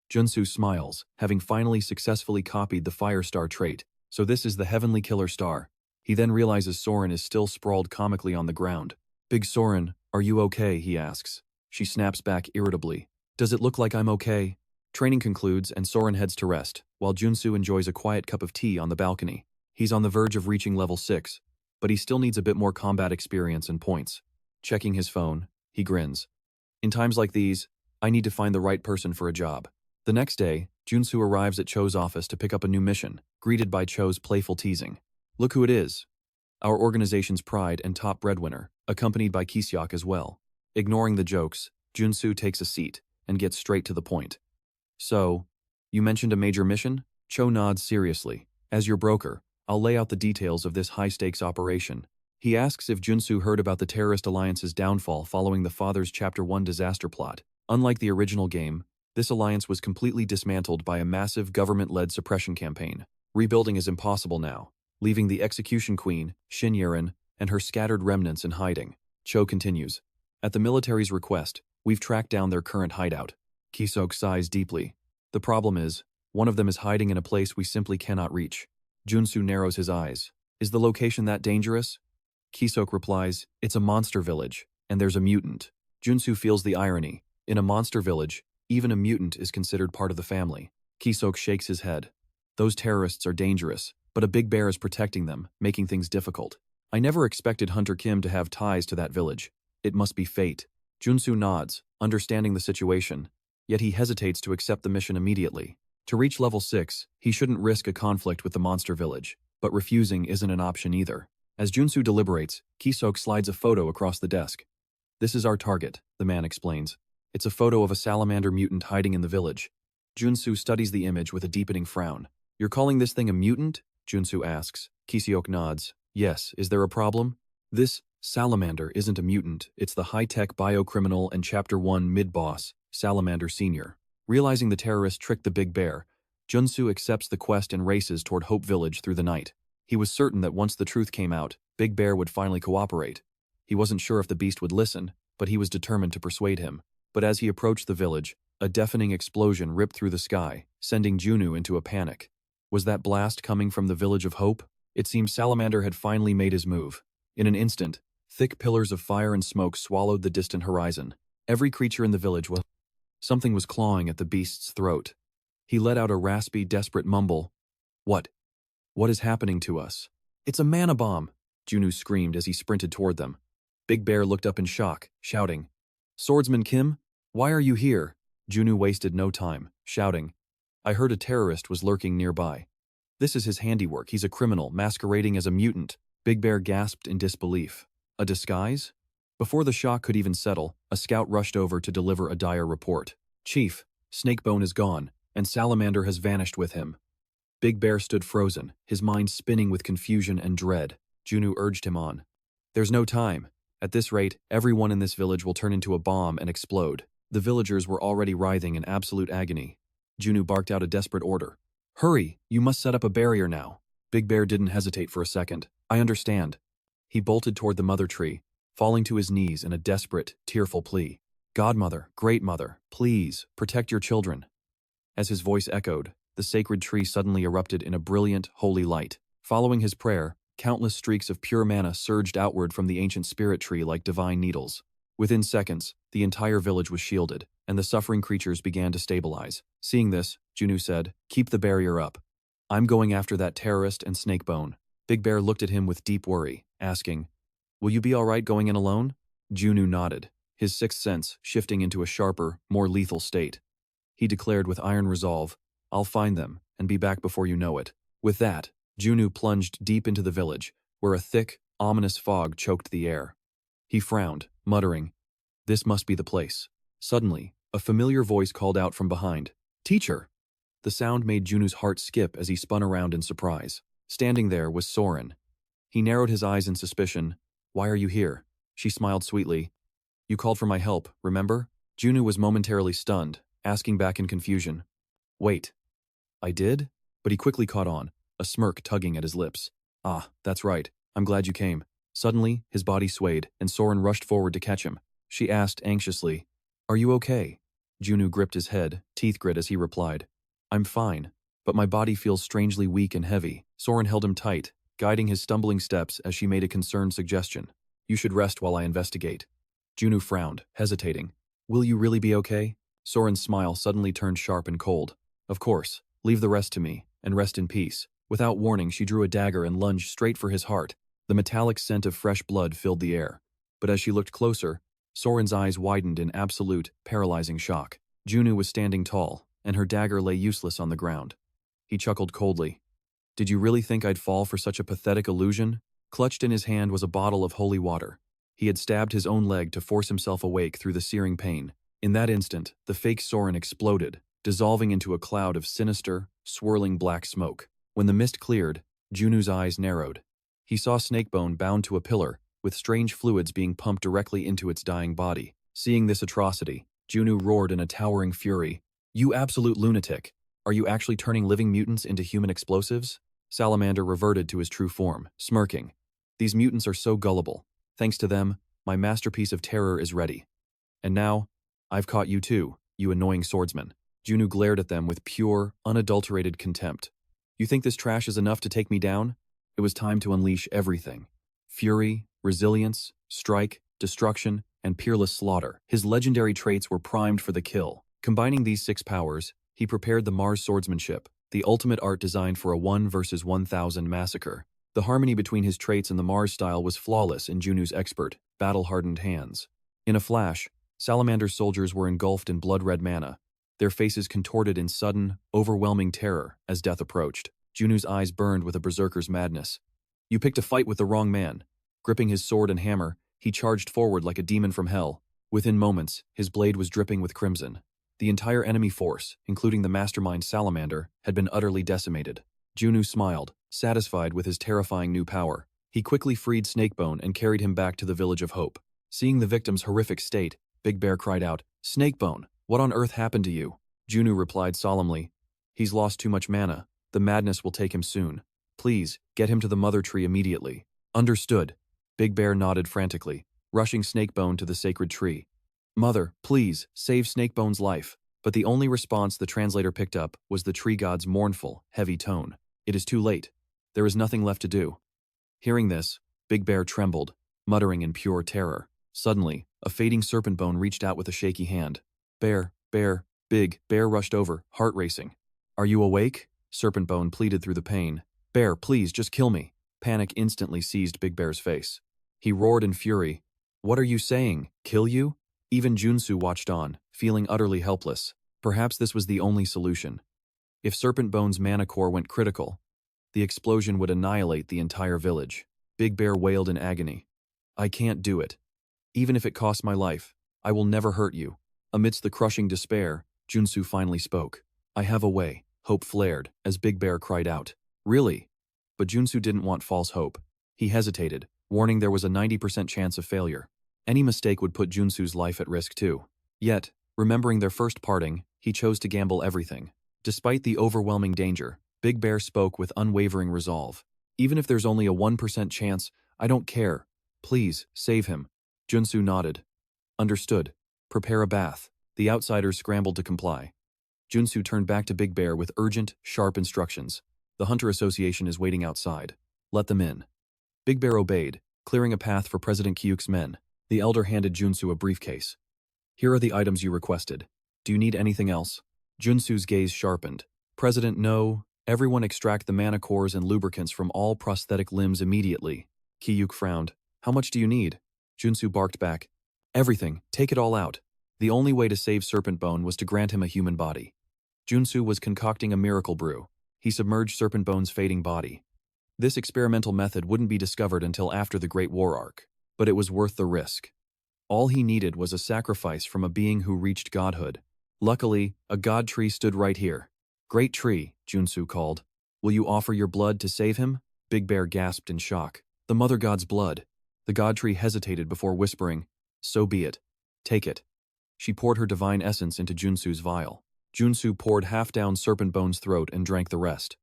Junsu smiles, having finally successfully copied the Firestar trait. So this is the heavenly killer star. He then realizes Soren is still sprawled comically on the ground. "Big Soren, are you okay?" he asks. She snaps back irritably. "Does it look like I'm okay?" Training concludes and Soren heads to rest, while Junsu enjoys a quiet cup of tea on the balcony. He's on the verge of reaching level 6, but he still needs a bit more combat experience and points. Checking his phone, he grins. In times like these, I need to find the right person for a job. The next day, Junsu arrives at Cho's office to pick up a new mission, greeted by Cho's playful teasing. Look who it is. Our organization's pride and top breadwinner, accompanied by Kiseok as well. Ignoring the jokes, Junsu takes a seat and gets straight to the point. So, you mentioned a major mission? Cho nods seriously. As your broker, I'll lay out the details of this high-stakes operation. He asks if Junsu heard about the terrorist alliance's downfall following the father's Chapter 1 disaster plot. Unlike the original game, this alliance was completely dismantled by a massive government-led suppression campaign. Rebuilding is impossible now, leaving the execution queen, Shin Yerin, and her scattered remnants in hiding. Cho continues. At the military's request, we've tracked down their current hideout. Kiseok sighs deeply. The problem is, one of them is hiding in a place we simply cannot reach. Junsu narrows his eyes. Is the location that dangerous? Kiseok replies, it's a monster village, and there's a mutant. Junsu feels the irony. In a monster village, even a mutant is considered part of the family. Kiseok shakes his head. Those terrorists are dangerous, but a big bear is protecting them, making things difficult. I never expected Hunter Kim to have ties to that village. It must be fate. Junsu nods, understanding the situation, yet he hesitates to accept the mission immediately. To reach level 6, he shouldn't risk a conflict with the monster village, but refusing isn't an option either. As Junsu deliberates, Kiseok slides a photo across the desk. This is our target, the man explains. It's a photo of a salamander mutant hiding in the village. Junsu studies the image with a deepening frown. You're calling this thing a mutant? Junsu asks. Kiseok nods. Yes, is there a problem? This salamander isn't a mutant, it's the high-tech biocriminal and Chapter 1 mid-boss, Salamander Sr. Realizing the terrorist tricked the big bear, Junsu accepts the quest and races toward Hope Village through the night. He was certain that once the truth came out, Big Bear would finally cooperate. He wasn't sure if the beast would listen, but he was determined to persuade him. But as he approached the village, a deafening explosion ripped through the sky, sending Junu into a panic. Was that blast coming from the Village of Hope? It seemed Salamander had finally made his move. In an instant, thick pillars of fire and smoke swallowed the distant horizon. Every creature in the village was... Something was clawing at the beast's throat. He let out a raspy, desperate mumble. What? What is happening to us? It's a mana bomb, Junu screamed as he sprinted toward them. Big Bear looked up in shock, shouting, Swordsman Kim, why are you here? Junu wasted no time, shouting, I heard a terrorist was lurking nearby. This is his handiwork, he's a criminal, masquerading as a mutant. Big Bear gasped in disbelief. A disguise? Before the shock could even settle, a scout rushed over to deliver a dire report. Chief, Snakebone is gone, and Salamander has vanished with him. Big Bear stood frozen, his mind spinning with confusion and dread. Junu urged him on. There's no time. At this rate, everyone in this village will turn into a bomb and explode. The villagers were already writhing in absolute agony. Junu barked out a desperate order. Hurry, you must set up a barrier now. Big Bear didn't hesitate for a second. I understand. He bolted toward the mother tree, falling to his knees in a desperate, tearful plea. Godmother, Great Mother, please, protect your children. As his voice echoed, the sacred tree suddenly erupted in a brilliant, holy light. Following his prayer, countless streaks of pure mana surged outward from the ancient spirit tree like divine needles. Within seconds, the entire village was shielded, and the suffering creatures began to stabilize. Seeing this, Junu said, Keep the barrier up. I'm going after that terrorist and Snakebone. Big Bear looked at him with deep worry, asking, Will you be all right going in alone? Junu nodded, his sixth sense shifting into a sharper, more lethal state. He declared with iron resolve, I'll find them, and be back before you know it. With that, Junu plunged deep into the village, where a thick, ominous fog choked the air. He frowned, muttering, This must be the place. Suddenly, a familiar voice called out from behind, Teacher! The sound made Junu's heart skip as he spun around in surprise. Standing there was Soren. He narrowed his eyes in suspicion. Why are you here? She smiled sweetly. You called for my help, remember? Junu was momentarily stunned, asking back in confusion. Wait. I did? But he quickly caught on, a smirk tugging at his lips. Ah, that's right. I'm glad you came. Suddenly, his body swayed, and Soren rushed forward to catch him. She asked anxiously, Are you okay? Junu gripped his head, teeth grit as he replied, I'm fine, but my body feels strangely weak and heavy. Soren held him tight, guiding his stumbling steps as she made a concerned suggestion. You should rest while I investigate. Junu frowned, hesitating. Will you really be okay? Soren's smile suddenly turned sharp and cold. Of course, leave the rest to me, and rest in peace. Without warning, she drew a dagger and lunged straight for his heart. The metallic scent of fresh blood filled the air. But as she looked closer, Soren's eyes widened in absolute, paralyzing shock. Junsu was standing tall, and her dagger lay useless on the ground. He chuckled coldly. Did you really think I'd fall for such a pathetic illusion? Clutched in his hand was a bottle of holy water. He had stabbed his own leg to force himself awake through the searing pain. In that instant, the fake Soren exploded, dissolving into a cloud of sinister, swirling black smoke. When the mist cleared, Junsu's eyes narrowed. He saw Snakebone bound to a pillar, with strange fluids being pumped directly into its dying body. Seeing this atrocity, Junsu roared in a towering fury. You absolute lunatic! Are you actually turning living mutants into human explosives? Salamander reverted to his true form, smirking. These mutants are so gullible. Thanks to them, my masterpiece of terror is ready. And now, I've caught you too, you annoying swordsman. Junsu glared at them with pure, unadulterated contempt. You think this trash is enough to take me down? It was time to unleash everything. Fury, resilience, strike, destruction, and peerless slaughter. His legendary traits were primed for the kill. Combining these 6 powers, he prepared the Mars swordsmanship, the ultimate art designed for a 1 versus 1,000 massacre. The harmony between his traits and the Mars style was flawless in Junsu's expert, battle-hardened hands. In a flash, Salamander's soldiers were engulfed in blood-red mana, their faces contorted in sudden, overwhelming terror as death approached. Junsu's eyes burned with a berserker's madness. You picked a fight with the wrong man. Gripping his sword and hammer, he charged forward like a demon from hell. Within moments, his blade was dripping with crimson. The entire enemy force, including the mastermind Salamander, had been utterly decimated. Junsu smiled, satisfied with his terrifying new power. He quickly freed Snakebone and carried him back to the Village of Hope. Seeing the victim's horrific state, Big Bear cried out, Snakebone, what on earth happened to you? Junsu replied solemnly, He's lost too much mana. The madness will take him soon. Please, get him to the mother tree immediately. Understood. Big Bear nodded frantically, rushing Snakebone to the sacred tree. Mother, please, save Snakebone's life. But the only response the translator picked up was the tree god's mournful, heavy tone. It is too late. There is nothing left to do. Hearing this, Big Bear trembled, muttering in pure terror. Suddenly, a fading serpent bone reached out with a shaky hand. Bear, Big Bear rushed over, heart racing. Are you awake? Serpent Bone pleaded through the pain. Bear, please, just kill me. Panic instantly seized Big Bear's face. He roared in fury. What are you saying? Kill you? Even Junsu watched on, feeling utterly helpless. Perhaps this was the only solution. If Serpent Bone's mana core went critical, the explosion would annihilate the entire village. Big Bear wailed in agony. I can't do it. Even if it costs my life, I will never hurt you. Amidst the crushing despair, Junsu finally spoke. I have a way. Hope flared as Big Bear cried out. Really? But Junsu didn't want false hope. He hesitated, warning there was a 90% chance of failure. Any mistake would put Junsu's life at risk too. Yet, remembering their first parting, he chose to gamble everything. Despite the overwhelming danger, Big Bear spoke with unwavering resolve. Even if there's only a 1% chance, I don't care. Please, save him. Junsu nodded. Understood. Prepare a bath. The outsiders scrambled to comply. Junsu turned back to Big Bear with urgent, sharp instructions. The Hunter Association is waiting outside. Let them in. Big Bear obeyed, clearing a path for President Kyuk's men. The elder handed Junsu a briefcase. Here are the items you requested. Do you need anything else? Junsu's gaze sharpened. President, no. Everyone extract the mana cores and lubricants from all prosthetic limbs immediately. Kyuk frowned. How much do you need? Junsu barked back. Everything. Take it all out. The only way to save Serpent Bone was to grant him a human body. Junsu was concocting a miracle brew. He submerged Serpent Bone's fading body. This experimental method wouldn't be discovered until after the Great War arc, but it was worth the risk. All he needed was a sacrifice from a being who reached godhood. Luckily, a god tree stood right here. Great tree, Junsu called. Will you offer your blood to save him? Big Bear gasped in shock. The mother god's blood. The god tree hesitated before whispering, So be it. Take it. She poured her divine essence into Junsu's vial. Junsu poured half down Serpent Bone's throat and drank the rest.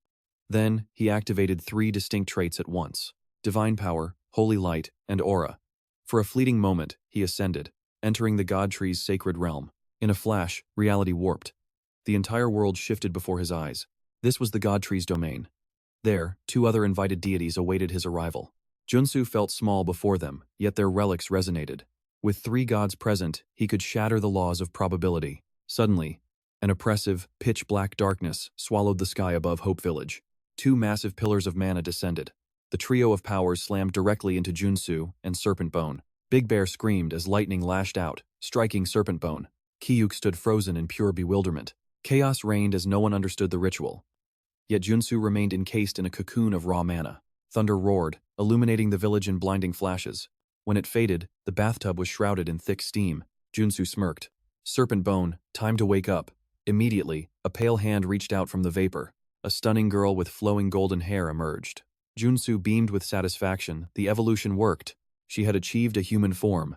Then, he activated 3 distinct traits at once. Divine Power, Holy Light, and Aura. For a fleeting moment, he ascended, entering the God Tree's sacred realm. In a flash, reality warped. The entire world shifted before his eyes. This was the God Tree's domain. There, 2 other invited deities awaited his arrival. Junsu felt small before them, yet their relics resonated. With 3 gods present, he could shatter the laws of probability. Suddenly, an oppressive, pitch-black darkness swallowed the sky above Hope Village. 2 massive pillars of mana descended. The trio of powers slammed directly into Junsu and Serpent Bone. Big Bear screamed as lightning lashed out, striking Serpent Bone. Kyuk stood frozen in pure bewilderment. Chaos reigned as no one understood the ritual. Yet Junsu remained encased in a cocoon of raw mana. Thunder roared, illuminating the village in blinding flashes. When it faded, the bathtub was shrouded in thick steam. Junsu smirked. Serpent Bone, time to wake up. Immediately, a pale hand reached out from the vapor. A stunning girl with flowing golden hair emerged. Junsu beamed with satisfaction. The evolution worked. She had achieved a human form.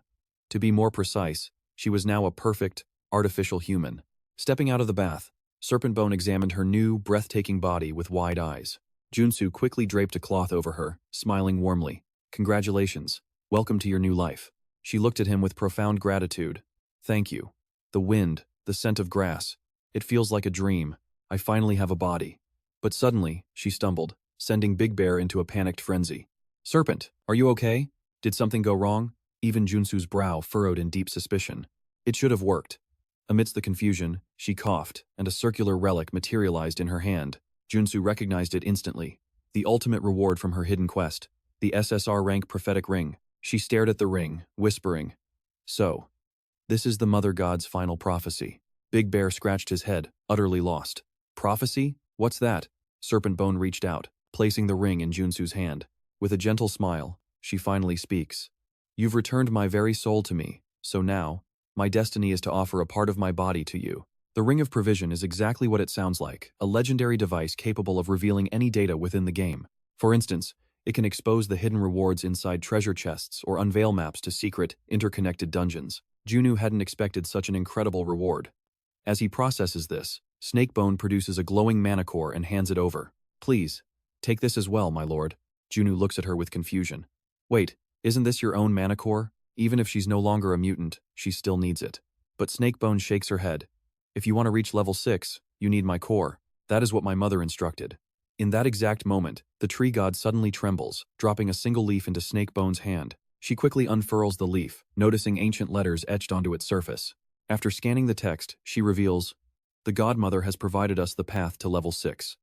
To be more precise, she was now a perfect, artificial human. Stepping out of the bath, Serpent Bone examined her new, breathtaking body with wide eyes. Junsu quickly draped a cloth over her, smiling warmly. Congratulations. Welcome to your new life. She looked at him with profound gratitude. Thank you. The wind, the scent of grass. It feels like a dream. I finally have a body. But suddenly, she stumbled, sending Big Bear into a panicked frenzy. Serpent, are you okay? Did something go wrong? Even Junsu's brow furrowed in deep suspicion. It should have worked. Amidst the confusion, she coughed, and a circular relic materialized in her hand. Junsu recognized it instantly. The ultimate reward from her hidden quest. The SSR rank prophetic ring. She stared at the ring, whispering, So, this is the Mother God's final prophecy. Big Bear scratched his head, utterly lost. Prophecy? What's that? Serpent Bone reached out, placing the ring in Junsu's hand. With a gentle smile, she finally speaks. You've returned my very soul to me, so now, my destiny is to offer a part of my body to you. The Ring of Provision is exactly what it sounds like, a legendary device capable of revealing any data within the game. For instance, it can expose the hidden rewards inside treasure chests or unveil maps to secret, interconnected dungeons. Junsu hadn't expected such an incredible reward. As he processes this, Snakebone produces a glowing mana core and hands it over. Please, take this as well, my lord. Junsu looks at her with confusion. Wait, isn't this your own mana core? Even if she's no longer a mutant, she still needs it. But Snakebone shakes her head. If you want to reach level 6, you need my core. That is what my mother instructed. In that exact moment, the tree god suddenly trembles, dropping a single leaf into Snakebone's hand. She quickly unfurls the leaf, noticing ancient letters etched onto its surface. After scanning the text, she reveals, The Godmother has provided us the path to level 6.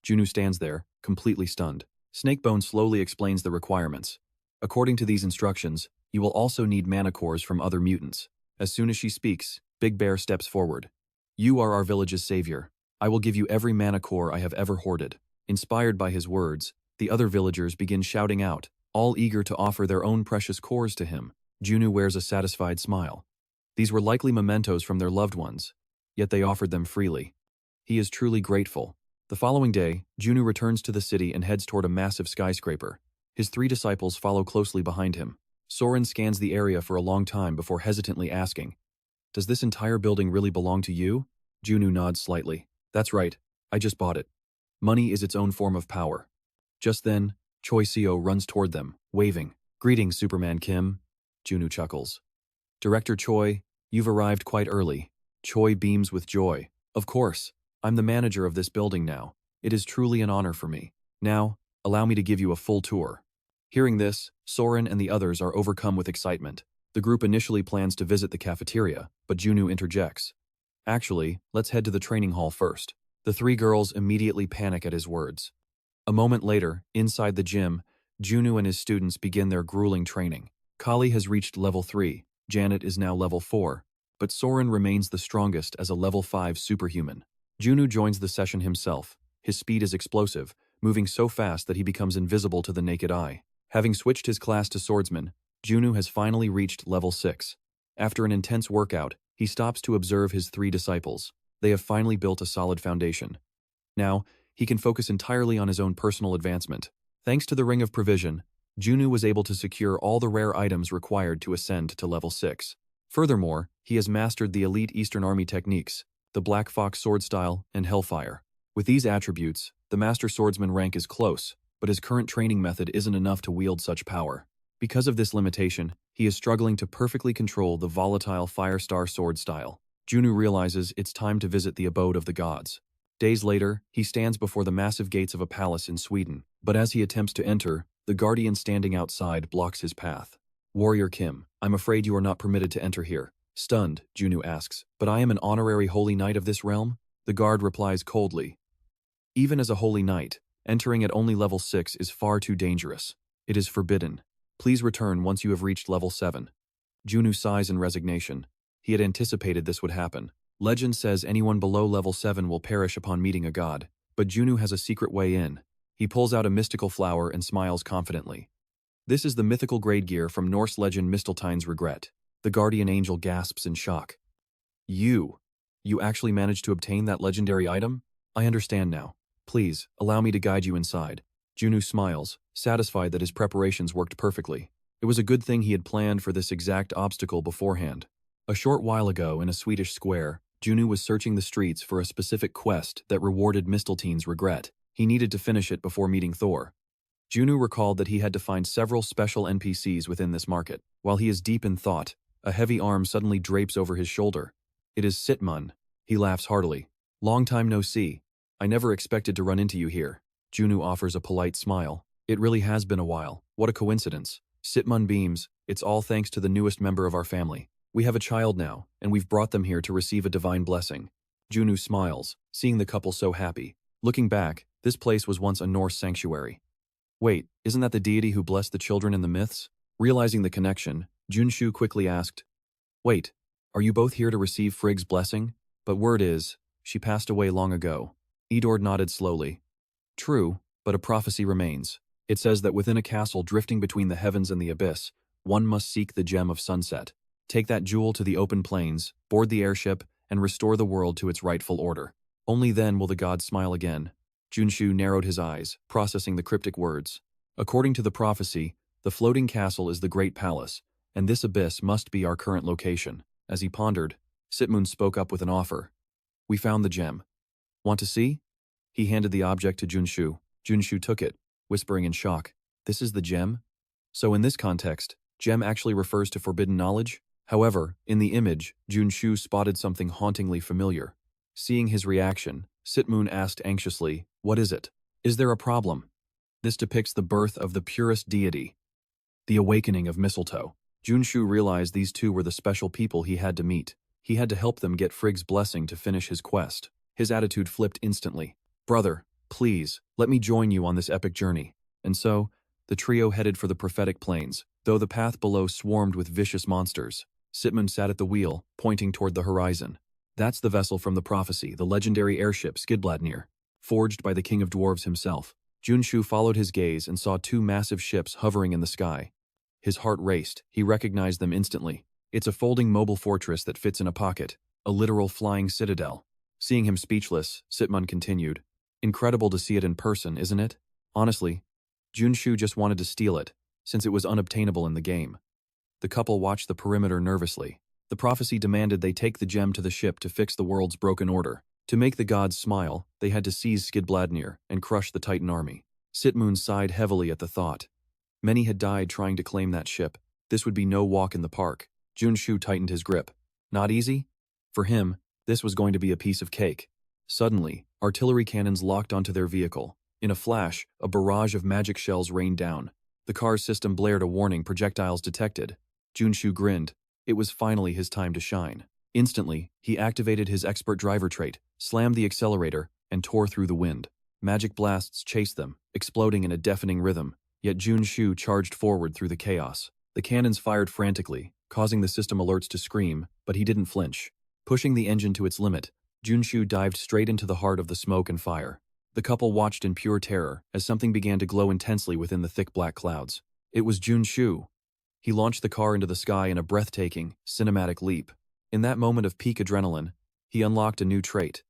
Junsu stands there, completely stunned. Snakebone slowly explains the requirements. According to these instructions, you will also need mana cores from other mutants. As soon as she speaks, Big Bear steps forward. You are our village's savior. I will give you every mana core I have ever hoarded. Inspired by his words, the other villagers begin shouting out, all eager to offer their own precious cores to him. Junsu wears a satisfied smile. These were likely mementos from their loved ones, yet they offered them freely. He is truly grateful. The following day, Junsu returns to the city and heads toward a massive skyscraper. His 3 disciples follow closely behind him. Soren scans the area for a long time before hesitantly asking, Does this entire building really belong to you? Junsu nods slightly. That's right, I just bought it. Money is its own form of power. Just then, Choi Seo runs toward them, waving. Greetings, Superman Kim. Junsu chuckles. Director Choi, you've arrived quite early. Choi beams with joy. Of course, I'm the manager of this building now. It is truly an honor for me. Now, allow me to give you a full tour. Hearing this, Soren and the others are overcome with excitement. The group initially plans to visit the cafeteria, but Junsu interjects. Actually, let's head to the training hall first. The 3 girls immediately panic at his words. A moment later, inside the gym, Junsu and his students begin their grueling training. Kali has reached level 3, Janet is now level 4, but Soren remains the strongest as a level 5 superhuman. Junsu joins the session himself. His speed is explosive, moving so fast that he becomes invisible to the naked eye. Having switched his class to swordsman, Junsu has finally reached level 6. After an intense workout, he stops to observe his 3 disciples. They have finally built a solid foundation. Now, he can focus entirely on his own personal advancement. Thanks to the Ring of Provision, Junsu was able to secure all the rare items required to ascend to level 6. Furthermore, he has mastered the elite Eastern Army techniques, the Black Fox sword style, and Hellfire. With these attributes, the Master Swordsman rank is close, but his current training method isn't enough to wield such power. Because of this limitation, he is struggling to perfectly control the volatile Firestar sword style. Junsu realizes it's time to visit the abode of the gods. Days later, he stands before the massive gates of a palace in Sweden, but as he attempts to enter, the guardian standing outside blocks his path. Warrior Kim, I'm afraid you are not permitted to enter here. Stunned, Junsu asks, but I am an honorary holy knight of this realm? The guard replies coldly. Even as a holy knight, Entering at only level 6 is far too dangerous. It is forbidden. Please return once you have reached level 7. Junsu sighs in resignation. He had anticipated this would happen. Legend says anyone below level 7 will perish upon meeting a god, but Junsu has a secret way in. He pulls out a mystical flower and smiles confidently. This is the mythical grade gear from Norse legend Mistletine's Regret. The guardian angel gasps in shock. You actually managed to obtain that legendary item? I understand now. Please, allow me to guide you inside. Junsu smiles, satisfied that his preparations worked perfectly. It was a good thing he had planned for this exact obstacle beforehand. A short while ago, in a Swedish square, Junsu was searching the streets for a specific quest that rewarded Mistletine's Regret. He needed to finish it before meeting Thor. Junsu recalled that he had to find several special NPCs within this market. While he is deep in thought, a heavy arm suddenly drapes over his shoulder. It is Sitmun. He laughs heartily. Long time no see. I never expected to run into you here. Junsu offers a polite smile. It really has been a while. What a coincidence. Sitmun beams. It's all thanks to the newest member of our family. We have a child now, and we've brought them here to receive a divine blessing. Junsu smiles, seeing the couple so happy. Looking back, this place was once a Norse sanctuary. Wait, isn't that the deity who blessed the children in the myths? Realizing the connection, Junsu quickly asked, Wait, are you both here to receive Frigg's blessing? But word is, she passed away long ago. Edord nodded slowly. True, but a prophecy remains. It says that within a castle drifting between the heavens and the abyss, one must seek the gem of sunset. Take that jewel to the open plains, board the airship, and restore the world to its rightful order. Only then will the gods smile again. Junsu narrowed his eyes, processing the cryptic words. According to the prophecy, the floating castle is the great palace, and this abyss must be our current location. As he pondered, Sitmun spoke up with an offer. We found the gem. Want to see? He handed the object to Junsu. Junsu took it, whispering in shock. This is the gem? So in this context, gem actually refers to forbidden knowledge? However, in the image, Junsu spotted something hauntingly familiar. Seeing his reaction, Sitmun asked anxiously, What is it? Is there a problem? This depicts the birth of the purest deity. The awakening of mistletoe. Junsu realized these two were the special people he had to meet. He had to help them get Frigg's blessing to finish his quest. His attitude flipped instantly. Brother, please, let me join you on this epic journey. And so, the trio headed for the prophetic plains, though the path below swarmed with vicious monsters. Sitmun sat at the wheel, pointing toward the horizon. That's the vessel from the prophecy, the legendary airship Skidbladnir, forged by the king of dwarves himself. Junsu followed his gaze and saw two massive ships hovering in the sky. His heart raced. He recognized them instantly. It's a folding mobile fortress that fits in a pocket, a literal flying citadel. Seeing him speechless, Sitmun continued. Incredible to see it in person, isn't it? Honestly, Junsu just wanted to steal it, since it was unobtainable in the game. The couple watched the perimeter nervously. The prophecy demanded they take the gem to the ship to fix the world's broken order. To make the gods smile, they had to seize Skidbladnir and crush the Titan army. Sitmun sighed heavily at the thought. Many had died trying to claim that ship. This would be no walk in the park. Junsu tightened his grip. Not easy? For him, this was going to be a piece of cake. Suddenly, artillery cannons locked onto their vehicle. In a flash, a barrage of magic shells rained down. The car's system blared a warning, projectiles detected. Junsu grinned. It was finally his time to shine. Instantly, he activated his expert driver trait, slammed the accelerator, and tore through the wind. Magic blasts chased them, exploding in a deafening rhythm, yet Junsu charged forward through the chaos. The cannons fired frantically, causing the system alerts to scream, but he didn't flinch. Pushing the engine to its limit, Junsu dived straight into the heart of the smoke and fire. The couple watched in pure terror as something began to glow intensely within the thick black clouds. It was Junsu. He launched the car into the sky in a breathtaking, cinematic leap. In that moment of peak adrenaline, he unlocked a new trait.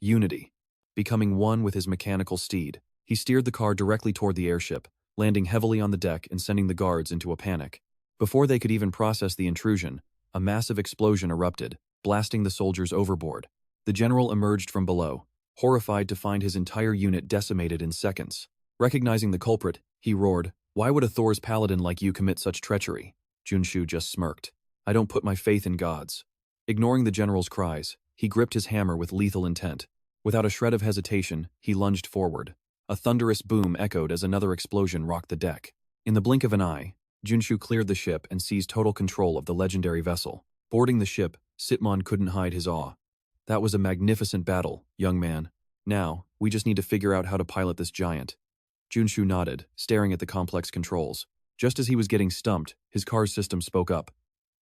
Unity. Becoming one with his mechanical steed, he steered the car directly toward the airship, landing heavily on the deck and sending the guards into a panic. Before they could even process the intrusion, a massive explosion erupted, blasting the soldiers overboard. The general emerged from below, horrified to find his entire unit decimated in seconds. Recognizing the culprit, he roared, "Why would a Thor's paladin like you commit such treachery?" Junsu just smirked. "I don't put my faith in gods." Ignoring the general's cries, he gripped his hammer with lethal intent. Without a shred of hesitation, he lunged forward. A thunderous boom echoed as another explosion rocked the deck. In the blink of an eye, Junsu cleared the ship and seized total control of the legendary vessel. Boarding the ship, Sitmun couldn't hide his awe. "That was a magnificent battle, young man." Now, we just need to figure out how to pilot this giant. Junsu nodded, staring at the complex controls. Just as he was getting stumped, his car's system spoke up.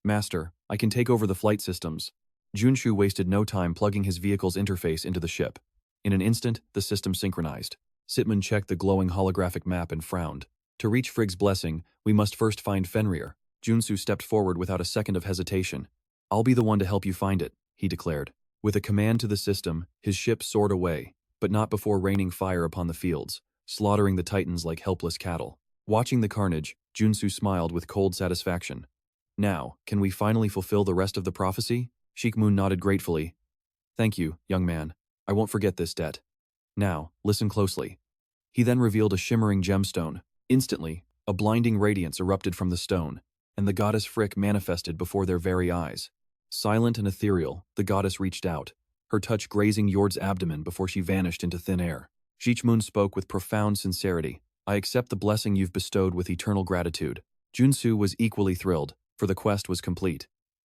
Master, I can take over the flight systems. Junsu wasted no time plugging his vehicle's interface into the ship. In an instant, the system synchronized. Sitman checked the glowing holographic map and frowned. To reach Frigg's blessing, we must first find Fenrir. Junsu stepped forward without a second of hesitation. I'll be the one to help you find it, he declared. With a command to the system, his ship soared away, but not before raining fire upon the fields, slaughtering the titans like helpless cattle. Watching the carnage, Junsu smiled with cold satisfaction. Now, can we finally fulfill the rest of the prophecy? Shikmun nodded gratefully. Thank you, young man. I won't forget this debt. Now, listen closely. He then revealed a shimmering gemstone. Instantly, a blinding radiance erupted from the stone, and the goddess Frigg manifested before their very eyes. Silent and ethereal, the goddess reached out, her touch grazing Yord's abdomen before she vanished into thin air. Shikmun spoke with profound sincerity. I accept the blessing you've bestowed with eternal gratitude. Junsu was equally thrilled, for the quest was complete.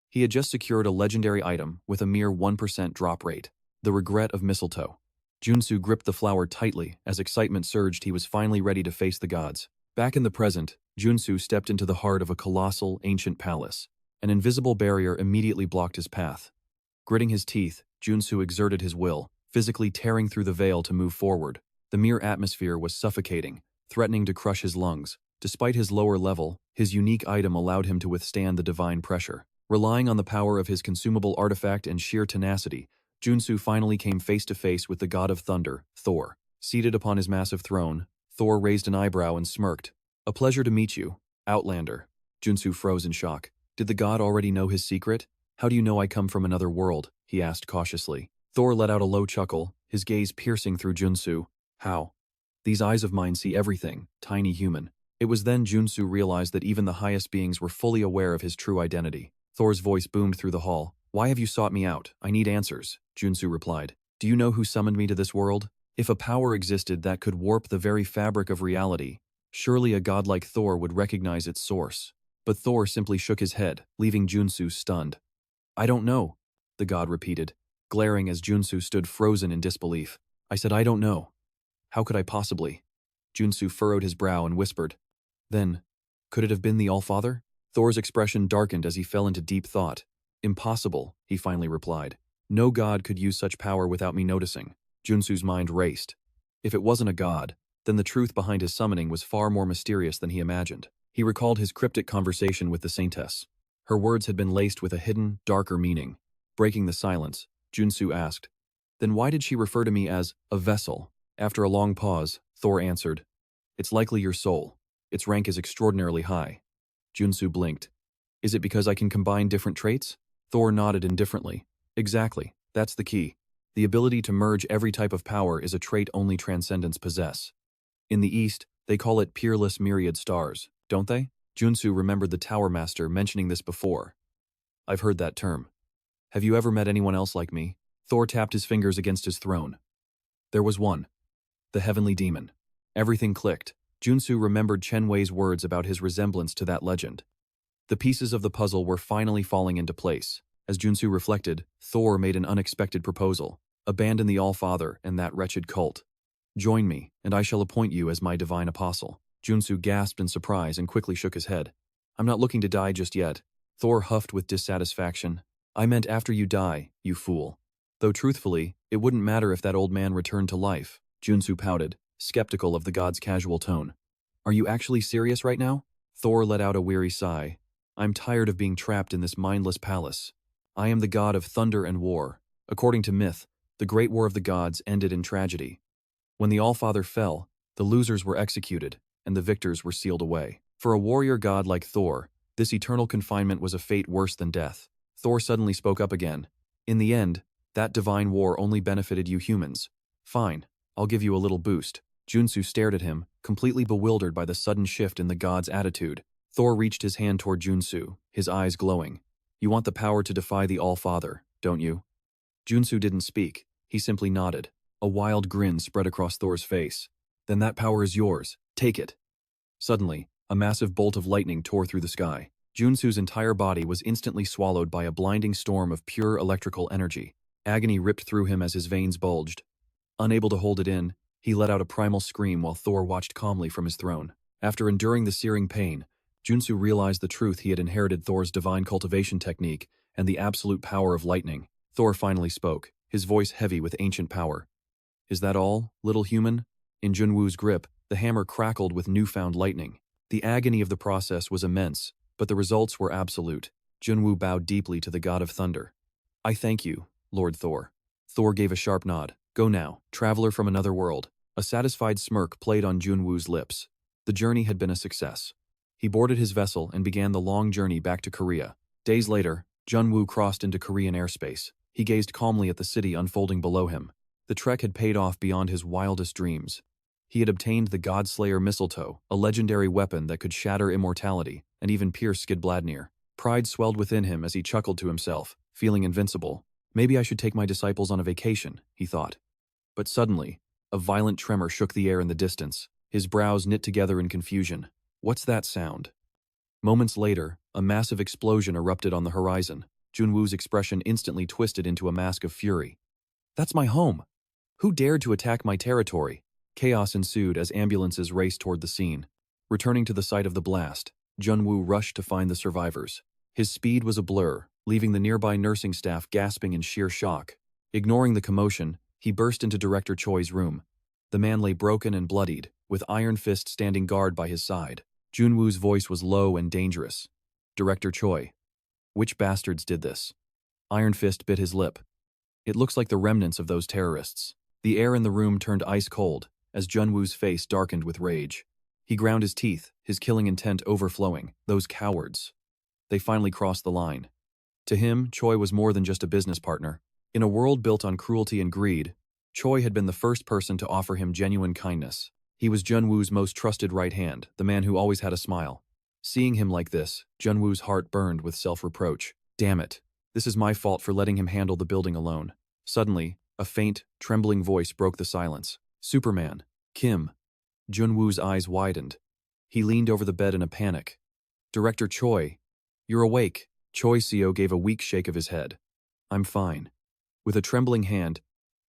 He had just secured a legendary item with a mere 1% drop rate, the regret of mistletoe. Junsu gripped the flower tightly as excitement surged. He was finally ready to face the gods. Back in the present, Junsu stepped into the heart of a colossal, ancient palace. An invisible barrier immediately blocked his path. Gritting his teeth, Junsu exerted his will, physically tearing through the veil to move forward. The mere atmosphere was suffocating, threatening to crush his lungs. Despite his lower level, his unique item allowed him to withstand the divine pressure. Relying on the power of his consumable artifact and sheer tenacity, Junsu finally came face to face with the god of thunder, Thor. Seated upon his massive throne, Thor raised an eyebrow and smirked. A pleasure to meet you, Outlander. Junsu froze in shock. Did the god already know his secret? How do you know I come from another world? He asked cautiously. Thor let out a low chuckle, his gaze piercing through Junsu. How? These eyes of mine see everything, tiny human. It was then Junsu realized that even the highest beings were fully aware of his true identity. Thor's voice boomed through the hall. Why have you sought me out? I need answers, Junsu replied. Do you know who summoned me to this world? If a power existed that could warp the very fabric of reality, surely a god like Thor would recognize its source. But Thor simply shook his head, leaving Junsu stunned. I don't know, the god repeated, glaring as Junsu stood frozen in disbelief. I said I don't know. How could I possibly? Junsu furrowed his brow and whispered. Then, could it have been the Allfather? Thor's expression darkened as he fell into deep thought. Impossible, he finally replied. No god could use such power without me noticing. Junsu's mind raced. If it wasn't a god, then the truth behind his summoning was far more mysterious than he imagined. He recalled his cryptic conversation with the saintess. Her words had been laced with a hidden, darker meaning. Breaking the silence, Junsu asked, Then why did she refer to me as a vessel? After a long pause, Thor answered, It's likely your soul. Its rank is extraordinarily high. Junsu blinked. Is it because I can combine different traits? Thor nodded indifferently. Exactly, that's the key. The ability to merge every type of power is a trait only transcendents possess. In the East, they call it peerless myriad stars, don't they? Junsu remembered the Tower Master mentioning this before. I've heard that term. Have you ever met anyone else like me? Thor tapped his fingers against his throne. There was one. The Heavenly Demon. Everything clicked. Junsu remembered Chen Wei's words about his resemblance to that legend. The pieces of the puzzle were finally falling into place. As Junsu reflected, Thor made an unexpected proposal. Abandon the Allfather and that wretched cult. Join me, and I shall appoint you as my divine apostle. Junsu gasped in surprise and quickly shook his head. I'm not looking to die just yet. Thor huffed with dissatisfaction. I meant after you die, you fool. Though truthfully, it wouldn't matter if that old man returned to life. Junsu pouted, skeptical of the god's casual tone. Are you actually serious right now? Thor let out a weary sigh. I'm tired of being trapped in this mindless palace. I am the god of thunder and war. According to myth, the great war of the gods ended in tragedy. When the Allfather fell, the losers were executed, and the victors were sealed away. For a warrior god like Thor, this eternal confinement was a fate worse than death. Thor suddenly spoke up again. In the end, that divine war only benefited you humans. Fine, I'll give you a little boost. Junsu stared at him, completely bewildered by the sudden shift in the god's attitude. Thor reached his hand toward Junsu, his eyes glowing. You want the power to defy the Allfather, don't you? Junsu didn't speak. He simply nodded. A wild grin spread across Thor's face. Then that power is yours. Take it. Suddenly, a massive bolt of lightning tore through the sky. Junsu's entire body was instantly swallowed by a blinding storm of pure electrical energy. Agony ripped through him as his veins bulged. Unable to hold it in, he let out a primal scream while Thor watched calmly from his throne. After enduring the searing pain, Junsu realized the truth. He had inherited Thor's divine cultivation technique and the absolute power of lightning. Thor finally spoke, his voice heavy with ancient power. "Is that all, little human?" In Junwoo's grip, the hammer crackled with newfound lightning. The agony of the process was immense, but the results were absolute. Junwoo bowed deeply to the god of thunder. "I thank you, Lord Thor." Thor gave a sharp nod. "Go now, traveler from another world." A satisfied smirk played on Junwoo's lips. The journey had been a success. He boarded his vessel and began the long journey back to Korea. Days later, Junwoo crossed into Korean airspace. He gazed calmly at the city unfolding below him. The trek had paid off beyond his wildest dreams. He had obtained the Godslayer mistletoe, a legendary weapon that could shatter immortality and even pierce Skidbladnir. Pride swelled within him as he chuckled to himself, feeling invincible. "Maybe I should take my disciples on a vacation," he thought. But suddenly, a violent tremor shook the air in the distance. His brows knit together in confusion. What's that sound? Moments later, a massive explosion erupted on the horizon. Junwoo's expression instantly twisted into a mask of fury. "That's my home! Who dared to attack my territory?" Chaos ensued as ambulances raced toward the scene. Returning to the site of the blast, Junwoo rushed to find the survivors. His speed was a blur, leaving the nearby nursing staff gasping in sheer shock. Ignoring the commotion, he burst into Director Choi's room. The man lay broken and bloodied, with Iron Fist standing guard by his side. Junwoo's voice was low and dangerous. "Director Choi. Which bastards did this?" Iron Fist bit his lip. "It looks like the remnants of those terrorists." The air in the room turned ice cold as Junwoo's face darkened with rage. He ground his teeth, his killing intent overflowing. Those cowards. They finally crossed the line. To him, Choi was more than just a business partner. In a world built on cruelty and greed, Choi had been the first person to offer him genuine kindness. He was Junwoo's most trusted right hand, the man who always had a smile. Seeing him like this, Junwoo's heart burned with self-reproach. Damn it. This is my fault for letting him handle the building alone. Suddenly, a faint, trembling voice broke the silence. "Superman. Kim." Junwoo's eyes widened. He leaned over the bed in a panic. "Director Choi. You're awake." Choi Seo gave a weak shake of his head. "I'm fine." With a trembling hand,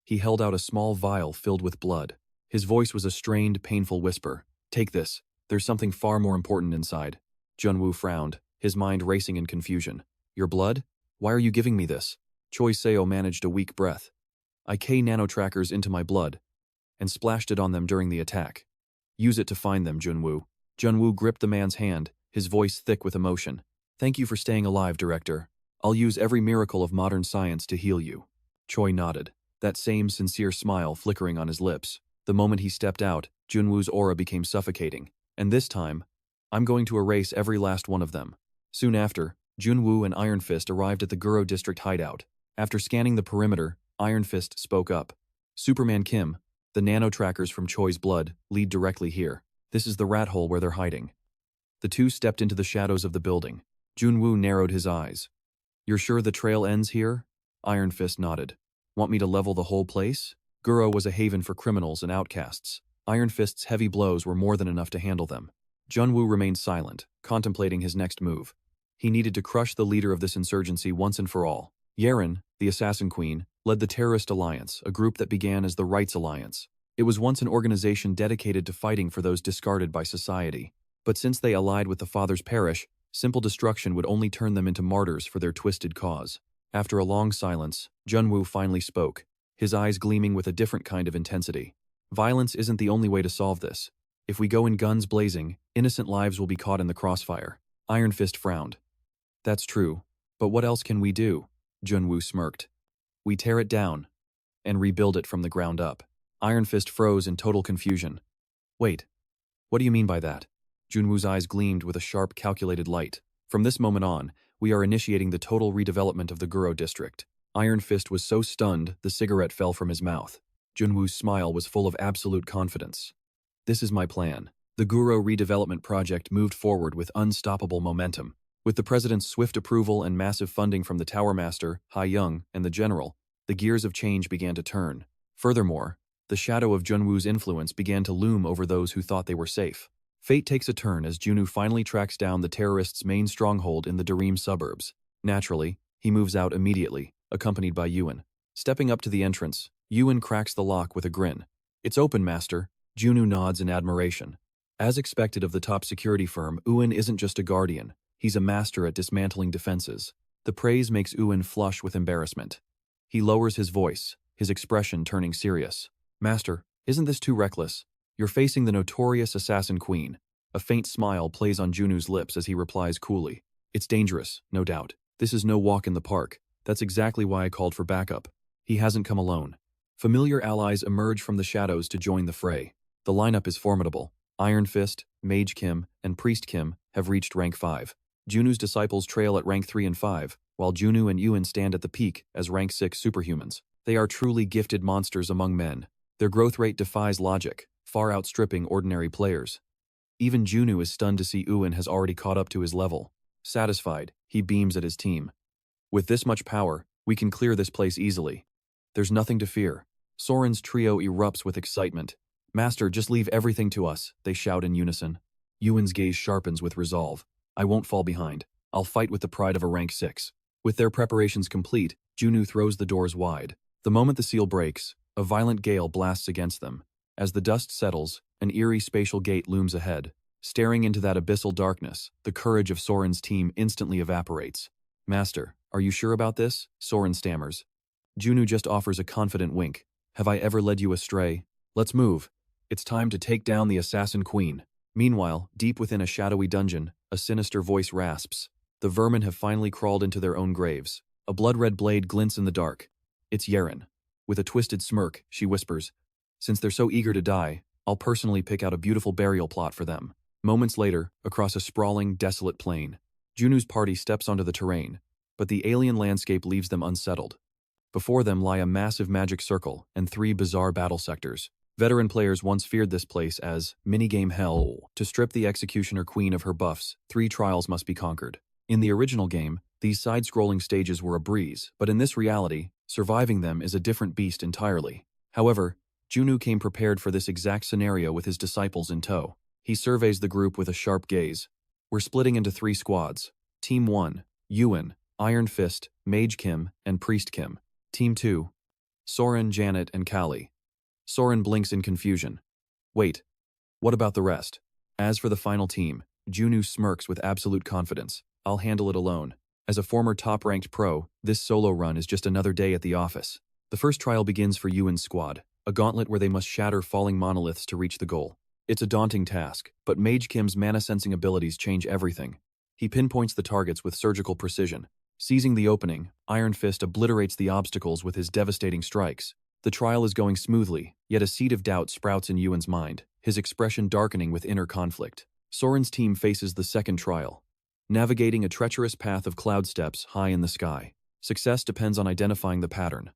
he held out a small vial filled with blood. His voice was a strained, painful whisper. "Take this. There's something far more important inside." Junwoo frowned, his mind racing in confusion. "Your blood? Why are you giving me this?" Choi Seo managed a weak breath. "I nanotrackers into my blood and splashed it on them during the attack. Use it to find them, Junwoo." Junwoo gripped the man's hand, his voice thick with emotion. "Thank you for staying alive, Director. I'll use every miracle of modern science to heal you." Choi nodded, that same sincere smile flickering on his lips. The moment he stepped out, Junwoo's aura became suffocating. "And this time, I'm going to erase every last one of them." Soon after, Junwoo and Iron Fist arrived at the Guro District hideout. After scanning the perimeter, Iron Fist spoke up. "Superman Kim, the nanotrackers from Choi's blood lead directly here. This is the rat hole where they're hiding." The two stepped into the shadows of the building. Junwoo narrowed his eyes. "You're sure the trail ends here?" Iron Fist nodded. "Want me to level the whole place?" Guro was a haven for criminals and outcasts. Iron Fist's heavy blows were more than enough to handle them. Junwoo remained silent, contemplating his next move. He needed to crush the leader of this insurgency once and for all. Yeren, the Assassin Queen, led the Terrorist Alliance, a group that began as the Rights Alliance. It was once an organization dedicated to fighting for those discarded by society. But since they allied with the Father's Parish, simple destruction would only turn them into martyrs for their twisted cause. After a long silence, Junwoo finally spoke, his eyes gleaming with a different kind of intensity. "Violence isn't the only way to solve this. If we go in guns blazing, innocent lives will be caught in the crossfire." Iron Fist frowned. "That's true, but what else can we do?" Junwoo smirked. "We tear it down and rebuild it from the ground up." Iron Fist froze in total confusion. "Wait, what do you mean by that?" Junwoo's eyes gleamed with a sharp, calculated light. "From this moment on, we are initiating the total redevelopment of the Guro District." Iron Fist was so stunned, the cigarette fell from his mouth. Junwoo's smile was full of absolute confidence. "This is my plan." The Guro redevelopment project moved forward with unstoppable momentum. With the president's swift approval and massive funding from the Tower Master, Ha Young, and the General, the gears of change began to turn. Furthermore, the shadow of Junwoo's influence began to loom over those who thought they were safe. Fate takes a turn as Junwoo finally tracks down the terrorists' main stronghold in the Dareem suburbs. Naturally, he moves out immediately, accompanied by Ewan. Stepping up to the entrance, Yuan cracks the lock with a grin. It's open, master. Junsu nods in admiration. As expected of the top security firm, Yuan isn't just a guardian. He's a master at dismantling defenses. The praise makes Yuan flush with embarrassment. He lowers his voice, his expression turning serious. Master, isn't this too reckless? You're facing the notorious assassin queen. A faint smile plays on Junsu's lips as he replies coolly. It's dangerous, no doubt. This is no walk in the park. That's exactly why I called for backup. He hasn't come alone. Familiar allies emerge from the shadows to join the fray. The lineup is formidable. Iron Fist, Mage Kim, and Priest Kim have reached rank 5. Junsu's disciples trail at rank 3 and 5, while Junsu and Yuan stand at the peak as rank 6 superhumans. They are truly gifted monsters among men. Their growth rate defies logic, far outstripping ordinary players. Even Junsu is stunned to see Yuan has already caught up to his level. Satisfied, he beams at his team. With this much power, we can clear this place easily. There's nothing to fear. Soren's trio erupts with excitement. Master, just leave everything to us, they shout in unison. Yuan's gaze sharpens with resolve. I won't fall behind. I'll fight with the pride of a rank 6. With their preparations complete, Junsu throws the doors wide. The moment the seal breaks, a violent gale blasts against them. As the dust settles, an eerie spatial gate looms ahead. Staring into that abyssal darkness, the courage of Soren's team instantly evaporates. Master, are you sure about this? Soren stammers. Junsu just offers a confident wink. Have I ever led you astray? Let's move. It's time to take down the assassin queen. Meanwhile, deep within a shadowy dungeon, a sinister voice rasps. The vermin have finally crawled into their own graves. A blood-red blade glints in the dark. It's Yeren. With a twisted smirk, she whispers, since they're so eager to die, I'll personally pick out a beautiful burial plot for them. Moments later, across a sprawling, desolate plain, Junsu's party steps onto the terrain, but the alien landscape leaves them unsettled. Before them lie a massive magic circle and 3 bizarre battle sectors. Veteran players once feared this place as minigame hell. To strip the executioner queen of her buffs, 3 trials must be conquered. In the original game, these side-scrolling stages were a breeze, but in this reality, surviving them is a different beast entirely. However, Junsu came prepared for this exact scenario with his disciples in tow. He surveys the group with a sharp gaze. We're splitting into 3 squads. Team 1, Yuan, Iron Fist, Mage Kim, and Priest Kim. Team 2, Soren, Janet, and Kali. Soren blinks in confusion. Wait, what about the rest? As for the final team, Junsu smirks with absolute confidence. I'll handle it alone. As a former top-ranked pro, this solo run is just another day at the office. The first trial begins for Yuan's squad, a gauntlet where they must shatter falling monoliths to reach the goal. It's a daunting task, but Mage Kim's mana-sensing abilities change everything. He pinpoints the targets with surgical precision. Seizing the opening, Iron Fist obliterates the obstacles with his devastating strikes. The trial is going smoothly, yet a seed of doubt sprouts in Yuan's mind, his expression darkening with inner conflict. Soren's team faces the second trial, navigating a treacherous path of cloud steps high in the sky. Success depends on identifying the pattern.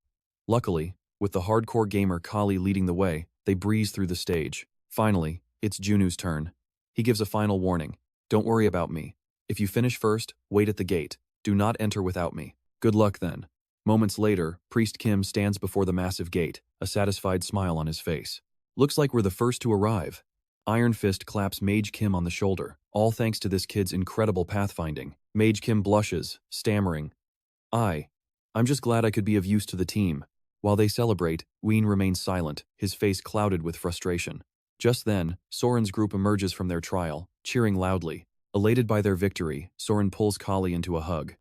Luckily, with the hardcore gamer Kali leading the way, they breeze through the stage. Finally, it's Junsu's turn. He gives a final warning. Don't worry about me. If you finish first, wait at the gate. Do not enter without me. Good luck then. Moments later, Priest Kim stands before the massive gate, a satisfied smile on his face. Looks like we're the first to arrive. Iron Fist claps Mage Kim on the shoulder, all thanks to this kid's incredible pathfinding. Mage Kim blushes, stammering. I'm just glad I could be of use to the team. While they celebrate, Ween remains silent, his face clouded with frustration. Just then, Soren's group emerges from their trial, cheering loudly. Elated by their victory, Soren pulls Kali into a hug.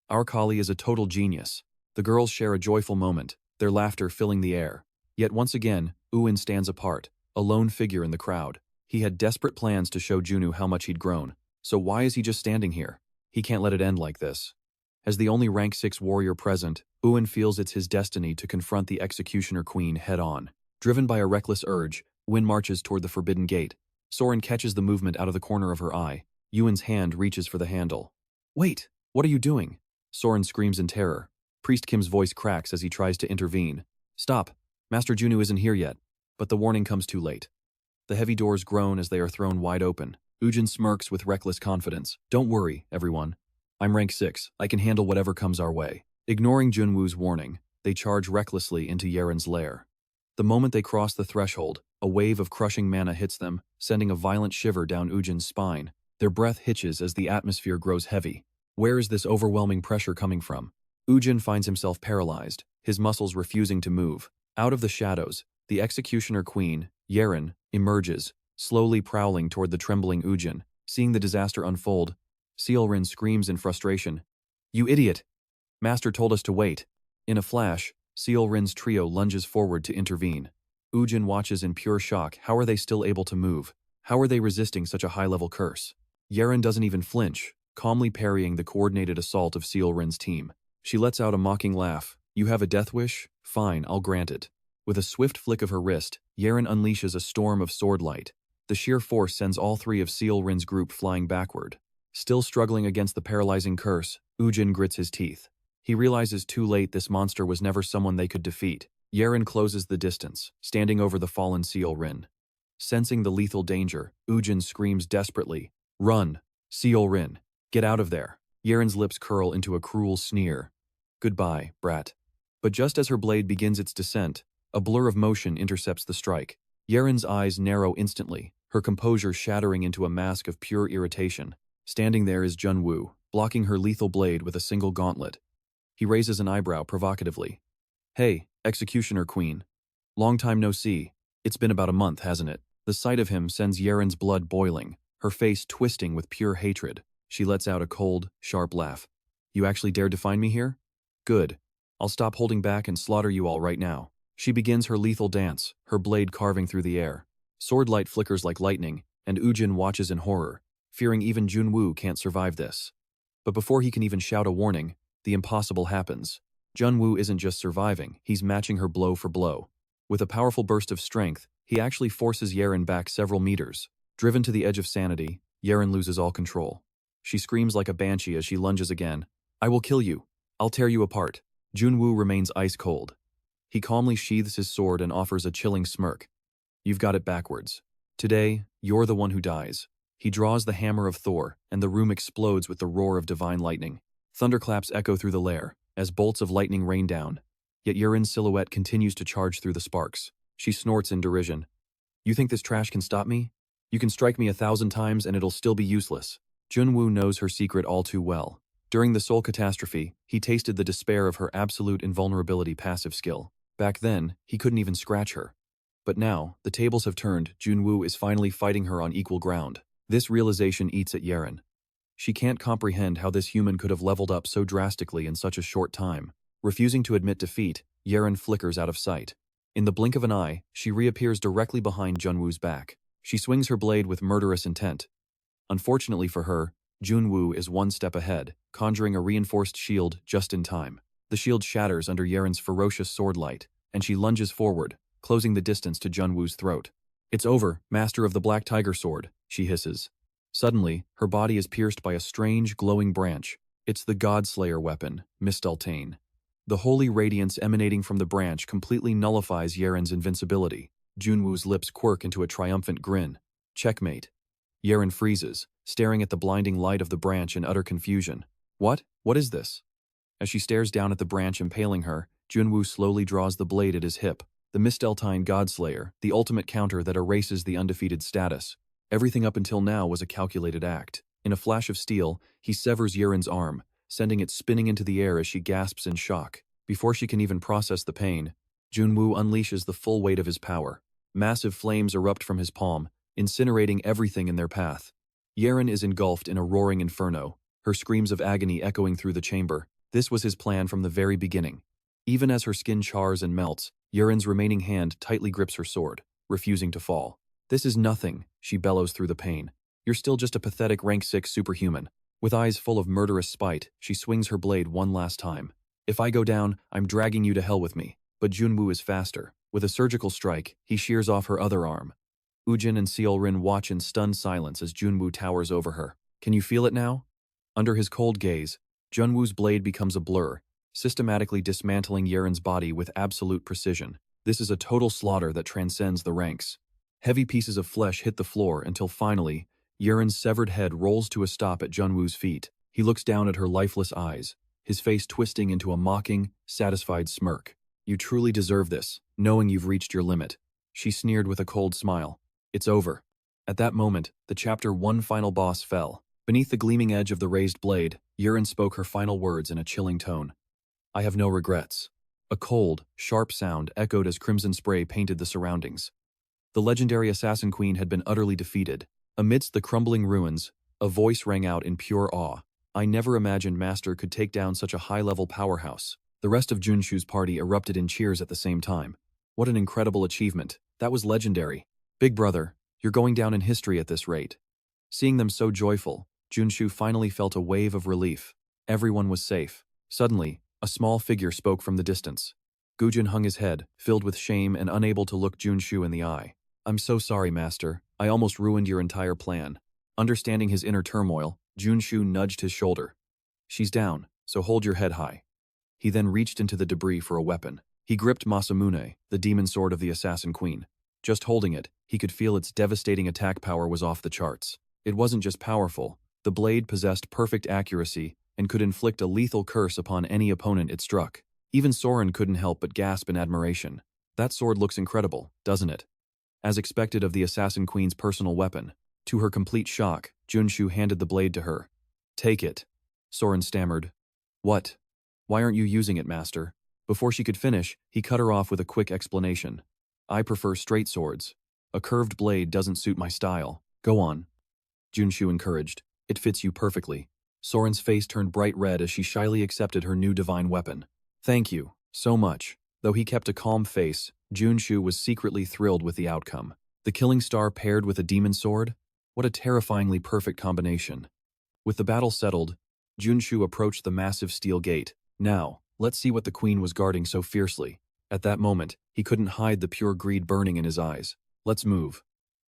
Our Kali is a total genius. The girls share a joyful moment, their laughter filling the air. Yet once again, Yuan stands apart, a lone figure in the crowd. He had desperate plans to show Junsu how much he'd grown. So why is he just standing here? He can't let it end like this. As the only rank 6 warrior present, Yuan feels it's his destiny to confront the executioner queen head-on. Driven by a reckless urge, Yuan marches toward the forbidden gate. Soren catches the movement out of the corner of her eye. Yuan's hand reaches for the handle. Wait, what are you doing? Soren screams in terror. Priest Kim's voice cracks as he tries to intervene. Stop, Master Junsu isn't here yet. But the warning comes too late. The heavy doors groan as they are thrown wide open. Ujin smirks with reckless confidence. Don't worry, everyone. I'm rank 6, I can handle whatever comes our way. Ignoring Junwoo's warning, they charge recklessly into Yeren's lair. The moment they cross the threshold, a wave of crushing mana hits them, sending a violent shiver down Ujin's spine. Their breath hitches as the atmosphere grows heavy. Where is this overwhelming pressure coming from? Ujin finds himself paralyzed, his muscles refusing to move. Out of the shadows, the executioner queen, Yeren, emerges, slowly prowling toward the trembling Ujin. Seeing the disaster unfold, Seolrin screams in frustration. "You idiot! Master told us to wait." In a flash, Seolrin's trio lunges forward to intervene. Ujin watches in pure shock. How are they still able to move? How are they resisting such a high-level curse? Yeren doesn't even flinch, calmly parrying the coordinated assault of Seolrin's team. She lets out a mocking laugh. "You have a death wish? Fine, I'll grant it." With a swift flick of her wrist, Yeren unleashes a storm of sword light. The sheer force sends all three of Seolrin's group flying backward. Still struggling against the paralyzing curse, Ujin grits his teeth. He realizes too late this monster was never someone they could defeat. Yeren closes the distance, standing over the fallen Seolrin. Sensing the lethal danger, Ujin screams desperately, "Run! Seolrin! Get out of there!" Yeren's lips curl into a cruel sneer. "Goodbye, brat." But just as her blade begins its descent, a blur of motion intercepts the strike. Yeren's eyes narrow instantly, her composure shattering into a mask of pure irritation. Standing there is Junwoo, blocking her lethal blade with a single gauntlet. He raises an eyebrow provocatively. "Hey, executioner queen. Long time no see. It's been about a month, hasn't it?" The sight of him sends Yeren's blood boiling, her face twisting with pure hatred. She lets out a cold, sharp laugh. "You actually dared to find me here? Good. I'll stop holding back and slaughter you all right now." She begins her lethal dance, her blade carving through the air. Sword light flickers like lightning, and Ujin watches in horror, fearing even Junwoo can't survive this. But before he can even shout a warning, the impossible happens. Junwoo isn't just surviving, he's matching her blow for blow. With a powerful burst of strength, he actually forces Yeren back several meters. Driven to the edge of sanity, Yeren loses all control. She screams like a banshee as she lunges again. "I will kill you. I'll tear you apart." Junwoo remains ice cold. He calmly sheathes his sword and offers a chilling smirk. "You've got it backwards. Today, you're the one who dies." He draws the hammer of Thor, and the room explodes with the roar of divine lightning. Thunderclaps echo through the lair, as bolts of lightning rain down. Yet Yeren's silhouette continues to charge through the sparks. She snorts in derision. "You think this trash can stop me? You can strike me 1,000 times and it'll still be useless." Junwoo knows her secret all too well. During the Soul Catastrophe, he tasted the despair of her absolute invulnerability passive skill. Back then, he couldn't even scratch her. But now, the tables have turned. Junwoo is finally fighting her on equal ground. This realization eats at Yeren. She can't comprehend how this human could have leveled up so drastically in such a short time. Refusing to admit defeat, Yeren flickers out of sight. In the blink of an eye, she reappears directly behind Junwoo's back. She swings her blade with murderous intent. Unfortunately for her, Junwoo is one step ahead, conjuring a reinforced shield just in time. The shield shatters under Yeren's ferocious sword light, and she lunges forward, closing the distance to Junwoo's throat. "It's over, master of the Black Tiger Sword," she hisses. Suddenly, her body is pierced by a strange, glowing branch. It's the Godslayer weapon, Misteltane. The holy radiance emanating from the branch completely nullifies Yeren's invincibility. Junwoo's lips quirk into a triumphant grin. Checkmate. Yeren freezes, staring at the blinding light of the branch in utter confusion. What? What is this? As she stares down at the branch impaling her, Junwoo slowly draws the blade at his hip. The Misteltine Godslayer, the ultimate counter that erases the undefeated status. Everything up until now was a calculated act. In a flash of steel, he severs Yeren's arm, sending it spinning into the air as she gasps in shock. Before she can even process the pain, Junwoo unleashes the full weight of his power. Massive flames erupt from his palm, incinerating everything in their path. Yeren is engulfed in a roaring inferno, her screams of agony echoing through the chamber. This was his plan from the very beginning. Even as her skin chars and melts, Yeren's remaining hand tightly grips her sword, refusing to fall. "This is nothing," she bellows through the pain. "You're still just a pathetic rank 6 superhuman." With eyes full of murderous spite, she swings her blade one last time. "If I go down, I'm dragging you to hell with me." But Junwoo is faster. With a surgical strike, he shears off her other arm. Ujin and Seolrin watch in stunned silence as Junwoo towers over her. "Can you feel it now?" Under his cold gaze, Junwoo's blade becomes a blur, systematically dismantling Yeren's body with absolute precision. This is a total slaughter that transcends the ranks. Heavy pieces of flesh hit the floor until finally, Yeren's severed head rolls to a stop at Junwoo's feet. He looks down at her lifeless eyes, his face twisting into a mocking, satisfied smirk. "You truly deserve this, knowing you've reached your limit." She sneered with a cold smile. "It's over." At that moment, the Chapter 1 final boss fell. Beneath the gleaming edge of the raised blade, Yeren spoke her final words in a chilling tone. "I have no regrets." A cold, sharp sound echoed as crimson spray painted the surroundings. The legendary assassin queen had been utterly defeated. Amidst the crumbling ruins, a voice rang out in pure awe. I never imagined Master could take down such a high-level powerhouse. The rest of Junsu's party erupted in cheers at the same time. What an incredible achievement. That was legendary. Big brother, you're going down in history at this rate. Seeing them so joyful, Junsu finally felt a wave of relief. Everyone was safe. Suddenly, a small figure spoke from the distance. Gujin hung his head, filled with shame and unable to look Junsu in the eye. I'm so sorry, Master. I almost ruined your entire plan. Understanding his inner turmoil, Junsu nudged his shoulder. She's down, so hold your head high. He then reached into the debris for a weapon. He gripped Masamune, the demon sword of the assassin queen. Just holding it, he could feel its devastating attack power was off the charts. It wasn't just powerful. The blade possessed perfect accuracy and could inflict a lethal curse upon any opponent it struck. Even Soren couldn't help but gasp in admiration. That sword looks incredible, doesn't it? As expected of the assassin queen's personal weapon. To her complete shock, Junsu handed the blade to her. Take it. Soren stammered. What? Why aren't you using it, Master? Before she could finish, he cut her off with a quick explanation. I prefer straight swords. A curved blade doesn't suit my style. Go on. Junsu encouraged. It fits you perfectly. Soren's face turned bright red as she shyly accepted her new divine weapon. Thank you, so much. Though he kept a calm face, Junsu was secretly thrilled with the outcome. The killing star paired with a demon sword? What a terrifyingly perfect combination. With the battle settled, Junsu approached the massive steel gate. Now, let's see what the queen was guarding so fiercely. At that moment, he couldn't hide the pure greed burning in his eyes. Let's move.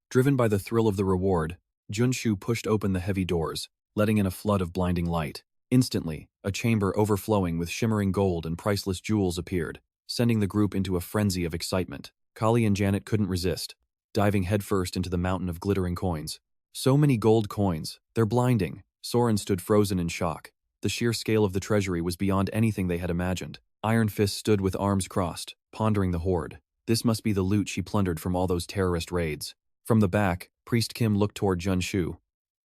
Driven by the thrill of the reward, Junsu pushed open the heavy doors, letting in a flood of blinding light. Instantly, a chamber overflowing with shimmering gold and priceless jewels appeared, sending the group into a frenzy of excitement. Kali and Janet couldn't resist, diving headfirst into the mountain of glittering coins. So many gold coins, they're blinding. Soren stood frozen in shock. The sheer scale of the treasury was beyond anything they had imagined. Iron Fist stood with arms crossed, pondering the hoard. This must be the loot she plundered from all those terrorist raids. From the back, Priest Kim looked toward Junsu.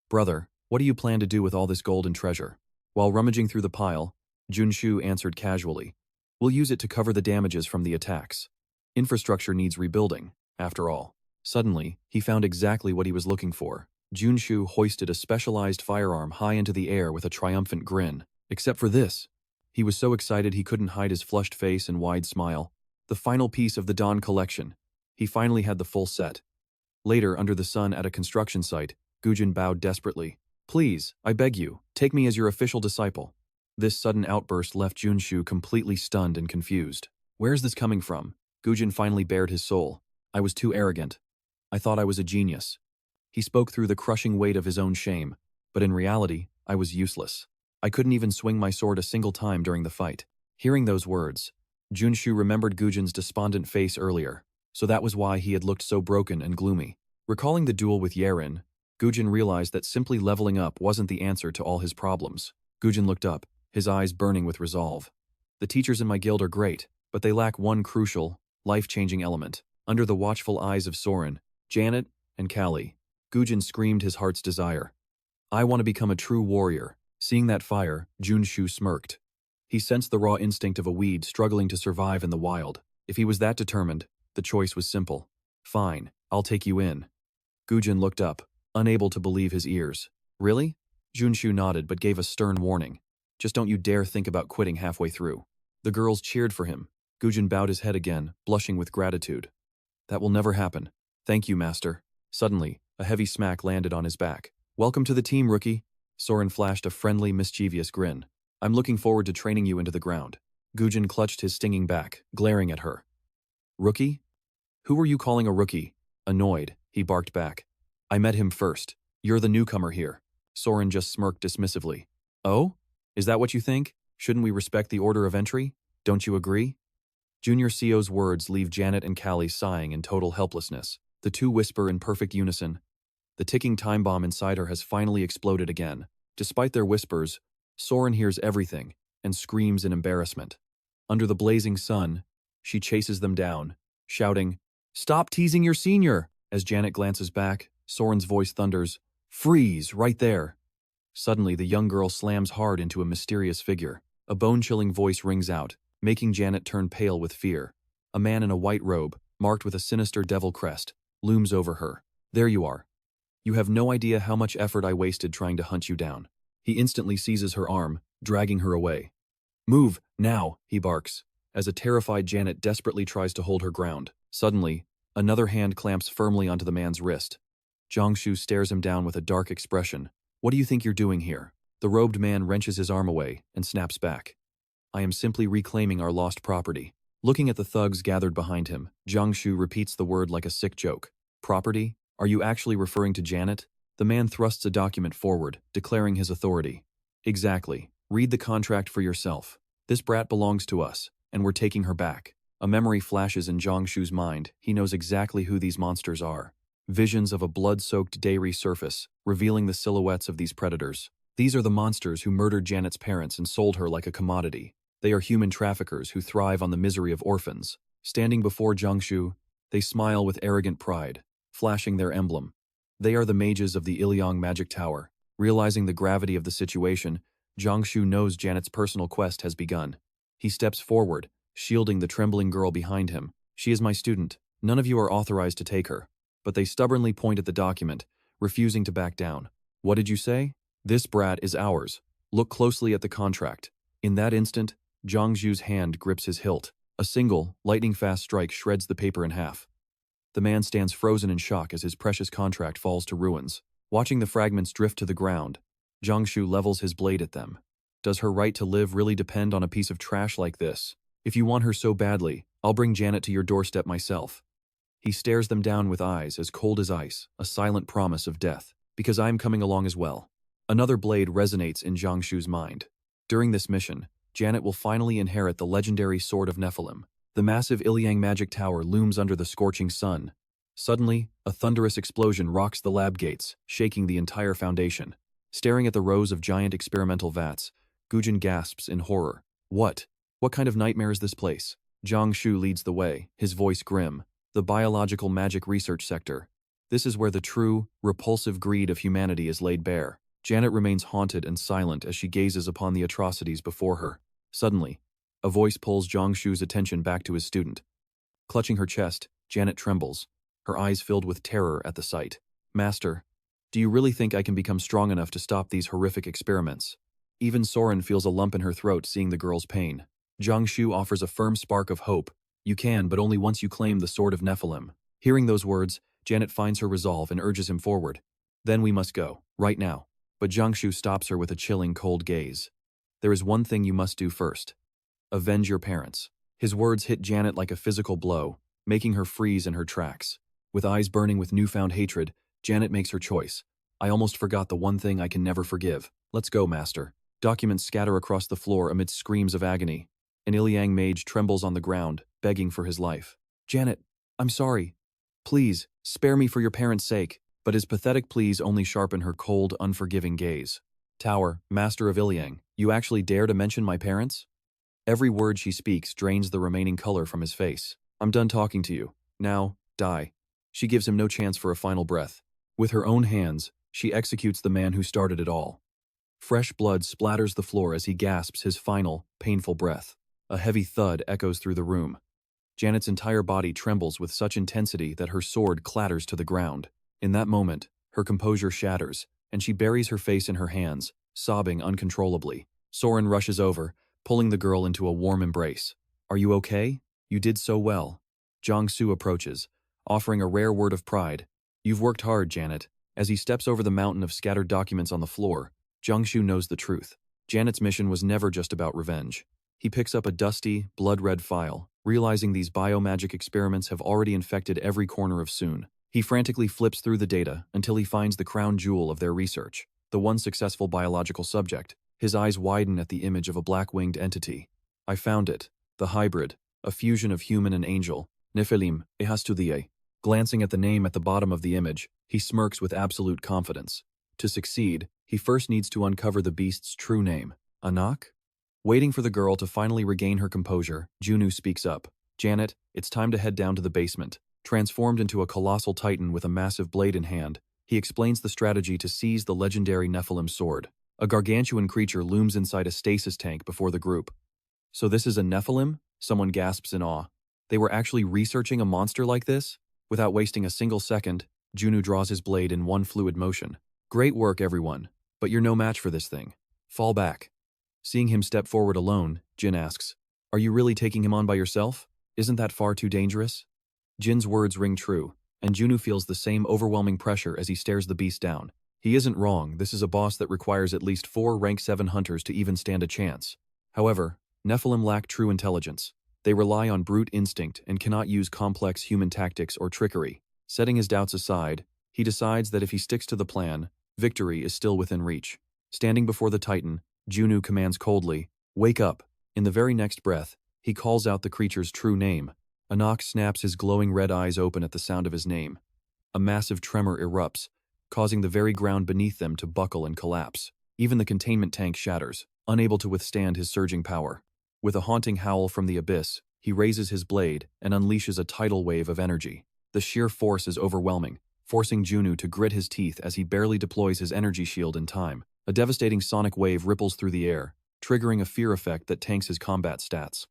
Brother, what do you plan to do with all this gold and treasure? While rummaging through the pile, Junsu answered casually. We'll use it to cover the damages from the attacks. Infrastructure needs rebuilding, after all. Suddenly, he found exactly what he was looking for. Junsu hoisted a specialized firearm high into the air with a triumphant grin. Except for this. He was so excited he couldn't hide his flushed face and wide smile. The final piece of the Dawn collection. He finally had the full set. Later, under the sun at a construction site, Gujin bowed desperately. Please, I beg you, take me as your official disciple. This sudden outburst left Junsu completely stunned and confused. Where's this coming from? Gujin finally bared his soul. I was too arrogant. I thought I was a genius. He spoke through the crushing weight of his own shame, but in reality, I was useless. I couldn't even swing my sword a single time during the fight. Hearing those words, Junsu remembered Gujin's despondent face earlier, so that was why he had looked so broken and gloomy. Recalling the duel with Yerin, Gujin realized that simply leveling up wasn't the answer to all his problems. Gujin looked up, his eyes burning with resolve. The teachers in my guild are great, but they lack one crucial, life-changing element. Under the watchful eyes of Soren, Janet, and Kali, Gujin screamed his heart's desire. I want to become a true warrior. Seeing that fire, Junsu smirked. He sensed the raw instinct of a weed struggling to survive in the wild. If he was that determined, the choice was simple. Fine, I'll take you in. Gujin looked up, unable to believe his ears. Really? Junsu nodded but gave a stern warning. Just don't you dare think about quitting halfway through. The girls cheered for him. Gujin bowed his head again, blushing with gratitude. That will never happen. Thank you, Master. Suddenly, a heavy smack landed on his back. Welcome to the team, rookie. Soren flashed a friendly, mischievous grin. I'm looking forward to training you into the ground. Gujin clutched his stinging back, glaring at her. Rookie? Who are you calling a rookie? Annoyed, he barked back. I met him first. You're the newcomer here. Soren just smirked dismissively. Oh? Is that what you think? Shouldn't we respect the order of entry? Don't you agree? Junior CO's words leave Janet and Kali sighing in total helplessness. The two whisper in perfect unison. The ticking time bomb inside her has finally exploded again. Despite their whispers, Soren hears everything and screams in embarrassment. Under the blazing sun, she chases them down, shouting, Stop teasing your senior! As Janet glances back, Soren's voice thunders, Freeze, right there! Suddenly, the young girl slams hard into a mysterious figure. A bone-chilling voice rings out, making Janet turn pale with fear. A man in a white robe, marked with a sinister devil crest, looms over her. There you are. You have no idea how much effort I wasted trying to hunt you down. He instantly seizes her arm, dragging her away. Move, now, he barks, as a terrified Janet desperately tries to hold her ground. Suddenly, another hand clamps firmly onto the man's wrist. Junsu stares him down with a dark expression. What do you think you're doing here? The robed man wrenches his arm away and snaps back. I am simply reclaiming our lost property. Looking at the thugs gathered behind him, Junsu repeats the word like a sick joke. Property? Are you actually referring to Janet? The man thrusts a document forward, declaring his authority. Exactly. Read the contract for yourself. This brat belongs to us, and we're taking her back. A memory flashes in Jongsu's mind. He knows exactly who these monsters are. Visions of a blood-soaked day resurface, revealing the silhouettes of these predators. These are the monsters who murdered Janet's parents and sold her like a commodity. They are human traffickers who thrive on the misery of orphans. Standing before Junsu, they smile with arrogant pride, flashing their emblem. They are the mages of the Ilyang Magic Tower. Realizing the gravity of the situation, Junsu knows Janet's personal quest has begun. He steps forward, shielding the trembling girl behind him. She is my student. None of you are authorized to take her. But they stubbornly point at the document, refusing to back down. What did you say? This brat is ours. Look closely at the contract. In that instant, Jongju's hand grips his hilt. A single, lightning-fast strike shreds the paper in half. The man stands frozen in shock as his precious contract falls to ruins. Watching the fragments drift to the ground, Jongsu levels his blade at them. Does her right to live really depend on a piece of trash like this? If you want her so badly, I'll bring Janet to your doorstep myself. He stares them down with eyes as cold as ice, a silent promise of death. Because I'm coming along as well. Another blade resonates in Jongsu's mind. During this mission, Janet will finally inherit the legendary Sword of Nephilim. The massive Ilyang Magic Tower looms under the scorching sun. Suddenly, a thunderous explosion rocks the lab gates, shaking the entire foundation. Staring at the rows of giant experimental vats, Gujin gasps in horror. What? What kind of nightmare is this place? Jiangshu leads the way, his voice grim. The biological magic research sector. This is where the true, repulsive greed of humanity is laid bare. Janet remains haunted and silent as she gazes upon the atrocities before her. Suddenly, a voice pulls Jiangshu's attention back to his student. Clutching her chest, Janet trembles, her eyes filled with terror at the sight. Master, do you really think I can become strong enough to stop these horrific experiments? Even Soren feels a lump in her throat seeing the girl's pain. Jiangshu offers a firm spark of hope. You can, but only once you claim the Sword of Nephilim. Hearing those words, Janet finds her resolve and urges him forward. Then we must go, right now. But Jiangshu stops her with a chilling, cold gaze. There is one thing you must do first. Avenge your parents. His words hit Janet like a physical blow, making her freeze in her tracks. With eyes burning with newfound hatred, Janet makes her choice. I almost forgot the one thing I can never forgive. Let's go, Master. Documents scatter across the floor amidst screams of agony. An Ilyang mage trembles on the ground, begging for his life. Janet, I'm sorry. Please, spare me for your parents' sake. But his pathetic pleas only sharpen her cold, unforgiving gaze. Tower, Master of Ilyang, you actually dare to mention my parents? Every word she speaks drains the remaining color from his face. I'm done talking to you. Now, die. She gives him no chance for a final breath. With her own hands, she executes the man who started it all. Fresh blood splatters the floor as he gasps his final, painful breath. A heavy thud echoes through the room. Janet's entire body trembles with such intensity that her sword clatters to the ground. In that moment, her composure shatters, and she buries her face in her hands, sobbing uncontrollably. Soren rushes over, pulling the girl into a warm embrace. Are you okay? You did so well. Jiangsu approaches, offering a rare word of pride. You've worked hard, Janet. As he steps over the mountain of scattered documents on the floor, Jiangshu knows the truth. Janet's mission was never just about revenge. He picks up a dusty, blood-red file, realizing these biomagic experiments have already infected every corner of Seun. He frantically flips through the data until he finds the crown jewel of their research, the one successful biological subject. His eyes widen at the image of a black-winged entity. I found it. The hybrid, a fusion of human and angel, Nephilim, Ehastudie. Glancing at the name at the bottom of the image, he smirks with absolute confidence. To succeed, he first needs to uncover the beast's true name. Anak? Waiting for the girl to finally regain her composure, Junu speaks up. Janet, it's time to head down to the basement. Transformed into a colossal titan with a massive blade in hand, he explains the strategy to seize the legendary Nephilim sword. A gargantuan creature looms inside a stasis tank before the group. So this is a Nephilim? Someone gasps in awe. They were actually researching a monster like this? Without wasting a single second, Junsu draws his blade in one fluid motion. Great work, everyone. But you're no match for this thing. Fall back. Seeing him step forward alone, Jin asks, "Are you really taking him on by yourself? Isn't that far too dangerous?" Jin's words ring true, and Junsu feels the same overwhelming pressure as he stares the beast down. He isn't wrong, this is a boss that requires at least 4 rank 7 hunters to even stand a chance. However, Nephilim lack true intelligence. They rely on brute instinct and cannot use complex human tactics or trickery. Setting his doubts aside, he decides that if he sticks to the plan, victory is still within reach. Standing before the Titan, Junsu commands coldly, "Wake up." In the very next breath, he calls out the creature's true name. Anak snaps his glowing red eyes open at the sound of his name. A massive tremor erupts, causing the very ground beneath them to buckle and collapse. Even the containment tank shatters, unable to withstand his surging power. With a haunting howl from the abyss, he raises his blade and unleashes a tidal wave of energy. The sheer force is overwhelming, forcing Junsu to grit his teeth as he barely deploys his energy shield in time. A devastating sonic wave ripples through the air, triggering a fear effect that tanks his combat stats.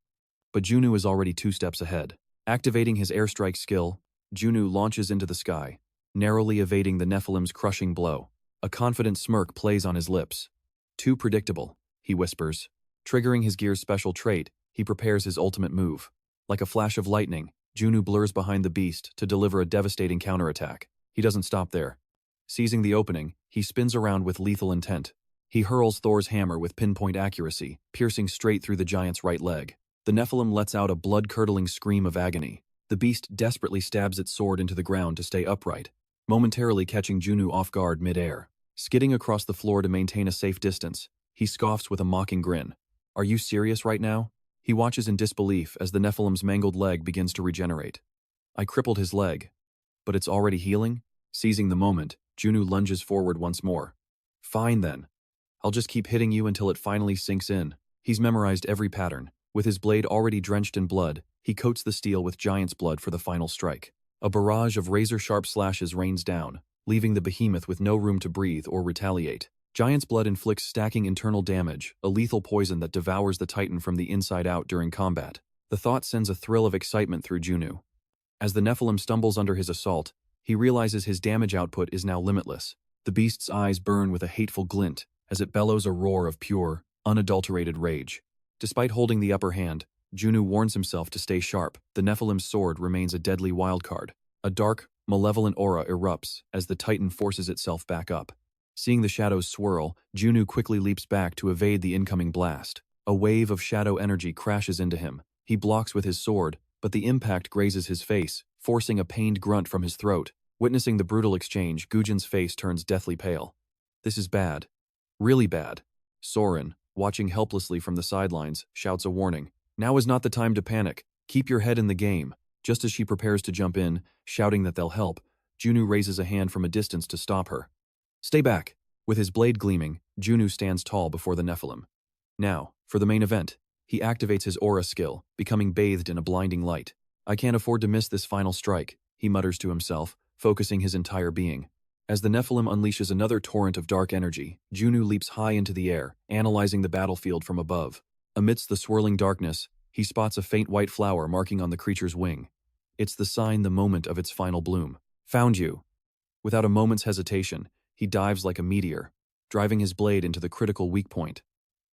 But Junsu is already 2 steps ahead. Activating his airstrike skill, Junsu launches into the sky, narrowly evading the Nephilim's crushing blow. A confident smirk plays on his lips. "Too predictable," he whispers. Triggering his gear's special trait, he prepares his ultimate move. Like a flash of lightning, Junsu blurs behind the beast to deliver a devastating counterattack. He doesn't stop there. Seizing the opening, he spins around with lethal intent. He hurls Thor's hammer with pinpoint accuracy, piercing straight through the giant's right leg. The Nephilim lets out a blood-curdling scream of agony. The beast desperately stabs its sword into the ground to stay upright, momentarily catching Junsu off guard mid-air. Skidding across the floor to maintain a safe distance, he scoffs with a mocking grin. "Are you serious right now?" He watches in disbelief as the Nephilim's mangled leg begins to regenerate. "I crippled his leg. But it's already healing?" Seizing the moment, Junsu lunges forward once more. "Fine then. I'll just keep hitting you until it finally sinks in." He's memorized every pattern. With his blade already drenched in blood, he coats the steel with giant's blood for the final strike. A barrage of razor-sharp slashes rains down, leaving the behemoth with no room to breathe or retaliate. Giant's blood inflicts stacking internal damage, a lethal poison that devours the Titan from the inside out during combat. The thought sends a thrill of excitement through Junsu. As the Nephilim stumbles under his assault, he realizes his damage output is now limitless. The beast's eyes burn with a hateful glint as it bellows a roar of pure, unadulterated rage. Despite holding the upper hand, Junsu warns himself to stay sharp. The Nephilim's sword remains a deadly wildcard. A dark, malevolent aura erupts as the Titan forces itself back up. Seeing the shadows swirl, Junsu quickly leaps back to evade the incoming blast. A wave of shadow energy crashes into him. He blocks with his sword, but the impact grazes his face, forcing a pained grunt from his throat. Witnessing the brutal exchange, Gujin's face turns deathly pale. "This is bad. Really bad." Soren, watching helplessly from the sidelines, shouts a warning. "Now is not the time to panic. Keep your head in the game." Just as she prepares to jump in, shouting that they'll help, Junsu raises a hand from a distance to stop her. "Stay back." With his blade gleaming, Junsu stands tall before the Nephilim. Now, for the main event, he activates his aura skill, becoming bathed in a blinding light. "I can't afford to miss this final strike," he mutters to himself, focusing his entire being. As the Nephilim unleashes another torrent of dark energy, Junsu leaps high into the air, analyzing the battlefield from above. Amidst the swirling darkness, he spots a faint white flower marking on the creature's wing. It's the sign, the moment of its final bloom. "Found you." Without a moment's hesitation, he dives like a meteor, driving his blade into the critical weak point.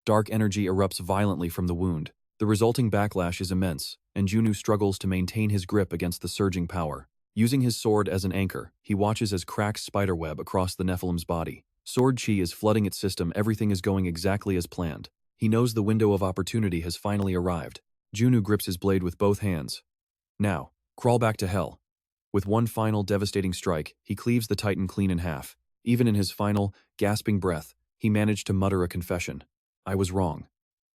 Dark energy erupts violently from the wound. The resulting backlash is immense, and Junsu struggles to maintain his grip against the surging power. Using his sword as an anchor, he watches as cracks spiderweb across the Nephilim's body. Sword chi is flooding its system, everything is going exactly as planned. He knows the window of opportunity has finally arrived. Junsu grips his blade with both hands. "Now, crawl back to hell." With one final devastating strike, he cleaves the Titan clean in half. Even in his final, gasping breath, he managed to mutter a confession. "I was wrong."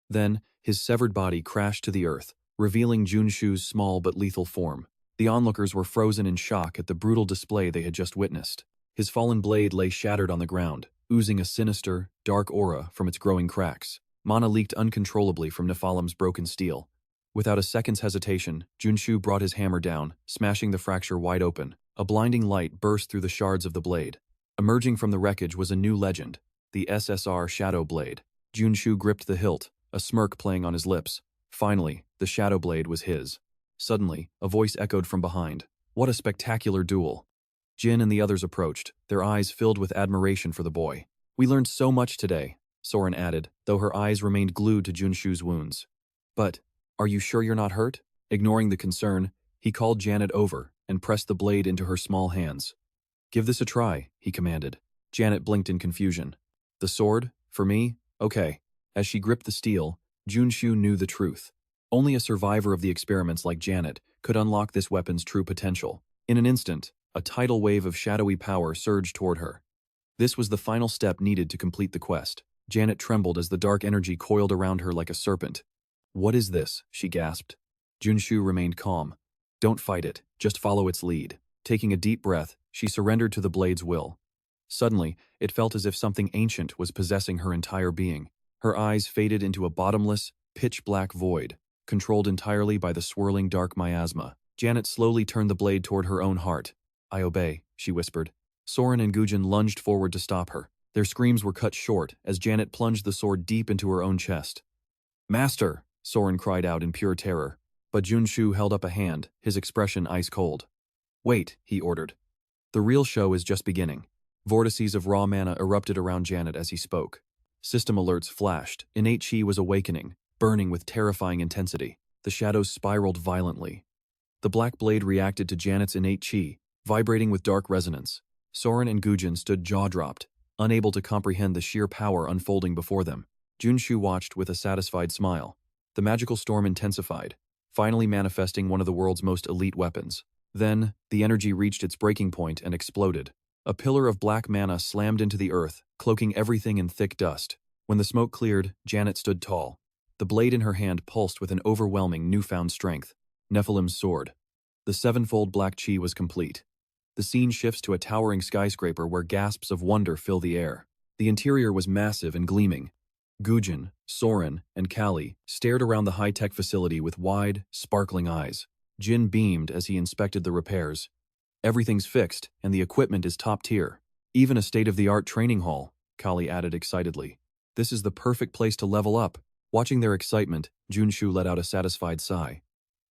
Then, his severed body crashed to the earth, revealing Junsu's small but lethal form. The onlookers were frozen in shock at the brutal display they had just witnessed. His fallen blade lay shattered on the ground, oozing a sinister, dark aura from its growing cracks. Mana leaked uncontrollably from Nephilim's broken steel. Without a second's hesitation, Junsu brought his hammer down, smashing the fracture wide open. A blinding light burst through the shards of the blade. Emerging from the wreckage was a new legend, the SSR Shadow Blade. Junsu gripped the hilt, a smirk playing on his lips. Finally, the shadow blade was his. Suddenly, a voice echoed from behind. What a spectacular duel! Jin and the others approached, their eyes filled with admiration for the boy. We learned so much today, Soren added, though her eyes remained glued to Junshu's wounds. But, are you sure you're not hurt? Ignoring the concern, he called Janet over and pressed the blade into her small hands. Give this a try, he commanded. Janet blinked in confusion. The sword? For me? Okay. As she gripped the steel, Junshu knew the truth. Only a survivor of the experiments like Janet could unlock this weapon's true potential. In an instant, a tidal wave of shadowy power surged toward her. This was the final step needed to complete the quest. Janet trembled as the dark energy coiled around her like a serpent. What is this? She gasped. Junshu remained calm. Don't fight it, just follow its lead. Taking a deep breath, she surrendered to the blade's will. Suddenly, it felt as if something ancient was possessing her entire being. Her eyes faded into a bottomless, pitch-black void, controlled entirely by the swirling dark miasma. Janet slowly turned the blade toward her own heart. I obey, she whispered. Soren and Gujin lunged forward to stop her. Their screams were cut short as Janet plunged the sword deep into her own chest. Master! Soren cried out in pure terror, but Junshu held up a hand, his expression ice-cold. Wait, he ordered. The real show is just beginning. Vortices of raw mana erupted around Janet as he spoke. System alerts flashed. Innate chi was awakening, burning with terrifying intensity. The shadows spiraled violently. The black blade reacted to Janet's innate chi, vibrating with dark resonance. Soren and Gujin stood jaw-dropped, unable to comprehend the sheer power unfolding before them. Junshu watched with a satisfied smile. The magical storm intensified, finally manifesting one of the world's most elite weapons. Then, the energy reached its breaking point and exploded. A pillar of black mana slammed into the earth, cloaking everything in thick dust. When the smoke cleared, Janet stood tall. The blade in her hand pulsed with an overwhelming newfound strength. Nephilim's sword. The sevenfold black chi was complete. The scene shifts to a towering skyscraper where gasps of wonder fill the air. The interior was massive and gleaming. Gujin, Soren, and Kali stared around the high-tech facility with wide, sparkling eyes. Jin beamed as he inspected the repairs. Everything's fixed, and the equipment is top tier. Even a state-of-the-art training hall, Kali added excitedly. This is the perfect place to level up. Watching their excitement, Junshu let out a satisfied sigh.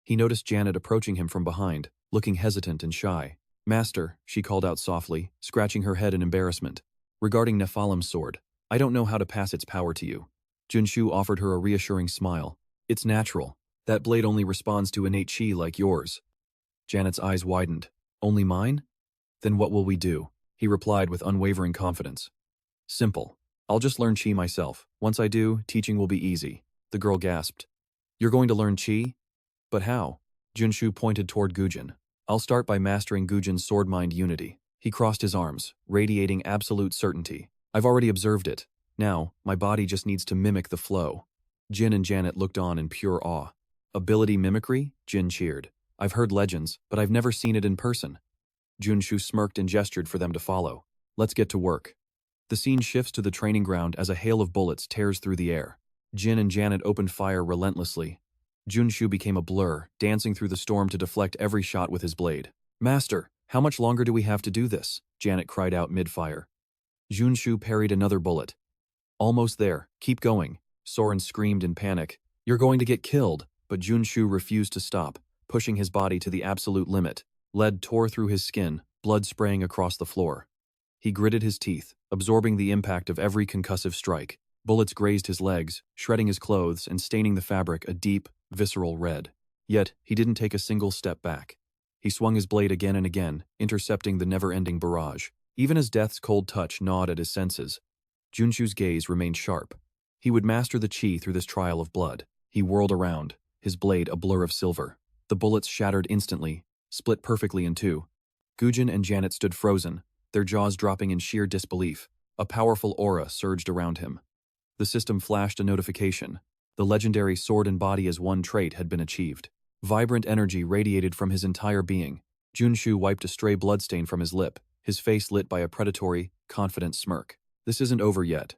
He noticed Janet approaching him from behind, looking hesitant and shy. Master, she called out softly, scratching her head in embarrassment. Regarding Nephilim's sword, I don't know how to pass its power to you. Junshu offered her a reassuring smile. It's natural. That blade only responds to innate chi like yours. Janet's eyes widened. Only mine? Then what will we do? He replied with unwavering confidence. Simple. I'll just learn chi myself. Once I do, teaching will be easy. The girl gasped. You're going to learn chi? But how? Junshu pointed toward Gujin. I'll start by mastering Gujin's sword-mind unity. He crossed his arms, radiating absolute certainty. I've already observed it. Now, my body just needs to mimic the flow. Jin and Janet looked on in pure awe. Ability mimicry? Jin cheered. I've heard legends, but I've never seen it in person. Junshu smirked and gestured for them to follow. Let's get to work. The scene shifts to the training ground as a hail of bullets tears through the air. Jin and Janet opened fire relentlessly. Junshu became a blur, dancing through the storm to deflect every shot with his blade. Master, how much longer do we have to do this? Janet cried out mid-fire. Junshu parried another bullet. Almost there, keep going. Soren screamed in panic. You're going to get killed, but Junshu refused to stop, pushing his body to the absolute limit. Lead tore through his skin, blood spraying across the floor. He gritted his teeth, absorbing the impact of every concussive strike. Bullets grazed his legs, shredding his clothes and staining the fabric a deep, visceral red. Yet, he didn't take a single step back. He swung his blade again and again, intercepting the never-ending barrage. Even as death's cold touch gnawed at his senses, Junshu's gaze remained sharp. He would master the chi through this trial of blood. He whirled around, his blade a blur of silver. The bullets shattered instantly, split perfectly in two. Gujin and Janet stood frozen, their jaws dropping in sheer disbelief. A powerful aura surged around him. The system flashed a notification. The legendary sword and body as one trait had been achieved. Vibrant energy radiated from his entire being. Junshu wiped a stray bloodstain from his lip, his face lit by a predatory, confident smirk. This isn't over yet.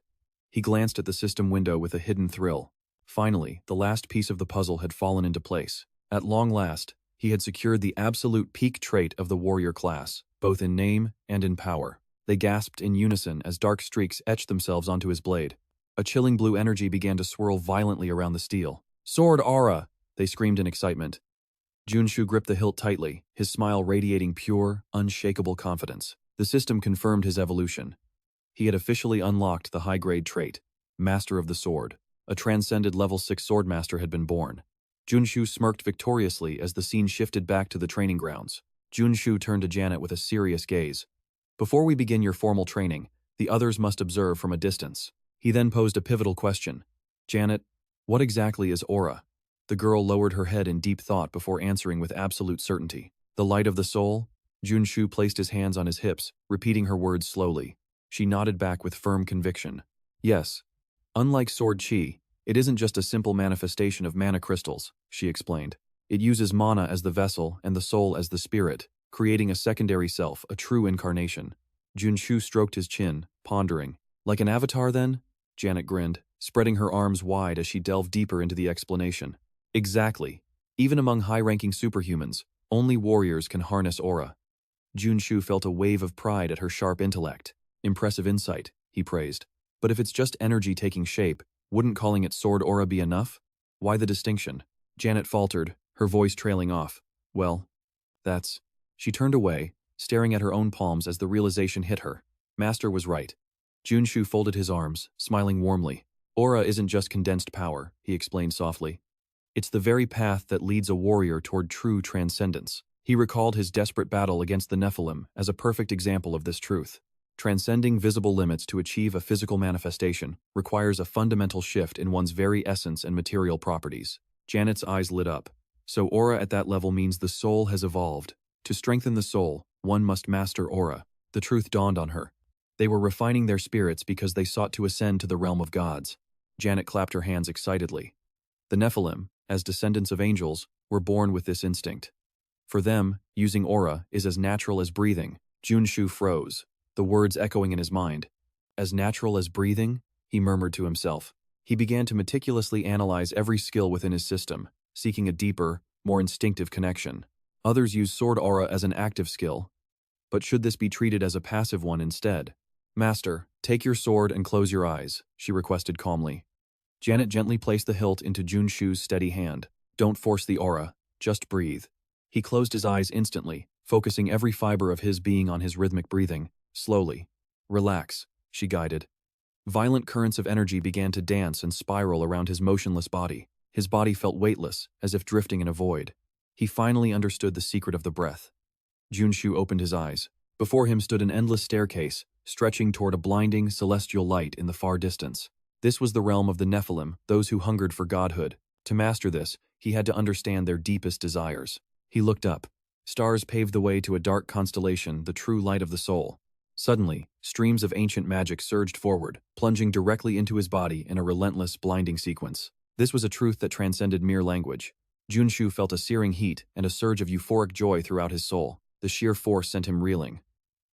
He glanced at the system window with a hidden thrill. Finally, the last piece of the puzzle had fallen into place. At long last, he had secured the absolute peak trait of the warrior class, both in name and in power. They gasped in unison as dark streaks etched themselves onto his blade. A chilling blue energy began to swirl violently around the steel. Sword aura! They screamed in excitement. Junsu gripped the hilt tightly, his smile radiating pure, unshakable confidence. The system confirmed his evolution. He had officially unlocked the high-grade trait, Master of the Sword. A transcended level 6 swordmaster had been born. Junsu smirked victoriously as the scene shifted back to the training grounds. Junsu turned to Janet with a serious gaze. Before we begin your formal training, the others must observe from a distance. He then posed a pivotal question. Janet, what exactly is aura? The girl lowered her head in deep thought before answering with absolute certainty. The light of the soul? Junsu placed his hands on his hips, repeating her words slowly. She nodded back with firm conviction. Yes. Unlike sword chi, it isn't just a simple manifestation of mana crystals, she explained. It uses mana as the vessel and the soul as the spirit, creating a secondary self, a true incarnation. Junsu stroked his chin, pondering. Like an avatar then? Janet grinned, spreading her arms wide as she delved deeper into the explanation. Exactly. Even among high-ranking superhumans, only warriors can harness aura. Junsu felt a wave of pride at her sharp intellect. Impressive insight, he praised. But if it's just energy taking shape, wouldn't calling it sword aura be enough? Why the distinction? Janet faltered, her voice trailing off. Well, that's... She turned away, staring at her own palms as the realization hit her. Master was right. Junsu folded his arms, smiling warmly. Aura isn't just condensed power, he explained softly. It's the very path that leads a warrior toward true transcendence. He recalled his desperate battle against the Nephilim as a perfect example of this truth. Transcending visible limits to achieve a physical manifestation requires a fundamental shift in one's very essence and material properties. Janet's eyes lit up. So aura at that level means the soul has evolved. To strengthen the soul, one must master aura. The truth dawned on her. They were refining their spirits because they sought to ascend to the realm of gods. Janet clapped her hands excitedly. The Nephilim, as descendants of angels, were born with this instinct. For them, using aura is as natural as breathing. Junsu froze, the words echoing in his mind. As natural as breathing? He murmured to himself. He began to meticulously analyze every skill within his system, seeking a deeper, more instinctive connection. Others use sword aura as an active skill. But should this be treated as a passive one instead? Master, take your sword and close your eyes, she requested calmly. Janet gently placed the hilt into Junsu's steady hand. Don't force the aura, just breathe. He closed his eyes instantly, focusing every fiber of his being on his rhythmic breathing. Slowly. Relax, she guided. Violent currents of energy began to dance and spiral around his motionless body. His body felt weightless, as if drifting in a void. He finally understood the secret of the breath. Junsu opened his eyes. Before him stood an endless staircase, stretching toward a blinding, celestial light in the far distance. This was the realm of the Nephilim, those who hungered for godhood. To master this, he had to understand their deepest desires. He looked up. Stars paved the way to a dark constellation, the true light of the soul. Suddenly, streams of ancient magic surged forward, plunging directly into his body in a relentless, blinding sequence. This was a truth that transcended mere language. Junsu felt a searing heat and a surge of euphoric joy throughout his soul. The sheer force sent him reeling.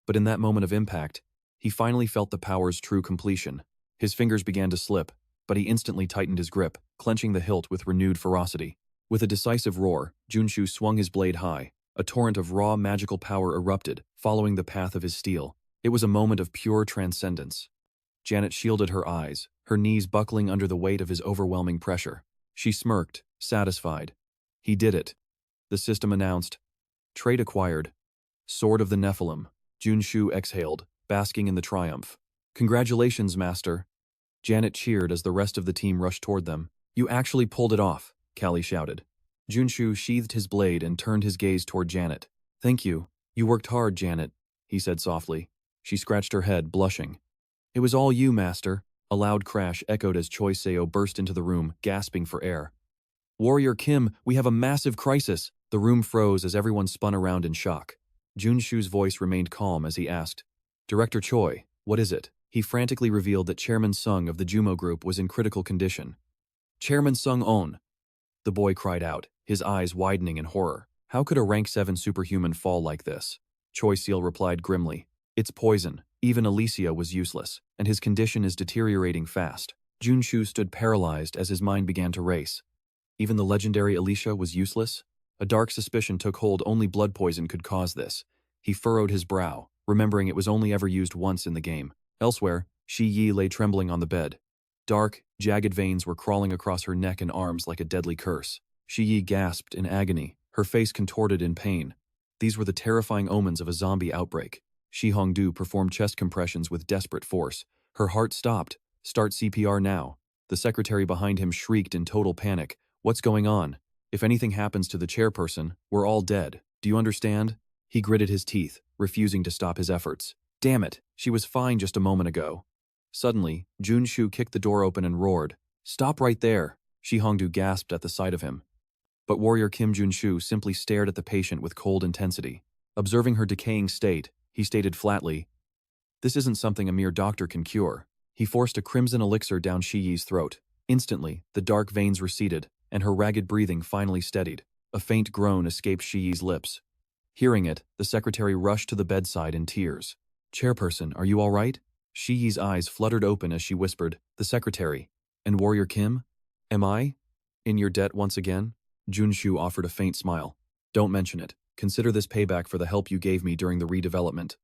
But in that moment of impact, he finally felt the power's true completion. His fingers began to slip, but he instantly tightened his grip, clenching the hilt with renewed ferocity. With a decisive roar, Junsu swung his blade high. A torrent of raw magical power erupted, following the path of his steel. It was a moment of pure transcendence. Janet shielded her eyes, her knees buckling under the weight of his overwhelming pressure. She smirked, satisfied. He did it. The system announced. Trait acquired. Sword of the Nephilim. Junsu exhaled, basking in the triumph. Congratulations, Master. Janet cheered as the rest of the team rushed toward them. You actually pulled it off, Callie shouted. Junsu sheathed his blade and turned his gaze toward Janet. Thank you. You worked hard, Janet, he said softly. She scratched her head, blushing. It was all you, Master. A loud crash echoed as Choi Seo burst into the room, gasping for air. Warrior Kim, we have a massive crisis. The room froze as everyone spun around in shock. Junsu's voice remained calm as he asked, Director Choi, what is it? He frantically revealed that Chairman Sung of the Jumo Group was in critical condition. Chairman Sung On! The boy cried out, his eyes widening in horror. How could a rank 7 superhuman fall like this? Choi Seo replied grimly. It's poison. Even Alicia was useless, and his condition is deteriorating fast. Junsu stood paralyzed as his mind began to race. Even the legendary Alicia was useless? A dark suspicion took hold. Only blood poison could cause this. He furrowed his brow, remembering it was only ever used once in the game. Elsewhere, Shi Yi lay trembling on the bed. Dark, jagged veins were crawling across her neck and arms like a deadly curse. Shi gasped in agony, her face contorted in pain. These were the terrifying omens of a zombie outbreak. Shi Hongdu performed chest compressions with desperate force. Her heart stopped. Start CPR now. The secretary behind him shrieked in total panic. What's going on? If anything happens to the chairperson, we're all dead. Do you understand? He gritted his teeth, refusing to stop his efforts. Damn it, she was fine just a moment ago. Suddenly, Junsu kicked the door open and roared. Stop right there! Shi Hongdu gasped at the sight of him. But warrior Kim Junsu simply stared at the patient with cold intensity. Observing her decaying state, he stated flatly, this isn't something a mere doctor can cure. He forced a crimson elixir down Shi Yi's throat. Instantly, the dark veins receded, and her ragged breathing finally steadied. A faint groan escaped Shi Yi's lips. Hearing it, the secretary rushed to the bedside in tears. Chairperson, are you all right? Shi Yi's eyes fluttered open as she whispered, the secretary. And warrior Kim? Am I? In your debt once again? Junsu offered a faint smile. Don't mention it. Consider this payback for the help you gave me during the redevelopment.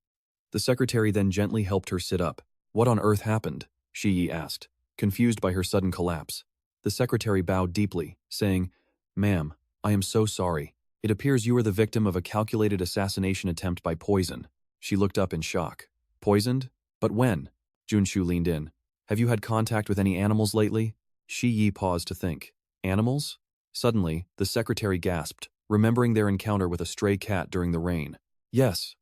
The secretary then gently helped her sit up. What on earth happened? Shi Yi asked, confused by her sudden collapse. The secretary bowed deeply, saying, Ma'am, I am so sorry. It appears you were the victim of a calculated assassination attempt by poison. She looked up in shock. Poisoned? But when? Junsu leaned in. Have you had contact with any animals lately? Shi Yi paused to think. Animals? Suddenly, the secretary gasped, remembering their encounter with a stray cat during the rain. Yes.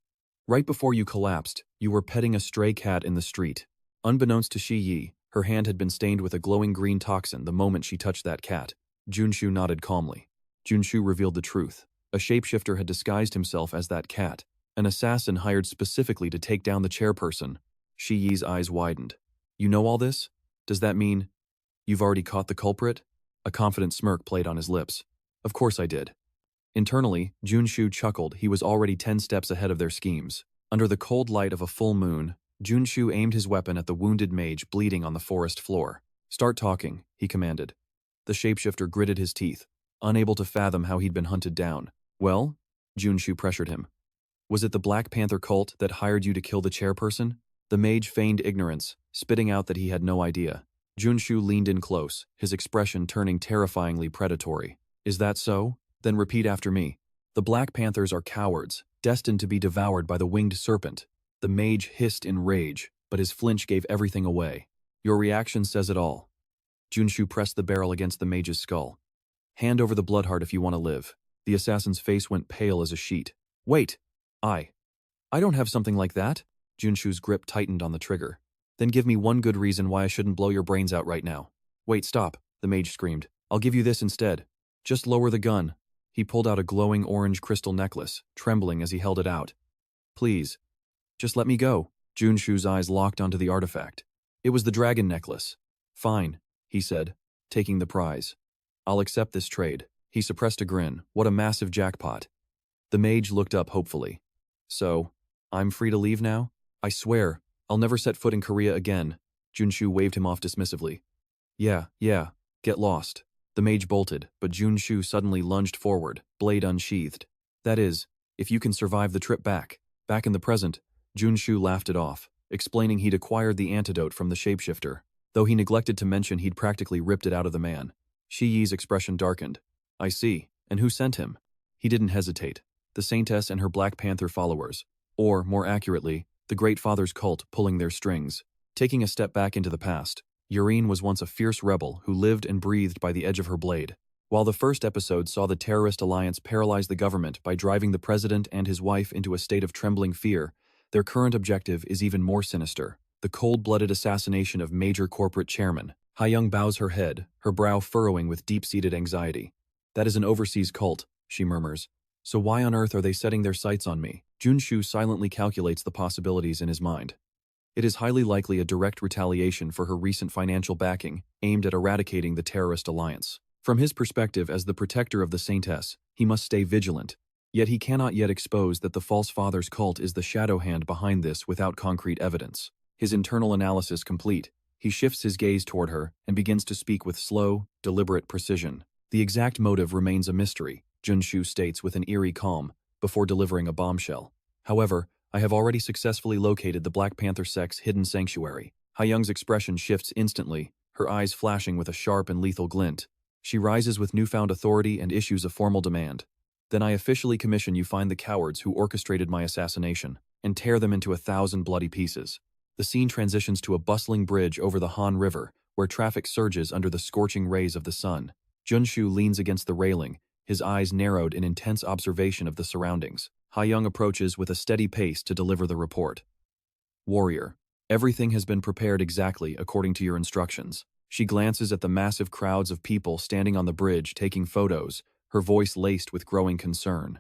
Right before you collapsed, you were petting a stray cat in the street. Unbeknownst to Shi Yi, her hand had been stained with a glowing green toxin the moment she touched that cat. Junsu nodded calmly. Junsu revealed the truth. A shapeshifter had disguised himself as that cat, an assassin hired specifically to take down the chairperson. Shi Yi's eyes widened. You know all this? Does that mean you've already caught the culprit? A confident smirk played on his lips. Of course I did. Internally, Junsu chuckled. He was already 10 steps ahead of their schemes. Under the cold light of a full moon, Junsu aimed his weapon at the wounded mage bleeding on the forest floor. Start talking, he commanded. The shapeshifter gritted his teeth, unable to fathom how he'd been hunted down. Well? Junsu pressured him. Was it the Black Panther cult that hired you to kill the chairperson? The mage feigned ignorance, spitting out that he had no idea. Junsu leaned in close, his expression turning terrifyingly predatory. Is that so? Then repeat after me. The Black Panthers are cowards, destined to be devoured by the winged serpent. The mage hissed in rage, but his flinch gave everything away. Your reaction says it all. Junsu pressed the barrel against the mage's skull. Hand over the bloodheart if you want to live. The assassin's face went pale as a sheet. Wait! I don't have something like that. Junsu's grip tightened on the trigger. Then give me one good reason why I shouldn't blow your brains out right now. Wait, stop, the mage screamed. I'll give you this instead. Just lower the gun. He pulled out a glowing orange crystal necklace, trembling as he held it out. Please. Just let me go. Junsu's eyes locked onto the artifact. It was the dragon necklace. Fine, he said, taking the prize. I'll accept this trade. He suppressed a grin. What a massive jackpot. The mage looked up hopefully. So, I'm free to leave now? I swear, I'll never set foot in Korea again. Junsu waved him off dismissively. Yeah, get lost. The mage bolted, but Junsu suddenly lunged forward, blade unsheathed. That is, if you can survive the trip back. Back in the present, Junsu laughed it off, explaining he'd acquired the antidote from the shapeshifter, though he neglected to mention he'd practically ripped it out of the man. Shi Yi's expression darkened. I see. And who sent him? He didn't hesitate. The Saintess and her Black Panther followers, or, more accurately, the Great Father's cult pulling their strings. Taking a step back into the past, Yurine was once a fierce rebel who lived and breathed by the edge of her blade. While the first episode saw the terrorist alliance paralyze the government by driving the president and his wife into a state of trembling fear, their current objective is even more sinister. The cold-blooded assassination of major corporate chairman. Ha-young bows her head, her brow furrowing with deep-seated anxiety. That is an overseas cult, she murmurs. So why on earth are they setting their sights on me? Junsu silently calculates the possibilities in his mind. It is highly likely a direct retaliation for her recent financial backing, aimed at eradicating the terrorist alliance. From his perspective as the protector of the Saintess, he must stay vigilant. Yet he cannot yet expose that the false father's cult is the shadow hand behind this without concrete evidence. His internal analysis complete, he shifts his gaze toward her and begins to speak with slow, deliberate precision. The exact motive remains a mystery, Junsu states with an eerie calm, before delivering a bombshell. However, I have already successfully located the Black Panther sect's hidden sanctuary. Ha-young's expression shifts instantly, her eyes flashing with a sharp and lethal glint. She rises with newfound authority and issues a formal demand. Then I officially commission you find the cowards who orchestrated my assassination, and tear them into 1,000 bloody pieces. The scene transitions to a bustling bridge over the Han River, where traffic surges under the scorching rays of the sun. Junsu leans against the railing, his eyes narrowed in intense observation of the surroundings. Ha-young approaches with a steady pace to deliver the report. Warrior, everything has been prepared exactly according to your instructions. She glances at the massive crowds of people standing on the bridge taking photos, her voice laced with growing concern.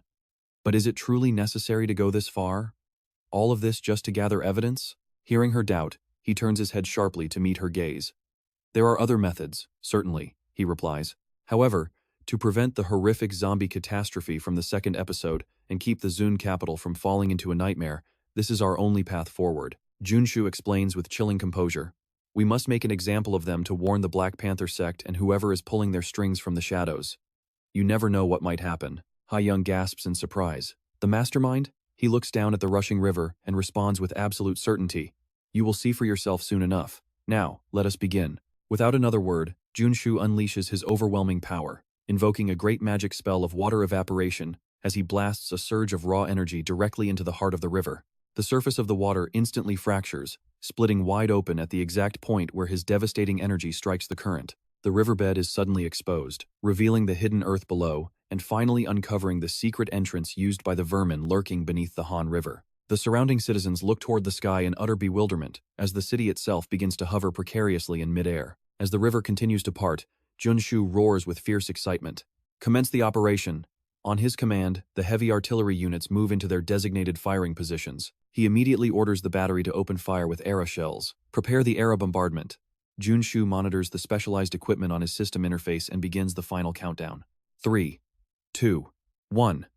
But is it truly necessary to go this far? All of this just to gather evidence? Hearing her doubt, he turns his head sharply to meet her gaze. There are other methods, certainly, he replies. However, to prevent the horrific zombie catastrophe from the second episode and keep the Zun capital from falling into a nightmare, this is our only path forward. Junsu explains with chilling composure. We must make an example of them to warn the Black Panther sect and whoever is pulling their strings from the shadows. You never know what might happen. Ha-young gasps in surprise. The mastermind? He looks down at the rushing river and responds with absolute certainty. You will see for yourself soon enough. Now, let us begin. Without another word, Junsu unleashes his overwhelming power, invoking a great magic spell of water evaporation as he blasts a surge of raw energy directly into the heart of the river. The surface of the water instantly fractures, splitting wide open at the exact point where his devastating energy strikes the current. The riverbed is suddenly exposed, revealing the hidden earth below and finally uncovering the secret entrance used by the vermin lurking beneath the Han River. The surrounding citizens look toward the sky in utter bewilderment as the city itself begins to hover precariously in midair. As the river continues to part, Junsu roars with fierce excitement. Commence the operation. On his command, the heavy artillery units move into their designated firing positions. He immediately orders the battery to open fire with Era shells. Prepare the Era bombardment. Junsu monitors the specialized equipment on his system interface and begins the final countdown. 3, 2, 1.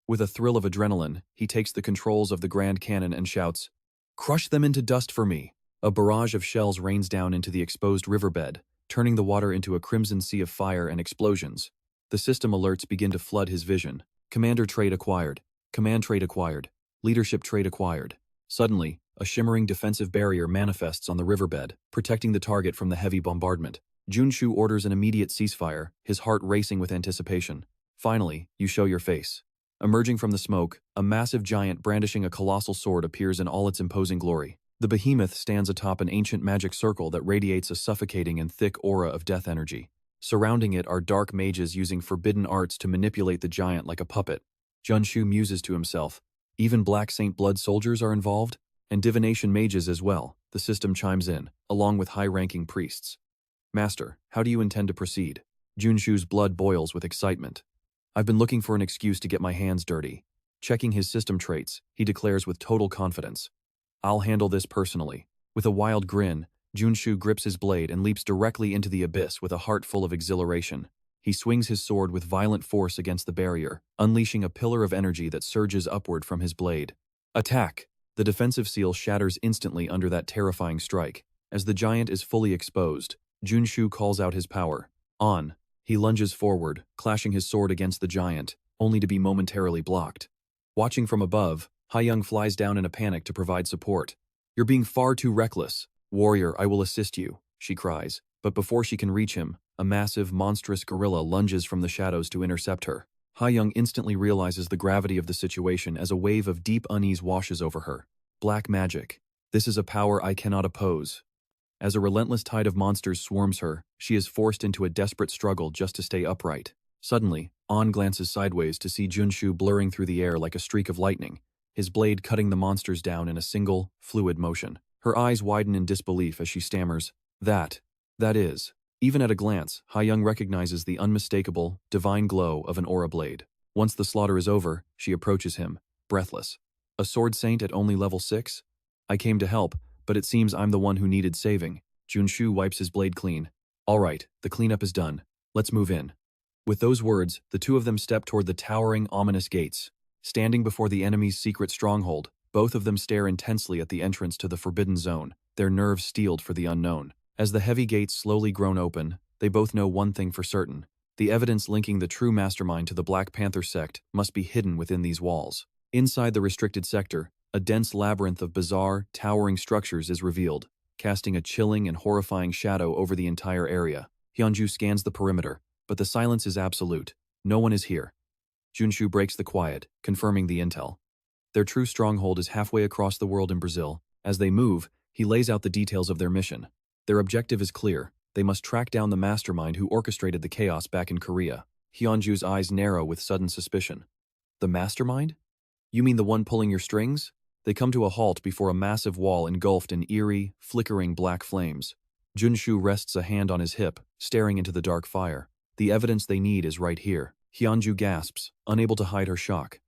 With a thrill of adrenaline, he takes the controls of the Grand Cannon and shouts, "Crush them into dust for me!" A barrage of shells rains down into the exposed riverbed, turning the water into a crimson sea of fire and explosions. The system alerts begin to flood his vision. Commander trait acquired. Command trait acquired. Leadership trait acquired. Suddenly, a shimmering defensive barrier manifests on the riverbed, protecting the target from the heavy bombardment. Junsu orders an immediate ceasefire, his heart racing with anticipation. Finally, you show your face. Emerging from the smoke, a massive giant brandishing a colossal sword appears in all its imposing glory. The behemoth stands atop an ancient magic circle that radiates a suffocating and thick aura of death energy. Surrounding it are dark mages using forbidden arts to manipulate the giant like a puppet. Junsu muses to himself. Even Black Saint Blood soldiers are involved? And divination mages as well, the system chimes in, along with high-ranking priests. Master, how do you intend to proceed? Junsu's blood boils with excitement. I've been looking for an excuse to get my hands dirty. Checking his system traits, he declares with total confidence. I'll handle this personally. With a wild grin, Junsu grips his blade and leaps directly into the abyss with a heart full of exhilaration. He swings his sword with violent force against the barrier, unleashing a pillar of energy that surges upward from his blade. Attack! The defensive seal shatters instantly under that terrifying strike. As the giant is fully exposed, Junsu calls out his power. On! He lunges forward, clashing his sword against the giant, only to be momentarily blocked. Watching from above, Ha-young flies down in a panic to provide support. You're being far too reckless. Warrior, I will assist you, she cries. But before she can reach him, a massive, monstrous gorilla lunges from the shadows to intercept her. Ha-young instantly realizes the gravity of the situation as a wave of deep unease washes over her. Black magic. This is a power I cannot oppose. As a relentless tide of monsters swarms her, she is forced into a desperate struggle just to stay upright. Suddenly, An glances sideways to see Junsu blurring through the air like a streak of lightning, his blade cutting the monsters down in a single, fluid motion. Her eyes widen in disbelief as she stammers, That is. Even at a glance, Ha-young recognizes the unmistakable, divine glow of an aura blade. Once the slaughter is over, she approaches him, breathless. A sword saint at only level 6? I came to help, but it seems I'm the one who needed saving. Junsu wipes his blade clean. All right, the cleanup is done. Let's move in. With those words, the two of them step toward the towering, ominous gates. Standing before the enemy's secret stronghold, both of them stare intensely at the entrance to the forbidden zone, their nerves steeled for the unknown. As the heavy gates slowly groan open, they both know one thing for certain. The evidence linking the true mastermind to the Black Panther sect must be hidden within these walls. Inside the restricted sector, a dense labyrinth of bizarre, towering structures is revealed. casting a chilling and horrifying shadow over the entire area. Hyunju scans the perimeter, but the silence is absolute. No one is here. Junsu breaks the quiet, confirming the intel. Their true stronghold is halfway across the world in Brazil. As they move, he lays out the details of their mission. Their objective is clear. They must track down the mastermind who orchestrated the chaos back in Korea. Hyunju's eyes narrow with sudden suspicion. The mastermind? You mean the one pulling your strings? They come to a halt before a massive wall engulfed in eerie, flickering black flames. Junsu rests a hand on his hip, staring into the dark fire. The evidence they need is right here. Hyunju gasps, unable to hide her shock.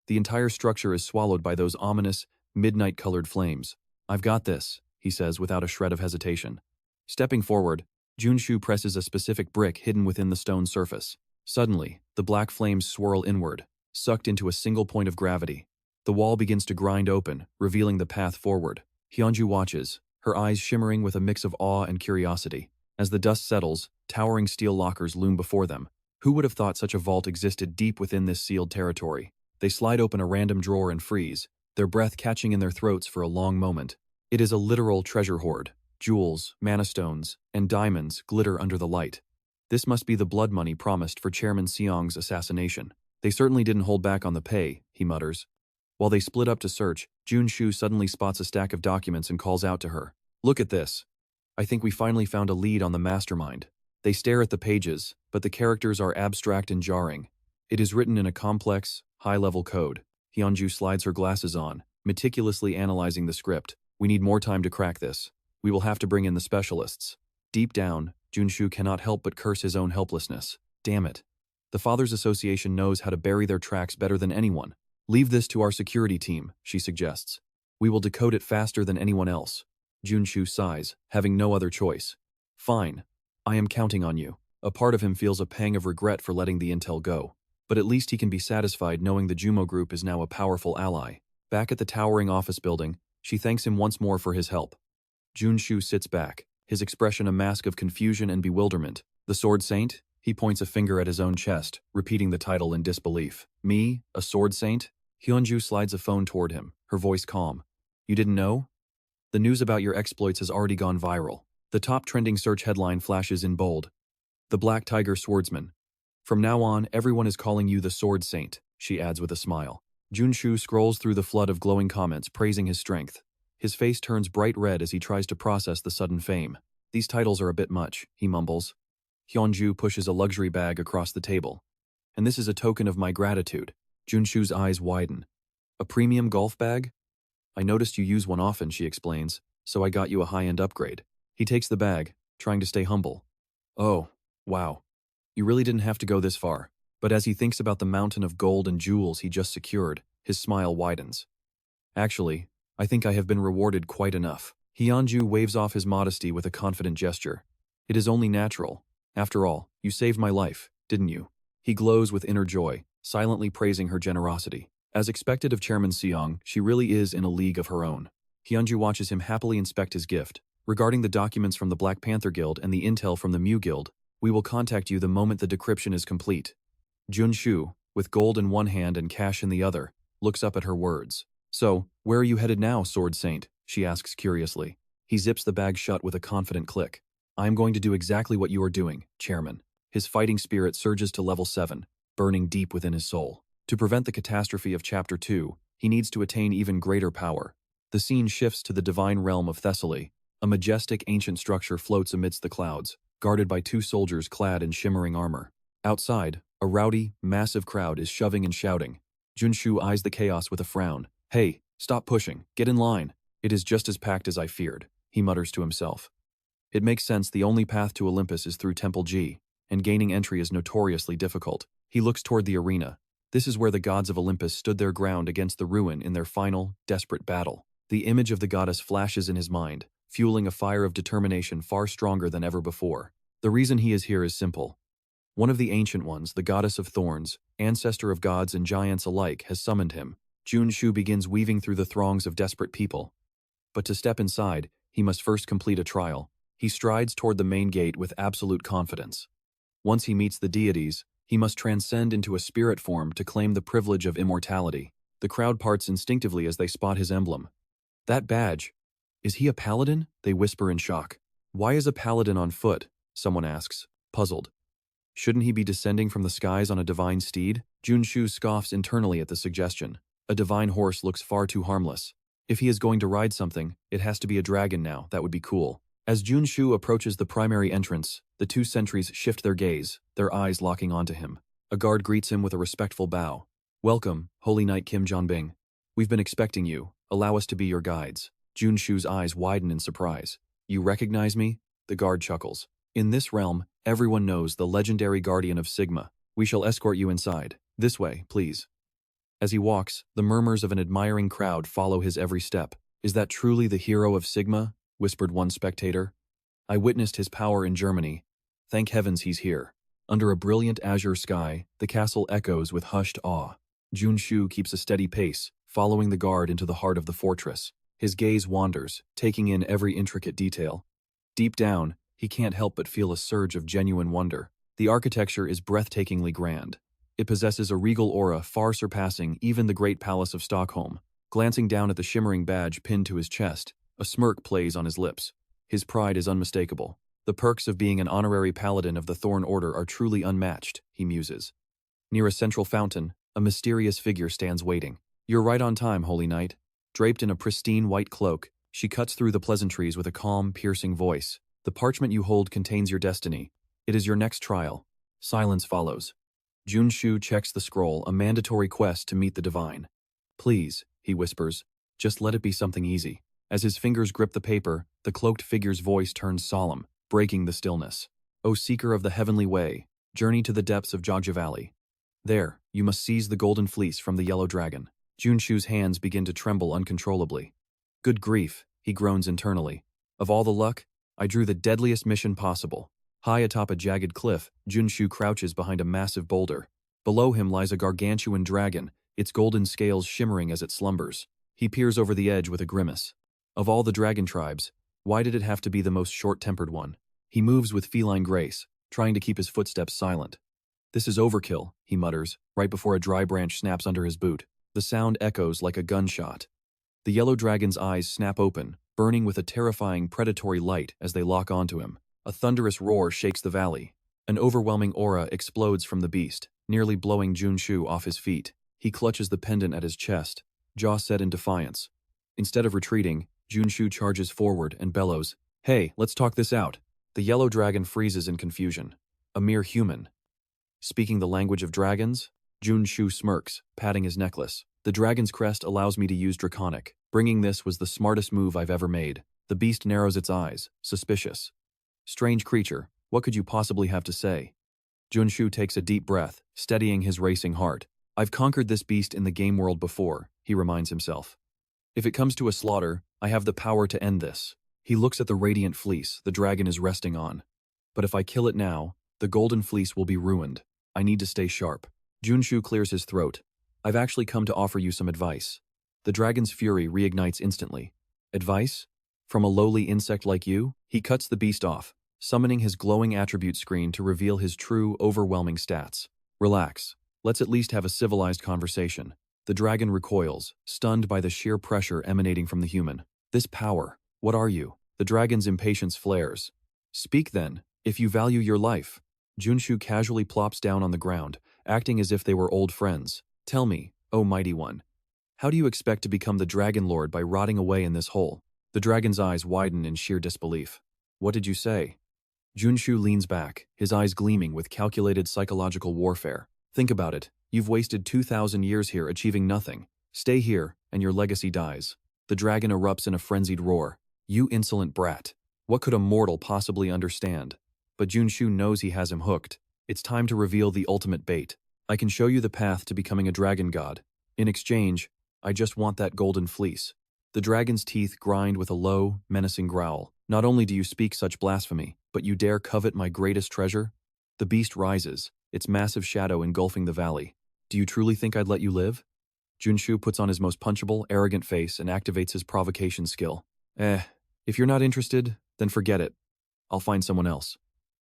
The entire structure is swallowed by those ominous, midnight-colored flames. I've got this, he says without a shred of hesitation. Stepping forward, Junsu presses a specific brick hidden within the stone surface. Suddenly, the black flames swirl inward, sucked into a single point of gravity. The wall begins to grind open, revealing the path forward. Hyunju watches, her eyes shimmering with a mix of awe and curiosity. As the dust settles, towering steel lockers loom before them. Who would have thought such a vault existed deep within this sealed territory? They slide open a random drawer and freeze, their breath catching in their throats for a long moment. It is a literal treasure hoard. Jewels, mana stones, and diamonds glitter under the light. This must be the blood money promised for Chairman Seong's assassination. They certainly didn't hold back on the pay, he mutters. While they split up to search, Junsu suddenly spots a stack of documents and calls out to her. Look at this. I think we finally found a lead on the mastermind. They stare at the pages, but the characters are abstract and jarring. It is written in a complex, high-level code. Hyunju slides her glasses on, meticulously analyzing the script. We need more time to crack this. We will have to bring in the specialists. Deep down, Junsu cannot help but curse his own helplessness. Damn it. The Fathers Association knows how to bury their tracks better than anyone. Leave this to our security team, she suggests. We will decode it faster than anyone else. Junsu sighs, having no other choice. Fine. I am counting on you. A part of him feels a pang of regret for letting the intel go. But at least he can be satisfied knowing the Jumo Group is now a powerful ally. Back at the towering office building, she thanks him once more for his help. Junsu sits back, his expression a mask of confusion and bewilderment. The Sword Saint? He points a finger at his own chest, repeating the title in disbelief. Me? A Sword Saint? Hyunju slides a phone toward him, her voice calm. You didn't know? The news about your exploits has already gone viral. The top trending search headline flashes in bold. The Black Tiger Swordsman. From now on, everyone is calling you the Sword Saint, she adds with a smile. Junsu scrolls through the flood of glowing comments praising his strength. His face turns bright red as he tries to process the sudden fame. These titles are a bit much, he mumbles. Hyunju pushes a luxury bag across the table. And this is a token of my gratitude. Junsu's eyes widen. A premium golf bag? I noticed you use one often, she explains, so I got you a high-end upgrade. He takes the bag, trying to stay humble. Oh, wow. You really didn't have to go this far. But as he thinks about the mountain of gold and jewels he just secured, his smile widens. Actually, I think I have been rewarded quite enough. Hyunju waves off his modesty with a confident gesture. It is only natural. After all, you saved my life, didn't you? He glows with inner joy, silently praising her generosity. As expected of Chairman Seong, she really is in a league of her own. Hyunju watches him happily inspect his gift. Regarding the documents from the Black Panther Guild and the intel from the Mew Guild, we will contact you the moment the decryption is complete. Junsu, with gold in one hand and cash in the other, looks up at her words. So, where are you headed now, Sword Saint? She asks curiously. He zips the bag shut with a confident click. I am going to do exactly what you are doing, Chairman. His fighting spirit surges to level 7, burning deep within his soul. To prevent the catastrophe of Chapter 2, he needs to attain even greater power. The scene shifts to the divine realm of Thessaly. A majestic ancient structure floats amidst the clouds, guarded by 2 soldiers clad in shimmering armor. Outside, a rowdy, massive crowd is shoving and shouting. Junsu eyes the chaos with a frown. Hey, stop pushing, get in line. It is just as packed as I feared, he mutters to himself. It makes sense the only path to Olympus is through Temple G, and gaining entry is notoriously difficult. He looks toward the arena. This is where the gods of Olympus stood their ground against the ruin in their final, desperate battle. The image of the goddess flashes in his mind, fueling a fire of determination far stronger than ever before. The reason he is here is simple. One of the ancient ones, the goddess of thorns, ancestor of gods and giants alike, has summoned him. Junsu begins weaving through the throngs of desperate people. But to step inside, he must first complete a trial. He strides toward the main gate with absolute confidence. Once he meets the deities, he must transcend into a spirit form to claim the privilege of immortality. The crowd parts instinctively as they spot his emblem. That badge. Is he a paladin? They whisper in shock. Why is a paladin on foot? Someone asks, puzzled. Shouldn't he be descending from the skies on a divine steed? Junsu scoffs internally at the suggestion. A divine horse looks far too harmless. If he is going to ride something, it has to be a dragon now. That would be cool. As Junsu approaches the primary entrance, the two sentries shift their gaze, their eyes locking onto him. A guard greets him with a respectful bow. Welcome, Holy Knight Kim Janbing. We've been expecting you. Allow us to be your guides. Junsu's eyes widen in surprise. You recognize me? The guard chuckles. In this realm, everyone knows the legendary guardian of Sigma. We shall escort you inside. This way, please. As he walks, the murmurs of an admiring crowd follow his every step. Is that truly the hero of Sigma? Whispered one spectator. I witnessed his power in Germany. Thank heavens he's here. Under a brilliant azure sky, the castle echoes with hushed awe. Junsu keeps a steady pace, following the guard into the heart of the fortress. His gaze wanders, taking in every intricate detail. Deep down, he can't help but feel a surge of genuine wonder. The architecture is breathtakingly grand. It possesses a regal aura far surpassing even the Great Palace of Stockholm. Glancing down at the shimmering badge pinned to his chest, a smirk plays on his lips. His pride is unmistakable. The perks of being an honorary paladin of the Thorn Order are truly unmatched, he muses. Near a central fountain, a mysterious figure stands waiting. You're right on time, Holy Knight. Draped in a pristine white cloak, she cuts through the pleasantries with a calm, piercing voice. The parchment you hold contains your destiny. It is your next trial. Silence follows. Junsu checks the scroll, a mandatory quest to meet the divine. Please, he whispers, just let it be something easy. As his fingers grip the paper, the cloaked figure's voice turns solemn, breaking the stillness. O seeker of the heavenly way, journey to the depths of Jogja Valley. There, you must seize the golden fleece from the yellow dragon. Junsu's hands begin to tremble uncontrollably. Good grief, he groans internally. Of all the luck, I drew the deadliest mission possible. High atop a jagged cliff, Junsu crouches behind a massive boulder. Below him lies a gargantuan dragon, its golden scales shimmering as it slumbers. He peers over the edge with a grimace. Of all the dragon tribes, why did it have to be the most short-tempered one? He moves with feline grace, trying to keep his footsteps silent. This is overkill, he mutters, right before a dry branch snaps under his boot. The sound echoes like a gunshot. The yellow dragon's eyes snap open, burning with a terrifying predatory light as they lock onto him. A thunderous roar shakes the valley. An overwhelming aura explodes from the beast, nearly blowing Junsu off his feet. He clutches the pendant at his chest, jaw set in defiance. Instead of retreating, Junsu charges forward and bellows, Hey, let's talk this out. The yellow dragon freezes in confusion. A mere human. Speaking the language of dragons? Junsu smirks, patting his necklace. The dragon's crest allows me to use Draconic. Bringing this was the smartest move I've ever made. The beast narrows its eyes, suspicious. Strange creature, what could you possibly have to say? Junsu takes a deep breath, steadying his racing heart. I've conquered this beast in the game world before, he reminds himself. If it comes to a slaughter, I have the power to end this. He looks at the radiant fleece the dragon is resting on. But if I kill it now, the golden fleece will be ruined. I need to stay sharp. Junsu clears his throat. I've actually come to offer you some advice. The dragon's fury reignites instantly. Advice? From a lowly insect like you? He cuts the beast off, summoning his glowing attribute screen to reveal his true, overwhelming stats. Relax. Let's at least have a civilized conversation. The dragon recoils, stunned by the sheer pressure emanating from the human. This power, what are you? The dragon's impatience flares. Speak then, if you value your life. Junsu casually plops down on the ground, acting as if they were old friends. Tell me, O mighty one, how do you expect to become the Dragon Lord by rotting away in this hole? The dragon's eyes widen in sheer disbelief. What did you say? Junsu leans back, his eyes gleaming with calculated psychological warfare. Think about it. You've wasted 2,000 years here achieving nothing. Stay here, and your legacy dies. The dragon erupts in a frenzied roar. You insolent brat. What could a mortal possibly understand? But Junsu knows he has him hooked. It's time to reveal the ultimate bait. I can show you the path to becoming a dragon god. In exchange, I just want that golden fleece. The dragon's teeth grind with a low, menacing growl. Not only do you speak such blasphemy, but you dare covet my greatest treasure? The beast rises, its massive shadow engulfing the valley. Do you truly think I'd let you live? Junsu puts on his most punchable, arrogant face and activates his provocation skill. If you're not interested, then forget it. I'll find someone else.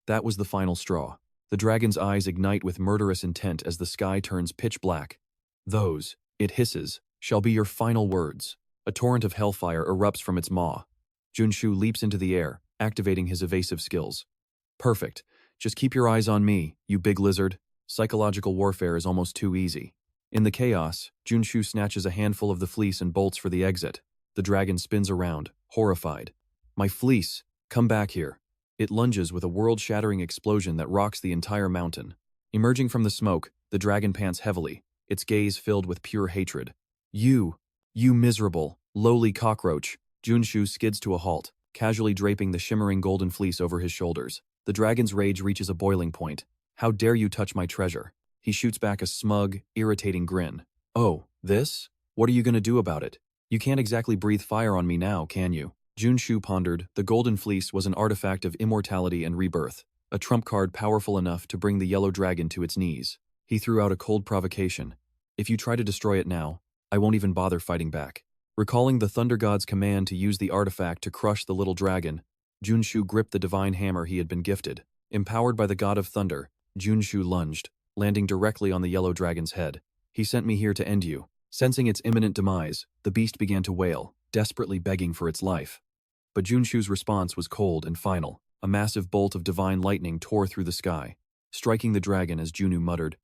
That was the final straw. The dragon's eyes ignite with murderous intent as the sky turns pitch black. Those, it hisses, shall be your final words. A torrent of hellfire erupts from its maw. Junsu leaps into the air, activating his evasive skills. Perfect. Just keep your eyes on me, you big lizard. Psychological warfare is almost too easy. In the chaos, Junsu snatches a handful of the fleece and bolts for the exit. The dragon spins around, horrified. My fleece! Come back here. It lunges with a world-shattering explosion that rocks the entire mountain. Emerging from the smoke, the dragon pants heavily, its gaze filled with pure hatred. You miserable, lowly cockroach. Junsu skids to a halt, casually draping the shimmering golden fleece over his shoulders. The dragon's rage reaches a boiling point. How dare you touch my treasure? He shoots back a smug, irritating grin. Oh, this? What are you gonna do about it? You can't exactly breathe fire on me now, can you? Junsu pondered. The golden fleece was an artifact of immortality and rebirth, a trump card powerful enough to bring the yellow dragon to its knees. He threw out a cold provocation. If you try to destroy it now, I won't even bother fighting back. Recalling the Thunder God's command to use the artifact to crush the little dragon, Junsu gripped the divine hammer he had been gifted. Empowered by the god of thunder, Junsu lunged, landing directly on the yellow dragon's head. He sent me here to end you. Sensing its imminent demise, the beast began to wail, desperately begging for its life. But Junsu's response was cold and final. A massive bolt of divine lightning tore through the sky, striking the dragon as Junsu muttered,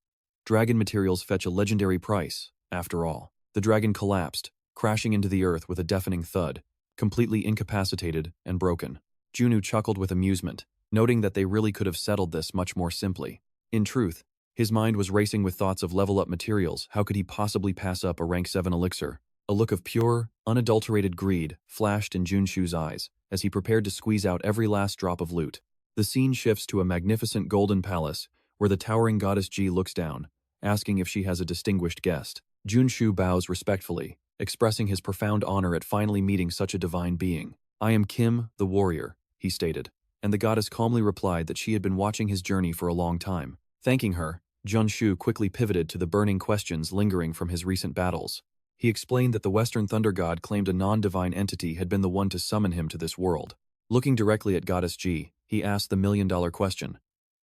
"Dragon materials fetch a legendary price, after all." The dragon collapsed, crashing into the earth with a deafening thud, completely incapacitated and broken. Junsu chuckled with amusement, noting that they really could have settled this much more simply. In truth, his mind was racing with thoughts of level-up materials. How could he possibly pass up a rank 7 elixir? A look of pure, unadulterated greed flashed in Junsu's eyes as he prepared to squeeze out every last drop of loot. The scene shifts to a magnificent golden palace where the towering goddess Ji looks down, asking if she has a distinguished guest. Junsu bows respectfully, expressing his profound honor at finally meeting such a divine being. "I am Kim, the warrior," he stated, and the goddess calmly replied that she had been watching his journey for a long time. Thanking her, Junsu quickly pivoted to the burning questions lingering from his recent battles. He explained that the Western Thunder God claimed a non-divine entity had been the one to summon him to this world. Looking directly at Goddess Ji, he asked the million-dollar question.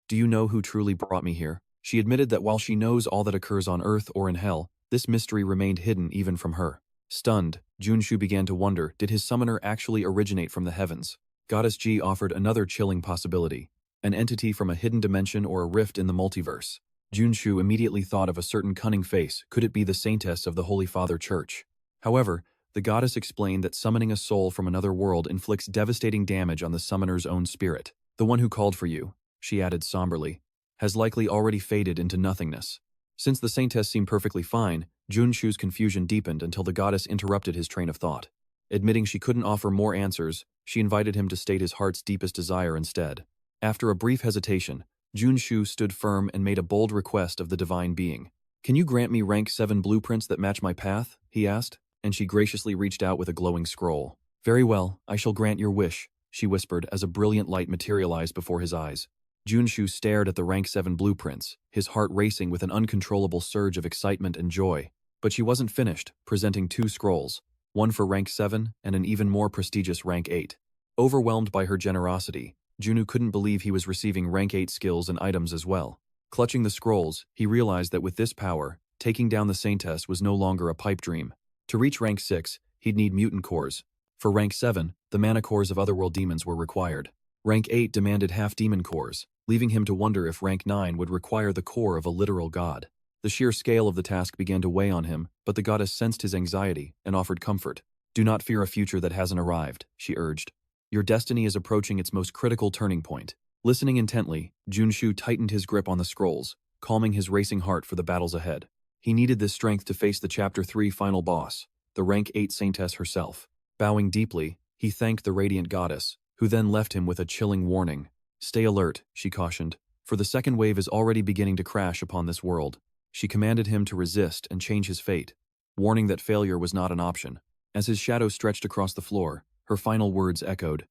"Do you know who truly brought me here?" She admitted that while she knows all that occurs on Earth or in Hell, this mystery remained hidden even from her. Stunned, Junsu began to wonder, did his summoner actually originate from the heavens? Goddess Ji offered another chilling possibility, an entity from a hidden dimension or a rift in the multiverse. Junsu immediately thought of a certain cunning face. Could it be the saintess of the Holy Father Church? However, the goddess explained that summoning a soul from another world inflicts devastating damage on the summoner's own spirit. "The one who called for you," she added somberly, "has likely already faded into nothingness." Since the saintess seemed perfectly fine, Junsu's confusion deepened until the goddess interrupted his train of thought. Admitting she couldn't offer more answers, she invited him to state his heart's deepest desire instead. After a brief hesitation, Junsu stood firm and made a bold request of the divine being. "Can you grant me rank 7 blueprints that match my path?" he asked, and she graciously reached out with a glowing scroll. "Very well, I shall grant your wish," she whispered as a brilliant light materialized before his eyes. Junsu stared at the rank 7 blueprints, his heart racing with an uncontrollable surge of excitement and joy. But she wasn't finished, presenting 2 scrolls, one for rank 7 and an even more prestigious rank 8. Overwhelmed by her generosity, Junsu couldn't believe he was receiving rank 8 skills and items as well. Clutching the scrolls, he realized that with this power, taking down the saintess was no longer a pipe dream. To reach rank 6, he'd need mutant cores. For rank 7, the mana cores of otherworld demons were required. Rank 8 demanded half-demon cores, leaving him to wonder if rank 9 would require the core of a literal god. The sheer scale of the task began to weigh on him, but the goddess sensed his anxiety and offered comfort. "Do not fear a future that hasn't arrived," she urged. "Your destiny is approaching its most critical turning point." Listening intently, Junsu tightened his grip on the scrolls, calming his racing heart for the battles ahead. He needed this strength to face the Chapter 3 final boss, the rank 8 saintess herself. Bowing deeply, he thanked the radiant goddess, who then left him with a chilling warning. "Stay alert," she cautioned, "for the second wave is already beginning to crash upon this world." She commanded him to resist and change his fate, warning that failure was not an option. As his shadow stretched across the floor, her final words echoed,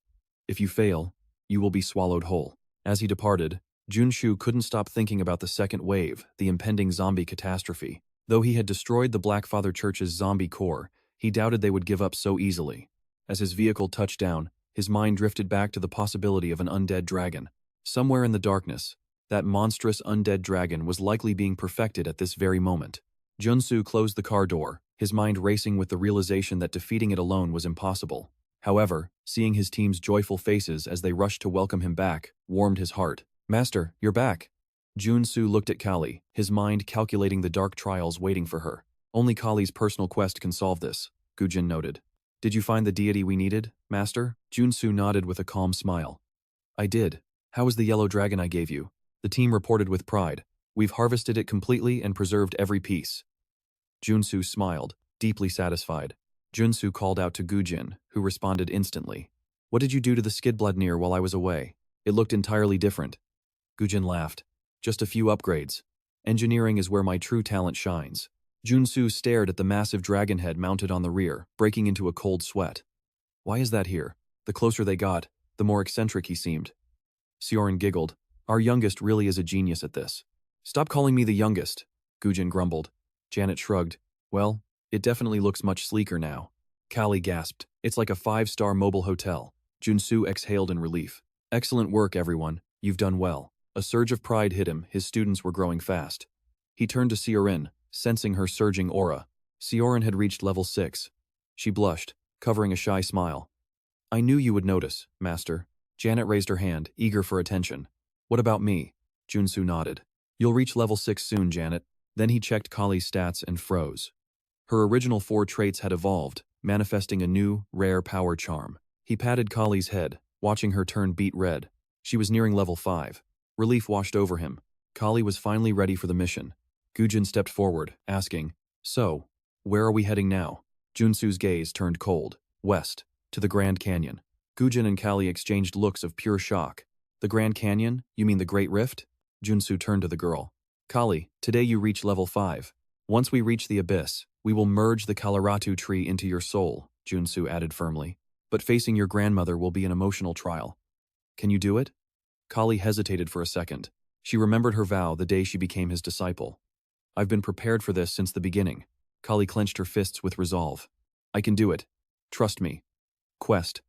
"If you fail, you will be swallowed whole." As he departed, Junsu couldn't stop thinking about the second wave, the impending zombie catastrophe. Though he had destroyed the Blackfather Church's zombie core, he doubted they would give up so easily. As his vehicle touched down, his mind drifted back to the possibility of an undead dragon. Somewhere in the darkness, that monstrous undead dragon was likely being perfected at this very moment. Junsu closed the car door, his mind racing with the realization that defeating it alone was impossible. However, seeing his team's joyful faces as they rushed to welcome him back warmed his heart. Master, you're back. Junsu looked at Kali, his mind calculating the dark trials waiting for her. Only Kali's personal quest can solve this, Gujin noted. Did you find the deity we needed, Master? Junsu nodded with a calm smile. I did. How is the yellow dragon I gave you? The team reported with pride. We've harvested it completely and preserved every piece. Junsu smiled, deeply satisfied. Junsu called out to Gujin, who responded instantly. What did you do to the Skidbladnir while I was away? It looked entirely different. Gujin laughed. Just a few upgrades. Engineering is where my true talent shines. Junsu stared at the massive dragon head mounted on the rear, breaking into a cold sweat. Why is that here? The closer they got, the more eccentric he seemed. Sioran giggled. Our youngest really is a genius at this. Stop calling me the youngest, Gujin grumbled. Janet shrugged. Well, it definitely looks much sleeker now. Kali gasped. It's like a 5-star mobile hotel. Junsu exhaled in relief. Excellent work, everyone. You've done well. A surge of pride hit him. His students were growing fast. He turned to Sioran, sensing her surging aura. Sioran had reached level 6. She blushed, covering a shy smile. I knew you would notice, Master. Janet raised her hand, eager for attention. What about me? Junsu nodded. You'll reach level 6 soon, Janet. Then he checked Kali's stats and froze. Her original 4 traits had evolved, manifesting a new, rare power charm. He patted Kali's head, watching her turn beet red. She was nearing level 5. Relief washed over him. Kali was finally ready for the mission. Gujin stepped forward, asking, So, where are we heading now? Junsu's gaze turned cold, west, to the Grand Canyon. Gujin and Kali exchanged looks of pure shock. The Grand Canyon? You mean the Great Rift? Junsu turned to the girl. Kali, today you reach level 5. Once we reach the abyss, we will merge the Kalaratu tree into your soul, Junsu added firmly. But facing your grandmother will be an emotional trial. Can you do it? Kali hesitated for a second. She remembered her vow the day she became his disciple. I've been prepared for this since the beginning. Kali clenched her fists with resolve. I can do it. Trust me. Quest.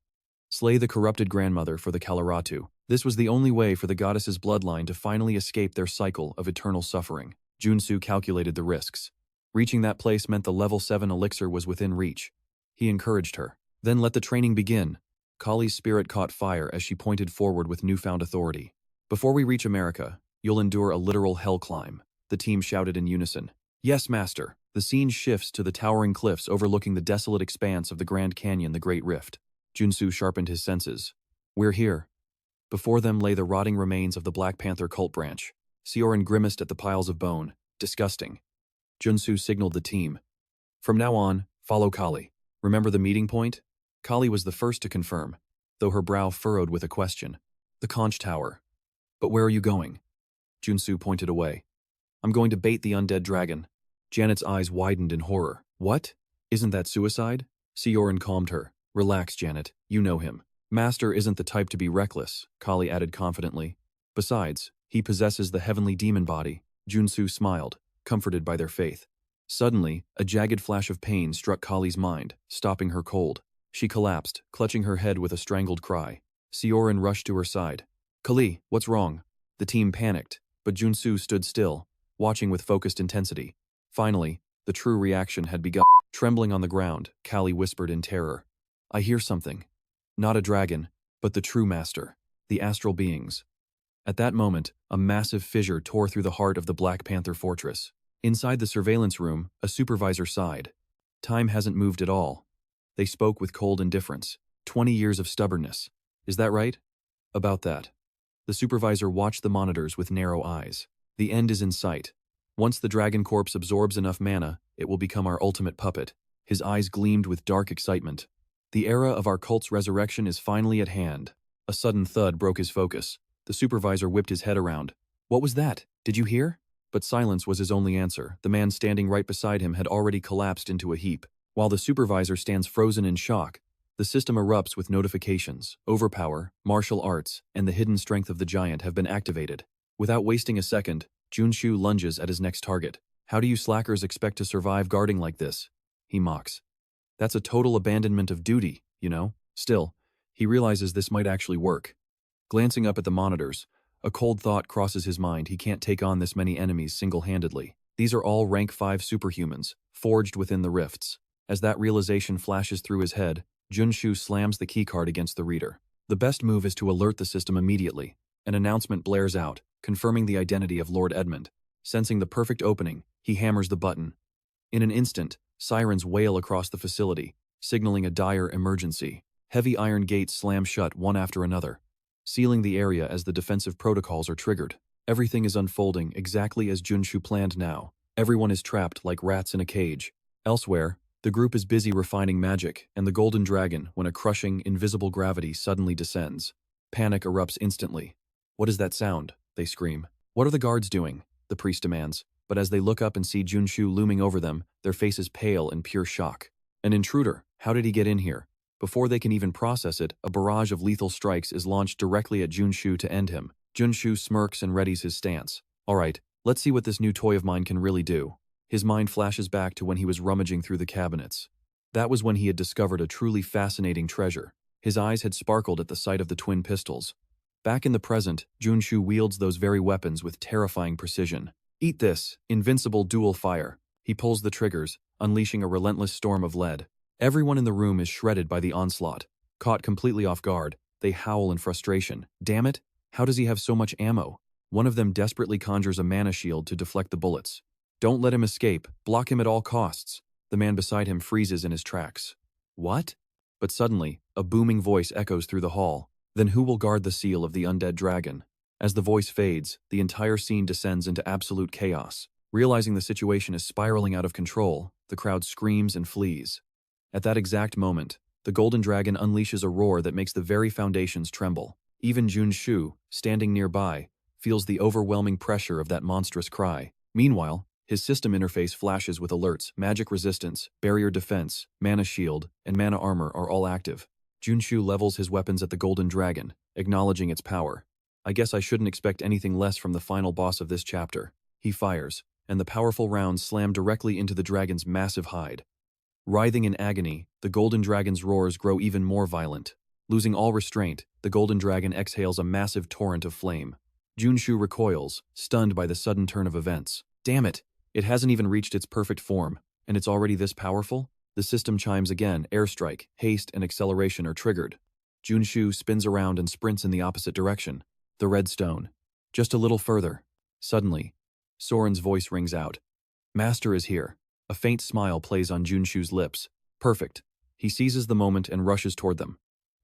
Slay the corrupted grandmother for the Kalaratu. This was the only way for the goddess's bloodline to finally escape their cycle of eternal suffering. Junsu calculated the risks. Reaching that place meant the level 7 elixir was within reach. He encouraged her. Then let the training begin. Kali's spirit caught fire as she pointed forward with newfound authority. Before we reach America, you'll endure a literal hell climb. The team shouted in unison. Yes, Master. The scene shifts to the towering cliffs overlooking the desolate expanse of the Grand Canyon, the Great Rift. Junsu sharpened his senses. We're here. Before them lay the rotting remains of the Black Panther cult branch. Sioran grimaced at the piles of bone. Disgusting. Junsu signaled the team. From now on, follow Kali. Remember the meeting point? Kali was the first to confirm, though her brow furrowed with a question. The conch tower. But where are you going? Junsu pointed away. I'm going to bait the undead dragon. Janet's eyes widened in horror. What? Isn't that suicide? Sioran calmed her. Relax, Janet. You know him. Master isn't the type to be reckless, Kali added confidently. Besides, he possesses the heavenly demon body. Junsu smiled, comforted by their faith. Suddenly, a jagged flash of pain struck Kali's mind, stopping her cold. She collapsed, clutching her head with a strangled cry. Sioran rushed to her side. Kali, what's wrong? The team panicked, but Junsu stood still, watching with focused intensity. Finally, the true reaction had begun. Trembling on the ground, Kali whispered in terror. I hear something. Not a dragon, but the true master, the astral beings. At that moment, a massive fissure tore through the heart of the Black Panther fortress. Inside the surveillance room, a supervisor sighed. Time hasn't moved at all. They spoke with cold indifference. 20 years of stubbornness. Is that right? About that. The supervisor watched the monitors with narrow eyes. The end is in sight. Once the dragon corpse absorbs enough mana, it will become our ultimate puppet. His eyes gleamed with dark excitement. The era of our cult's resurrection is finally at hand. A sudden thud broke his focus. The supervisor whipped his head around. What was that? Did you hear? But silence was his only answer. The man standing right beside him had already collapsed into a heap. While the supervisor stands frozen in shock, the system erupts with notifications. Overpower, martial arts, and the hidden strength of the giant have been activated. Without wasting a second, Junsu lunges at his next target. How do you slackers expect to survive guarding like this? He mocks. That's a total abandonment of duty, you know? Still, he realizes this might actually work. Glancing up at the monitors, a cold thought crosses his mind. He can't take on this many enemies single-handedly. These are all rank 5 superhumans, forged within the rifts. As that realization flashes through his head, Junsu slams the keycard against the reader. The best move is to alert the system immediately. An announcement blares out, confirming the identity of Lord Edmund. Sensing the perfect opening, he hammers the button. In an instant, sirens wail across the facility, signaling a dire emergency. Heavy iron gates slam shut one after another, sealing the area as the defensive protocols are triggered. Everything is unfolding exactly as Junsu planned now. Everyone is trapped like rats in a cage. Elsewhere, the group is busy refining magic and the golden dragon when a crushing, invisible gravity suddenly descends. Panic erupts instantly. "What is that sound?" they scream. "What are the guards doing?" the priest demands. But as they look up and see Junsu looming over them, their faces pale in pure shock. An intruder. How did he get in here? Before they can even process it, a barrage of lethal strikes is launched directly at Junsu to end him. Junsu smirks and readies his stance. "All right, let's see what this new toy of mine can really do." His mind flashes back to when he was rummaging through the cabinets. That was when he had discovered a truly fascinating treasure. His eyes had sparkled at the sight of the twin pistols. Back in the present, Junsu wields those very weapons with terrifying precision. "Eat this, invincible dual fire." He pulls the triggers, unleashing a relentless storm of lead. Everyone in the room is shredded by the onslaught. Caught completely off guard, they howl in frustration. Damn it, how does he have so much ammo? One of them desperately conjures a mana shield to deflect the bullets. "Don't let him escape, block him at all costs." The man beside him freezes in his tracks. "What?" But suddenly, a booming voice echoes through the hall. "Then who will guard the seal of the undead dragon?" As the voice fades, the entire scene descends into absolute chaos. Realizing the situation is spiraling out of control, the crowd screams and flees. At that exact moment, the golden dragon unleashes a roar that makes the very foundations tremble. Even Junsu, standing nearby, feels the overwhelming pressure of that monstrous cry. Meanwhile, his system interface flashes with alerts. Magic resistance, barrier defense, mana shield, and mana armor are all active. Junsu levels his weapons at the golden dragon, acknowledging its power. "I guess I shouldn't expect anything less from the final boss of this chapter." He fires, and the powerful rounds slam directly into the dragon's massive hide. Writhing in agony, the golden dragon's roars grow even more violent. Losing all restraint, the golden dragon exhales a massive torrent of flame. Junsu recoils, stunned by the sudden turn of events. Damn it! It hasn't even reached its perfect form, and it's already this powerful? The system chimes again. Airstrike, haste, and acceleration are triggered. Junsu spins around and sprints in the opposite direction. The red stone. Just a little further. Suddenly, Soren's voice rings out. "Master is here." A faint smile plays on Junsu's lips. Perfect. He seizes the moment and rushes toward them.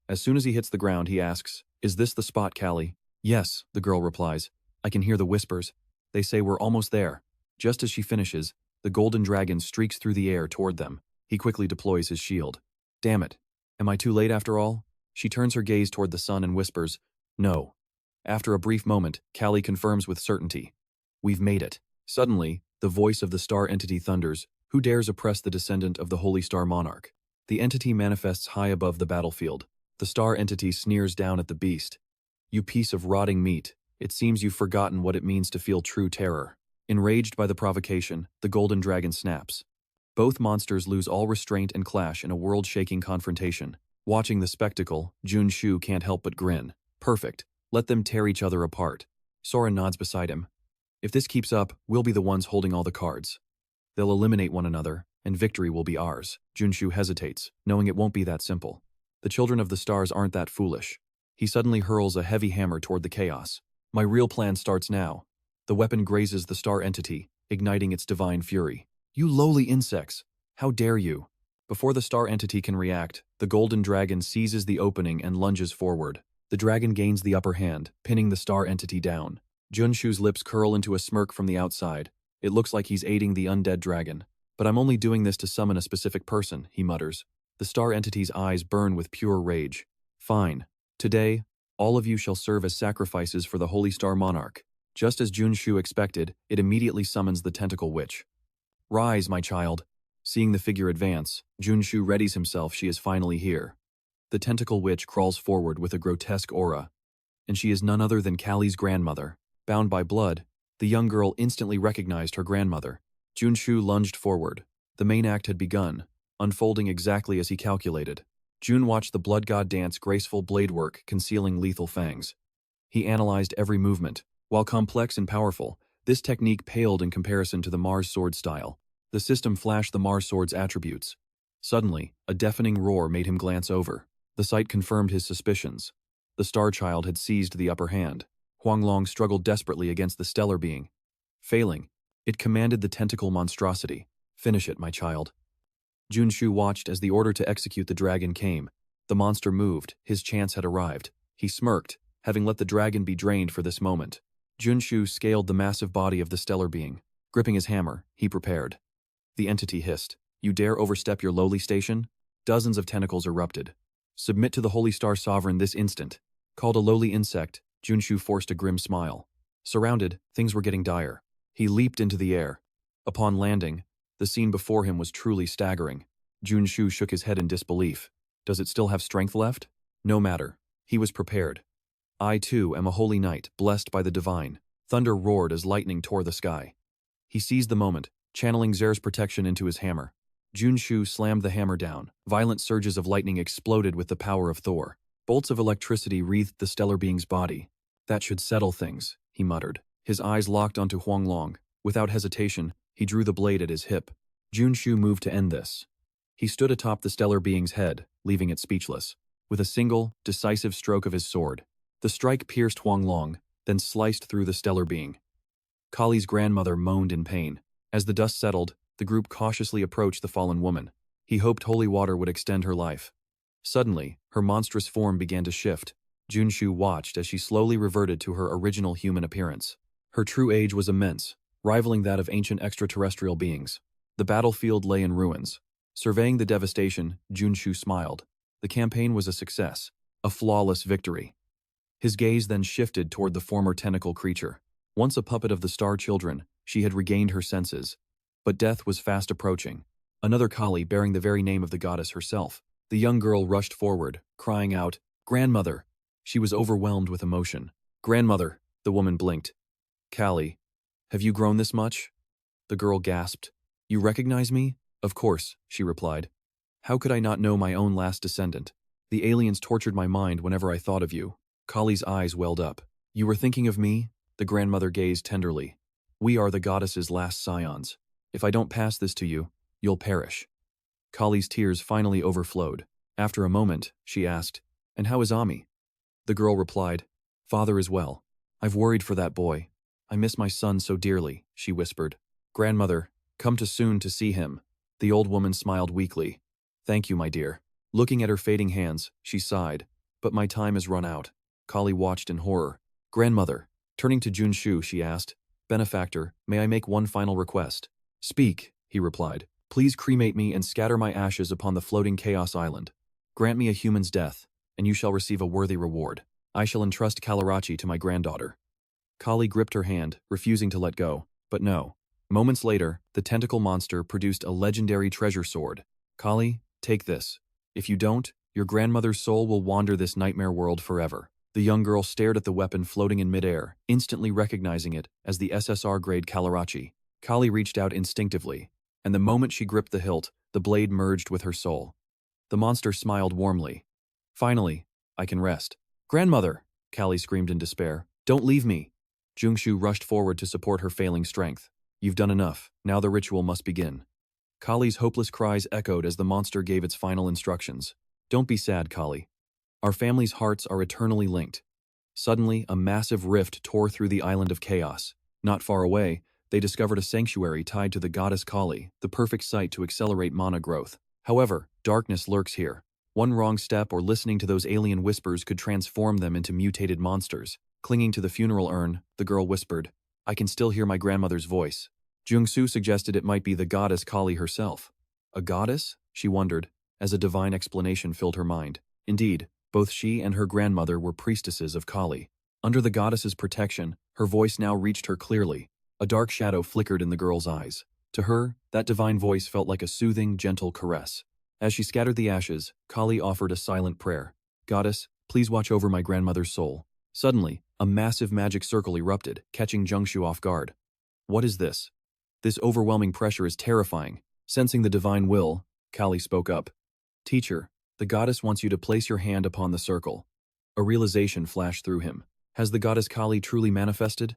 As soon as he hits the ground, he asks, "Is this the spot, Callie?" "Yes," the girl replies. "I can hear the whispers. They say we're almost there." Just as she finishes, the golden dragon streaks through the air toward them. He quickly deploys his shield. "Damn it. Am I too late after all?" She turns her gaze toward the sun and whispers, "No." After a brief moment, Callie confirms with certainty. "We've made it." Suddenly, the voice of the star entity thunders. Who dares oppress the descendant of the Holy Star Monarch? The entity manifests high above the battlefield. The star entity sneers down at the beast. "You piece of rotting meat. It seems you've forgotten what it means to feel true terror." Enraged by the provocation, the golden dragon snaps. Both monsters lose all restraint and clash in a world-shaking confrontation. Watching the spectacle, Junsu can't help but grin. Perfect. Let them tear each other apart. Soren nods beside him. "If this keeps up, we'll be the ones holding all the cards. They'll eliminate one another, and victory will be ours." Junsu hesitates, knowing it won't be that simple. The children of the stars aren't that foolish. He suddenly hurls a heavy hammer toward the chaos. "My real plan starts now." The weapon grazes the star entity, igniting its divine fury. "You lowly insects! How dare you!" Before the star entity can react, the golden dragon seizes the opening and lunges forward. The dragon gains the upper hand, pinning the star entity down. Junsu's lips curl into a smirk from the outside. It looks like he's aiding the undead dragon. "But I'm only doing this to summon a specific person," he mutters. The star entity's eyes burn with pure rage. "Fine. Today, all of you shall serve as sacrifices for the Holy Star Monarch." Just as Junsu expected, it immediately summons the tentacle witch. "Rise, my child." Seeing the figure advance, Junsu readies himself. She is finally here. The tentacle witch crawls forward with a grotesque aura, and she is none other than Callie's grandmother. Bound by blood, the young girl instantly recognized her grandmother. Junsu lunged forward. The main act had begun, unfolding exactly as he calculated. Jun watched the blood god dance graceful blade work, concealing lethal fangs. He analyzed every movement. While complex and powerful, this technique paled in comparison to the Mars sword style. The system flashed the Mars sword's attributes. Suddenly, a deafening roar made him glance over. The sight confirmed his suspicions. The Star Child had seized the upper hand. Huanglong struggled desperately against the stellar being. Failing, it commanded the tentacle monstrosity. "Finish it, my child." Junsu watched as the order to execute the dragon came. The monster moved, his chance had arrived. He smirked, having let the dragon be drained for this moment. Junsu scaled the massive body of the stellar being. Gripping his hammer, he prepared. The entity hissed, "You dare overstep your lowly station?" Dozens of tentacles erupted. "Submit to the Holy Star Sovereign this instant." Called a lowly insect, Junsu forced a grim smile. Surrounded, things were getting dire. He leaped into the air. Upon landing, the scene before him was truly staggering. Junsu shook his head in disbelief. Does it still have strength left? No matter. He was prepared. "I too am a holy knight, blessed by the divine." Thunder roared as lightning tore the sky. He seized the moment, channeling Zer's protection into his hammer. Junsu slammed the hammer down. Violent surges of lightning exploded with the power of Thor. Bolts of electricity wreathed the stellar being's body. "That should settle things," he muttered. His eyes locked onto Huanglong. Without hesitation, he drew the blade at his hip. Junsu moved to end this. He stood atop the stellar being's head, leaving it speechless. With a single, decisive stroke of his sword, the strike pierced Huanglong, then sliced through the stellar being. Kali's grandmother moaned in pain. As the dust settled, the group cautiously approached the fallen woman. He hoped holy water would extend her life. Suddenly, her monstrous form began to shift. Junsu watched as she slowly reverted to her original human appearance. Her true age was immense, rivaling that of ancient extraterrestrial beings. The battlefield lay in ruins. Surveying the devastation, Junsu smiled. The campaign was a success, a flawless victory. His gaze then shifted toward the former tentacle creature. Once a puppet of the Star Children, she had regained her senses. But death was fast approaching. Another Kali bearing the very name of the goddess herself. The young girl rushed forward, crying out, "Grandmother!" She was overwhelmed with emotion. "Grandmother!" The woman blinked. "Kali, have you grown this much?" The girl gasped. "You recognize me?" "Of course," she replied. "How could I not know my own last descendant? The aliens tortured my mind whenever I thought of you." Kali's eyes welled up. "You were thinking of me?" The grandmother gazed tenderly. "We are the goddess's last scions. If I don't pass this to you, you'll perish." Kali's tears finally overflowed. After a moment, she asked, "And how is Ami?" The girl replied, "Father is well. I've worried for that boy. I miss my son so dearly," she whispered. "Grandmother, come to Seun to see him." The old woman smiled weakly. "Thank you, my dear." Looking at her fading hands, she sighed. "But my time has run out." Kali watched in horror. "Grandmother." Turning to Junsu, she asked, "Benefactor, may I make one final request?" "Speak," he replied. "Please cremate me and scatter my ashes upon the floating Chaos Island. Grant me a human's death, and you shall receive a worthy reward. I shall entrust Kalarachi to my granddaughter." Kali gripped her hand, refusing to let go. But no. Moments later, the tentacle monster produced a legendary treasure sword. "Kali, take this. If you don't, your grandmother's soul will wander this nightmare world forever." The young girl stared at the weapon floating in midair, instantly recognizing it as the SSR-grade Kalarachi. Kali reached out instinctively, and the moment she gripped the hilt, the blade merged with her soul. The monster smiled warmly. "Finally, I can rest." "Grandmother!" Kali screamed in despair. "Don't leave me!" Junsu rushed forward to support her failing strength. "You've done enough. Now the ritual must begin." Kali's hopeless cries echoed as the monster gave its final instructions. "Don't be sad, Kali. Our family's hearts are eternally linked." Suddenly, a massive rift tore through the island of chaos. Not far away, they discovered a sanctuary tied to the goddess Kali, the perfect site to accelerate mana growth. However, darkness lurks here. One wrong step or listening to those alien whispers could transform them into mutated monsters. Clinging to the funeral urn, the girl whispered, "I can still hear my grandmother's voice." Junsu suggested it might be the goddess Kali herself. A goddess? She wondered, as a divine explanation filled her mind. Indeed, both she and her grandmother were priestesses of Kali. Under the goddess's protection, her voice now reached her clearly. A dark shadow flickered in the girl's eyes. To her, that divine voice felt like a soothing, gentle caress. As she scattered the ashes, Kali offered a silent prayer. "Goddess, please watch over my grandmother's soul." Suddenly, a massive magic circle erupted, catching Junsu off guard. "What is this? This overwhelming pressure is terrifying." Sensing the divine will, Kali spoke up. "Teacher, the goddess wants you to place your hand upon the circle." A realization flashed through him. Has the goddess Kali truly manifested?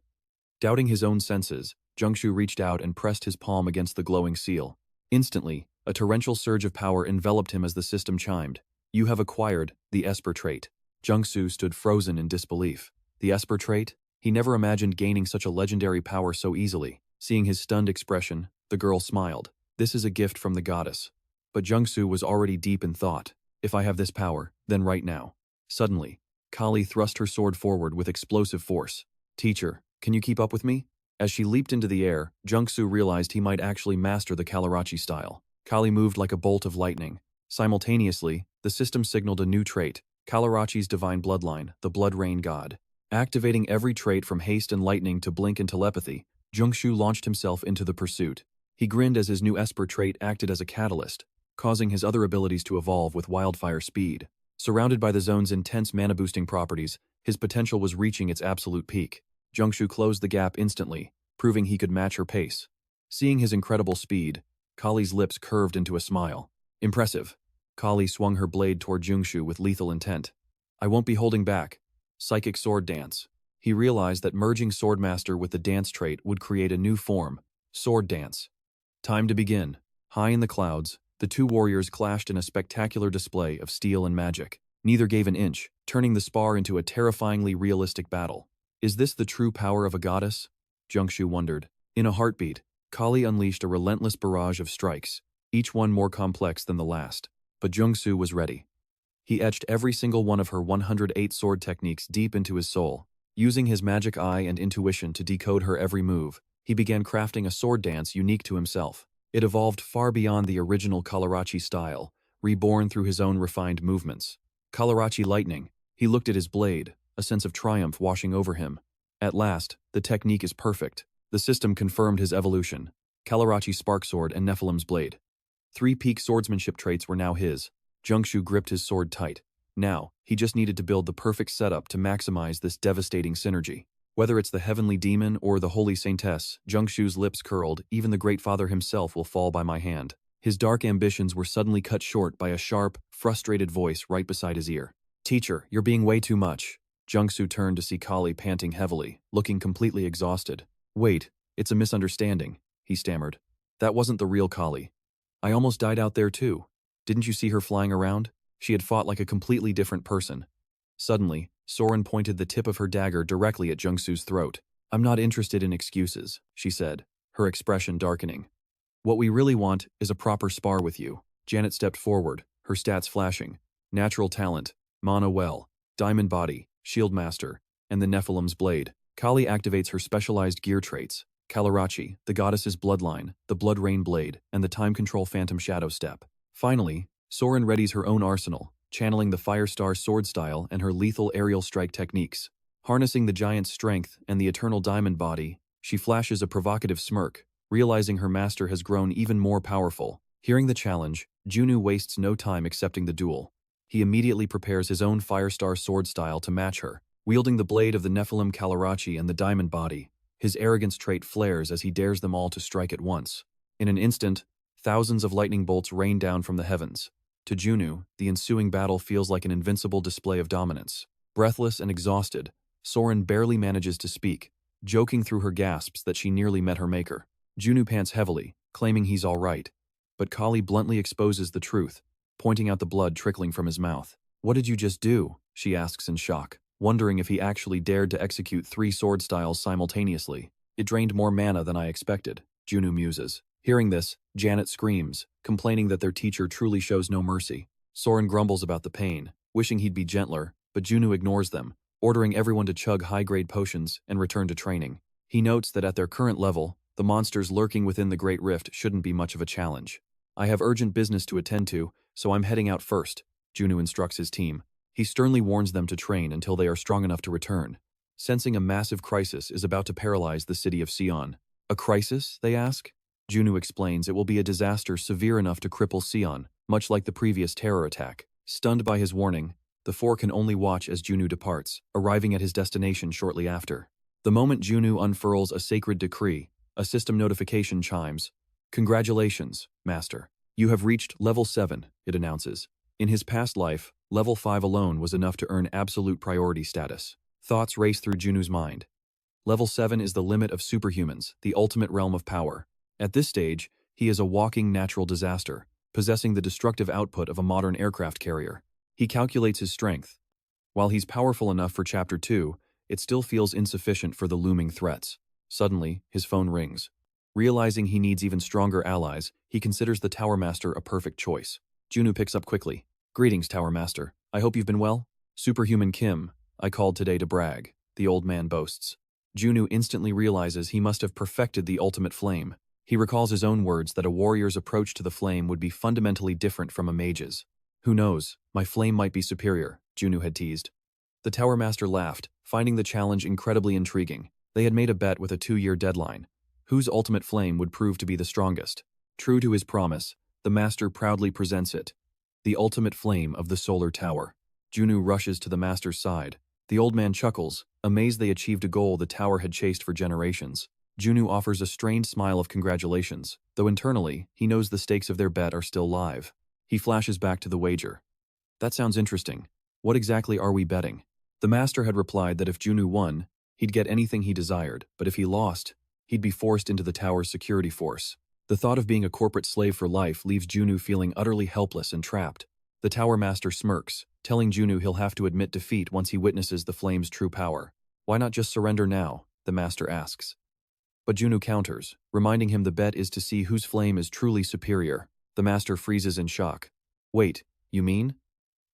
Doubting his own senses, Junsu reached out and pressed his palm against the glowing seal. Instantly, A torrential surge of power enveloped him as the system chimed. You have acquired the Esper trait. Junsu stood frozen in disbelief. The Esper trait? He never imagined gaining such a legendary power so easily. Seeing his stunned expression, the girl smiled. This is a gift from the goddess. But Junsu was already deep in thought. If I have this power, then right now. Suddenly, Kali thrust her sword forward with explosive force. Teacher, can you keep up with me? As she leaped into the air, Junsu realized he might actually master the Kalarachi style. Kali moved like a bolt of lightning. Simultaneously, the system signaled a new trait, Kalarachi's divine bloodline, the blood rain god. Activating every trait from haste and lightning to blink and telepathy, Junsu launched himself into the pursuit. He grinned as his new Esper trait acted as a catalyst, causing his other abilities to evolve with wildfire speed. Surrounded by the zone's intense mana-boosting properties, his potential was reaching its absolute peak. Junsu closed the gap instantly, proving he could match her pace. Seeing his incredible speed, Kali's lips curved into a smile. Impressive. Kali swung her blade toward Junsu with lethal intent. I won't be holding back. Psychic sword dance. He realized that merging Swordmaster with the dance trait would create a new form, sword dance. Time to begin. High in the clouds, the two warriors clashed in a spectacular display of steel and magic. Neither gave an inch, turning the spar into a terrifyingly realistic battle. Is this the true power of a goddess? Junsu wondered. In a heartbeat, Kali unleashed a relentless barrage of strikes, each one more complex than the last. But Junsu was ready. He etched every single one of her 108 sword techniques deep into his soul. Using his magic eye and intuition to decode her every move, he began crafting a sword dance unique to himself. It evolved far beyond the original Kalarachi style, reborn through his own refined movements. Kalarachi lightning. He looked at his blade, a sense of triumph washing over him. At last, the technique is perfect. The system confirmed his evolution. Kalarachi spark sword and Nephilim's blade. 3 peak swordsmanship traits were now his. Junsu gripped his sword tight. Now, he just needed to build the perfect setup to maximize this devastating synergy. Whether it's the heavenly demon or the holy saintess, Junsu's lips curled, even the great father himself will fall by my hand. His dark ambitions were suddenly cut short by a sharp, frustrated voice right beside his ear. Teacher, you're being way too much. Junsu turned to see Kali panting heavily, looking completely exhausted. Wait, it's a misunderstanding, he stammered. That wasn't the real Kali. I almost died out there too. Didn't you see her flying around? She had fought like a completely different person. Suddenly, Soren pointed the tip of her dagger directly at Junsu's throat. I'm not interested in excuses, she said, her expression darkening. What we really want is a proper spar with you. Janet stepped forward, her stats flashing. Natural talent, mana well, diamond body, shield master, and the Nephilim's blade. Kali activates her specialized gear traits. Kalarachi, the goddess's bloodline, the blood rain blade, and the time control phantom shadow step. Finally, Soren readies her own arsenal, channeling the Firestar sword style and her lethal aerial strike techniques. Harnessing the giant's strength and the eternal diamond body, she flashes a provocative smirk, realizing her master has grown even more powerful. Hearing the challenge, Junsu wastes no time accepting the duel. He immediately prepares his own Firestar sword style to match her. Wielding the blade of the Nephilim Kalarachi and the diamond body, his arrogance trait flares as he dares them all to strike at once. In an instant, thousands of lightning bolts rain down from the heavens. To Junsu, the ensuing battle feels like an invincible display of dominance. Breathless and exhausted, Soren barely manages to speak, joking through her gasps that she nearly met her maker. Junsu pants heavily, claiming he's all right. But Kali bluntly exposes the truth, pointing out the blood trickling from his mouth. What did you just do? She asks in shock, wondering if he actually dared to execute 3 sword styles simultaneously. It drained more mana than I expected, Junsu muses. Hearing this, Janet screams, complaining that their teacher truly shows no mercy. Soren grumbles about the pain, wishing he'd be gentler, but Junsu ignores them, ordering everyone to chug high-grade potions and return to training. He notes that at their current level, the monsters lurking within the Great Rift shouldn't be much of a challenge. I have urgent business to attend to, so I'm heading out first, Junsu instructs his team. He sternly warns them to train until they are strong enough to return. Sensing a massive crisis is about to paralyze the city of Sion. A crisis, they ask? Junsu explains it will be a disaster severe enough to cripple Sion, much like the previous terror attack. Stunned by his warning, the 4 can only watch as Junsu departs, arriving at his destination shortly after. The moment Junsu unfurls a sacred decree, a system notification chimes. Congratulations, Master. You have reached level 7, it announces. In his past life, level 5 alone was enough to earn absolute priority status. Thoughts race through Junsu's mind. Level 7 is the limit of superhumans, the ultimate realm of power. At this stage, he is a walking natural disaster, possessing the destructive output of a modern aircraft carrier. He calculates his strength. While he's powerful enough for Chapter 2, it still feels insufficient for the looming threats. Suddenly, his phone rings. Realizing he needs even stronger allies, he considers the Tower Master a perfect choice. Junsu picks up quickly. "Greetings, Tower Master. I hope you've been well?" "Superhuman Kim, I called today to brag," the old man boasts. Junsu instantly realizes he must have perfected the ultimate flame. He recalls his own words that a warrior's approach to the flame would be fundamentally different from a mage's. "Who knows, my flame might be superior," Junsu had teased. The Tower Master laughed, finding the challenge incredibly intriguing. They had made a bet with a 2-year deadline. Whose ultimate flame would prove to be the strongest? True to his promise, the Master proudly presents it. The ultimate flame of the Solar Tower. Junsu rushes to the Master's side. The old man chuckles, amazed they achieved a goal the tower had chased for generations. Junsu offers a strained smile of congratulations, though internally, he knows the stakes of their bet are still live. He flashes back to the wager. "That sounds interesting. What exactly are we betting?" The Master had replied that if Junsu won, he'd get anything he desired, but if he lost, he'd be forced into the tower's security force. The thought of being a corporate slave for life leaves Junsu feeling utterly helpless and trapped. The Tower Master smirks, telling Junsu he'll have to admit defeat once he witnesses the flame's true power. "Why not just surrender now?" the Master asks. But Junsu counters, reminding him the bet is to see whose flame is truly superior. The Master freezes in shock. "Wait, you mean?"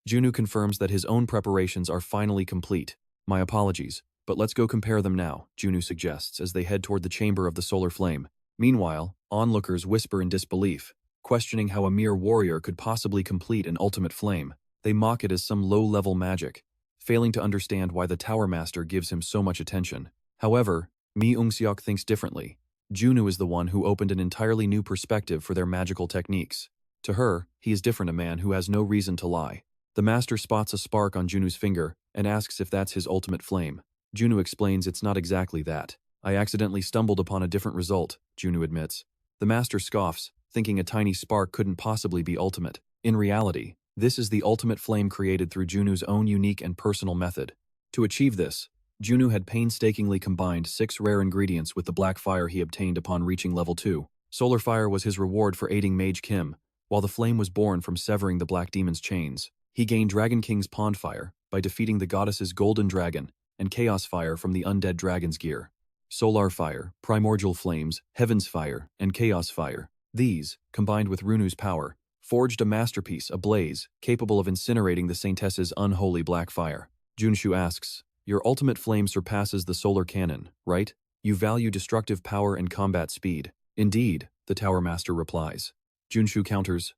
Junsu confirms that his own preparations are finally complete. "My apologies, but let's go compare them now," Junsu suggests as they head toward the chamber of the solar flame. Meanwhile, onlookers whisper in disbelief, questioning how a mere warrior could possibly complete an ultimate flame. They mock it as some low-level magic, failing to understand why the Tower Master gives him so much attention. However, Mi Ungseok thinks differently. Junsu is the one who opened an entirely new perspective for their magical techniques. To her, he is different, a man who has no reason to lie. The Master spots a spark on Junsu's finger and asks if that's his ultimate flame. Junsu explains it's not exactly that. "I accidentally stumbled upon a different result," Junsu admits. The Master scoffs, thinking a tiny spark couldn't possibly be ultimate. In reality, this is the ultimate flame created through Junsu's own unique and personal method. To achieve this, Junsu had painstakingly combined 6 rare ingredients with the black fire he obtained upon reaching level 2. Solar fire was his reward for aiding Mage Kim, while the flame was born from severing the Black Demon's chains. He gained Dragon King's Pond Fire by defeating the goddess's Golden Dragon, and Chaos Fire from the Undead Dragon's gear. Solar Fire, Primordial Flames, Heaven's Fire, and Chaos Fire. These, combined with Runu's power, forged a masterpiece, a blaze, capable of incinerating the Saintess's unholy black fire. Junsu asks, "Your ultimate flame surpasses the solar cannon, right? You value destructive power and combat speed." "Indeed," the Tower Master replies. Junsu counters,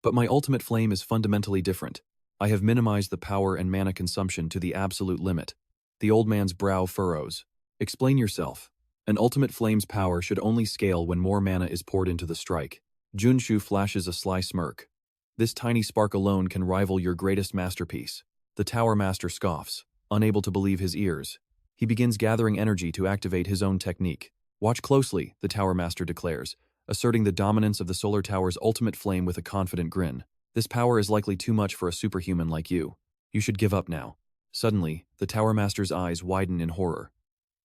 "But my ultimate flame is fundamentally different. I have minimized the power and mana consumption to the absolute limit." The old man's brow furrows. "Explain yourself." "An ultimate flame's power should only scale when more mana is poured into the strike." Junsu flashes a sly smirk. "This tiny spark alone can rival your greatest masterpiece." The Tower Master scoffs, unable to believe his ears. He begins gathering energy to activate his own technique. "Watch closely," the Tower Master declares, asserting the dominance of the Solar Tower's ultimate flame with a confident grin. "This power is likely too much for a superhuman like you. You should give up now." Suddenly, the Tower Master's eyes widen in horror.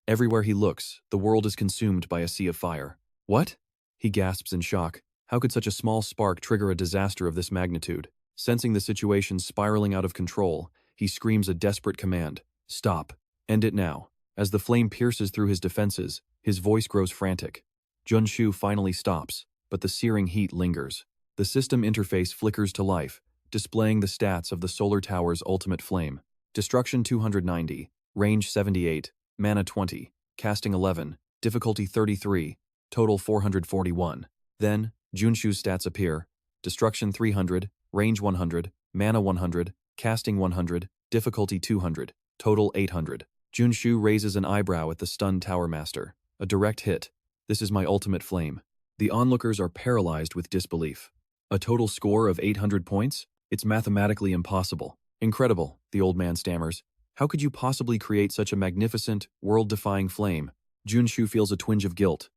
Everywhere he looks, the world is consumed by a sea of fire. "What?" he gasps in shock. How could such a small spark trigger a disaster of this magnitude? Sensing the situation spiraling out of control, he screams a desperate command. "Stop. End it now." As the flame pierces through his defenses, his voice grows frantic. Junsu finally stops, but the searing heat lingers. The system interface flickers to life, displaying the stats of the Solar Tower's ultimate flame. Destruction 290, range 78, mana 20, casting 11, difficulty 33, total 441. Then, Junsu's stats appear. Destruction 300, range 100, mana 100, casting 100, difficulty 200, total 800. Junsu raises an eyebrow at the stunned Tower Master. "A direct hit. This is my ultimate flame." The onlookers are paralyzed with disbelief. "A total score of 800 points? It's mathematically impossible." "Incredible," the old man stammers. "How could you possibly create such a magnificent, world-defying flame?" Junsu feels a twinge of guilt.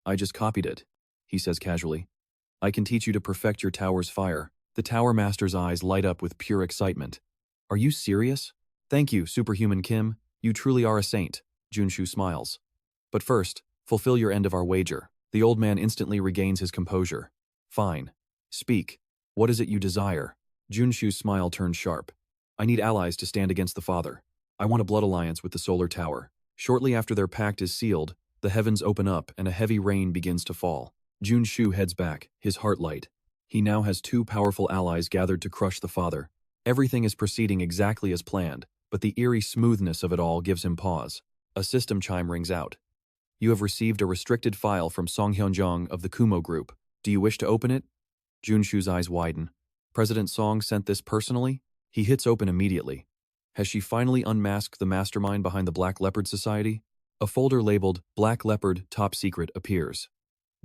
"I just copied it," he says casually. "I can teach you to perfect your tower's fire." The Tower Master's eyes light up with pure excitement. "Are you serious?" "Thank you, Superhuman Kim. You truly are a saint," Junsu smiles. "But first, fulfill your end of our wager." The old man instantly regains his composure. "Fine. Speak." What is it you desire? Junshu's smile turned sharp. I need allies to stand against the father. I want a blood alliance with the solar tower. Shortly after their pact is sealed, the heavens open up and a heavy rain begins to fall. Junshu heads back, his heart light. He now has two powerful allies gathered to crush the father. Everything is proceeding exactly as planned, but the eerie smoothness of it all gives him pause. A system chime rings out. You have received a restricted file from Song Hyunjong of the Kumo Group. Do you wish to open it? Junshu's eyes widen. President Song sent this personally? He hits open immediately. Has she finally unmasked the mastermind behind the Black Leopard Society? A folder labeled Black Leopard Top Secret appears.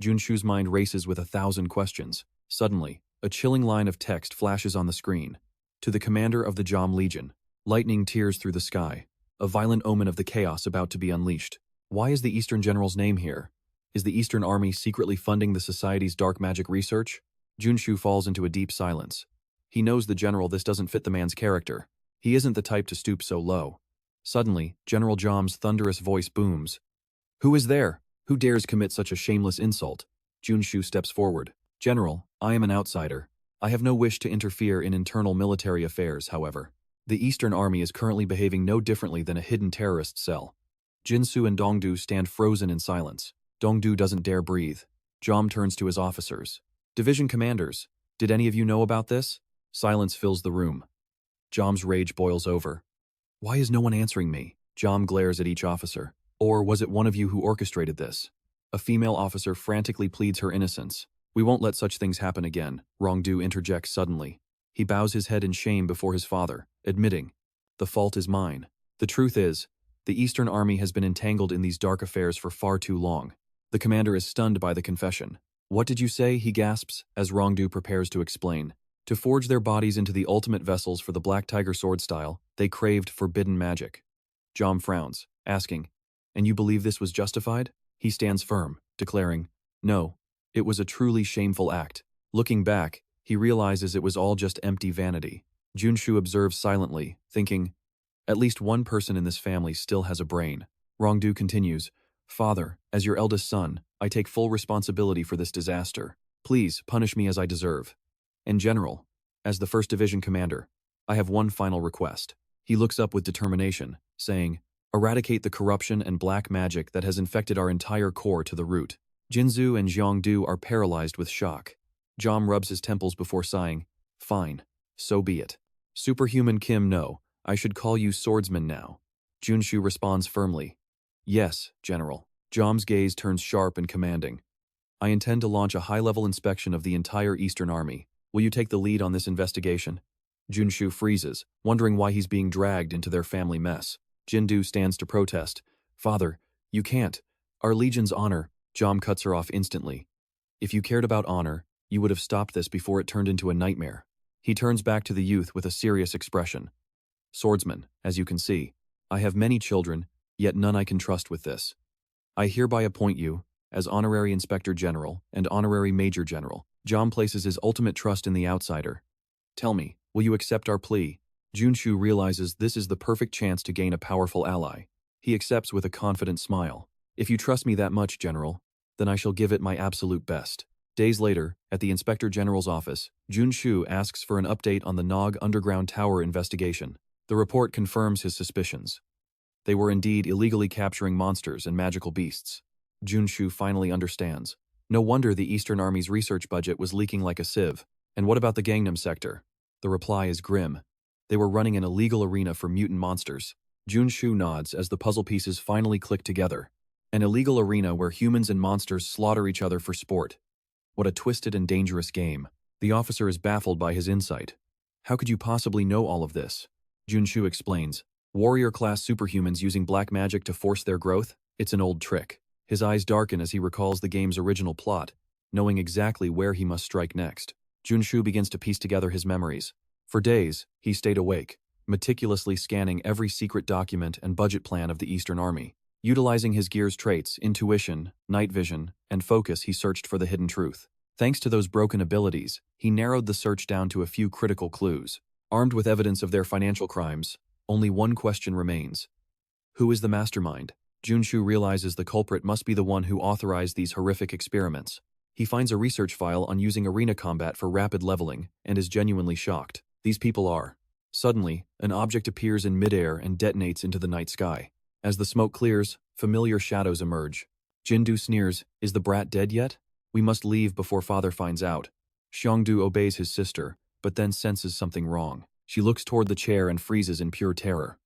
Junshu's mind races with 1,000 questions. Suddenly, a chilling line of text flashes on the screen. To the commander of the Jom Legion. Lightning tears through the sky. A violent omen of the chaos about to be unleashed. Why is the Eastern General's name here? Is the Eastern Army secretly funding the Society's dark magic research? Junshu falls into a deep silence. He knows the general this doesn't fit the man's character. He isn't the type to stoop so low. Suddenly, General Jom's thunderous voice booms. Who is there? Who dares commit such a shameless insult? Junshu steps forward. General, I am an outsider. I have no wish to interfere in internal military affairs, however. The Eastern Army is currently behaving no differently than a hidden terrorist cell. Jinsu and Dongdu stand frozen in silence. Dongdu doesn't dare breathe. Jom turns to his officers. Division commanders, did any of you know about this? Silence fills the room. Jom's rage boils over. Why is no one answering me? Jom glares at each officer. Or was it one of you who orchestrated this? A female officer frantically pleads her innocence. We won't let such things happen again, Rongdu interjects suddenly. He bows his head in shame before his father, admitting, the fault is mine. The truth is, the Eastern Army has been entangled in these dark affairs for far too long. The commander is stunned by the confession. What did you say? He gasps, as Rongdu prepares to explain. To forge their bodies into the ultimate vessels for the Black Tiger sword style, they craved forbidden magic. Jom frowns, asking, and you believe this was justified? He stands firm, declaring, no, it was a truly shameful act. Looking back, he realizes it was all just empty vanity. Junshu observes silently, thinking, at least one person in this family still has a brain. Rongdu continues, Father, as your eldest son, I take full responsibility for this disaster. Please punish me as I deserve. And General, as the 1st Division commander, I have one final request. He looks up with determination, saying, eradicate the corruption and black magic that has infected our entire corps to the root. Jinsu and Xiongdu are paralyzed with shock. Jom rubs his temples before sighing, fine, so be it. Superhuman Kim, no, I should call you swordsman now. Junshu responds firmly, yes, General. Jom's gaze turns sharp and commanding. I intend to launch a high-level inspection of the entire Eastern Army. Will you take the lead on this investigation? Junshu freezes, wondering why he's being dragged into their family mess. Jindu stands to protest. Father, you can't. Our Legion's honor. Jom cuts her off instantly. If you cared about honor, you would have stopped this before it turned into a nightmare. He turns back to the youth with a serious expression. Swordsman, as you can see, I have many children, yet none I can trust with this. I hereby appoint you as Honorary Inspector General and Honorary Major General. Jom places his ultimate trust in the outsider. Tell me, will you accept our plea? Junshu realizes this is the perfect chance to gain a powerful ally. He accepts with a confident smile. If you trust me that much, General, then I shall give it my absolute best. Days later, at the Inspector General's office, Junshu asks for an update on the Nog Underground Tower investigation. The report confirms his suspicions. They were indeed illegally capturing monsters and magical beasts. Junshu finally understands. No wonder the Eastern Army's research budget was leaking like a sieve. And what about the Gangnam sector? The reply is grim. They were running an illegal arena for mutant monsters. Junshu nods as the puzzle pieces finally click together. An illegal arena where humans and monsters slaughter each other for sport. What a twisted and dangerous game. The officer is baffled by his insight. How could you possibly know all of this? Junshu explains. Warrior-class superhumans using black magic to force their growth? It's an old trick. His eyes darken as he recalls the game's original plot, knowing exactly where he must strike next. Junshu begins to piece together his memories. For days, he stayed awake, meticulously scanning every secret document and budget plan of the Eastern Army. Utilizing his gear's traits, intuition, night vision, and focus, he searched for the hidden truth. Thanks to those broken abilities, he narrowed the search down to a few critical clues. Armed with evidence of their financial crimes, only one question remains. Who is the mastermind? Junshu realizes the culprit must be the one who authorized these horrific experiments. He finds a research file on using arena combat for rapid leveling and is genuinely shocked. These people are. Suddenly, an object appears in midair and detonates into the night sky. As the smoke clears, familiar shadows emerge. Jindu sneers, "Is the brat dead yet? We must leave before father finds out." Xiongdu obeys his sister, but then senses something wrong. She looks toward the chair and freezes in pure terror.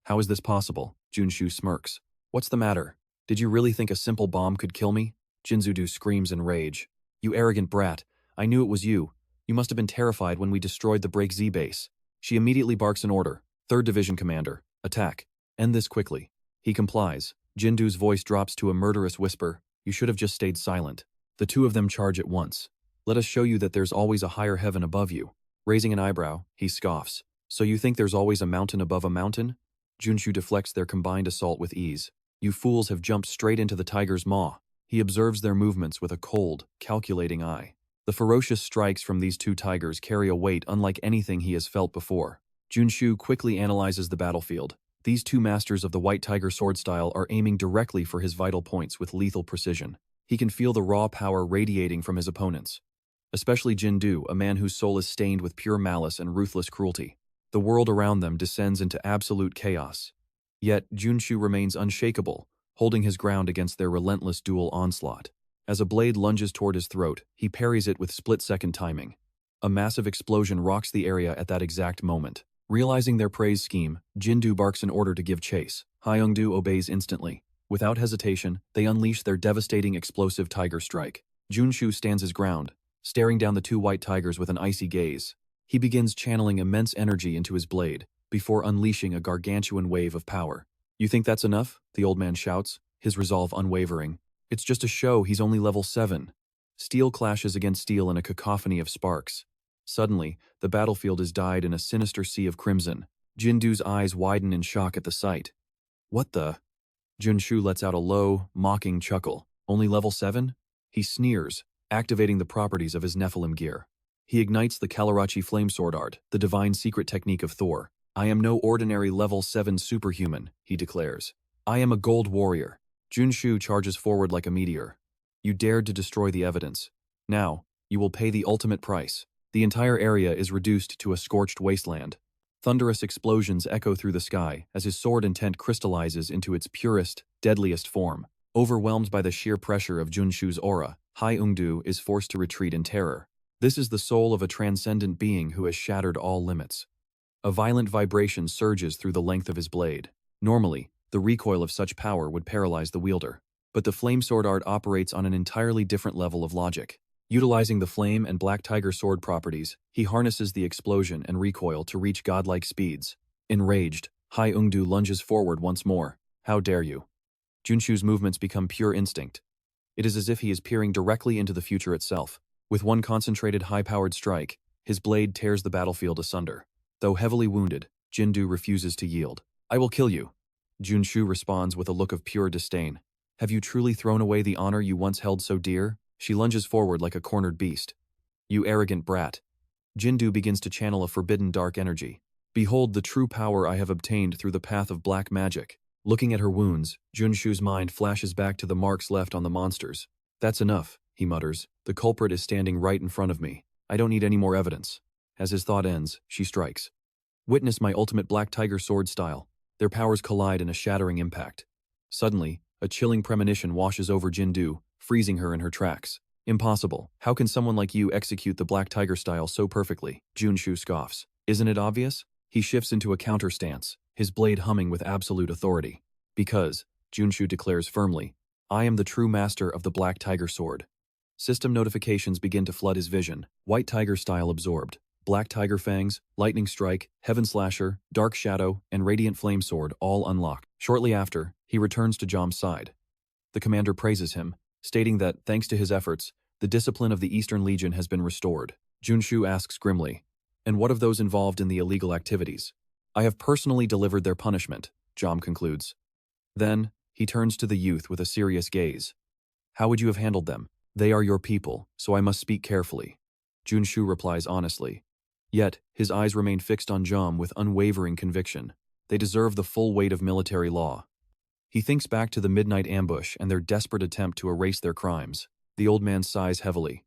"How is this possible?" Junshu smirks. "What's the matter? Did you really think a simple bomb could kill me?" Jinzudu screams in rage. "You arrogant brat, I knew it was you. You must have been terrified when we destroyed the Break Z base." She immediately barks an order. "3rd Division Commander, attack. End this quickly." He complies. Jindu's voice drops to a murderous whisper, "You should have just stayed silent." The two of them charge at once. "Let us show you that there's always a higher heaven above you." Raising an eyebrow, he scoffs. "So you think there's always a mountain above a mountain?" Junshu deflects their combined assault with ease. "You fools have jumped straight into the tiger's maw." He observes their movements with a cold, calculating eye. The ferocious strikes from these two tigers carry a weight unlike anything he has felt before. Junshu quickly analyzes the battlefield. These two masters of the White Tiger sword style are aiming directly for his vital points with lethal precision. He can feel the raw power radiating from his opponents. Especially Jindu, a man whose soul is stained with pure malice and ruthless cruelty. The world around them descends into absolute chaos. Yet, Junshu remains unshakable, holding his ground against their relentless dual onslaught. As a blade lunges toward his throat, he parries it with split-second timing. A massive explosion rocks the area at that exact moment. Realizing their prey's scheme, Jindu barks an order to give chase. Hyungdu obeys instantly. Without hesitation, they unleash their devastating explosive tiger strike. Junshu stands his ground, staring down the two white tigers with an icy gaze. He begins channeling immense energy into his blade, before unleashing a gargantuan wave of power. "You think that's enough?" the old man shouts, his resolve unwavering. "It's just a show, he's only level 7. Steel clashes against steel in a cacophony of sparks. Suddenly, the battlefield is dyed in a sinister sea of crimson. Jindu's eyes widen in shock at the sight. "What the?" Junshu lets out a low, mocking chuckle. "Only level 7? He sneers, activating the properties of his Nephilim gear. He ignites the Kalarachi Flamesword art, the divine secret technique of Thor. "I am no ordinary level 7 superhuman," he declares. "I am a gold warrior." Junshu charges forward like a meteor. "You dared to destroy the evidence. Now, you will pay the ultimate price." The entire area is reduced to a scorched wasteland. Thunderous explosions echo through the sky as his sword intent crystallizes into its purest, deadliest form. Overwhelmed by the sheer pressure of Junshu's aura, Hyungdu is forced to retreat in terror. This is the soul of a transcendent being who has shattered all limits. A violent vibration surges through the length of his blade. Normally, the recoil of such power would paralyze the wielder. But the flamesword art operates on an entirely different level of logic. Utilizing the flame and black tiger sword properties, he harnesses the explosion and recoil to reach godlike speeds. Enraged, Hyungdu lunges forward once more. "How dare you?" Junshu's movements become pure instinct. It is as if he is peering directly into the future itself. With one concentrated high-powered strike, his blade tears the battlefield asunder. Though heavily wounded, Jindu refuses to yield. "I will kill you." Junshu responds with a look of pure disdain. "Have you truly thrown away the honor you once held so dear?" She lunges forward like a cornered beast. "You arrogant brat." Jindu begins to channel a forbidden dark energy. "Behold the true power I have obtained through the path of black magic." Looking at her wounds, Junshu's mind flashes back to the marks left on the monsters. "That's enough," he mutters. "The culprit is standing right in front of me. I don't need any more evidence." As his thought ends, she strikes. "Witness my ultimate black tiger sword style." Their powers collide in a shattering impact. Suddenly, a chilling premonition washes over Jindu, freezing her in her tracks. "Impossible. How can someone like you execute the black tiger style so perfectly?" Junshu scoffs. "Isn't it obvious?" He shifts into a counter stance, his blade humming with absolute authority. "Because," Junshu declares firmly, "I am the true master of the black tiger sword." System notifications begin to flood his vision. White tiger style absorbed. Black tiger fangs, lightning strike, heaven slasher, dark shadow, and radiant flame sword all unlocked. Shortly after, he returns to Jom's side. The commander praises him, stating that, thanks to his efforts, the discipline of the Eastern Legion has been restored. Junshu asks grimly, "And what of those involved in the illegal activities?" "I have personally delivered their punishment," Jom concludes. Then, he turns to the youth with a serious gaze. "How would you have handled them? They are your people, so I must speak carefully." Junshu replies honestly. Yet, his eyes remain fixed on Jom with unwavering conviction. They deserve the full weight of military law. He thinks back to the midnight ambush and their desperate attempt to erase their crimes. The old man sighs heavily.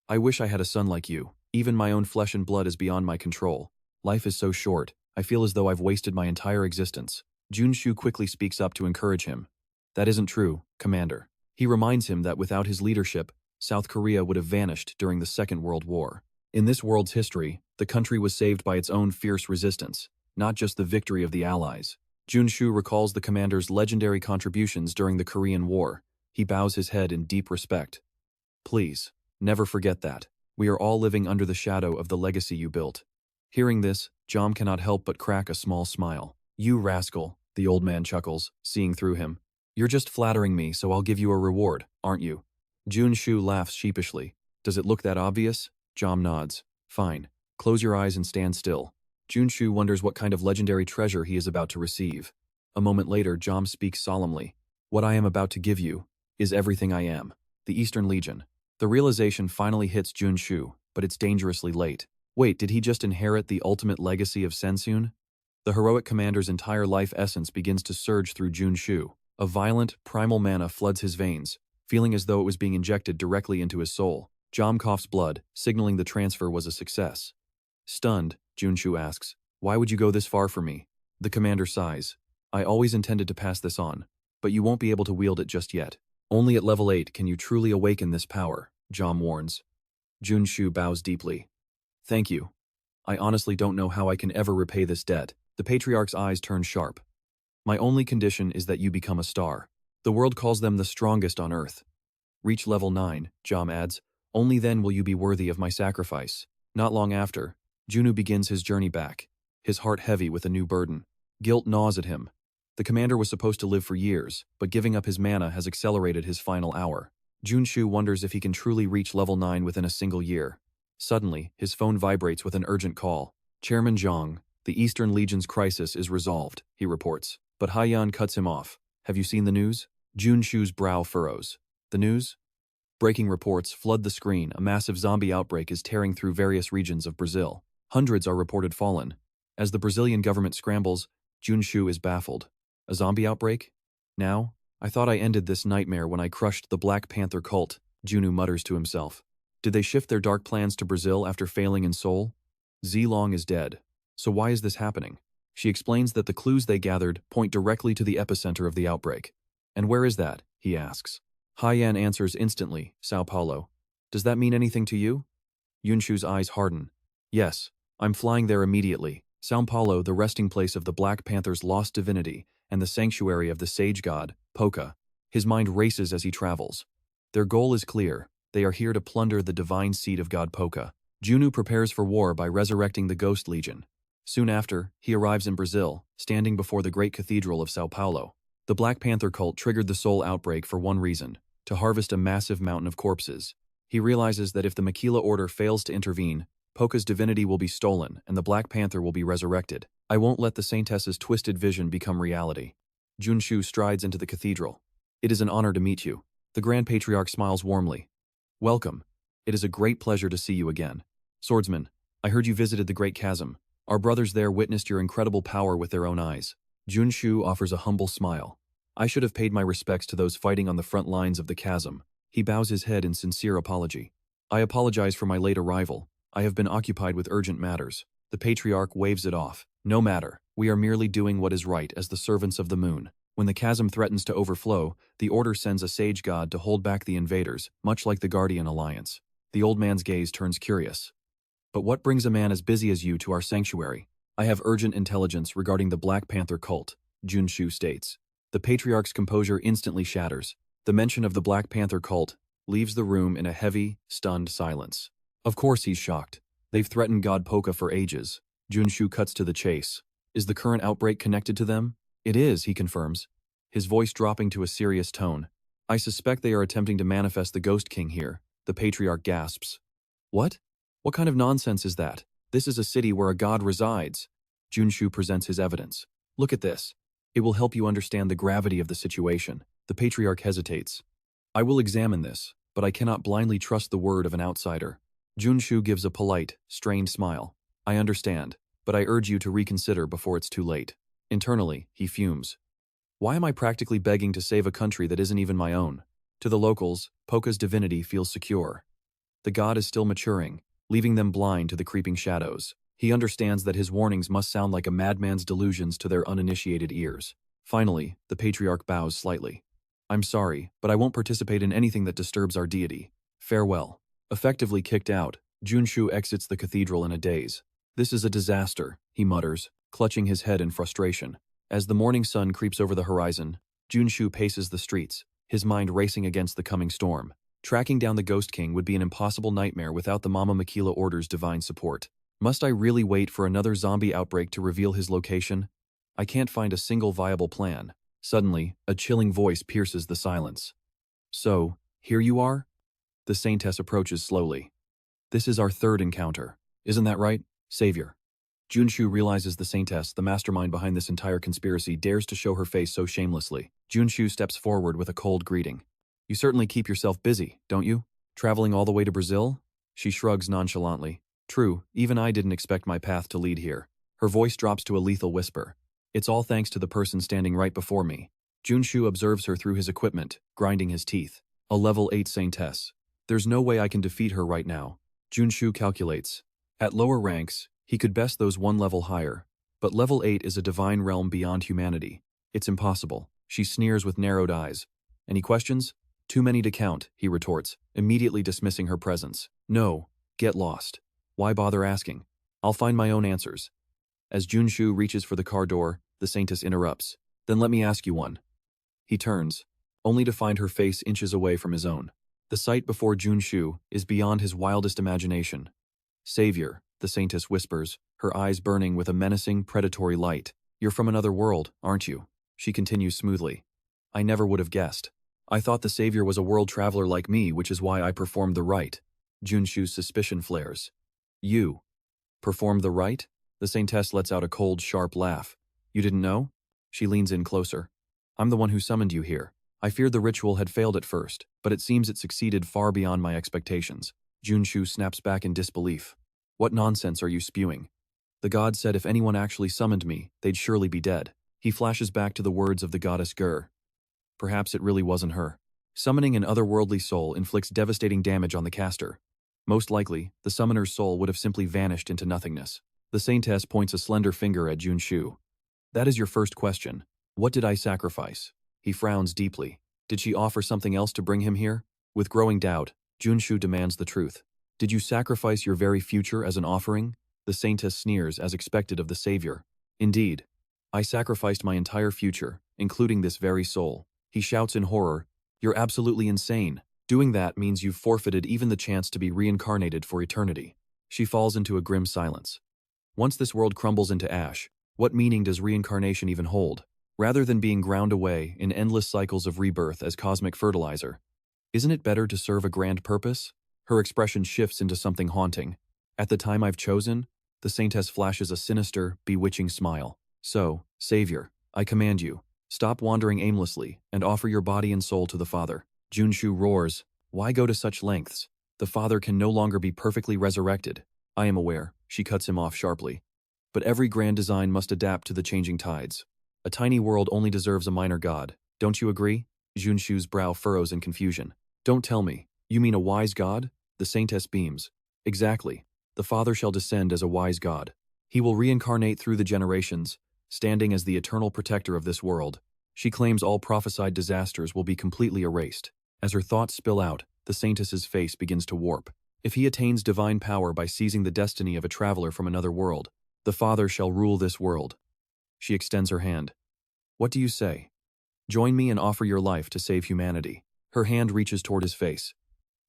I wish I had a son like you. Even my own flesh and blood is beyond my control. Life is so short, I feel as though I've wasted my entire existence. Junsu quickly speaks up to encourage him. That isn't true, Commander. He reminds him that without his leadership, South Korea would have vanished during the Second World War. In this world's history, the country was saved by its own fierce resistance, not just the victory of the Allies. Junsu recalls the commander's legendary contributions during the Korean War. He bows his head in deep respect. Please, never forget that. We are all living under the shadow of the legacy you built. Hearing this, Jom cannot help but crack a small smile. You rascal, the old man chuckles, seeing through him. You're just flattering me, so I'll give you a reward, aren't you? Junsu laughs sheepishly. Does it look that obvious? Jom nods. Fine. Close your eyes and stand still. Junsu wonders what kind of legendary treasure he is about to receive. A moment later, Jom speaks solemnly. What I am about to give you is everything I am. The Eastern Legion. The realization finally hits Junsu, but it's dangerously late. Wait, did he just inherit the ultimate legacy of Seun? The heroic commander's entire life essence begins to surge through Junsu. A violent, primal mana floods his veins, feeling as though it was being injected directly into his soul. Jom coughs blood, signaling the transfer was a success. Stunned, Junsu asks, why would you go this far for me? The commander sighs. I always intended to pass this on, but you won't be able to wield it just yet. Only at level 8 can you truly awaken this power, Jom warns. Junsu bows deeply. Thank you. I honestly don't know how I can ever repay this debt. The patriarch's eyes turn sharp. My only condition is that you become a star. The world calls them the strongest on Earth. Reach level 9, Jom adds. Only then will you be worthy of my sacrifice. Not long after, Junsu begins his journey back, his heart heavy with a new burden. Guilt gnaws at him. The commander was supposed to live for years, but giving up his mana has accelerated his final hour. Junsu wonders if he can truly reach level 9 within a single year. Suddenly, his phone vibrates with an urgent call. Chairman Zhang, the Eastern Legion's crisis is resolved, he reports. But Haiyan cuts him off. Have you seen the news? Junsu's brow furrows. The news? Breaking reports flood the screen. A massive zombie outbreak is tearing through various regions of Brazil. Hundreds are reported fallen. As the Brazilian government scrambles, Junsu is baffled. A zombie outbreak? Now? I thought I ended this nightmare when I crushed the Black Panther cult, Junsu mutters to himself. Did they shift their dark plans to Brazil after failing in Seoul? Zilong is dead. So why is this happening? She explains that the clues they gathered point directly to the epicenter of the outbreak. And where is that? He asks. Haiyan answers instantly, Sao Paulo. Does that mean anything to you? Junsu's eyes harden. Yes, I'm flying there immediately. Sao Paulo, the resting place of the Black Panther's lost divinity, and the sanctuary of the sage god, Poka. His mind races as he travels. Their goal is clear. They are here to plunder the divine seat of god Poka. Junsu prepares for war by resurrecting the Ghost Legion. Soon after, he arrives in Brazil, standing before the great cathedral of Sao Paulo. The Black Panther cult triggered the Seoul outbreak for one reason, to harvest a massive mountain of corpses. He realizes that if the Maquila Order fails to intervene, Poka's divinity will be stolen and the Black Panther will be resurrected. I won't let the Saintess's twisted vision become reality. Junsu strides into the cathedral. It is an honor to meet you. The Grand Patriarch smiles warmly. Welcome. It is a great pleasure to see you again. Swordsman, I heard you visited the Great Chasm. Our brothers there witnessed your incredible power with their own eyes. Junsu offers a humble smile. I should have paid my respects to those fighting on the front lines of the chasm. He bows his head in sincere apology. I apologize for my late arrival. I have been occupied with urgent matters. The Patriarch waves it off. No matter. We are merely doing what is right as the servants of the moon. When the chasm threatens to overflow, the Order sends a sage god to hold back the invaders, much like the Guardian Alliance. The old man's gaze turns curious. But what brings a man as busy as you to our sanctuary? I have urgent intelligence regarding the Black Panther cult, Junsu states. The Patriarch's composure instantly shatters. The mention of the Black Panther cult leaves the room in a heavy, stunned silence. Of course he's shocked. They've threatened God Poka for ages. Junsu cuts to the chase. Is the current outbreak connected to them? It is, he confirms, his voice dropping to a serious tone. I suspect they are attempting to manifest the Ghost King here. The Patriarch gasps. What? What kind of nonsense is that? This is a city where a god resides. Junsu presents his evidence. Look at this. It will help you understand the gravity of the situation. The Patriarch hesitates. I will examine this, but I cannot blindly trust the word of an outsider. Junsu gives a polite, strained smile. I understand, but I urge you to reconsider before it's too late. Internally, he fumes. Why am I practically begging to save a country that isn't even my own? To the locals, Poka's divinity feels secure. The god is still maturing, leaving them blind to the creeping shadows. He understands that his warnings must sound like a madman's delusions to their uninitiated ears. Finally, the patriarch bows slightly. I'm sorry, but I won't participate in anything that disturbs our deity. Farewell. Effectively kicked out, Junsu exits the cathedral in a daze. This is a disaster, he mutters, clutching his head in frustration. As the morning sun creeps over the horizon, Junsu paces the streets, his mind racing against the coming storm. Tracking down the Ghost King would be an impossible nightmare without the Mama Makila Order's divine support. Must I really wait for another zombie outbreak to reveal his location? I can't find a single viable plan. Suddenly, a chilling voice pierces the silence. So, here you are? The Saintess approaches slowly. This is our third encounter. Isn't that right, Savior? Junsu realizes the Saintess, the mastermind behind this entire conspiracy, dares to show her face so shamelessly. Junsu steps forward with a cold greeting. You certainly keep yourself busy, don't you? Traveling all the way to Brazil? She shrugs nonchalantly. True, even I didn't expect my path to lead here. Her voice drops to a lethal whisper. It's all thanks to the person standing right before me. Junsu observes her through his equipment, grinding his teeth. A level 8 Saintess. There's no way I can defeat her right now. Junsu calculates. At lower ranks, he could best those one level higher. But level 8 is a divine realm beyond humanity. It's impossible. She sneers with narrowed eyes. Any questions? Too many to count, he retorts, immediately dismissing her presence. No, get lost. Why bother asking? I'll find my own answers. As Junsu reaches for the car door, the Saintess interrupts. Then let me ask you one. He turns, only to find her face inches away from his own. The sight before Junsu is beyond his wildest imagination. Savior, the Saintess whispers, her eyes burning with a menacing, predatory light. You're from another world, aren't you? She continues smoothly. I never would have guessed. I thought the Savior was a world traveler like me, which is why I performed the rite. Junsu's suspicion flares. You performed the rite? The Saintess lets out a cold, sharp laugh. You didn't know? She leans in closer. I'm the one who summoned you here. I feared the ritual had failed at first, but it seems it succeeded far beyond my expectations. Junsu snaps back in disbelief. What nonsense are you spewing? The god said if anyone actually summoned me, they'd surely be dead. He flashes back to the words of the goddess Gur. Perhaps it really wasn't her. Summoning an otherworldly soul inflicts devastating damage on the caster. Most likely, the summoner's soul would have simply vanished into nothingness. The Saintess points a slender finger at Junsu. That is your first question. What did I sacrifice? He frowns deeply. Did she offer something else to bring him here? With growing doubt, Junsu demands the truth. Did you sacrifice your very future as an offering? The Saintess sneers as expected of the Savior. Indeed. I sacrificed my entire future, including this very soul. He shouts in horror. You're absolutely insane. Doing that means you've forfeited even the chance to be reincarnated for eternity. She falls into a grim silence. Once this world crumbles into ash, what meaning does reincarnation even hold? Rather than being ground away in endless cycles of rebirth as cosmic fertilizer, isn't it better to serve a grand purpose? Her expression shifts into something haunting. At the time I've chosen, the Saintess flashes a sinister, bewitching smile. So, Savior, I command you, stop wandering aimlessly and offer your body and soul to the Father. Junsu roars. Why go to such lengths? The Father can no longer be perfectly resurrected. I am aware, she cuts him off sharply. But every grand design must adapt to the changing tides. A tiny world only deserves a minor god. Don't you agree? Junsu's brow furrows in confusion. Don't tell me. You mean a wise god? The Saintess beams. Exactly. The Father shall descend as a wise god. He will reincarnate through the generations, standing as the eternal protector of this world. She claims all prophesied disasters will be completely erased. As her thoughts spill out, the Saintess's face begins to warp. If he attains divine power by seizing the destiny of a traveler from another world, the Father shall rule this world. She extends her hand. What do you say? Join me and offer your life to save humanity. Her hand reaches toward his face.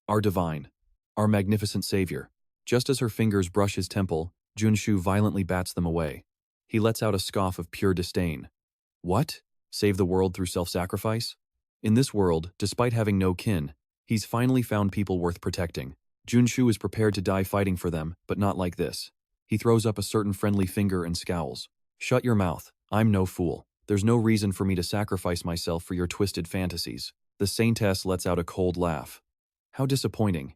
Our divine, our magnificent Savior. Just as her fingers brush his temple, Junsu violently bats them away. He lets out a scoff of pure disdain. What? Save the world through self-sacrifice? In this world, despite having no kin, he's finally found people worth protecting. Junsu is prepared to die fighting for them, but not like this. He throws up a certain friendly finger and scowls. Shut your mouth. I'm no fool. There's no reason for me to sacrifice myself for your twisted fantasies. The Saintess lets out a cold laugh. How disappointing.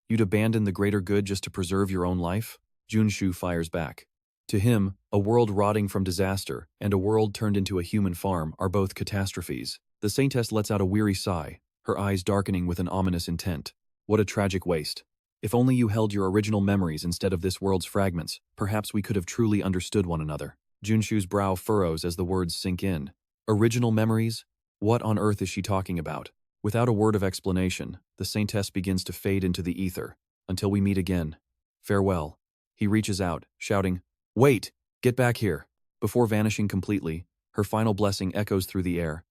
You'd abandon the greater good just to preserve your own life? Junsu fires back. To him, a world rotting from disaster and a world turned into a human farm are both catastrophes. The Saintess lets out a weary sigh. her eyes darkening with an ominous intent. What a tragic waste. If only you held your original memories instead of this world's fragments, perhaps we could have truly understood one another. Junshu's brow furrows as the words sink in. Original memories? What on earth is she talking about? Without a word of explanation, the saintess begins to fade into the ether. Until we meet again. Farewell. He reaches out, shouting, "Wait! Get back here!" Before vanishing completely, her final blessing echoes through the air.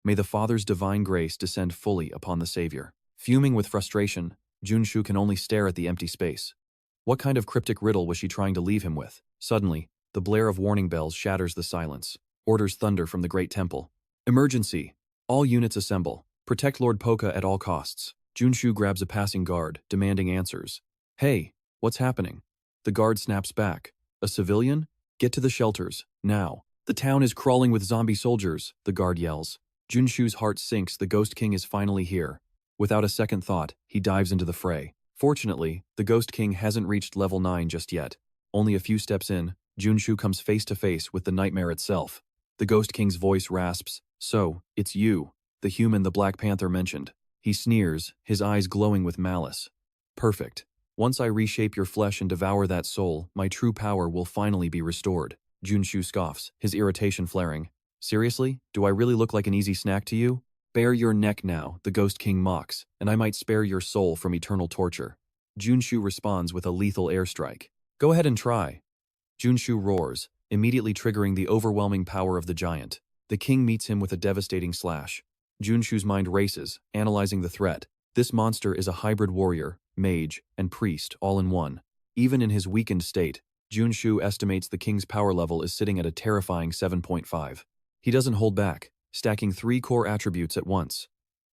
May the Father's divine grace descend fully upon the Savior. Fuming with frustration, Junshu can only stare at the empty space. What kind of cryptic riddle was she trying to leave him with? Suddenly, the blare of warning bells shatters the silence. Orders thunder from the great temple. Emergency! All units assemble. Protect Lord Poka at all costs. Junshu grabs a passing guard, demanding answers. Hey, what's happening? The guard snaps back. A civilian? Get to the shelters, now. The town is crawling with zombie soldiers, the guard yells. Junshu's heart sinks, the Ghost King is finally here. Without a second thought, he dives into the fray. Fortunately, the Ghost King hasn't reached level 9 just yet. Only a few steps in, Junshu comes face to face with the nightmare itself. The Ghost King's voice rasps, "So, it's you, the human the Black Panther mentioned." He sneers, his eyes glowing with malice. "Perfect. Once I reshape your flesh and devour that soul, my true power will finally be restored." Junshu scoffs, his irritation flaring. "Seriously? Do I really look like an easy snack to you? Bare your neck now," the Ghost King mocks, "and I might spare your soul from eternal torture." Junshu responds with a lethal airstrike. "Go ahead and try." Junshu roars, immediately triggering the overwhelming power of the giant. The king meets him with a devastating slash. Junshu's mind races, analyzing the threat. This monster is a hybrid warrior, mage, and priest all in one. Even in his weakened state, Junshu estimates the king's power level is sitting at a terrifying 7.5. He doesn't hold back, stacking 3 core attributes at once.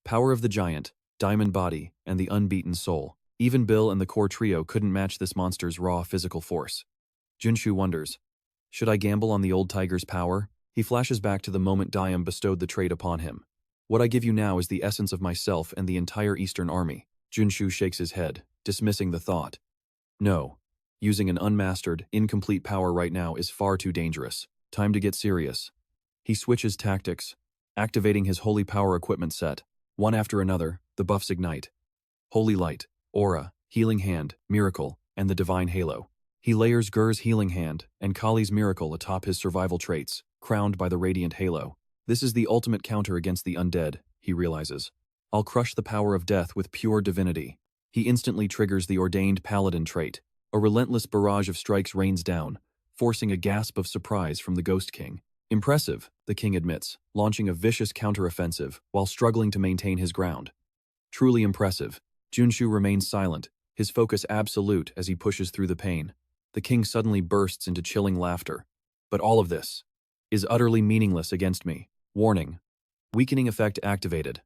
Power of the giant, diamond body, and the unbeaten soul. Even Bill and the core trio couldn't match this monster's raw physical force. Junshu wonders, should I gamble on the old tiger's power? He flashes back to the moment Dayam bestowed the trait upon him. What I give you now is the essence of myself and the entire Eastern Army. Junshu shakes his head, dismissing the thought. No. Using an unmastered, incomplete power right now is far too dangerous. Time to get serious. He switches tactics, activating his holy power equipment set. One after another, the buffs ignite. Holy light, aura, healing hand, miracle, and the divine halo. He layers Gur's healing hand and Kali's miracle atop his survival traits, crowned by the radiant halo. This is the ultimate counter against the undead, he realizes. I'll crush the power of death with pure divinity. He instantly triggers the ordained paladin trait. A relentless barrage of strikes rains down, forcing a gasp of surprise from the Ghost King. Impressive, the king admits, launching a vicious counteroffensive while struggling to maintain his ground. Truly impressive. Junshu remains silent, his focus absolute as he pushes through the pain. The king suddenly bursts into chilling laughter. But all of this is utterly meaningless against me. Warning. Weakening effect activated.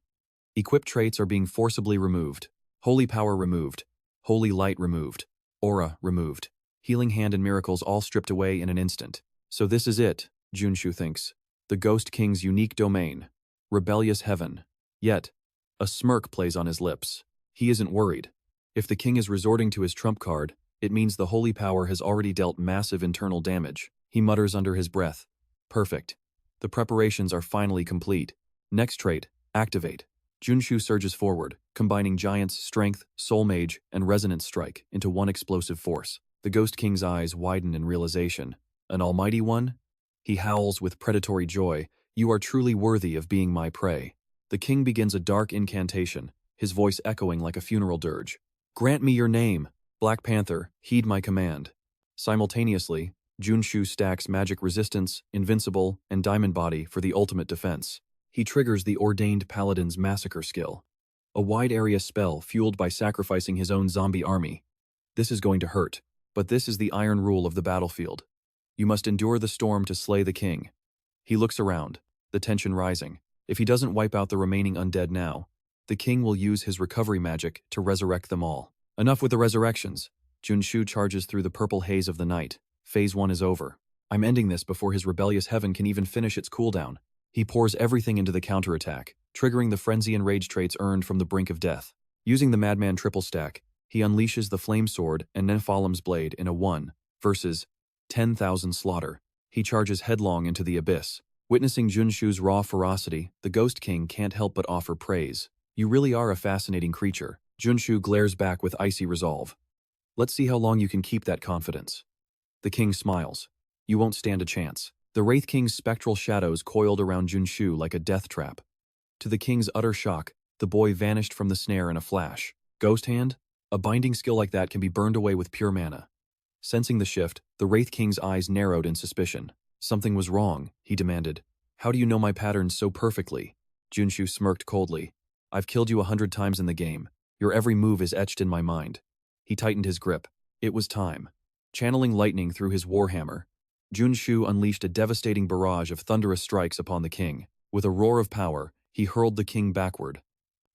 Equipped traits are being forcibly removed. Holy power removed. Holy light removed. Aura removed. Healing hand and miracles all stripped away in an instant. So this is it, Junshu thinks. The Ghost King's unique domain. Rebellious heaven. Yet, a smirk plays on his lips. He isn't worried. If the king is resorting to his trump card, it means the holy power has already dealt massive internal damage. He mutters under his breath. Perfect. The preparations are finally complete. Next trait, activate. Junshu surges forward, combining Giant's strength, soul mage, and resonance strike into one explosive force. The Ghost King's eyes widen in realization. An almighty one? He howls with predatory joy. You are truly worthy of being my prey. The king begins a dark incantation, his voice echoing like a funeral dirge. Grant me your name, Black Panther, heed my command. Simultaneously, Junshu stacks magic resistance, invincible, and diamond body for the ultimate defense. He triggers the ordained paladin's massacre skill. A wide area spell fueled by sacrificing his own zombie army. This is going to hurt, but this is the iron rule of the battlefield. You must endure the storm to slay the king. He looks around, the tension rising. If he doesn't wipe out the remaining undead now, the king will use his recovery magic to resurrect them all. Enough with the resurrections. Junshu charges through the purple haze of the night. Phase 1 is over. I'm ending this before his rebellious heaven can even finish its cooldown. He pours everything into the counterattack, triggering the frenzy and rage traits earned from the brink of death. Using the Madman triple stack, he unleashes the Flame Sword and Nephalim's Blade in a 1 versus 10,000 slaughter. He charges headlong into the abyss. Witnessing Junshu's raw ferocity, the Ghost King can't help but offer praise. You really are a fascinating creature. Junsu glares back with icy resolve. Let's see how long you can keep that confidence. The king smiles. You won't stand a chance. The Wraith King's spectral shadows coiled around Junsu like a death trap. To the king's utter shock, the boy vanished from the snare in a flash. Ghost Hand? A binding skill like that can be burned away with pure mana. Sensing the shift, the Wraith King's eyes narrowed in suspicion. Something was wrong, he demanded. How do you know my patterns so perfectly? Junsu smirked coldly. I've killed you 100 times in the game. Your every move is etched in my mind. He tightened his grip. It was time. Channeling lightning through his warhammer, Junsu unleashed a devastating barrage of thunderous strikes upon the king. With a roar of power, he hurled the king backward.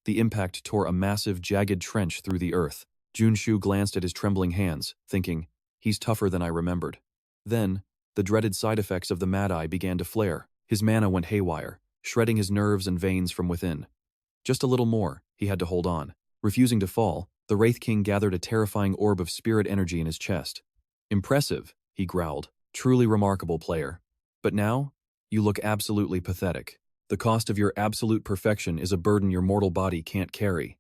The impact tore a massive, jagged trench through the earth. Junsu glanced at his trembling hands, thinking, he's tougher than I remembered. Then, the dreaded side effects of the Mad Eye began to flare. His mana went haywire, shredding his nerves and veins from within. Just a little more, he had to hold on. Refusing to fall, the Wraith King gathered a terrifying orb of spirit energy in his chest. Impressive, he growled. Truly remarkable player. But now, you look absolutely pathetic. The cost of your absolute perfection is a burden your mortal body can't carry.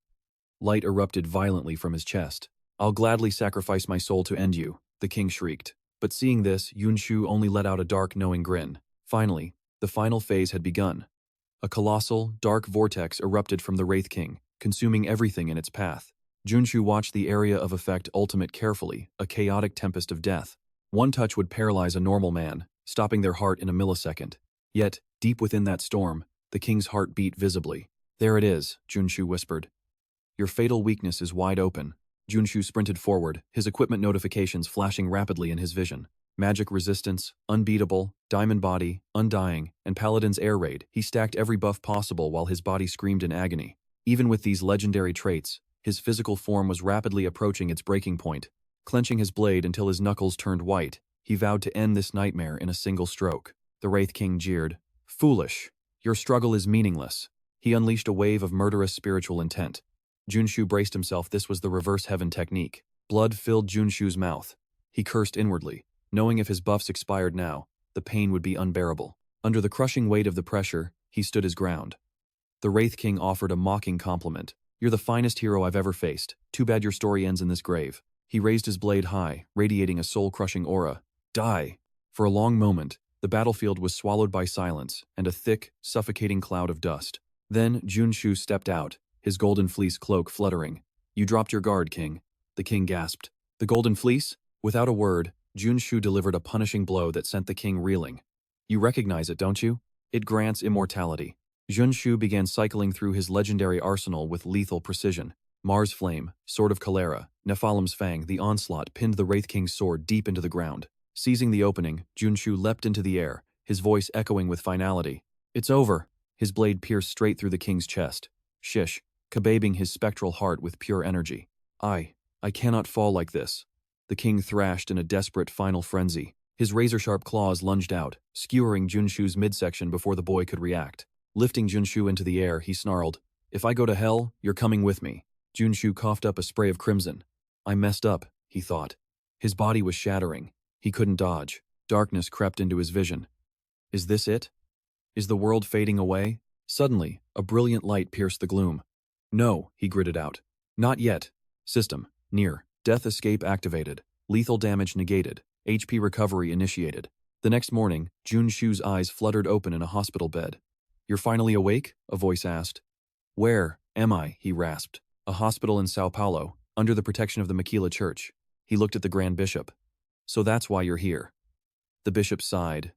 Light erupted violently from his chest. I'll gladly sacrifice my soul to end you, the king shrieked. But seeing this, Junsu only let out a dark, knowing grin. Finally, the final phase had begun. A colossal, dark vortex erupted from the Wraith King, consuming everything in its path. Junsu watched the area of effect ultimate carefully, a chaotic tempest of death. One touch would paralyze a normal man, stopping their heart in a millisecond. Yet, deep within that storm, the king's heart beat visibly. There it is, Junsu whispered. Your fatal weakness is wide open. Junsu sprinted forward, his equipment notifications flashing rapidly in his vision. Magic resistance, unbeatable, diamond body, undying, and paladin's air raid. He stacked every buff possible while his body screamed in agony. Even with these legendary traits, his physical form was rapidly approaching its breaking point. Clenching his blade until his knuckles turned white, he vowed to end this nightmare in a single stroke. The Wraith King jeered. Foolish. Your struggle is meaningless. He unleashed a wave of murderous spiritual intent. Junsu braced himself. This was the reverse heaven technique. Blood filled Junsu's mouth. He cursed inwardly, knowing if his buffs expired now, the pain would be unbearable. Under the crushing weight of the pressure, he stood his ground. The Wraith King offered a mocking compliment. You're the finest hero I've ever faced. Too bad your story ends in this grave. He raised his blade high, radiating a soul-crushing aura. Die! For a long moment, the battlefield was swallowed by silence and a thick, suffocating cloud of dust. Then Junsu stepped out, his golden fleece cloak fluttering. You dropped your guard, King. The king gasped. The golden fleece? Without a word, Junsu delivered a punishing blow that sent the king reeling. You recognize it, don't you? It grants immortality. Junsu began cycling through his legendary arsenal with lethal precision. Mars Flame, Sword of Cholera, Nephalim's Fang. The onslaught pinned the Wraith King's sword deep into the ground. Seizing the opening, Junsu leapt into the air, his voice echoing with finality. It's over. His blade pierced straight through the king's chest. Shish, kebabing his spectral heart with pure energy. I cannot fall like this. The king thrashed in a desperate final frenzy. His razor-sharp claws lunged out, skewering Junsu's midsection before the boy could react. Lifting Junsu into the air, he snarled, If I go to hell, you're coming with me. Junsu coughed up a spray of crimson. I messed up, he thought. His body was shattering. He couldn't dodge. Darkness crept into his vision. Is this it? Is the world fading away? Suddenly, a brilliant light pierced the gloom. No, he gritted out. Not yet. System, near. Death escape activated. Lethal damage negated. HP recovery initiated. The next morning, Junsu's eyes fluttered open in a hospital bed. You're finally awake? A voice asked. Where am I? He rasped. A hospital in Sao Paulo, under the protection of the Maquila Church. He looked at the Grand Bishop. So that's why you're here. The bishop sighed.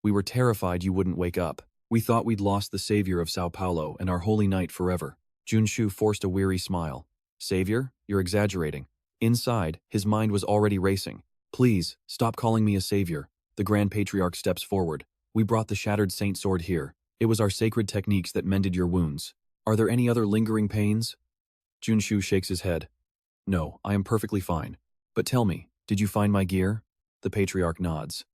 We were terrified you wouldn't wake up. We thought we'd lost the savior of Sao Paulo and our holy night forever. Junsu forced a weary smile. Savior? You're exaggerating. Inside, his mind was already racing. Please, stop calling me a savior. The Grand Patriarch steps forward. We brought the shattered saint sword here. It was our sacred techniques that mended your wounds. Are there any other lingering pains? Junsu shakes his head. No, I am perfectly fine. But tell me, did you find my gear? The Patriarch nods.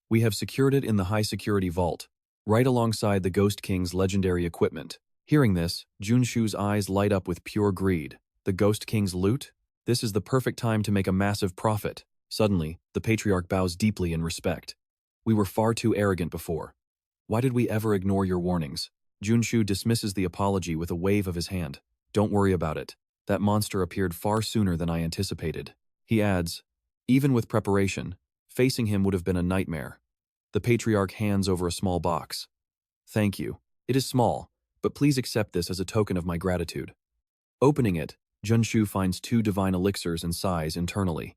We have secured it in the high-security vault, right alongside the Ghost King's legendary equipment. Hearing this, Junsu's eyes light up with pure greed. The Ghost King's loot? This is the perfect time to make a massive profit. Suddenly, the Patriarch bows deeply in respect. We were far too arrogant before. Why did we ever ignore your warnings? Junsu dismisses the apology with a wave of his hand. Don't worry about it. That monster appeared far sooner than I anticipated. He adds, even with preparation, facing him would have been a nightmare. The patriarch hands over a small box. Thank you. It is small, but please accept this as a token of my gratitude. Opening it, Junsu finds 2 divine elixirs and sighs internally.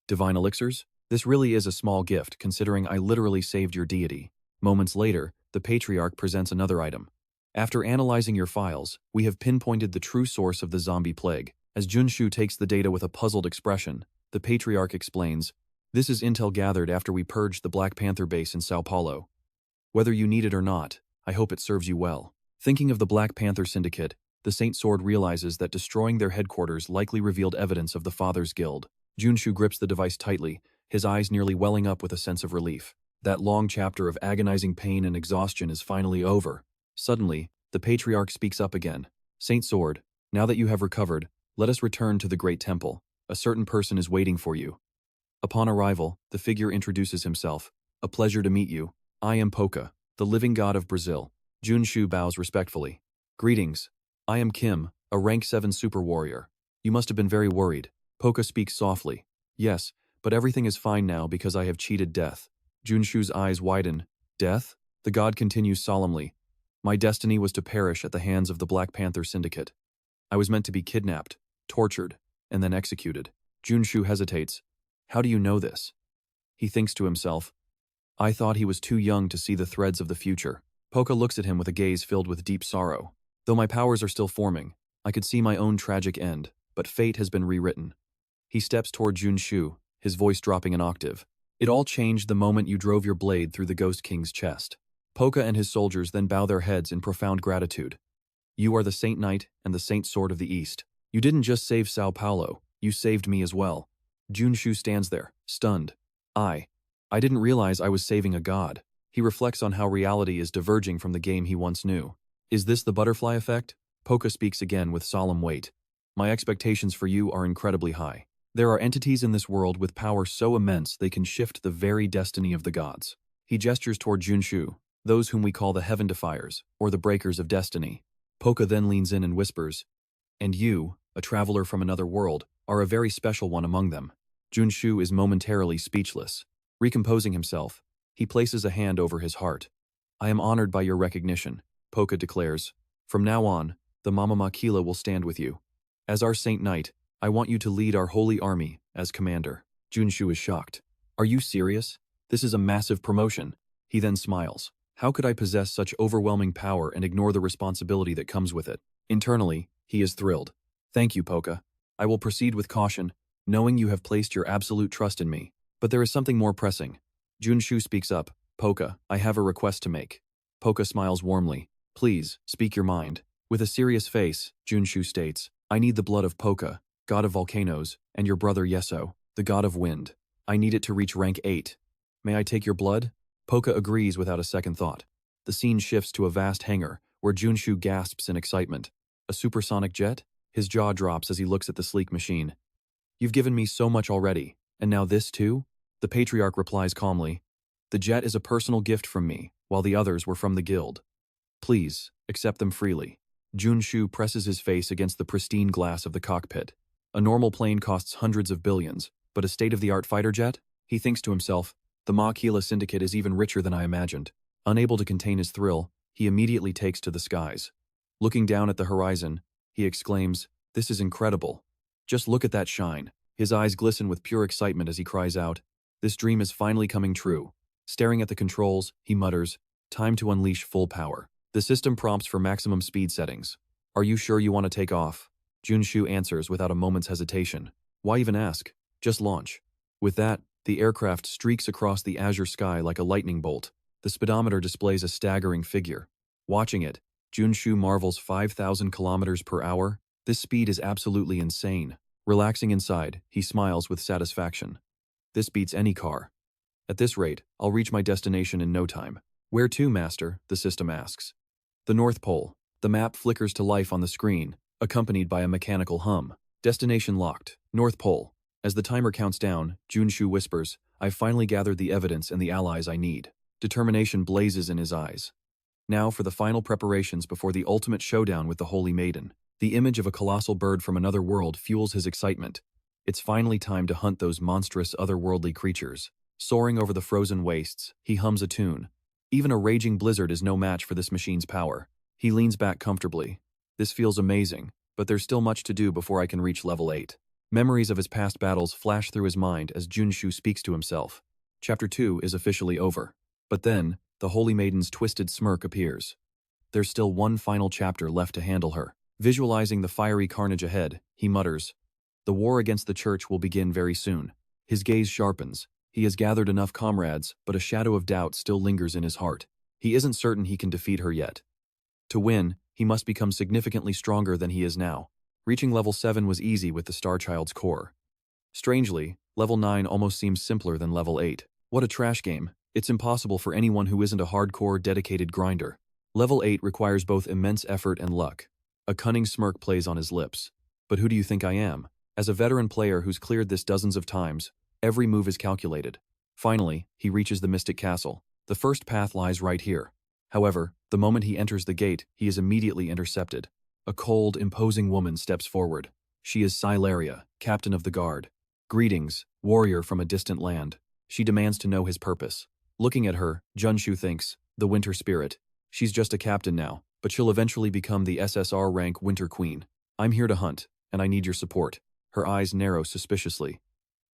Divine elixirs? This really is a small gift, considering I literally saved your deity. Moments later, the patriarch presents another item. After analyzing your files, we have pinpointed the true source of the zombie plague. As Junsu takes the data with a puzzled expression, the patriarch explains, this is intel gathered after we purged the Black Panther base in Sao Paulo. Whether you need it or not, I hope it serves you well. Thinking of the Black Panther Syndicate, the Saint Sword realizes that destroying their headquarters likely revealed evidence of the Father's Guild. Junsu grips the device tightly, his eyes nearly welling up with a sense of relief. That long chapter of agonizing pain and exhaustion is finally over. Suddenly, the patriarch speaks up again. Saint Sword, now that you have recovered, let us return to the Great Temple. A certain person is waiting for you. Upon arrival, the figure introduces himself. A pleasure to meet you. I am Poca, the living god of Brazil. Junsu bows respectfully. Greetings. I am Kim, a rank 7 super warrior. You must have been very worried. Poca speaks softly. Yes, but everything is fine now because I have cheated death. Junsu's eyes widen. Death? The god continues solemnly. My destiny was to perish at the hands of the Black Panther Syndicate. I was meant to be kidnapped, tortured, and then executed. Junsu hesitates. How do you know this? He thinks to himself. I thought he was too young to see the threads of the future. Poca looks at him with a gaze filled with deep sorrow. Though my powers are still forming, I could see my own tragic end, but fate has been rewritten. He steps toward Junsu, his voice dropping an octave. It all changed the moment you drove your blade through the Ghost King's chest. Poca and his soldiers then bow their heads in profound gratitude. You are the Saint Knight and the Saint Sword of the East. You didn't just save Sao Paulo, you saved me as well. Junsu stands there, stunned. I didn't realize I was saving a god. He reflects on how reality is diverging from the game he once knew. Is this the butterfly effect? Poca speaks again with solemn weight. My expectations for you are incredibly high. There are entities in this world with power so immense they can shift the very destiny of the gods. He gestures toward Junsu, those whom we call the Heaven Defiers, or the Breakers of Destiny. Poca then leans in and whispers, and you, a traveler from another world, are a very special one among them. Junsu is momentarily speechless. Recomposing himself, he places a hand over his heart. I am honored by your recognition, Poca declares. From now on, the Mama Makila will stand with you. As our Saint Knight, I want you to lead our holy army as commander. Junsu is shocked. Are you serious? This is a massive promotion. He then smiles. How could I possess such overwhelming power and ignore the responsibility that comes with it? Internally, he is thrilled. Thank you, Poca. I will proceed with caution, knowing you have placed your absolute trust in me. But there is something more pressing. Junsu speaks up. Poca, I have a request to make. Poca smiles warmly. Please, speak your mind. With a serious face, Junsu states, I need the blood of Poca, god of volcanoes, and your brother Yeso, the god of wind. I need it to reach rank 8. May I take your blood? Poca agrees without a second thought. The scene shifts to a vast hangar, where Junsu gasps in excitement. A supersonic jet? His jaw drops as he looks at the sleek machine. You've given me so much already, and now this too? The patriarch replies calmly. The jet is a personal gift from me, while the others were from the guild. Please, accept them freely. Junsu presses his face against the pristine glass of the cockpit. A normal plane costs hundreds of billions, but a state-of-the-art fighter jet? He thinks to himself, the Makila Syndicate is even richer than I imagined. Unable to contain his thrill, he immediately takes to the skies. Looking down at the horizon, he exclaims, this is incredible. Just look at that shine. His eyes glisten with pure excitement as he cries out, this dream is finally coming true. Staring at the controls, he mutters, time to unleash full power. The system prompts for maximum speed settings. Are you sure you want to take off? Junsu answers without a moment's hesitation. Why even ask? Just launch. With that, the aircraft streaks across the azure sky like a lightning bolt. The speedometer displays a staggering figure. Watching it, Junsu marvels 5,000 kilometers per hour. This speed is absolutely insane. Relaxing inside, he smiles with satisfaction. This beats any car. At this rate, I'll reach my destination in no time. Where to, Master? The system asks. The North Pole. The map flickers to life on the screen, accompanied by a mechanical hum. Destination locked. North Pole. As the timer counts down, Junsu whispers, I've finally gathered the evidence and the allies I need. Determination blazes in his eyes. Now for the final preparations before the ultimate showdown with the Holy Maiden. The image of a colossal bird from another world fuels his excitement. It's finally time to hunt those monstrous otherworldly creatures. Soaring over the frozen wastes, he hums a tune. Even a raging blizzard is no match for this machine's power. He leans back comfortably. This feels amazing, but there's still much to do before I can reach level 8. Memories of his past battles flash through his mind as Junsu speaks to himself. Chapter 2 is officially over. But then, the Holy Maiden's twisted smirk appears. There's still one final chapter left to handle her. Visualizing the fiery carnage ahead, he mutters, "The war against the church will begin very soon." His gaze sharpens. He has gathered enough comrades, but a shadow of doubt still lingers in his heart. He isn't certain he can defeat her yet. To win, he must become significantly stronger than he is now. Reaching level 7 was easy with the Starchild's core. Strangely, level 9 almost seems simpler than level 8. What a trash game. It's impossible for anyone who isn't a hardcore, dedicated grinder. Level 8 requires both immense effort and luck. A cunning smirk plays on his lips. But who do you think I am? As a veteran player who's cleared this dozens of times, every move is calculated. Finally, he reaches the Mystic Castle. The first path lies right here. However, the moment he enters the gate, he is immediately intercepted. A cold, imposing woman steps forward. She is Silaria, captain of the guard. Greetings, warrior from a distant land. She demands to know his purpose. Looking at her, Junsu thinks, the Winter Spirit. She's just a captain now, but she'll eventually become the SSR rank Winter Queen. I'm here to hunt, and I need your support. Her eyes narrow suspiciously.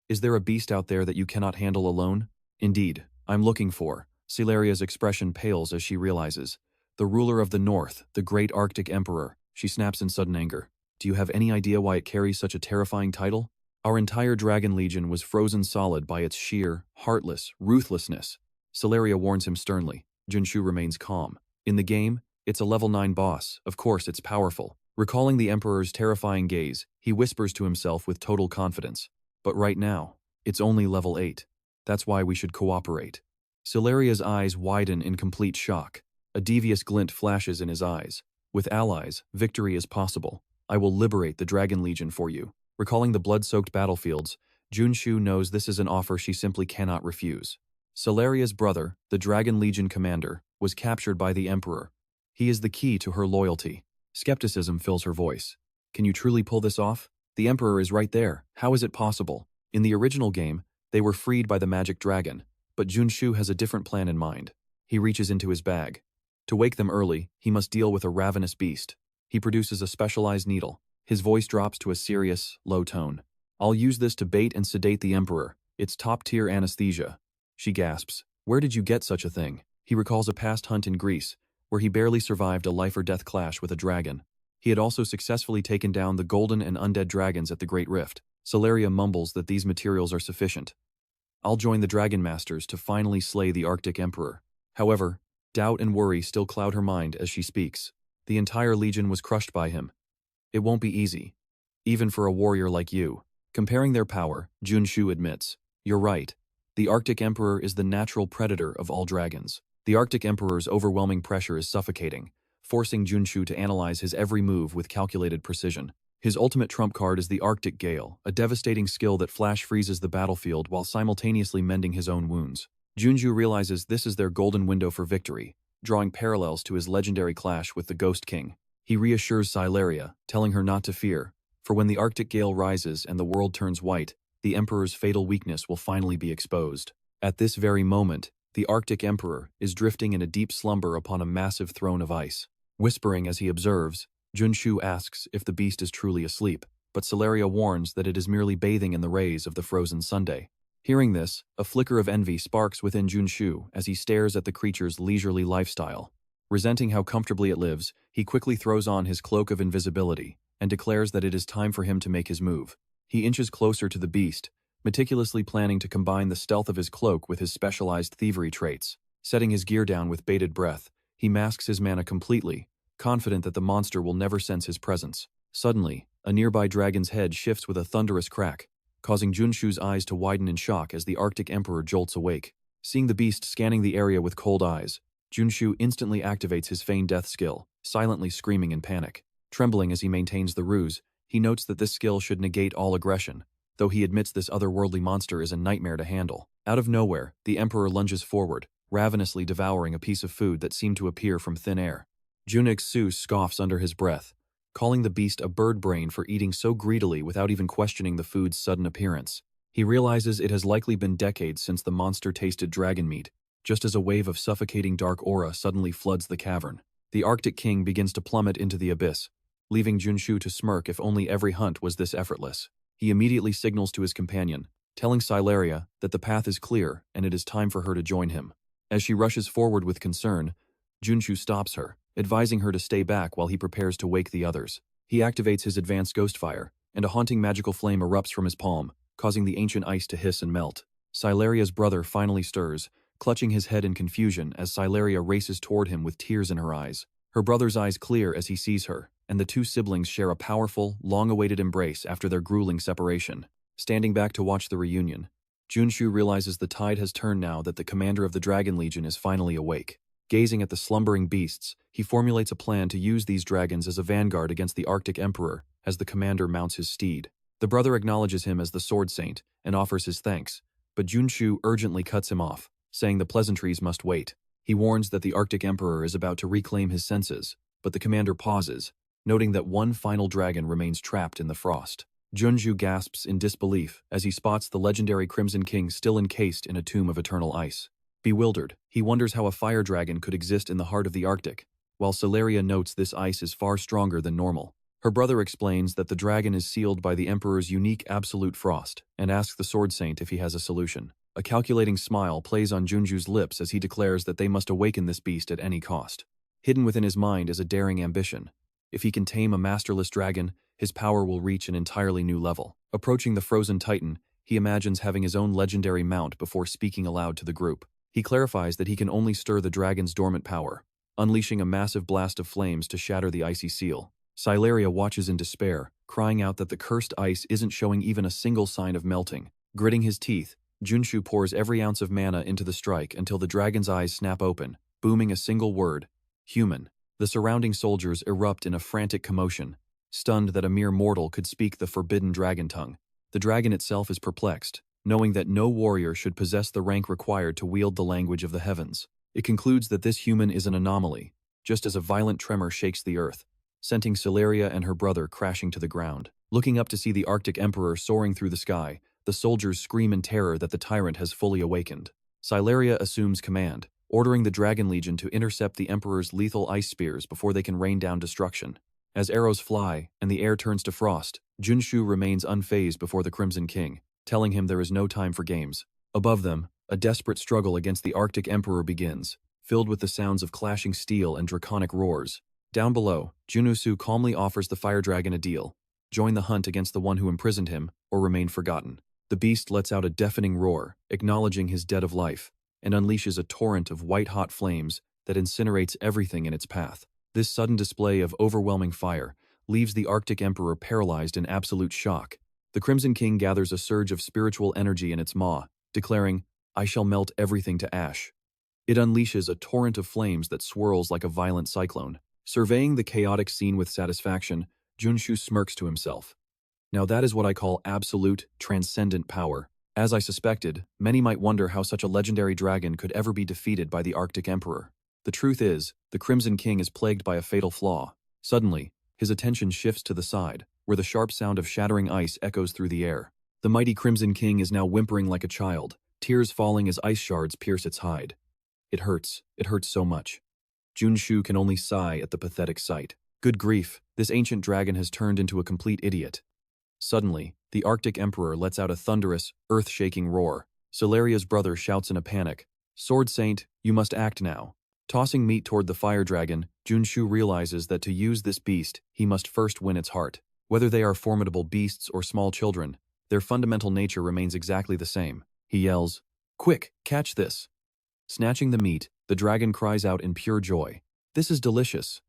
Is there a beast out there that you cannot handle alone? Indeed, I'm looking for. Silaria's expression pales as she realizes. The ruler of the North, the great Arctic Emperor. She snaps in sudden anger. Do you have any idea why it carries such a terrifying title? Our entire Dragon Legion was frozen solid by its sheer, heartless ruthlessness. Silaria warns him sternly. Junsu remains calm. In the game, it's a level 9 boss. Of course, it's powerful. Recalling the Emperor's terrifying gaze, he whispers to himself with total confidence. But right now, it's only level 8. That's why we should cooperate. Silaria's eyes widen in complete shock. A devious glint flashes in his eyes. With allies, victory is possible. I will liberate the Dragon Legion for you. Recalling the blood-soaked battlefields, Junsu knows this is an offer she simply cannot refuse. Silaria's brother, the Dragon Legion commander, was captured by the Emperor. He is the key to her loyalty. Skepticism fills her voice. Can you truly pull this off? The Emperor is right there. How is it possible? In the original game, they were freed by the magic dragon, but Junsu has a different plan in mind. He reaches into his bag. To wake them early, he must deal with a ravenous beast. He produces a specialized needle. His voice drops to a serious, low tone. I'll use this to bait and sedate the Emperor. It's top-tier anesthesia. She gasps. Where did you get such a thing? He recalls a past hunt in Greece, where he barely survived a life-or-death clash with a dragon. He had also successfully taken down the golden and undead dragons at the Great Rift. Silaria mumbles that these materials are sufficient. I'll join the Dragon Masters to finally slay the Arctic Emperor. However, doubt and worry still cloud her mind as she speaks. The entire legion was crushed by him. It won't be easy, even for a warrior like you. Comparing their power, Junsu admits, you're right. The Arctic Emperor is the natural predator of all dragons. The Arctic Emperor's overwhelming pressure is suffocating, forcing Junsu to analyze his every move with calculated precision. His ultimate trump card is the Arctic Gale, a devastating skill that flash freezes the battlefield while simultaneously mending his own wounds. Junsu realizes this is their golden window for victory, drawing parallels to his legendary clash with the Ghost King. He reassures Silaria, telling her not to fear, for when the Arctic Gale rises and the world turns white, the Emperor's fatal weakness will finally be exposed. At this very moment, the Arctic Emperor is drifting in a deep slumber upon a massive throne of ice. Whispering as he observes, Junsu asks if the beast is truly asleep, but Silaria warns that it is merely bathing in the rays of the frozen Sunday. Hearing this, a flicker of envy sparks within Junsu as he stares at the creature's leisurely lifestyle. Resenting how comfortably it lives, he quickly throws on his cloak of invisibility and declares that it is time for him to make his move. He inches closer to the beast, meticulously planning to combine the stealth of his cloak with his specialized thievery traits. Setting his gear down with bated breath, he masks his mana completely, confident that the monster will never sense his presence. Suddenly, a nearby dragon's head shifts with a thunderous crack, causing Junsu's eyes to widen in shock as the Arctic Emperor jolts awake. Seeing the beast scanning the area with cold eyes, Junsu instantly activates his feigned death skill, silently screaming in panic. Trembling as he maintains the ruse, he notes that this skill should negate all aggression, though he admits this otherworldly monster is a nightmare to handle. Out of nowhere, the Emperor lunges forward, ravenously devouring a piece of food that seemed to appear from thin air. Junsu scoffs under his breath, calling the beast a bird brain for eating so greedily without even questioning the food's sudden appearance. He realizes it has likely been decades since the monster tasted dragon meat, just as a wave of suffocating dark aura suddenly floods the cavern. The Arctic King begins to plummet into the abyss, leaving Junsu to smirk if only every hunt was this effortless. He immediately signals to his companion, telling Silaria that the path is clear and it is time for her to join him. As she rushes forward with concern, Junsu stops her, advising her to stay back while he prepares to wake the others. He activates his advanced ghost fire, and a haunting magical flame erupts from his palm, causing the ancient ice to hiss and melt. Silaria's brother finally stirs, clutching his head in confusion as Silaria races toward him with tears in her eyes. Her brother's eyes clear as he sees her, and the two siblings share a powerful, long-awaited embrace after their grueling separation. Standing back to watch the reunion, Junsu realizes the tide has turned now that the commander of the Dragon Legion is finally awake. Gazing at the slumbering beasts, he formulates a plan to use these dragons as a vanguard against the Arctic Emperor as the commander mounts his steed. The brother acknowledges him as the Sword Saint and offers his thanks, but Junsu urgently cuts him off, saying the pleasantries must wait. He warns that the Arctic Emperor is about to reclaim his senses, but the commander pauses, noting that one final dragon remains trapped in the frost. Junsu gasps in disbelief as he spots the legendary Crimson King still encased in a tomb of eternal ice. Bewildered, he wonders how a fire dragon could exist in the heart of the Arctic, while Silaria notes this ice is far stronger than normal. Her brother explains that the dragon is sealed by the Emperor's unique absolute frost, and asks the Sword Saint if he has a solution. A calculating smile plays on Junsu's lips as he declares that they must awaken this beast at any cost. Hidden within his mind is a daring ambition. If he can tame a masterless dragon, his power will reach an entirely new level. Approaching the frozen titan, he imagines having his own legendary mount before speaking aloud to the group. He clarifies that he can only stir the dragon's dormant power, unleashing a massive blast of flames to shatter the icy seal. Silaria watches in despair, crying out that the cursed ice isn't showing even a single sign of melting. Gritting his teeth, Junsu pours every ounce of mana into the strike until the dragon's eyes snap open, booming a single word: human. The surrounding soldiers erupt in a frantic commotion, stunned that a mere mortal could speak the forbidden dragon tongue. The dragon itself is perplexed, knowing that no warrior should possess the rank required to wield the language of the heavens. It concludes that this human is an anomaly, just as a violent tremor shakes the earth, sending Silaria and her brother crashing to the ground. Looking up to see the Arctic Emperor soaring through the sky, the soldiers scream in terror that the tyrant has fully awakened. Silaria assumes command, ordering the Dragon Legion to intercept the Emperor's lethal ice spears before they can rain down destruction. As arrows fly and the air turns to frost, Junsu remains unfazed before the Crimson King, telling him there is no time for games. Above them, a desperate struggle against the Arctic Emperor begins, filled with the sounds of clashing steel and draconic roars. Down below, Junsu calmly offers the fire dragon a deal: join the hunt against the one who imprisoned him, or remain forgotten. The beast lets out a deafening roar, acknowledging his debt of life, and unleashes a torrent of white-hot flames that incinerates everything in its path. This sudden display of overwhelming fire leaves the Arctic Emperor paralyzed in absolute shock. The Crimson King gathers a surge of spiritual energy in its maw, declaring, "I shall melt everything to ash." It unleashes a torrent of flames that swirls like a violent cyclone. Surveying the chaotic scene with satisfaction, Junsu smirks to himself. Now that is what I call absolute, transcendent power. As I suspected, many might wonder how such a legendary dragon could ever be defeated by the Arctic Emperor. The truth is, the Crimson King is plagued by a fatal flaw. Suddenly, his attention shifts to the side, where the sharp sound of shattering ice echoes through the air. The mighty Crimson King is now whimpering like a child, tears falling as ice shards pierce its hide. It hurts so much. Junsu can only sigh at the pathetic sight. Good grief, this ancient dragon has turned into a complete idiot. Suddenly, the Arctic Emperor lets out a thunderous, earth-shaking roar. Silaria's brother shouts in a panic, "Sword Saint, you must act now." Tossing meat toward the fire dragon, Junsu realizes that to use this beast, he must first win its heart. Whether they are formidable beasts or small children, their fundamental nature remains exactly the same. He yells, "Quick, catch this!" Snatching the meat, the dragon cries out in pure joy, "This is delicious."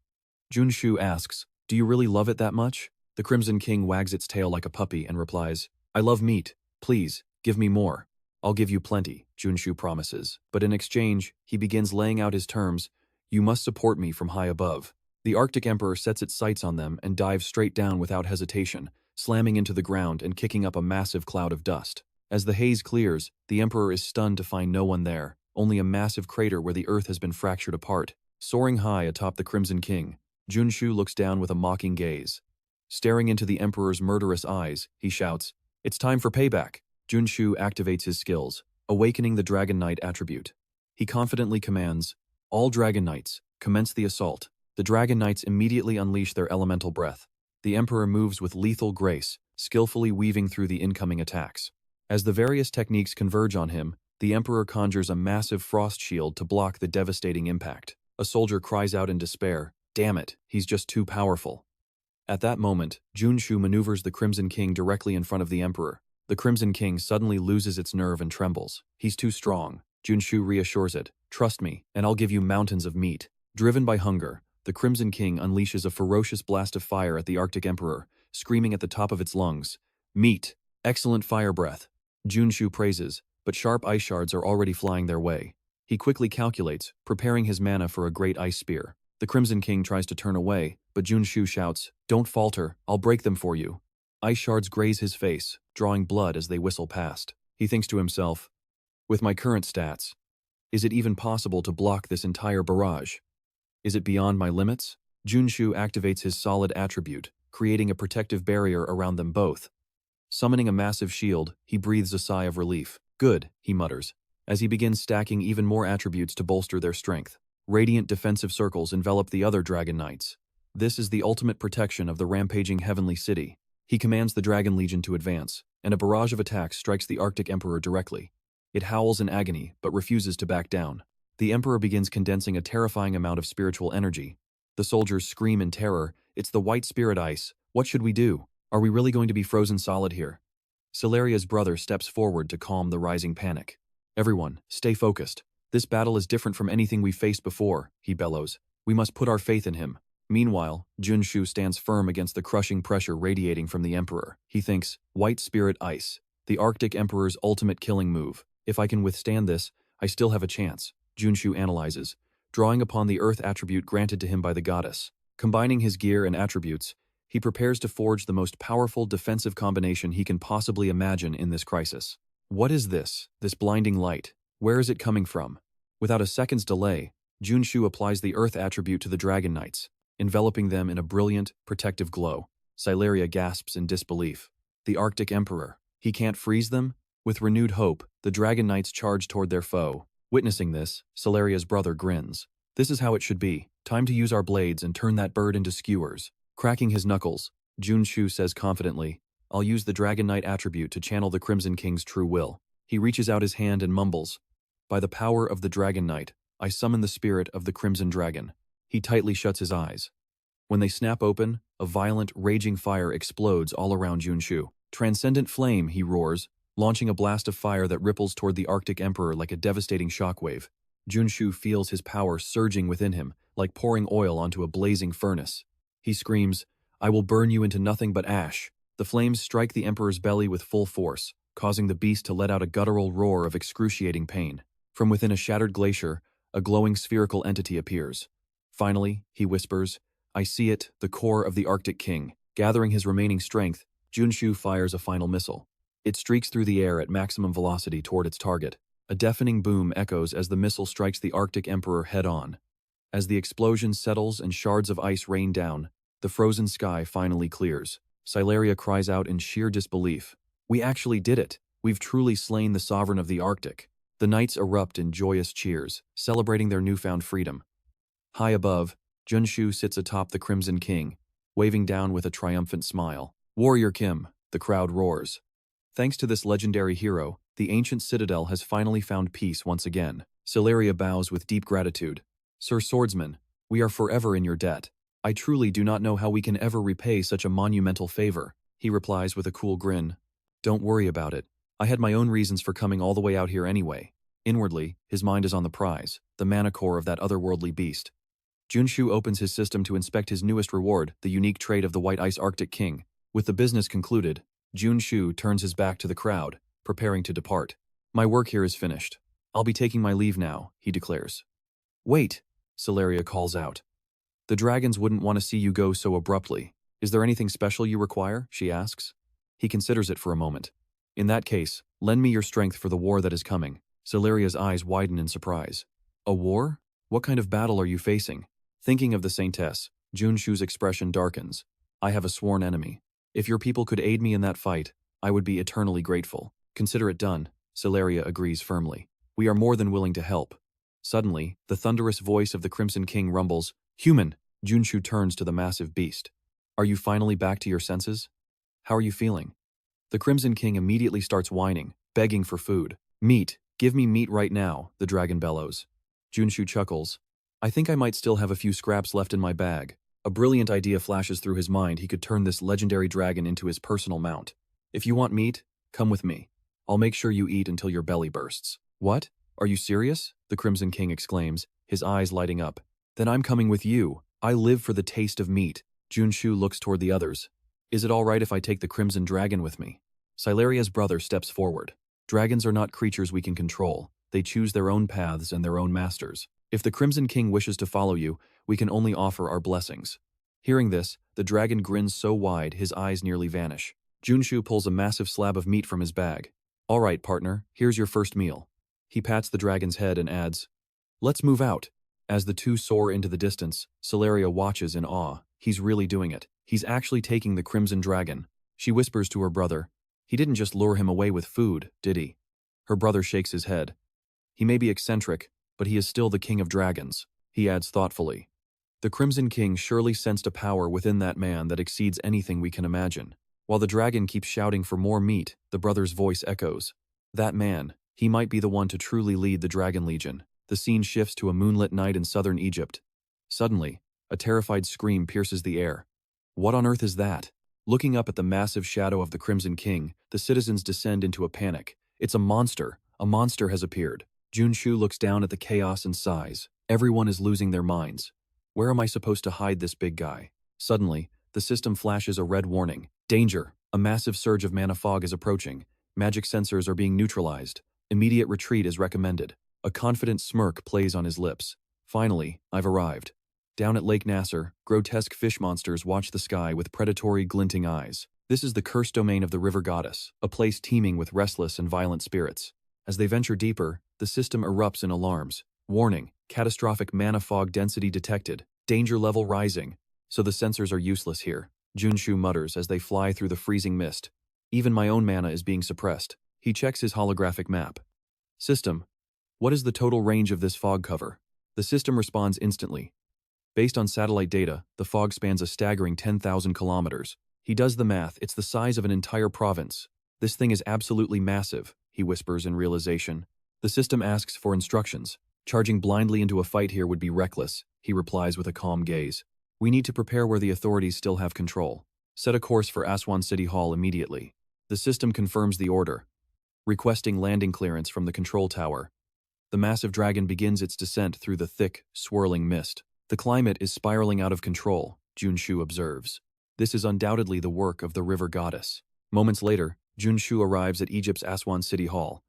Junsu asks, "Do you really love it that much?" The Crimson King wags its tail like a puppy and replies, "I love meat. Please, give me more." "I'll give you plenty," Junsu promises, but in exchange, he begins laying out his terms. "You must support me from high above." The Arctic Emperor sets its sights on them and dives straight down without hesitation, slamming into the ground and kicking up a massive cloud of dust. As the haze clears, the Emperor is stunned to find no one there, only a massive crater where the earth has been fractured apart. Soaring high atop the Crimson King, Junsu looks down with a mocking gaze. Staring into the Emperor's murderous eyes, he shouts, "It's time for payback." Junsu activates his skills, awakening the Dragon Knight attribute. He confidently commands, "All Dragon Knights, commence the assault." The Dragon Knights immediately unleash their elemental breath. The Emperor moves with lethal grace, skillfully weaving through the incoming attacks. As the various techniques converge on him, the Emperor conjures a massive frost shield to block the devastating impact. A soldier cries out in despair, "Damn it, he's just too powerful." At that moment, Junsu maneuvers the Crimson King directly in front of the Emperor. The Crimson King suddenly loses its nerve and trembles. He's too strong. Junsu reassures it, "Trust me, and I'll give you mountains of meat." Driven by hunger, the Crimson King unleashes a ferocious blast of fire at the Arctic Emperor, screaming at the top of its lungs, "Meat! Excellent fire breath!" Junsu praises, but sharp ice shards are already flying their way. He quickly calculates, preparing his mana for a great ice spear. The Crimson King tries to turn away, but Junsu shouts, "Don't falter, I'll break them for you." Ice shards graze his face, drawing blood as they whistle past. He thinks to himself, "With my current stats, is it even possible to block this entire barrage? Is it beyond my limits?" Junsu activates his solid attribute, creating a protective barrier around them both. Summoning a massive shield, he breathes a sigh of relief. "Good," he mutters, as he begins stacking even more attributes to bolster their strength. Radiant defensive circles envelop the other Dragon Knights. This is the ultimate protection of the rampaging Heavenly City. He commands the Dragon Legion to advance, and a barrage of attacks strikes the Arctic Emperor directly. It howls in agony, but refuses to back down. The Emperor begins condensing a terrifying amount of spiritual energy. The soldiers scream in terror, "It's the White Spirit Ice. What should we do? Are we really going to be frozen solid here?" Celeria's brother steps forward to calm the rising panic. "Everyone, stay focused. This battle is different from anything we've faced before," he bellows. "We must put our faith in him." Meanwhile, Junsu stands firm against the crushing pressure radiating from the Emperor. He thinks, "White Spirit Ice, the Arctic Emperor's ultimate killing move. If I can withstand this, I still have a chance." Junsu analyzes, drawing upon the earth attribute granted to him by the goddess. Combining his gear and attributes, he prepares to forge the most powerful defensive combination he can possibly imagine in this crisis. What is this blinding light? Where is it coming from? Without a second's delay, Junsu applies the earth attribute to the Dragon Knights, enveloping them in a brilliant, protective glow. Celeria gasps in disbelief. The Arctic Emperor. He can't freeze them? With renewed hope, the Dragon Knights charge toward their foe. Witnessing this, Celeria's brother grins. "This is how it should be. Time to use our blades and turn that bird into skewers." Cracking his knuckles, Junsu says confidently, "I'll use the Dragon Knight attribute to channel the Crimson King's true will." He reaches out his hand and mumbles, "By the power of the Dragon Knight, I summon the spirit of the Crimson Dragon." He tightly shuts his eyes. When they snap open, a violent, raging fire explodes all around Junsu. "Transcendent flame," he roars, launching a blast of fire that ripples toward the Arctic Emperor like a devastating shockwave. Junsu feels his power surging within him, like pouring oil onto a blazing furnace. He screams, "I will burn you into nothing but ash." The flames strike the Emperor's belly with full force, causing the beast to let out a guttural roar of excruciating pain. From within a shattered glacier, a glowing spherical entity appears. Finally, he whispers, "I see it, the core of the Arctic King." Gathering his remaining strength, Junsu fires a final missile. It streaks through the air at maximum velocity toward its target. A deafening boom echoes as the missile strikes the Arctic Emperor head-on. As the explosion settles and shards of ice rain down, the frozen sky finally clears. Celeria cries out in sheer disbelief, "We actually did it! We've truly slain the sovereign of the Arctic." The knights erupt in joyous cheers, celebrating their newfound freedom. High above, Junsu sits atop the Crimson King, waving down with a triumphant smile. "Warrior Kim," the crowd roars. Thanks to this legendary hero, the ancient citadel has finally found peace once again. Celeria bows with deep gratitude. "Sir Swordsman, we are forever in your debt. I truly do not know how we can ever repay such a monumental favor," he replies with a cool grin. "Don't worry about it. I had my own reasons for coming all the way out here anyway." Inwardly, his mind is on the prize, the mana core of that otherworldly beast. Junsu opens his system to inspect his newest reward, the unique trait of the White Ice Arctic King. With the business concluded, Junsu turns his back to the crowd, preparing to depart. "My work here is finished. I'll be taking my leave now," he declares. "Wait," Celeria calls out. "The dragons wouldn't want to see you go so abruptly. Is there anything special you require?" she asks. He considers it for a moment. "In that case, lend me your strength for the war that is coming." Celeria's eyes widen in surprise. A war? What kind of battle are you facing? Thinking of the Saintess, Junshu's expression darkens. I have a sworn enemy. If your people could aid me in that fight, I would be eternally grateful. Consider it done, Celeria agrees firmly. We are more than willing to help. Suddenly, the thunderous voice of the Crimson King rumbles, Human! Junshu turns to the massive beast. Are you finally back to your senses? How are you feeling? The Crimson King immediately starts whining, begging for food. Meat! Give me meat right now, the dragon bellows. Junshu chuckles. I think I might still have a few scraps left in my bag. A brilliant idea flashes through his mind. He could turn this legendary dragon into his personal mount. If you want meat, come with me. I'll make sure you eat until your belly bursts. What? Are you serious? The Crimson King exclaims, his eyes lighting up. Then I'm coming with you. I live for the taste of meat. Junshu looks toward the others. Is it all right if I take the Crimson Dragon with me? Celeria's brother steps forward. Dragons are not creatures we can control. They choose their own paths and their own masters. If the Crimson King wishes to follow you, we can only offer our blessings. Hearing this, the dragon grins so wide his eyes nearly vanish. Junshu pulls a massive slab of meat from his bag. All right, partner, here's your first meal. He pats the dragon's head and adds, Let's move out. As the two soar into the distance, Celeria watches in awe. He's really doing it. He's actually taking the Crimson Dragon. She whispers to her brother, He didn't just lure him away with food, did he? Her brother shakes his head. He may be eccentric, but he is still the king of dragons, he adds thoughtfully. The Crimson King surely sensed a power within that man that exceeds anything we can imagine. While the dragon keeps shouting for more meat, the brother's voice echoes. That man, he might be the one to truly lead the Dragon Legion. The scene shifts to a moonlit night in southern Egypt. Suddenly, a terrified scream pierces the air. What on earth is that? Looking up at the massive shadow of the Crimson King, the citizens descend into a panic. It's a monster. A monster has appeared. Junshu looks down at the chaos and sighs. Everyone is losing their minds. Where am I supposed to hide this big guy? Suddenly, the system flashes a red warning. Danger! A massive surge of mana fog is approaching. Magic sensors are being neutralized. Immediate retreat is recommended. A confident smirk plays on his lips. Finally, I've arrived. Down at Lake Nasser, grotesque fish monsters watch the sky with predatory, glinting eyes. This is the cursed domain of the river goddess, a place teeming with restless and violent spirits. As they venture deeper, the system erupts in alarms. Warning, catastrophic mana fog density detected. Danger level rising. So the sensors are useless here, Junshu mutters as they fly through the freezing mist. Even my own mana is being suppressed. He checks his holographic map. System, what is the total range of this fog cover? The system responds instantly. Based on satellite data, the fog spans a staggering 10,000 kilometers. He does the math, it's the size of an entire province. This thing is absolutely massive, he whispers in realization. The system asks for instructions. Charging blindly into a fight here would be reckless, he replies with a calm gaze. We need to prepare where the authorities still have control. Set a course for Aswan City Hall immediately. The system confirms the order, requesting landing clearance from the control tower. The massive dragon begins its descent through the thick, swirling mist. The climate is spiraling out of control, Junshu observes. This is undoubtedly the work of the river goddess. Moments later, Junshu arrives at Egypt's Aswan City Hall.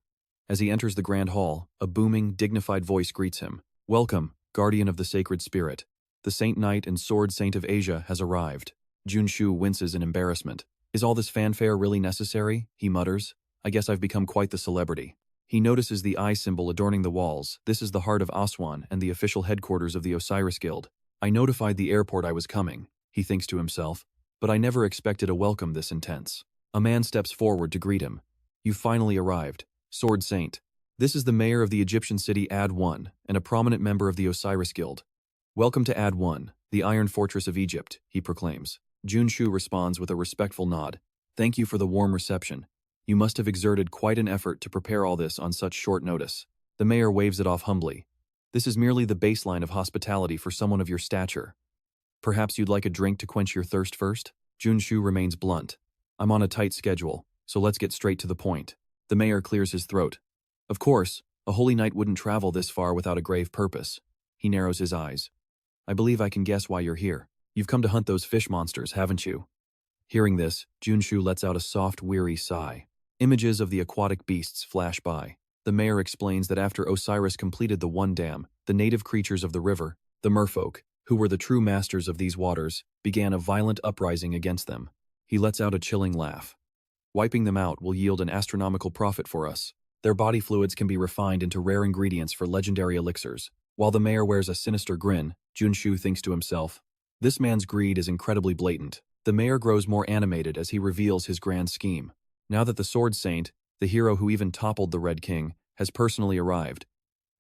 As he enters the Grand Hall, a booming, dignified voice greets him. Welcome, guardian of the sacred spirit. The Saint Knight and Sword Saint of Asia has arrived. Junshu winces in embarrassment. Is all this fanfare really necessary? He mutters. I guess I've become quite the celebrity. He notices the eye symbol adorning the walls. This is the heart of Aswan and the official headquarters of the Osiris Guild. I notified the airport I was coming, he thinks to himself, but I never expected a welcome this intense. A man steps forward to greet him. You finally arrived, Sword Saint. This is the mayor of the Egyptian city Ad-1 and a prominent member of the Osiris Guild. Welcome to Ad-1, the Iron Fortress of Egypt, he proclaims. Junshu responds with a respectful nod. Thank you for the warm reception. You must have exerted quite an effort to prepare all this on such short notice. The mayor waves it off humbly. This is merely the baseline of hospitality for someone of your stature. Perhaps you'd like a drink to quench your thirst first? Junshu remains blunt. I'm on a tight schedule, so let's get straight to the point. The mayor clears his throat. Of course, a holy knight wouldn't travel this far without a grave purpose. He narrows his eyes. I believe I can guess why you're here. You've come to hunt those fish monsters, haven't you? Hearing this, Junshu lets out a soft, weary sigh. Images of the aquatic beasts flash by. The mayor explains that after Osiris completed the one dam, the native creatures of the river, the merfolk, who were the true masters of these waters, began a violent uprising against them. He lets out a chilling laugh. Wiping them out will yield an astronomical profit for us. Their body fluids can be refined into rare ingredients for legendary elixirs. While the mayor wears a sinister grin, Junsu thinks to himself, "This man's greed is incredibly blatant." The mayor grows more animated as he reveals his grand scheme. Now that the Sword Saint, the hero who even toppled the Red King, has personally arrived,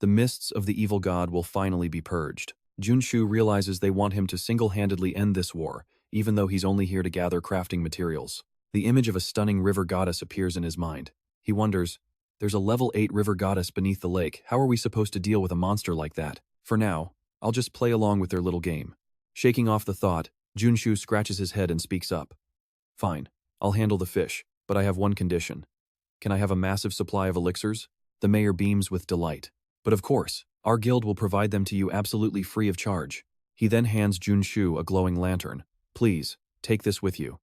the mists of the evil god will finally be purged. Junsu realizes they want him to single-handedly end this war, even though he's only here to gather crafting materials. The image of a stunning river goddess appears in his mind. He wonders, there's a level 8 river goddess beneath the lake. How are we supposed to deal with a monster like that? For now, I'll just play along with their little game. Shaking off the thought, Junsu scratches his head and speaks up. Fine, I'll handle the fish, but I have one condition. Can I have a massive supply of elixirs? The mayor beams with delight. But of course, our guild will provide them to you absolutely free of charge. He then hands Junsu a glowing lantern. Please, take this with you.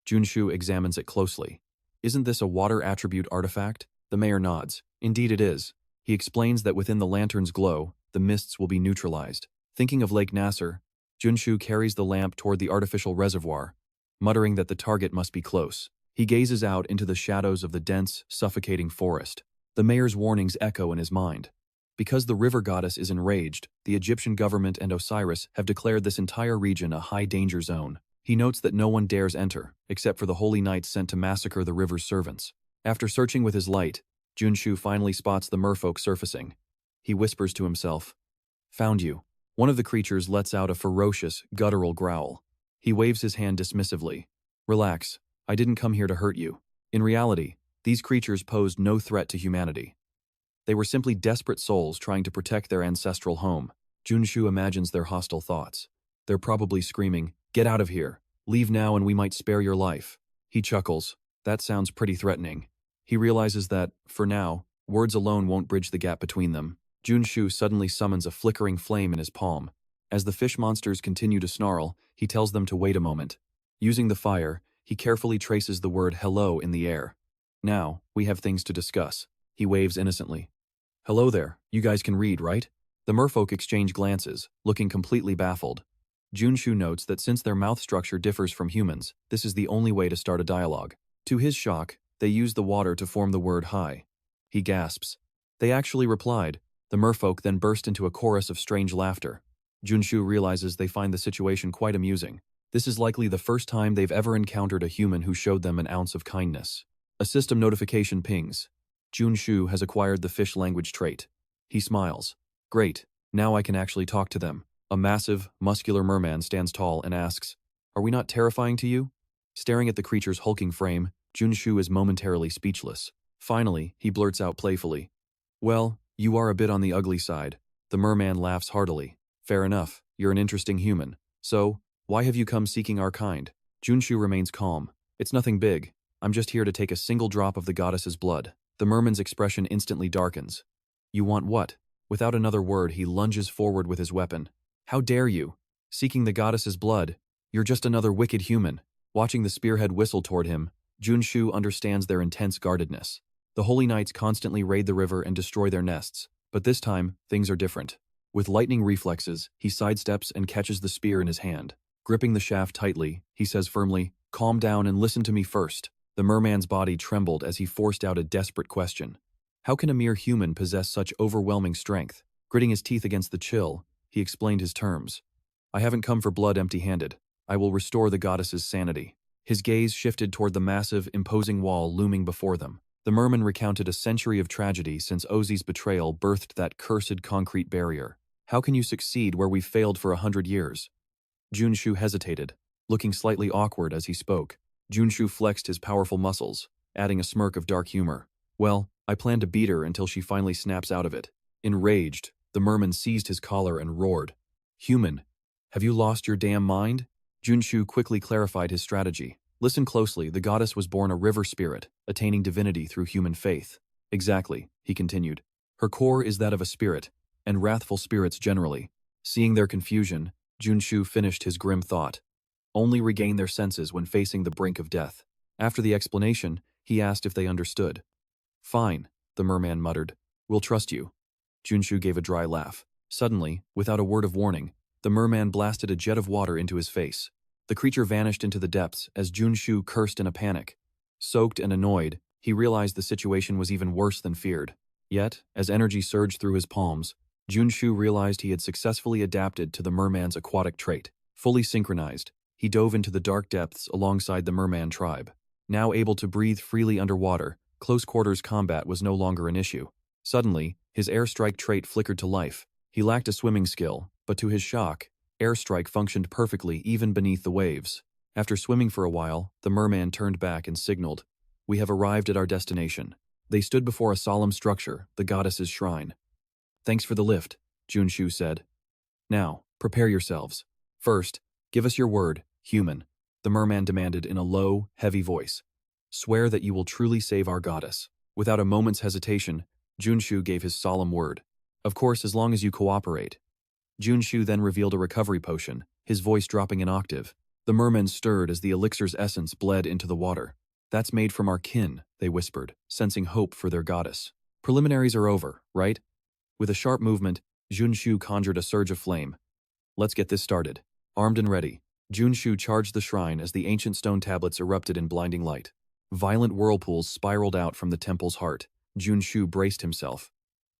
Junsu examines it closely. Isn't this a water attribute artifact? The mayor nods. Indeed it is. He explains that within the lantern's glow, the mists will be neutralized. Thinking of Lake Nasser, Junsu carries the lamp toward the artificial reservoir, muttering that the target must be close. He gazes out into the shadows of the dense, suffocating forest. The mayor's warnings echo in his mind. Because the river goddess is enraged, the Egyptian government and Osiris have declared this entire region a high-danger zone. He notes that no one dares enter, except for the holy knights sent to massacre the river's servants. After searching with his light, Junsu finally spots the merfolk surfacing. He whispers to himself, "Found you." One of the creatures lets out a ferocious, guttural growl. He waves his hand dismissively. "Relax, I didn't come here to hurt you." In reality, these creatures posed no threat to humanity. They were simply desperate souls trying to protect their ancestral home. Junsu imagines their hostile thoughts. They're probably screaming, "Get out of here! Leave now and we might spare your life." He chuckles. That sounds pretty threatening. He realizes that, for now, words alone won't bridge the gap between them. Junsu suddenly summons a flickering flame in his palm. As the fish monsters continue to snarl, he tells them to wait a moment. Using the fire, he carefully traces the word hello in the air. "Now, we have things to discuss." He waves innocently. "Hello there, you guys can read, right?" The merfolk exchange glances, looking completely baffled. Junsu notes that since their mouth structure differs from humans, this is the only way to start a dialogue. To his shock, they use the water to form the word hi. He gasps. They actually replied. The merfolk then burst into a chorus of strange laughter. Junsu realizes they find the situation quite amusing. This is likely the first time they've ever encountered a human who showed them an ounce of kindness. A system notification pings. Junsu has acquired the fish language trait. He smiles. Great, now I can actually talk to them. A massive, muscular merman stands tall and asks, "Are we not terrifying to you?" Staring at the creature's hulking frame, Junsu is momentarily speechless. Finally, he blurts out playfully, "Well, you are a bit on the ugly side." The merman laughs heartily. "Fair enough, you're an interesting human. So, why have you come seeking our kind?" Junsu remains calm. "It's nothing big. I'm just here to take a single drop of the goddess's blood." The merman's expression instantly darkens. "You want what?" Without another word, he lunges forward with his weapon. "How dare you? Seeking the goddess's blood? You're just another wicked human." Watching the spearhead whistle toward him, Junsu understands their intense guardedness. The holy knights constantly raid the river and destroy their nests, but this time, things are different. With lightning reflexes, he sidesteps and catches the spear in his hand. Gripping the shaft tightly, he says firmly, "Calm down and listen to me first." The merman's body trembled as he forced out a desperate question. How can a mere human possess such overwhelming strength? Gritting his teeth against the chill, he explained his terms. "I haven't come for blood empty-handed. I will restore the goddess's sanity." His gaze shifted toward the massive, imposing wall looming before them. The merman recounted a century of tragedy since Ozzy's betrayal birthed that cursed concrete barrier. "How can you succeed where we've failed for 100 years? Junsu hesitated, looking slightly awkward as he spoke. Junsu flexed his powerful muscles, adding a smirk of dark humor. "Well, I plan to beat her until she finally snaps out of it." Enraged, the merman seized his collar and roared. "Human, have you lost your damn mind?" Junsu quickly clarified his strategy. "Listen closely, the goddess was born a river spirit, attaining divinity through human faith." "Exactly," he continued. "Her core is that of a spirit, and wrathful spirits generally." Seeing their confusion, Junsu finished his grim thought. Only regain their senses when facing the brink of death. After the explanation, he asked if they understood. "Fine," the merman muttered. "We'll trust you." Junsu gave a dry laugh. Suddenly, without a word of warning, the merman blasted a jet of water into his face. The creature vanished into the depths as Junsu cursed in a panic. Soaked and annoyed, He realized the situation was even worse than feared. Yet, as energy surged through his palms, Junsu realized he had successfully adapted to the merman's aquatic trait. Fully synchronized, he dove into the dark depths alongside the merman tribe. Now able to breathe freely underwater, close-quarters combat was no longer an issue. Suddenly, his airstrike trait flickered to life. He lacked a swimming skill, but to his shock, airstrike functioned perfectly even beneath the waves. After swimming for a while, the merman turned back and signaled, "We have arrived at our destination." They stood before a solemn structure, the goddess's shrine. "Thanks for the lift," Junsu said. "Now, prepare yourselves. First, give us your word, human," the merman demanded in a low, heavy voice. "Swear that you will truly save our goddess." Without a moment's hesitation, Junsu gave his solemn word. "Of course, as long as you cooperate." Junsu then revealed a recovery potion, his voice dropping an octave. The mermen stirred as the elixir's essence bled into the water. "That's made from our kin," they whispered, sensing hope for their goddess. "Preliminaries are over, right?" With a sharp movement, Junsu conjured a surge of flame. "Let's get this started." Armed and ready, Junsu charged the shrine as the ancient stone tablets erupted in blinding light. Violent whirlpools spiraled out from the temple's heart. Junsu braced himself.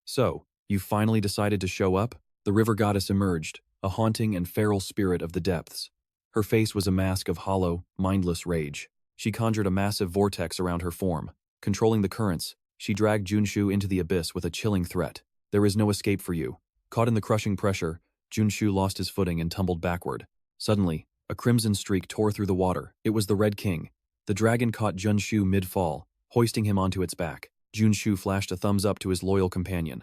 "So, you finally decided to show up?" The river goddess emerged, a haunting and feral spirit of the depths. Her face was a mask of hollow, mindless rage. She conjured a massive vortex around her form. Controlling the currents, she dragged Junsu into the abyss with a chilling threat. "There is no escape for you." Caught in the crushing pressure, Junsu lost his footing and tumbled backward. Suddenly, a crimson streak tore through the water. It was the Red King. The dragon caught Junsu mid-fall, hoisting him onto its back. Junsu flashed a thumbs up to his loyal companion.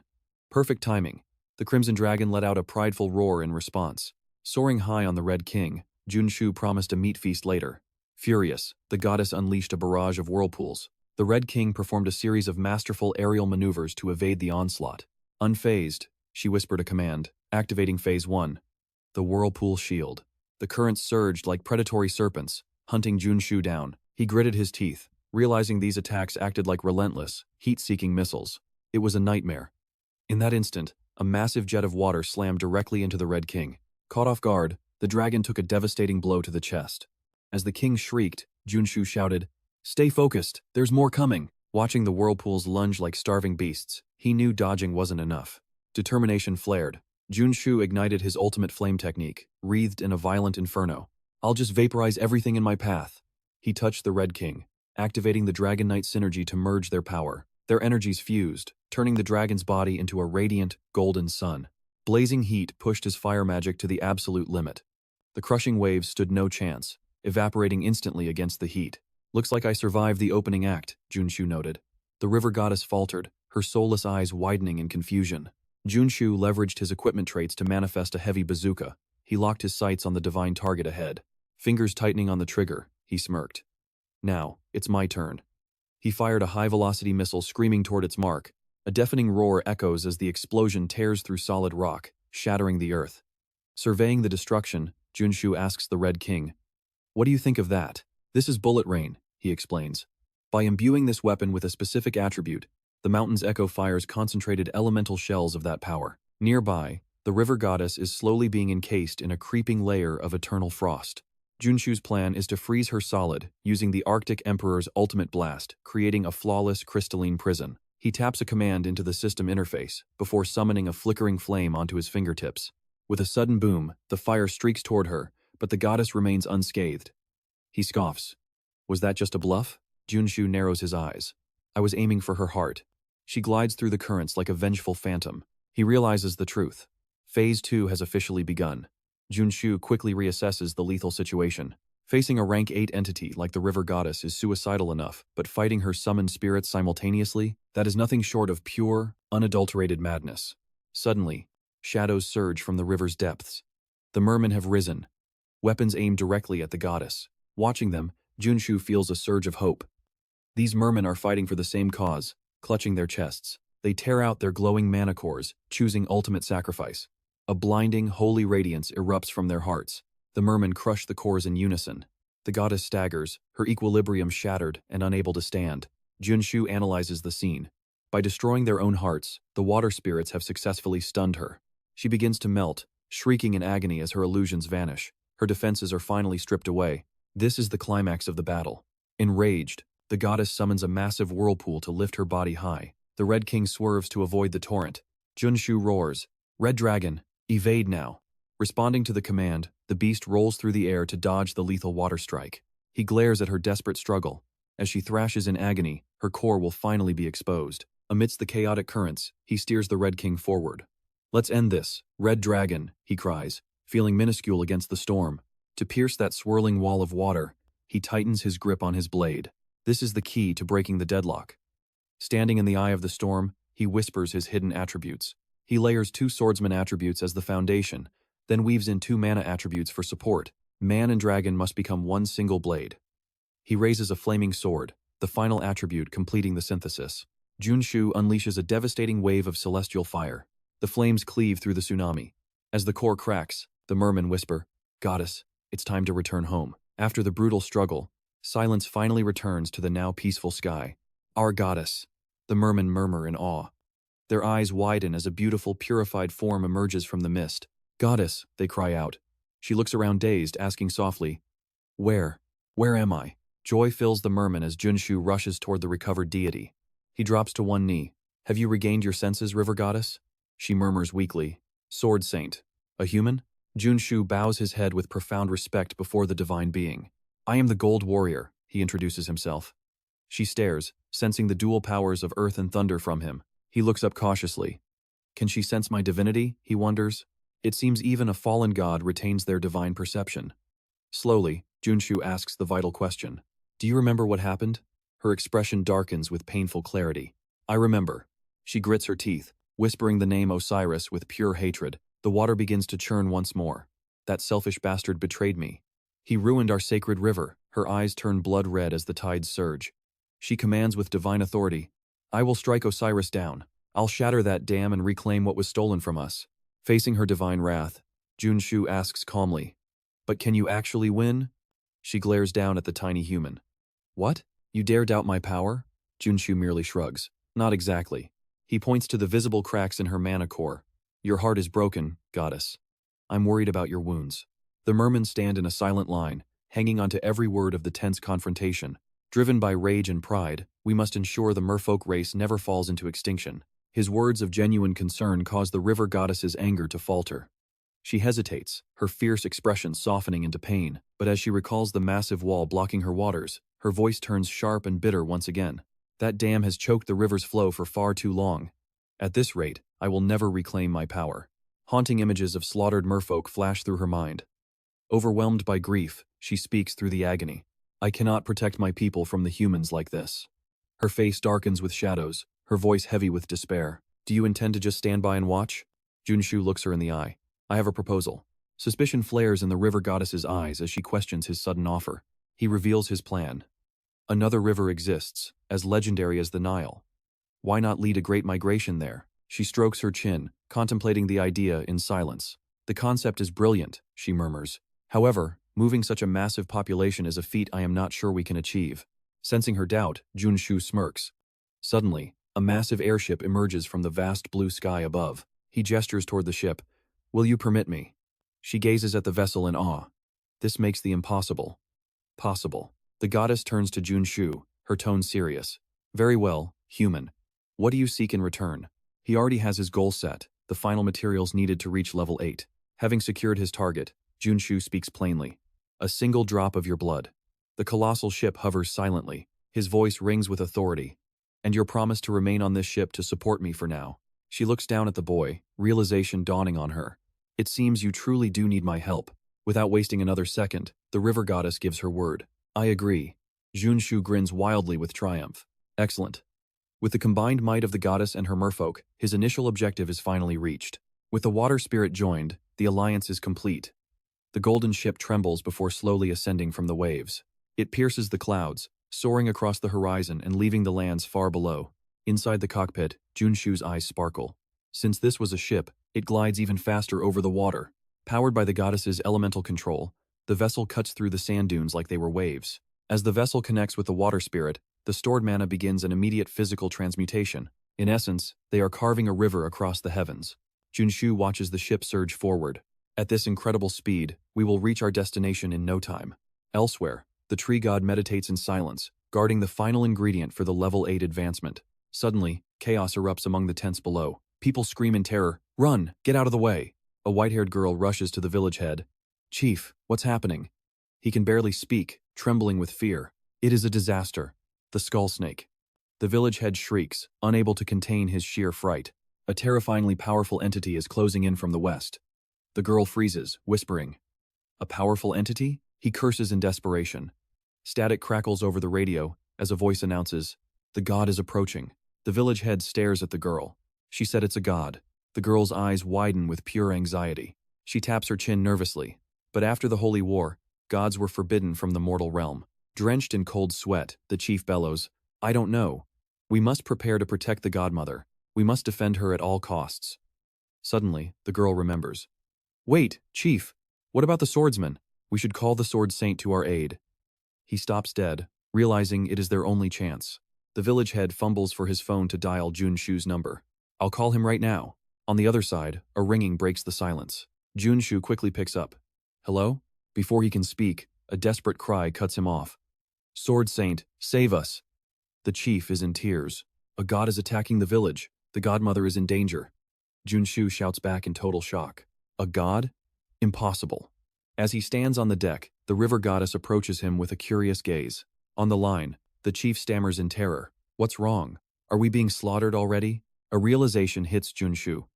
Perfect timing. The crimson dragon let out a prideful roar in response. Soaring high on the Red King, Junsu promised a meat feast later. Furious, the goddess unleashed a barrage of whirlpools. The Red King performed a series of masterful aerial maneuvers to evade the onslaught. Unfazed, she whispered a command, activating Phase 1. The whirlpool shield. The currents surged like predatory serpents, hunting Junsu down. He gritted his teeth, realizing these attacks acted like relentless, heat-seeking missiles. It was a nightmare. In that instant, a massive jet of water slammed directly into the Red King. Caught off guard, the dragon took a devastating blow to the chest. As the king shrieked, Junsu shouted, "Stay focused, there's more coming." Watching the whirlpools lunge like starving beasts, he knew dodging wasn't enough. Determination flared. Junsu ignited his ultimate flame technique, wreathed in a violent inferno. "I'll just vaporize everything in my path." He touched the Red King, activating the Dragon Knight synergy to merge their power. Their energies fused, turning the dragon's body into a radiant, golden sun. Blazing heat pushed his fire magic to the absolute limit. The crushing waves stood no chance, evaporating instantly against the heat. "Looks like I survived the opening act," Junsu noted. The river goddess faltered, her soulless eyes widening in confusion. Junsu leveraged his equipment traits to manifest a heavy bazooka. He locked his sights on the divine target ahead. Fingers tightening on the trigger, he smirked. "Now, it's my turn." He fired a high-velocity missile screaming toward its mark. A deafening roar echoes as the explosion tears through solid rock, shattering the earth. Surveying the destruction, Junsu asks the Red King, "What do you think of that?" "This is bullet rain," he explains. By imbuing this weapon with a specific attribute, the mountain's echo fires concentrated elemental shells of that power. Nearby, the river goddess is slowly being encased in a creeping layer of eternal frost. Junsu's plan is to freeze her solid, using the Arctic Emperor's ultimate blast, creating a flawless crystalline prison. He taps a command into the system interface, before summoning a flickering flame onto his fingertips. With a sudden boom, the fire streaks toward her, but the goddess remains unscathed. He scoffs. "Was that just a bluff?" Junsu narrows his eyes. "I was aiming for her heart." She glides through the currents like a vengeful phantom. He realizes the truth. Phase 2 has officially begun. Junsu quickly reassesses the lethal situation. Facing a rank 8 entity like the river goddess is suicidal enough, but fighting her summoned spirits simultaneously, that is nothing short of pure, unadulterated madness. Suddenly, shadows surge from the river's depths. The mermen have risen, weapons aimed directly at the goddess. Watching them, Junsu feels a surge of hope. These mermen are fighting for the same cause, clutching their chests. They tear out their glowing mana cores, choosing ultimate sacrifice. A blinding, holy radiance erupts from their hearts. The mermen crush the cores in unison. The goddess staggers, her equilibrium shattered and unable to stand. Junsu analyzes the scene. By destroying their own hearts, the water spirits have successfully stunned her. She begins to melt, shrieking in agony as her illusions vanish. Her defenses are finally stripped away. This is the climax of the battle. Enraged, The goddess summons a massive whirlpool to lift her body high. The Red King swerves to avoid the torrent. Junsu roars, "Red Dragon, evade now." Responding to the command, the beast rolls through the air to dodge the lethal water strike. He glares at her desperate struggle. As she thrashes in agony, her core will finally be exposed. Amidst the chaotic currents, he steers the Red King forward. "Let's end this, Red Dragon," he cries, feeling minuscule against the storm. To pierce that swirling wall of water, he tightens his grip on his blade. This is the key to breaking the deadlock. Standing in the eye of the storm, he whispers his hidden attributes. He layers 2 swordsman attributes as the foundation, then weaves in 2 mana attributes for support. Man and dragon must become one single blade. He raises a flaming sword, the final attribute completing the synthesis. Junsu unleashes a devastating wave of celestial fire. The flames cleave through the tsunami. As the core cracks, the mermen whisper, "Goddess, it's time to return home." After the brutal struggle, silence finally returns to the now peaceful sky. "Our goddess," the mermen murmur in awe. Their eyes widen as a beautiful, purified form emerges from the mist. "Goddess," they cry out. She looks around dazed, asking softly, Where am I?" Joy fills the merman as Junsu rushes toward the recovered deity. He drops to one knee. "Have you regained your senses, river goddess?" She murmurs weakly, "Sword saint. A human?" Junsu bows his head with profound respect before the divine being. "I am the Gold Warrior," he introduces himself. She stares, sensing the dual powers of earth and thunder from him. He looks up cautiously. Can she sense my divinity? He wonders. It seems even a fallen god retains their divine perception. Slowly, Junsu asks the vital question. "Do you remember what happened?" Her expression darkens with painful clarity. "I remember." She grits her teeth, whispering the name Osiris with pure hatred. The water begins to churn once more. "That selfish bastard betrayed me. He ruined our sacred river." Her eyes turn blood red as the tides surge. She commands with divine authority, "I will strike Osiris down. I'll shatter that dam and reclaim what was stolen from us." Facing her divine wrath, Junsu asks calmly, "But can you actually win?" She glares down at the tiny human. "What? You dare doubt my power?" Junsu merely shrugs. "Not exactly." He points to the visible cracks in her mana core. "Your heart is broken, goddess. I'm worried about your wounds." The mermen stand in a silent line, hanging onto every word of the tense confrontation. Driven by rage and pride, we must ensure the merfolk race never falls into extinction. His words of genuine concern cause the river goddess's anger to falter. She hesitates, her fierce expression softening into pain, but as she recalls the massive wall blocking her waters, her voice turns sharp and bitter once again. "That dam has choked the river's flow for far too long. At this rate, I will never reclaim my power." Haunting images of slaughtered merfolk flash through her mind. Overwhelmed by grief, she speaks through the agony. "I cannot protect my people from the humans like this." Her face darkens with shadows, her voice heavy with despair. "Do you intend to just stand by and watch?" Junsu looks her in the eye. "I have a proposal." Suspicion flares in the river goddess's eyes as she questions his sudden offer. He reveals his plan. Another river exists, as legendary as the Nile. Why not lead a great migration there? She strokes her chin, contemplating the idea in silence. "The concept is brilliant," she murmurs. "However, moving such a massive population is a feat I am not sure we can achieve." Sensing her doubt, Junsu smirks. Suddenly, a massive airship emerges from the vast blue sky above. He gestures toward the ship. "Will you permit me?" She gazes at the vessel in awe. This makes the impossible possible. The goddess turns to Junsu, her tone serious. "Very well, human. What do you seek in return?" He already has his goal set, the final materials needed to reach level 8. Having secured his target, Junsu speaks plainly. "A single drop of your blood." The colossal ship hovers silently. His voice rings with authority. "And your promise to remain on this ship to support me for now." She looks down at the boy, realization dawning on her. "It seems you truly do need my help." Without wasting another second, the river goddess gives her word. "I agree." Junsu grins wildly with triumph. Excellent. With the combined might of the goddess and her merfolk, his initial objective is finally reached. With the water spirit joined, the alliance is complete. The golden ship trembles before slowly ascending from the waves. It pierces the clouds, soaring across the horizon and leaving the lands far below. Inside the cockpit, Junsu's eyes sparkle. Since this was a ship, it glides even faster over the water. Powered by the goddess's elemental control, the vessel cuts through the sand dunes like they were waves. As the vessel connects with the water spirit, the stored mana begins an immediate physical transmutation. In essence, they are carving a river across the heavens. Junsu watches the ship surge forward. At this incredible speed, we will reach our destination in no time. Elsewhere, the tree god meditates in silence, guarding the final ingredient for the level 8 advancement. Suddenly, chaos erupts among the tents below. People scream in terror, "Run! Get out of the way!" A white-haired girl rushes to the village head. "Chief, what's happening?" He can barely speak, trembling with fear. It is a disaster. The skull snake. The village head shrieks, unable to contain his sheer fright. A terrifyingly powerful entity is closing in from the west. The girl freezes, whispering. A powerful entity? He curses in desperation. Static crackles over the radio as a voice announces, "The god is approaching." The village head stares at the girl. She said it's a god. The girl's eyes widen with pure anxiety. She taps her chin nervously. But after the Holy War, gods were forbidden from the mortal realm. Drenched in cold sweat, the chief bellows, "I don't know. We must prepare to protect the godmother. We must defend her at all costs." Suddenly, the girl remembers. "Wait, chief, what about the swordsman? We should call the sword saint to our aid." He stops dead, realizing it is their only chance. The village head fumbles for his phone to dial Junsu's number. "I'll call him right now." On the other side, a ringing breaks the silence. Junsu quickly picks up. "Hello?" Before he can speak, a desperate cry cuts him off. "Sword saint, save us!" The chief is in tears. A god is attacking the village. The godmother is in danger. Junsu shouts back in total shock. A god? Impossible. As he stands on the deck, the river goddess approaches him with a curious gaze. On the line, the chief stammers in terror. "What's wrong? Are we being slaughtered already?" A realization hits Junsu.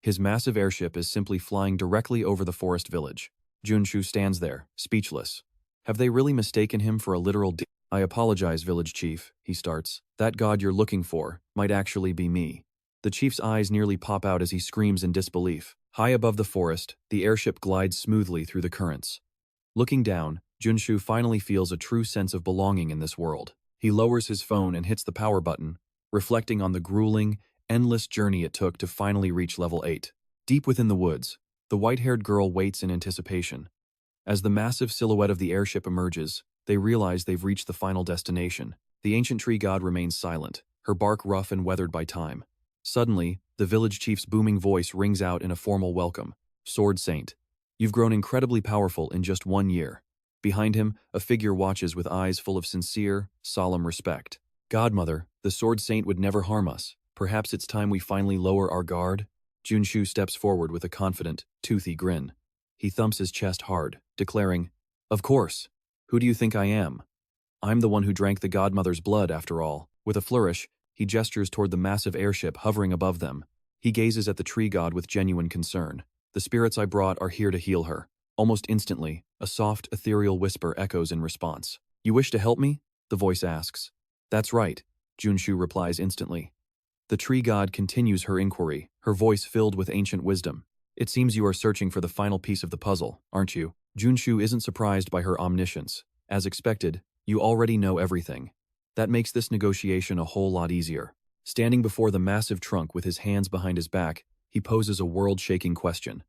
His massive airship is simply flying directly over the forest village. Junsu stands there, speechless. Have they really mistaken him for a literal "I apologize, village chief," he starts. "That god you're looking for might actually be me." The chief's eyes nearly pop out as he screams in disbelief. High above the forest, the airship glides smoothly through the currents. Looking down, Junsu finally feels a true sense of belonging in this world. He lowers his phone and hits the power button, reflecting on the grueling, endless journey it took to finally reach level 8. Deep within the woods, the white-haired girl waits in anticipation. As the massive silhouette of the airship emerges, they realize they've reached the final destination. The ancient tree god remains silent, her bark rough and weathered by time. Suddenly, the village chief's booming voice rings out in a formal welcome. "Sword Saint, you've grown incredibly powerful in just 1 year." Behind him, a figure watches with eyes full of sincere, solemn respect. "Godmother, the Sword Saint would never harm us. Perhaps it's time we finally lower our guard?" Junsu steps forward with a confident, toothy grin. He thumps his chest hard, declaring, "Of course. Who do you think I am? I'm the one who drank the godmother's blood, after all." With a flourish, he gestures toward the massive airship hovering above them. He gazes at the tree god with genuine concern. "The spirits I brought are here to heal her." Almost instantly, a soft, ethereal whisper echoes in response. "You wish to help me?" the voice asks. "That's right," Junsu replies instantly. The tree god continues her inquiry, her voice filled with ancient wisdom. "It seems you are searching for the final piece of the puzzle, aren't you?" Junsu isn't surprised by her omniscience. As expected, you already know everything. That makes this negotiation a whole lot easier. Standing before the massive trunk with his hands behind his back, he poses a world-shaking question.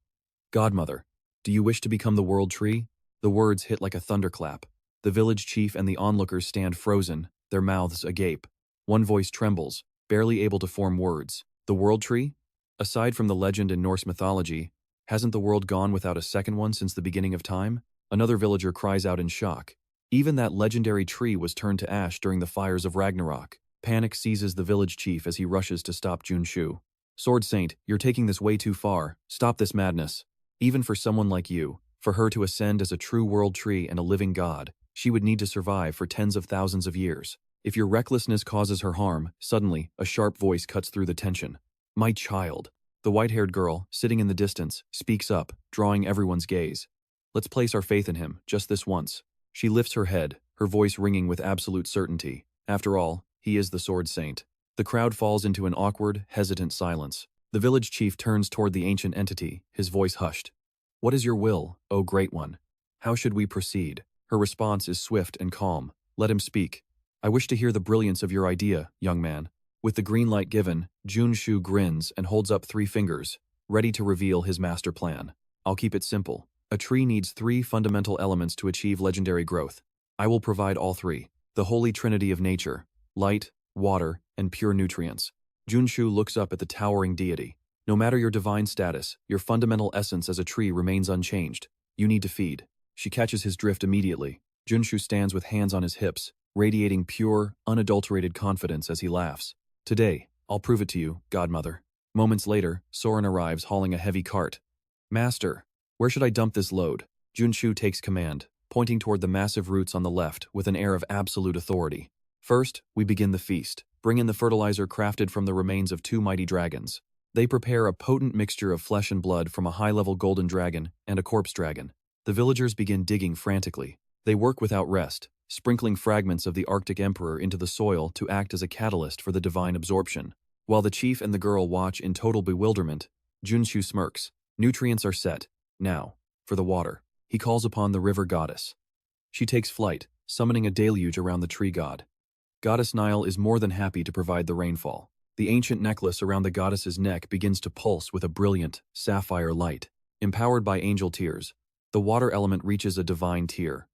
"Godmother, do you wish to become the world tree?" The words hit like a thunderclap. The village chief and the onlookers stand frozen, their mouths agape. One voice trembles, barely able to form words. "The world tree? Aside from the legend in Norse mythology, hasn't the world gone without a second one since the beginning of time?" Another villager cries out in shock. Even that legendary tree was turned to ash during the fires of Ragnarok. Panic seizes the village chief as he rushes to stop Junsu. "Sword Saint, you're taking this way too far. Stop this madness. Even for someone like you, for her to ascend as a true world tree and a living god, she would need to survive for tens of thousands of years. If your recklessness causes her harm," suddenly, a sharp voice cuts through the tension. "My child." The white-haired girl, sitting in the distance, speaks up, drawing everyone's gaze. "Let's place our faith in him, just this once." She lifts her head, her voice ringing with absolute certainty. After all, he is the Sword Saint. The crowd falls into an awkward, hesitant silence. The village chief turns toward the ancient entity, his voice hushed. "What is your will, O Great One? How should we proceed?" Her response is swift and calm. "Let him speak." "I wish to hear the brilliance of your idea, young man." With the green light given, Junsu grins and holds up 3 fingers, ready to reveal his master plan. "I'll keep it simple. A tree needs 3 fundamental elements to achieve legendary growth. I will provide all 3. The holy trinity of nature: light, water, and pure nutrients." Junsu looks up at the towering deity. "No matter your divine status, your fundamental essence as a tree remains unchanged. You need to feed." She catches his drift immediately. Junsu stands with hands on his hips, radiating pure, unadulterated confidence as he laughs. Today, I'll prove it to you, godmother. Moments later, Soren arrives hauling a heavy cart. Master, where should I dump this load? Junsu takes command, pointing toward the massive roots on the left with an air of absolute authority. First, we begin the feast. Bring in the fertilizer crafted from the remains of 2 mighty dragons. They prepare a potent mixture of flesh and blood from a high-level golden dragon and a corpse dragon. The villagers begin digging frantically. They work without rest, sprinkling fragments of the Arctic Emperor into the soil to act as a catalyst for the divine absorption. While the chief and the girl watch in total bewilderment, Junsu smirks. Nutrients are set. Now, for the water. He calls upon the river goddess. She takes flight, summoning a deluge around the tree god. Goddess Nile is more than happy to provide the rainfall. The ancient necklace around the goddess's neck begins to pulse with a brilliant, sapphire light. Empowered by angel tears, the water element reaches a divine tier.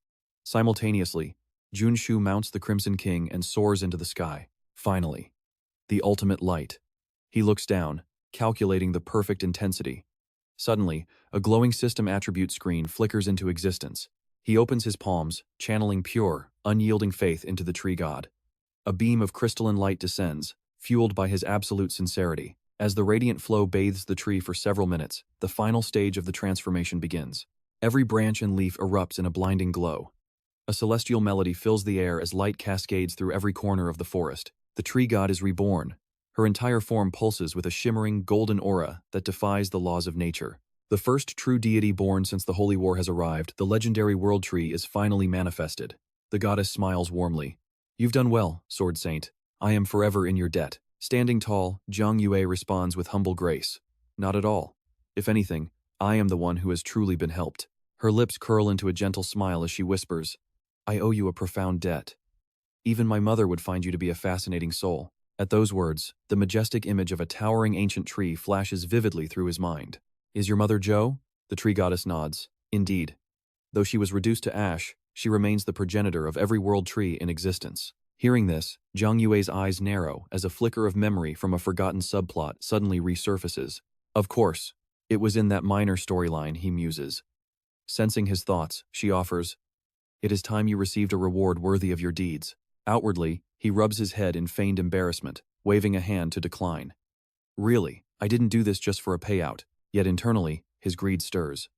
Simultaneously, Junsu mounts the Crimson King and soars into the sky. Finally, the ultimate light. He looks down, calculating the perfect intensity. Suddenly, a glowing system attribute screen flickers into existence. He opens his palms, channeling pure, unyielding faith into the tree god. A beam of crystalline light descends, fueled by his absolute sincerity. As the radiant flow bathes the tree for several minutes, the final stage of the transformation begins. Every branch and leaf erupts in a blinding glow. A celestial melody fills the air as light cascades through every corner of the forest. The tree god is reborn. Her entire form pulses with a shimmering, golden aura that defies the laws of nature. The first true deity born since the Holy War has arrived, the legendary world tree is finally manifested. The goddess smiles warmly. You've done well, Sword Saint. I am forever in your debt. Standing tall, Zhang Yue responds with humble grace. Not at all. If anything, I am the one who has truly been helped. Her lips curl into a gentle smile as she whispers, I owe you a profound debt. Even my mother would find you to be a fascinating soul. At those words, the majestic image of a towering ancient tree flashes vividly through his mind. Is your mother Zhou? The tree goddess nods. Indeed. Though she was reduced to ash, she remains the progenitor of every world tree in existence. Hearing this, Zhang Yue's eyes narrow as a flicker of memory from a forgotten subplot suddenly resurfaces. Of course, it was in that minor storyline, he muses. Sensing his thoughts, she offers, It is time you received a reward worthy of your deeds. Outwardly, he rubs his head in feigned embarrassment, waving a hand to decline. Really, I didn't do this just for a payout, yet internally, his greed stirs.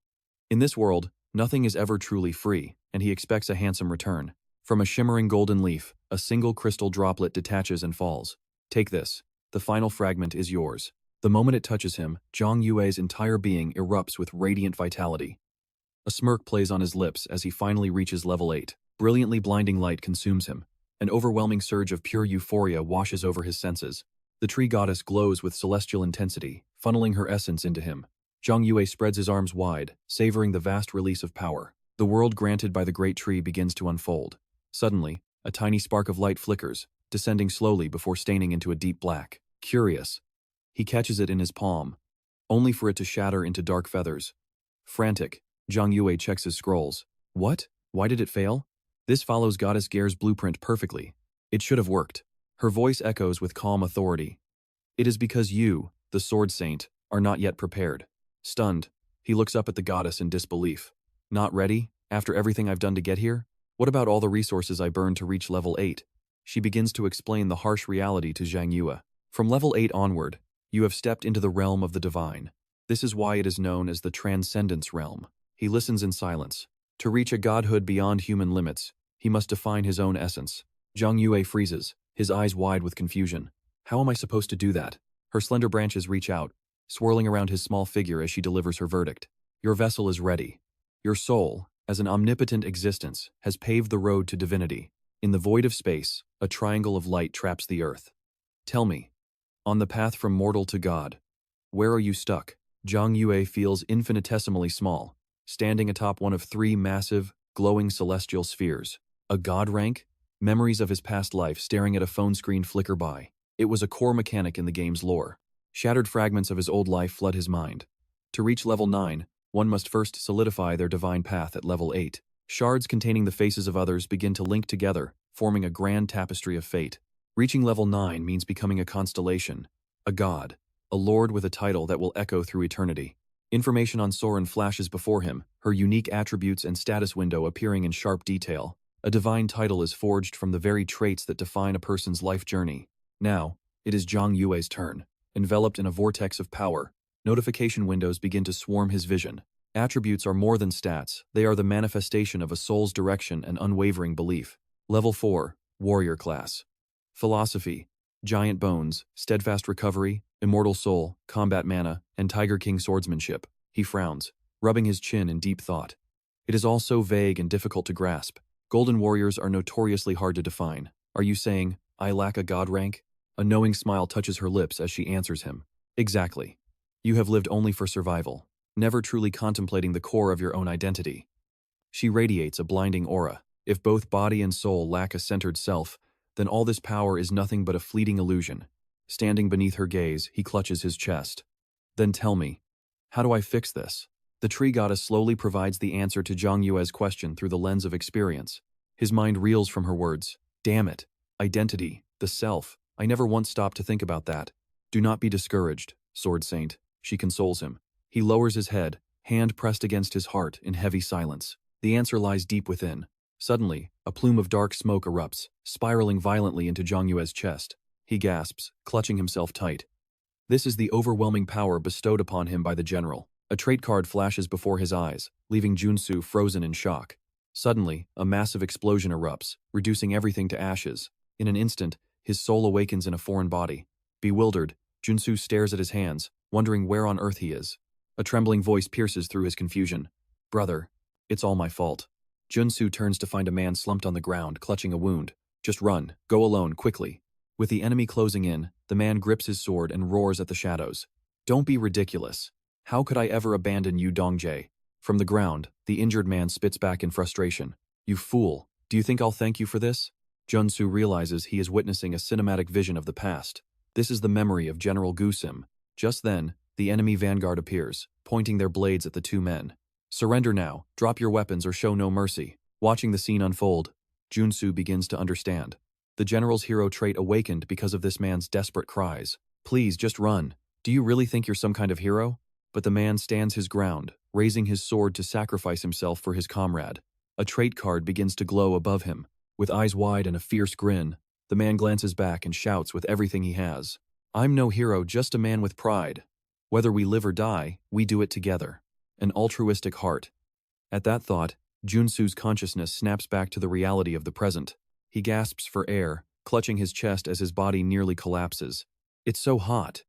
In this world, nothing is ever truly free, and he expects a handsome return. From a shimmering golden leaf, a single crystal droplet detaches and falls. Take this. The final fragment is yours. The moment it touches him, Zhang Yue's entire being erupts with radiant vitality. A smirk plays on his lips as he finally reaches level 8. Brilliantly blinding light consumes him. An overwhelming surge of pure euphoria washes over his senses. The tree goddess glows with celestial intensity, funneling her essence into him. Zhang Yue spreads his arms wide, savoring the vast release of power. The world granted by the great tree begins to unfold. Suddenly, a tiny spark of light flickers, descending slowly before staining into a deep black. Curious. He catches it in his palm, only for it to shatter into dark feathers. Frantic, Zhang Yue checks his scrolls. What? Why did it fail? This follows Goddess Gare's blueprint perfectly. It should have worked. Her voice echoes with calm authority. It is because you, the Sword Saint, are not yet prepared. Stunned, he looks up at the goddess in disbelief. Not ready? After everything I've done to get here? What about all the resources I burned to reach level 8? She begins to explain the harsh reality to Zhang Yue. From level 8 onward, you have stepped into the realm of the divine. This is why it is known as the Transcendence Realm. He listens in silence. To reach a godhood beyond human limits, he must define his own essence. Zhang Yue freezes, his eyes wide with confusion. How am I supposed to do that? Her slender branches reach out, swirling around his small figure as she delivers her verdict. Your vessel is ready. Your soul, as an omnipotent existence, has paved the road to divinity. In the void of space, a triangle of light traps the earth. Tell me, on the path from mortal to God, where are you stuck? Zhang Yue feels infinitesimally small, standing atop one of 3 massive, glowing celestial spheres. A god rank? Memories of his past life staring at a phone screen flicker by. It was a core mechanic in the game's lore. Shattered fragments of his old life flood his mind. To reach level 9, one must first solidify their divine path at level 8. Shards containing the faces of others begin to link together, forming a grand tapestry of fate. Reaching level 9 means becoming a constellation, a god, a lord with a title that will echo through eternity. Information on Soren flashes before him, her unique attributes and status window appearing in sharp detail. A divine title is forged from the very traits that define a person's life journey. Now, it is Zhang Yue's turn. Enveloped in a vortex of power, notification windows begin to swarm his vision. Attributes are more than stats, they are the manifestation of a soul's direction and unwavering belief. Level 4, Warrior Class. Philosophy: Giant Bones, Steadfast Recovery, Immortal Soul, Combat Mana, and Tiger King Swordsmanship. He frowns, rubbing his chin in deep thought. It is all so vague and difficult to grasp. Golden warriors are notoriously hard to define. Are you saying, I lack a god rank? A knowing smile touches her lips as she answers him. Exactly. You have lived only for survival, never truly contemplating the core of your own identity. She radiates a blinding aura. If both body and soul lack a centered self, then all this power is nothing but a fleeting illusion. Standing beneath her gaze, he clutches his chest. Then tell me, how do I fix this? The tree goddess slowly provides the answer to Zhang Yue's question through the lens of experience. His mind reels from her words. Damn it. Identity, the self. I never once stopped to think about that. Do not be discouraged, Sword Saint, she consoles him. He lowers his head, hand pressed against his heart in heavy silence. The answer lies deep within. Suddenly, a plume of dark smoke erupts, spiraling violently into Zhang Yue's chest. He gasps, clutching himself tight. This is the overwhelming power bestowed upon him by the general. A trait card flashes before his eyes, leaving Junsu frozen in shock. Suddenly, a massive explosion erupts, reducing everything to ashes. In an instant, his soul awakens in a foreign body. Bewildered, Junsu stares at his hands, wondering where on earth he is. A trembling voice pierces through his confusion. Brother, it's all my fault. Junsu turns to find a man slumped on the ground, clutching a wound. Just run, go alone, quickly. With the enemy closing in, the man grips his sword and roars at the shadows. Don't be ridiculous. How could I ever abandon you, Dongjae? From the ground, the injured man spits back in frustration. You fool, do you think I'll thank you for this? Junsu realizes he is witnessing a cinematic vision of the past. This is the memory of General Gusim. Just then, the enemy vanguard appears, pointing their blades at the two men. Surrender now, drop your weapons or show no mercy. Watching the scene unfold, Junsu begins to understand. The general's hero trait awakened because of this man's desperate cries. Please, just run. Do you really think you're some kind of hero? But the man stands his ground, raising his sword to sacrifice himself for his comrade. A trait card begins to glow above him. With eyes wide and a fierce grin, the man glances back and shouts with everything he has. I'm no hero, just a man with pride. Whether we live or die, we do it together. An altruistic heart. At that thought, Junsu's consciousness snaps back to the reality of the present. He gasps for air, clutching his chest as his body nearly collapses. It's so hot.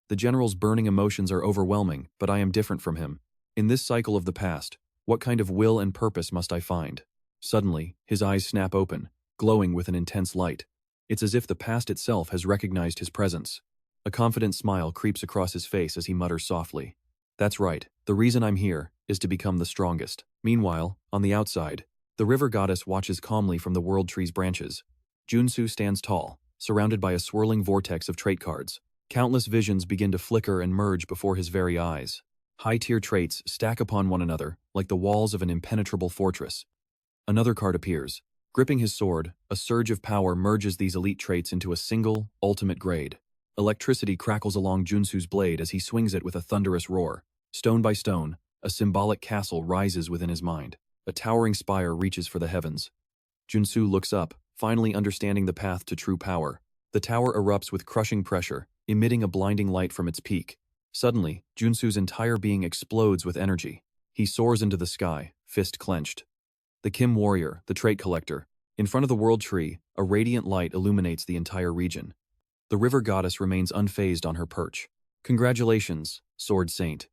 The general's burning emotions are overwhelming, but I am different from him. In this cycle of the past, what kind of will and purpose must I find? Suddenly, his eyes snap open, glowing with an intense light. It's as if the past itself has recognized his presence. A confident smile creeps across his face as he mutters softly. That's right, the reason I'm here is to become the strongest. Meanwhile, on the outside, the river goddess watches calmly from the world tree's branches. Junsu stands tall, surrounded by a swirling vortex of trait cards. Countless visions begin to flicker and merge before his very eyes. High-tier traits stack upon one another, like the walls of an impenetrable fortress. Another card appears. Gripping his sword, a surge of power merges these elite traits into a single, ultimate grade. Electricity crackles along Junsu's blade as he swings it with a thunderous roar. Stone by stone, a symbolic castle rises within his mind. A towering spire reaches for the heavens. Junsu looks up, finally understanding the path to true power. The tower erupts with crushing pressure, emitting a blinding light from its peak. Suddenly, Junsu's entire being explodes with energy. He soars into the sky, fist clenched. The Kim warrior, the trait collector. In front of the world tree, a radiant light illuminates the entire region. The river goddess remains unfazed on her perch. Congratulations, Sword Saint.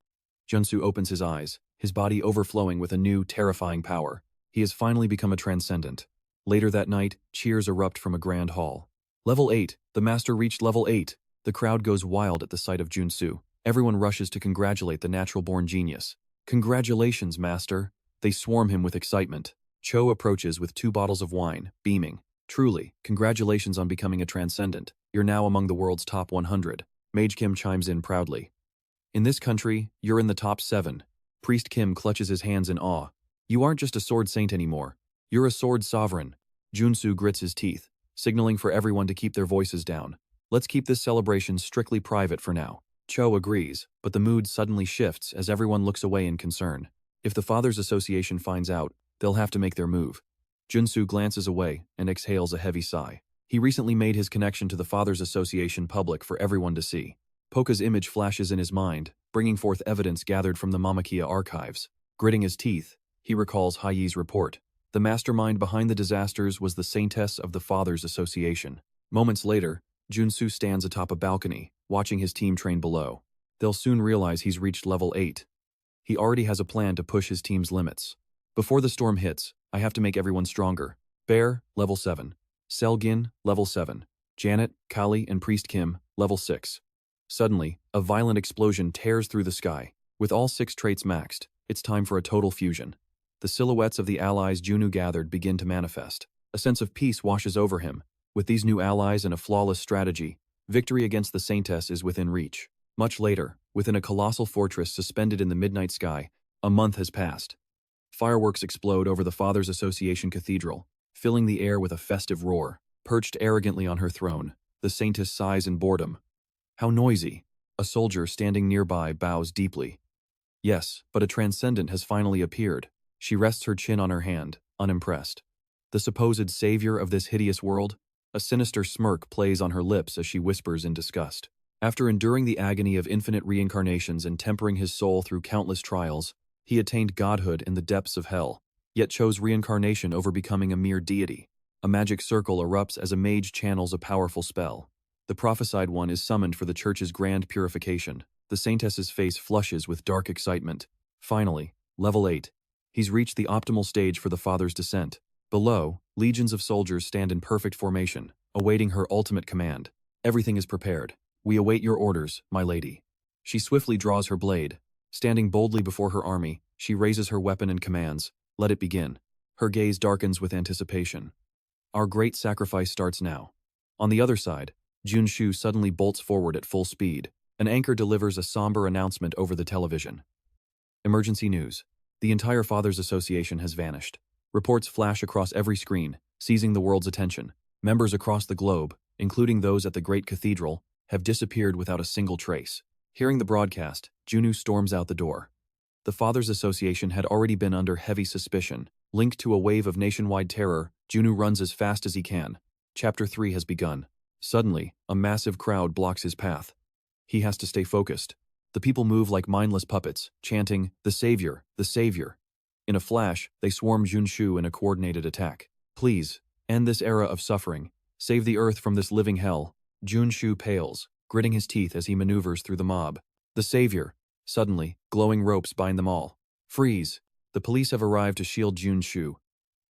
Junsu opens his eyes, his body overflowing with a new, terrifying power. He has finally become a transcendent. Later that night, cheers erupt from a grand hall. Level 8, the master reached level 8. The crowd goes wild at the sight of Junsu. Everyone rushes to congratulate the natural-born genius. Congratulations, master. They swarm him with excitement. Cho approaches with 2 bottles of wine, beaming. Truly, congratulations on becoming a transcendent. You're now among the world's top 100. Mage Kim chimes in proudly. In this country, you're in the top 7. Priest Kim clutches his hands in awe. You aren't just a sword saint anymore. You're a sword sovereign. Junsu grits his teeth, signaling for everyone to keep their voices down. Let's keep this celebration strictly private for now. Cho agrees, but the mood suddenly shifts as everyone looks away in concern. If the Fathers Association finds out, they'll have to make their move. Junsu glances away and exhales a heavy sigh. He recently made his connection to the Fathers Association public for everyone to see. Poka's image flashes in his mind, bringing forth evidence gathered from the Mamakea archives. Gritting his teeth, he recalls Haiyi's report. The mastermind behind the disasters was the saintess of the Fathers Association. Moments later, Junsu stands atop a balcony, watching his team train below. They'll soon realize he's reached level 8. He already has a plan to push his team's limits. Before the storm hits, I have to make everyone stronger. Bear, level 7. Selgin, level 7. Janet, Kali, and Priest Kim, level 6. Suddenly, a violent explosion tears through the sky. With all 6 traits maxed, it's time for a total fusion. The silhouettes of the allies Junsu gathered begin to manifest. A sense of peace washes over him. With these new allies and a flawless strategy, victory against the Saintess is within reach. Much later, within a colossal fortress suspended in the midnight sky, a month has passed. Fireworks explode over the Fathers Association Cathedral, filling the air with a festive roar. Perched arrogantly on her throne, the Saintess sighs in boredom. How noisy. A soldier standing nearby bows deeply. Yes, but a transcendent has finally appeared. She rests her chin on her hand, unimpressed. The supposed savior of this hideous world? A sinister smirk plays on her lips as she whispers in disgust. After enduring the agony of infinite reincarnations and tempering his soul through countless trials, he attained godhood in the depths of hell, yet chose reincarnation over becoming a mere deity. A magic circle erupts as a mage channels a powerful spell. The prophesied one is summoned for the church's grand purification. The saintess's face flushes with dark excitement. Finally, level 8. He's reached the optimal stage for the Father's descent. Below, legions of soldiers stand in perfect formation, awaiting her ultimate command. Everything is prepared. We await your orders, my lady. She swiftly draws her blade. Standing boldly before her army, she raises her weapon and commands, "Let it begin." Her gaze darkens with anticipation. Our great sacrifice starts now. On the other side, Junsu suddenly bolts forward at full speed. An anchor delivers a somber announcement over the television. Emergency news. The entire Fathers Association has vanished. Reports flash across every screen, seizing the world's attention. Members across the globe, including those at the Great Cathedral, have disappeared without a single trace. Hearing the broadcast, Junsu storms out the door. The Fathers Association had already been under heavy suspicion. Linked to a wave of nationwide terror, Junsu runs as fast as he can. Chapter 3 has begun. Suddenly, a massive crowd blocks his path. He has to stay focused. The people move like mindless puppets, chanting, "The Savior, the Savior." In a flash, they swarm Junsu in a coordinated attack. "Please, end this era of suffering. Save the earth from this living hell." Junsu pales, gritting his teeth as he maneuvers through the mob. "The Savior." Suddenly, glowing ropes bind them all. "Freeze." The police have arrived to shield Junsu.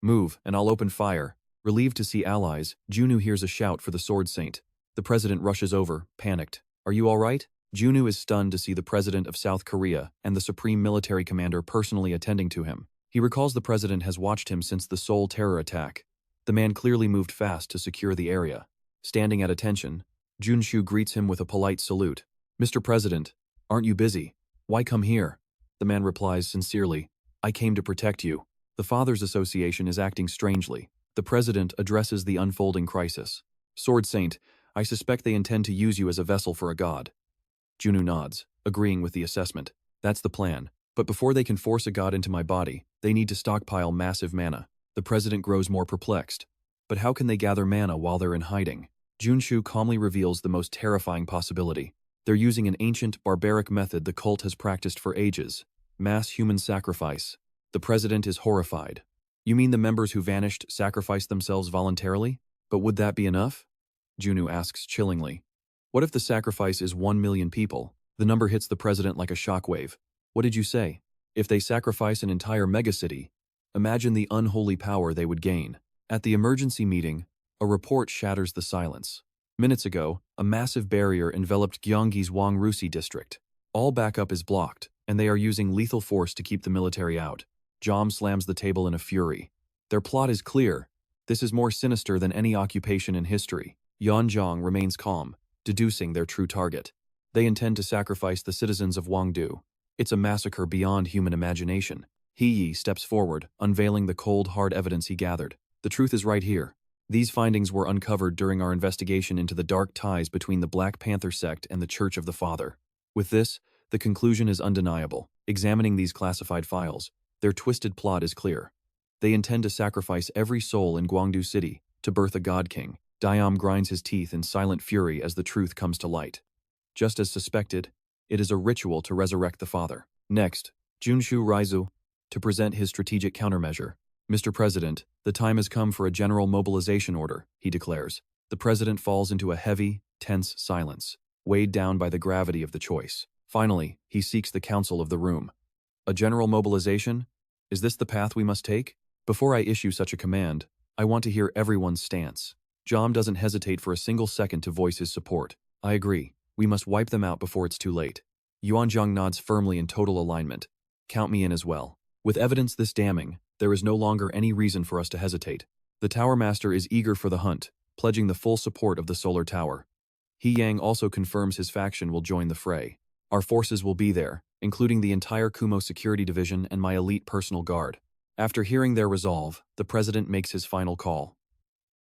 "Move, and I'll open fire." Relieved to see allies, Junsu hears a shout for the Sword Saint. The president rushes over, panicked. "Are you all right?" Junsu is stunned to see the president of South Korea and the supreme military commander personally attending to him. He recalls the president has watched him since the Seoul terror attack. The man clearly moved fast to secure the area. Standing at attention, Junsu greets him with a polite salute. "Mr. President, aren't you busy? Why come here?" The man replies sincerely, "I came to protect you." The Fathers Association is acting strangely. The president addresses the unfolding crisis. "Sword Saint, I suspect they intend to use you as a vessel for a god." Junsu nods, agreeing with the assessment. "That's the plan. But before they can force a god into my body, they need to stockpile massive mana." The president grows more perplexed. But how can they gather mana while they're in hiding? Junsu calmly reveals the most terrifying possibility. They're using an ancient, barbaric method the cult has practiced for ages: mass human sacrifice. The president is horrified. "You mean the members who vanished sacrificed themselves voluntarily? But would that be enough?" Junsu asks chillingly. "What if the sacrifice is 1 million people? The number hits the president like a shockwave. What did you say? If they sacrifice an entire megacity, imagine the unholy power they would gain." At the emergency meeting, a report shatters the silence. Minutes ago, a massive barrier enveloped Gyeonggi's Wangrusi district. All backup is blocked, and they are using lethal force to keep the military out. Jom slams the table in a fury. Their plot is clear. This is more sinister than any occupation in history. Yeonjong remains calm, deducing their true target. They intend to sacrifice the citizens of Wangdu. It's a massacre beyond human imagination. Hee steps forward, unveiling the cold, hard evidence he gathered. "The truth is right here. These findings were uncovered during our investigation into the dark ties between the Black Panther sect and the Church of the Father. With this, the conclusion is undeniable. Examining these classified files, their twisted plot is clear. They intend to sacrifice every soul in Gwangdu City to birth a god king. Daeom grinds his teeth in silent fury as the truth comes to light. Just as suspected, it is a ritual to resurrect the father. Next, Junsu rises to present his strategic countermeasure. Mr. President, the time has come for a general mobilization order, he declares. The president falls into a heavy, tense silence, weighed down by the gravity of the choice. Finally, he seeks the counsel of the room. A general mobilization? Is this the path we must take? Before I issue such a command, I want to hear everyone's stance. Jom doesn't hesitate for a single second to voice his support. I agree. We must wipe them out before it's too late. Yuanzhang nods firmly in total alignment. Count me in as well. With evidence this damning, there is no longer any reason for us to hesitate. The Tower Master is eager for the hunt, pledging the full support of the Solar Tower. He Yang also confirms his faction will join the fray. Our forces will be there, including the entire Kumo Security Division and my elite personal guard. After hearing their resolve, the president makes his final call.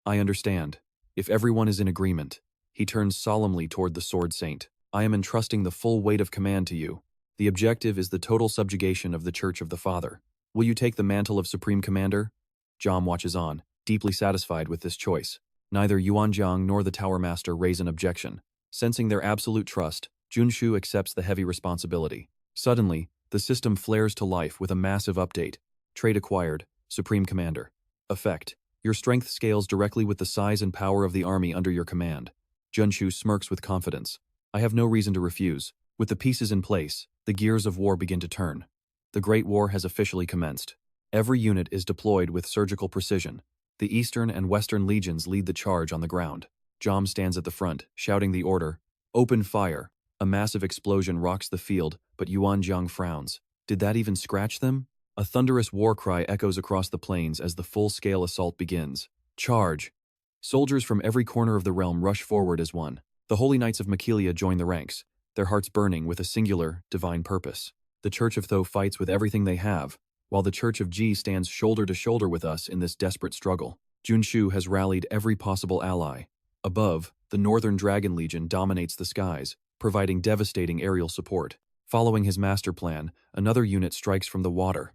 I understand. If everyone is in agreement, he turns solemnly toward the Sword Saint. I am entrusting the full weight of command to you. The objective is the total subjugation of the Church of the Father. Will you take the mantle of Supreme Commander? Jom watches on, deeply satisfied with this choice. Neither Yuanzhang nor the Tower Master raise an objection. Sensing their absolute trust, Junsu accepts the heavy responsibility. Suddenly, the system flares to life with a massive update. Trait acquired, Supreme Commander. Effect: your strength scales directly with the size and power of the army under your command. Junsu smirks with confidence. I have no reason to refuse. With the pieces in place, the gears of war begin to turn. The Great War has officially commenced. Every unit is deployed with surgical precision. The Eastern and Western legions lead the charge on the ground. Jom stands at the front, shouting the order. Open fire. A massive explosion rocks the field, but Yuanzhang frowns. Did that even scratch them? A thunderous war cry echoes across the plains as the full-scale assault begins. Charge! Soldiers from every corner of the realm rush forward as one. The Holy Knights of Makilia join the ranks, their hearts burning with a singular, divine purpose. The Church of Tho fights with everything they have, while the Church of Ji stands shoulder to shoulder with us in this desperate struggle. Junsu has rallied every possible ally. Above, the Northern Dragon Legion dominates the skies, providing devastating aerial support. Following his master plan, another unit strikes from the water.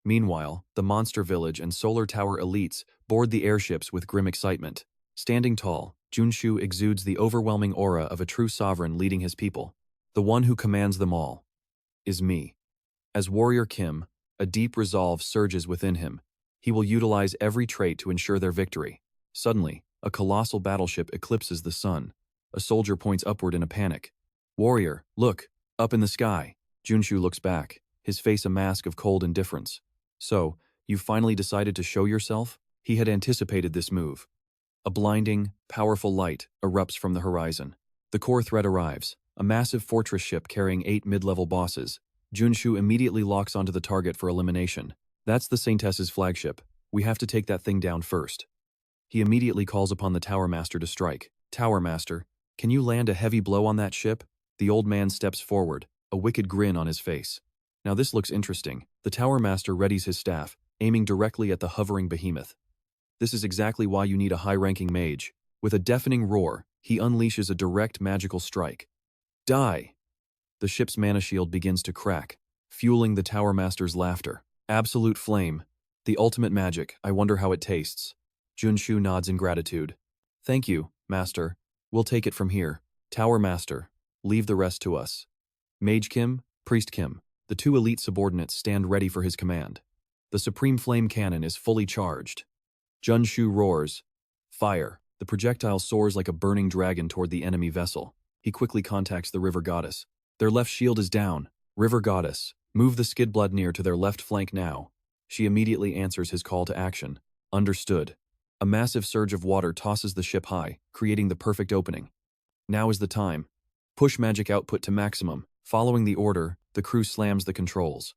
Meanwhile, the Monster Village and Solar Tower elites board the airships with grim excitement. Standing tall, Junsu exudes the overwhelming aura of a true sovereign leading his people. The one who commands them all is me. As Warrior Kim, a deep resolve surges within him. He will utilize every trait to ensure their victory. Suddenly, a colossal battleship eclipses the sun. A soldier points upward in a panic. Warrior, look, up in the sky. Junsu looks back, his face a mask of cold indifference. So, you finally decided to show yourself? He had anticipated this move. A blinding, powerful light erupts from the horizon. The core threat arrives, a massive fortress ship carrying 8 mid-level bosses. Junsu immediately locks onto the target for elimination. That's the Saintess's flagship. We have to take that thing down first. He immediately calls upon the Tower Master to strike. Tower Master, can you land a heavy blow on that ship? The old man steps forward, a wicked grin on his face. Now this looks interesting. The Tower Master readies his staff, aiming directly at the hovering behemoth. This is exactly why you need a high-ranking mage. With a deafening roar, he unleashes a direct magical strike. Die! The ship's mana shield begins to crack, fueling the Tower Master's laughter. Absolute flame. The ultimate magic. I wonder how it tastes. Junsu nods in gratitude. Thank you, Master. We'll take it from here. Tower Master, leave the rest to us. Mage Kim, Priest Kim, the 2 elite subordinates stand ready for his command. The Supreme Flame Cannon is fully charged. Junsu roars. Fire. The projectile soars like a burning dragon toward the enemy vessel. He quickly contacts the River Goddess. Their left shield is down. River Goddess, move the Skidblood near to their left flank now. She immediately answers his call to action. Understood. A massive surge of water tosses the ship high, creating the perfect opening. Now is the time. Push magic output to maximum. Following the order, the crew slams the controls.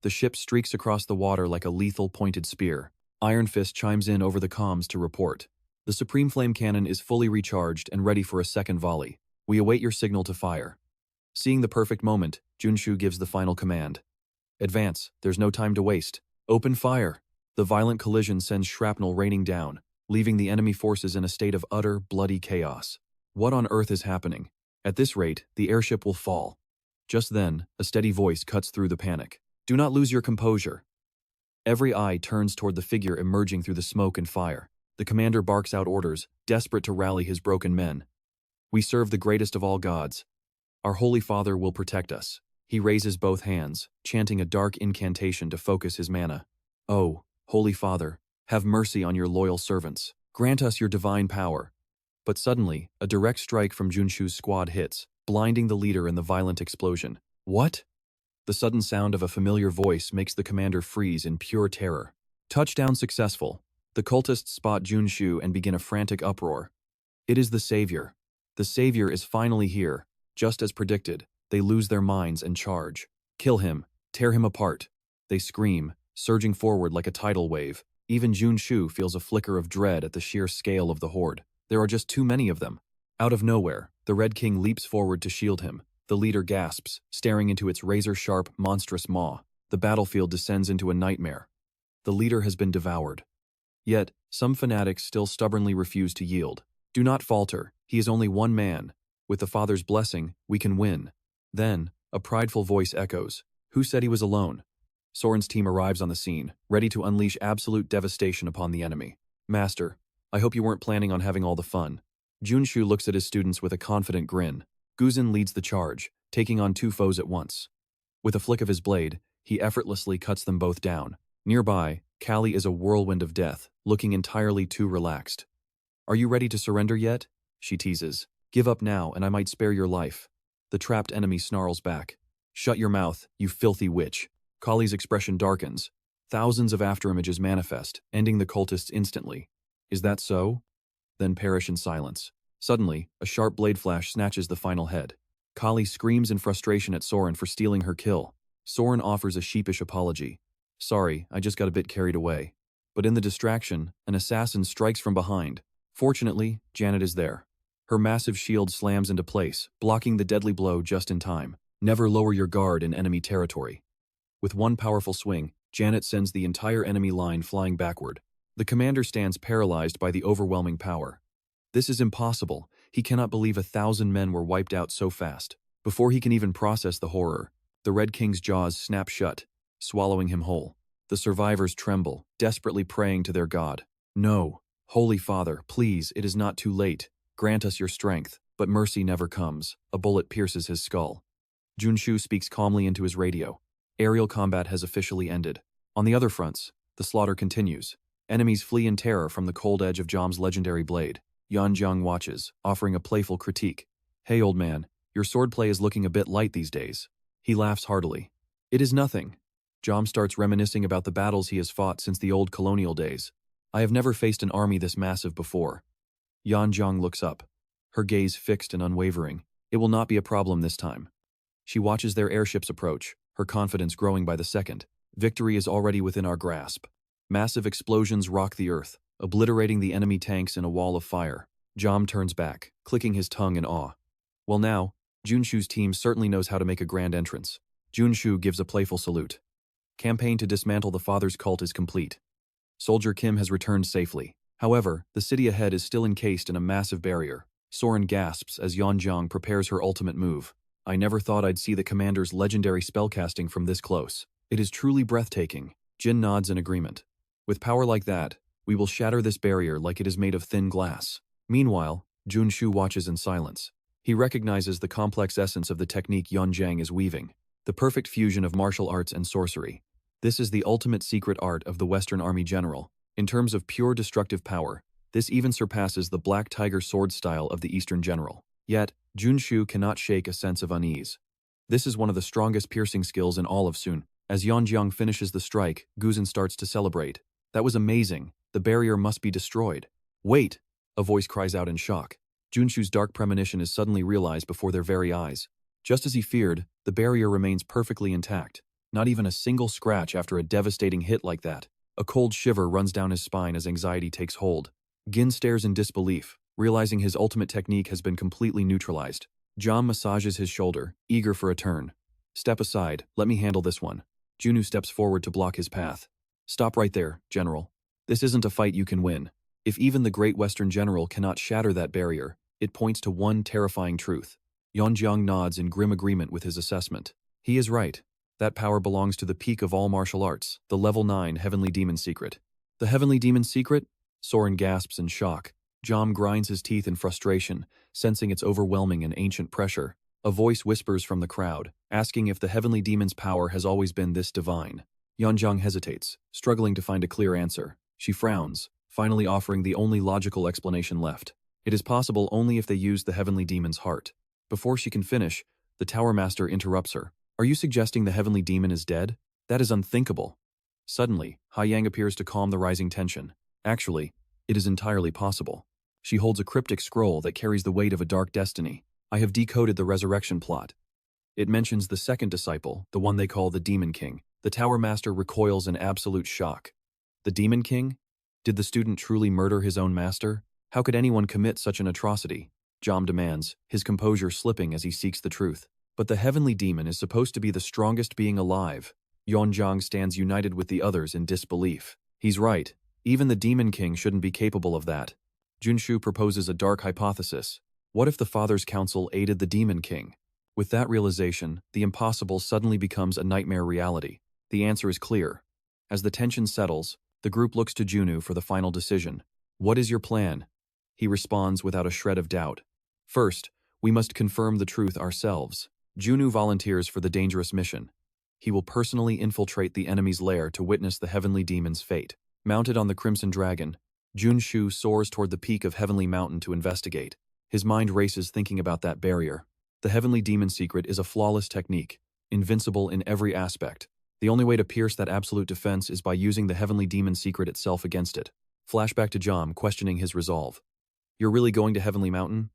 The ship streaks across the water like a lethal pointed spear. Iron Fist chimes in over the comms to report. The Supreme Flame Cannon is fully recharged and ready for a second volley. We await your signal to fire. Seeing the perfect moment, Junsu gives the final command. Advance, there's no time to waste. Open fire. The violent collision sends shrapnel raining down, leaving the enemy forces in a state of utter, bloody chaos. What on earth is happening? At this rate, the airship will fall. Just then, a steady voice cuts through the panic. Do not lose your composure. Every eye turns toward the figure emerging through the smoke and fire. The commander barks out orders, desperate to rally his broken men. We serve the greatest of all gods. Our Holy Father will protect us. He raises both hands, chanting a dark incantation to focus his mana. Oh, Holy Father, have mercy on your loyal servants. Grant us your divine power. But suddenly, a direct strike from Junsu's squad hits, blinding the leader in the violent explosion. What? The sudden sound of a familiar voice makes the commander freeze in pure terror. Touchdown successful. The cultists spot Junsu and begin a frantic uproar. It is the Savior. The Savior is finally here. Just as predicted, they lose their minds and charge. Kill him. Tear him apart. They scream, surging forward like a tidal wave. Even Junsu feels a flicker of dread at the sheer scale of the horde. There are just too many of them. Out of nowhere, the Red King leaps forward to shield him. The leader gasps, staring into its razor-sharp, monstrous maw. The battlefield descends into a nightmare. The leader has been devoured. Yet, some fanatics still stubbornly refuse to yield. Do not falter. He is only one man. With the Father's blessing, we can win. Then, a prideful voice echoes. Who said he was alone? Soren's team arrives on the scene, ready to unleash absolute devastation upon the enemy. Master, I hope you weren't planning on having all the fun. Junsu looks at his students with a confident grin. Guzin leads the charge, taking on two foes at once. With a flick of his blade, he effortlessly cuts them both down. Nearby, Kali is a whirlwind of death, looking entirely too relaxed. Are you ready to surrender yet? She teases. Give up now and I might spare your life. The trapped enemy snarls back. Shut your mouth, you filthy witch. Kali's expression darkens. Thousands of afterimages manifest, ending the cultists instantly. Is that so? Then perish in silence. Suddenly, a sharp blade flash snatches the final head. Kali screams in frustration at Soren for stealing her kill. Soren offers a sheepish apology. Sorry, I just got a bit carried away. But in the distraction, an assassin strikes from behind. Fortunately, Janet is there. Her massive shield slams into place, blocking the deadly blow just in time. Never lower your guard in enemy territory. With one powerful swing, Janet sends the entire enemy line flying backward. The commander stands paralyzed by the overwhelming power. This is impossible. He cannot believe 1,000 men were wiped out so fast. Before he can even process the horror, the Red King's jaws snap shut, swallowing him whole. The survivors tremble, desperately praying to their god. No, Holy Father, please, it is not too late. Grant us your strength. But mercy never comes. A bullet pierces his skull. Junsu speaks calmly into his radio. Aerial combat has officially ended. On the other fronts, the slaughter continues. Enemies flee in terror from the cold edge of Jom's legendary blade. Yanjiang watches, offering a playful critique. Hey old man, your swordplay is looking a bit light these days. He laughs heartily. It is nothing. Jom starts reminiscing about the battles he has fought since the old colonial days. I have never faced an army this massive before. Yanjiang looks up, her gaze fixed and unwavering. It will not be a problem this time. She watches their airships approach, her confidence growing by the second. Victory is already within our grasp. Massive explosions rock the earth, obliterating the enemy tanks in a wall of fire. Jom turns back, clicking his tongue in awe. Well now, Junsu's team certainly knows how to make a grand entrance. Junsu gives a playful salute. Campaign to dismantle the Father's cult is complete. Soldier Kim has returned safely. However, the city ahead is still encased in a massive barrier. Soren gasps as Yanjiang prepares her ultimate move. I never thought I'd see the commander's legendary spellcasting from this close. It is truly breathtaking. Jin nods in agreement. With power like that, we will shatter this barrier like it is made of thin glass. Meanwhile, Junsu watches in silence. He recognizes the complex essence of the technique Yanjiang is weaving, the perfect fusion of martial arts and sorcery. This is the ultimate secret art of the Western Army general. In terms of pure destructive power, this even surpasses the Black Tiger sword style of the Eastern general. Yet, Junsu cannot shake a sense of unease. This is one of the strongest piercing skills in all of Seun. As Yanjiang finishes the strike, Guzin starts to celebrate. That was amazing. The barrier must be destroyed. Wait! A voice cries out in shock. Junsu's dark premonition is suddenly realized before their very eyes. Just as he feared, the barrier remains perfectly intact. Not even a single scratch after a devastating hit like that. A cold shiver runs down his spine as anxiety takes hold. Gin stares in disbelief, realizing his ultimate technique has been completely neutralized. Jom massages his shoulder, eager for a turn. Step aside, let me handle this one. Junsu steps forward to block his path. Stop right there, General. This isn't a fight you can win. If even the great Western general cannot shatter that barrier, it points to one terrifying truth. Yanjiang nods in grim agreement with his assessment. He is right. That power belongs to the peak of all martial arts, the level 9 Heavenly Demon Secret. The Heavenly Demon Secret? Soren gasps in shock. Jom grinds his teeth in frustration, sensing its overwhelming and ancient pressure. A voice whispers from the crowd, asking if the Heavenly Demon's power has always been this divine. Yeonjong hesitates, struggling to find a clear answer. She frowns, finally offering the only logical explanation left. It is possible only if they use the Heavenly Demon's heart. Before she can finish, the Tower Master interrupts her. Are you suggesting the Heavenly Demon is dead? That is unthinkable. Suddenly, Haiyang appears to calm the rising tension. Actually, it is entirely possible. She holds a cryptic scroll that carries the weight of a dark destiny. I have decoded the resurrection plot. It mentions the second disciple, the one they call the Demon King. The Tower Master recoils in absolute shock. The Demon King? Did the student truly murder his own master? How could anyone commit such an atrocity? Jom demands, his composure slipping as he seeks the truth. But the Heavenly Demon is supposed to be the strongest being alive. Yeonjong stands united with the others in disbelief. He's right. Even the Demon King shouldn't be capable of that. Junsu proposes a dark hypothesis. What if the Father's Council aided the Demon King? With that realization, the impossible suddenly becomes a nightmare reality. The answer is clear. As the tension settles, the group looks to Junsu for the final decision. What is your plan? He responds without a shred of doubt. First, we must confirm the truth ourselves. Junsu volunteers for the dangerous mission. He will personally infiltrate the enemy's lair to witness the Heavenly Demon's fate. Mounted on the Crimson Dragon, Junsu soars toward the peak of Heavenly Mountain to investigate. His mind races thinking about that barrier. The Heavenly Demon Secret is a flawless technique, invincible in every aspect. The only way to pierce that absolute defense is by using the Heavenly Demon Secret itself against it. Flashback to Jom questioning his resolve. You're really going to Heavenly Mountain?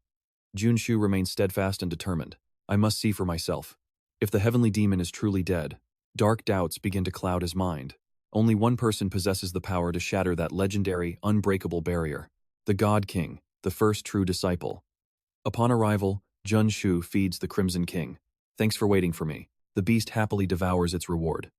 Junsu remains steadfast and determined. I must see for myself. If the Heavenly Demon is truly dead, dark doubts begin to cloud his mind. Only one person possesses the power to shatter that legendary, unbreakable barrier. The God King, the first true disciple. Upon arrival, Junsu feeds the Crimson King. Thanks for waiting for me. The beast happily devours its reward.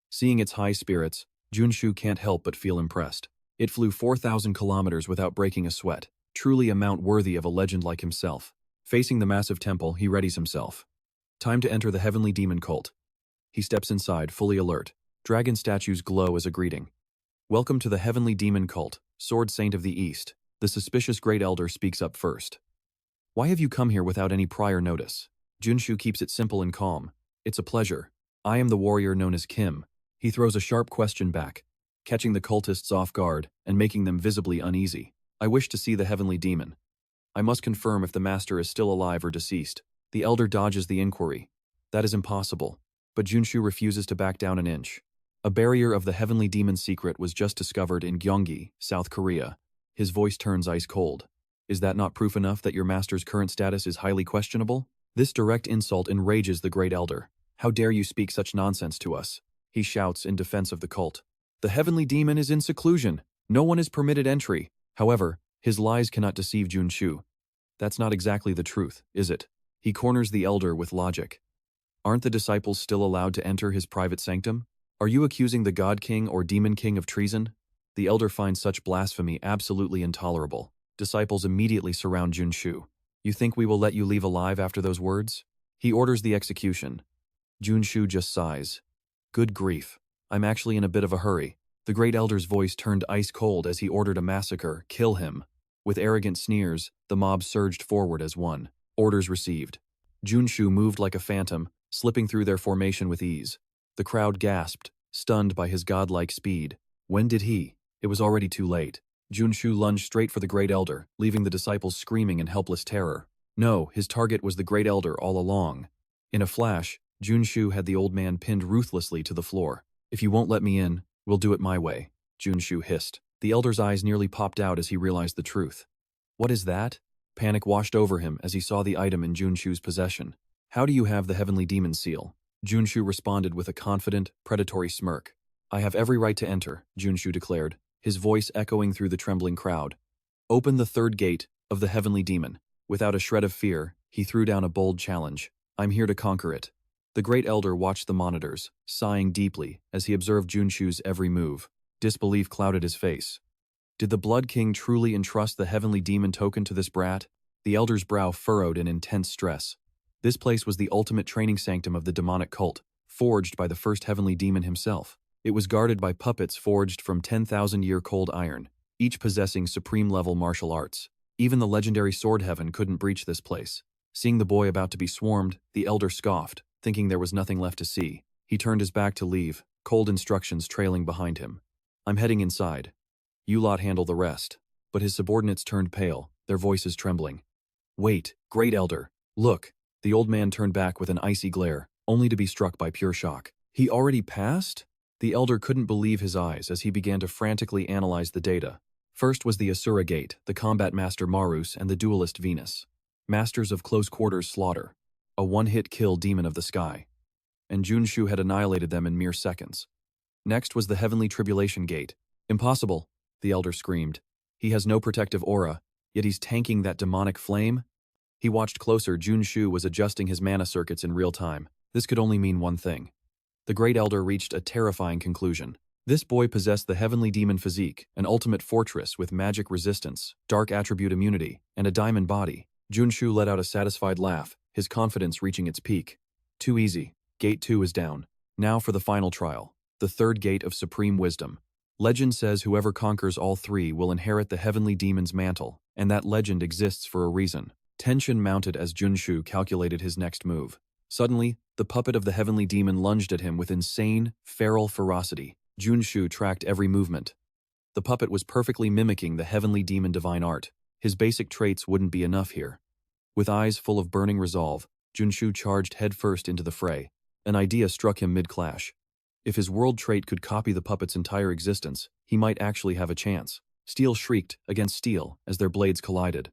Seeing its high spirits, Junsu can't help but feel impressed. It flew 4,000 kilometers without breaking a sweat, truly a mount worthy of a legend like himself. Facing the massive temple, he readies himself. Time to enter the Heavenly Demon cult. He steps inside, fully alert. Dragon statues glow as a greeting. Welcome to the Heavenly Demon cult, Sword Saint of the East. The suspicious Great Elder speaks up first. Why have you come here without any prior notice? Junsu keeps it simple and calm. It's a pleasure. I am the warrior known as Kim. He throws a sharp question back, catching the cultists off guard and making them visibly uneasy. I wish to see the Heavenly Demon. I must confirm if the master is still alive or deceased. The elder dodges the inquiry. That is impossible. But Junsu refuses to back down an inch. A barrier of the Heavenly Demon Secret was just discovered in Gyeonggi, South Korea. His voice turns ice cold. Is that not proof enough that your master's current status is highly questionable? This direct insult enrages the Great Elder. How dare you speak such nonsense to us? He shouts in defense of the cult. The Heavenly Demon is in seclusion. No one is permitted entry. However, his lies cannot deceive Junsu. That's not exactly the truth, is it? He corners the elder with logic. Aren't the disciples still allowed to enter his private sanctum? Are you accusing the God King or Demon King of treason? The elder finds such blasphemy absolutely intolerable. Disciples immediately surround Junsu. You think we will let you leave alive after those words? He orders the execution. Junsu just sighs. Good grief. I'm actually in a bit of a hurry. The Great Elder's voice turned ice cold as he ordered a massacre. Kill him. With arrogant sneers, the mob surged forward as one. Orders received. Junsu moved like a phantom, slipping through their formation with ease. The crowd gasped, stunned by his godlike speed. When did he? It was already too late. Junsu lunged straight for the Great Elder, leaving the disciples screaming in helpless terror. No, his target was the Great Elder all along. In a flash, Junsu had the old man pinned ruthlessly to the floor. If you won't let me in, we'll do it my way, Junsu hissed. The elder's eyes nearly popped out as he realized the truth. What is that? Panic washed over him as he saw the item in Junsu's possession. How do you have the Heavenly Demon seal? Junsu responded with a confident, predatory smirk. I have every right to enter, Junsu declared, his voice echoing through the trembling crowd. Open the third gate of the Heavenly Demon. Without a shred of fear, he threw down a bold challenge. I'm here to conquer it. The Great Elder watched the monitors, sighing deeply as he observed Junsu's every move. Disbelief clouded his face. Did the Blood King truly entrust the Heavenly Demon token to this brat? The Elder's brow furrowed in intense stress. This place was the ultimate training sanctum of the demonic cult, forged by the first heavenly demon himself. It was guarded by puppets forged from 10,000-year-cold iron, each possessing supreme-level martial arts. Even the legendary Sword Heaven couldn't breach this place. Seeing the boy about to be swarmed, the elder scoffed, thinking there was nothing left to see. He turned his back to leave, cold instructions trailing behind him. "I'm heading inside. You lot handle the rest." But his subordinates turned pale, their voices trembling. "Wait, Great Elder, look." The old man turned back with an icy glare, only to be struck by pure shock. He already passed? The elder couldn't believe his eyes as he began to frantically analyze the data. First was the Asura Gate, the combat master Marus and the duelist Venus. Masters of close quarters slaughter. A one-hit kill demon of the sky. And Junsu had annihilated them in mere seconds. Next was the Heavenly Tribulation Gate. "Impossible," the elder screamed. "He has no protective aura, yet he's tanking that demonic flame." He watched closer. Junsu was adjusting his mana circuits in real time. This could only mean one thing. The Great Elder reached a terrifying conclusion. This boy possessed the heavenly demon physique, an ultimate fortress with magic resistance, dark attribute immunity, and a diamond body. Junsu let out a satisfied laugh, his confidence reaching its peak. Too easy. Gate 2 is down. Now for the final trial, the third gate of supreme wisdom. Legend says whoever conquers all three will inherit the heavenly demon's mantle, and that legend exists for a reason. Tension mounted as Junsu calculated his next move. Suddenly, the puppet of the heavenly demon lunged at him with insane, feral ferocity. Junsu tracked every movement. The puppet was perfectly mimicking the heavenly demon divine art. His basic traits wouldn't be enough here. With eyes full of burning resolve, Junsu charged headfirst into the fray. An idea struck him mid-clash. If his world trait could copy the puppet's entire existence, he might actually have a chance. Steel shrieked against steel as their blades collided.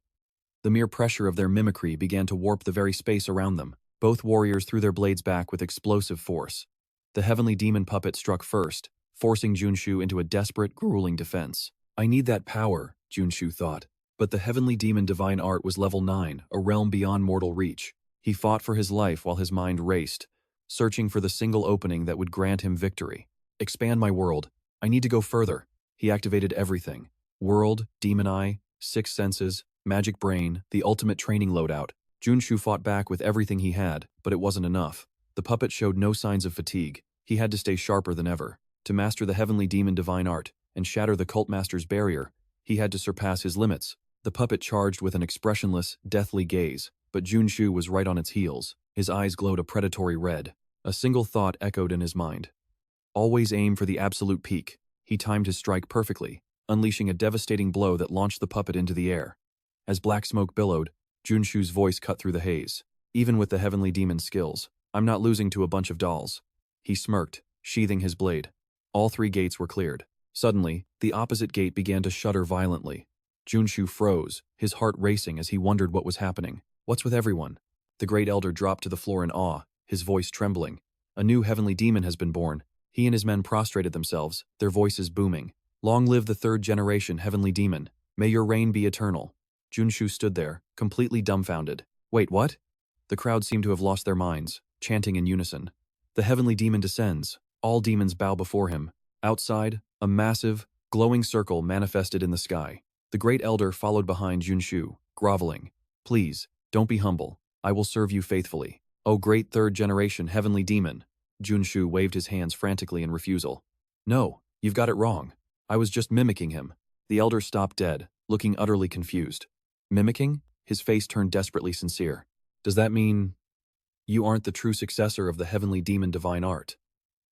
The mere pressure of their mimicry began to warp the very space around them. Both warriors threw their blades back with explosive force. The heavenly demon puppet struck first, forcing Junsu into a desperate, grueling defense. "I need that power," Junsu thought. But the heavenly demon divine art was level 9, a realm beyond mortal reach. He fought for his life while his mind raced, searching for the single opening that would grant him victory. "Expand my world. I need to go further." He activated everything. World, demon eye, six senses, magic brain, the ultimate training loadout. Junsu fought back with everything he had, but it wasn't enough. The puppet showed no signs of fatigue. He had to stay sharper than ever. To master the heavenly demon divine art and shatter the cult master's barrier, he had to surpass his limits. The puppet charged with an expressionless, deathly gaze, but Junsu was right on its heels. His eyes glowed a predatory red. A single thought echoed in his mind. Always aim for the absolute peak. He timed his strike perfectly, unleashing a devastating blow that launched the puppet into the air. As black smoke billowed, Junsu's voice cut through the haze. "Even with the heavenly demon's skills, I'm not losing to a bunch of dolls." He smirked, sheathing his blade. All three gates were cleared. Suddenly, the opposite gate began to shudder violently. Junsu froze, his heart racing as he wondered what was happening. "What's with everyone?" The Great Elder dropped to the floor in awe, his voice trembling. "A new heavenly demon has been born." He and his men prostrated themselves, their voices booming. "Long live the third generation heavenly demon. May your reign be eternal." Junsu stood there, completely dumbfounded. "Wait, what?" The crowd seemed to have lost their minds, chanting in unison. "The heavenly demon descends. All demons bow before him." Outside, a massive, glowing circle manifested in the sky. The Great Elder followed behind Junsu, groveling. "Please, don't be humble. I will serve you faithfully. O great third-generation heavenly demon." Junsu waved his hands frantically in refusal. "No, you've got it wrong. I was just mimicking him." The elder stopped dead, looking utterly confused. "Mimicking?" His face turned desperately sincere. "Does that mean you aren't the true successor of the heavenly demon divine art?"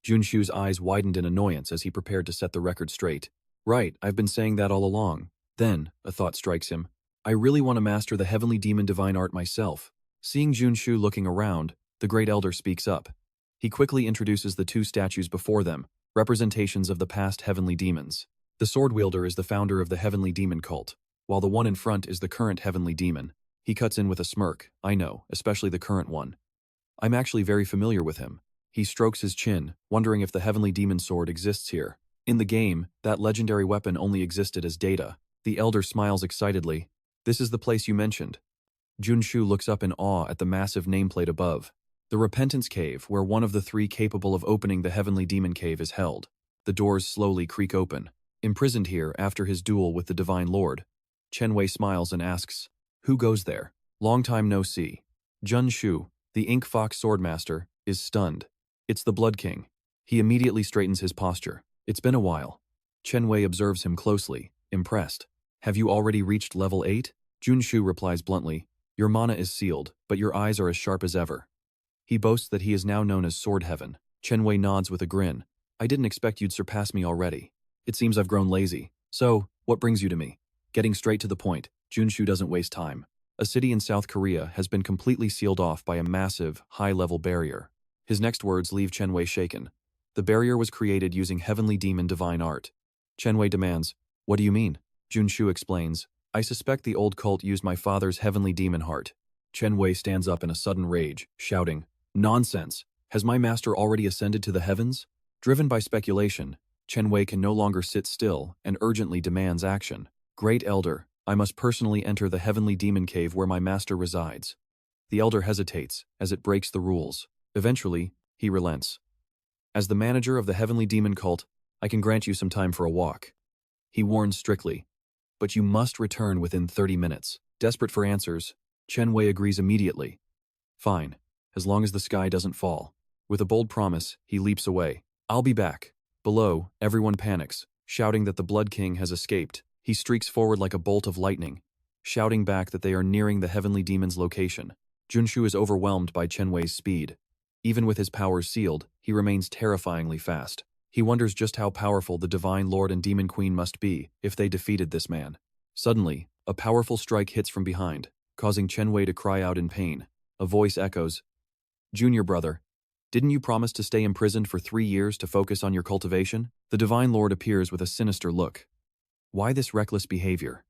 Junsu's eyes widened in annoyance as he prepared to set the record straight. "Right, I've been saying that all along." Then, a thought strikes him. "I really want to master the heavenly demon divine art myself." Seeing Junsu looking around, the Great Elder speaks up. He quickly introduces the two statues before them, representations of the past heavenly demons. The sword wielder is the founder of the heavenly demon cult, while the one in front is the current heavenly demon. He cuts in with a smirk. "I know, especially the current one. I'm actually very familiar with him." He strokes his chin, wondering if the heavenly demon sword exists here. In the game, that legendary weapon only existed as data. The elder smiles excitedly. "This is the place you mentioned." Junsu looks up in awe at the massive nameplate above. The Repentance Cave, where one of the three capable of opening the heavenly demon cave is held. The doors slowly creak open. Imprisoned here after his duel with the Divine Lord, Chenwei smiles and asks, "Who goes there?" "Long time no see." Junsu, the Ink Fox Swordmaster, is stunned. It's the Blood King. He immediately straightens his posture. It's been a while. Chen Wei observes him closely, impressed. Have you already reached level 8? Junsu replies bluntly, your mana is sealed, but your eyes are as sharp as ever. He boasts that he is now known as Sword Heaven. Chen Wei nods with a grin. I didn't expect you'd surpass me already. It seems I've grown lazy. So, what brings you to me? Getting straight to the point, Junsu doesn't waste time. A city in South Korea has been completely sealed off by a massive, high-level barrier. His next words leave Chen Wei shaken. The barrier was created using heavenly demon divine art. Chen Wei demands, what do you mean? Junsu explains, I suspect the old cult used my father's heavenly demon heart. Chen Wei stands up in a sudden rage, shouting, nonsense! Has my master already ascended to the heavens? Driven by speculation, Chen Wei can no longer sit still and urgently demands action. Great Elder, I must personally enter the heavenly demon cave where my master resides. The Elder hesitates, as it breaks the rules. Eventually, he relents. As the manager of the heavenly demon cult, I can grant you some time for a walk. He warns strictly. But you must return within 30 minutes. Desperate for answers, Chen Wei agrees immediately. Fine, as long as the sky doesn't fall. With a bold promise, he leaps away. I'll be back. Below, everyone panics, shouting that the Blood King has escaped. He streaks forward like a bolt of lightning, shouting back that they are nearing the heavenly demon's location. Junsu is overwhelmed by Chen Wei's speed. Even with his powers sealed, he remains terrifyingly fast. He wonders just how powerful the Divine Lord and Demon Queen must be if they defeated this man. Suddenly, a powerful strike hits from behind, causing Chen Wei to cry out in pain. A voice echoes, Junior brother, didn't you promise to stay imprisoned for 3 years to focus on your cultivation? The Divine Lord appears with a sinister look. Why this reckless behavior?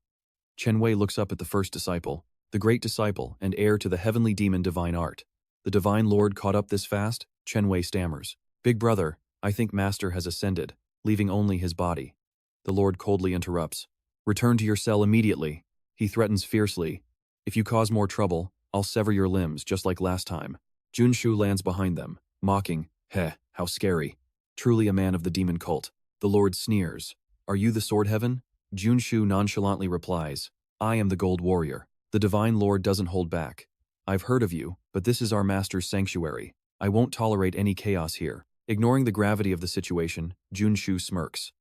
Chen Wei looks up at the first disciple, the great disciple and heir to the heavenly demon divine art. The Divine Lord caught up this fast? Chen Wei stammers. Big brother, I think Master has ascended, leaving only his body. The Lord coldly interrupts. Return to your cell immediately. He threatens fiercely. If you cause more trouble, I'll sever your limbs just like last time. Junsu lands behind them, mocking, heh, how scary. Truly a man of the demon cult. The Lord sneers. Are you the Sword Heaven? Junsu nonchalantly replies, I am the Gold Warrior. The Divine Lord doesn't hold back. I've heard of you, but this is our master's sanctuary. I won't tolerate any chaos here. Ignoring the gravity of the situation, Junsu smirks.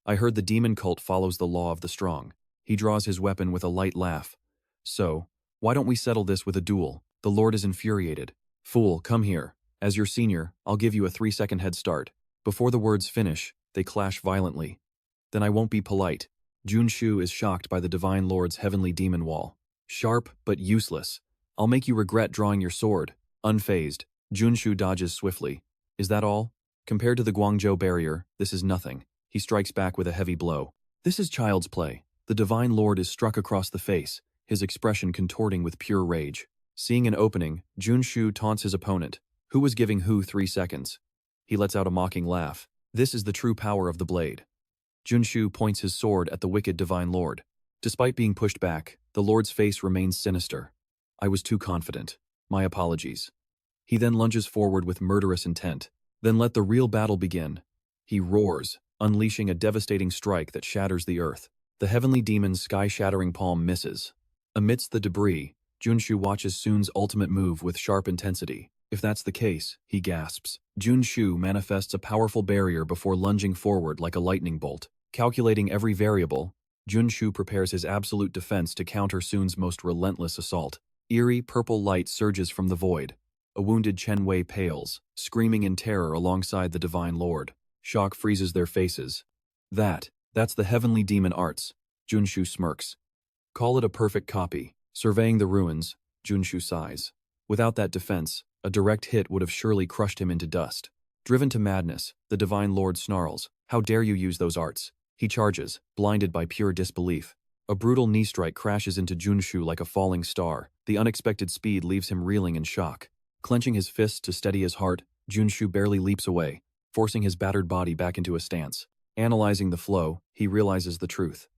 I heard the demon cult follows the law of the strong. He draws his weapon with a light laugh. So, why don't we settle this with a duel? The Lord is infuriated. Fool, come here. As your senior, I'll give you a 3-second head start. Before the words finish, they clash violently. Then I won't be polite. Junsu is shocked by the Divine Lord's heavenly demon wall. Sharp, but useless. I'll make you regret drawing your sword. Unfazed, Junsu dodges swiftly. Is that all? Compared to the Guangzhou barrier, this is nothing. He strikes back with a heavy blow. This is child's play. The Divine Lord is struck across the face, his expression contorting with pure rage. Seeing an opening, Junsu taunts his opponent. Who was giving who 3 seconds? He lets out a mocking laugh. This is the true power of the blade. Junsu points his sword at the wicked Divine Lord. Despite being pushed back, the Lord's face remains sinister. I was too confident. My apologies. He then lunges forward with murderous intent. Then let the real battle begin. He roars, unleashing a devastating strike that shatters the earth. The heavenly demon's sky-shattering palm misses. Amidst the debris, Junsu watches Seun's ultimate move with sharp intensity. If that's the case, he gasps. Junsu manifests a powerful barrier before lunging forward like a lightning bolt. Calculating every variable, Junsu prepares his absolute defense to counter Seun's most relentless assault. Eerie purple light surges from the void. A wounded Chen Wei pales, screaming in terror alongside the Divine Lord. Shock freezes their faces. That's the heavenly demon arts. Junsu smirks. Call it a perfect copy. Surveying the ruins, Junsu sighs. Without that defense, a direct hit would have surely crushed him into dust. Driven to madness, the Divine Lord snarls. How dare you use those arts? He charges, blinded by pure disbelief. A brutal knee strike crashes into Junsu like a falling star. The unexpected speed leaves him reeling in shock. Clenching his fists to steady his heart, Junsu barely leaps away, forcing his battered body back into a stance. Analyzing the flow, he realizes the truth.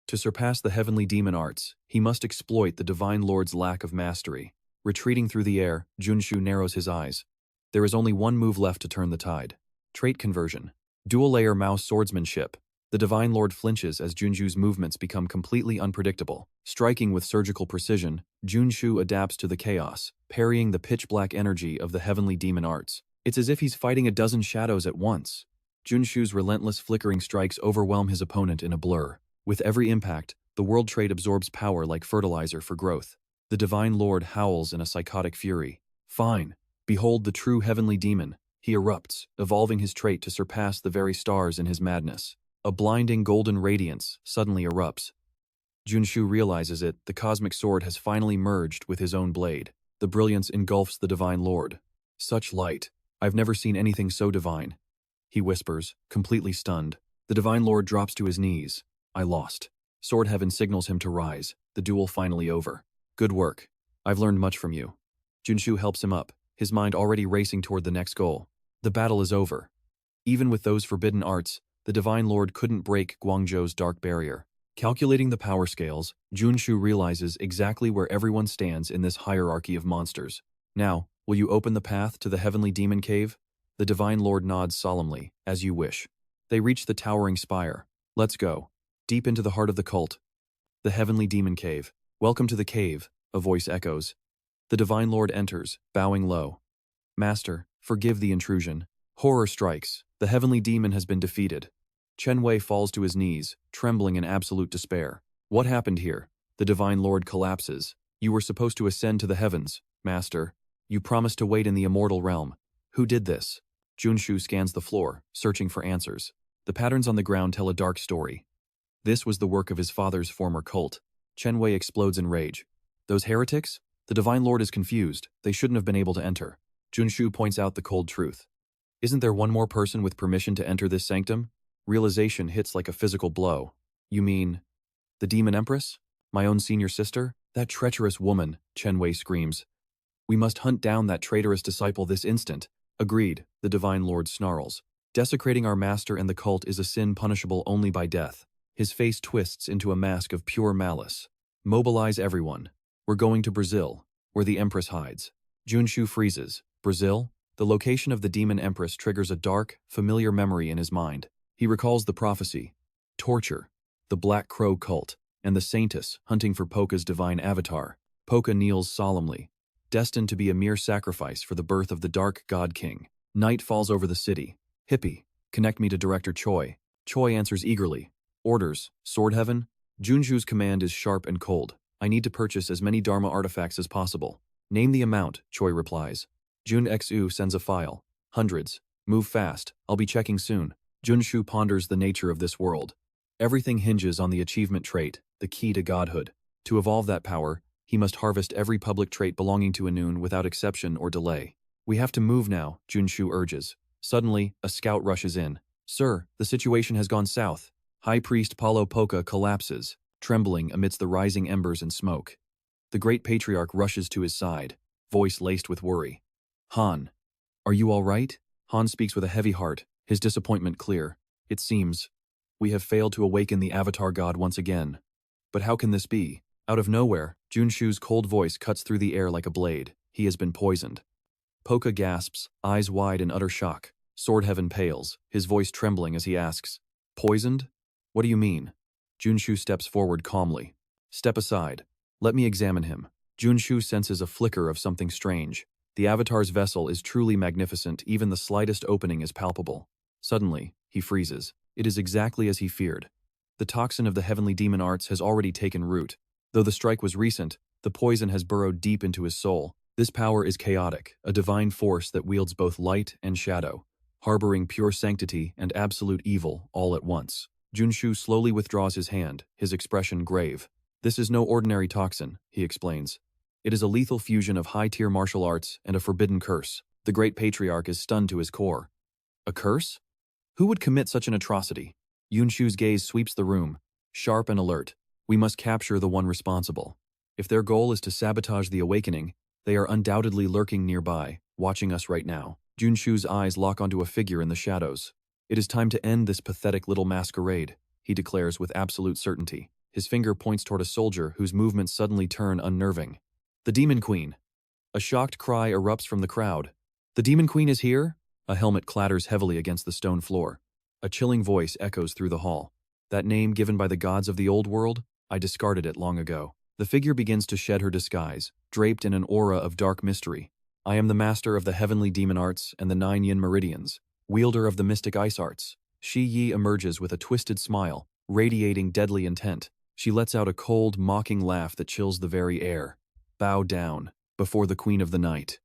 To surpass the heavenly demon arts, he must exploit the Divine Lord's lack of mastery. Retreating through the air, Junsu narrows his eyes. There is only one move left to turn the tide. Trait conversion. Dual-layer mouse swordsmanship. The Divine Lord flinches as Junsu's movements become completely unpredictable. Striking with surgical precision, Junsu adapts to the chaos, parrying the pitch-black energy of the heavenly demon arts. It's as if he's fighting a dozen shadows at once. Junsu's relentless flickering strikes overwhelm his opponent in a blur. With every impact, the world trade absorbs power like fertilizer for growth. The Divine Lord howls in a psychotic fury. Fine. Behold the true heavenly demon. He erupts, evolving his trait to surpass the very stars in his madness. A blinding golden radiance suddenly erupts. Junsu realizes it, the cosmic sword has finally merged with his own blade. The brilliance engulfs the Divine Lord. Such light. I've never seen anything so divine. He whispers, completely stunned. The Divine Lord drops to his knees. I lost. Sword Heaven signals him to rise, the duel finally over. Good work. I've learned much from you. Junsu helps him up, his mind already racing toward the next goal. The battle is over. Even with those forbidden arts, the Divine Lord couldn't break Guangzhou's dark barrier. Calculating the power scales, Junsu realizes exactly where everyone stands in this hierarchy of monsters. Now, will you open the path to the heavenly demon cave? The Divine Lord nods solemnly, as you wish. They reach the towering spire. Let's go. Deep into the heart of the cult. The heavenly demon cave. Welcome to the cave, a voice echoes. The Divine Lord enters, bowing low. Master, forgive the intrusion. Horror strikes. The heavenly demon has been defeated. Chen Wei falls to his knees, trembling in absolute despair. What happened here? The Divine Lord collapses. You were supposed to ascend to the heavens, Master. You promised to wait in the immortal realm. Who did this? Junsu scans the floor, searching for answers. The patterns on the ground tell a dark story. This was the work of his father's former cult. Chen Wei explodes in rage. Those heretics? The Divine Lord is confused. They shouldn't have been able to enter. Junsu points out the cold truth. Isn't there one more person with permission to enter this sanctum? Realization hits like a physical blow. You mean, the Demon Empress? My own senior sister? That treacherous woman, Chen Wei screams. We must hunt down that traitorous disciple this instant. Agreed, the Divine Lord snarls. Desecrating our master and the cult is a sin punishable only by death. His face twists into a mask of pure malice. Mobilize everyone. We're going to Brazil, where the Empress hides. Junsu freezes. Brazil? The location of the Demon Empress triggers a dark, familiar memory in his mind. He recalls the prophecy, torture, the Black Crow cult, and the Saintess hunting for Poka's divine avatar. Poka kneels solemnly, destined to be a mere sacrifice for the birth of the Dark God King. Night falls over the city. Hippie, connect me to Director Choi. Choi answers eagerly. Orders, Sword Heaven? Junsu's command is sharp and cold. I need to purchase as many Dharma artifacts as possible. Name the amount, Choi replies. Jun Xu sends a file. Hundreds. Move fast. I'll be checking soon. Junsu ponders the nature of this world. Everything hinges on the achievement trait, the key to godhood. To evolve that power, he must harvest every public trait belonging to Anun without exception or delay. We have to move now, Junsu urges. Suddenly, a scout rushes in. Sir, the situation has gone south. High Priest Paulo Poka collapses, trembling amidst the rising embers and smoke. The great patriarch rushes to his side, voice laced with worry. Han, are you all right? Han speaks with a heavy heart, his disappointment clear. It seems we have failed to awaken the Avatar God once again. But how can this be? Out of nowhere, Junsu's cold voice cuts through the air like a blade. He has been poisoned. Poka gasps, eyes wide in utter shock. Sword Heaven pales, his voice trembling as he asks, Poisoned? What do you mean? Junsu steps forward calmly. Step aside. Let me examine him. Junsu senses a flicker of something strange. The Avatar's vessel is truly magnificent, even the slightest opening is palpable. Suddenly, he freezes. It is exactly as he feared. The toxin of the heavenly demon arts has already taken root. Though the strike was recent, the poison has burrowed deep into his soul. This power is chaotic, a divine force that wields both light and shadow, harboring pure sanctity and absolute evil all at once. Junsu slowly withdraws his hand, his expression grave. This is no ordinary toxin, he explains. It is a lethal fusion of high-tier martial arts and a forbidden curse. The great patriarch is stunned to his core. A curse? Who would commit such an atrocity? Junsu's gaze sweeps the room, sharp and alert. We must capture the one responsible. If their goal is to sabotage the awakening, they are undoubtedly lurking nearby, watching us right now. Junsu's eyes lock onto a figure in the shadows. It is time to end this pathetic little masquerade, he declares with absolute certainty. His finger points toward a soldier whose movements suddenly turn unnerving. The Demon Queen. A shocked cry erupts from the crowd. The Demon Queen is here? A helmet clatters heavily against the stone floor. A chilling voice echoes through the hall. That name given by the gods of the old world? I discarded it long ago. The figure begins to shed her disguise, draped in an aura of dark mystery. I am the master of the heavenly demon arts and the 9 yin meridians, wielder of the mystic ice arts. Shi Yi emerges with a twisted smile, radiating deadly intent. She lets out a cold, mocking laugh that chills the very air. Bow down before the queen of the night.